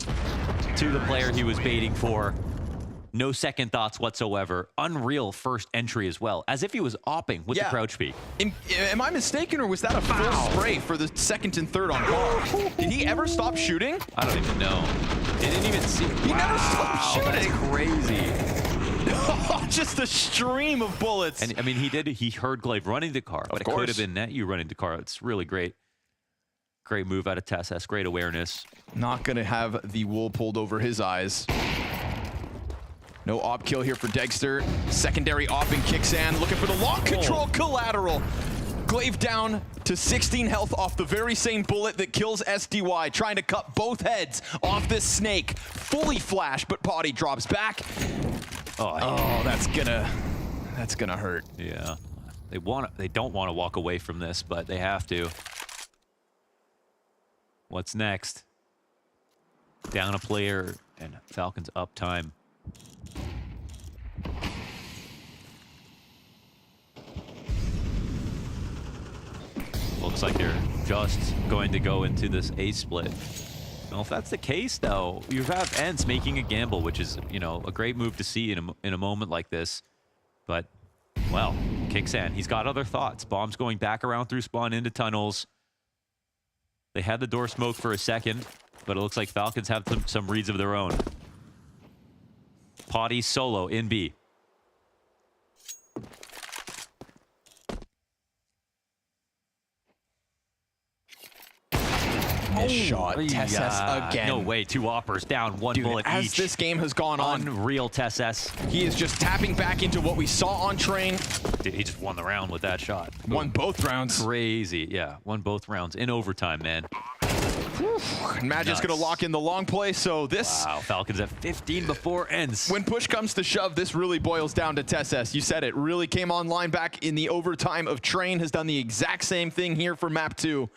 to the player he was baiting for. No second thoughts whatsoever. Unreal first entry as well, as if he was opping with the crouch peek. Am I mistaken, or was that a full spray for the second and third on bar? Did he ever stop shooting? I don't even know. He didn't even see. He never stopped shooting. That's crazy. Just a stream of bullets. And I mean, he heard Glaive running the car, but it could have been Netu running the car. It's really great. Great move out of TeSeS, great awareness. Not gonna have the wool pulled over his eyes. No op kill here for Dexter. Secondary op in Kicksand, looking for the long control collateral. Glaive down to 16 health off the very same bullet that kills SDY, trying to cut both heads off this snake. Fully flash, but Potty drops back. Oh, that's gonna hurt. Yeah, they don't want to walk away from this, but they have to. What's next? Down a player, and Falcons up time. Looks like they're just going to go into this A split. Well, if that's the case, though, you have ENCE making a gamble, which is, you know, a great move to see in a moment like this. But, well, Kicksand, he's got other thoughts. Bombs going back around through spawn into tunnels. They had the door smoke for a second, but it looks like Falcons have some reads of their own. Potty solo in B. Shot. TeSeS again. No way. Two oppers down. One bullet as each. this game has gone on. Unreal TeSeS. He is just tapping back into what we saw on Train. Dude, he just won the round with that shot. Won both rounds. Crazy. Yeah, won both rounds in overtime, man. Magic's going to lock in the long play, so this... Wow, Falcons at 15 before ENCE. When push comes to shove, this really boils down to TeSeS. You said it. Really came online back in the overtime of Train. Has done the exact same thing here for map 2.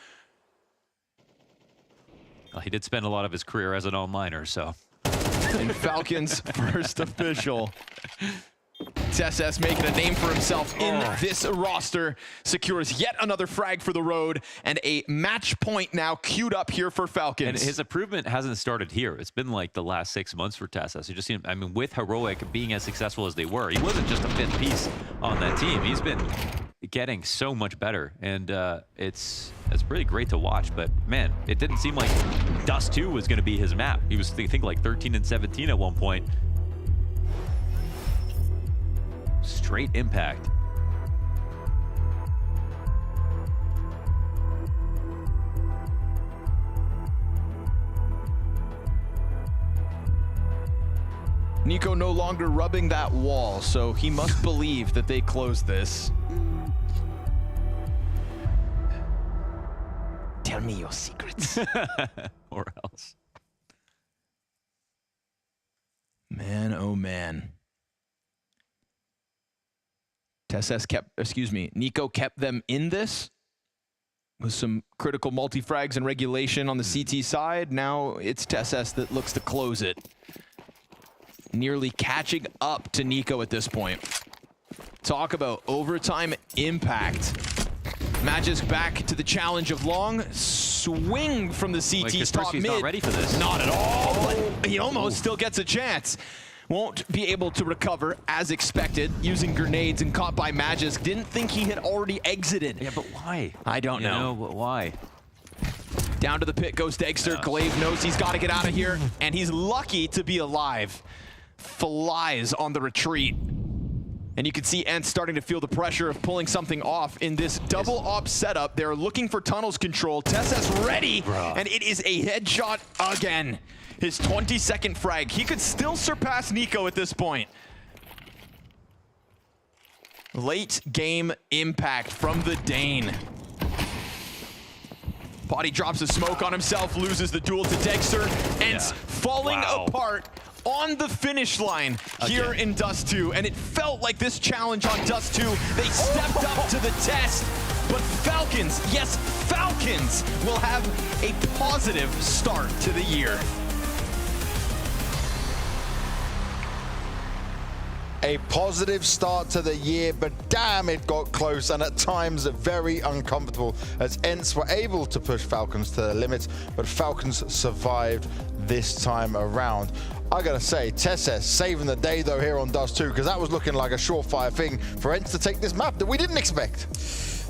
Well, he did spend a lot of his career as an onliner, so. And Falcons first official. TeSeS making a name for himself in this roster, secures yet another frag for the road, and a match point now queued up here for Falcons. And his improvement hasn't started here. It's been like the last 6 months for TeSeS. You just see him, I mean, with Heroic being as successful as they were, he wasn't just a fifth piece on that team. He's been getting so much better, and it's really great to watch. But man, it didn't seem like Dust 2 was going to be his map. He was, I think, like 13 and 17 at one point. Straight impact. Nico no longer rubbing that wall, so he must believe that they closed this. Tell me your secrets. Or else. Man, oh man. TeSeS Nico kept them in this with some critical multi-frags and regulation on the CT side. Now it's TeSeS that looks to close it. Nearly catching up to Nico at this point. Talk about overtime impact. Magisk back to the challenge of long. Swing from the CT's top mid. Not ready for this. Not at all, but he almost still gets a chance. Won't be able to recover as expected, using grenades and caught by Magisk. Didn't think he had already exited. Yeah, but why? I don't know. Why? Down to the pit goes Dexter. Glaive knows he's got to get out of here, and he's lucky to be alive. Flies on the retreat. And you can see ENCE starting to feel the pressure of pulling something off in this double op setup. They're looking for tunnels control. TeSeS ready, and it is a headshot again. His 22nd frag. He could still surpass Nico at this point. Late game impact from the Dane. Body drops a smoke on himself, loses the duel to Dexter. ENCE falling apart on the finish line here in Dust 2. And it felt like this challenge on Dust 2, they stepped up to the test. But Falcons, yes, Falcons will have a positive start to the year. A positive start to the year, but damn, it got close and at times very uncomfortable as ENCE were able to push Falcons to their limits, but Falcons survived this time around. I gotta say, TeSeS saving the day though here on Dust 2, because that was looking like a surefire thing for ENCE to take this map that we didn't expect.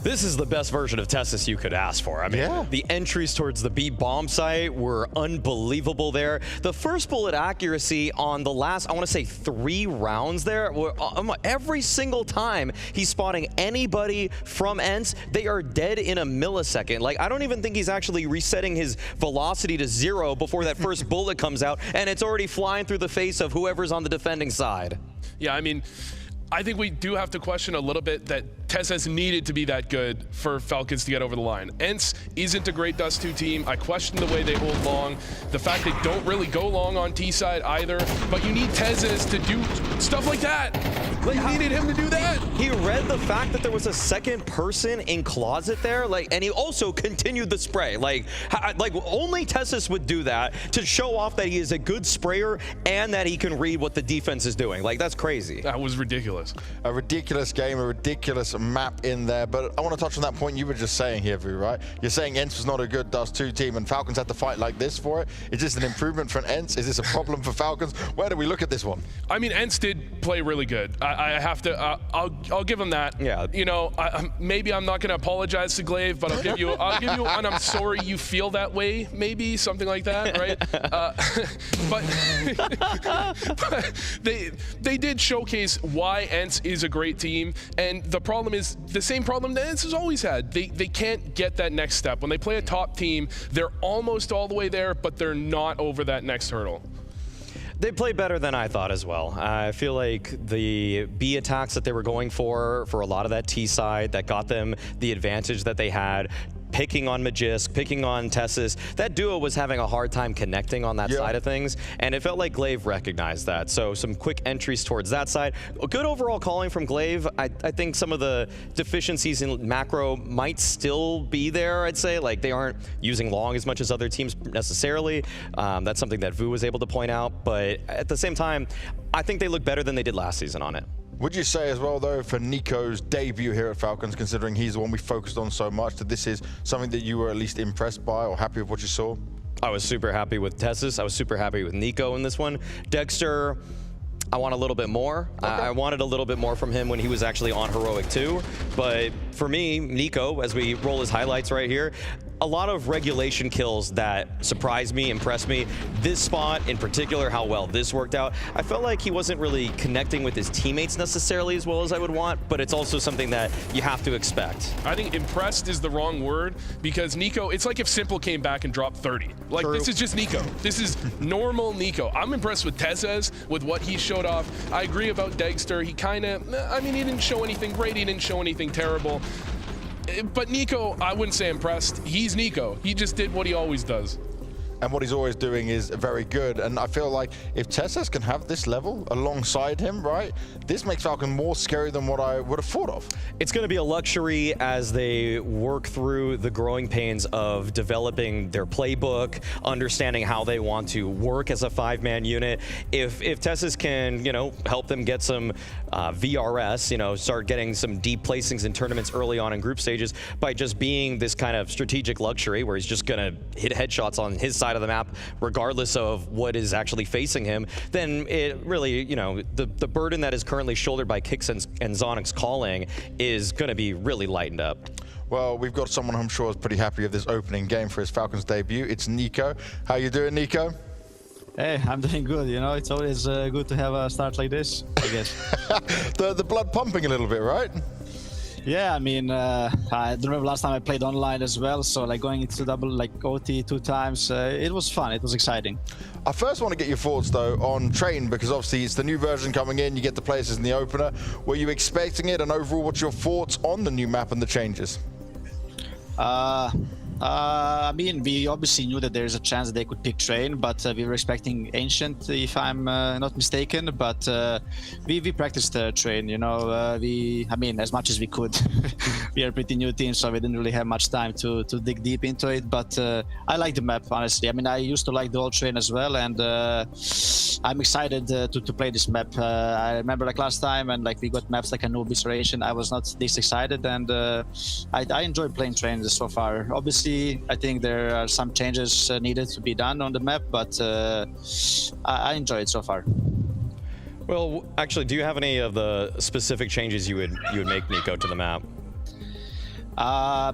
This is the best version of TeSeS you could ask for. I mean, the entries towards the B bomb site were unbelievable there. The first bullet accuracy on the last, I want to say 3 rounds there, were, every single time he's spotting anybody from ENCE, they are dead in a millisecond. Like, I don't even think he's actually resetting his velocity to 0 before that first bullet comes out, and it's already flying through the face of whoever's on the defending side. Yeah, I mean, I think we do have to question a little bit that TeSeS needed to be that good for Falcons to get over the line. ENCE isn't a great Dust 2 team. I question the way they hold long. The fact they don't really go long on T side either. But you need TeSeS to do stuff like that. Like, you needed him to do that. He read the fact that there was a second person in closet there, and he also continued the spray. Like only TeSeS would do that to show off that he is a good sprayer and that he can read what the defense is doing. Like, that's crazy. That was ridiculous. A ridiculous game, a ridiculous map in there, but I want to touch on that point you were just saying here, Vu, right? You're saying ENCE was not a good Dust 2 team and Falcons had to fight like this for it. Is this an improvement for ENCE? Is this a problem for Falcons? Where do we look at this one? I mean, ENCE did play really good. I have to, I'll give him that. Yeah. You know, maybe I'm not going to apologize to Glaive, but I'll give you, and I'm sorry you feel that way, maybe, something like that, right? But they did showcase why ENCE is a great team, and the problem is the same problem that ENCE has always had. They can't get that next step. When they play a top team, they're almost all the way there, but they're not over that next hurdle. They played better than I thought as well. I feel like the B attacks that they were going for a lot of that T side, that got them the advantage that they had, picking on Magisk, picking on TeSeS, that duo was having a hard time connecting on that side of things, and it felt like Glaive recognized that. So some quick entries towards that side. A good overall calling from Glaive. I think some of the deficiencies in macro might still be there, I'd say. Like, they aren't using long as much as other teams necessarily. That's something that Vu was able to point out, but at the same time, I think they look better than they did last season on it. Would you say as well, though, for Nico's debut here at Falcons, considering he's the one we focused on so much, that this is something that you were at least impressed by or happy with what you saw? I was super happy with TeSeS. I was super happy with Nico in this one. Dexter, I want a little bit more. Okay. I wanted a little bit more from him when he was actually on Heroic 2. But for me, Nico, as we roll his highlights right here, a lot of regulation kills that surprised me, impressed me. This spot in particular, how well this worked out. I felt like he wasn't really connecting with his teammates necessarily as well as I would want, but it's also something that you have to expect. I think impressed is the wrong word, because Nico, it's like if Simple came back and dropped 30. Like, this is just Nico. This is normal Nico. I'm impressed with TeSeS, with what he showed off. I agree about Dexter. He kind of, I mean, he didn't show anything great. He didn't show anything terrible. But Nico, I wouldn't say impressed. He's Nico. He just did what he always does. and what he's always doing is very good. And I feel like if TeSeS can have this level alongside him, right, this makes Falcon more scary than what I would have thought of. It's going to be a luxury as they work through the growing pains of developing their playbook, understanding how they want to work as a 5-man unit. If TeSeS can, help them get some VRS, start getting some deep placings in tournaments early on in group stages by just being this kind of strategic luxury where he's just going to hit headshots on his side of the map regardless of what is actually facing him, then it really, the burden that is currently shouldered by Kix and Zonic's calling is going to be really lightened up. Well, we've got someone I'm sure is pretty happy with this opening game for his Falcons debut. It's Nico. How you doing, Nico? Hey, I'm doing good. It's always good to have a start like this, I guess. the blood pumping a little bit, right? Yeah, I mean, I remember last time I played online as well, so like going into double, like OT 2 times, it was fun, it was exciting. I first want to get your thoughts though on Train, because obviously it's the new version coming in, you get the places in the opener. Were you expecting it, and overall what's your thoughts on the new map and the changes? I mean, we obviously knew that there's a chance that they could pick Train, but we were expecting Ancient, if I'm not mistaken. But we practiced Train, I mean, as much as we could. We are a pretty new team, so we didn't really have much time to dig deep into it. But I like the map, honestly. I mean, I used to like the old Train as well, and I'm excited to play this map. I remember like last time, and like we got maps like Anubis or Ancient, I was not this excited, and I enjoyed playing Train so far. Obviously, I think there are some changes needed to be done on the map, but I enjoy it so far. Well, actually, do you have any of the specific changes you would make, Nico, to the map? I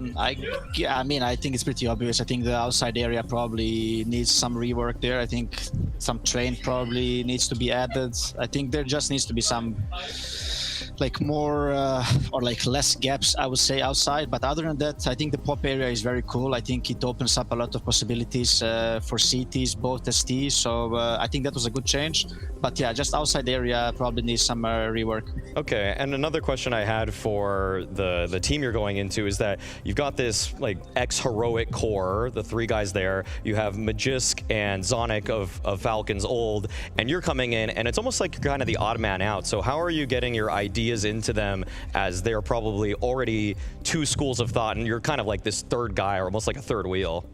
mean, I think it's pretty obvious. I think the outside area probably needs some rework there. I think some Train probably needs to be added. I think there just needs to be some like more or like less gaps, I would say, outside. But other than that, I think the pop area is very cool. I think it opens up a lot of possibilities for CTs, both STs. So I think that was a good change. But yeah, just outside area probably needs some rework. Okay, and another question I had for the team you're going into is that you've got this like ex-heroic core, the 3 guys there. You have Magisk and Zonic of Falcons old, and you're coming in, and it's almost like you're kind of the odd man out. So how are you getting your ideas into them, as they're probably already 2 schools of thought, and you're kind of like this third guy, or almost like a third wheel?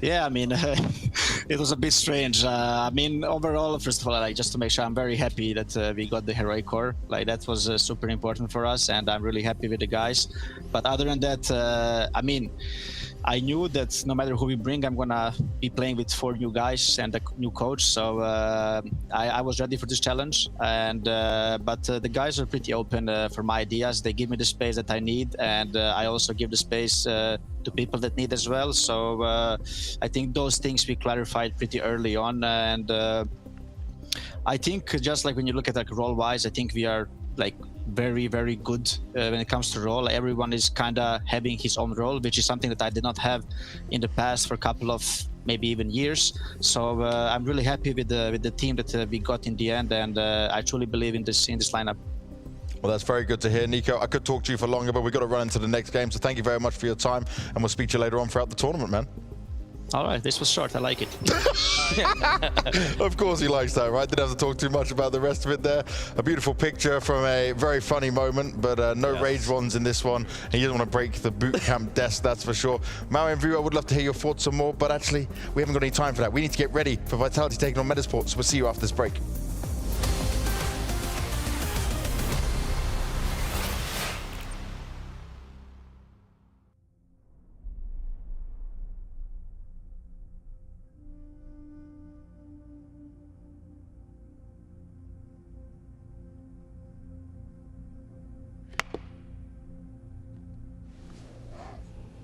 Yeah, I mean, it was a bit strange. I mean, overall, first of all, like, just to make sure, I'm very happy that we got the heroic core. Like, that was super important for us, and I'm really happy with the guys. But other than that, I mean, I knew that no matter who we bring, I'm gonna be playing with 4 new guys and a new coach. So I was ready for this challenge. And but the guys are pretty open for my ideas. They give me the space that I need, and I also give the space to people that need as well. So I think those things we clarified pretty early on. And I think just like when you look at like role-wise, I think we are like very, very good when it comes to role. Everyone is kind of having his own role, which is something that I did not have in the past for a couple of maybe even years. So I'm really happy with the team that we got in the end, and I truly believe in this lineup. Well, that's very good to hear, Nico. I could talk to you for longer, but we've got to run into the next game. So thank you very much for your time, and we'll speak to you later on throughout the tournament, man. All right, this was short. I like it. Of course he likes that, right? Didn't have to talk too much about the rest of it there. A beautiful picture from a very funny moment, but no rage ones in this one. And you don't want to break the boot camp desk, that's for sure. Maui and Vu, I would love to hear your thoughts some more, but actually, we haven't got any time for that. We need to get ready for Vitality taking on Metizport, so we'll see you after this break.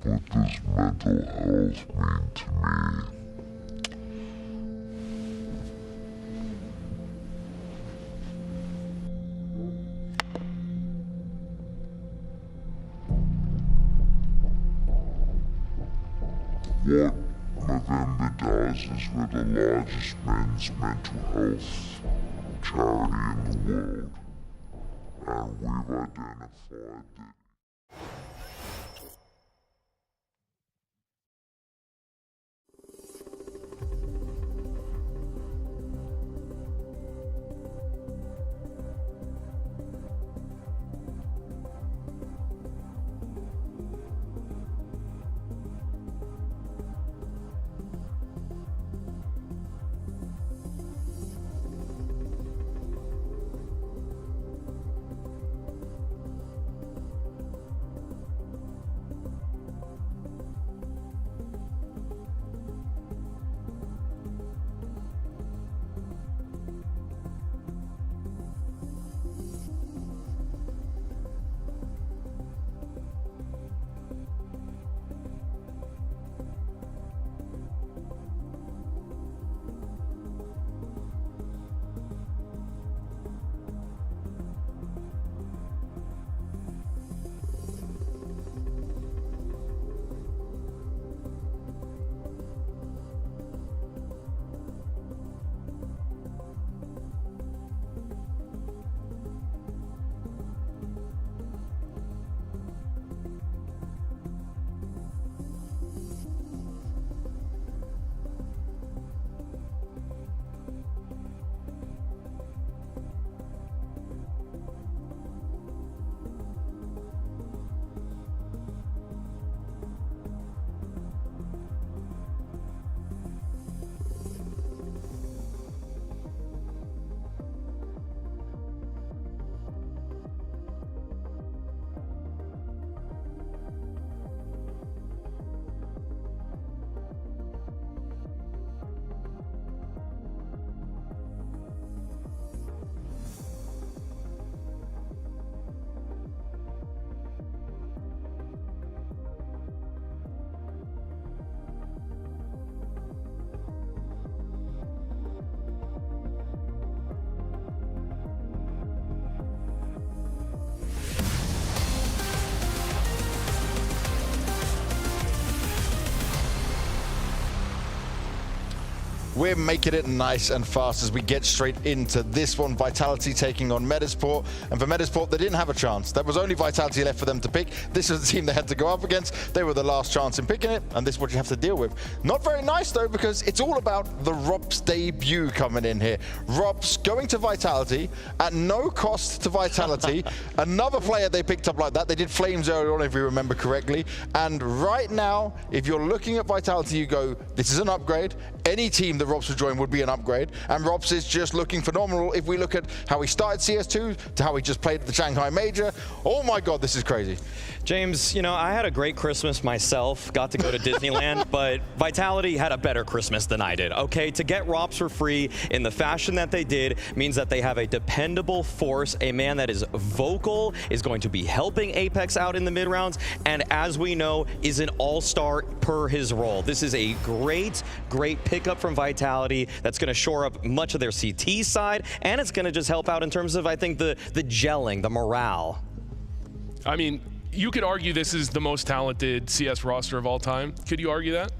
What does mental health mean to me? What November does is we're the largest men's mental health charity in the world, and we've identified that we're making it nice and fast as we get straight into this one. Vitality taking on Metizport. And for Metizport, they didn't have a chance. There was only Vitality left for them to pick. This was the team they had to go up against. They were the last chance in picking it, and this is what you have to deal with. Not very nice, though, because it's all about the Ropz debut coming in here. Ropz going to Vitality at no cost to Vitality. Another player they picked up like that. They did Flames earlier on, if you remember correctly. And right now, if you're looking at Vitality, you go, this is an upgrade. Any team that Ropz would join would be an upgrade. And Ropz is just looking phenomenal. If we look at how he started CS2 to how he just played at the Shanghai Major, oh my God, this is crazy. James, you know, I had a great Christmas myself, got to go to Disneyland, but Vitality had a better Christmas than I did, okay? To get Ropz for free in the fashion that they did means that they have a dependable force, a man that is vocal, is going to be helping Apex out in the mid-rounds, and as we know, is an all-star per his role. This is a great pickup from Vitality that's going to shore up much of their CT side, and it's going to just help out in terms of, I think, the gelling, the morale. I mean, you could argue this is the most talented CS roster of all time. Could you argue that?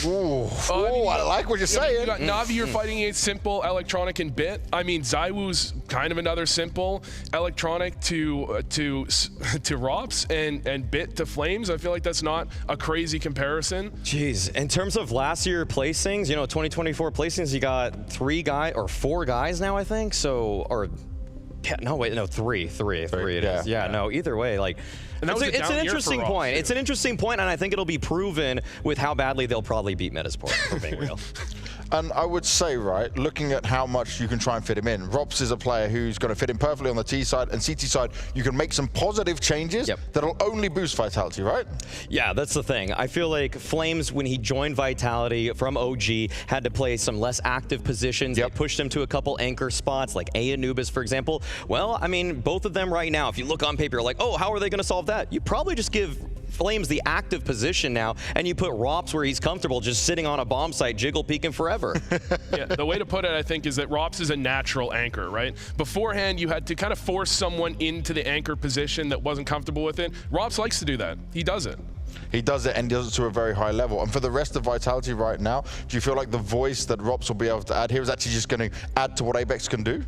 Ooh, I like what you're saying. You got Na'Vi, you're fighting against Simple, Electronic, and Bit. I mean, ZywOo's kind of another Simple, Electronic to Ropz, and Bit to Flames. I feel like that's not a crazy comparison. Jeez, in terms of last year placings, you know, 2024 placings, you got 4 guys now, I think. So, or yeah, no, wait, no, three it is. Yeah, no, either way, like, it's an interesting point. It's an interesting point, and I think it'll be proven with how badly they'll probably beat Metizport, for being real. And I would say, right, looking at how much you can try and fit him in, Ropz is a player who's going to fit in perfectly on the T side, and CT side, you can make some positive changes that'll only boost Vitality, right? Yeah, that's the thing. I feel like Flames, when he joined Vitality from OG, had to play some less active positions. They pushed him to a couple anchor spots, like Anubis, for example. Well, I mean, both of them right now, if you look on paper, you're like, oh, how are they going to solve that? You probably just give Flames the active position now, and you put Ropz where he's comfortable, just sitting on a bomb site, jiggle peeking forever. Yeah, the way to put it, I think, is that Ropz is a natural anchor, right? Beforehand, you had to kind of force someone into the anchor position that wasn't comfortable with it. Ropz likes to do that. He does it. He does it, and does it to a very high level. And for the rest of Vitality right now, do you feel like the voice that Ropz will be able to add here is actually just going to add to what Apex can do?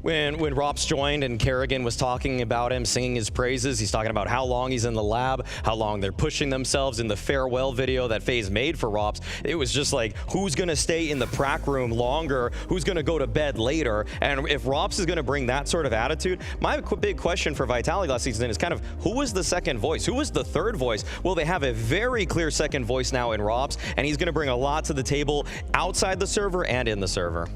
When Ropz joined and Kerrigan was talking about him, singing his praises, he's talking about how long he's in the lab, how long they're pushing themselves. In the farewell video that FaZe made for Ropz, it was just like, who's going to stay in the prac room longer? Who's going to go to bed later? And if Ropz is going to bring that sort of attitude, my big question for Vitality last season is kind of, who was the second voice? Who was the third voice? Well, they have a very clear second voice now in Ropz, and he's going to bring a lot to the table outside the server and in the server.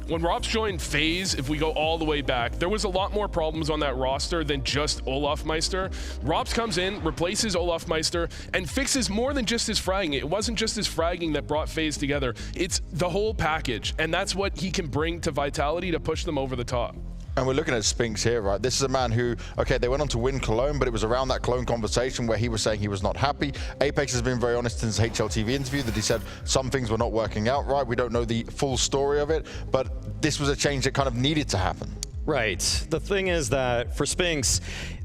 When Ropz joined FaZe, if we go all the way back, there was a lot more problems on that roster than just Olafmeister. Ropz comes in, replaces Olafmeister, and fixes more than just his fragging. It wasn't just his fragging that brought FaZe together. It's the whole package, and that's what he can bring to Vitality to push them over the top. And we're looking at Spinks here, right? This is a man who, okay, they went on to win Cologne, but it was around that Cologne conversation where he was saying he was not happy. Apex has been very honest in his HLTV interview that he said some things were not working out right. We don't know the full story of it, but this was a change that kind of needed to happen. Right. The thing is that for Spinks,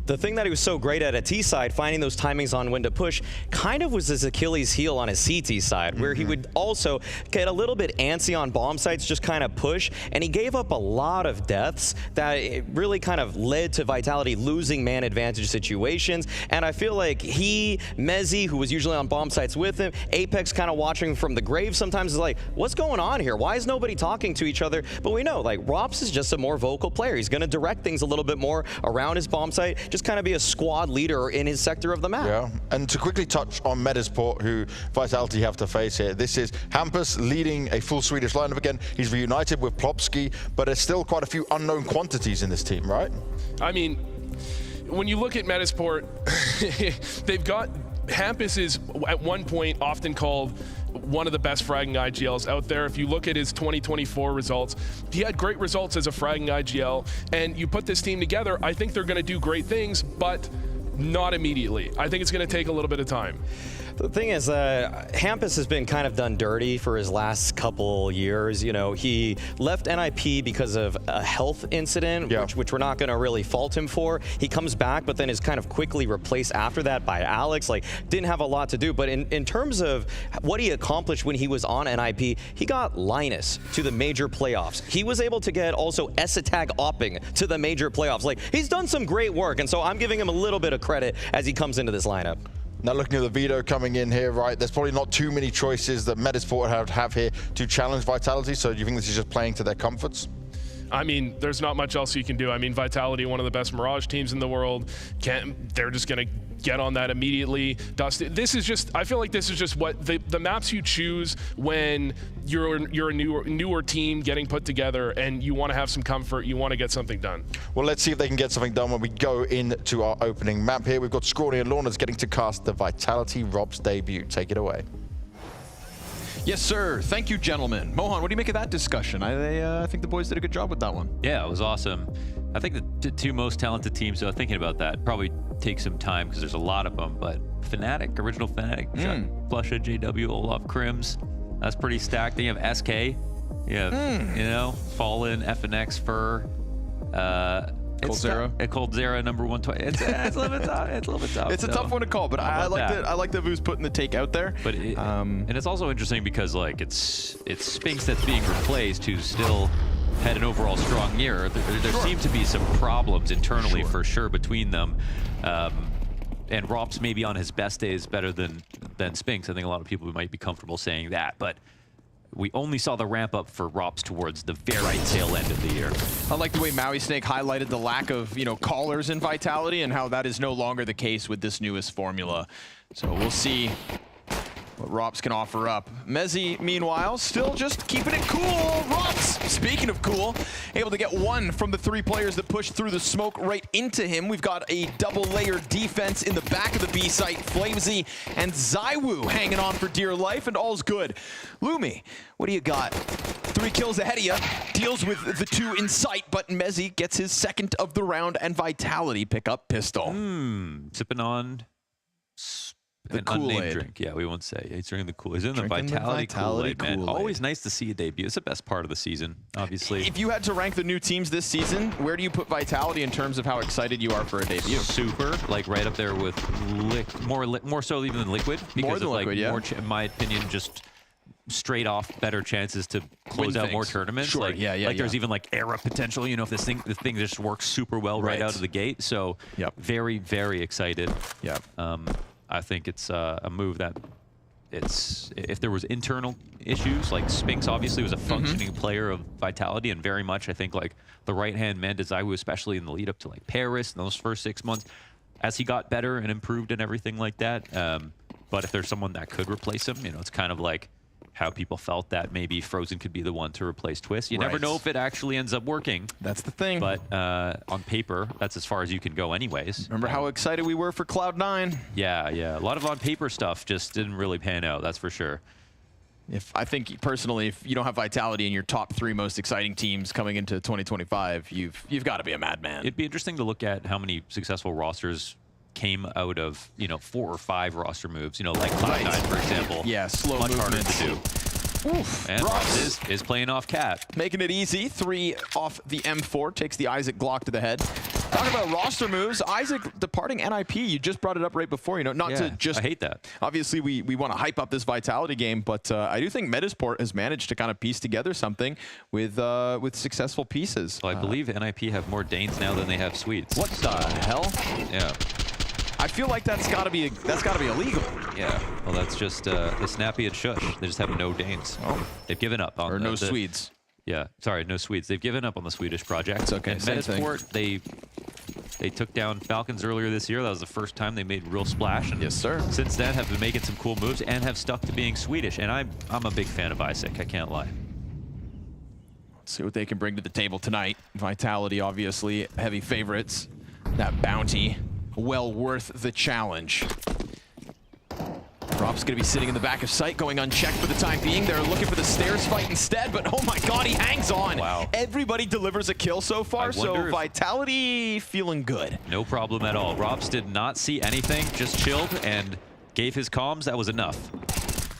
the thing that he was so great at T side, finding those timings on when to push, kind of was his Achilles heel on his CT side, where he would also get a little bit antsy on bomb sites, just kind of push, and he gave up a lot of deaths that it really kind of led to Vitality losing man advantage situations. And I feel like he, Mezzy, who was usually on bomb sites with him, Apex kind of watching from the grave sometimes is like, what's going on here? Why is nobody talking to each other? But we know, like, Ropz is just a more vocal player. He's going to direct things a little bit more around his bomb site, just kind of be a squad leader in his sector of the map. Yeah, and to quickly touch on Metizport, who Vitality have to face here, this is Hampus leading a full Swedish lineup again. He's reunited with Plopsky, but there's still quite a few unknown quantities in this team, right? I mean, when you look at Metizport, they've got Hampus is at one point often called one of the best fragging IGLs out there. If you look at his 2024 results, he had great results as a fragging IGL, and you put this team together, I think they're going to do great things, but not immediately. I think it's going to take a little bit of time. The thing is, Hampus has been kind of done dirty for his last couple years. You know, he left NIP because of a health incident, which we're not going to really fault him for. He comes back, but then is kind of quickly replaced after that by Alex. Like, didn't have a lot to do. But in terms of what he accomplished when he was on NIP, he got Linus to the major playoffs. He was able to get also S-Attack Opping to the major playoffs. Like, he's done some great work, and so I'm giving him a little bit of credit as he comes into this lineup. Now looking at the veto coming in here, right, there's probably not too many choices that Metizport have here to challenge Vitality, so do you think this is just playing to their comforts? I mean, there's not much else you can do. I mean, Vitality, one of the best Mirage teams in the world, they're just going to get on that immediately. This is just, I feel like this is just what the maps you choose when you're a newer team getting put together and you want to have some comfort, you want to get something done. Well, let's see if they can get something done when we go into our opening map here. We've got Scrawny and Lorna's getting to cast the Vitality Rob's debut. Take it away. Yes, sir. Thank you, gentlemen. Mohan, what do you make of that discussion? I think the boys did a good job with that one. Yeah, it was awesome. I think the two most talented teams, so thinking about that, probably take some time because there's a lot of them, but Fnatic, original Fnatic, Plusha, JW, Olaf, Crims, that's pretty stacked. Then you have SK, you have, you know, Fallen, FNX, Fur, Coldzera, number 120. It's a little bit tough. It's a little bit tough. It's a tough one to call, but I like that Vu's putting the take out there. But and it's also interesting because like it's Spinks that's being replaced, who's still had an overall strong year. There seem to be some problems internally for sure between them. And Rops maybe on his best days better than Spinks. I think a lot of people might be comfortable saying that, but we only saw the ramp up for Rops towards the very tail end of the year. I like the way Maui Snake highlighted the lack of, you know, callers in Vitality and how that is no longer the case with this newest formula. So we'll see what Rops can offer up. Mezzi, meanwhile, still just keeping it cool. Rops, speaking of cool, able to get one from the three players that pushed through the smoke right into him. We've got a double-layered defense in the back of the B site. Flamesy and ZywOo hanging on for dear life, and all's good. Lumi, what do you got? 3 kills ahead of you. Deals with the 2 in sight, but Mezzi gets his second of the round, and Vitality pick up pistol. Sipping on the Kool-Aid drink. Yeah, we won't say. He's drinking the Kool-Aid. He's in the Vitality Kool-Aid, man. Always nice to see a debut. It's the best part of the season, obviously. If you had to rank the new teams this season, where do you put Vitality in terms of how excited you are for a debut? Super, like right up there with more so even than Liquid. Because more than Liquid, yeah. More in my opinion, just straight off better chances to close out more tournaments. Sure, like, yeah. There's even like era potential, you know, if the thing just works super well right out of the gate. So very, very excited. Yeah. I think it's a move that if there was internal issues, like Spinks obviously was a functioning player of Vitality and very much, I think, like the right-hand man to ZywOo, especially in the lead up to like Paris in those first 6 months, as he got better and improved and everything like that. But if there's someone that could replace him, you know, it's kind of like how people felt that maybe Frozen could be the one to replace Twist. You never know if it actually ends up working. That's the thing. But on paper, that's as far as you can go anyways. Remember how excited we were for Cloud9? Yeah. A lot of on paper stuff just didn't really pan out, that's for sure. I think personally, if you don't have Vitality in your top 3 most exciting teams coming into 2025, you've got to be a madman. It'd be interesting to look at how many successful rosters came out of, you know, 4 or 5 roster moves, you know, like Cloud9, for example. Yeah, slow much movements. harder to do. Oof. And Ross is playing off Cat. Making it easy. 3 off the M4. Takes the Isaac Glock to the head. Talking about roster moves, Isaac departing NIP. You just brought it up right before. You know, not to just. I hate that. Obviously, we want to hype up this Vitality game, but I do think Metizport has managed to kind of piece together something with successful pieces. Well, I believe NIP have more Danes now than they have Swedes. What the hell? Yeah. I feel like that's got to be illegal. Yeah. Well, that's just the Snappy and Shush. They just have no Danes. Oh. They've given up on no Swedes. Yeah. Sorry, no Swedes. They've given up on the Swedish project. It's okay. And Same Metizport, they took down Falcons earlier this year. That was the first time they made real splash. And yes, sir. Since then, have been making some cool moves and have stuck to being Swedish. And I'm a big fan of Isaac. I can't lie. Let's see what they can bring to the table tonight. Vitality, obviously, heavy favorites. That bounty, well worth the challenge. Rob's going to be sitting in the back of sight, going unchecked for the time being. They're looking for the stairs fight instead, but oh my god, he hangs on. Wow. Everybody delivers a kill so far, so Vitality feeling good. No problem at all. Robs did not see anything, just chilled and gave his comms, that was enough.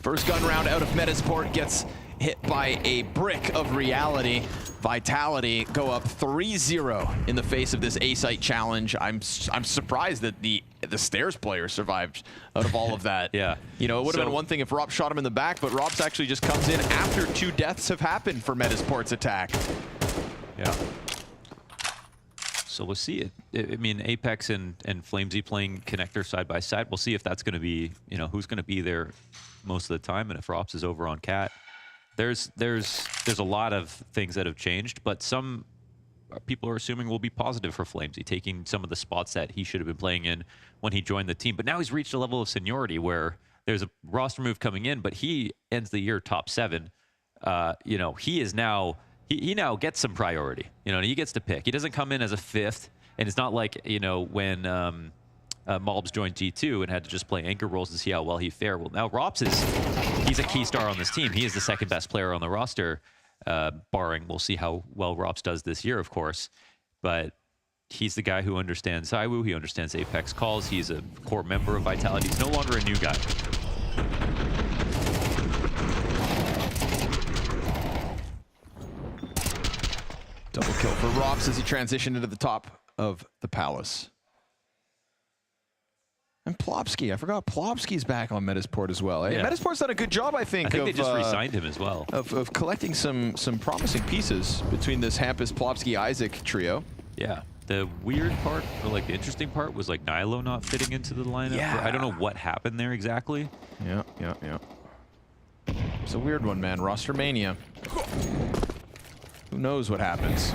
First gun round out of Metizport gets hit by a brick of reality. Vitality go up 3-0 in the face of this A-site challenge. I'm surprised that the stairs player survived out of all of that. Yeah. You know, it would have been one thing if Rob shot him in the back, but Rob's actually just comes in after 2 deaths have happened for Metizport's attack. Yeah. So we'll see it. I mean, Apex and Flamesy playing connector side by side. We'll see if that's going to be, you know, who's going to be there most of the time, and if Rops is over on Cat. There's a lot of things that have changed, but some people are assuming will be positive for Flamesy, taking some of the spots that he should have been playing in when he joined the team. But now he's reached a level of seniority where there's a roster move coming in, but he ends the year top 7. You know, he is now he now gets some priority. You know, and he gets to pick. He doesn't come in as a 5th, and it's not like, you know, when Malbs joined G2 and had to just play anchor roles to see how well he fared. Well, now Rops he's a key star on this team. He is the 2nd best player on the roster, barring we'll see how well Rops does this year, of course. But he's the guy who understands ZywOo. He understands Apex calls. He's a core member of Vitality. He's no longer a new guy. Double kill for Rops as he transitioned into the top of the Palace. And Plopsky, I forgot Plopsky's back on Metizport as well. Yeah. Metizport's done a good job, I think. I think they just re-signed him as well. Of collecting some promising pieces between this Hampus, Plopsky, Isaac trio. Yeah. The weird part, or like the interesting part, was like Nilo not fitting into the lineup. Yeah. I don't know what happened there exactly. Yeah. It's a weird one, man. Roster mania. Who knows what happens?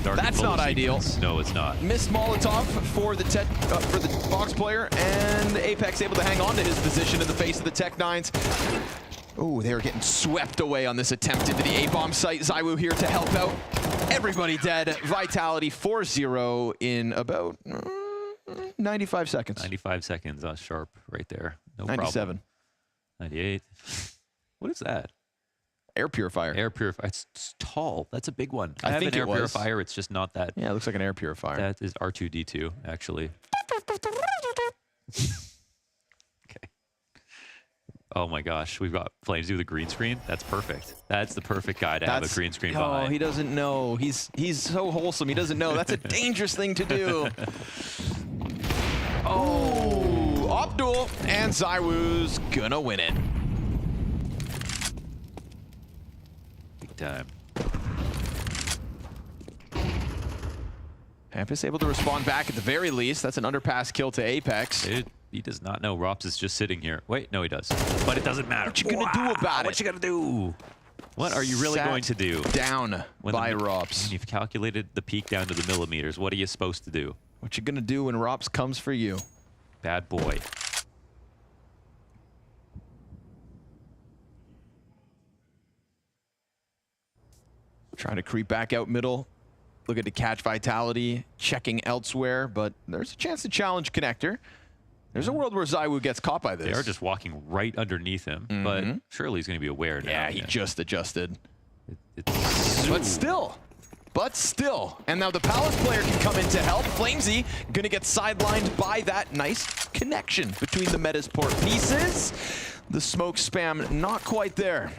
That's not ideal. No, it's not. Missed Molotov for the box player, and Apex able to hang on to his position in the face of the Tech-9s. Oh, they were getting swept away on this attempt into the A-bomb site. ZywOo here to help out. Everybody dead. Vitality 4-0 in about 95 seconds. 95 seconds. Sharp right there. No 97. problem. 98. What is that? Air purifier. Air purifier. It's tall. That's a big one. I have think an air it was. purifier. It's just not that. Yeah, it looks like an air purifier. That is R2-D2, actually. Okay. Oh my gosh, we've got Flames with a green screen. That's perfect. That's the perfect guy to have a green screen behind. Oh, he doesn't know. He's so wholesome. He doesn't know. That's a dangerous thing to do. Oh, Opdual, and ZywOo's gonna win it. Big time. Hampus able to respond back at the very least. That's an underpass kill to Apex. Dude, he does not know Rops is just sitting here. Wait, no, he does. But it doesn't matter. What you gonna do about it? What you gonna do? What are you really going to do? Down by Rops. When you've calculated the peak down to the millimeters, what are you supposed to do? What you gonna do when Rops comes for you? Bad boy. Trying to creep back out middle. Looking to catch Vitality, checking elsewhere, but there's a chance to challenge Connector. There's a world where ZywOo gets caught by this. They are just walking right underneath him, but surely he's going to be aware now. Yeah, he just adjusted. But still. And now the Palace player can come in to help. Flamesy going to get sidelined by that nice connection between the Metizport pieces. The smoke spam not quite there.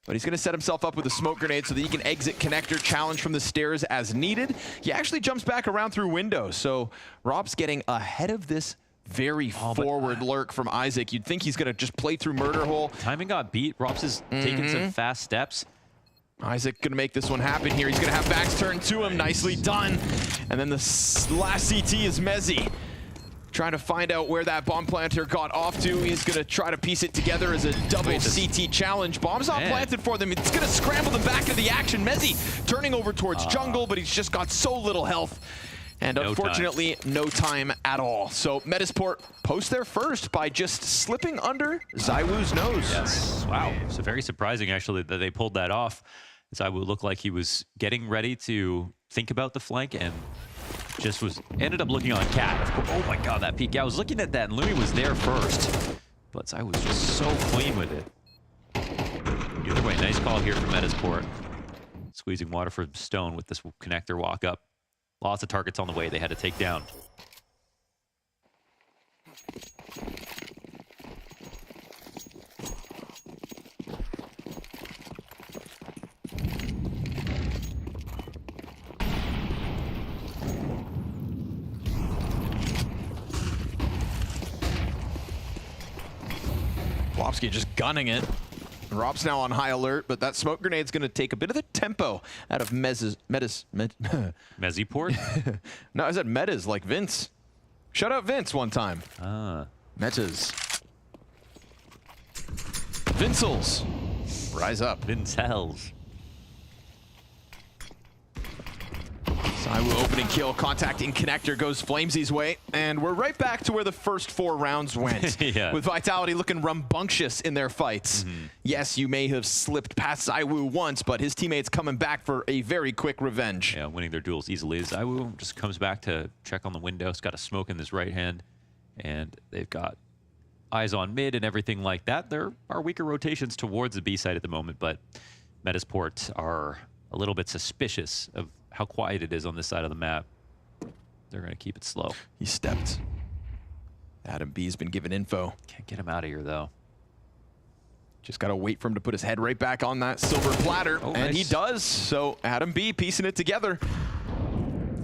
But he's going to set himself up with a smoke grenade so that he can exit Connector, challenge from the stairs as needed. He actually jumps back around through windows. So Rob's getting ahead of this very forward lurk from Isaac. You'd think he's going to just play through murder hole. Timing got beat. Robs is taking some fast steps. Isaac going to make this one happen here. He's going to have backs turned to him. Nicely done. And then the last CT is Mezzy. Trying to find out where that bomb planter got off to. He's going to try to piece it together as a double CT challenge. Bomb's not planted for them. It's going to scramble them back into the action. Mezzy turning over towards jungle, but he's just got so little health. And unfortunately, no time at all. So Metizport post their first by just slipping under ZywOo's nose. Yes. Wow. So very surprising, actually, that they pulled that off. ZywOo looked like he was getting ready to think about the flank and just ended up looking on Cat. Oh my god, that peek. Yeah, I was looking at that and Lumi was there first. But I was just so clean with it. Either way, nice call here from Metizport. Squeezing water for Stone with this connector walk up. Lots of targets on the way they had to take down. Plopsky just gunning it. Rob's now on high alert, but that smoke grenade's going to take a bit of the tempo out of Metizport? No, I said Metas, like Vince. Shout out Vince one time. Metas. Vincels. Rise up. Vincels. ZywOo opening kill, contacting connector, goes Flamesy's way, and we're right back to where the first 4 rounds went. Yeah. With Vitality looking rambunctious in their fights. Yes, you may have slipped past ZywOo once, but his teammates coming back for a very quick revenge. Yeah, winning their duels easily. ZywOo just comes back to check on the window. He's got a smoke in his right hand, and they've got eyes on mid and everything like that. There are weaker rotations towards the B side at the moment, but Metizport are a little bit suspicious of how quiet it is on this side of the map. They're going to keep it slow. He stepped. Adam B's been given info. Can't get him out of here, though. Just got to wait for him to put his head right back on that silver platter, and nice. he does. So Adam B piecing it together.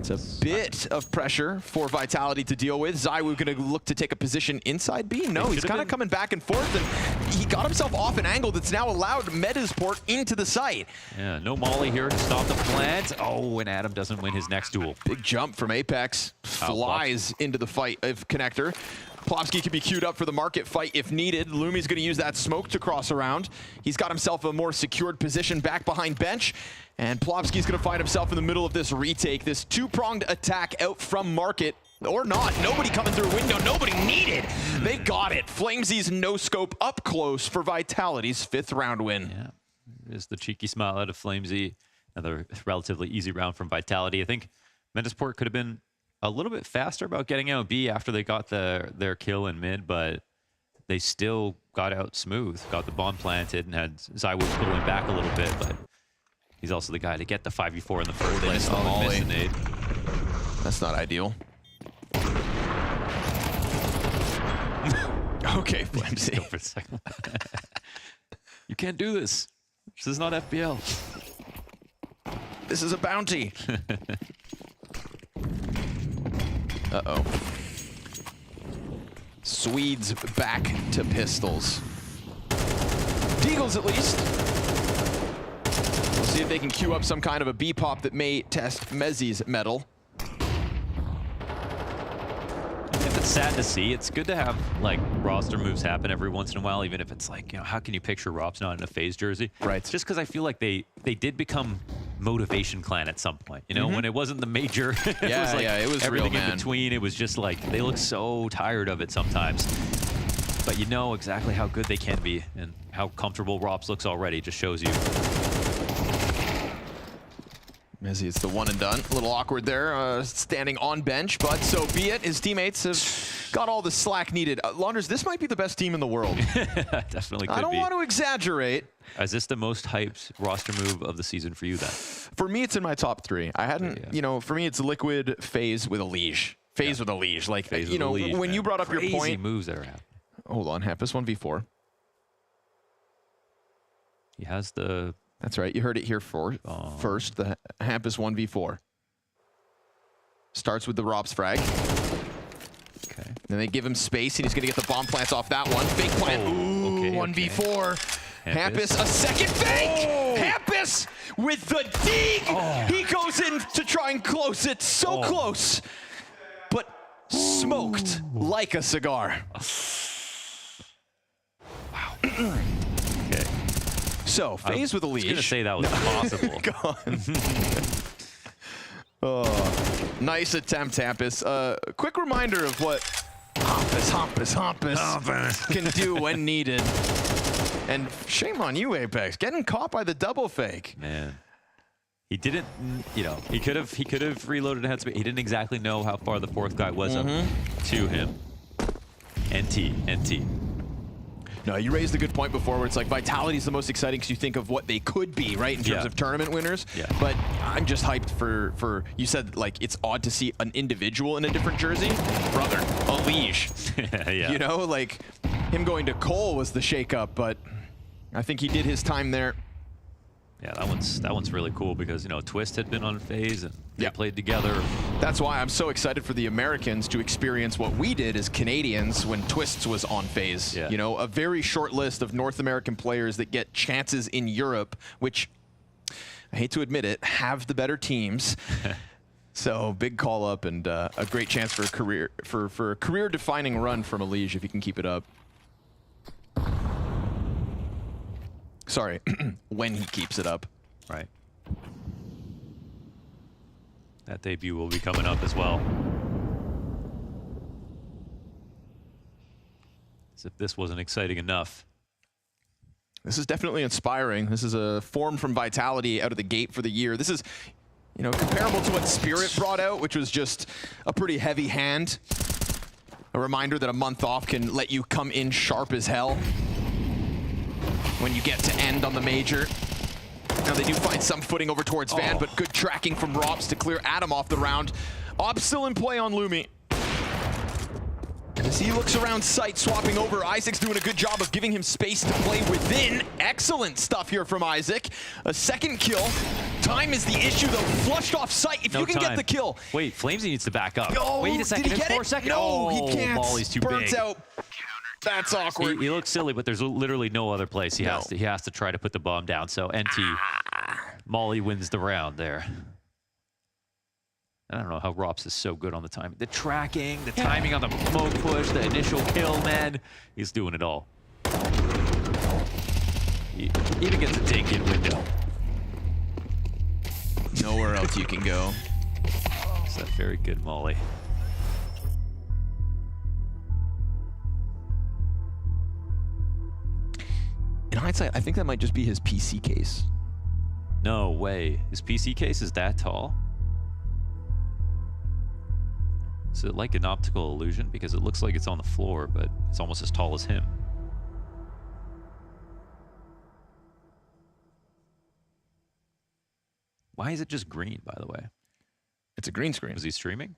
It's a bit of pressure for Vitality to deal with. ZywOo going to look to take a position inside B. No, he's kind of coming back and forth, and he got himself off an angle that's now allowed Metizport into the site. Yeah, no Molly here to stop the plant. Oh, and Adam doesn't win his next duel. Big jump from Apex. Flies into the fight of connector. Plopsky can be queued up for the market fight if needed. Lumi's going to use that smoke to cross around. He's got himself a more secured position back behind bench. And Plopsky's going to find himself in the middle of this retake, this 2-pronged attack out from market. Or not. Nobody coming through window. Nobody needed. They got it. Flamesy's no-scope up close for Vitality's 5th round win. Yeah, there's the cheeky smile out of Flamesy. Another relatively easy round from Vitality. I think Metizport could have been a little bit faster about getting out B after they got their kill in mid, but they still got out smooth, got the bomb planted, and had ZywOo pulling back a little bit, but he's also the guy to get the 5v4 in the first place. That's not ideal. Okay, Flamesy. Go for a second. You can't do this. This is not FBL. This is a bounty. Uh-oh. Swedes back to pistols. Deagles at least. We'll see if they can queue up some kind of a B-pop that may test Mezzy's metal. It's sad to see. It's good to have like roster moves happen every once in a while, even if it's like, you know, how can you picture Rob's not in a FaZe jersey? Right. Just because I feel like they did become Motivation Clan at some point. You know, when it wasn't the major, it was like it was everything real, in between. It was just like they look so tired of it sometimes. But you know exactly how good they can be, and how comfortable Robs looks already just shows you. Mezzy, it's the one and done. A little awkward there, standing on bench, but so be it. His teammates have got all the slack needed. Launders, this might be the best team in the world. Definitely could be. I don't want to exaggerate. Is this the most hyped roster move of the season for you then? For me, it's in my top 3. I hadn't, you know, for me, it's Liquid, FaZe with a Liege. FaZe with a Liege. Like, FaZe you know, with a Liege, when man. you brought up Crazy your point. moves that are happening. Hold on, Hampus 1v4. He has the... That's right, you heard it here first, the Hampus 1v4. Starts with the Rob's frag. Okay. Then they give him space, and he's going to get the bomb plants off that one. Fake plant. Ooh, okay, 1v4. Hampus, a second fake! Hampus with the dig! He goes in to try and close it. So close, but smoked like a cigar. Wow. Okay. So, FaZe with a leash. I was going to say that was impossible. Oh, nice attempt, Hampus. Quick reminder of what Hampus can do when needed. And shame on you, Apex, getting caught by the double fake. Man, he didn't. You know, he could have reloaded ahead. He didn't exactly know how far the 4th guy was up to him. NT. No, you raised a good point before where it's like Vitality is the most exciting because you think of what they could be, right, in terms of tournament winners. Yeah. But I'm just hyped for you said, like, it's odd to see an individual in a different jersey. Brother, a Liege. Yeah. You know, like, him going to Cole was the shakeup, but I think he did his time there. Yeah, that one's really cool because, you know, Twist had been on phase and they played together. That's why I'm so excited for the Americans to experience what we did as Canadians when Twists was on phase. Yeah. You know, a very short list of North American players that get chances in Europe, which, I hate to admit it, have the better teams. So big call up and a great chance for a career-defining run from Elige if he can keep it up. Sorry, when he keeps it up. Right. That debut will be coming up as well. As if this wasn't exciting enough. This is definitely inspiring. This is a form from Vitality out of the gate for the year. This is, you know, comparable to what Spirit brought out, which was just a pretty heavy hand. A reminder that a month off can let you come in sharp as hell when you get to end on the major. Now they do find some footing over towards Van, but good tracking from Robs to clear Adam off the round. Ob still in play on Lumi. As he looks around sight, swapping over, Isaac's doing a good job of giving him space to play within. Excellent stuff here from Isaac. A second kill. Time is the issue though, flushed off sight. If you can get the kill. Wait, Flamesy needs to back up. Oh, wait a second, did he it's get 4 it? seconds. No, he can't. Molly's too Burns big. out. That's awkward. He looks silly, but there's literally no other place he has to try to put the bomb down. So NT, Molly wins the round there. I don't know how Rops is so good on the timing. The tracking, the timing on the smoke push, the initial kill, man. He's doing it all. He even gets a dink in window. Nowhere else you can go. It's a very good Molly. In hindsight, I think that might just be his PC case. No way. His PC case is that tall? Is it like an optical illusion? Because it looks like it's on the floor, but it's almost as tall as him. Why is it just green, by the way? It's a green screen. Is he streaming?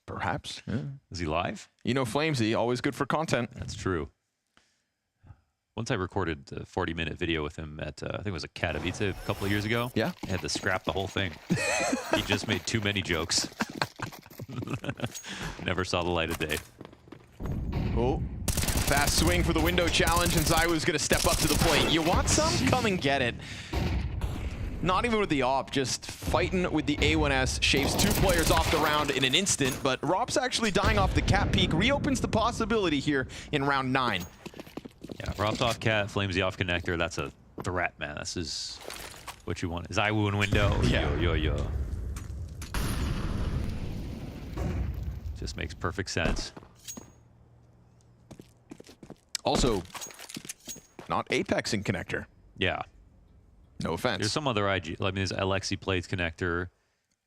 Perhaps. Yeah. Is he live? You know Flamesy, always good for content. That's true. Once I recorded a 40-minute video with him at, I think it was a Katowice a couple of years ago. Yeah. I had to scrap the whole thing. He just made too many jokes. Never saw the light of day. Oh, fast swing for the window challenge, and Zywoo's going to step up to the plate. You want some? Come and get it. Not even with the op, just fighting with the A1S. Shaves 2 players off the round in an instant, but Rob's actually dying off the cap peak. Reopens the possibility here in round 9. Yeah, Rob's off cat, Flamesy off connector. That's a threat, man. This is what you want. Zywoo in window. Yeah. Yo. Just makes perfect sense. Also, not Apex in connector. Yeah. No offense. There's some other IG. I mean, there's Alexi plays connector.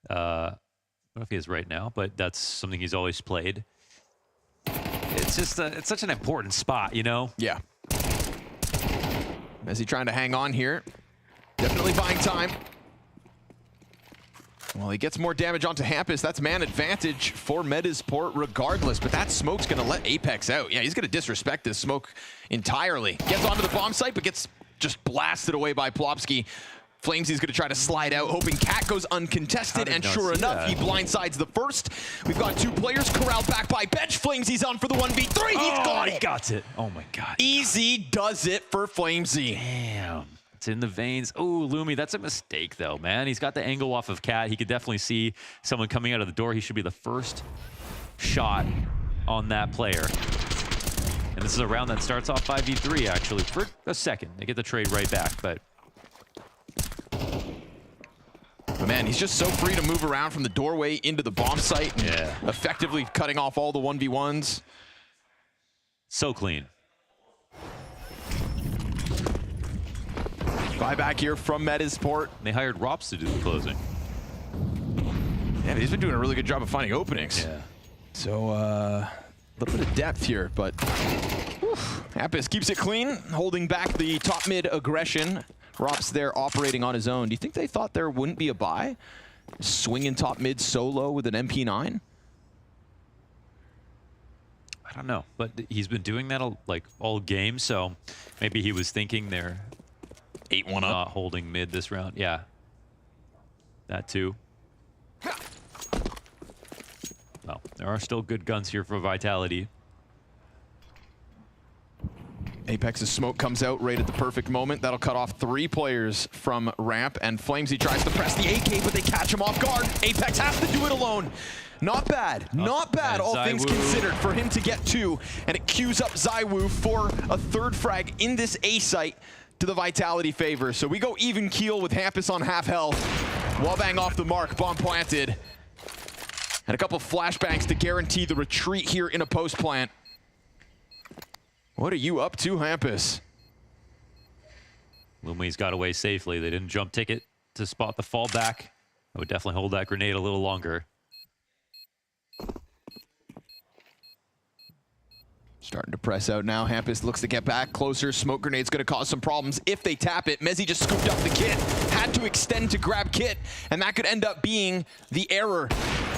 I don't know if he is right now, but that's something he's always played. It's just it's such an important spot, you know? Yeah. Is he trying to hang on here? Definitely buying time. Well, he gets more damage onto Hampus. That's man advantage for Metizport regardless, but that smoke's going to let Apex out. Yeah, he's going to disrespect this smoke entirely. Gets onto the bomb site, but gets just blasted away by Plopsky. Flamesy's going to try to slide out, hoping Cat goes uncontested, and sure enough, he blindsides the first. We've got 2 players corralled back by bench. Flamesy's on for the 1v3. He's got it. He got it. Oh my God. Easy does it for Flamesy. Damn. It's in the veins. Oh, Lumi, that's a mistake though, man. He's got the angle off of Cat. He could definitely see someone coming out of the door. He should be the first shot on that player. And this is a round that starts off 5v3 actually for a second. They get the trade right back, but man, he's just so free to move around from the doorway into the bomb site. Yeah. Effectively cutting off all the 1v1s. So clean. Buyback here from Metizport. They hired Rops to do the closing. Yeah, he's been doing a really good job of finding openings. Yeah. So, a little bit of depth here, but Hampus keeps it clean, holding back the top mid aggression. Rops there operating on his own. Do you think they thought there wouldn't be a buy? Swinging top mid solo with an MP9? I don't know, but he's been doing that like all game, so maybe he was thinking they're 8-1 up. Not holding mid this round. Yeah. That too. Well, there are still good guns here for Vitality. Apex's smoke comes out right at the perfect moment. That'll cut off 3 players from ramp, and Flamesy tries to press the AK, but they catch him off guard. Apex has to do it alone. Not bad, not bad, all things considered, for him to get 2, and it queues up ZywOo for a 3rd frag in this A site to the Vitality favor. So we go even keel with Hampus on half health. Wallbang off the mark, bomb planted. And a couple flashbangs to guarantee the retreat here in a post plant. What are you up to, Hampus? Lumi's got away safely. They didn't jump ticket to spot the fallback. I would definitely hold that grenade a little longer. Starting to press out now. Hampus looks to get back closer. Smoke grenade's going to cause some problems if they tap it. Mezzy just scooped up the kit. Had to extend to grab kit, and that could end up being the error.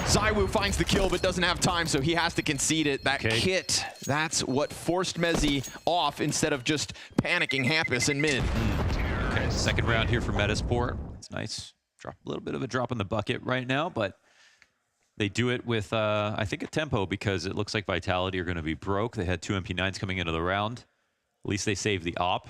ZywOo finds the kill, but doesn't have time, so he has to concede it. That kit, that's what forced Mezzy off instead of just panicking Hampus in mid. Okay, 2nd round here for Metizport. It's nice. Drop a little bit of a drop in the bucket right now, but they do it with, I think, a tempo, because it looks like Vitality are going to be broke. They had 2 MP9s coming into the round. At least they saved the op.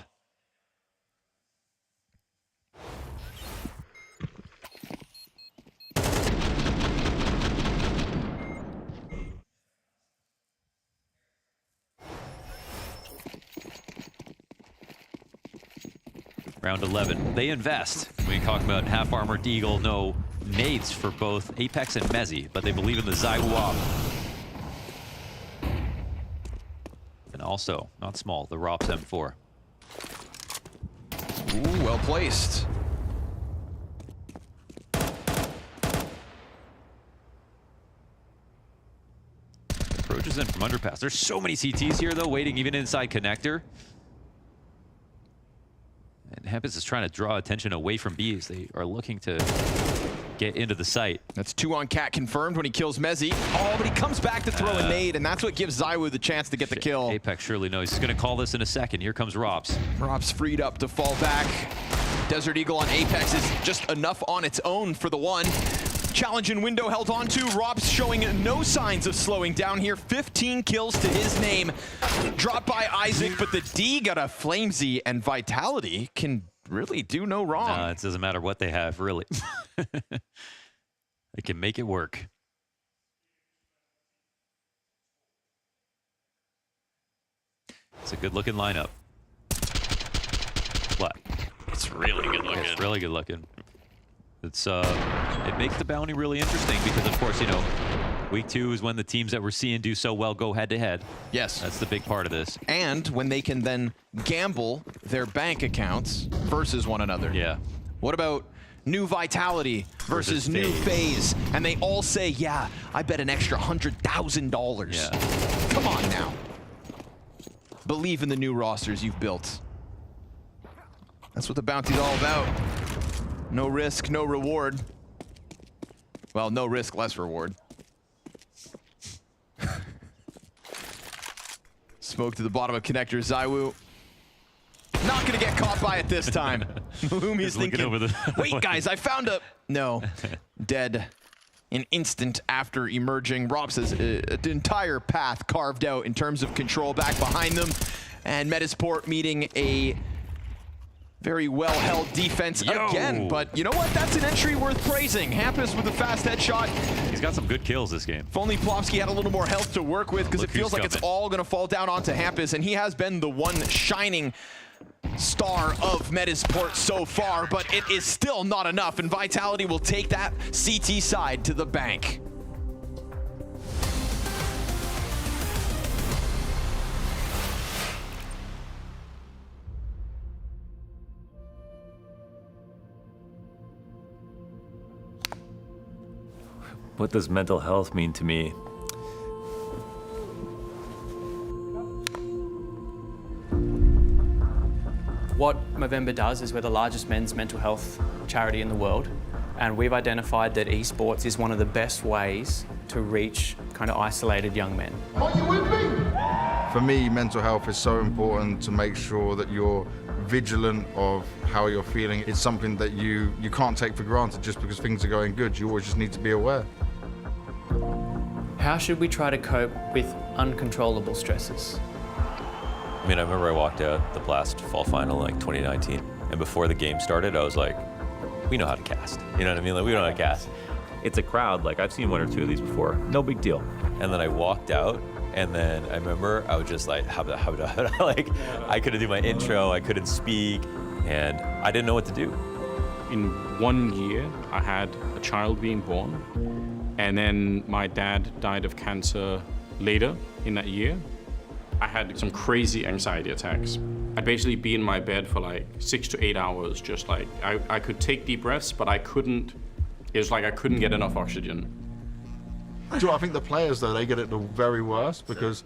Round 11. They invest. We talk about half-armored Deagle, no nades for both Apex and Mezzy, but they believe in the ZywOo op. And also, not small, the ROPS M4. Ooh, well placed. Approaches in from underpass. There's so many CTs here, though, waiting even inside connector. And Hampus is trying to draw attention away from B as they are looking to get into the site. That's 2 on Cat confirmed when he kills Mezzy. Oh, but he comes back to throw a nade, and that's what gives ZywOo the chance to get the kill. Apex surely knows. He's going to call this in a second. Here comes ROPS. ROPS freed up to fall back. Desert Eagle on Apex is just enough on its own for the 1. Challenge in window held on to. ROPS showing no signs of slowing down here. 15 kills to his name. Dropped by Isaac, but the D got a Flamesy, and Vitality can really do no wrong. It doesn't matter what they have, really. They can make it work. It's a good-looking lineup. What? It's really good looking. It's really good looking. It's it makes the bounty really interesting because, of course, you know, week 2 is when the teams that we're seeing do so well go head-to-head. Yes. That's the big part of this. And when they can then gamble their bank accounts versus one another. Yeah. What about new Vitality versus new FaZe? And they all say, yeah, I bet an extra $100,000. Yeah. Come on now. Believe in the new rosters you've built. That's what the bounty's all about. No risk, no reward. Well, no risk, less reward. Smoke to the bottom of connector. ZywOo not gonna get caught by it this time. Lumi's thinking, over the wait guys, I found a... No, dead an instant after emerging. ROPS has an entire path carved out in terms of control back behind them. And Metizport meeting a very well-held defense again, but you know what? That's an entry worth praising. Hampus with a fast headshot. He's got some good kills this game. If only Plopsky had a little more health to work with, because it feels like it's all going to fall down onto Hampus, and he has been the one shining star of Metizport so far, but it is still not enough, and Vitality will take that CT side to the bank. What does mental health mean to me? What Movember does is we're the largest men's mental health charity in the world, and we've identified that esports is one of the best ways to reach kind of isolated young men. For me, mental health is so important to make sure that you're vigilant of how you're feeling. It's something that you can't take for granted just because things are going good. You always just need to be aware. How should we try to cope with uncontrollable stresses? I mean, I remember I walked out the last fall final like 2019, and before the game started, I was like, we know how to cast. You know what I mean? Like, we know how to cast. It's a crowd, like I've seen one or two of these before, no big deal. And then I walked out, and then I remember I was just like, like I couldn't do my intro, I couldn't speak, and I didn't know what to do. In 1 year, I had a child being born, and then my dad died of cancer later in that year. I had some crazy anxiety attacks. I'd basically be in my bed for like 6 to 8 hours, just like, I could take deep breaths, but I couldn't, it was like I couldn't get enough oxygen. Do you know, I think the players, though, they get it the very worst because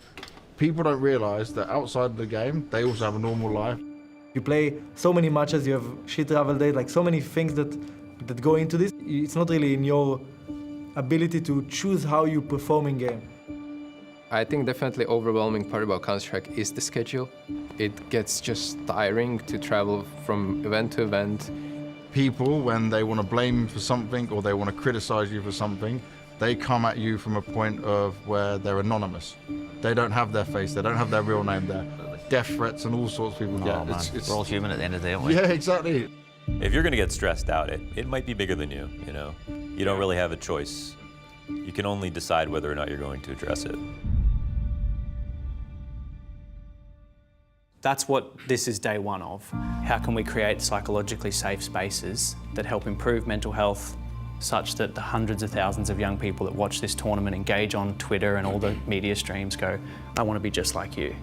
people don't realize that outside of the game, they also have a normal life. You play so many matches, you have shit travel days, like so many things that go into this. It's not really in your ability to choose how you perform in game. I think definitely overwhelming part about Counter-Strike is the schedule. It gets just tiring to travel from event to event. People, when they want to blame you for something or they want to criticize you for something, they come at you from a point of where they're anonymous. They don't have their face, they don't have their real name there. Death threats and all sorts of people get. Oh, man. We're all human at the end of the day, aren't we? Yeah, exactly. If you're gonna get stressed out, it might be bigger than you, you know? You don't really have a choice. You can only decide whether or not you're going to address it. That's what this is day one of. How can we create psychologically safe spaces that help improve mental health such that the hundreds of thousands of young people that watch this tournament engage on Twitter and all the media streams go, I want to be just like you.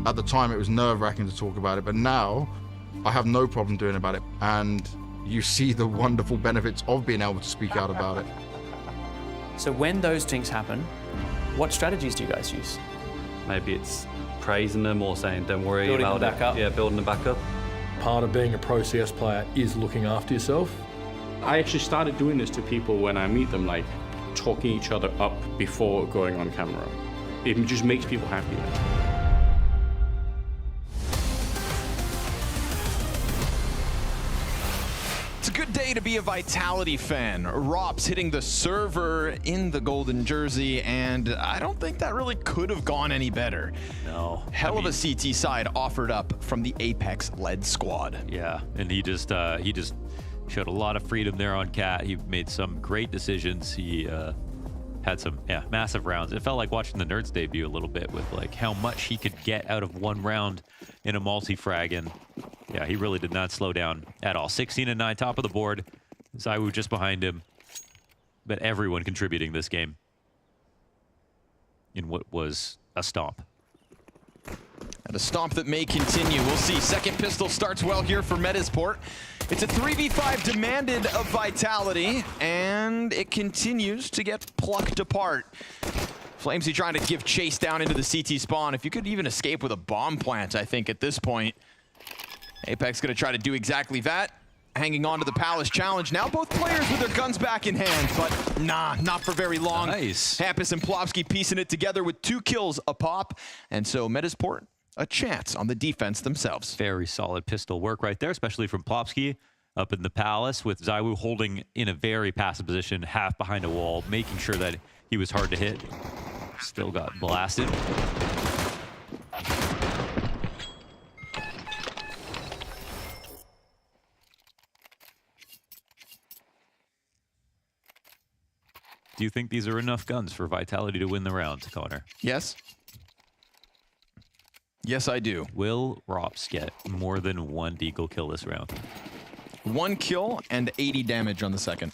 At the time, it was nerve-wracking to talk about it, but now I have no problem doing about it. And you see the wonderful benefits of being able to speak out about it. So when those things happen, what strategies do you guys use? Maybe it's praising them or saying, don't worry Building about them back up. Yeah, building them back up. Part of being a pro CS player is looking after yourself. I actually started doing this to people when I meet them, like talking each other up before going on camera. It just makes people happy. It's a good day to be a Vitality fan. Rops hitting the server in the golden jersey, and I don't think that really could have gone any better. No. Hell of a CT side offered up from the Apex-led squad. Yeah, and he just showed a lot of freedom there on Cat. He made some great decisions. He had some massive rounds. It felt like watching the Nerds debut a little bit with like how much he could get out of one round in a multi-frag, and yeah, he really did not slow down at all. 16 and 9, top of the board. ZywOo just behind him, but everyone contributing this game in what was a stomp. And a stomp that may continue. We'll see. Second pistol starts well here for Metizport. It's a 3v5 demanded of Vitality, and it continues to get plucked apart. Flamesy trying to give chase down into the CT spawn. If you could even escape with a bomb plant, I think, at this point. Apex gonna try to do exactly that. Hanging on to the Palace challenge. Now both players with their guns back in hand, but nah, not for very long. Nice. Hampus and Plopsky piecing it together with 2 kills a pop. And so Metizport, a chance on the defense themselves. Very solid pistol work right there, especially from Plopsky up in the Palace, with ZywOo holding in a very passive position, half behind a wall, making sure that he was hard to hit. Still got blasted. Do you think these are enough guns for Vitality to win the round, Connor? Yes. Yes, I do. Will Rops get more than 1 deagle kill this round? 1 kill and 80 damage on the second.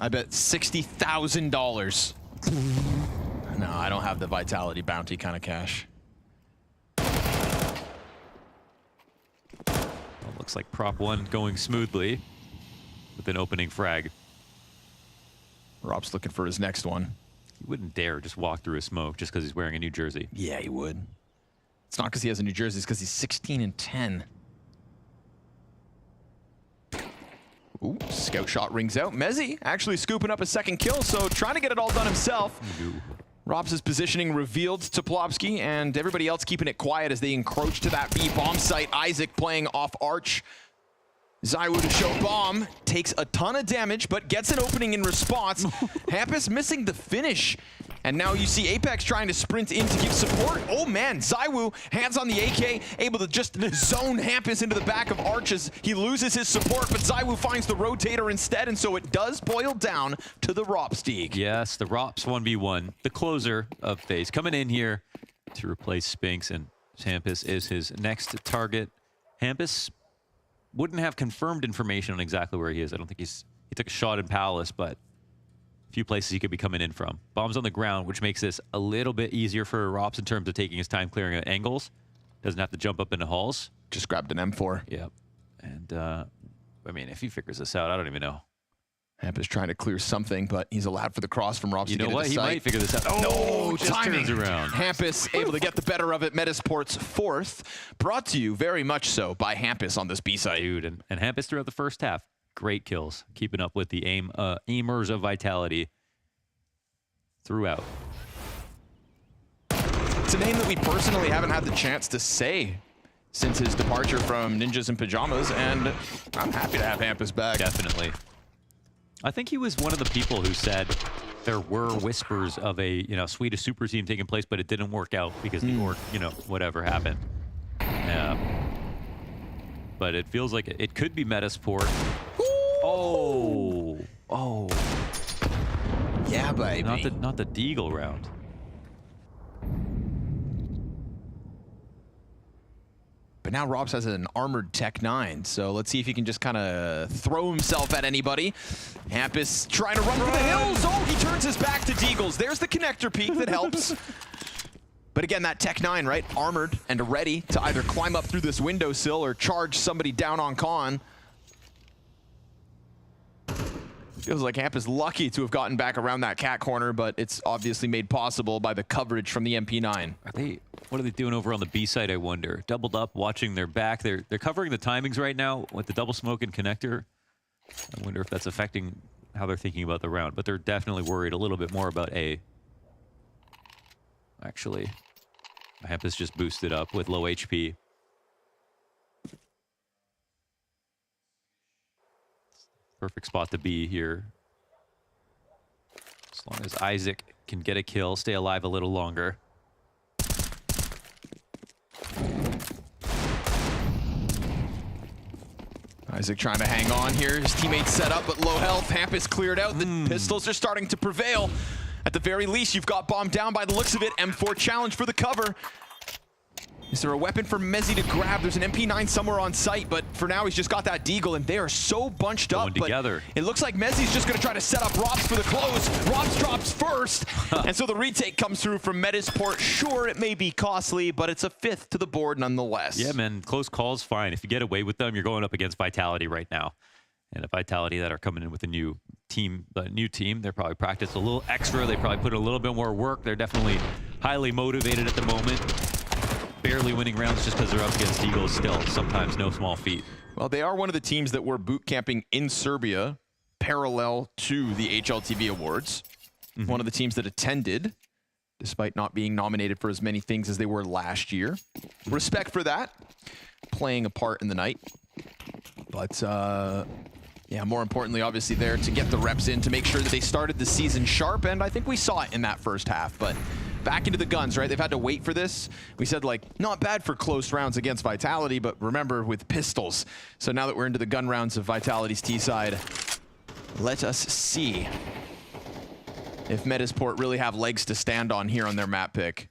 I bet $60,000. No, I don't have the Vitality bounty kind of cash. Well, looks like Prop 1 going smoothly with an opening frag. Rob's looking for his next one. He wouldn't dare just walk through a smoke just because he's wearing a new jersey. Yeah, he would. It's not because he has a new jersey, it's because he's 16 and 10. Ooh, scout shot rings out. Mezzy actually scooping up a second kill, so trying to get it all done himself. Robs' positioning revealed to Plopsky, and everybody else keeping it quiet as they encroach to that B bomb site. Isaac playing off Arch. ZywOo to show bomb, takes a ton of damage, but gets an opening in response. Hampus missing the finish. And now you see Apex trying to sprint in to give support. Oh man, ZywOo, hands on the AK, able to just zone Hampus into the back of Arch as he loses his support, but ZywOo finds the rotator instead, and so it does boil down to the Ropsteeg. Yes, the Rops 1v1, the closer of FaZe, coming in here to replace Spinks, and Hampus is his next target. Hampus wouldn't have confirmed information on exactly where he is. I don't think he took a shot in Palace, but a few places he could be coming in from. Bombs on the ground, which makes this a little bit easier for Rops in terms of taking his time clearing out angles. Doesn't have to jump up into halls. Just grabbed an M4. Yeah. And, I mean, if he figures this out, I don't even know. Hampus trying to clear something, but he's allowed for the cross from Rops to get into what? He sight. might figure this out. Oh, just timing. turns around. Hampus able to get the better of it. Metasport's fourth. Brought to you very much so by Hampus on this B side. Dude, and Hampus throughout the first half. Great kills. Keeping up with the aimers of Vitality throughout. It's a name that we personally haven't had the chance to say since his departure from Ninjas in Pajamas, and I'm happy to have Hampus back. Definitely. I think he was one of the people who said there were whispers of a, Swedish super team taking place, but it didn't work out because the org, whatever happened. But it feels like it could be Metizport. Oh. Yeah, baby. Not the Deagle round. But now Robs has an armored Tech 9, so let's see if he can just kind of throw himself at anybody. Hampus trying to run for the hills. Oh, he turns his back to Deagles. There's the connector peek that helps. But again, that Tech 9, right? Armored and ready to either climb up through this windowsill or charge somebody down on con. Feels like Hampus lucky to have gotten back around that cat corner, but it's obviously made possible by the coverage from the MP9. What are they doing over on the B side, I wonder? Doubled up, watching their back. They're covering the timings right now with the double smoke and connector. I wonder if that's affecting how they're thinking about the round, but they're definitely worried a little bit more about A. Actually, Hampus just boosted up with low HP. Perfect spot to be here. As long as Isaac can get a kill, stay alive a little longer. Isaac trying to hang on here. His teammates set up, but low health. Hampus cleared out. The pistols are starting to prevail. At the very least, you've got bombed down by the looks of it. M4 challenge for the cover. Is there a weapon for Mezzi to grab? There's an MP9 somewhere on site, but for now he's just got that Deagle, and they are so bunched up. Together. It looks like Mezzi's just going to try to set up Robs for the close. Robs drops first, and so the retake comes through from Metizport. Sure, it may be costly, but it's a fifth to the board nonetheless. Yeah, man, close calls, fine. If you get away with them, you're going up against Vitality right now. And a Vitality that are coming in with a new team, they probably practiced a little extra. They probably put in a little bit more work. They're definitely highly motivated at the moment. Barely winning rounds just because they're up against Eagles still. Sometimes no small feat. Well, they are one of the teams that were boot camping in Serbia parallel to the HLTV Awards. One of the teams that attended, despite not being nominated for as many things as they were last year. Respect for that, playing a part in the night. But yeah, more importantly, obviously there to get the reps in to make sure that they started the season sharp, and I think we saw it in that first half. But back into the guns, right? They've had to wait for this. We said, like, not bad for close rounds against Vitality, but remember, with pistols. So now that we're into the gun rounds of Vitality's T side, let us see if Metizport really have legs to stand on here on their map pick.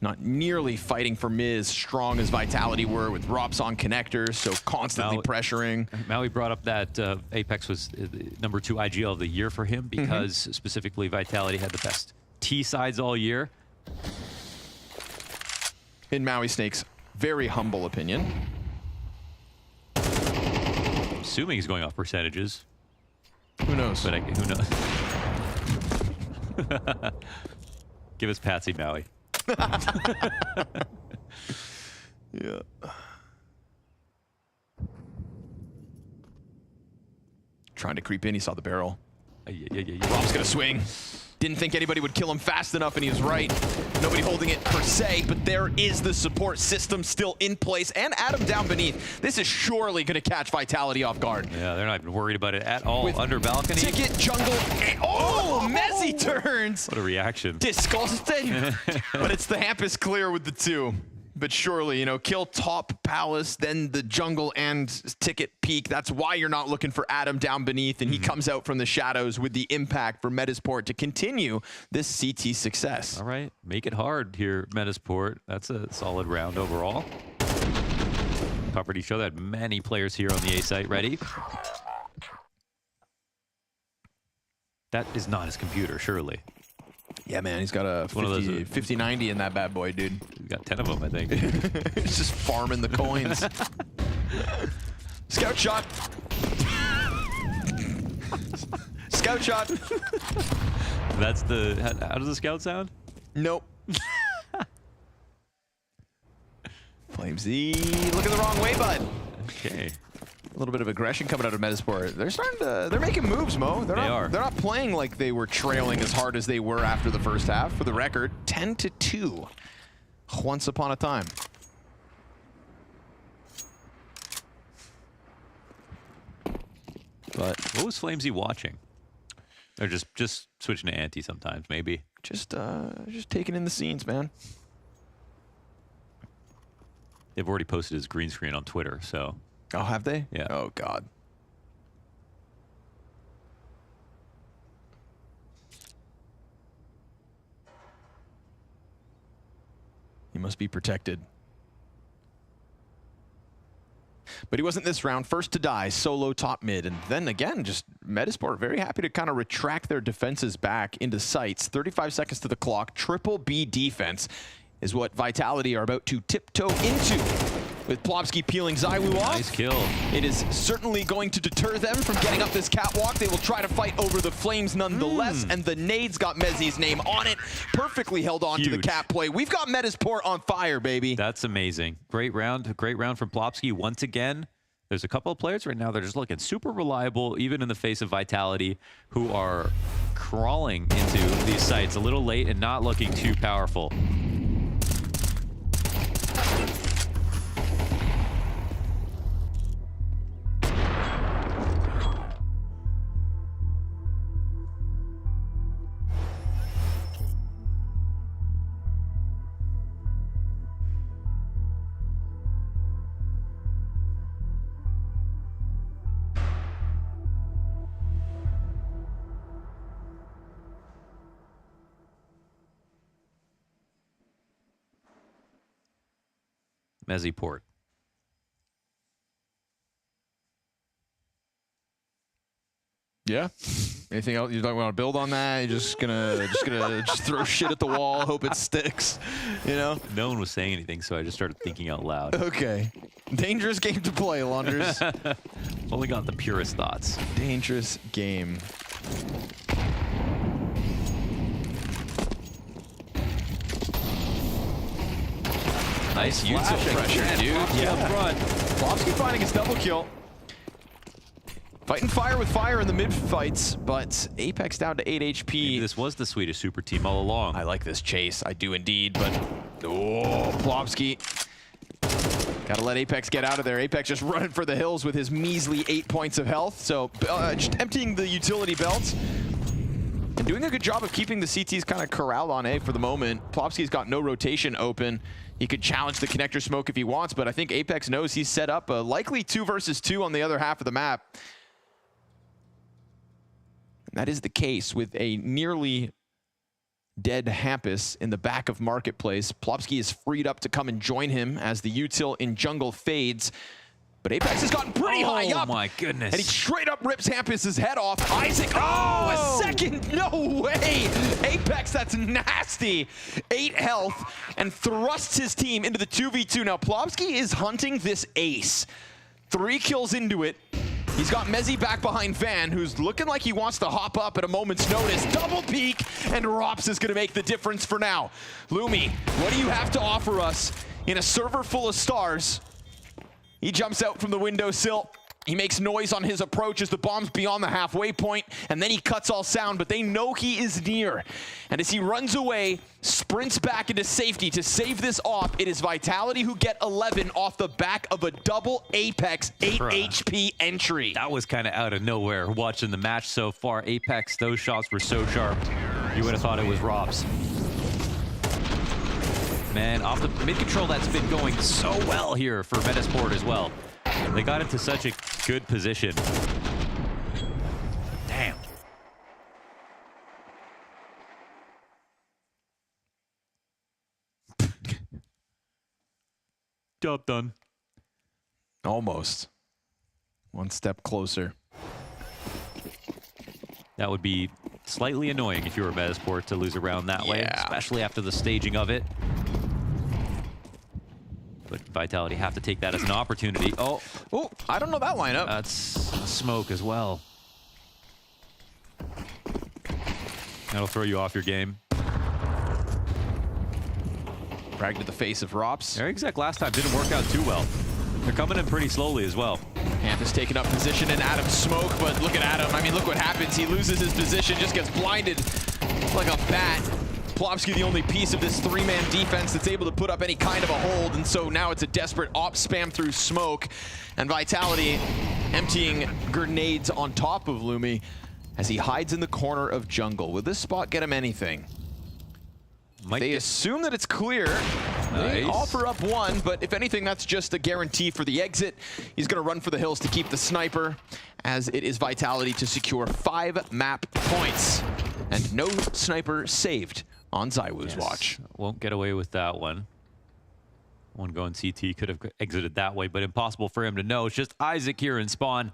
Not nearly fighting for mid as strong as Vitality were with Rops on connectors, so constantly pressuring. Maui brought up that Apex was #2 IGL of the year for him because specifically Vitality had the best T sides all year. In Maui Snake's very humble opinion. Assuming he's going off percentages. Who knows? But who knows? Give us Patsy, Maui. Yeah. Trying to creep in, he saw the barrel. Rob's gonna swing. Didn't think anybody would kill him fast enough, and he was right. Nobody holding it per se, but there is the support system still in place, and Adam down beneath. This is surely gonna catch Vitality off guard. Yeah, they're not even worried about it at all. With Under balcony. Ticket, jungle, and Mezzy turns. What a reaction. Disgusting. But it's the Hampus clear with the 2. But surely, you know, kill top Palace, then the jungle and Ticket peak. That's why you're not looking for Adam down beneath, and he comes out from the shadows with the impact for Metizport to continue this CT success. All right, make it hard here, Metizport. That's a solid round overall. Property show that many players here on the A site ready. That is not his computer, surely. Yeah, man, he's got a 50-90 in that bad boy, dude. He's got 10 of them, I think. He's just farming the coins. Scout shot. Scout shot. That's the... How does the scout sound? Nope. Flamesy looking the wrong way, bud. Okay. A little bit of aggression coming out of Metizport. They're starting to, they're making moves, Mo. They're not playing like they were trailing as hard as they were after the first half. For the record, 10-2. Once upon a time. But what was Flamesy watching? Or just switching to anti sometimes, maybe. Just taking in the scenes, man. They've already posted his green screen on Twitter, so. Oh, have they? Yeah. Oh, God. He must be protected. But he wasn't this round. First to die, solo top mid. And then again, just Metizport very happy to kind of retract their defenses back into sights. 35 seconds to the clock. Triple B defense is what Vitality are about to tiptoe into. With Plopsky peeling Zywoo off. Nice kill. It is certainly going to deter them from getting up this catwalk. They will try to fight over the flames nonetheless, and the nades got Mezzy's name on it. Perfectly held on to the cap play. We've got Metizport on fire, baby. That's amazing. Great round from Plopsky once again. There's a couple of players right now that are just looking super reliable, even in the face of Vitality, who are crawling into these sites a little late and not looking too powerful. Metizport. Yeah. Anything else you don't want to build on that? You're just gonna throw shit at the wall, hope it sticks. You know? No one was saying anything, so I just started thinking out loud. Okay. Dangerous game to play, Lunders. Only got the purest thoughts. Dangerous game. Nice util pressure, dude. Yeah, up front. Plopsky finding his double kill. Fighting fire with fire in the mid fights, but Apex down to 8 HP. Maybe this was the Swedish super team all along. I like this chase. I do indeed, but Plopsky. Gotta let Apex get out of there. Apex just running for the hills with his measly 8 points of health. So just emptying the utility belts. And doing a good job of keeping the CTs kind of corralled on A for the moment. Plopsky's got no rotation open. He could challenge the connector smoke if he wants, but I think Apex knows he's set up a likely 2 versus 2 on the other half of the map. And that is the case with a nearly dead Hampus in the back of Marketplace. Plopsky is freed up to come and join him as the util in jungle fades. But Apex has gotten pretty high up. Oh my goodness. And he straight up rips Hampus's head off. Isaac, a second, no way. Apex, that's nasty. 8 health and thrusts his team into the 2v2. Now Plopsky is hunting this ace. 3 kills into it. He's got Mezzy back behind Van, who's looking like he wants to hop up at a moment's notice. Double peek, and Rops is gonna make the difference for now. Lumi, what do you have to offer us in a server full of stars? He jumps out from the windowsill. He makes noise on his approach as the bomb's beyond the halfway point, and then he cuts all sound, but they know he is near. And as he runs away, sprints back into safety to save this off, it is Vitality who get 11 off the back of a double Apex 8 HP entry. That was kind of out of nowhere watching the match so far. Apex, those shots were so sharp. You would have thought it was Rob's. Man, off the mid-control, that's been going so well here for Metizport as well. They got into such a good position. Damn. Job done. Almost. One step closer. That would be slightly annoying if you were Metizport to lose a round that way, especially after the staging of it. But Vitality have to take that as an opportunity. Oh, I don't know that lineup. That's smoke as well. That'll throw you off your game. Frag to the face of Rops. Their exec last time didn't work out too well. They're coming in pretty slowly as well. Panthers taking up position in Adam's smoke, but look at Adam. I mean, look what happens. He loses his position, just gets blinded like a bat. Plopsky the only piece of this three-man defense that's able to put up any kind of a hold, and so now it's a desperate op spam through smoke, and Vitality emptying grenades on top of Lumi as he hides in the corner of jungle. Will this spot get him anything? They assume that it's clear. They offer up one, but if anything, that's just a guarantee for the exit. He's going to run for the hills to keep the sniper, as it is Vitality to secure 5 map points. And no sniper saved on ZywOo's watch. Won't get away with that one. One going CT could have exited that way, but impossible for him to know. It's just Isaac here in spawn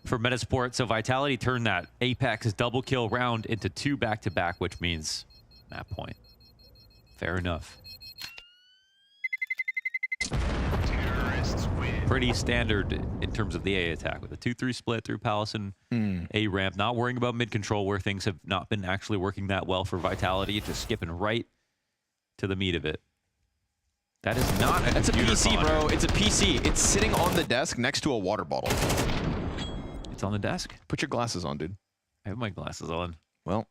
for Metizport. So Vitality turned that Apex double kill round into 2 back-to-back, which means map point. Fair enough. Pretty standard in terms of the A attack with a 2-3 split through Palace and A ramp. Not worrying about mid control where things have not been actually working that well for Vitality. Just skipping right to the meat of it. That is not a That's a PC, Connor. bro. It's a PC. It's sitting on the desk next to a water bottle. It's on the desk? Put your glasses on, dude. I have my glasses on. Well,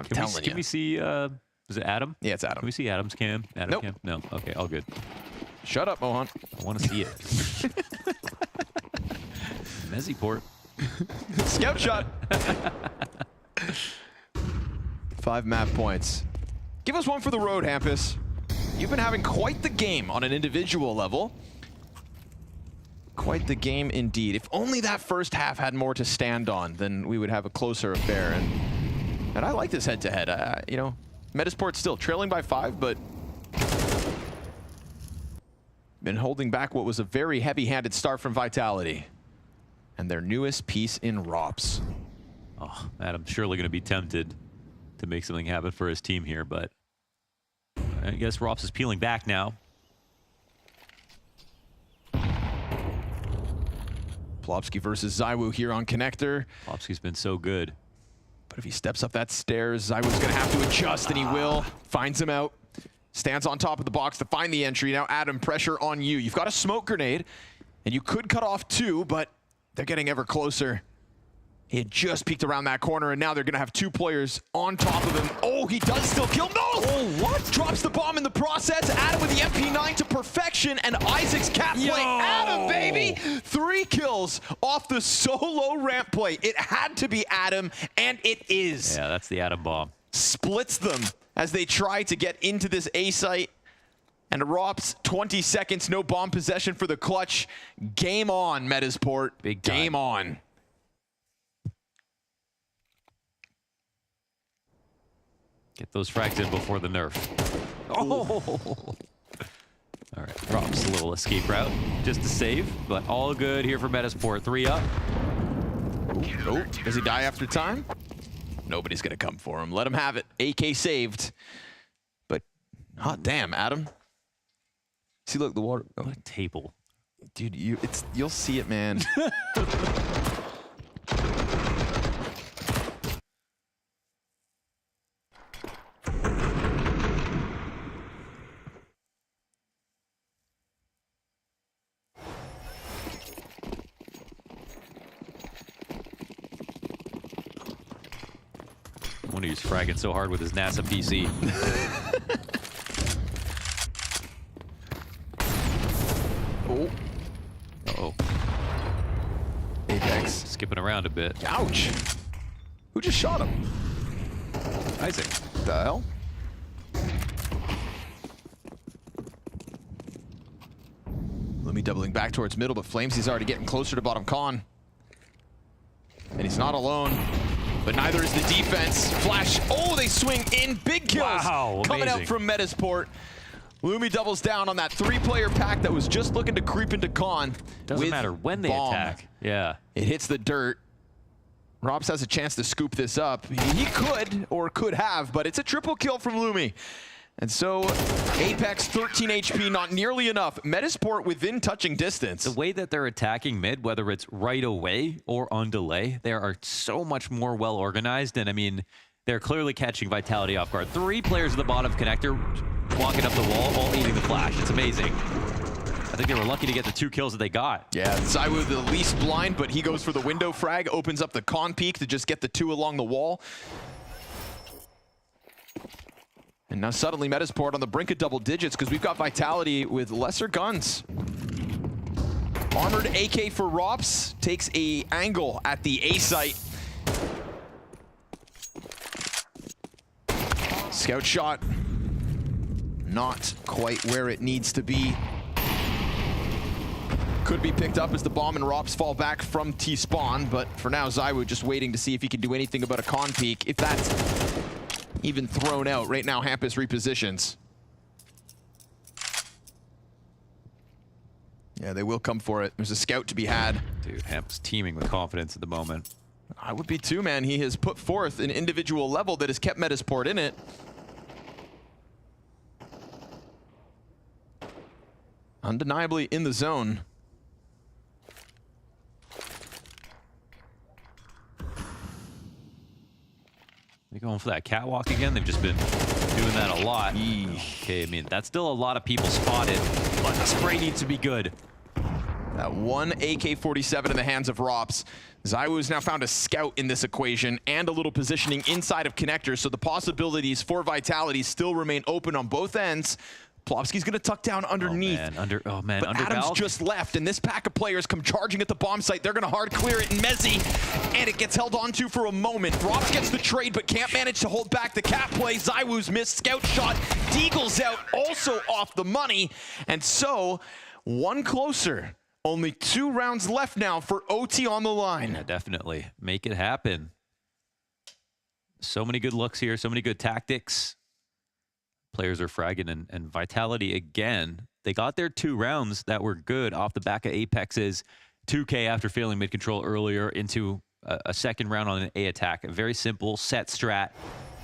Can we see, is it Adam? Yeah, it's Adam. Can we see Adam's cam? Adam Nope. cam? No. Okay, all good. Shut up, Mohan. I want to see it. Metizport. Scout shot. 5 map points. Give us one for the road, Hampus. You've been having quite the game on an individual level. Quite the game indeed. If only that first half had more to stand on, then we would have a closer affair. And I like this head-to-head. You know, Metizport's still trailing by 5, but been holding back what was a very heavy-handed start from Vitality. And their newest piece in Rops. Oh, Adam's surely going to be tempted to make something happen for his team here, but I guess Rops is peeling back now. Plopsky versus ZywOo here on Connector. Plopsky's been so good. But if he steps up that stairs, ZywOo's going to have to adjust, and he will. Finds him out. Stands on top of the box to find the entry. Now, Adam, pressure on you. You've got a smoke grenade, and you could cut off 2, but they're getting ever closer. He had just peeked around that corner, and now they're going to have 2 players on top of him. Oh, he does still kill. No! Oh, what? Drops the bomb in the process. Adam with the MP9 to perfection, and Isaac's cat play. Adam, baby! 3 kills off the solo ramp play. It had to be Adam, and it is. Yeah, that's the Adam bomb. Splits them as they try to get into this A site. And Rops, 20 seconds, no bomb possession for the clutch. Game on, Metizport. Big time. Game on. Get those frags in before the nerf. Oh! All right, Rops a little escape route just to save, but all good here for Metizport. 3 up. Oh, does he die after time? Nobody's going to come for him. Let him have it. AK saved. But hot damn, Adam. See, look, the water. Oh. What a table. Dude, you'll see it, man. wonder he's fragging so hard with his NASA PC. Oh. Uh-oh. Apex. Skipping around a bit. Ouch. Who just shot him? Isaac. The hell? Lumi doubling back towards middle, but Flamesy's already getting closer to bottom con. And he's not alone, but neither is the defense. Flash, oh, they swing in. Big kills coming out from Metizport. Lumi doubles down on that 3-player pack that was just looking to creep into con. Doesn't matter when they attack. Yeah. It hits the dirt. Robs has a chance to scoop this up. He could, or could have, but it's a triple kill from Lumi. And so, Apex 13 HP, not nearly enough. Metizport within touching distance. The way that they're attacking mid, whether it's right away or on delay, they are so much more well organized. And I mean, they're clearly catching Vitality off guard. 3 players at the bottom connector walking up the wall, all eating the flash. It's amazing. I think they were lucky to get the 2 kills that they got. Yeah, Zywoo the least blind, but he goes for the window frag, opens up the con peak to just get the 2 along the wall. And now suddenly Metizport on the brink of double digits because we've got Vitality with lesser guns. Armored AK for Rops takes a angle at the A site. Scout shot, not quite where it needs to be. Could be picked up as the bomb and Rops fall back from T-spawn, but for now Zywoo just waiting to see if he can do anything about a con peek. If that's even thrown out, right now Hampus repositions. Yeah, they will come for it. There's a scout to be had. Dude, Hampus teeming with confidence at the moment. I would be too, man. He has put forth an individual level that has kept Metizport in it. Undeniably in the zone. They're going for that catwalk again. They've just been doing that a lot. Okay, I mean, that's still a lot of people spotted, but the spray needs to be good. That one AK-47 in the hands of Rops. Zywoo's now found a scout in this equation and a little positioning inside of connectors, so the possibilities for Vitality still remain open on both ends. Plopsky's gonna tuck down underneath. Oh man, but Adams Valk just left, and this pack of players come charging at the bomb site. They're gonna hard clear it, and Mezzi, and it gets held onto for a moment. Rops gets the trade, but can't manage to hold back the cap play. Zywoo's missed scout shot. Deagle's out, also off the money, and so one closer. Only 2 rounds left now for OT on the line. Yeah, definitely. Make it happen. So many good looks here, so many good tactics. Players are fragging, and Vitality again. They got their 2 rounds that were good off the back of Apex's 2K after failing mid-control earlier into a second round on an A attack. A very simple set strat.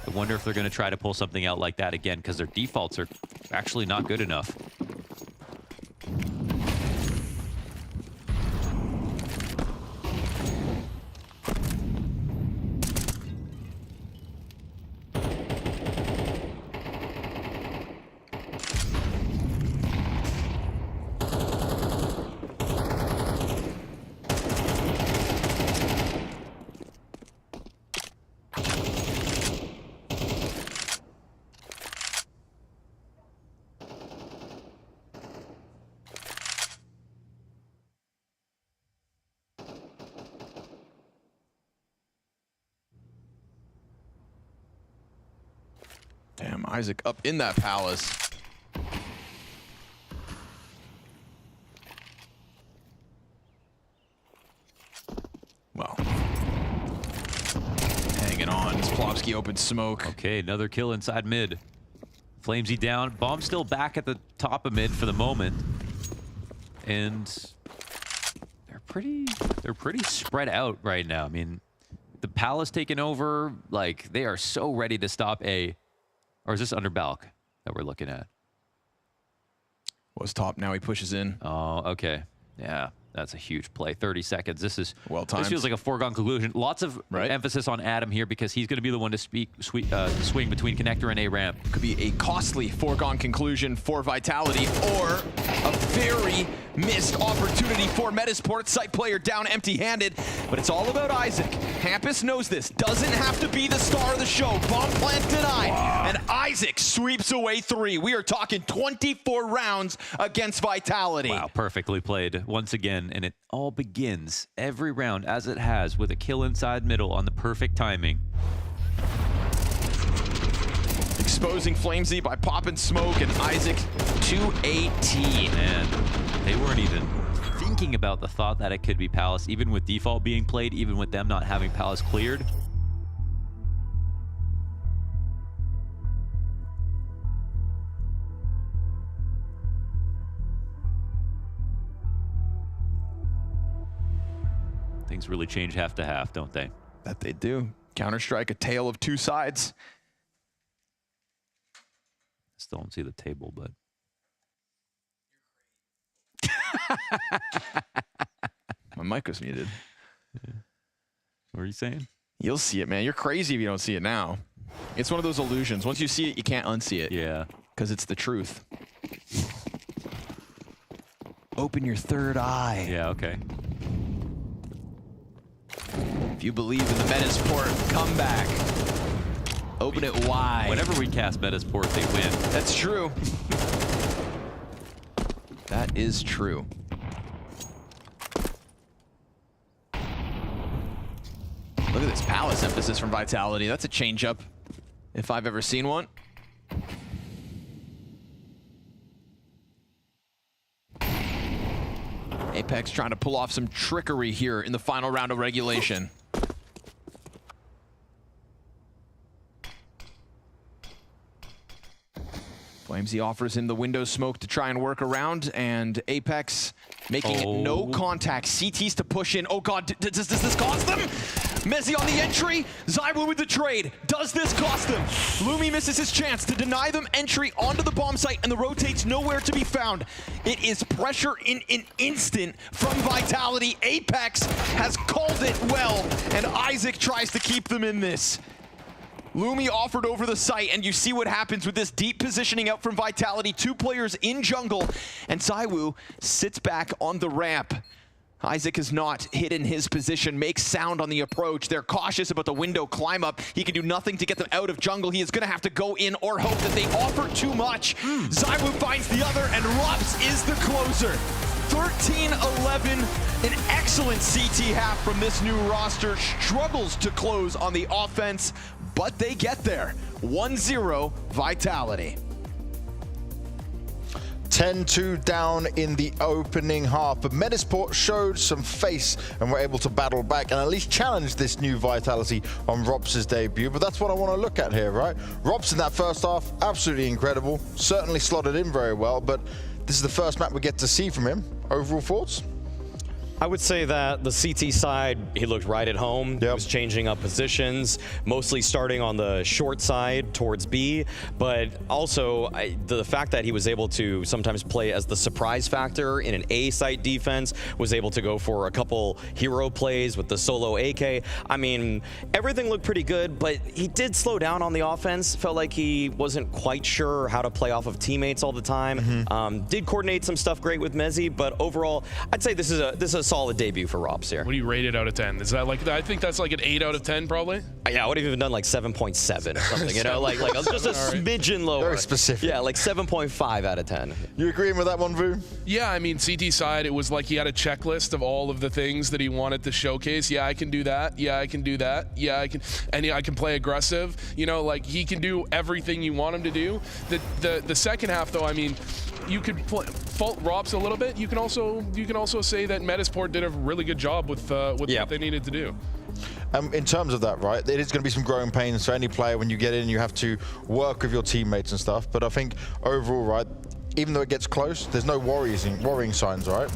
I wonder if they're going to try to pull something out like that again because their defaults are actually not good enough. Damn, Isaac up in that palace. Well, hanging on as Plopsky opens smoke. Okay, another kill inside mid. Flamesy down. Bomb still back at the top of mid for the moment. And they're pretty spread out right now. I mean, the palace taking over, like they are so ready to stop A. Or is this under Balk that we're looking at? Was top, now he pushes in. Oh, okay. Yeah. That's a huge play. 30 seconds. This is well timed. This feels like a foregone conclusion. Lots of emphasis on Adam here because he's going to be the one to swing between connector and A ramp. Could be a costly foregone conclusion for Vitality, or a very missed opportunity for Metizport. Site player down empty-handed, but it's all about Isaac. Hampus knows this. Doesn't have to be the star of the show. Bomb plant denied, and Isaac sweeps away 3. We are talking 24 rounds against Vitality. Wow, perfectly played once again, and it all begins every round as it has with a kill inside middle on the perfect timing. Exposing Flamesy by popping smoke, and Isaac 218. Man, they weren't even thinking about the thought that it could be Palace, even with default being played, even with them not having Palace cleared. Things really change half to half, don't they? That they do. Counter-Strike, a tale of 2 sides. Still don't see the table, but... My mic was muted. Yeah. What are you saying? You'll see it, man. You're crazy if you don't see it now. It's one of those illusions. Once you see it, you can't unsee it. Yeah. Because it's the truth. Open your third eye. Yeah, okay. If you believe in the Metizport comeback, open it wide. Whenever we cast Metizport, they win. That's true. That is true. Look at this Palace emphasis from Vitality. That's a change-up, if I've ever seen one. Apex trying to pull off some trickery here in the final round of regulation. Flamesy offers him the window smoke to try and work around, and Apex making no contact. CTs to push in. Oh god, does this cost them? Mezzi on the entry, Zywoo with the trade. Does this cost them? Lumi misses his chance to deny them entry onto the bomb site, and the rotate's nowhere to be found. It is pressure in an instant from Vitality. Apex has called it well, and Isaac tries to keep them in this. Lumi offered over the site, and you see what happens with this deep positioning out from Vitality. 2 players in jungle, and Zywoo sits back on the ramp. Isaac has not hidden his position, makes sound on the approach. They're cautious about the window climb up. He can do nothing to get them out of jungle. He is going to have to go in or hope that they offer too much. Zywoo finds the other, and Rups is the closer. 13-11, an excellent CT half from this new roster. Struggles to close on the offense, but they get there. 1-0 Vitality. 10-2 down in the opening half, but Metizport showed some face and were able to battle back and at least challenge this new Vitality on Rops' debut. But that's what I want to look at here, right? Rops in that first half, absolutely incredible. Certainly slotted in very well, but this is the first map we get to see from him. Overall thoughts? I would say that the CT side, he looked right at home. He was changing up positions, mostly starting on the short side towards B, but also the fact that he was able to sometimes play as the surprise factor in an A site defense, was able to go for a couple hero plays with the solo AK. I mean, everything looked pretty good, but he did slow down on the offense. Felt like he wasn't quite sure how to play off of teammates all the time. Did coordinate some stuff great with Mezzi, but overall, I'd say this is a solid debut for Rops here. What do you rate it out of 10? Is that like, I think that's like an 8 out of 10 probably? Yeah, I would have even done like 7.7 or something, you know, like just a smidgen lower. Very specific. Yeah, like 7.5 out of 10. You agreeing with that one, Vu? Yeah, I mean, CT side, it was like he had a checklist of all of the things that he wanted to showcase. Yeah, I can do that. Yeah, I can do that. Yeah, I can, and I can play aggressive. You know, like he can do everything you want him to do. The second half, though, I mean, you could fault Rops a little bit. You can also say that Metizport did a really good job with what they needed to do. In terms of that, right, it is going to be some growing pains for any player when you get in. You have to work with your teammates and stuff. But I think overall, right, even though it gets close, there's no worrying signs, right?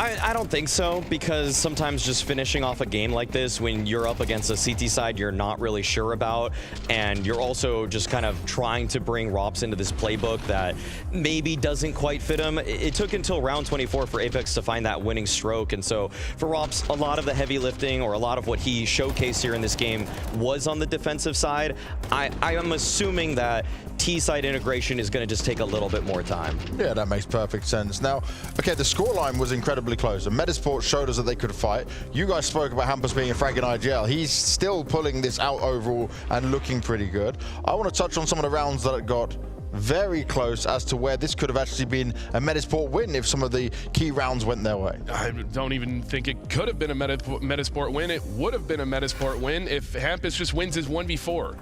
I don't think so, because sometimes just finishing off a game like this when you're up against a CT side you're not really sure about, and you're also just kind of trying to bring Rops into this playbook that maybe doesn't quite fit him. It took until round 24 for Apex to find that winning stroke, and so for Rops, a lot of the heavy lifting or a lot of what he showcased here in this game was on the defensive side. I am assuming that T-side integration is going to just take a little bit more time. Yeah, that makes perfect sense. Now, okay, the scoreline was incredibly close, and Metizport showed us that they could fight. You guys spoke about Hampus being a frag in IGL. He's still pulling this out overall and looking pretty good. I want to touch on some of the rounds that got very close as to where this could have actually been a Metizport win if some of the key rounds went their way. I don't even think it could have been a Metizport win. It would have been a Metizport win if Hampus just wins his 1v4.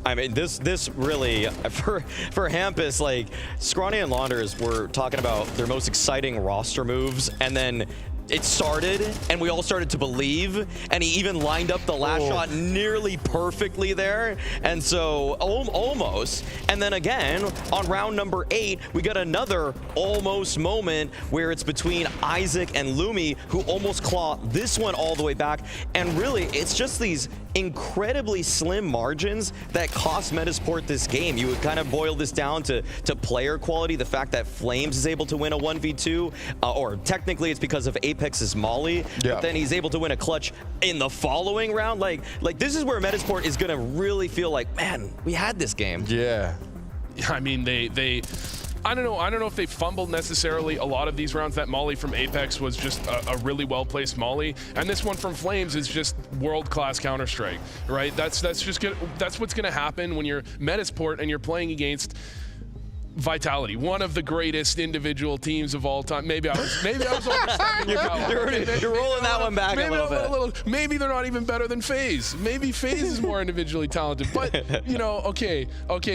I mean, this really, for Hampus, like, Scrawny and Launders were talking about their most exciting roster moves, and then it started, and we all started to believe, and he even lined up the last shot nearly perfectly there, and so almost. And then again, on round number 8, we got another almost moment where it's between Isaac and Lumi, who almost claw this one all the way back. And really, it's just these incredibly slim margins that cost Metizport this game. You would kind of boil this down to player quality, the fact that Flames is able to win a 1v2, or technically it's because of Apex's Molly, but then he's able to win a clutch in the following round. Like this is where Metizport is going to really feel like, man, we had this game. Yeah. I mean, they I don't know if they fumbled necessarily a lot of these rounds. That Molly from Apex was just a really well-placed Molly, and this one from Flames is just world-class Counter-Strike, right? That's what's gonna happen when you're Metizport and you're playing against Vitality, one of the greatest individual teams of all time. Maybe I was overstepping. You're rolling that one back a little bit. Maybe they're not even better than FaZe. Maybe FaZe is more individually talented. But, you know, okay,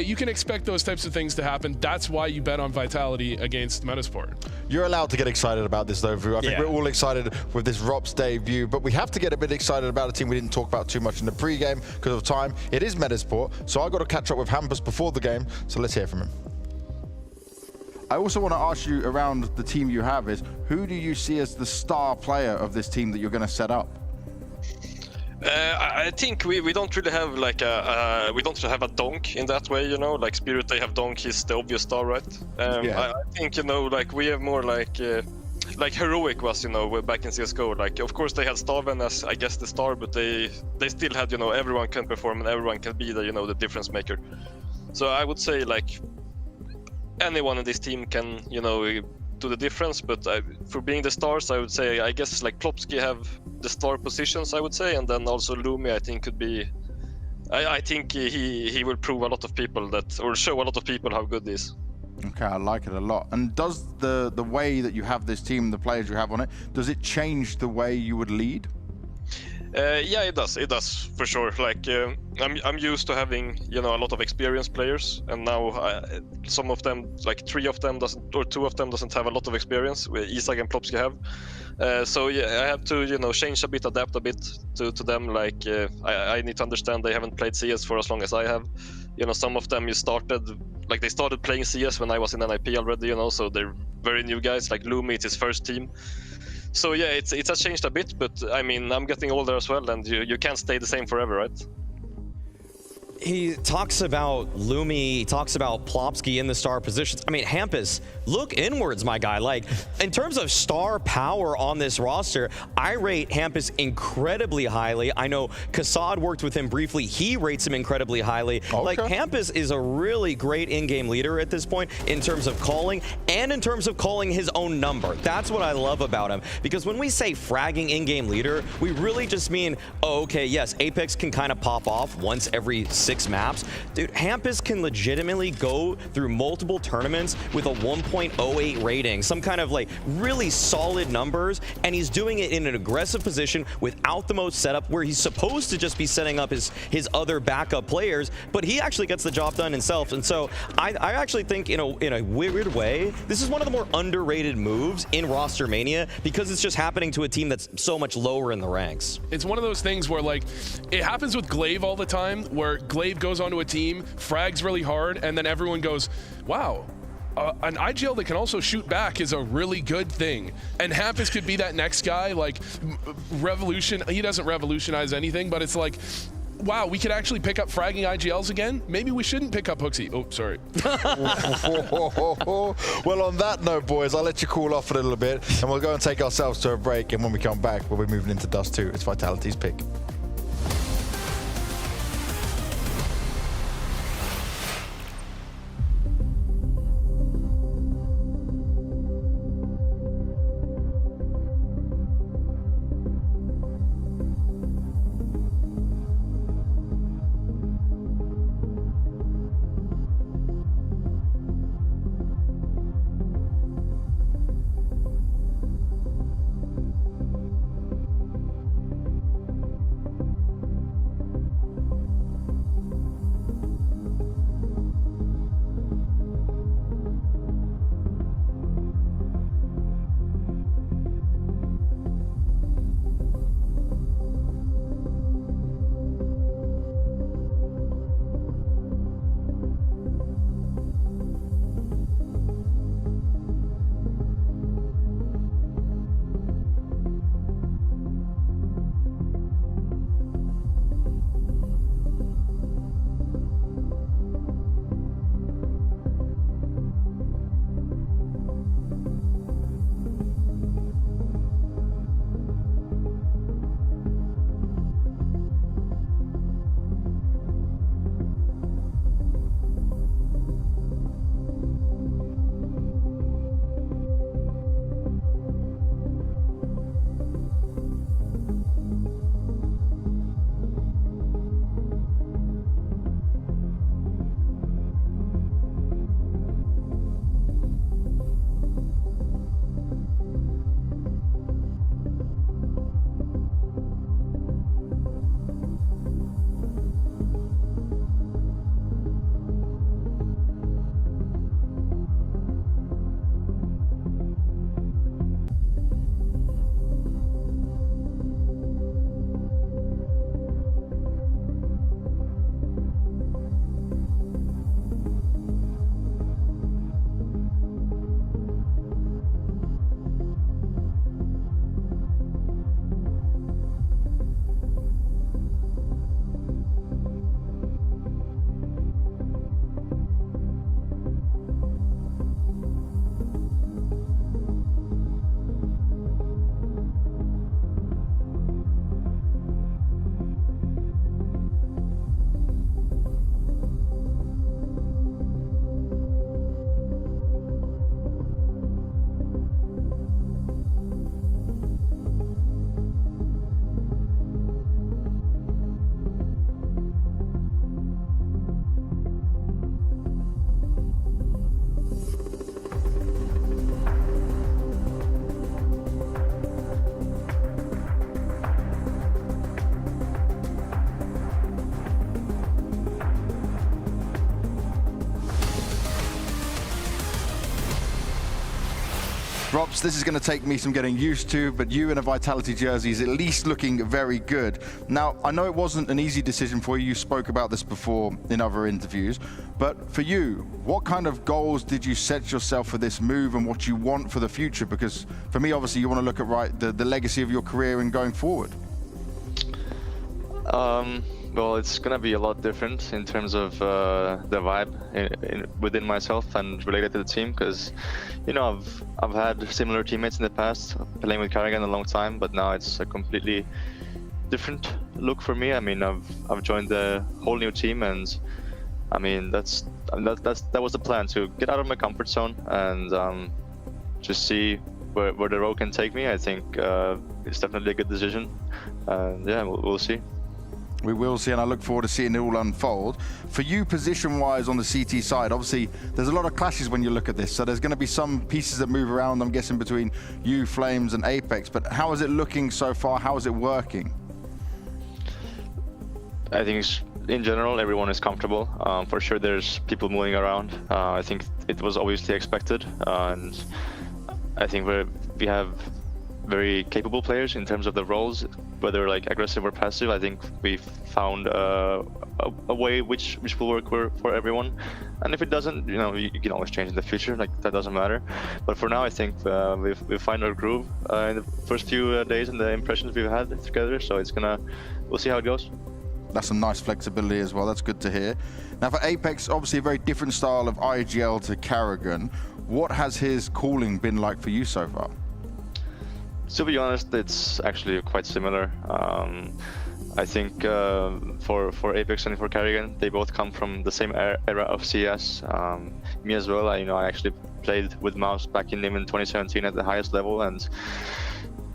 you can expect those types of things to happen. That's why you bet on Vitality against Metizport. You're allowed to get excited about this, though, Vu. I think we're all excited with this Rops debut, but we have to get a bit excited about a team we didn't talk about too much in the pre-game because of time. It is Metizport, so I got to catch up with Hampus before the game, so let's hear from him. I also want to ask you around the team you have is, who do you see as the star player of this team that you're going to set up? I think we don't really have like we don't have a donk in that way, you know. Like Spirit, they have donk, he's the obvious star, right? I think, you know, like we have more like Heroic was, you know, back in CSGO. Like, of course they had Staven as, I guess, the star, but they still had, you know, everyone can perform and everyone can be the, you know, the difference maker. So I would say like anyone in this team can, you know, do the difference, but for being the stars, I would say, I guess like Plopsky have the star positions, I would say, and then also Lumi, I think, could be, I think he will prove a lot of people that, or show a lot of people how good he is. Okay, I like it a lot. And does the way that you have this team, the players you have on it, does it change the way you would lead? Yeah, it does for sure. Like I'm used to having, you know, a lot of experienced players, and now some of them, like 3 of them doesn't, or 2 of them doesn't have a lot of experience. Isaac and Plopsky have. So yeah, I have to, you know, change a bit, adapt a bit to them. Like I need to understand they haven't played CS for as long as I have. You know, some of them they started playing CS when I was in NIP already, you know, so they're very new guys. Like Lumi, it's his first team. So yeah, it has changed a bit, but I mean, I'm getting older as well, and you can't stay the same forever, right? He talks about Lumi, he talks about Plopsky in the star positions. I mean, Hampus, look inwards, my guy. Like, in terms of star power on this roster, I rate Hampus incredibly highly. I know Kassad worked with him briefly. He rates him incredibly highly. Okay. Like, Hampus is a really great in-game leader at this point in terms of calling and in terms of calling his own number. That's what I love about him. Because when we say fragging in-game leader, we really just mean, oh, okay, yes, Apex can kind of pop off once every 6 maps. Dude, Hampus can legitimately go through multiple tournaments with a 1.08 rating, some kind of like really solid numbers, and he's doing it in an aggressive position without the most setup, where he's supposed to just be setting up his other backup players, but he actually gets the job done himself. And so I actually think in a weird way, this is one of the more underrated moves in roster mania, because it's just happening to a team that's so much lower in the ranks. It's one of those things where, like, it happens with Glaive all the time, where Glaive goes onto a team, frags really hard, and then everyone goes, wow, an IGL that can also shoot back is a really good thing. And Hampus could be that next guy, like revolution. He doesn't revolutionize anything, but it's like, wow, we could actually pick up fragging IGLs again? Maybe we shouldn't pick up Hooksy. Oh, sorry. Well, on that note, boys, I'll let you cool off a little bit, and we'll go and take ourselves to a break. And when we come back, we'll be moving into Dust 2. It's Vitality's pick. Drops, this is going to take me some getting used to, but you in a Vitality jersey is at least looking very good. Now, I know it wasn't an easy decision for you. You spoke about this before in other interviews, but for you, what kind of goals did you set yourself for this move and what you want for the future? Because for me, obviously, you want to look at the legacy of your career and going forward. Well, it's gonna be a lot different in terms of the vibe within myself and related to the team, because you know I've had similar teammates in the past, playing with Carrigan a long time, but now it's a completely different look for me. I mean, I've joined a whole new team, and I mean that was the plan, to get out of my comfort zone and just see where the road can take me. I think it's definitely a good decision, and yeah, we'll see. We will see, and I look forward to seeing it all unfold. For you, position-wise on the CT side, obviously, there's a lot of clashes when you look at this, so there's going to be some pieces that move around, I'm guessing, between you, Flames, and Apex, but how is it looking so far? How is it working? I think in general, everyone is comfortable. For sure, there's people moving around. I think it was obviously expected, and I think we have very capable players in terms of the roles, whether like aggressive or passive. I think we found a way which will work for everyone. And if it doesn't, you know, you can always change in the future. Like that doesn't matter. But for now, I think we've found our groove in the first few days and the impressions we've had together. So we'll see how it goes. That's some nice flexibility as well. That's good to hear. Now for Apex, obviously a very different style of IGL to Karrigan. What has his calling been like for you so far? To be honest, it's actually quite similar. I think for Apex and for Karrigan, they both come from the same era of CS. Me as well. I actually played with mouse back in 2017 at the highest level, and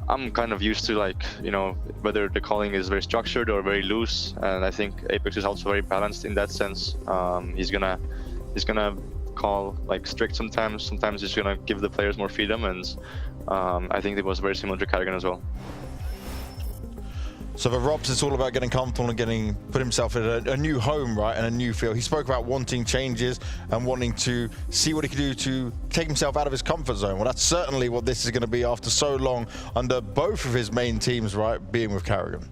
I'm kind of used to, like, you know, whether the calling is very structured or very loose. And I think Apex is also very balanced in that sense. He's gonna call like strict sometimes. Sometimes he's gonna give the players more freedom, and I think it was very similar to Karrigan as well. So for Robs, it's all about getting comfortable and put himself in a new home, right, and a new field. He spoke about wanting changes and wanting to see what he could do to take himself out of his comfort zone. Well, that's certainly what this is going to be after so long under both of his main teams, right, being with Karrigan.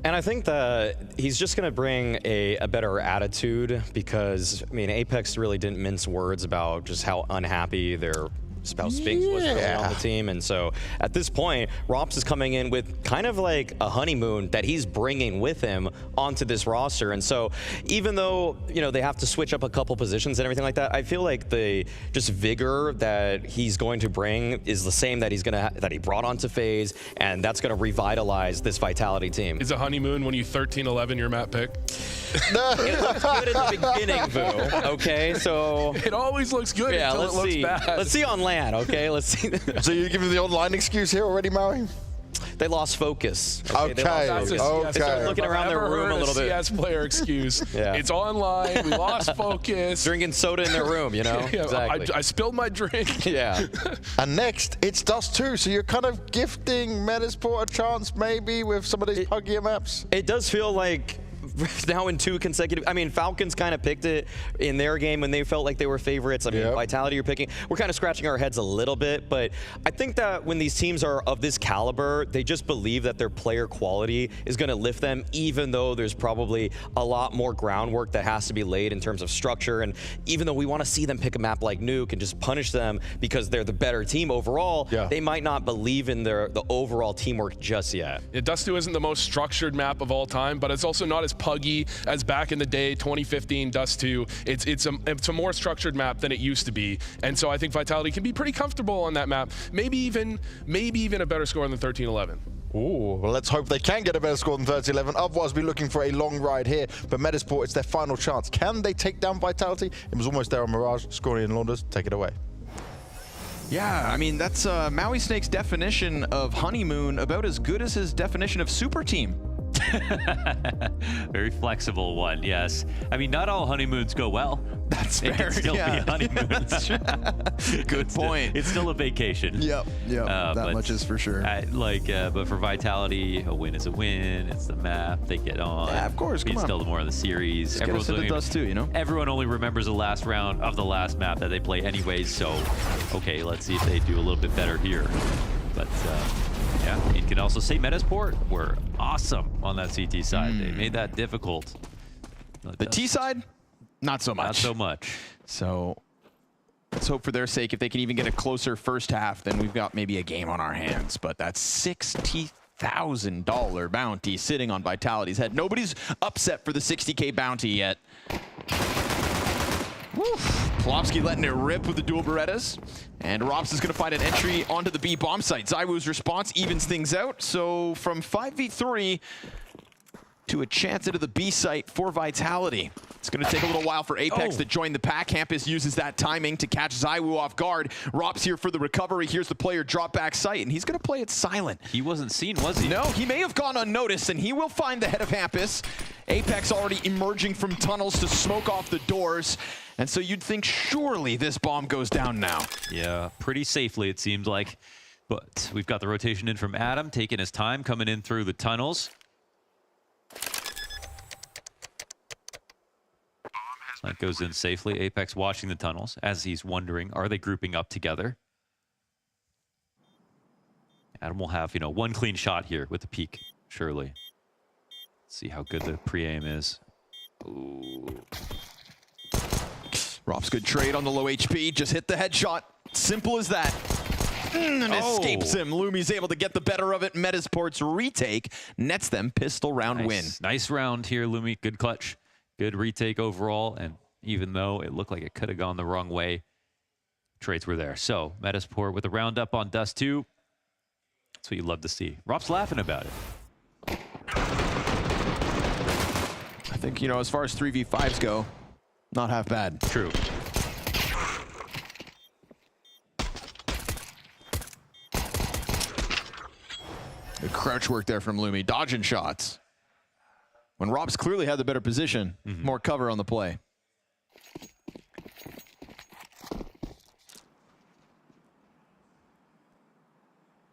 And I think that he's just going to bring a better attitude because, I mean, Apex really didn't mince words about just how unhappy their spouse Spinks was really on the team. And so at this point, Rops is coming in with kind of like a honeymoon that he's bringing with him onto this roster. And so even though, you know, they have to switch up a couple positions and everything like that, I feel like the just vigor that he's going to bring is the same that that he brought onto FaZe, and that's going to revitalize this Vitality team. Is a honeymoon when you 13-11 your map pick? It looks good in the beginning, Vu. Okay, so it always looks good until it looks bad. Let's see on land. Okay, let's see. So you're giving the online excuse here already, Maui? They lost focus. Okay. They started looking around their room a little bit. CS player excuse. It's online. We lost focus. Drinking soda in their room, you know? Yeah, exactly. I spilled my drink. Yeah. And next, it's Dust 2. So you're kind of gifting Metizport a chance maybe with some of these puggier maps? It does feel like now in 2 consecutive. I mean, Falcons kind of picked it in their game when they felt like they were favorites. I mean, Vitality you're picking. We're kind of scratching our heads a little bit, but I think that when these teams are of this caliber, they just believe that their player quality is going to lift them, even though there's probably a lot more groundwork that has to be laid in terms of structure. And even though we want to see them pick a map like Nuke and just punish them because they're the better team overall, they might not believe in the overall teamwork just yet. Yeah, Dust 2 isn't the most structured map of all time, but it's also not as puggy as back in the day, 2015 Dust 2. It's a more structured map than it used to be, and so I think Vitality can be pretty comfortable on that map. Maybe even a better score than 13-11. Ooh, well, let's hope they can get a better score than 13-11. Otherwise, we're looking for a long ride here. But Metizport, it's their final chance. Can they take down Vitality? It was almost there on Mirage. Scoring and Launders, take it away. Yeah, I mean, that's Maui Snake's definition of honeymoon, about as good as his definition of super team. Very flexible one, yes. I mean, not all honeymoons go well. That's fair. It can still be honeymoons. Good point. It's still a vacation. Yep. That much is for sure. But for Vitality, a win is a win. It's the map. They get on. Yeah, of course. Come it's on. Still more of the series. Everyone's into Dust too, you know. Everyone only remembers the last round of the last map that they play anyways. So, okay, let's see if they do a little bit better here. But yeah, you can also say Metizport were awesome on that CT side. They made that difficult. The T side, not so much. Not so much. So let's hope for their sake, if they can even get a closer first half, then we've got maybe a game on our hands. But that's $60,000 bounty sitting on Vitality's head. Nobody's upset for the 60K bounty yet. Plopsky letting it rip with the dual Berettas. And Rops is going to find an entry onto the B bomb site. ZywOo's response evens things out. So from 5v3 to a chance into the B site for Vitality. It's going to take a little while for Apex to join the pack. Campus uses that timing to catch ZywOo off guard. Rops here for the recovery. Here's the player drop back site, and he's going to play it silent. He wasn't seen, was he? No, he may have gone unnoticed, and he will find the head of Campus. Apex already emerging from tunnels to smoke off the doors. And so you'd think surely this bomb goes down now. Yeah, pretty safely it seems like. But we've got the rotation in from Adam, taking his time, coming in through the tunnels. That goes in safely. Apex watching the tunnels as he's wondering, are they grouping up together? Adam will have, one clean shot here with the peak, surely. Let's see how good the pre-aim is. Ooh. Rob's good trade on the low HP. Just hit the headshot. Simple as that. And escapes him. Lumi's able to get the better of it. Metisport's retake nets them pistol round win. Nice round here, Lumi. Good clutch. Good retake overall. And even though it looked like it could have gone the wrong way, trades were there. So Metizport with a round up on Dust 2. That's what you love to see. Rob's laughing about it. I think, as far as 3v5s go, not half bad. True. Good crouch work there from Lumi, dodging shots. When Rob's clearly had the better position, more cover on the play.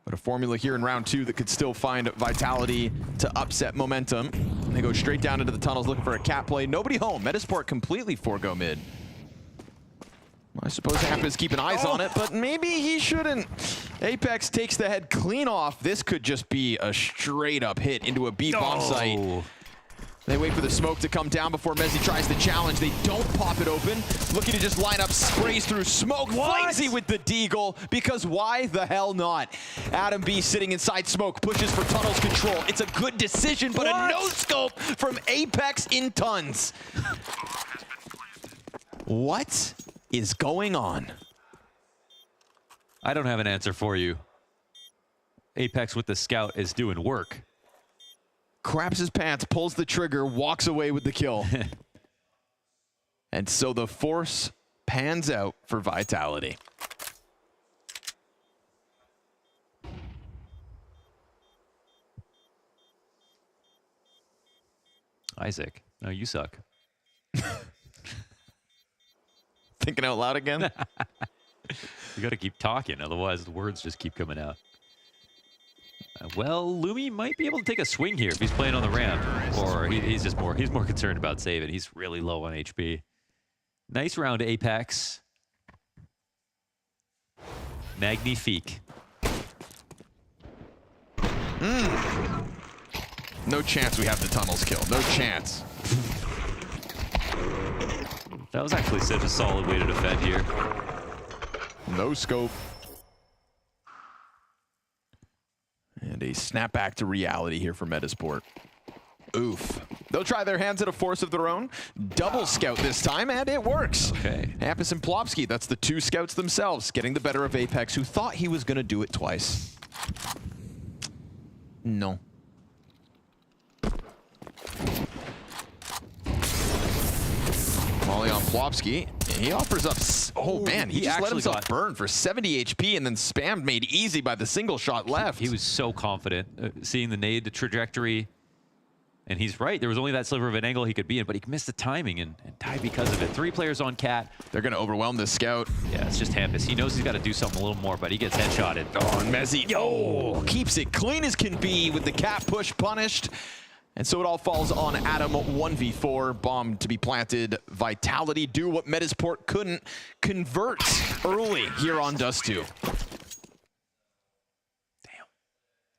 But a formula here in round 2 that could still find Vitality to upset momentum. They go straight down into the tunnels looking for a cat play. Nobody home. Metisport completely forego mid. I suppose Amp is keeping eyes on it, but maybe he shouldn't. Apex takes the head clean off. This could just be a straight up hit into a B bomb site. They wait for the smoke to come down before Mezzi tries to challenge. They don't pop it open. Looking to just line up sprays through smoke. Flamesy with the deagle, because why the hell not? Adam B sitting inside smoke, pushes for tunnels control. It's a good decision, but a no-scope from Apex in tons. What is going on? I don't have an answer for you. Apex with the scout is doing work. Craps his pants, pulls the trigger, walks away with the kill. And so the force pans out for Vitality. Isaac, no, you suck. Thinking out loud again? You got to keep talking, otherwise the words just keep coming out. Well, Lumi might be able to take a swing here if he's playing on the ramp, or he's more concerned about saving. He's really low on HP. Nice round, Apex. Magnifique. No chance we have the tunnels kill. No chance. That was actually such a solid way to defend here. No scope. And a snapback to reality here for Metisport. Oof. They'll try their hands at a force of their own. Double scout this time, and it works. Okay. Hampus and Plopsky, that's the two scouts themselves, getting the better of Apex, who thought he was going to do it twice. No. Molly on Plopsky. He offers up... Oh, man, he just let himself burn for 70 HP and then spammed made easy by the single shot left. He was so confident, seeing the nade, the trajectory. And he's right. There was only that sliver of an angle he could be in, but he missed the timing and died because of it. 3 players on Cat. They're going to overwhelm this scout. Yeah, it's just Hampus. He knows he's got to do something a little more, but he gets headshotted. Oh, and Mezzi, keeps it clean as can be with the Cat push punished. And so it all falls on Adam 1v4. Bomb to be planted. Vitality do what Metisport couldn't. Convert early here on Dust 2. Damn.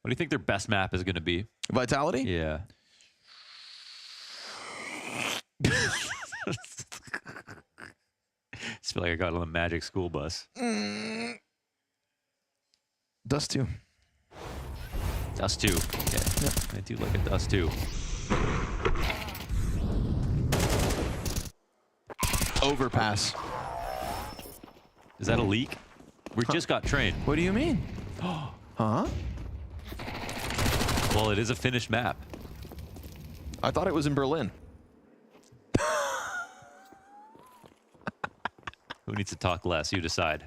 What do you think their best map is going to be? Vitality? Yeah. I just feel like I got on a magic school bus. Dust 2. Dust 2. Okay. Yep. I do like a Dust 2. Overpass. Is that a leak? We just got trained. What do you mean? Huh? Well, it is a finished map. I thought it was in Berlin. Who needs to talk less? You decide.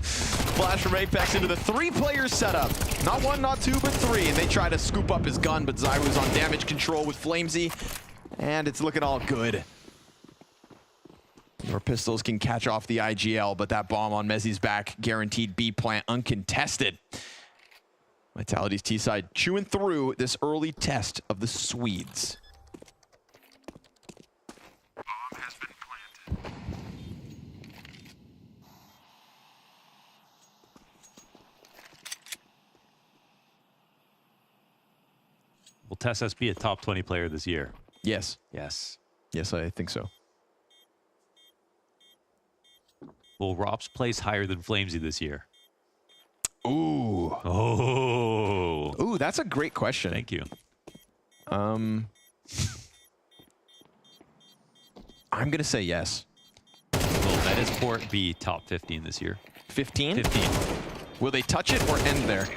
Flash from Apex into the 3-player setup. Not 1, not 2, but 3. And they try to scoop up his gun, but Zyru's on damage control with Flamesy. And it's looking all good. Your pistols can catch off the IGL, but that bomb on Mezzi's back, guaranteed B plant, uncontested. Vitality's T-side chewing through this early test of the Swedes. Will TSS be a top 20 player this year? Yes. Yes. Yes, I think so. Will Rops place higher than Flamesy this year? Ooh. Oh. Ooh, that's a great question. Thank you. I'm going to say yes. Will Metizport be top 15 this year? 15? 15. Will they touch it or end there?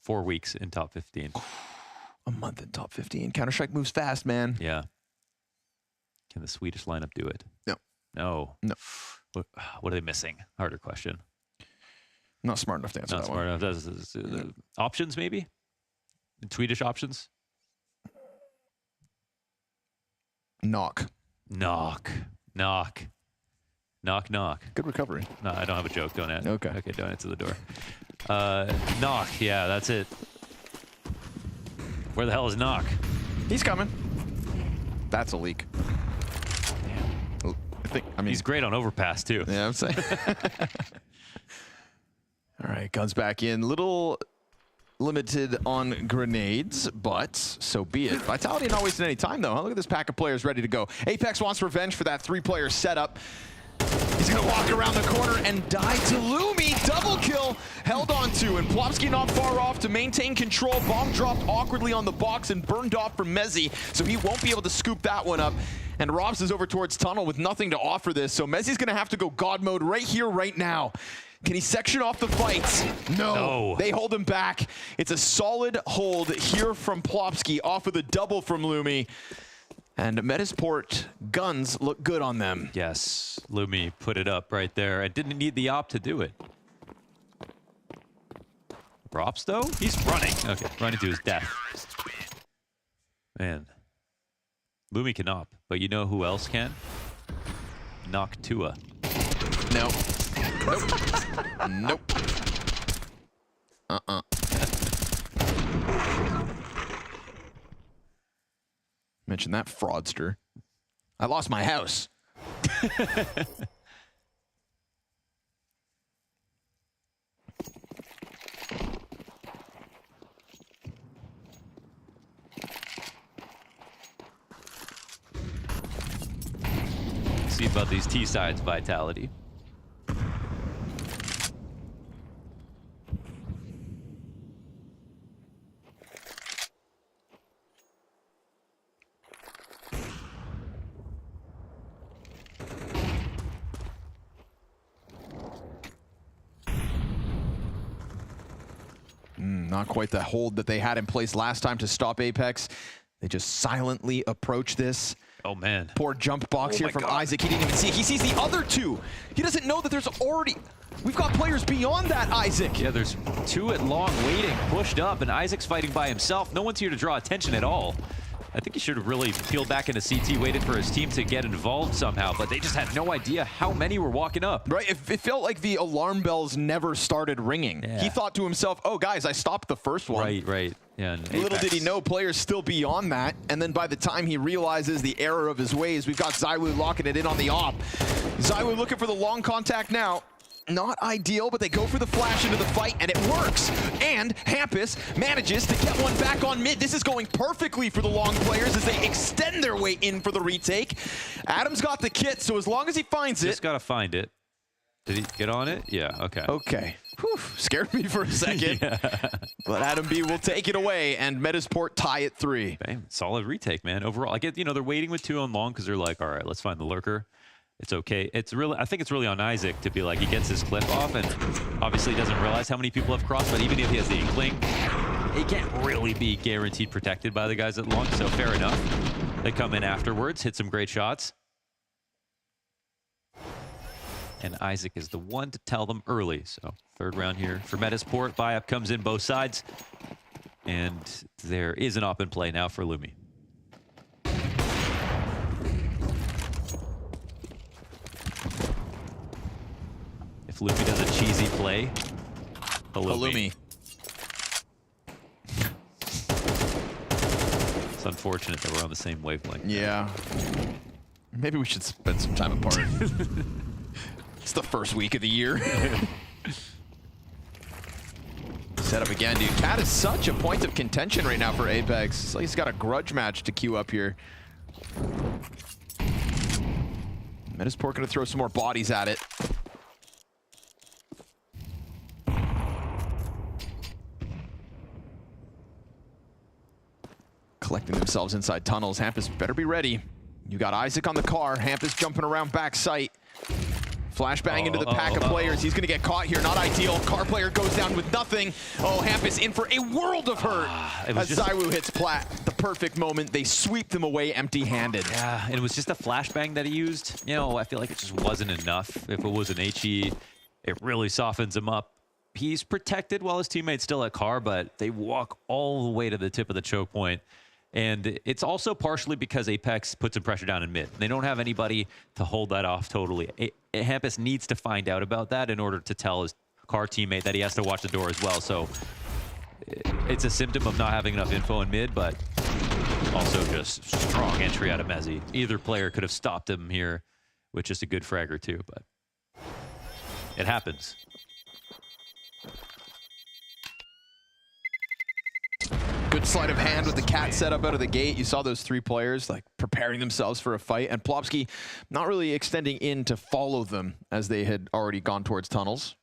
4 weeks in top 15. A month in top 15. Counter-Strike moves fast, man. Yeah. Can the Swedish lineup do it? No. No. No. What are they missing? Harder question. Not smart enough to answer Not that smart one. enough. Options, maybe? Swedish options? Knock. Knock. Knock. Knock, knock. Good recovery. No, I don't have a joke. Don't answer. Okay. Okay, don't answer the door. Knock. Yeah, that's it. Where the hell is Knock? He's coming. That's a leak. I mean, he's great on overpass, too. Yeah, I'm saying. All right, guns back in. Little limited on grenades, but so be it. Vitality not wasting any time, though. Huh? Look at this pack of players ready to go. Apex wants revenge for that 3-player setup. He's going to walk around the corner and die to Lumi. Double kill held on to, and Plopsky not far off to maintain control. Bomb dropped awkwardly on the box and burned off from Mezzi, so he won't be able to scoop that one up. And Robs is over towards Tunnel with nothing to offer this, so Mezzi's going to have to go God mode right here, right now. Can he section off the fights? No. They hold him back. It's a solid hold here from Plopsky off of the double from Lumi. And Metizport guns look good on them. Yes, Lumi put it up right there. I didn't need the op to do it. Rops, though? He's running. Okay, running to his death. Man. Lumi can op, but you know who else can? Knock Tua. No. Nope. Nope. Mention that fraudster. I lost my house. See about these T-sides vitality. Not quite the hold that they had in place last time to stop Apex. They just silently approach this. Oh, man. Poor jump box here from Isaac. He didn't even see it. He sees the other two. He doesn't know that there's already... We've got players beyond that, Isaac. Yeah, there's two at long waiting, pushed up, and Isaac's fighting by himself. No one's here to draw attention at all. I think he should have really peeled back into CT, waited for his team to get involved somehow, but they just had no idea how many were walking up. Right, it felt like the alarm bells never started ringing. Yeah. He thought to himself, oh, guys, I stopped the first one. Right. Yeah, Little did he know players still beyond that, and then by the time he realizes the error of his ways, we've got Zywoo locking it in on the op. Zywoo looking for the long contact now. Not ideal, but they go for the flash into the fight, and it works. And Hampus manages to get one back on mid. This is going perfectly for the long players as they extend their way in for the retake. Adam's got the kit, so as long as he finds it... Just gotta find it. Did he get on it? Yeah, okay. Okay. Whew, scared me for a second. Yeah. But Adam B will take it away, and Metizport tie at 3. Bang, solid retake, man. Overall, I get, they're waiting with 2 on long because they're like, all right, let's find the lurker. It's okay. It's really, I think it's really on Isaac to be like, he gets his clip off and obviously he doesn't realize how many people have crossed, but even if he has the inkling, he can't really be guaranteed protected by the guys at long, so fair enough. They come in afterwards, hit some great shots. And Isaac is the one to tell them early. So third round here for Metizport. Buy-up comes in both sides. And there is an op in play now for Lumi. If Lumi does a cheesy play, Halloumi. It's unfortunate that we're on the same wavelength. Yeah. Maybe we should spend some time apart. It's the first week of the year. Set up again, dude. Cat is such a point of contention right now for Apex. It's like he's got a grudge match to queue up here. Metizport gonna throw some more bodies at it. Collecting themselves inside tunnels. Hampus better be ready. You got Isaac on the car. Hampus jumping around back sight. Flashbang into the pack of players. He's gonna get caught here. Not ideal. Car player goes down with nothing. Oh, Hampus in for a world of hurt. As ZywOo hits plat. The perfect moment. They sweep them away empty-handed. Yeah, and it was just a flashbang that he used. You know, I feel like it just wasn't enough. If it was an HE, it really softens him up. He's protected while his teammate's still at car, but they walk all the way to the tip of the choke point. And it's also partially because Apex puts some pressure down in mid. They don't have anybody to hold that off totally. Hampus needs to find out about that in order to tell his car teammate that he has to watch the door as well. So it's a symptom of not having enough info in mid, but also just strong entry out of Mezzy. Either player could have stopped him here with just a good frag or two, but it happens. Good sleight of hand with the Cat setup out of the gate. You saw those three players like preparing themselves for a fight, and Plopsky not really extending in to follow them as they had already gone towards tunnels.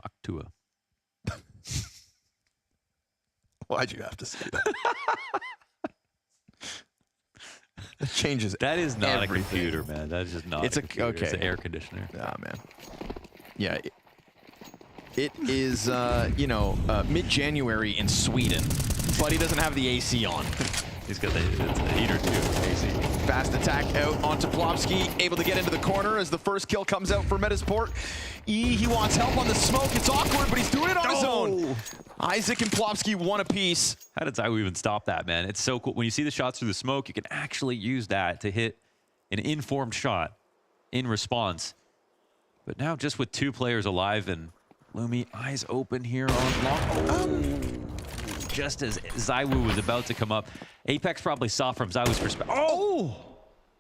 Octua. Why'd you have to say that? That changes. That is not everything. a computer, man. That is just not. It's a computer. okay. It's an air conditioner. Ah, man. Yeah. It is, mid-January in Sweden, but he doesn't have the AC on. He's got the heater too. AC. Fast attack out onto Plopsky, able to get into the corner as the first kill comes out for Metizport. He wants help on the smoke. It's awkward, but he's doing it on his own. Isaac and Plopsky one apiece. How did ZywOo even stop that, man? It's so cool. When you see the shots through the smoke, you can actually use that to hit an informed shot in response. But now just with two players alive and Lumi eyes open here on long. Just as ZywOo was about to come up, Apex probably saw from ZywOo's perspective. Oh!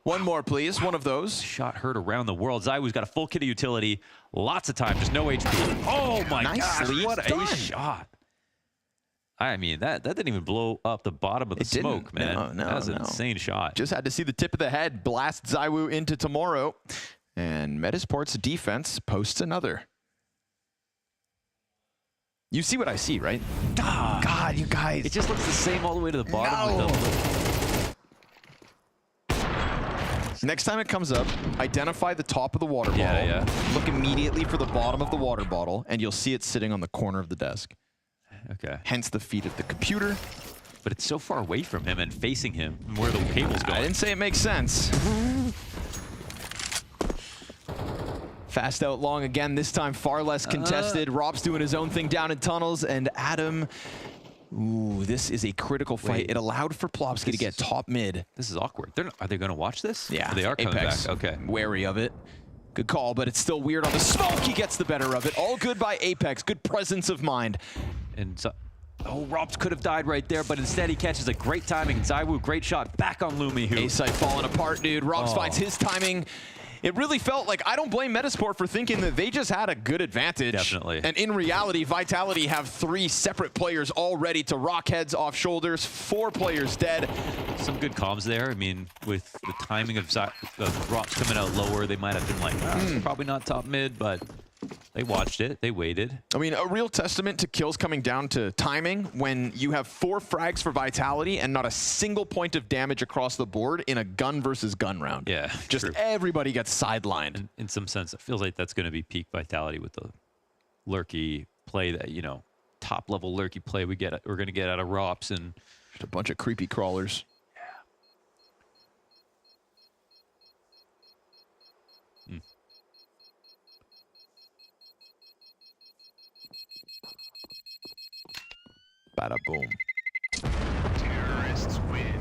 One more, please. One of those. Shot heard around the world. ZywOo's got a full kit of utility. Lots of time, just no HP. Oh my gosh, what a shot. I mean, that didn't even blow up the bottom of the smoke, man. No, that was an insane shot. Just had to see the tip of the head blast ZywOo into tomorrow. And Metizport's defense posts another. You see what I see, right? God, you guys. It just looks the same all the way to the bottom. Next time it comes up, identify the top of the water bottle. Look immediately for the bottom of the water bottle, and you'll see it sitting on the corner of the desk. Okay. Hence the feet of the computer. But it's so far away from him and facing him, and where the cable's going. I didn't say it makes sense. Fast out long again, this time far less contested. Rob's doing his own thing down in tunnels, and Adam, ooh, this is a critical fight. Wait. It allowed for Plopsky to get top mid. This is awkward. Are they going to watch this? Yeah, they are coming Apex. back. Okay. Wary of it. Good call, but it's still weird on the smoke. He gets the better of it. All good by Apex. Good presence of mind. And so, Robs could have died right there, but instead he catches a great timing. ZywOo, great shot back on Lumi. A-site falling apart, dude. Robs finds his timing. It really felt like, I don't blame Metizport for thinking that they just had a good advantage. Definitely. And in reality, Vitality have 3 separate players all ready to rock heads off shoulders, 4 players dead. Some good comms there. I mean, with the timing of Robs coming out lower, they might have been like, probably not top mid, but they watched it. They waited. I mean, a real testament to kills coming down to timing when you have 4 frags for Vitality and not a single point of damage across the board in a gun versus gun round. Yeah, just everybody gets sidelined. In some sense, it feels like that's going to be peak Vitality with the lurky play that, top level lurky play we're going to get out of Rops and just a bunch of creepy crawlers. Bada boom. Terrorists win.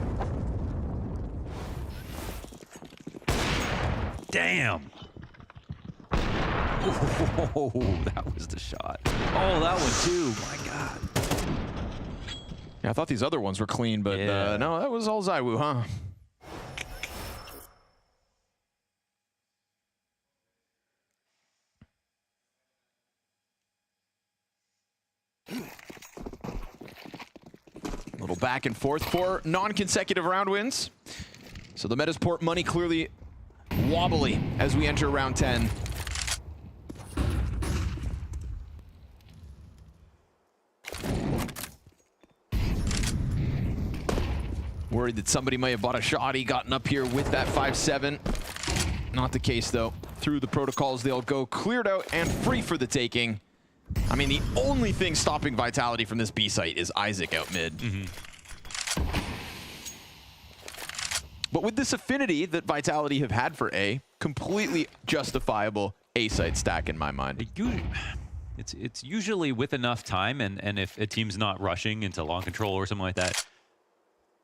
Damn. Oh, that was the shot. Oh, that one too. My God. Yeah, I thought these other ones were clean, but no, that was all ZywOo, huh? back and forth for non-consecutive round wins. So the Metizport money clearly wobbly as we enter round 10. Worried that somebody might have bought a shoddy, gotten up here with that 5-7. Not the case, though. Through the protocols, they'll go cleared out and free for the taking. I mean, the only thing stopping Vitality from this B site is Isaac out mid. But with this affinity that Vitality have had for A, completely justifiable A site stack in my mind. It's usually with enough time, and if a team's not rushing into long control or something like that,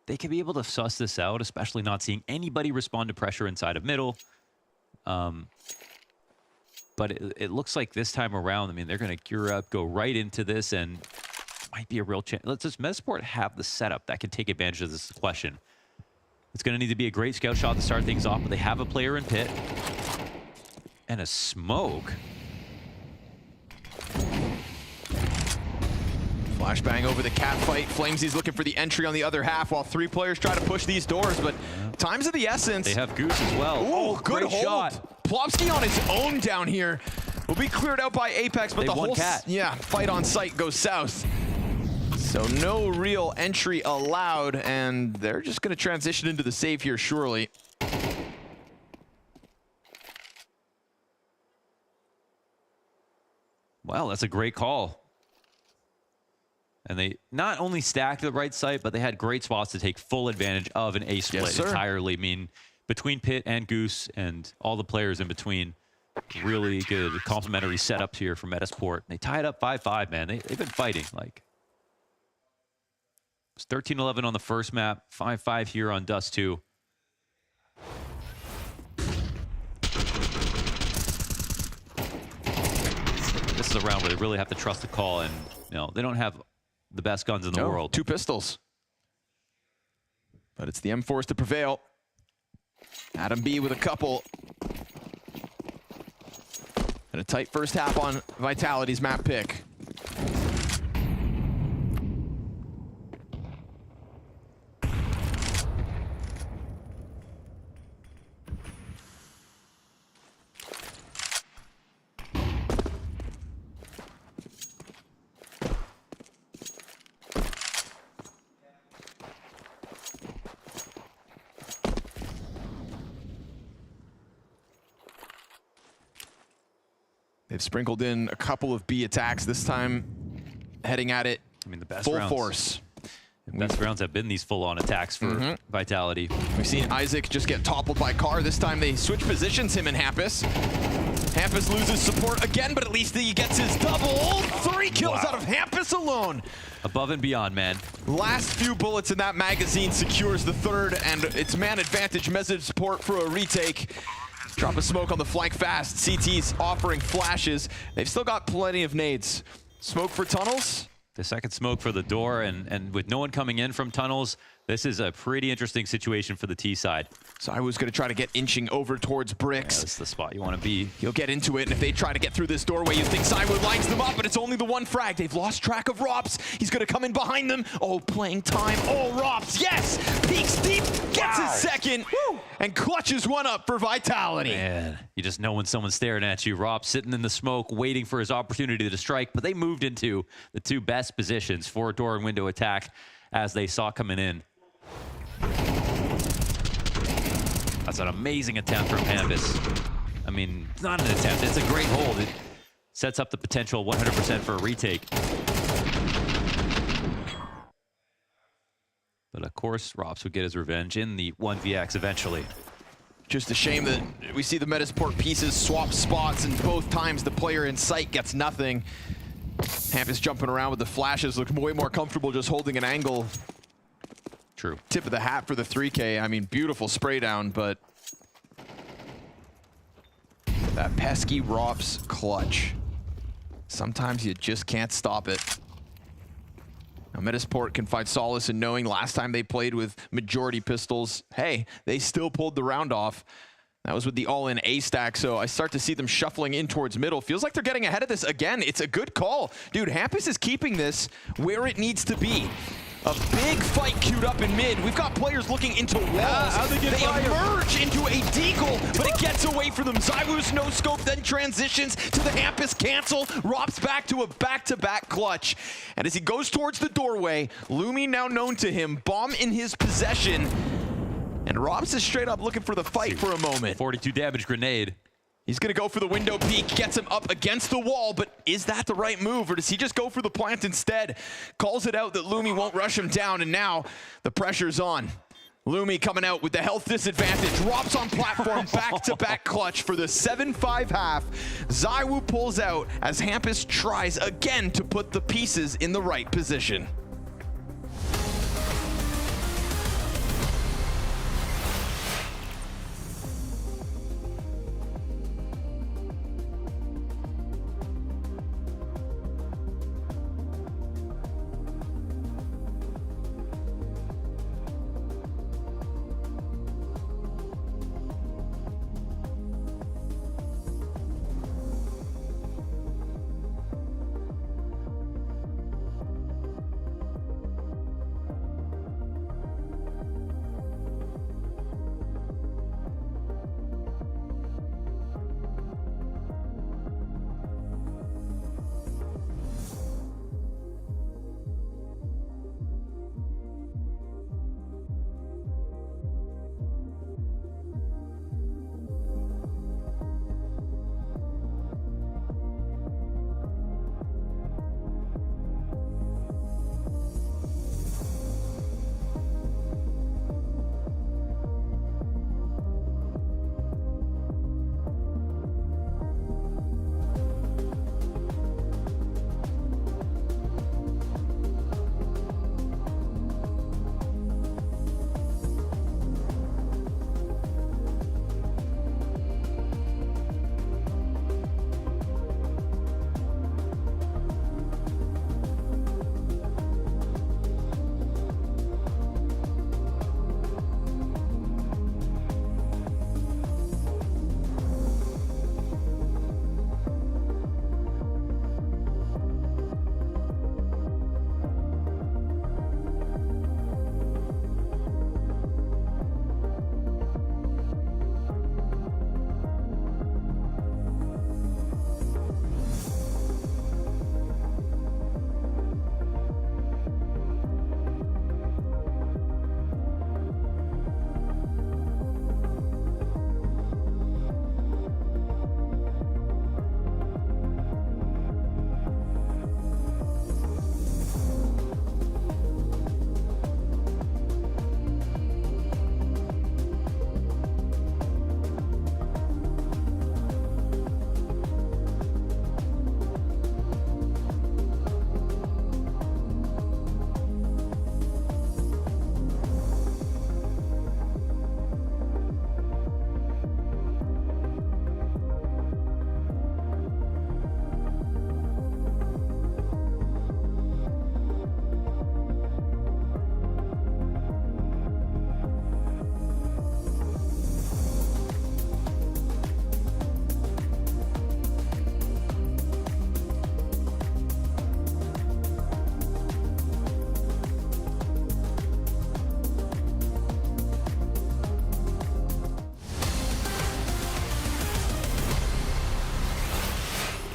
they can be able to suss this out, especially not seeing anybody respond to pressure inside of middle. But it looks like this time around, I mean, they're going to gear up, go right into this, and might be a real chance. Let's just Metizport have the setup that can take advantage of this question. It's going to need to be a great scout shot to start things off, but they have a player in pit. And a smoke. Flashbang over the cat fight. Flamesy's looking for the entry on the other half while 3 players try to push these doors, but time's of the essence. They have Goose as well. Oh, good great hold. shot. Plopsky on his own down here. Will be cleared out by Apex, but the whole fight on site goes south. So no real entry allowed, and they're just going to transition into the save here, surely. Well, that's a great call. And they not only stacked the right side, but they had great spots to take full advantage of an A split entirely. I mean, between Pit and Goose and all the players in between, really good complementary setups here for Metizport. They tied up 5-5, man. They've been fighting. Like, it was 13-11 on the first map, 5-5 here on Dust 2. This is a round where they really have to trust the call, and they don't have the best guns in the world. 2 pistols. But it's the M4s to prevail. Adam B with a couple. And a tight first half on Vitality's map pick. They've sprinkled in a couple of B attacks this time, heading at it. I mean, the best full rounds. Force. The best rounds have been these full-on attacks for Vitality. We've seen Isaac just get toppled by Carr. This time they switch positions, him and Hampus. Hampus loses support again, but at least he gets his double. 3 kills out of Hampus alone. Above and beyond, man. Last few bullets in that magazine secures the 3rd, and it's man advantage Metizport for a retake. Drop a smoke on the flank fast. CT's offering flashes. They've still got plenty of nades. Smoke for tunnels. The second smoke for the door, and with no one coming in from tunnels, this is a pretty interesting situation for the T side. So I was going to try to get inching over towards bricks. Yeah, that's the spot you want to be. He'll get into it, and if they try to get through this doorway, you think Cywood lines them up, but it's only the 1 frag. They've lost track of Rops. He's going to come in behind them. Oh, playing time. Oh, Rops, yes! Peeks deep, gets his second, and clutches one up for Vitality. Man, you just know when someone's staring at you. Rops sitting in the smoke, waiting for his opportunity to strike, but they moved into the 2 best positions for a door and window attack as they saw coming in. That's an amazing attempt from Hampus. I mean, it's not an attempt, it's a great hold. It sets up the potential 100% for a retake. But of course, Rops would get his revenge in the 1vx eventually. Just a shame that we see the Metizport pieces swap spots, and both times the player in sight gets nothing. Hampus jumping around with the flashes, looking way more comfortable just holding an angle. True. Tip of the hat for the 3K. I mean, beautiful spray down, but that pesky Rops clutch. Sometimes you just can't stop it. Now, Metizport can find solace in knowing last time they played with majority pistols, hey, they still pulled the round off. That was with the all-in A stack, so I start to see them shuffling in towards middle. Feels like they're getting ahead of this again. It's a good call. Dude, Hampus is keeping this where it needs to be. A big fight queued up in mid. We've got players looking into walls. They emerge into a deagle, but it gets away from them. ZywOo's no scope, then transitions to the Hampus cancel. Rob's back to a back-to-back clutch. And as he goes towards the doorway, Lumi, now known to him, bomb in his possession. And Rob's is straight up looking for the fight for a moment. 42 damage grenade. He's going to go for the window peek, gets him up against the wall, but is that the right move, or does he just go for the plant instead? Calls it out that Lumi won't rush him down, and now the pressure's on. Lumi coming out with the health disadvantage, drops on platform, back-to-back clutch for the 7-5 half. ZywOo pulls out as Hampus tries again to put the pieces in the right position.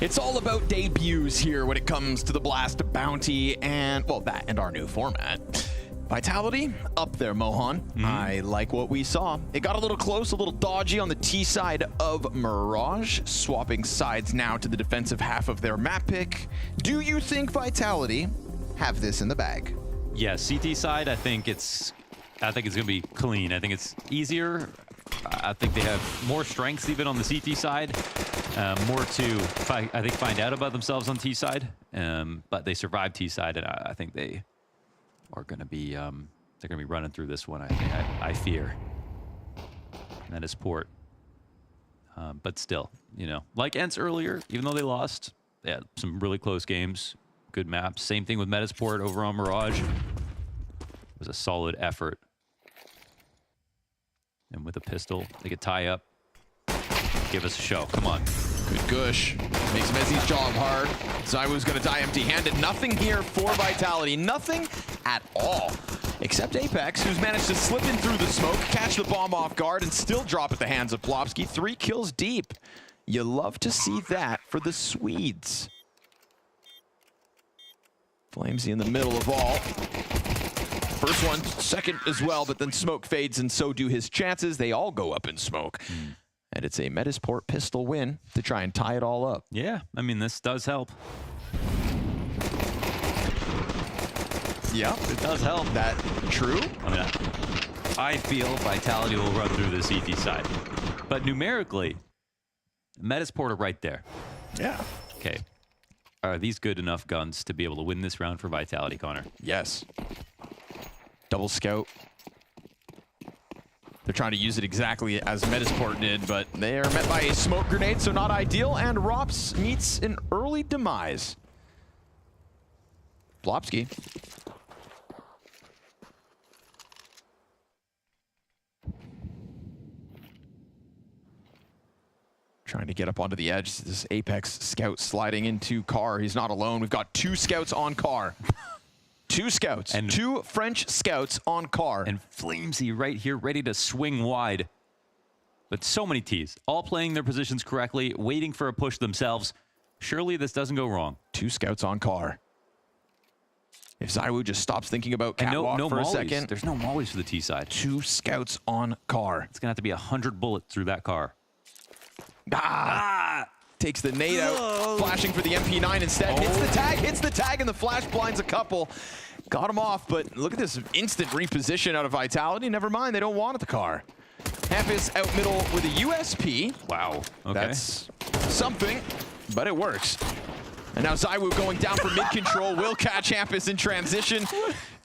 It's all about debuts here when it comes to the Blast Bounty and, well, that and our new format. Vitality, up there, Mohan. I like what we saw. It got a little close, a little dodgy on the T side of Mirage, swapping sides now to the defensive half of their map pick. Do you think Vitality have this in the bag? Yeah, CT side, I think it's gonna be clean. I think it's easier. I think they have more strengths even on the CT side. More to, I think, find out about themselves on T side. But they survived T side, and I think they are going to be they're going to be running through this one. I fear. And that is Port. But still, you know, like ENCE earlier, even though they lost, they had some really close games, good maps. Same thing with Metizport over on Mirage. It was a solid effort. And with a pistol, they could tie up. Give us a show. Come on. Good gush. Makes Mezzi's job hard. Zywoo's gonna die empty-handed. Nothing here for Vitality. Nothing at all. Except Apex, who's managed to slip in through the smoke, catch the bomb off guard, and still drop at the hands of Plopsky. 3 kills deep. You love to see that for the Swedes. Flamesy in the middle of all. First one, second as well, but then smoke fades, and so do his chances. They all go up in smoke. And it's a Metizport pistol win to try and tie it all up. Yeah, I mean, this does help. Yeah, it does help. That true? I mean, I feel Vitality will run through the CT side. But numerically, Metizport are right there. Yeah. Okay. Are these good enough guns to be able to win this round for Vitality, Connor? Yes. Double scout. They're trying to use it exactly as Metizport did, but they are met by a smoke grenade, so not ideal, and Rops meets an early demise. Plopsky. Trying to get up onto the edge. This Apex scout sliding into Car. He's not alone. We've got 2 scouts on Car. 2 scouts. And 2 French scouts on Car. And Flamesy right here, ready to swing wide. But so many Ts, all playing their positions correctly, waiting for a push themselves. Surely this doesn't go wrong. 2 scouts on Car. If Zywoo just stops thinking about catwalk for a second. There's no mollies for the T side. 2 scouts on Car. It's going to have to be 100 bullets through that car. Takes the nade out, flashing for the MP9 instead. Hits the tag, and the flash blinds a couple. Got him off, but look at this instant reposition out of Vitality. Never mind, they don't want it, the car. Hampus out middle with a USP. Wow, okay. That's something, but it works. And now Zywoo going down for mid-control. Will catch Hampus in transition.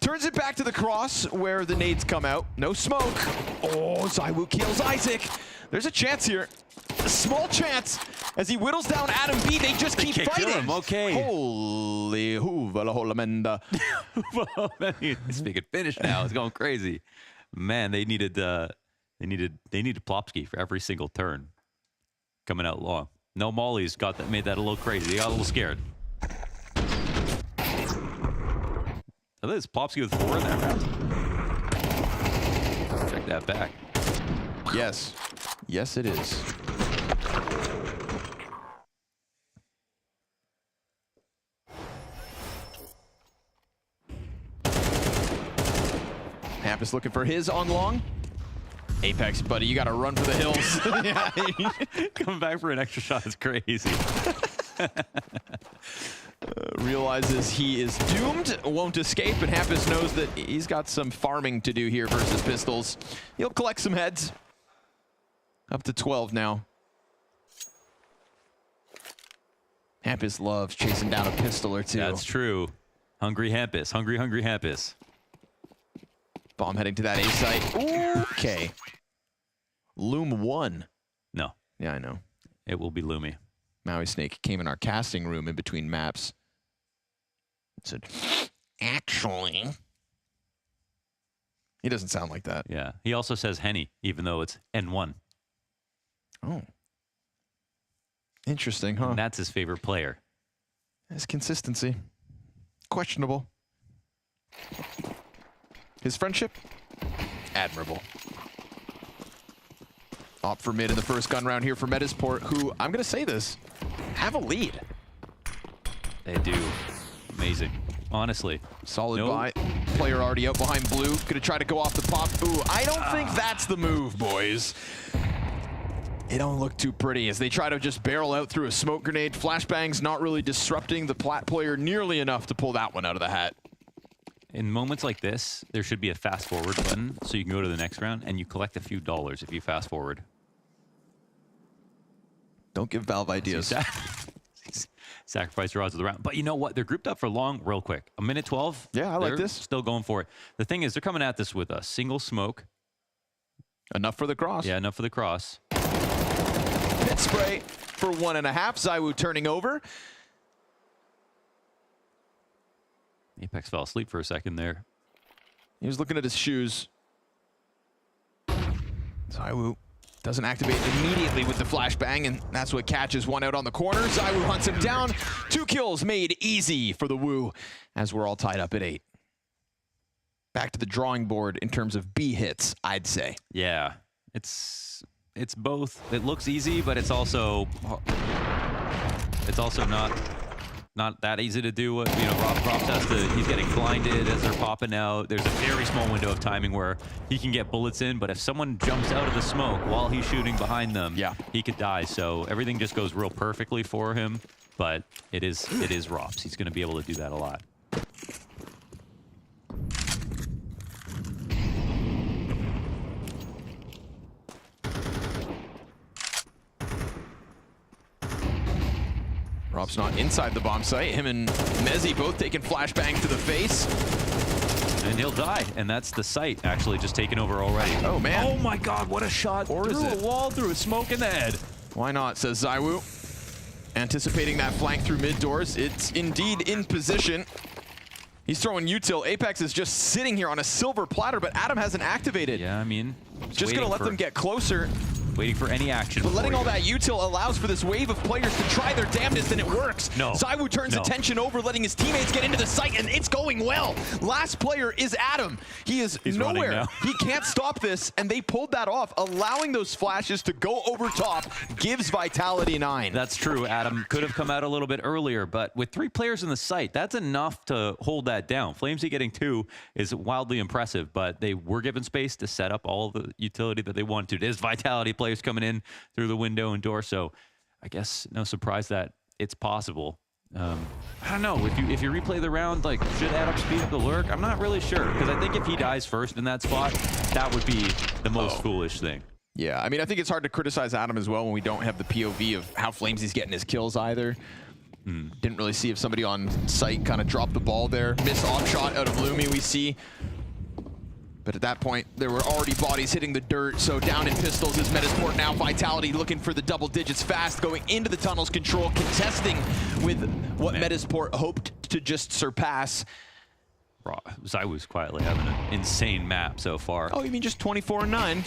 Turns it back to the cross where the nades come out. No smoke. Oh, Zywoo kills Isaac. There's a chance here. A small chance as he whittles down Adam B. They just keep fighting. Okay. Holy hoovalamenda. Speaking Finnish now, it's going crazy. Man, they needed Plopsky for every single turn coming out long. No mollies made that a little crazy. They got a little scared. Oh, this Plopsky with 4 in that round. Check that back. Yes. Yes, it is. Hampus looking for his on long. Apex, buddy, you got to run for the hills. Coming back for an extra shot is crazy. Realizes he is doomed, won't escape, and Hampus knows that he's got some farming to do here versus pistols. He'll collect some heads. Up to 12 now. Hampus loves chasing down a pistol or 2. That's true. Hungry Hampus. Hungry Hampus. Bomb heading to that A site. Okay. Loom 1. No. Yeah, I know. It will be Loomy. Maui Snake came in our casting room in between maps. Said, actually. He doesn't sound like that. Yeah. He also says Henny, even though it's N1. Oh. Interesting, huh? And that's his favorite player. His consistency. Questionable. His friendship? Admirable. Opt for mid in the first gun round here for Metizport, who, I'm going to say this, have a lead. They do. Amazing. Honestly. Solid buy. Player already out behind blue. Gonna try to go off the pop. Ooh, I don't think that's the move, boys. It don't look too pretty as they try to just barrel out through a smoke grenade. Flashbang's not really disrupting the plat player nearly enough to pull that one out of the hat. In moments like this, there should be a fast forward button so you can go to the next round and you collect a few dollars if you fast forward. Don't give Valve ideas. Sacrifice your odds of the round. But you know what? They're grouped up for long real quick. A minute 12. Yeah, I like this. Still going for it. The thing is, they're coming at this with a single smoke. Enough for the cross. Yeah, enough for the cross. Pit spray for 1.5. Zywoo turning over. Apex fell asleep for a second there. He was looking at his shoes. Zywoo Doesn't activate immediately with the flashbang, and that's what catches one out on the corner. ZywOo hunts him down. 2 kills made easy for the Woo, as we're all tied up at 8. Back to the drawing board in terms of B hits, I'd say. Yeah, it's both. It looks easy, but it's also not that easy to do. What, you know, Robs has to, he's getting blinded as they're popping out. There's a very small window of timing where he can get bullets in, but if someone jumps out of the smoke while he's shooting behind them, he could die. So everything just goes real perfectly for him, but it is Robs. He's going to be able to do that a lot. Rob's not inside the bomb site. Him and Mezzi both taking flashbangs to the face. And he'll die, and that's the site actually just taken over already. Oh, man. Oh, my God, what a shot. Or through is it? a wall, through a smoke in the head. Why not, says ZywOo. Anticipating that flank through mid doors. It's indeed in position. He's throwing util. Apex is just sitting here on a silver platter, but Adam hasn't activated. Yeah, I mean, just going to let them get closer. Waiting for any action. But letting all that util allows for this wave of players to try their damnedest, and it works. No. ZywOo turns attention over, letting his teammates get into the site, and it's going well. Last player is Adam. He's nowhere. He can't stop this, and they pulled that off. Allowing those flashes to go over top gives Vitality 9. That's true. Adam could have come out a little bit earlier, but with 3 players in the site, that's enough to hold that down. Flamesy getting 2 is wildly impressive, but they were given space to set up all the utility that they wanted to. There's Vitality players coming in through the window and door, so I guess no surprise that it's possible. I don't know, if you replay the round, like, should Adam speed up the lurk? I'm not really sure, because I think if he dies first in that spot, that would be the most foolish thing. Yeah, I mean, I think it's hard to criticize Adam as well when we don't have the POV of how Flamesy's getting his kills either. Didn't really see if somebody on site kind of dropped the ball there. Missed off shot out of Lumi, we see. But at that point, there were already bodies hitting the dirt, so down in pistols is Metizport now. Vitality looking for the double digits fast, going into the tunnels control, contesting with what Metizport hoped to just surpass. ZywOo's quietly having an insane map so far. Oh, you mean just 24-9?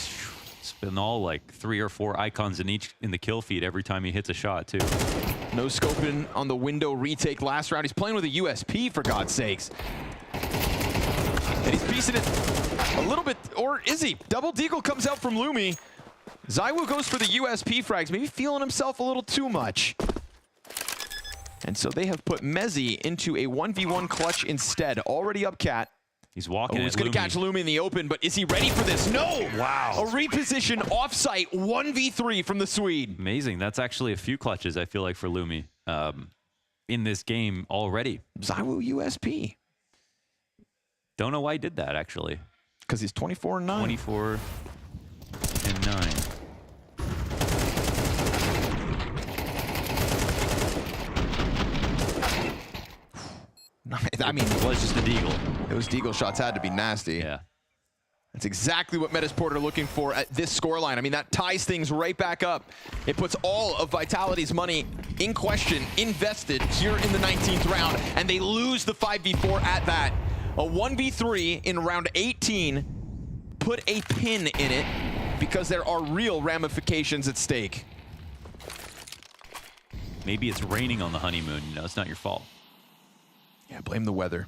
It's been all like 3 or 4 icons in the kill feed every time he hits a shot, too. No scoping on the window retake last round. He's playing with a USP, for God's sakes. And he's piecing it a little bit, or is he? Double deagle comes out from Lumi. ZywOo goes for the USP frags, maybe feeling himself a little too much. And so they have put Mezzi into a 1v1 clutch instead. Already up cat. He's walking He's going to catch Lumi in the open, but is he ready for this? No! Wow. A reposition offsite 1v3 from the Swede. Amazing. That's actually a few clutches, I feel like, for Lumi in this game already. ZywOo USP. Don't know why he did that, actually. Because he's 24-9. 24-9. I mean, it was just a deagle. Those deagle shots had to be nasty. Yeah. That's exactly what Metizport are looking for at this scoreline. I mean, that ties things right back up. It puts all of Vitality's money in question, invested here in the 19th round, and they lose the 5v4 at that. A 1v3 in round 18. Put a pin in it because there are real ramifications at stake. Maybe it's raining on the honeymoon. You know, it's not your fault. Yeah, blame the weather.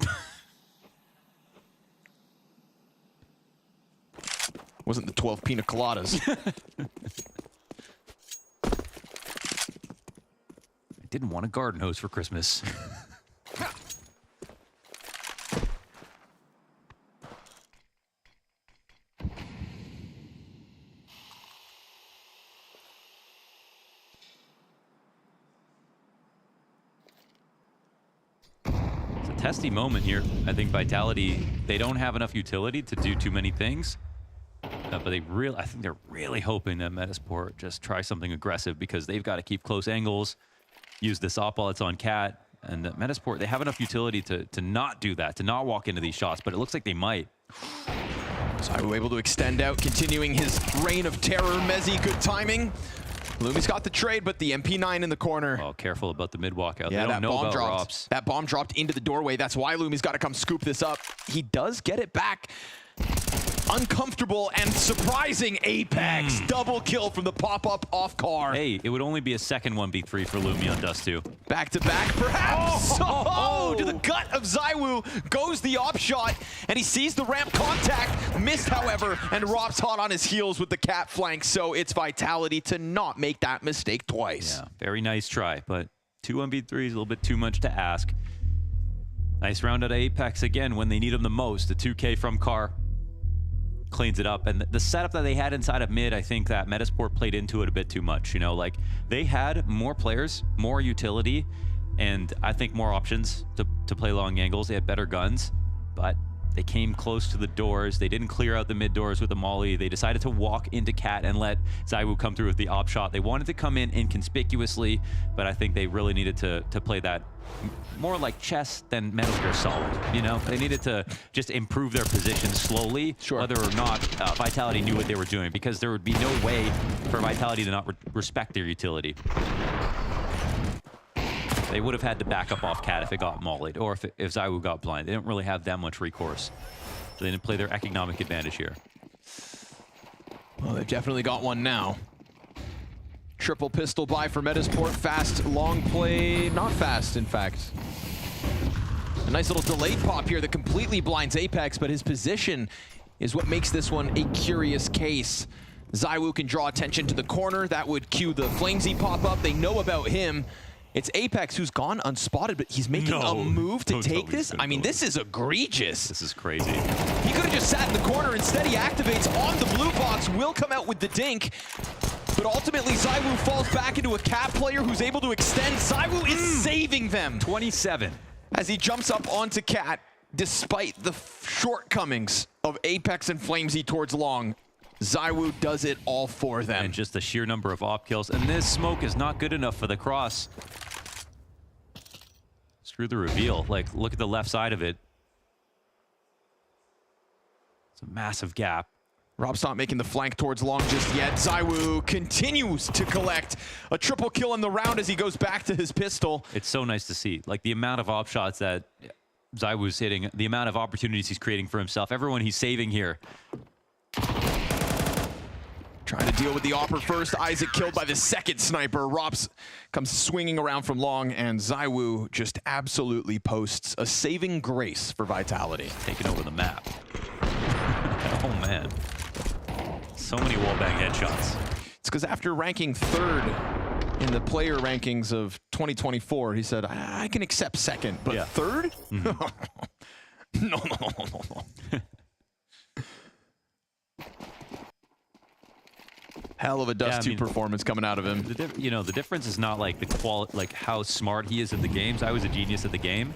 Wasn't the 12 pina coladas. I didn't want a garden hose for Christmas. Testy moment here. I think Vitality, they don't have enough utility to do too many things, but I think they're really hoping that Metizport just try something aggressive because they've got to keep close angles, use this op while it's on cat, and Metizport, they have enough utility to not do that, to not walk into these shots, but it looks like they might. ZywOo able to extend out, continuing his reign of terror. Mezzi, good timing. Lumi's got the trade, but the MP9 in the corner. Oh, careful about the mid walkout. Yeah, they don't know about dropped. Rops. That bomb dropped into the doorway. That's why Lumi's got to come scoop this up. He does get it back. uncomfortable and surprising Apex. Double kill from the pop-up off car. Hey, it would only be a second 1v3 for Lumi on Dust 2. Back to back, perhaps. Oh, to the gut of ZywOo goes the op shot, and he sees the ramp contact. Missed, however, and Rop's hot on his heels with the cap flank, so it's Vitality to not make that mistake twice. Yeah, very nice try, but 2 1v3 is a little bit too much to ask. Nice round out of Apex again when they need him the most. The 2K from Car cleans it up, and the setup that they had inside of mid, I think that Metizport played into it a bit too much. You know, like they had more players, more utility, and I think more options to play long angles. They had better guns, but they came close to the doors. They didn't clear out the mid doors with the molly. They decided to walk into Cat and let ZywOo come through with the op shot. They wanted to come in inconspicuously, but I think they really needed to play that more like chess than Metal Gear Solid. You know, they needed to just improve their position slowly, whether or not Vitality knew what they were doing, because there would be no way for Vitality to not respect their utility. They would have had to back up off Cat if it got mollied, or if ZywOo got blind. They didn't really have that much recourse. So they didn't play their economic advantage here. Well, they've definitely got one now. Triple pistol buy for Metizport. Fast, long play. Not fast, in fact. A nice little delayed pop here that completely blinds Apex, but his position is what makes this one a curious case. ZywOo can draw attention to the corner. That would cue the Flamesy pop-up. They know about him. It's Apex who's gone unspotted, but he's making a move to take this. I mean, this is egregious. This is crazy. He could have just sat in the corner. Instead, he activates on the blue box, will come out with the dink. But ultimately, ZywOo falls back into a Cat player who's able to extend. ZywOo is saving them. 27. As he jumps up onto Cat, despite the shortcomings of Apex and Flamesy towards long. ZywOo does it all for them. And just the sheer number of op kills. And this smoke is not good enough for the cross. Screw the reveal. Like, look at the left side of it. It's a massive gap. Rob's not making the flank towards long just yet. ZywOo continues to collect a triple kill in the round as he goes back to his pistol. It's so nice to see. Like, the amount of op shots that ZywOo's hitting, the amount of opportunities he's creating for himself, everyone he's saving here. Trying to deal with the opper first. Isaac killed by the second sniper. Rops comes swinging around from long, and ZywOo just absolutely posts a saving grace for Vitality. Taking over the map. Oh, man. So many wallbang headshots. It's because after ranking 3rd in the player rankings of 2024, he said, I can accept 2nd, but 3rd? Mm-hmm. No. Hell of a Dust 2 performance coming out of him. You know, the difference is not like the quality, like how smart he is at the games. I was a genius at the game,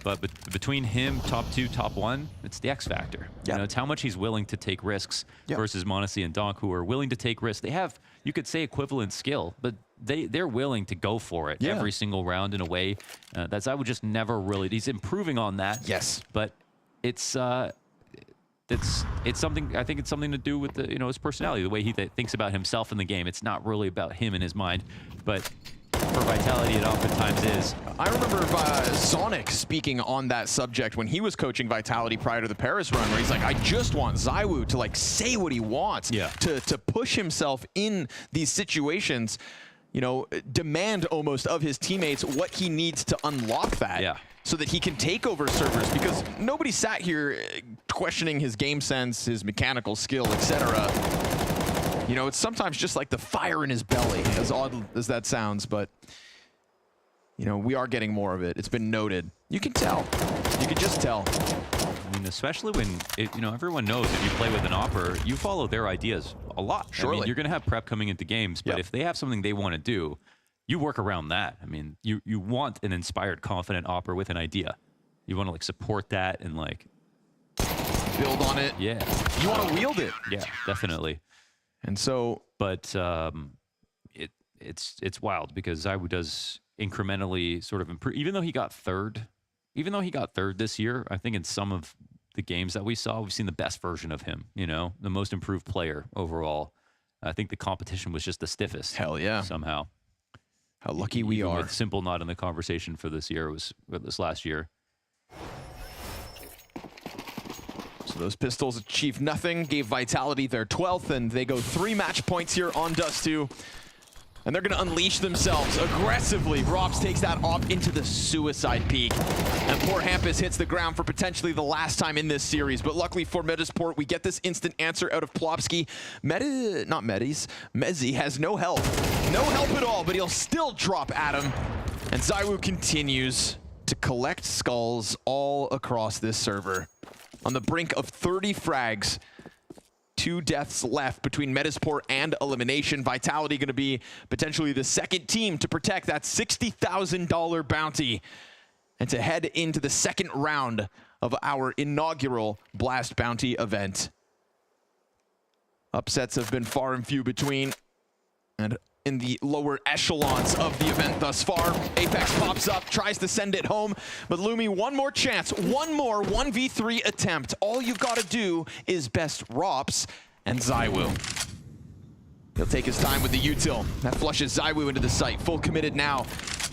but between him, top 2, top 1, it's the X factor. You know, it's how much he's willing to take risks versus Monacy and Donk, who are willing to take risks. They have, you could say, equivalent skill, but they're willing to go for it every single round in a way that I would just never really. He's improving on that. Yes, but it's something. I think it's something to do with the, his personality, the way he thinks about himself in the game. It's not really about him in his mind, but for Vitality, it oftentimes is. I remember Sonic speaking on that subject when he was coaching Vitality prior to the Paris run, where he's like, I just want ZywOo to like say what he wants, to push himself in these situations, demand almost of his teammates what he needs to unlock that. So that he can take over servers, because nobody sat here questioning his game sense, his mechanical skill, etc. It's sometimes just like the fire in his belly, as odd as that sounds, but we are getting more of it. It's been noted. You can tell. You can just tell. I mean, especially when everyone knows if you play with an opper, you follow their ideas a lot. Surely. I mean, you're going to have prep coming into games, but if they have something they want to do, you work around that. I mean, you want an inspired, confident opper with an idea. You want to support that and build on it. Yeah. You want to wield it. Yeah, definitely. And so, but it's wild because ZywOo does incrementally sort of improve. Even though he got third this year, I think in some of the games that we saw, we've seen the best version of him. The most improved player overall. I think the competition was just the stiffest. Hell yeah. Somehow. How lucky we are. With Simple not in the conversation for this year, was this last year. So So those pistols achieve nothing, gave Vitality their 12th, and they go 3 match points here on Dust2. And they're going to unleash themselves aggressively. Rops takes that op into the suicide peak. And poor Hampus hits the ground for potentially the last time in this series. But luckily for Metizport, we get this instant answer out of Plopsky. Mezi has no help. No help at all, but he'll still drop Adam. And ZywOo continues to collect skulls all across this server. On the brink of 30 frags. 2 deaths left between Metizport and elimination. Vitality going to be potentially the second team to protect that $60,000 bounty and to head into the second round of our inaugural Blast Bounty event. Upsets have been far and few between, and in the lower echelons of the event thus far. Apex pops up, tries to send it home, but Lumi, one more chance, one more 1v3 attempt. All you've got to do is best Rops and ZywOo. He'll take his time with the util. That flushes ZywOo into the site, full committed now.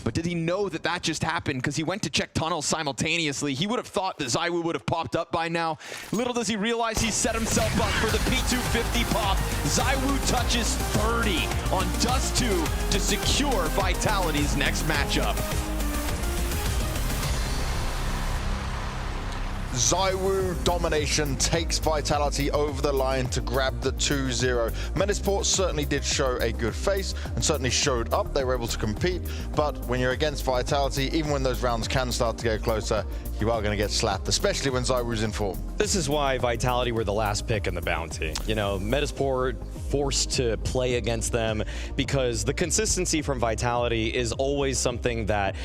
But did he know that that just happened? Because he went to check tunnels simultaneously. He would have thought that ZywOo would have popped up by now. Little does he realize he set himself up for the P250 pop. ZywOo touches 30 on Dust2 to secure Vitality's next matchup. ZywOo domination takes Vitality over the line to grab the 2-0. Metizport certainly did show a good face and certainly showed up. They were able to compete, but when you're against Vitality, even when those rounds can start to get closer, you are going to get slapped, especially when ZywOo's in form. This is why Vitality were the last pick in the bounty. You know, Metizport forced to play against them because the consistency from Vitality is always something that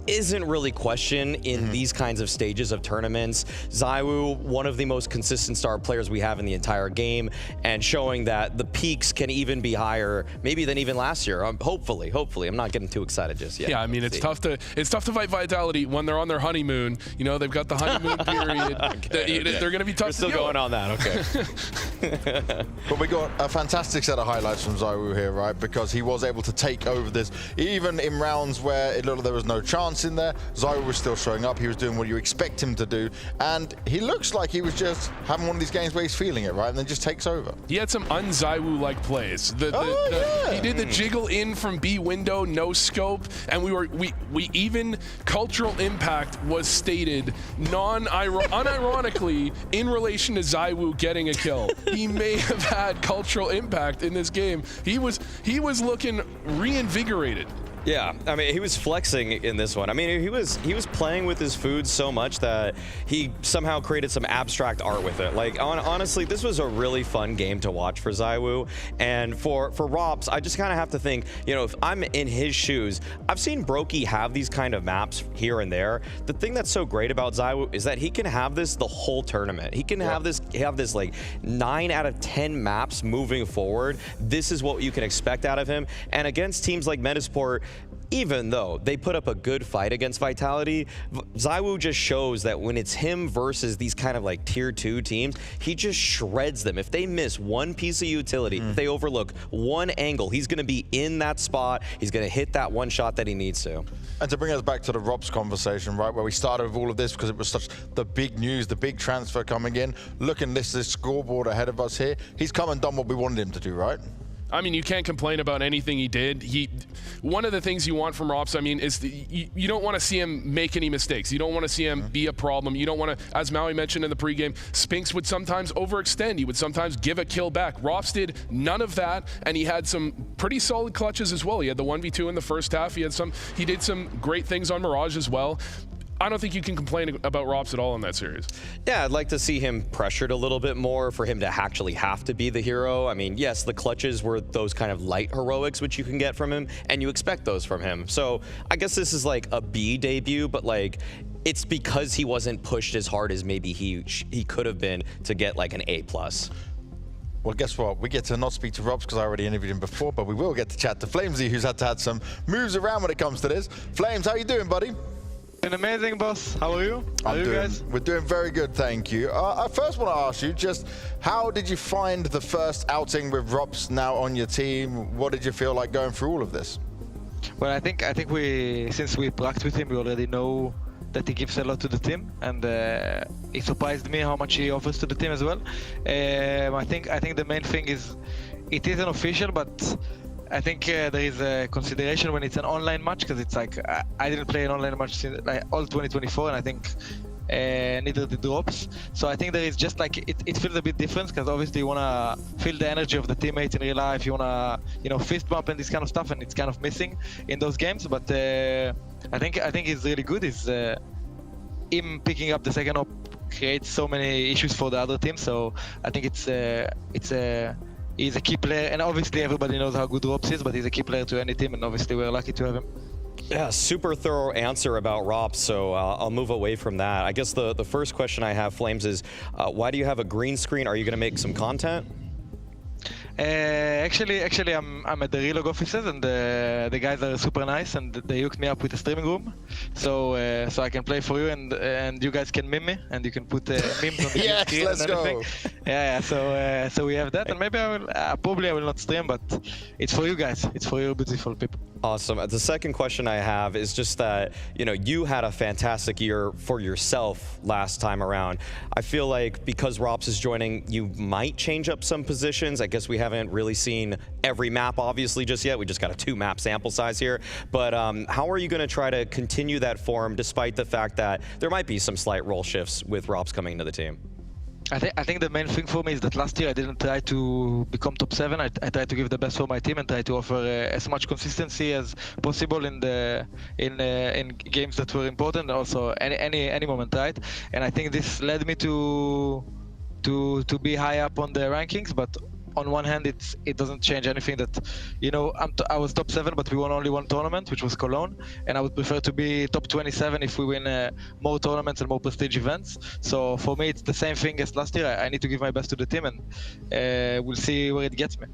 isn't really questioned in these kinds of stages of tournaments. ZywOo, one of the most consistent star players we have in the entire game, and showing that the peaks can even be higher, maybe than even last year. Hopefully. I'm not getting too excited just yet. Yeah, I mean, it's tough to fight Vitality when they're on their honeymoon. You know, they've got the honeymoon period. They're going to be tough. We're still going on that, okay. But we got a fantastic set of highlights from ZywOo here, right? Because he was able to take over this, even in rounds where it looked like there was no chance in there. ZywOo was still showing up. He was doing what you expect him to do. And he looks like he was just having one of these games where he's feeling it, right? And then just takes over. He had some un-ZywOo-like plays. He did the jiggle in from B window, no scope, and we even cultural impact was stated unironically in relation to ZywOo getting a kill. He may have had cultural impact in this game. He was looking reinvigorated. Yeah, I mean, he was flexing in this one. I mean, he was playing with his food so much that he somehow created some abstract art with it. Like, honestly, this was a really fun game to watch for ZywOo. And for Rops, I just kind of have to think, you know, if I'm in his shoes, I've seen Brokey have these kind of maps here and there. The thing that's so great about ZywOo is that he can have this the whole tournament. He can have this like 9 out of 10 maps moving forward. This is what you can expect out of him. And against teams like Metizport, even though they put up a good fight against Vitality, ZywOo just shows that when it's him versus these kind of like tier 2 teams, he just shreds them. If they miss one piece of utility, if they overlook one angle, he's going to be in that spot. He's going to hit that one shot that he needs to. And to bring us back to the Rops conversation, right, where we started with all of this because it was such the big news, the big transfer coming in. Look and list this scoreboard ahead of us here. He's come and done what we wanted him to do, right? I mean, you can't complain about anything he did. One of the things you want from Rops, I mean, is you don't want to see him make any mistakes. You don't want to see him be a problem. You don't want to, as Maui mentioned in the pregame, Spinks would sometimes overextend. He would sometimes give a kill back. Rops did none of that, and he had some pretty solid clutches as well. He had the 1v2 in the first half. He did some great things on Mirage as well. I don't think you can complain about Rops at all in that series. Yeah, I'd like to see him pressured a little bit more for him to actually have to be the hero. I mean, yes, the clutches were those kind of light heroics which you can get from him, and you expect those from him. So I guess this is like a B debut, but like it's because he wasn't pushed as hard as maybe he could have been to get like an A+. Well, guess what? We get to not speak to Rops because I already interviewed him before, but we will get to chat to Flamesy, who's had to add some moves around when it comes to this. Flames, how you doing, buddy? Been amazing, boss. How are you? Guys? We're doing very good, thank you. I first want to ask you, just how did you find the first outing with Rops now on your team? What did you feel like going through all of this? Well, I think we, since we practiced with him, we already know that he gives a lot to the team, and he surprised me how much he offers to the team as well. I think the main thing is it isn't official, but I think there is a consideration when it's an online match, because it's like I didn't play an online match since all 2024, and I think neither did Drops. So I think there is just like it feels a bit different, because obviously you wanna feel the energy of the teammates in real life. You wanna fist bump and this kind of stuff, and it's kind of missing in those games. But I think it's really good. Is him picking up the second op creates so many issues for the other team. So I think he's a key player, and obviously everybody knows how good Drops is, but he's a key player to any team, and obviously we're lucky to have him. Yeah, super thorough answer about Rops, so I'll move away from that. I guess the first question I have, Flames, is why do you have a green screen? Are you going to make some content? Actually, I'm at the Relog offices, and the guys are super nice, and they hooked me up with a streaming room, so I can play for you, and you guys can meme me, and you can put memes on the yes, screen let's and everything. go. Yeah. So we have that, and maybe I will not stream, but it's for you guys. It's for you beautiful people. Awesome. The second question I have is just that, you had a fantastic year for yourself last time around. I feel like because Rops is joining, you might change up some positions. I guess we haven't really seen every map, obviously, just yet. We just got a 2-map sample size here. But how are you going to try to continue that form, despite the fact that there might be some slight role shifts with Rops coming into the team? I think the main thing for me is that last year I didn't try to become top 7. I tried to give the best for my team and try to offer as much consistency as possible in games that were important, and also any moment, right? And I think this led me to be high up on the rankings, but on one hand, it doesn't change anything that, I was top 7, but we won only one tournament, which was Cologne, and I would prefer to be top 27 if we win more tournaments and more prestige events. So for me, it's the same thing as last year. I need to give my best to the team, and we'll see where it gets me.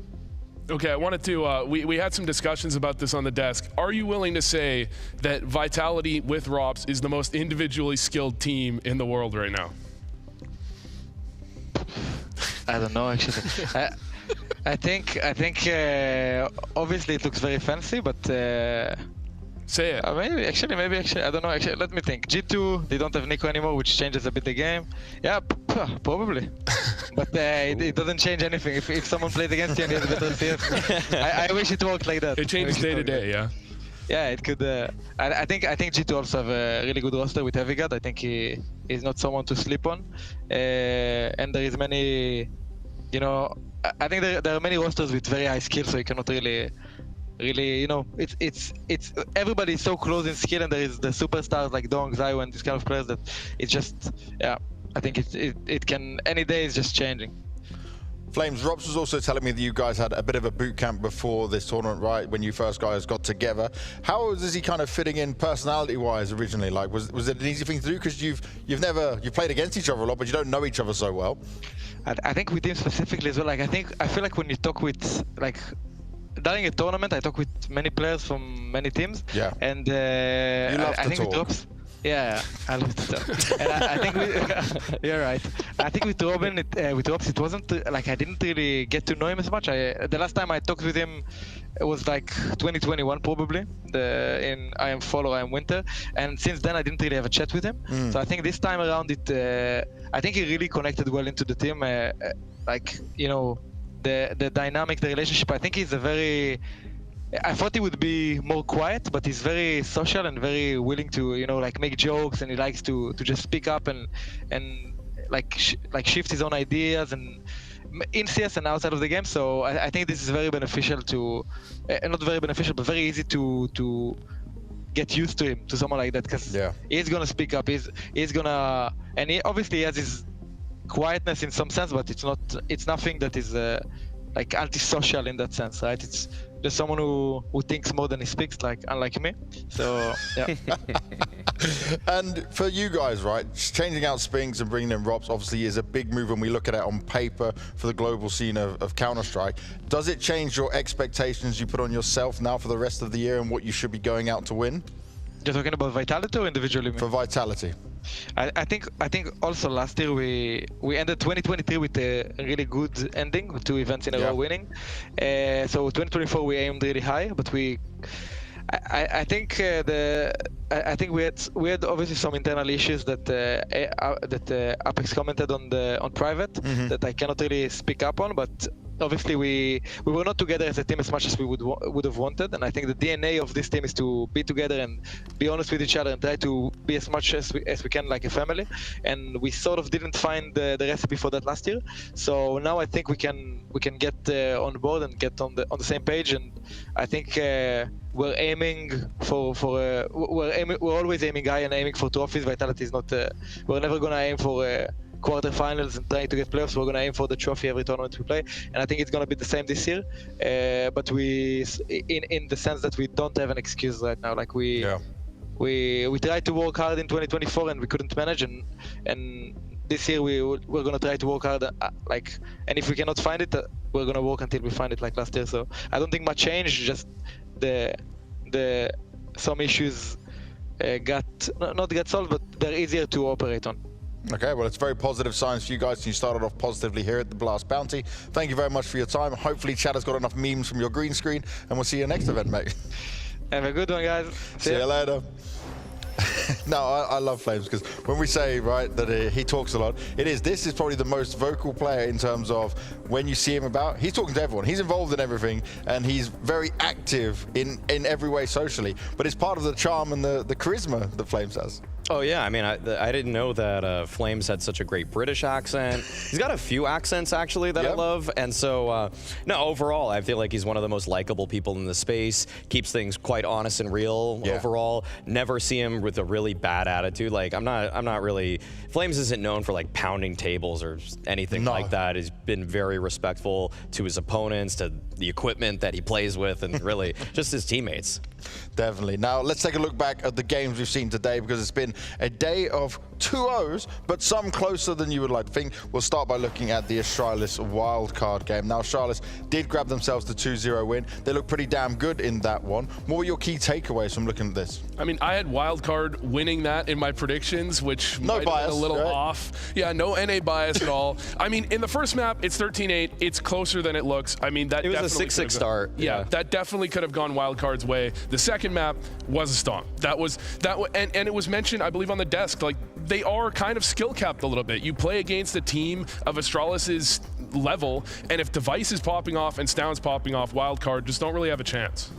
Okay, I wanted to, we had some discussions about this on the desk. Are you willing to say that Vitality with Rops is the most individually skilled team in the world right now? I don't know, actually. I think obviously it looks very fancy, but say it. Maybe actually, I don't know. Actually, let me think. G2, they don't have Nico anymore, which changes a bit the game. Yeah, probably. But it doesn't change anything. If someone plays against you and he has a better CS, I wish it worked like that. It changes day to day, yeah. Yeah, it could. I think G2 also have a really good roster with Heavygod. I think he is not someone to sleep on, and there is many. I think there are many rosters with very high skill, so you cannot really, it's everybody is so close in skill, and there is the superstars like Dong, Zio, and these kind of players that it's just, I think it can, any day is just changing. Flames, Rops was also telling me that you guys had a bit of a boot camp before this tournament, right? When you first guys got together. How is he kind of fitting in personality-wise originally? Like, was it an easy thing to do? Because you've played against each other a lot, but you don't know each other so well. I think with him specifically as well. Like, I feel like when you talk with during a tournament, I talk with many players from many teams. Yeah. And you love I to think talk. with Drops, yeah, I love to talk. And I think you're right. I think with Robin, with Drops, it wasn't like I didn't really get to know him as much. The last time I talked with him, it was like 2021 probably. I am fall or I am winter, and since then I didn't really have a chat with him. So I think this time around I think he really connected well into the team. The dynamic, the relationship. I think he's I thought he would be more quiet, but he's very social and very willing to, make jokes, and he likes to just speak up and shift his own ideas and in CS and outside of the game. So I think this is very beneficial not very beneficial, but very easy to get used to him, to someone like that, because he's gonna speak up. He's gonna, and he obviously has his quietness in some sense, but it's nothing that is antisocial in that sense, right? It's just someone who thinks more than he speaks, unlike me. So yeah. And for you guys, right, changing out Spinks and bringing in Rops obviously is a big move when we look at it on paper for the global scene of Counter-Strike. Does it change your expectations you put on yourself now for the rest of the year and what you should be going out to win? You're talking about Vitality or individually? For Vitality. I think also last year we ended 2023 with a really good ending, with 2 events in a row winning. So 2024 we aimed really high, but I think I think we had obviously some internal issues that Apex commented on private that I cannot really speak up on, but obviously we were not together as a team as much as we would have wanted, and I think the DNA of this team is to be together and be honest with each other and try to be as much as we can like a family, and we sort of didn't find the recipe for that last year. So now I think we can get on board and get on the same page, and I think we're aiming we're always aiming high and aiming for trophies. Vitality is not we're never gonna aim for quarterfinals and trying to get playoffs. We're gonna aim for the trophy every tournament we play, and I think it's gonna be the same this year. But we, in the sense that we don't have an excuse right now. Like we tried to work hard in 2024 and we couldn't manage, and this year we're gonna try to work hard. And if we cannot find it, we're gonna work until we find it like last year. So I don't think much changed. Just some issues not got solved, but they're easier to operate on. Okay, well, it's very positive signs for you guys. You started off positively here at the Blast Bounty. Thank you very much for your time. Hopefully, Chad has got enough memes from your green screen, and we'll see you next event, mate. Have a good one, guys. See you later. No, I love Flames because when we say, right, that he talks a lot, this is probably the most vocal player in terms of when you see him about. He's talking to everyone. He's involved in everything, and he's very active in every way socially. But it's part of the charm and the charisma that Flames has. Oh yeah, I mean, I didn't know that Flames had such a great British accent. He's got a few accents actually that I love, and so no, overall, I feel like he's one of the most likable people in the space. Keeps things quite honest and real overall. Never see him with a really bad attitude. Like I'm not really. Flames isn't known for like pounding tables or anything like that. He's been very respectful to his opponents, to the equipment that he plays with, and really just his teammates. Definitely. Now, let's take a look back at the games we've seen today, because it's been a day of 2-0s, but some closer than you would like to think. We'll start by looking at the Astralis Wildcard game. Now, Astralis did grab themselves the 2-0 win. They look pretty damn good in that one. What were your key takeaways from looking at this? I mean, I had Wildcard winning that in my predictions, which might have been a little off. Yeah, no NA bias at all. I mean, in the first map, it's 13-8. It's closer than it looks. I mean, that it was a 6-6 start. Yeah, that definitely could have gone Wildcard's way. The second map was a stomp. And it was mentioned, I believe, on the desk, like they are kind of skill capped a little bit. You play against a team of Astralis's level, and if Device is popping off and Stound's popping off, Wildcard just don't really have a chance.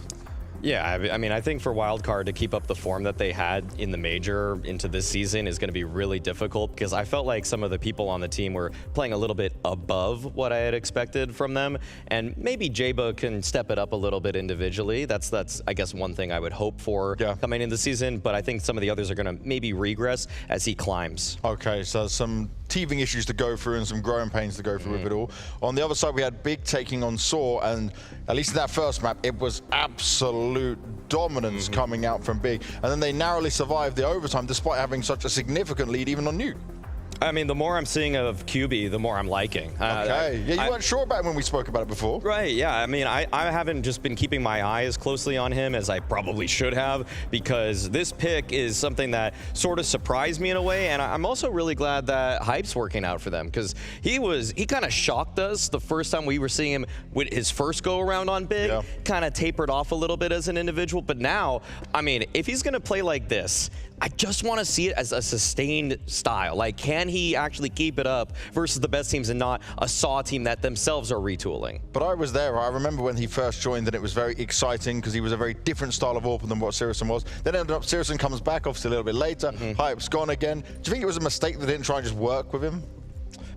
Yeah, I mean, I think for Wildcard to keep up the form that they had in the major into this season is going to be really difficult, because I felt like some of the people on the team were playing a little bit above what I had expected from them, and maybe Jaba can step it up a little bit individually. That's I guess one thing I would hope for coming into the season, but I think some of the others are going to maybe regress as he climbs. Okay, so some teething issues to go through and some growing pains to go through with it all. On the other side, we had Big taking on Saw, and at least in that first map, it was absolute dominance coming out from Big. And then they narrowly survived the overtime despite having such a significant lead even on Nuke. I mean, the more I'm seeing of QB, the more I'm liking. Okay. Yeah, you weren't sure about it when we spoke about it before. Right, yeah. I mean, I haven't just been keeping my eye as closely on him as I probably should have, because this pick is something that sort of surprised me in a way, and I'm also really glad that Hype's working out for them, because he kind of shocked us the first time we were seeing him with his first go-around on Big, kind of tapered off a little bit as an individual, but now, I mean, if he's going to play like this, I just want to see it as a sustained style. Like, can he actually keep it up versus the best teams and not a Saw team that themselves are retooling? But I was there. I remember when he first joined, and it was very exciting because he was a very different style of AWP than what Syrison was. Then ended up, Syrison comes back, obviously a little bit later. Hype's gone again. Do you think it was a mistake they didn't try and just work with him?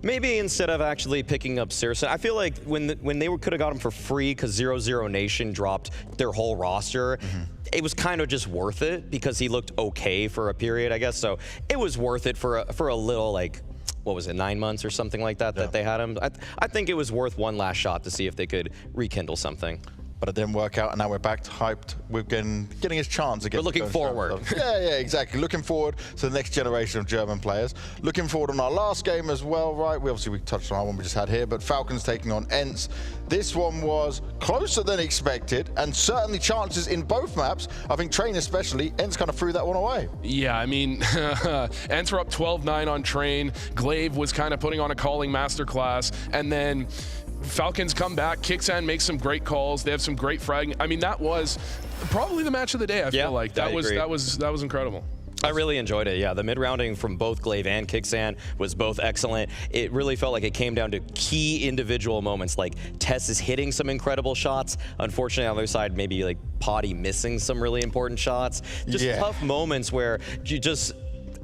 Maybe instead of actually picking up Syrison, I feel like when they could have got him for free because 0-0 Nation dropped their whole roster, it was kind of just worth it because he looked okay for a period, I guess. So it was worth it for a little, like, what was it, 9 months or something like that that they had him. I think it was worth one last shot to see if they could rekindle something. But it didn't work out, and now we're back to Hyped. We're getting his chance again. We're looking forward. Yeah, exactly. Looking forward to the next generation of German players. Looking forward on our last game as well, right? We touched on our one we just had here, but Falcons taking on ENCE. This one was closer than expected, and certainly chances in both maps. I think Train especially, ENCE kind of threw that one away. Yeah, I mean, ENCE were up 12-9 on Train. Glaive was kind of putting on a calling masterclass, and then Falcons come back. Kixan makes some great calls. They have some great fragging. I mean, that was probably the match of the day. I feel like that was incredible. I really enjoyed it, yeah. The mid-rounding from both Glaive and Kixan was both excellent. It really felt like it came down to key individual moments, like Tess is hitting some incredible shots. Unfortunately, on the other side, maybe like Potty missing some really important shots. Just tough moments where you just...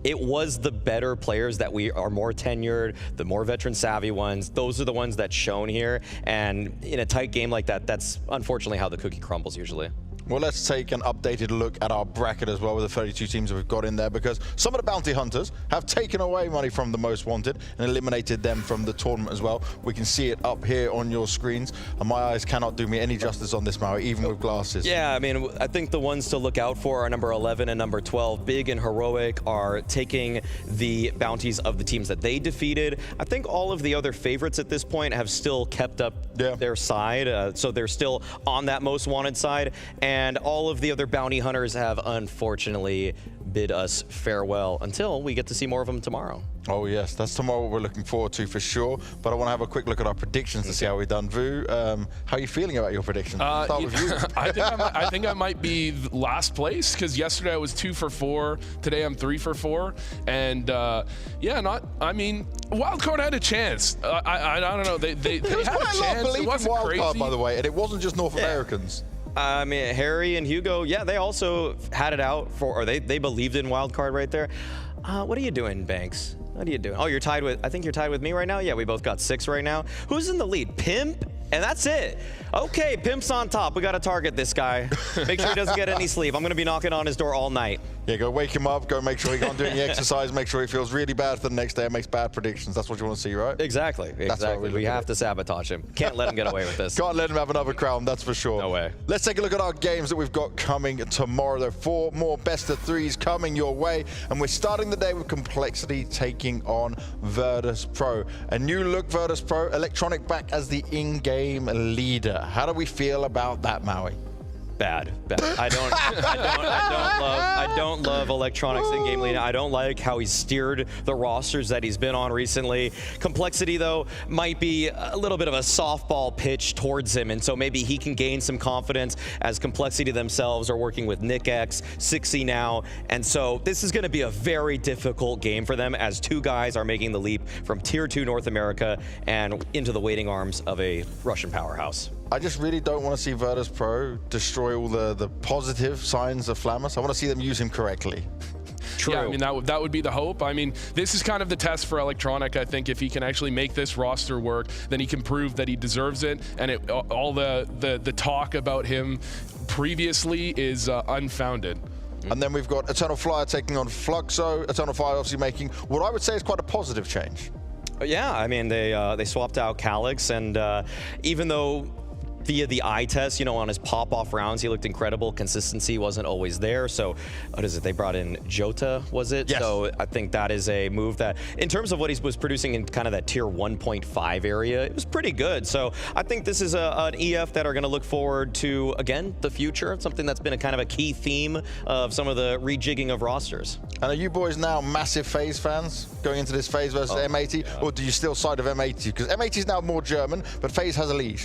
It was the better players that we are more tenured, the more veteran savvy ones. Those are the ones that shone here. And in a tight game like that, that's unfortunately how the cookie crumbles usually. Well, let's take an updated look at our bracket as well with the 32 teams that we've got in there, because some of the bounty hunters have taken away money from the most wanted and eliminated them from the tournament as well. We can see it up here on your screens, and my eyes cannot do me any justice on this, Maui, even with glasses. Yeah, I mean, I think the ones to look out for are number 11 and number 12. Big and Heroic are taking the bounties of the teams that they defeated. I think all of the other favorites at this point have still kept up their side, so they're still on that most wanted side. And all of the other bounty hunters have unfortunately bid us farewell until we get to see more of them tomorrow. Oh yes, that's tomorrow what we're looking forward to for sure. But I want to have a quick look at our predictions to see how we've done. Vu, how are you feeling about your predictions? Start with you. I think I might be last place, because yesterday I was 2 for 4. Today I'm 3 for 4. And I mean, Wildcard had a chance. I don't know. They had a chance. It wasn't Wildcard, by the way, and it wasn't just North Americans. I mean, Harry and Hugo, yeah, they also had it out for, or they believed in Wildcard right there. What are you doing, Banks? What are you doing? Oh, you're tied with, I think you're tied with me right now? Yeah, we both got 6 right now. Who's in the lead? Pimp? And that's it. Okay, Pimp's on top. We got to target this guy. Make sure he doesn't get any sleep. I'm going to be knocking on his door all night. Yeah, go wake him up. Go make sure he can't do any exercise. Make sure he feels really bad for the next day and makes bad predictions. That's what you want to see, right? Exactly. We have to sabotage him. Can't let him get away with this. Can't let him have another crown, that's for sure. No way. Let's take a look at our games that we've got coming tomorrow. There are 4 more best of 3s coming your way. And we're starting the day with Complexity taking on Virtus Pro. A new look Virtus Pro, Electronic back as the in-game leader. How do we feel about that, Maui? Bad. I don't love Electronics in-game leader. I don't like how he's steered the rosters that he's been on recently. Complexity, though, might be a little bit of a softball pitch towards him, and so maybe he can gain some confidence as Complexity themselves are working with Nick X, 6E now, and so this is going to be a very difficult game for them as 2 guys are making the leap from Tier 2 North America and into the waiting arms of a Russian powerhouse. I just really don't want to see Virtus Pro destroy all the positive signs of Flammus. I want to see them use him correctly. True. Yeah, I mean, that would be the hope. I mean, this is kind of the test for Electronic. I think if he can actually make this roster work, then he can prove that he deserves it. And all the talk about him previously is unfounded. And then we've got Eternal Flyer taking on Fluxo. Eternal Flyer obviously making what I would say is quite a positive change. Yeah, I mean, they swapped out Calyx, and even though via the eye test, you know, on his pop-off rounds, he looked incredible. Consistency wasn't always there. So, what is it? They brought in Jota, was it? Yes. So, I think that is a move that, in terms of what he was producing in kind of that tier 1.5 area, it was pretty good. So, I think this is an EF that are going to look forward to, again, the future. Something that's been a kind of a key theme of some of the rejigging of rosters. And are you boys now massive FaZe fans going into this FaZe versus M80? Yeah. Or do you still side of M80? Because M80 is now more German, but FaZe has a lead.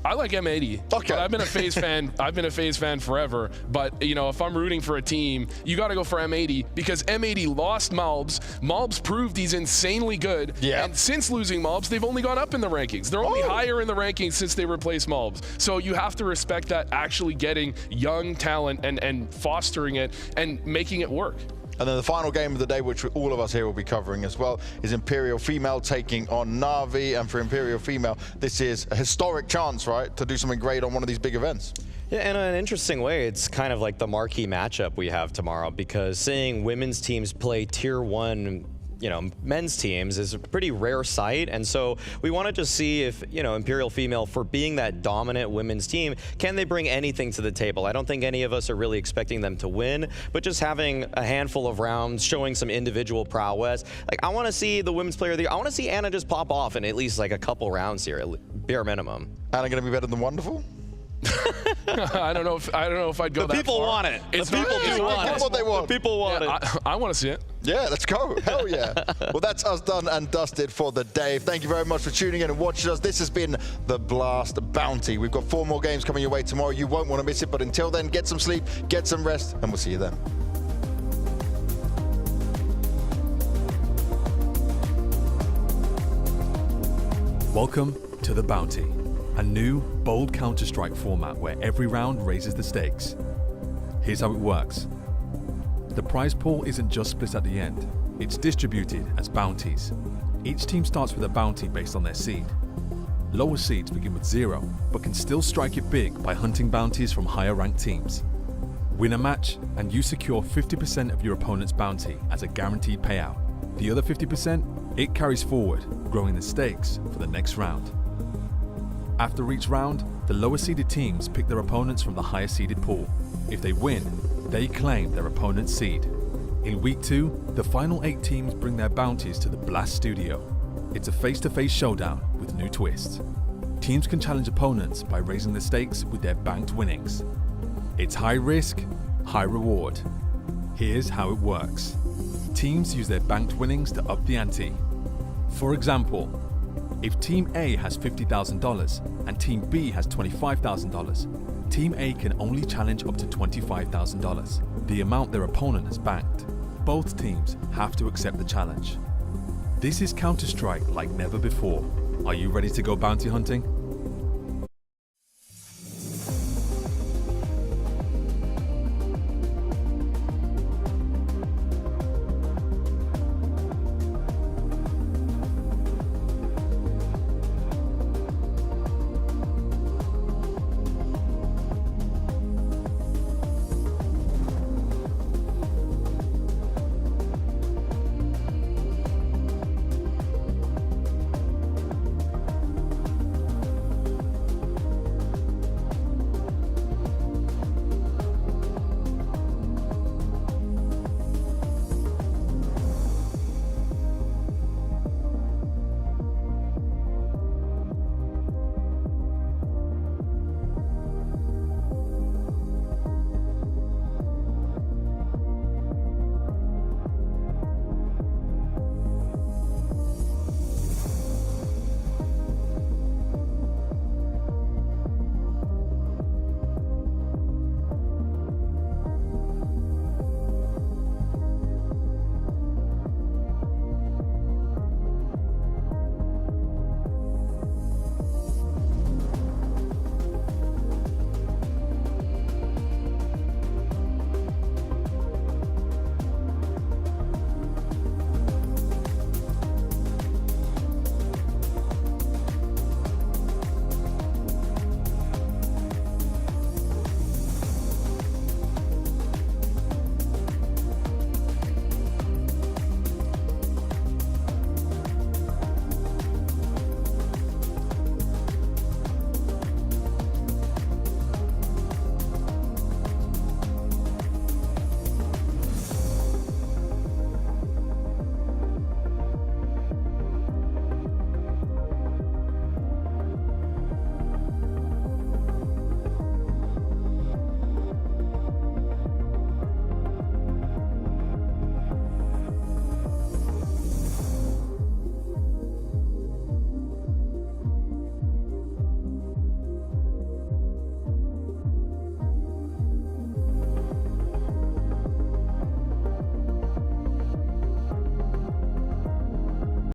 I like M80. Okay. But I've been a FaZe fan. I've been a FaZe fan forever. But you know, if I'm rooting for a team, you got to go for M80 because M80 lost Malbs. Malbs proved he's insanely good. Yeah. And since losing Malbs, they've only gone up in the rankings. They're only higher in the rankings since they replaced Malbs. So you have to respect that, actually getting young talent and fostering it and making it work. And then the final game of the day, which all of us here will be covering as well, is Imperial Female taking on Na'Vi. And for Imperial Female, this is a historic chance, right, to do something great on one of these big events. Yeah, in an interesting way, it's kind of like the marquee matchup we have tomorrow, because seeing women's teams play Tier 1, you know, men's teams is a pretty rare sight. And so we want to just see if, you know, Imperial Female, for being that dominant women's team, can they bring anything to the table? I don't think any of us are really expecting them to win, but just having a handful of rounds, showing some individual prowess. Like, I want to see the women's player of the year. I want to see Anna just pop off in at least like a couple rounds here, bare minimum. Anna going to be better than Wonderful? I don't know if I'd go that far. The people want it. It's the people do want it. What they want. The people want it. I want to see it. Yeah, let's go. Hell yeah. Well, that's us done and dusted for the day. Thank you very much for tuning in and watching us. This has been The Blast Bounty. We've got 4 more games coming your way tomorrow. You won't want to miss it. But until then, get some sleep, get some rest, and we'll see you then. Welcome to The Bounty, a new, bold Counter-Strike format where every round raises the stakes. Here's how it works. The prize pool isn't just split at the end, it's distributed as bounties. Each team starts with a bounty based on their seed. Lower seeds begin with 0, but can still strike it big by hunting bounties from higher ranked teams. Win a match, and you secure 50% of your opponent's bounty as a guaranteed payout. The other 50%, it carries forward, growing the stakes for the next round. After each round, the lower seeded teams pick their opponents from the higher seeded pool. If they win, they claim their opponent's seed. In week 2, the final 8 teams bring their bounties to the Blast Studio. It's a face-to-face showdown with new twists. Teams can challenge opponents by raising the stakes with their banked winnings. It's high risk, high reward. Here's how it works. Teams use their banked winnings to up the ante. For example, if Team A has $50,000 and Team B has $25,000, Team A can only challenge up to $25,000, the amount their opponent has banked. Both teams have to accept the challenge. This is Counter-Strike like never before. Are you ready to go bounty hunting?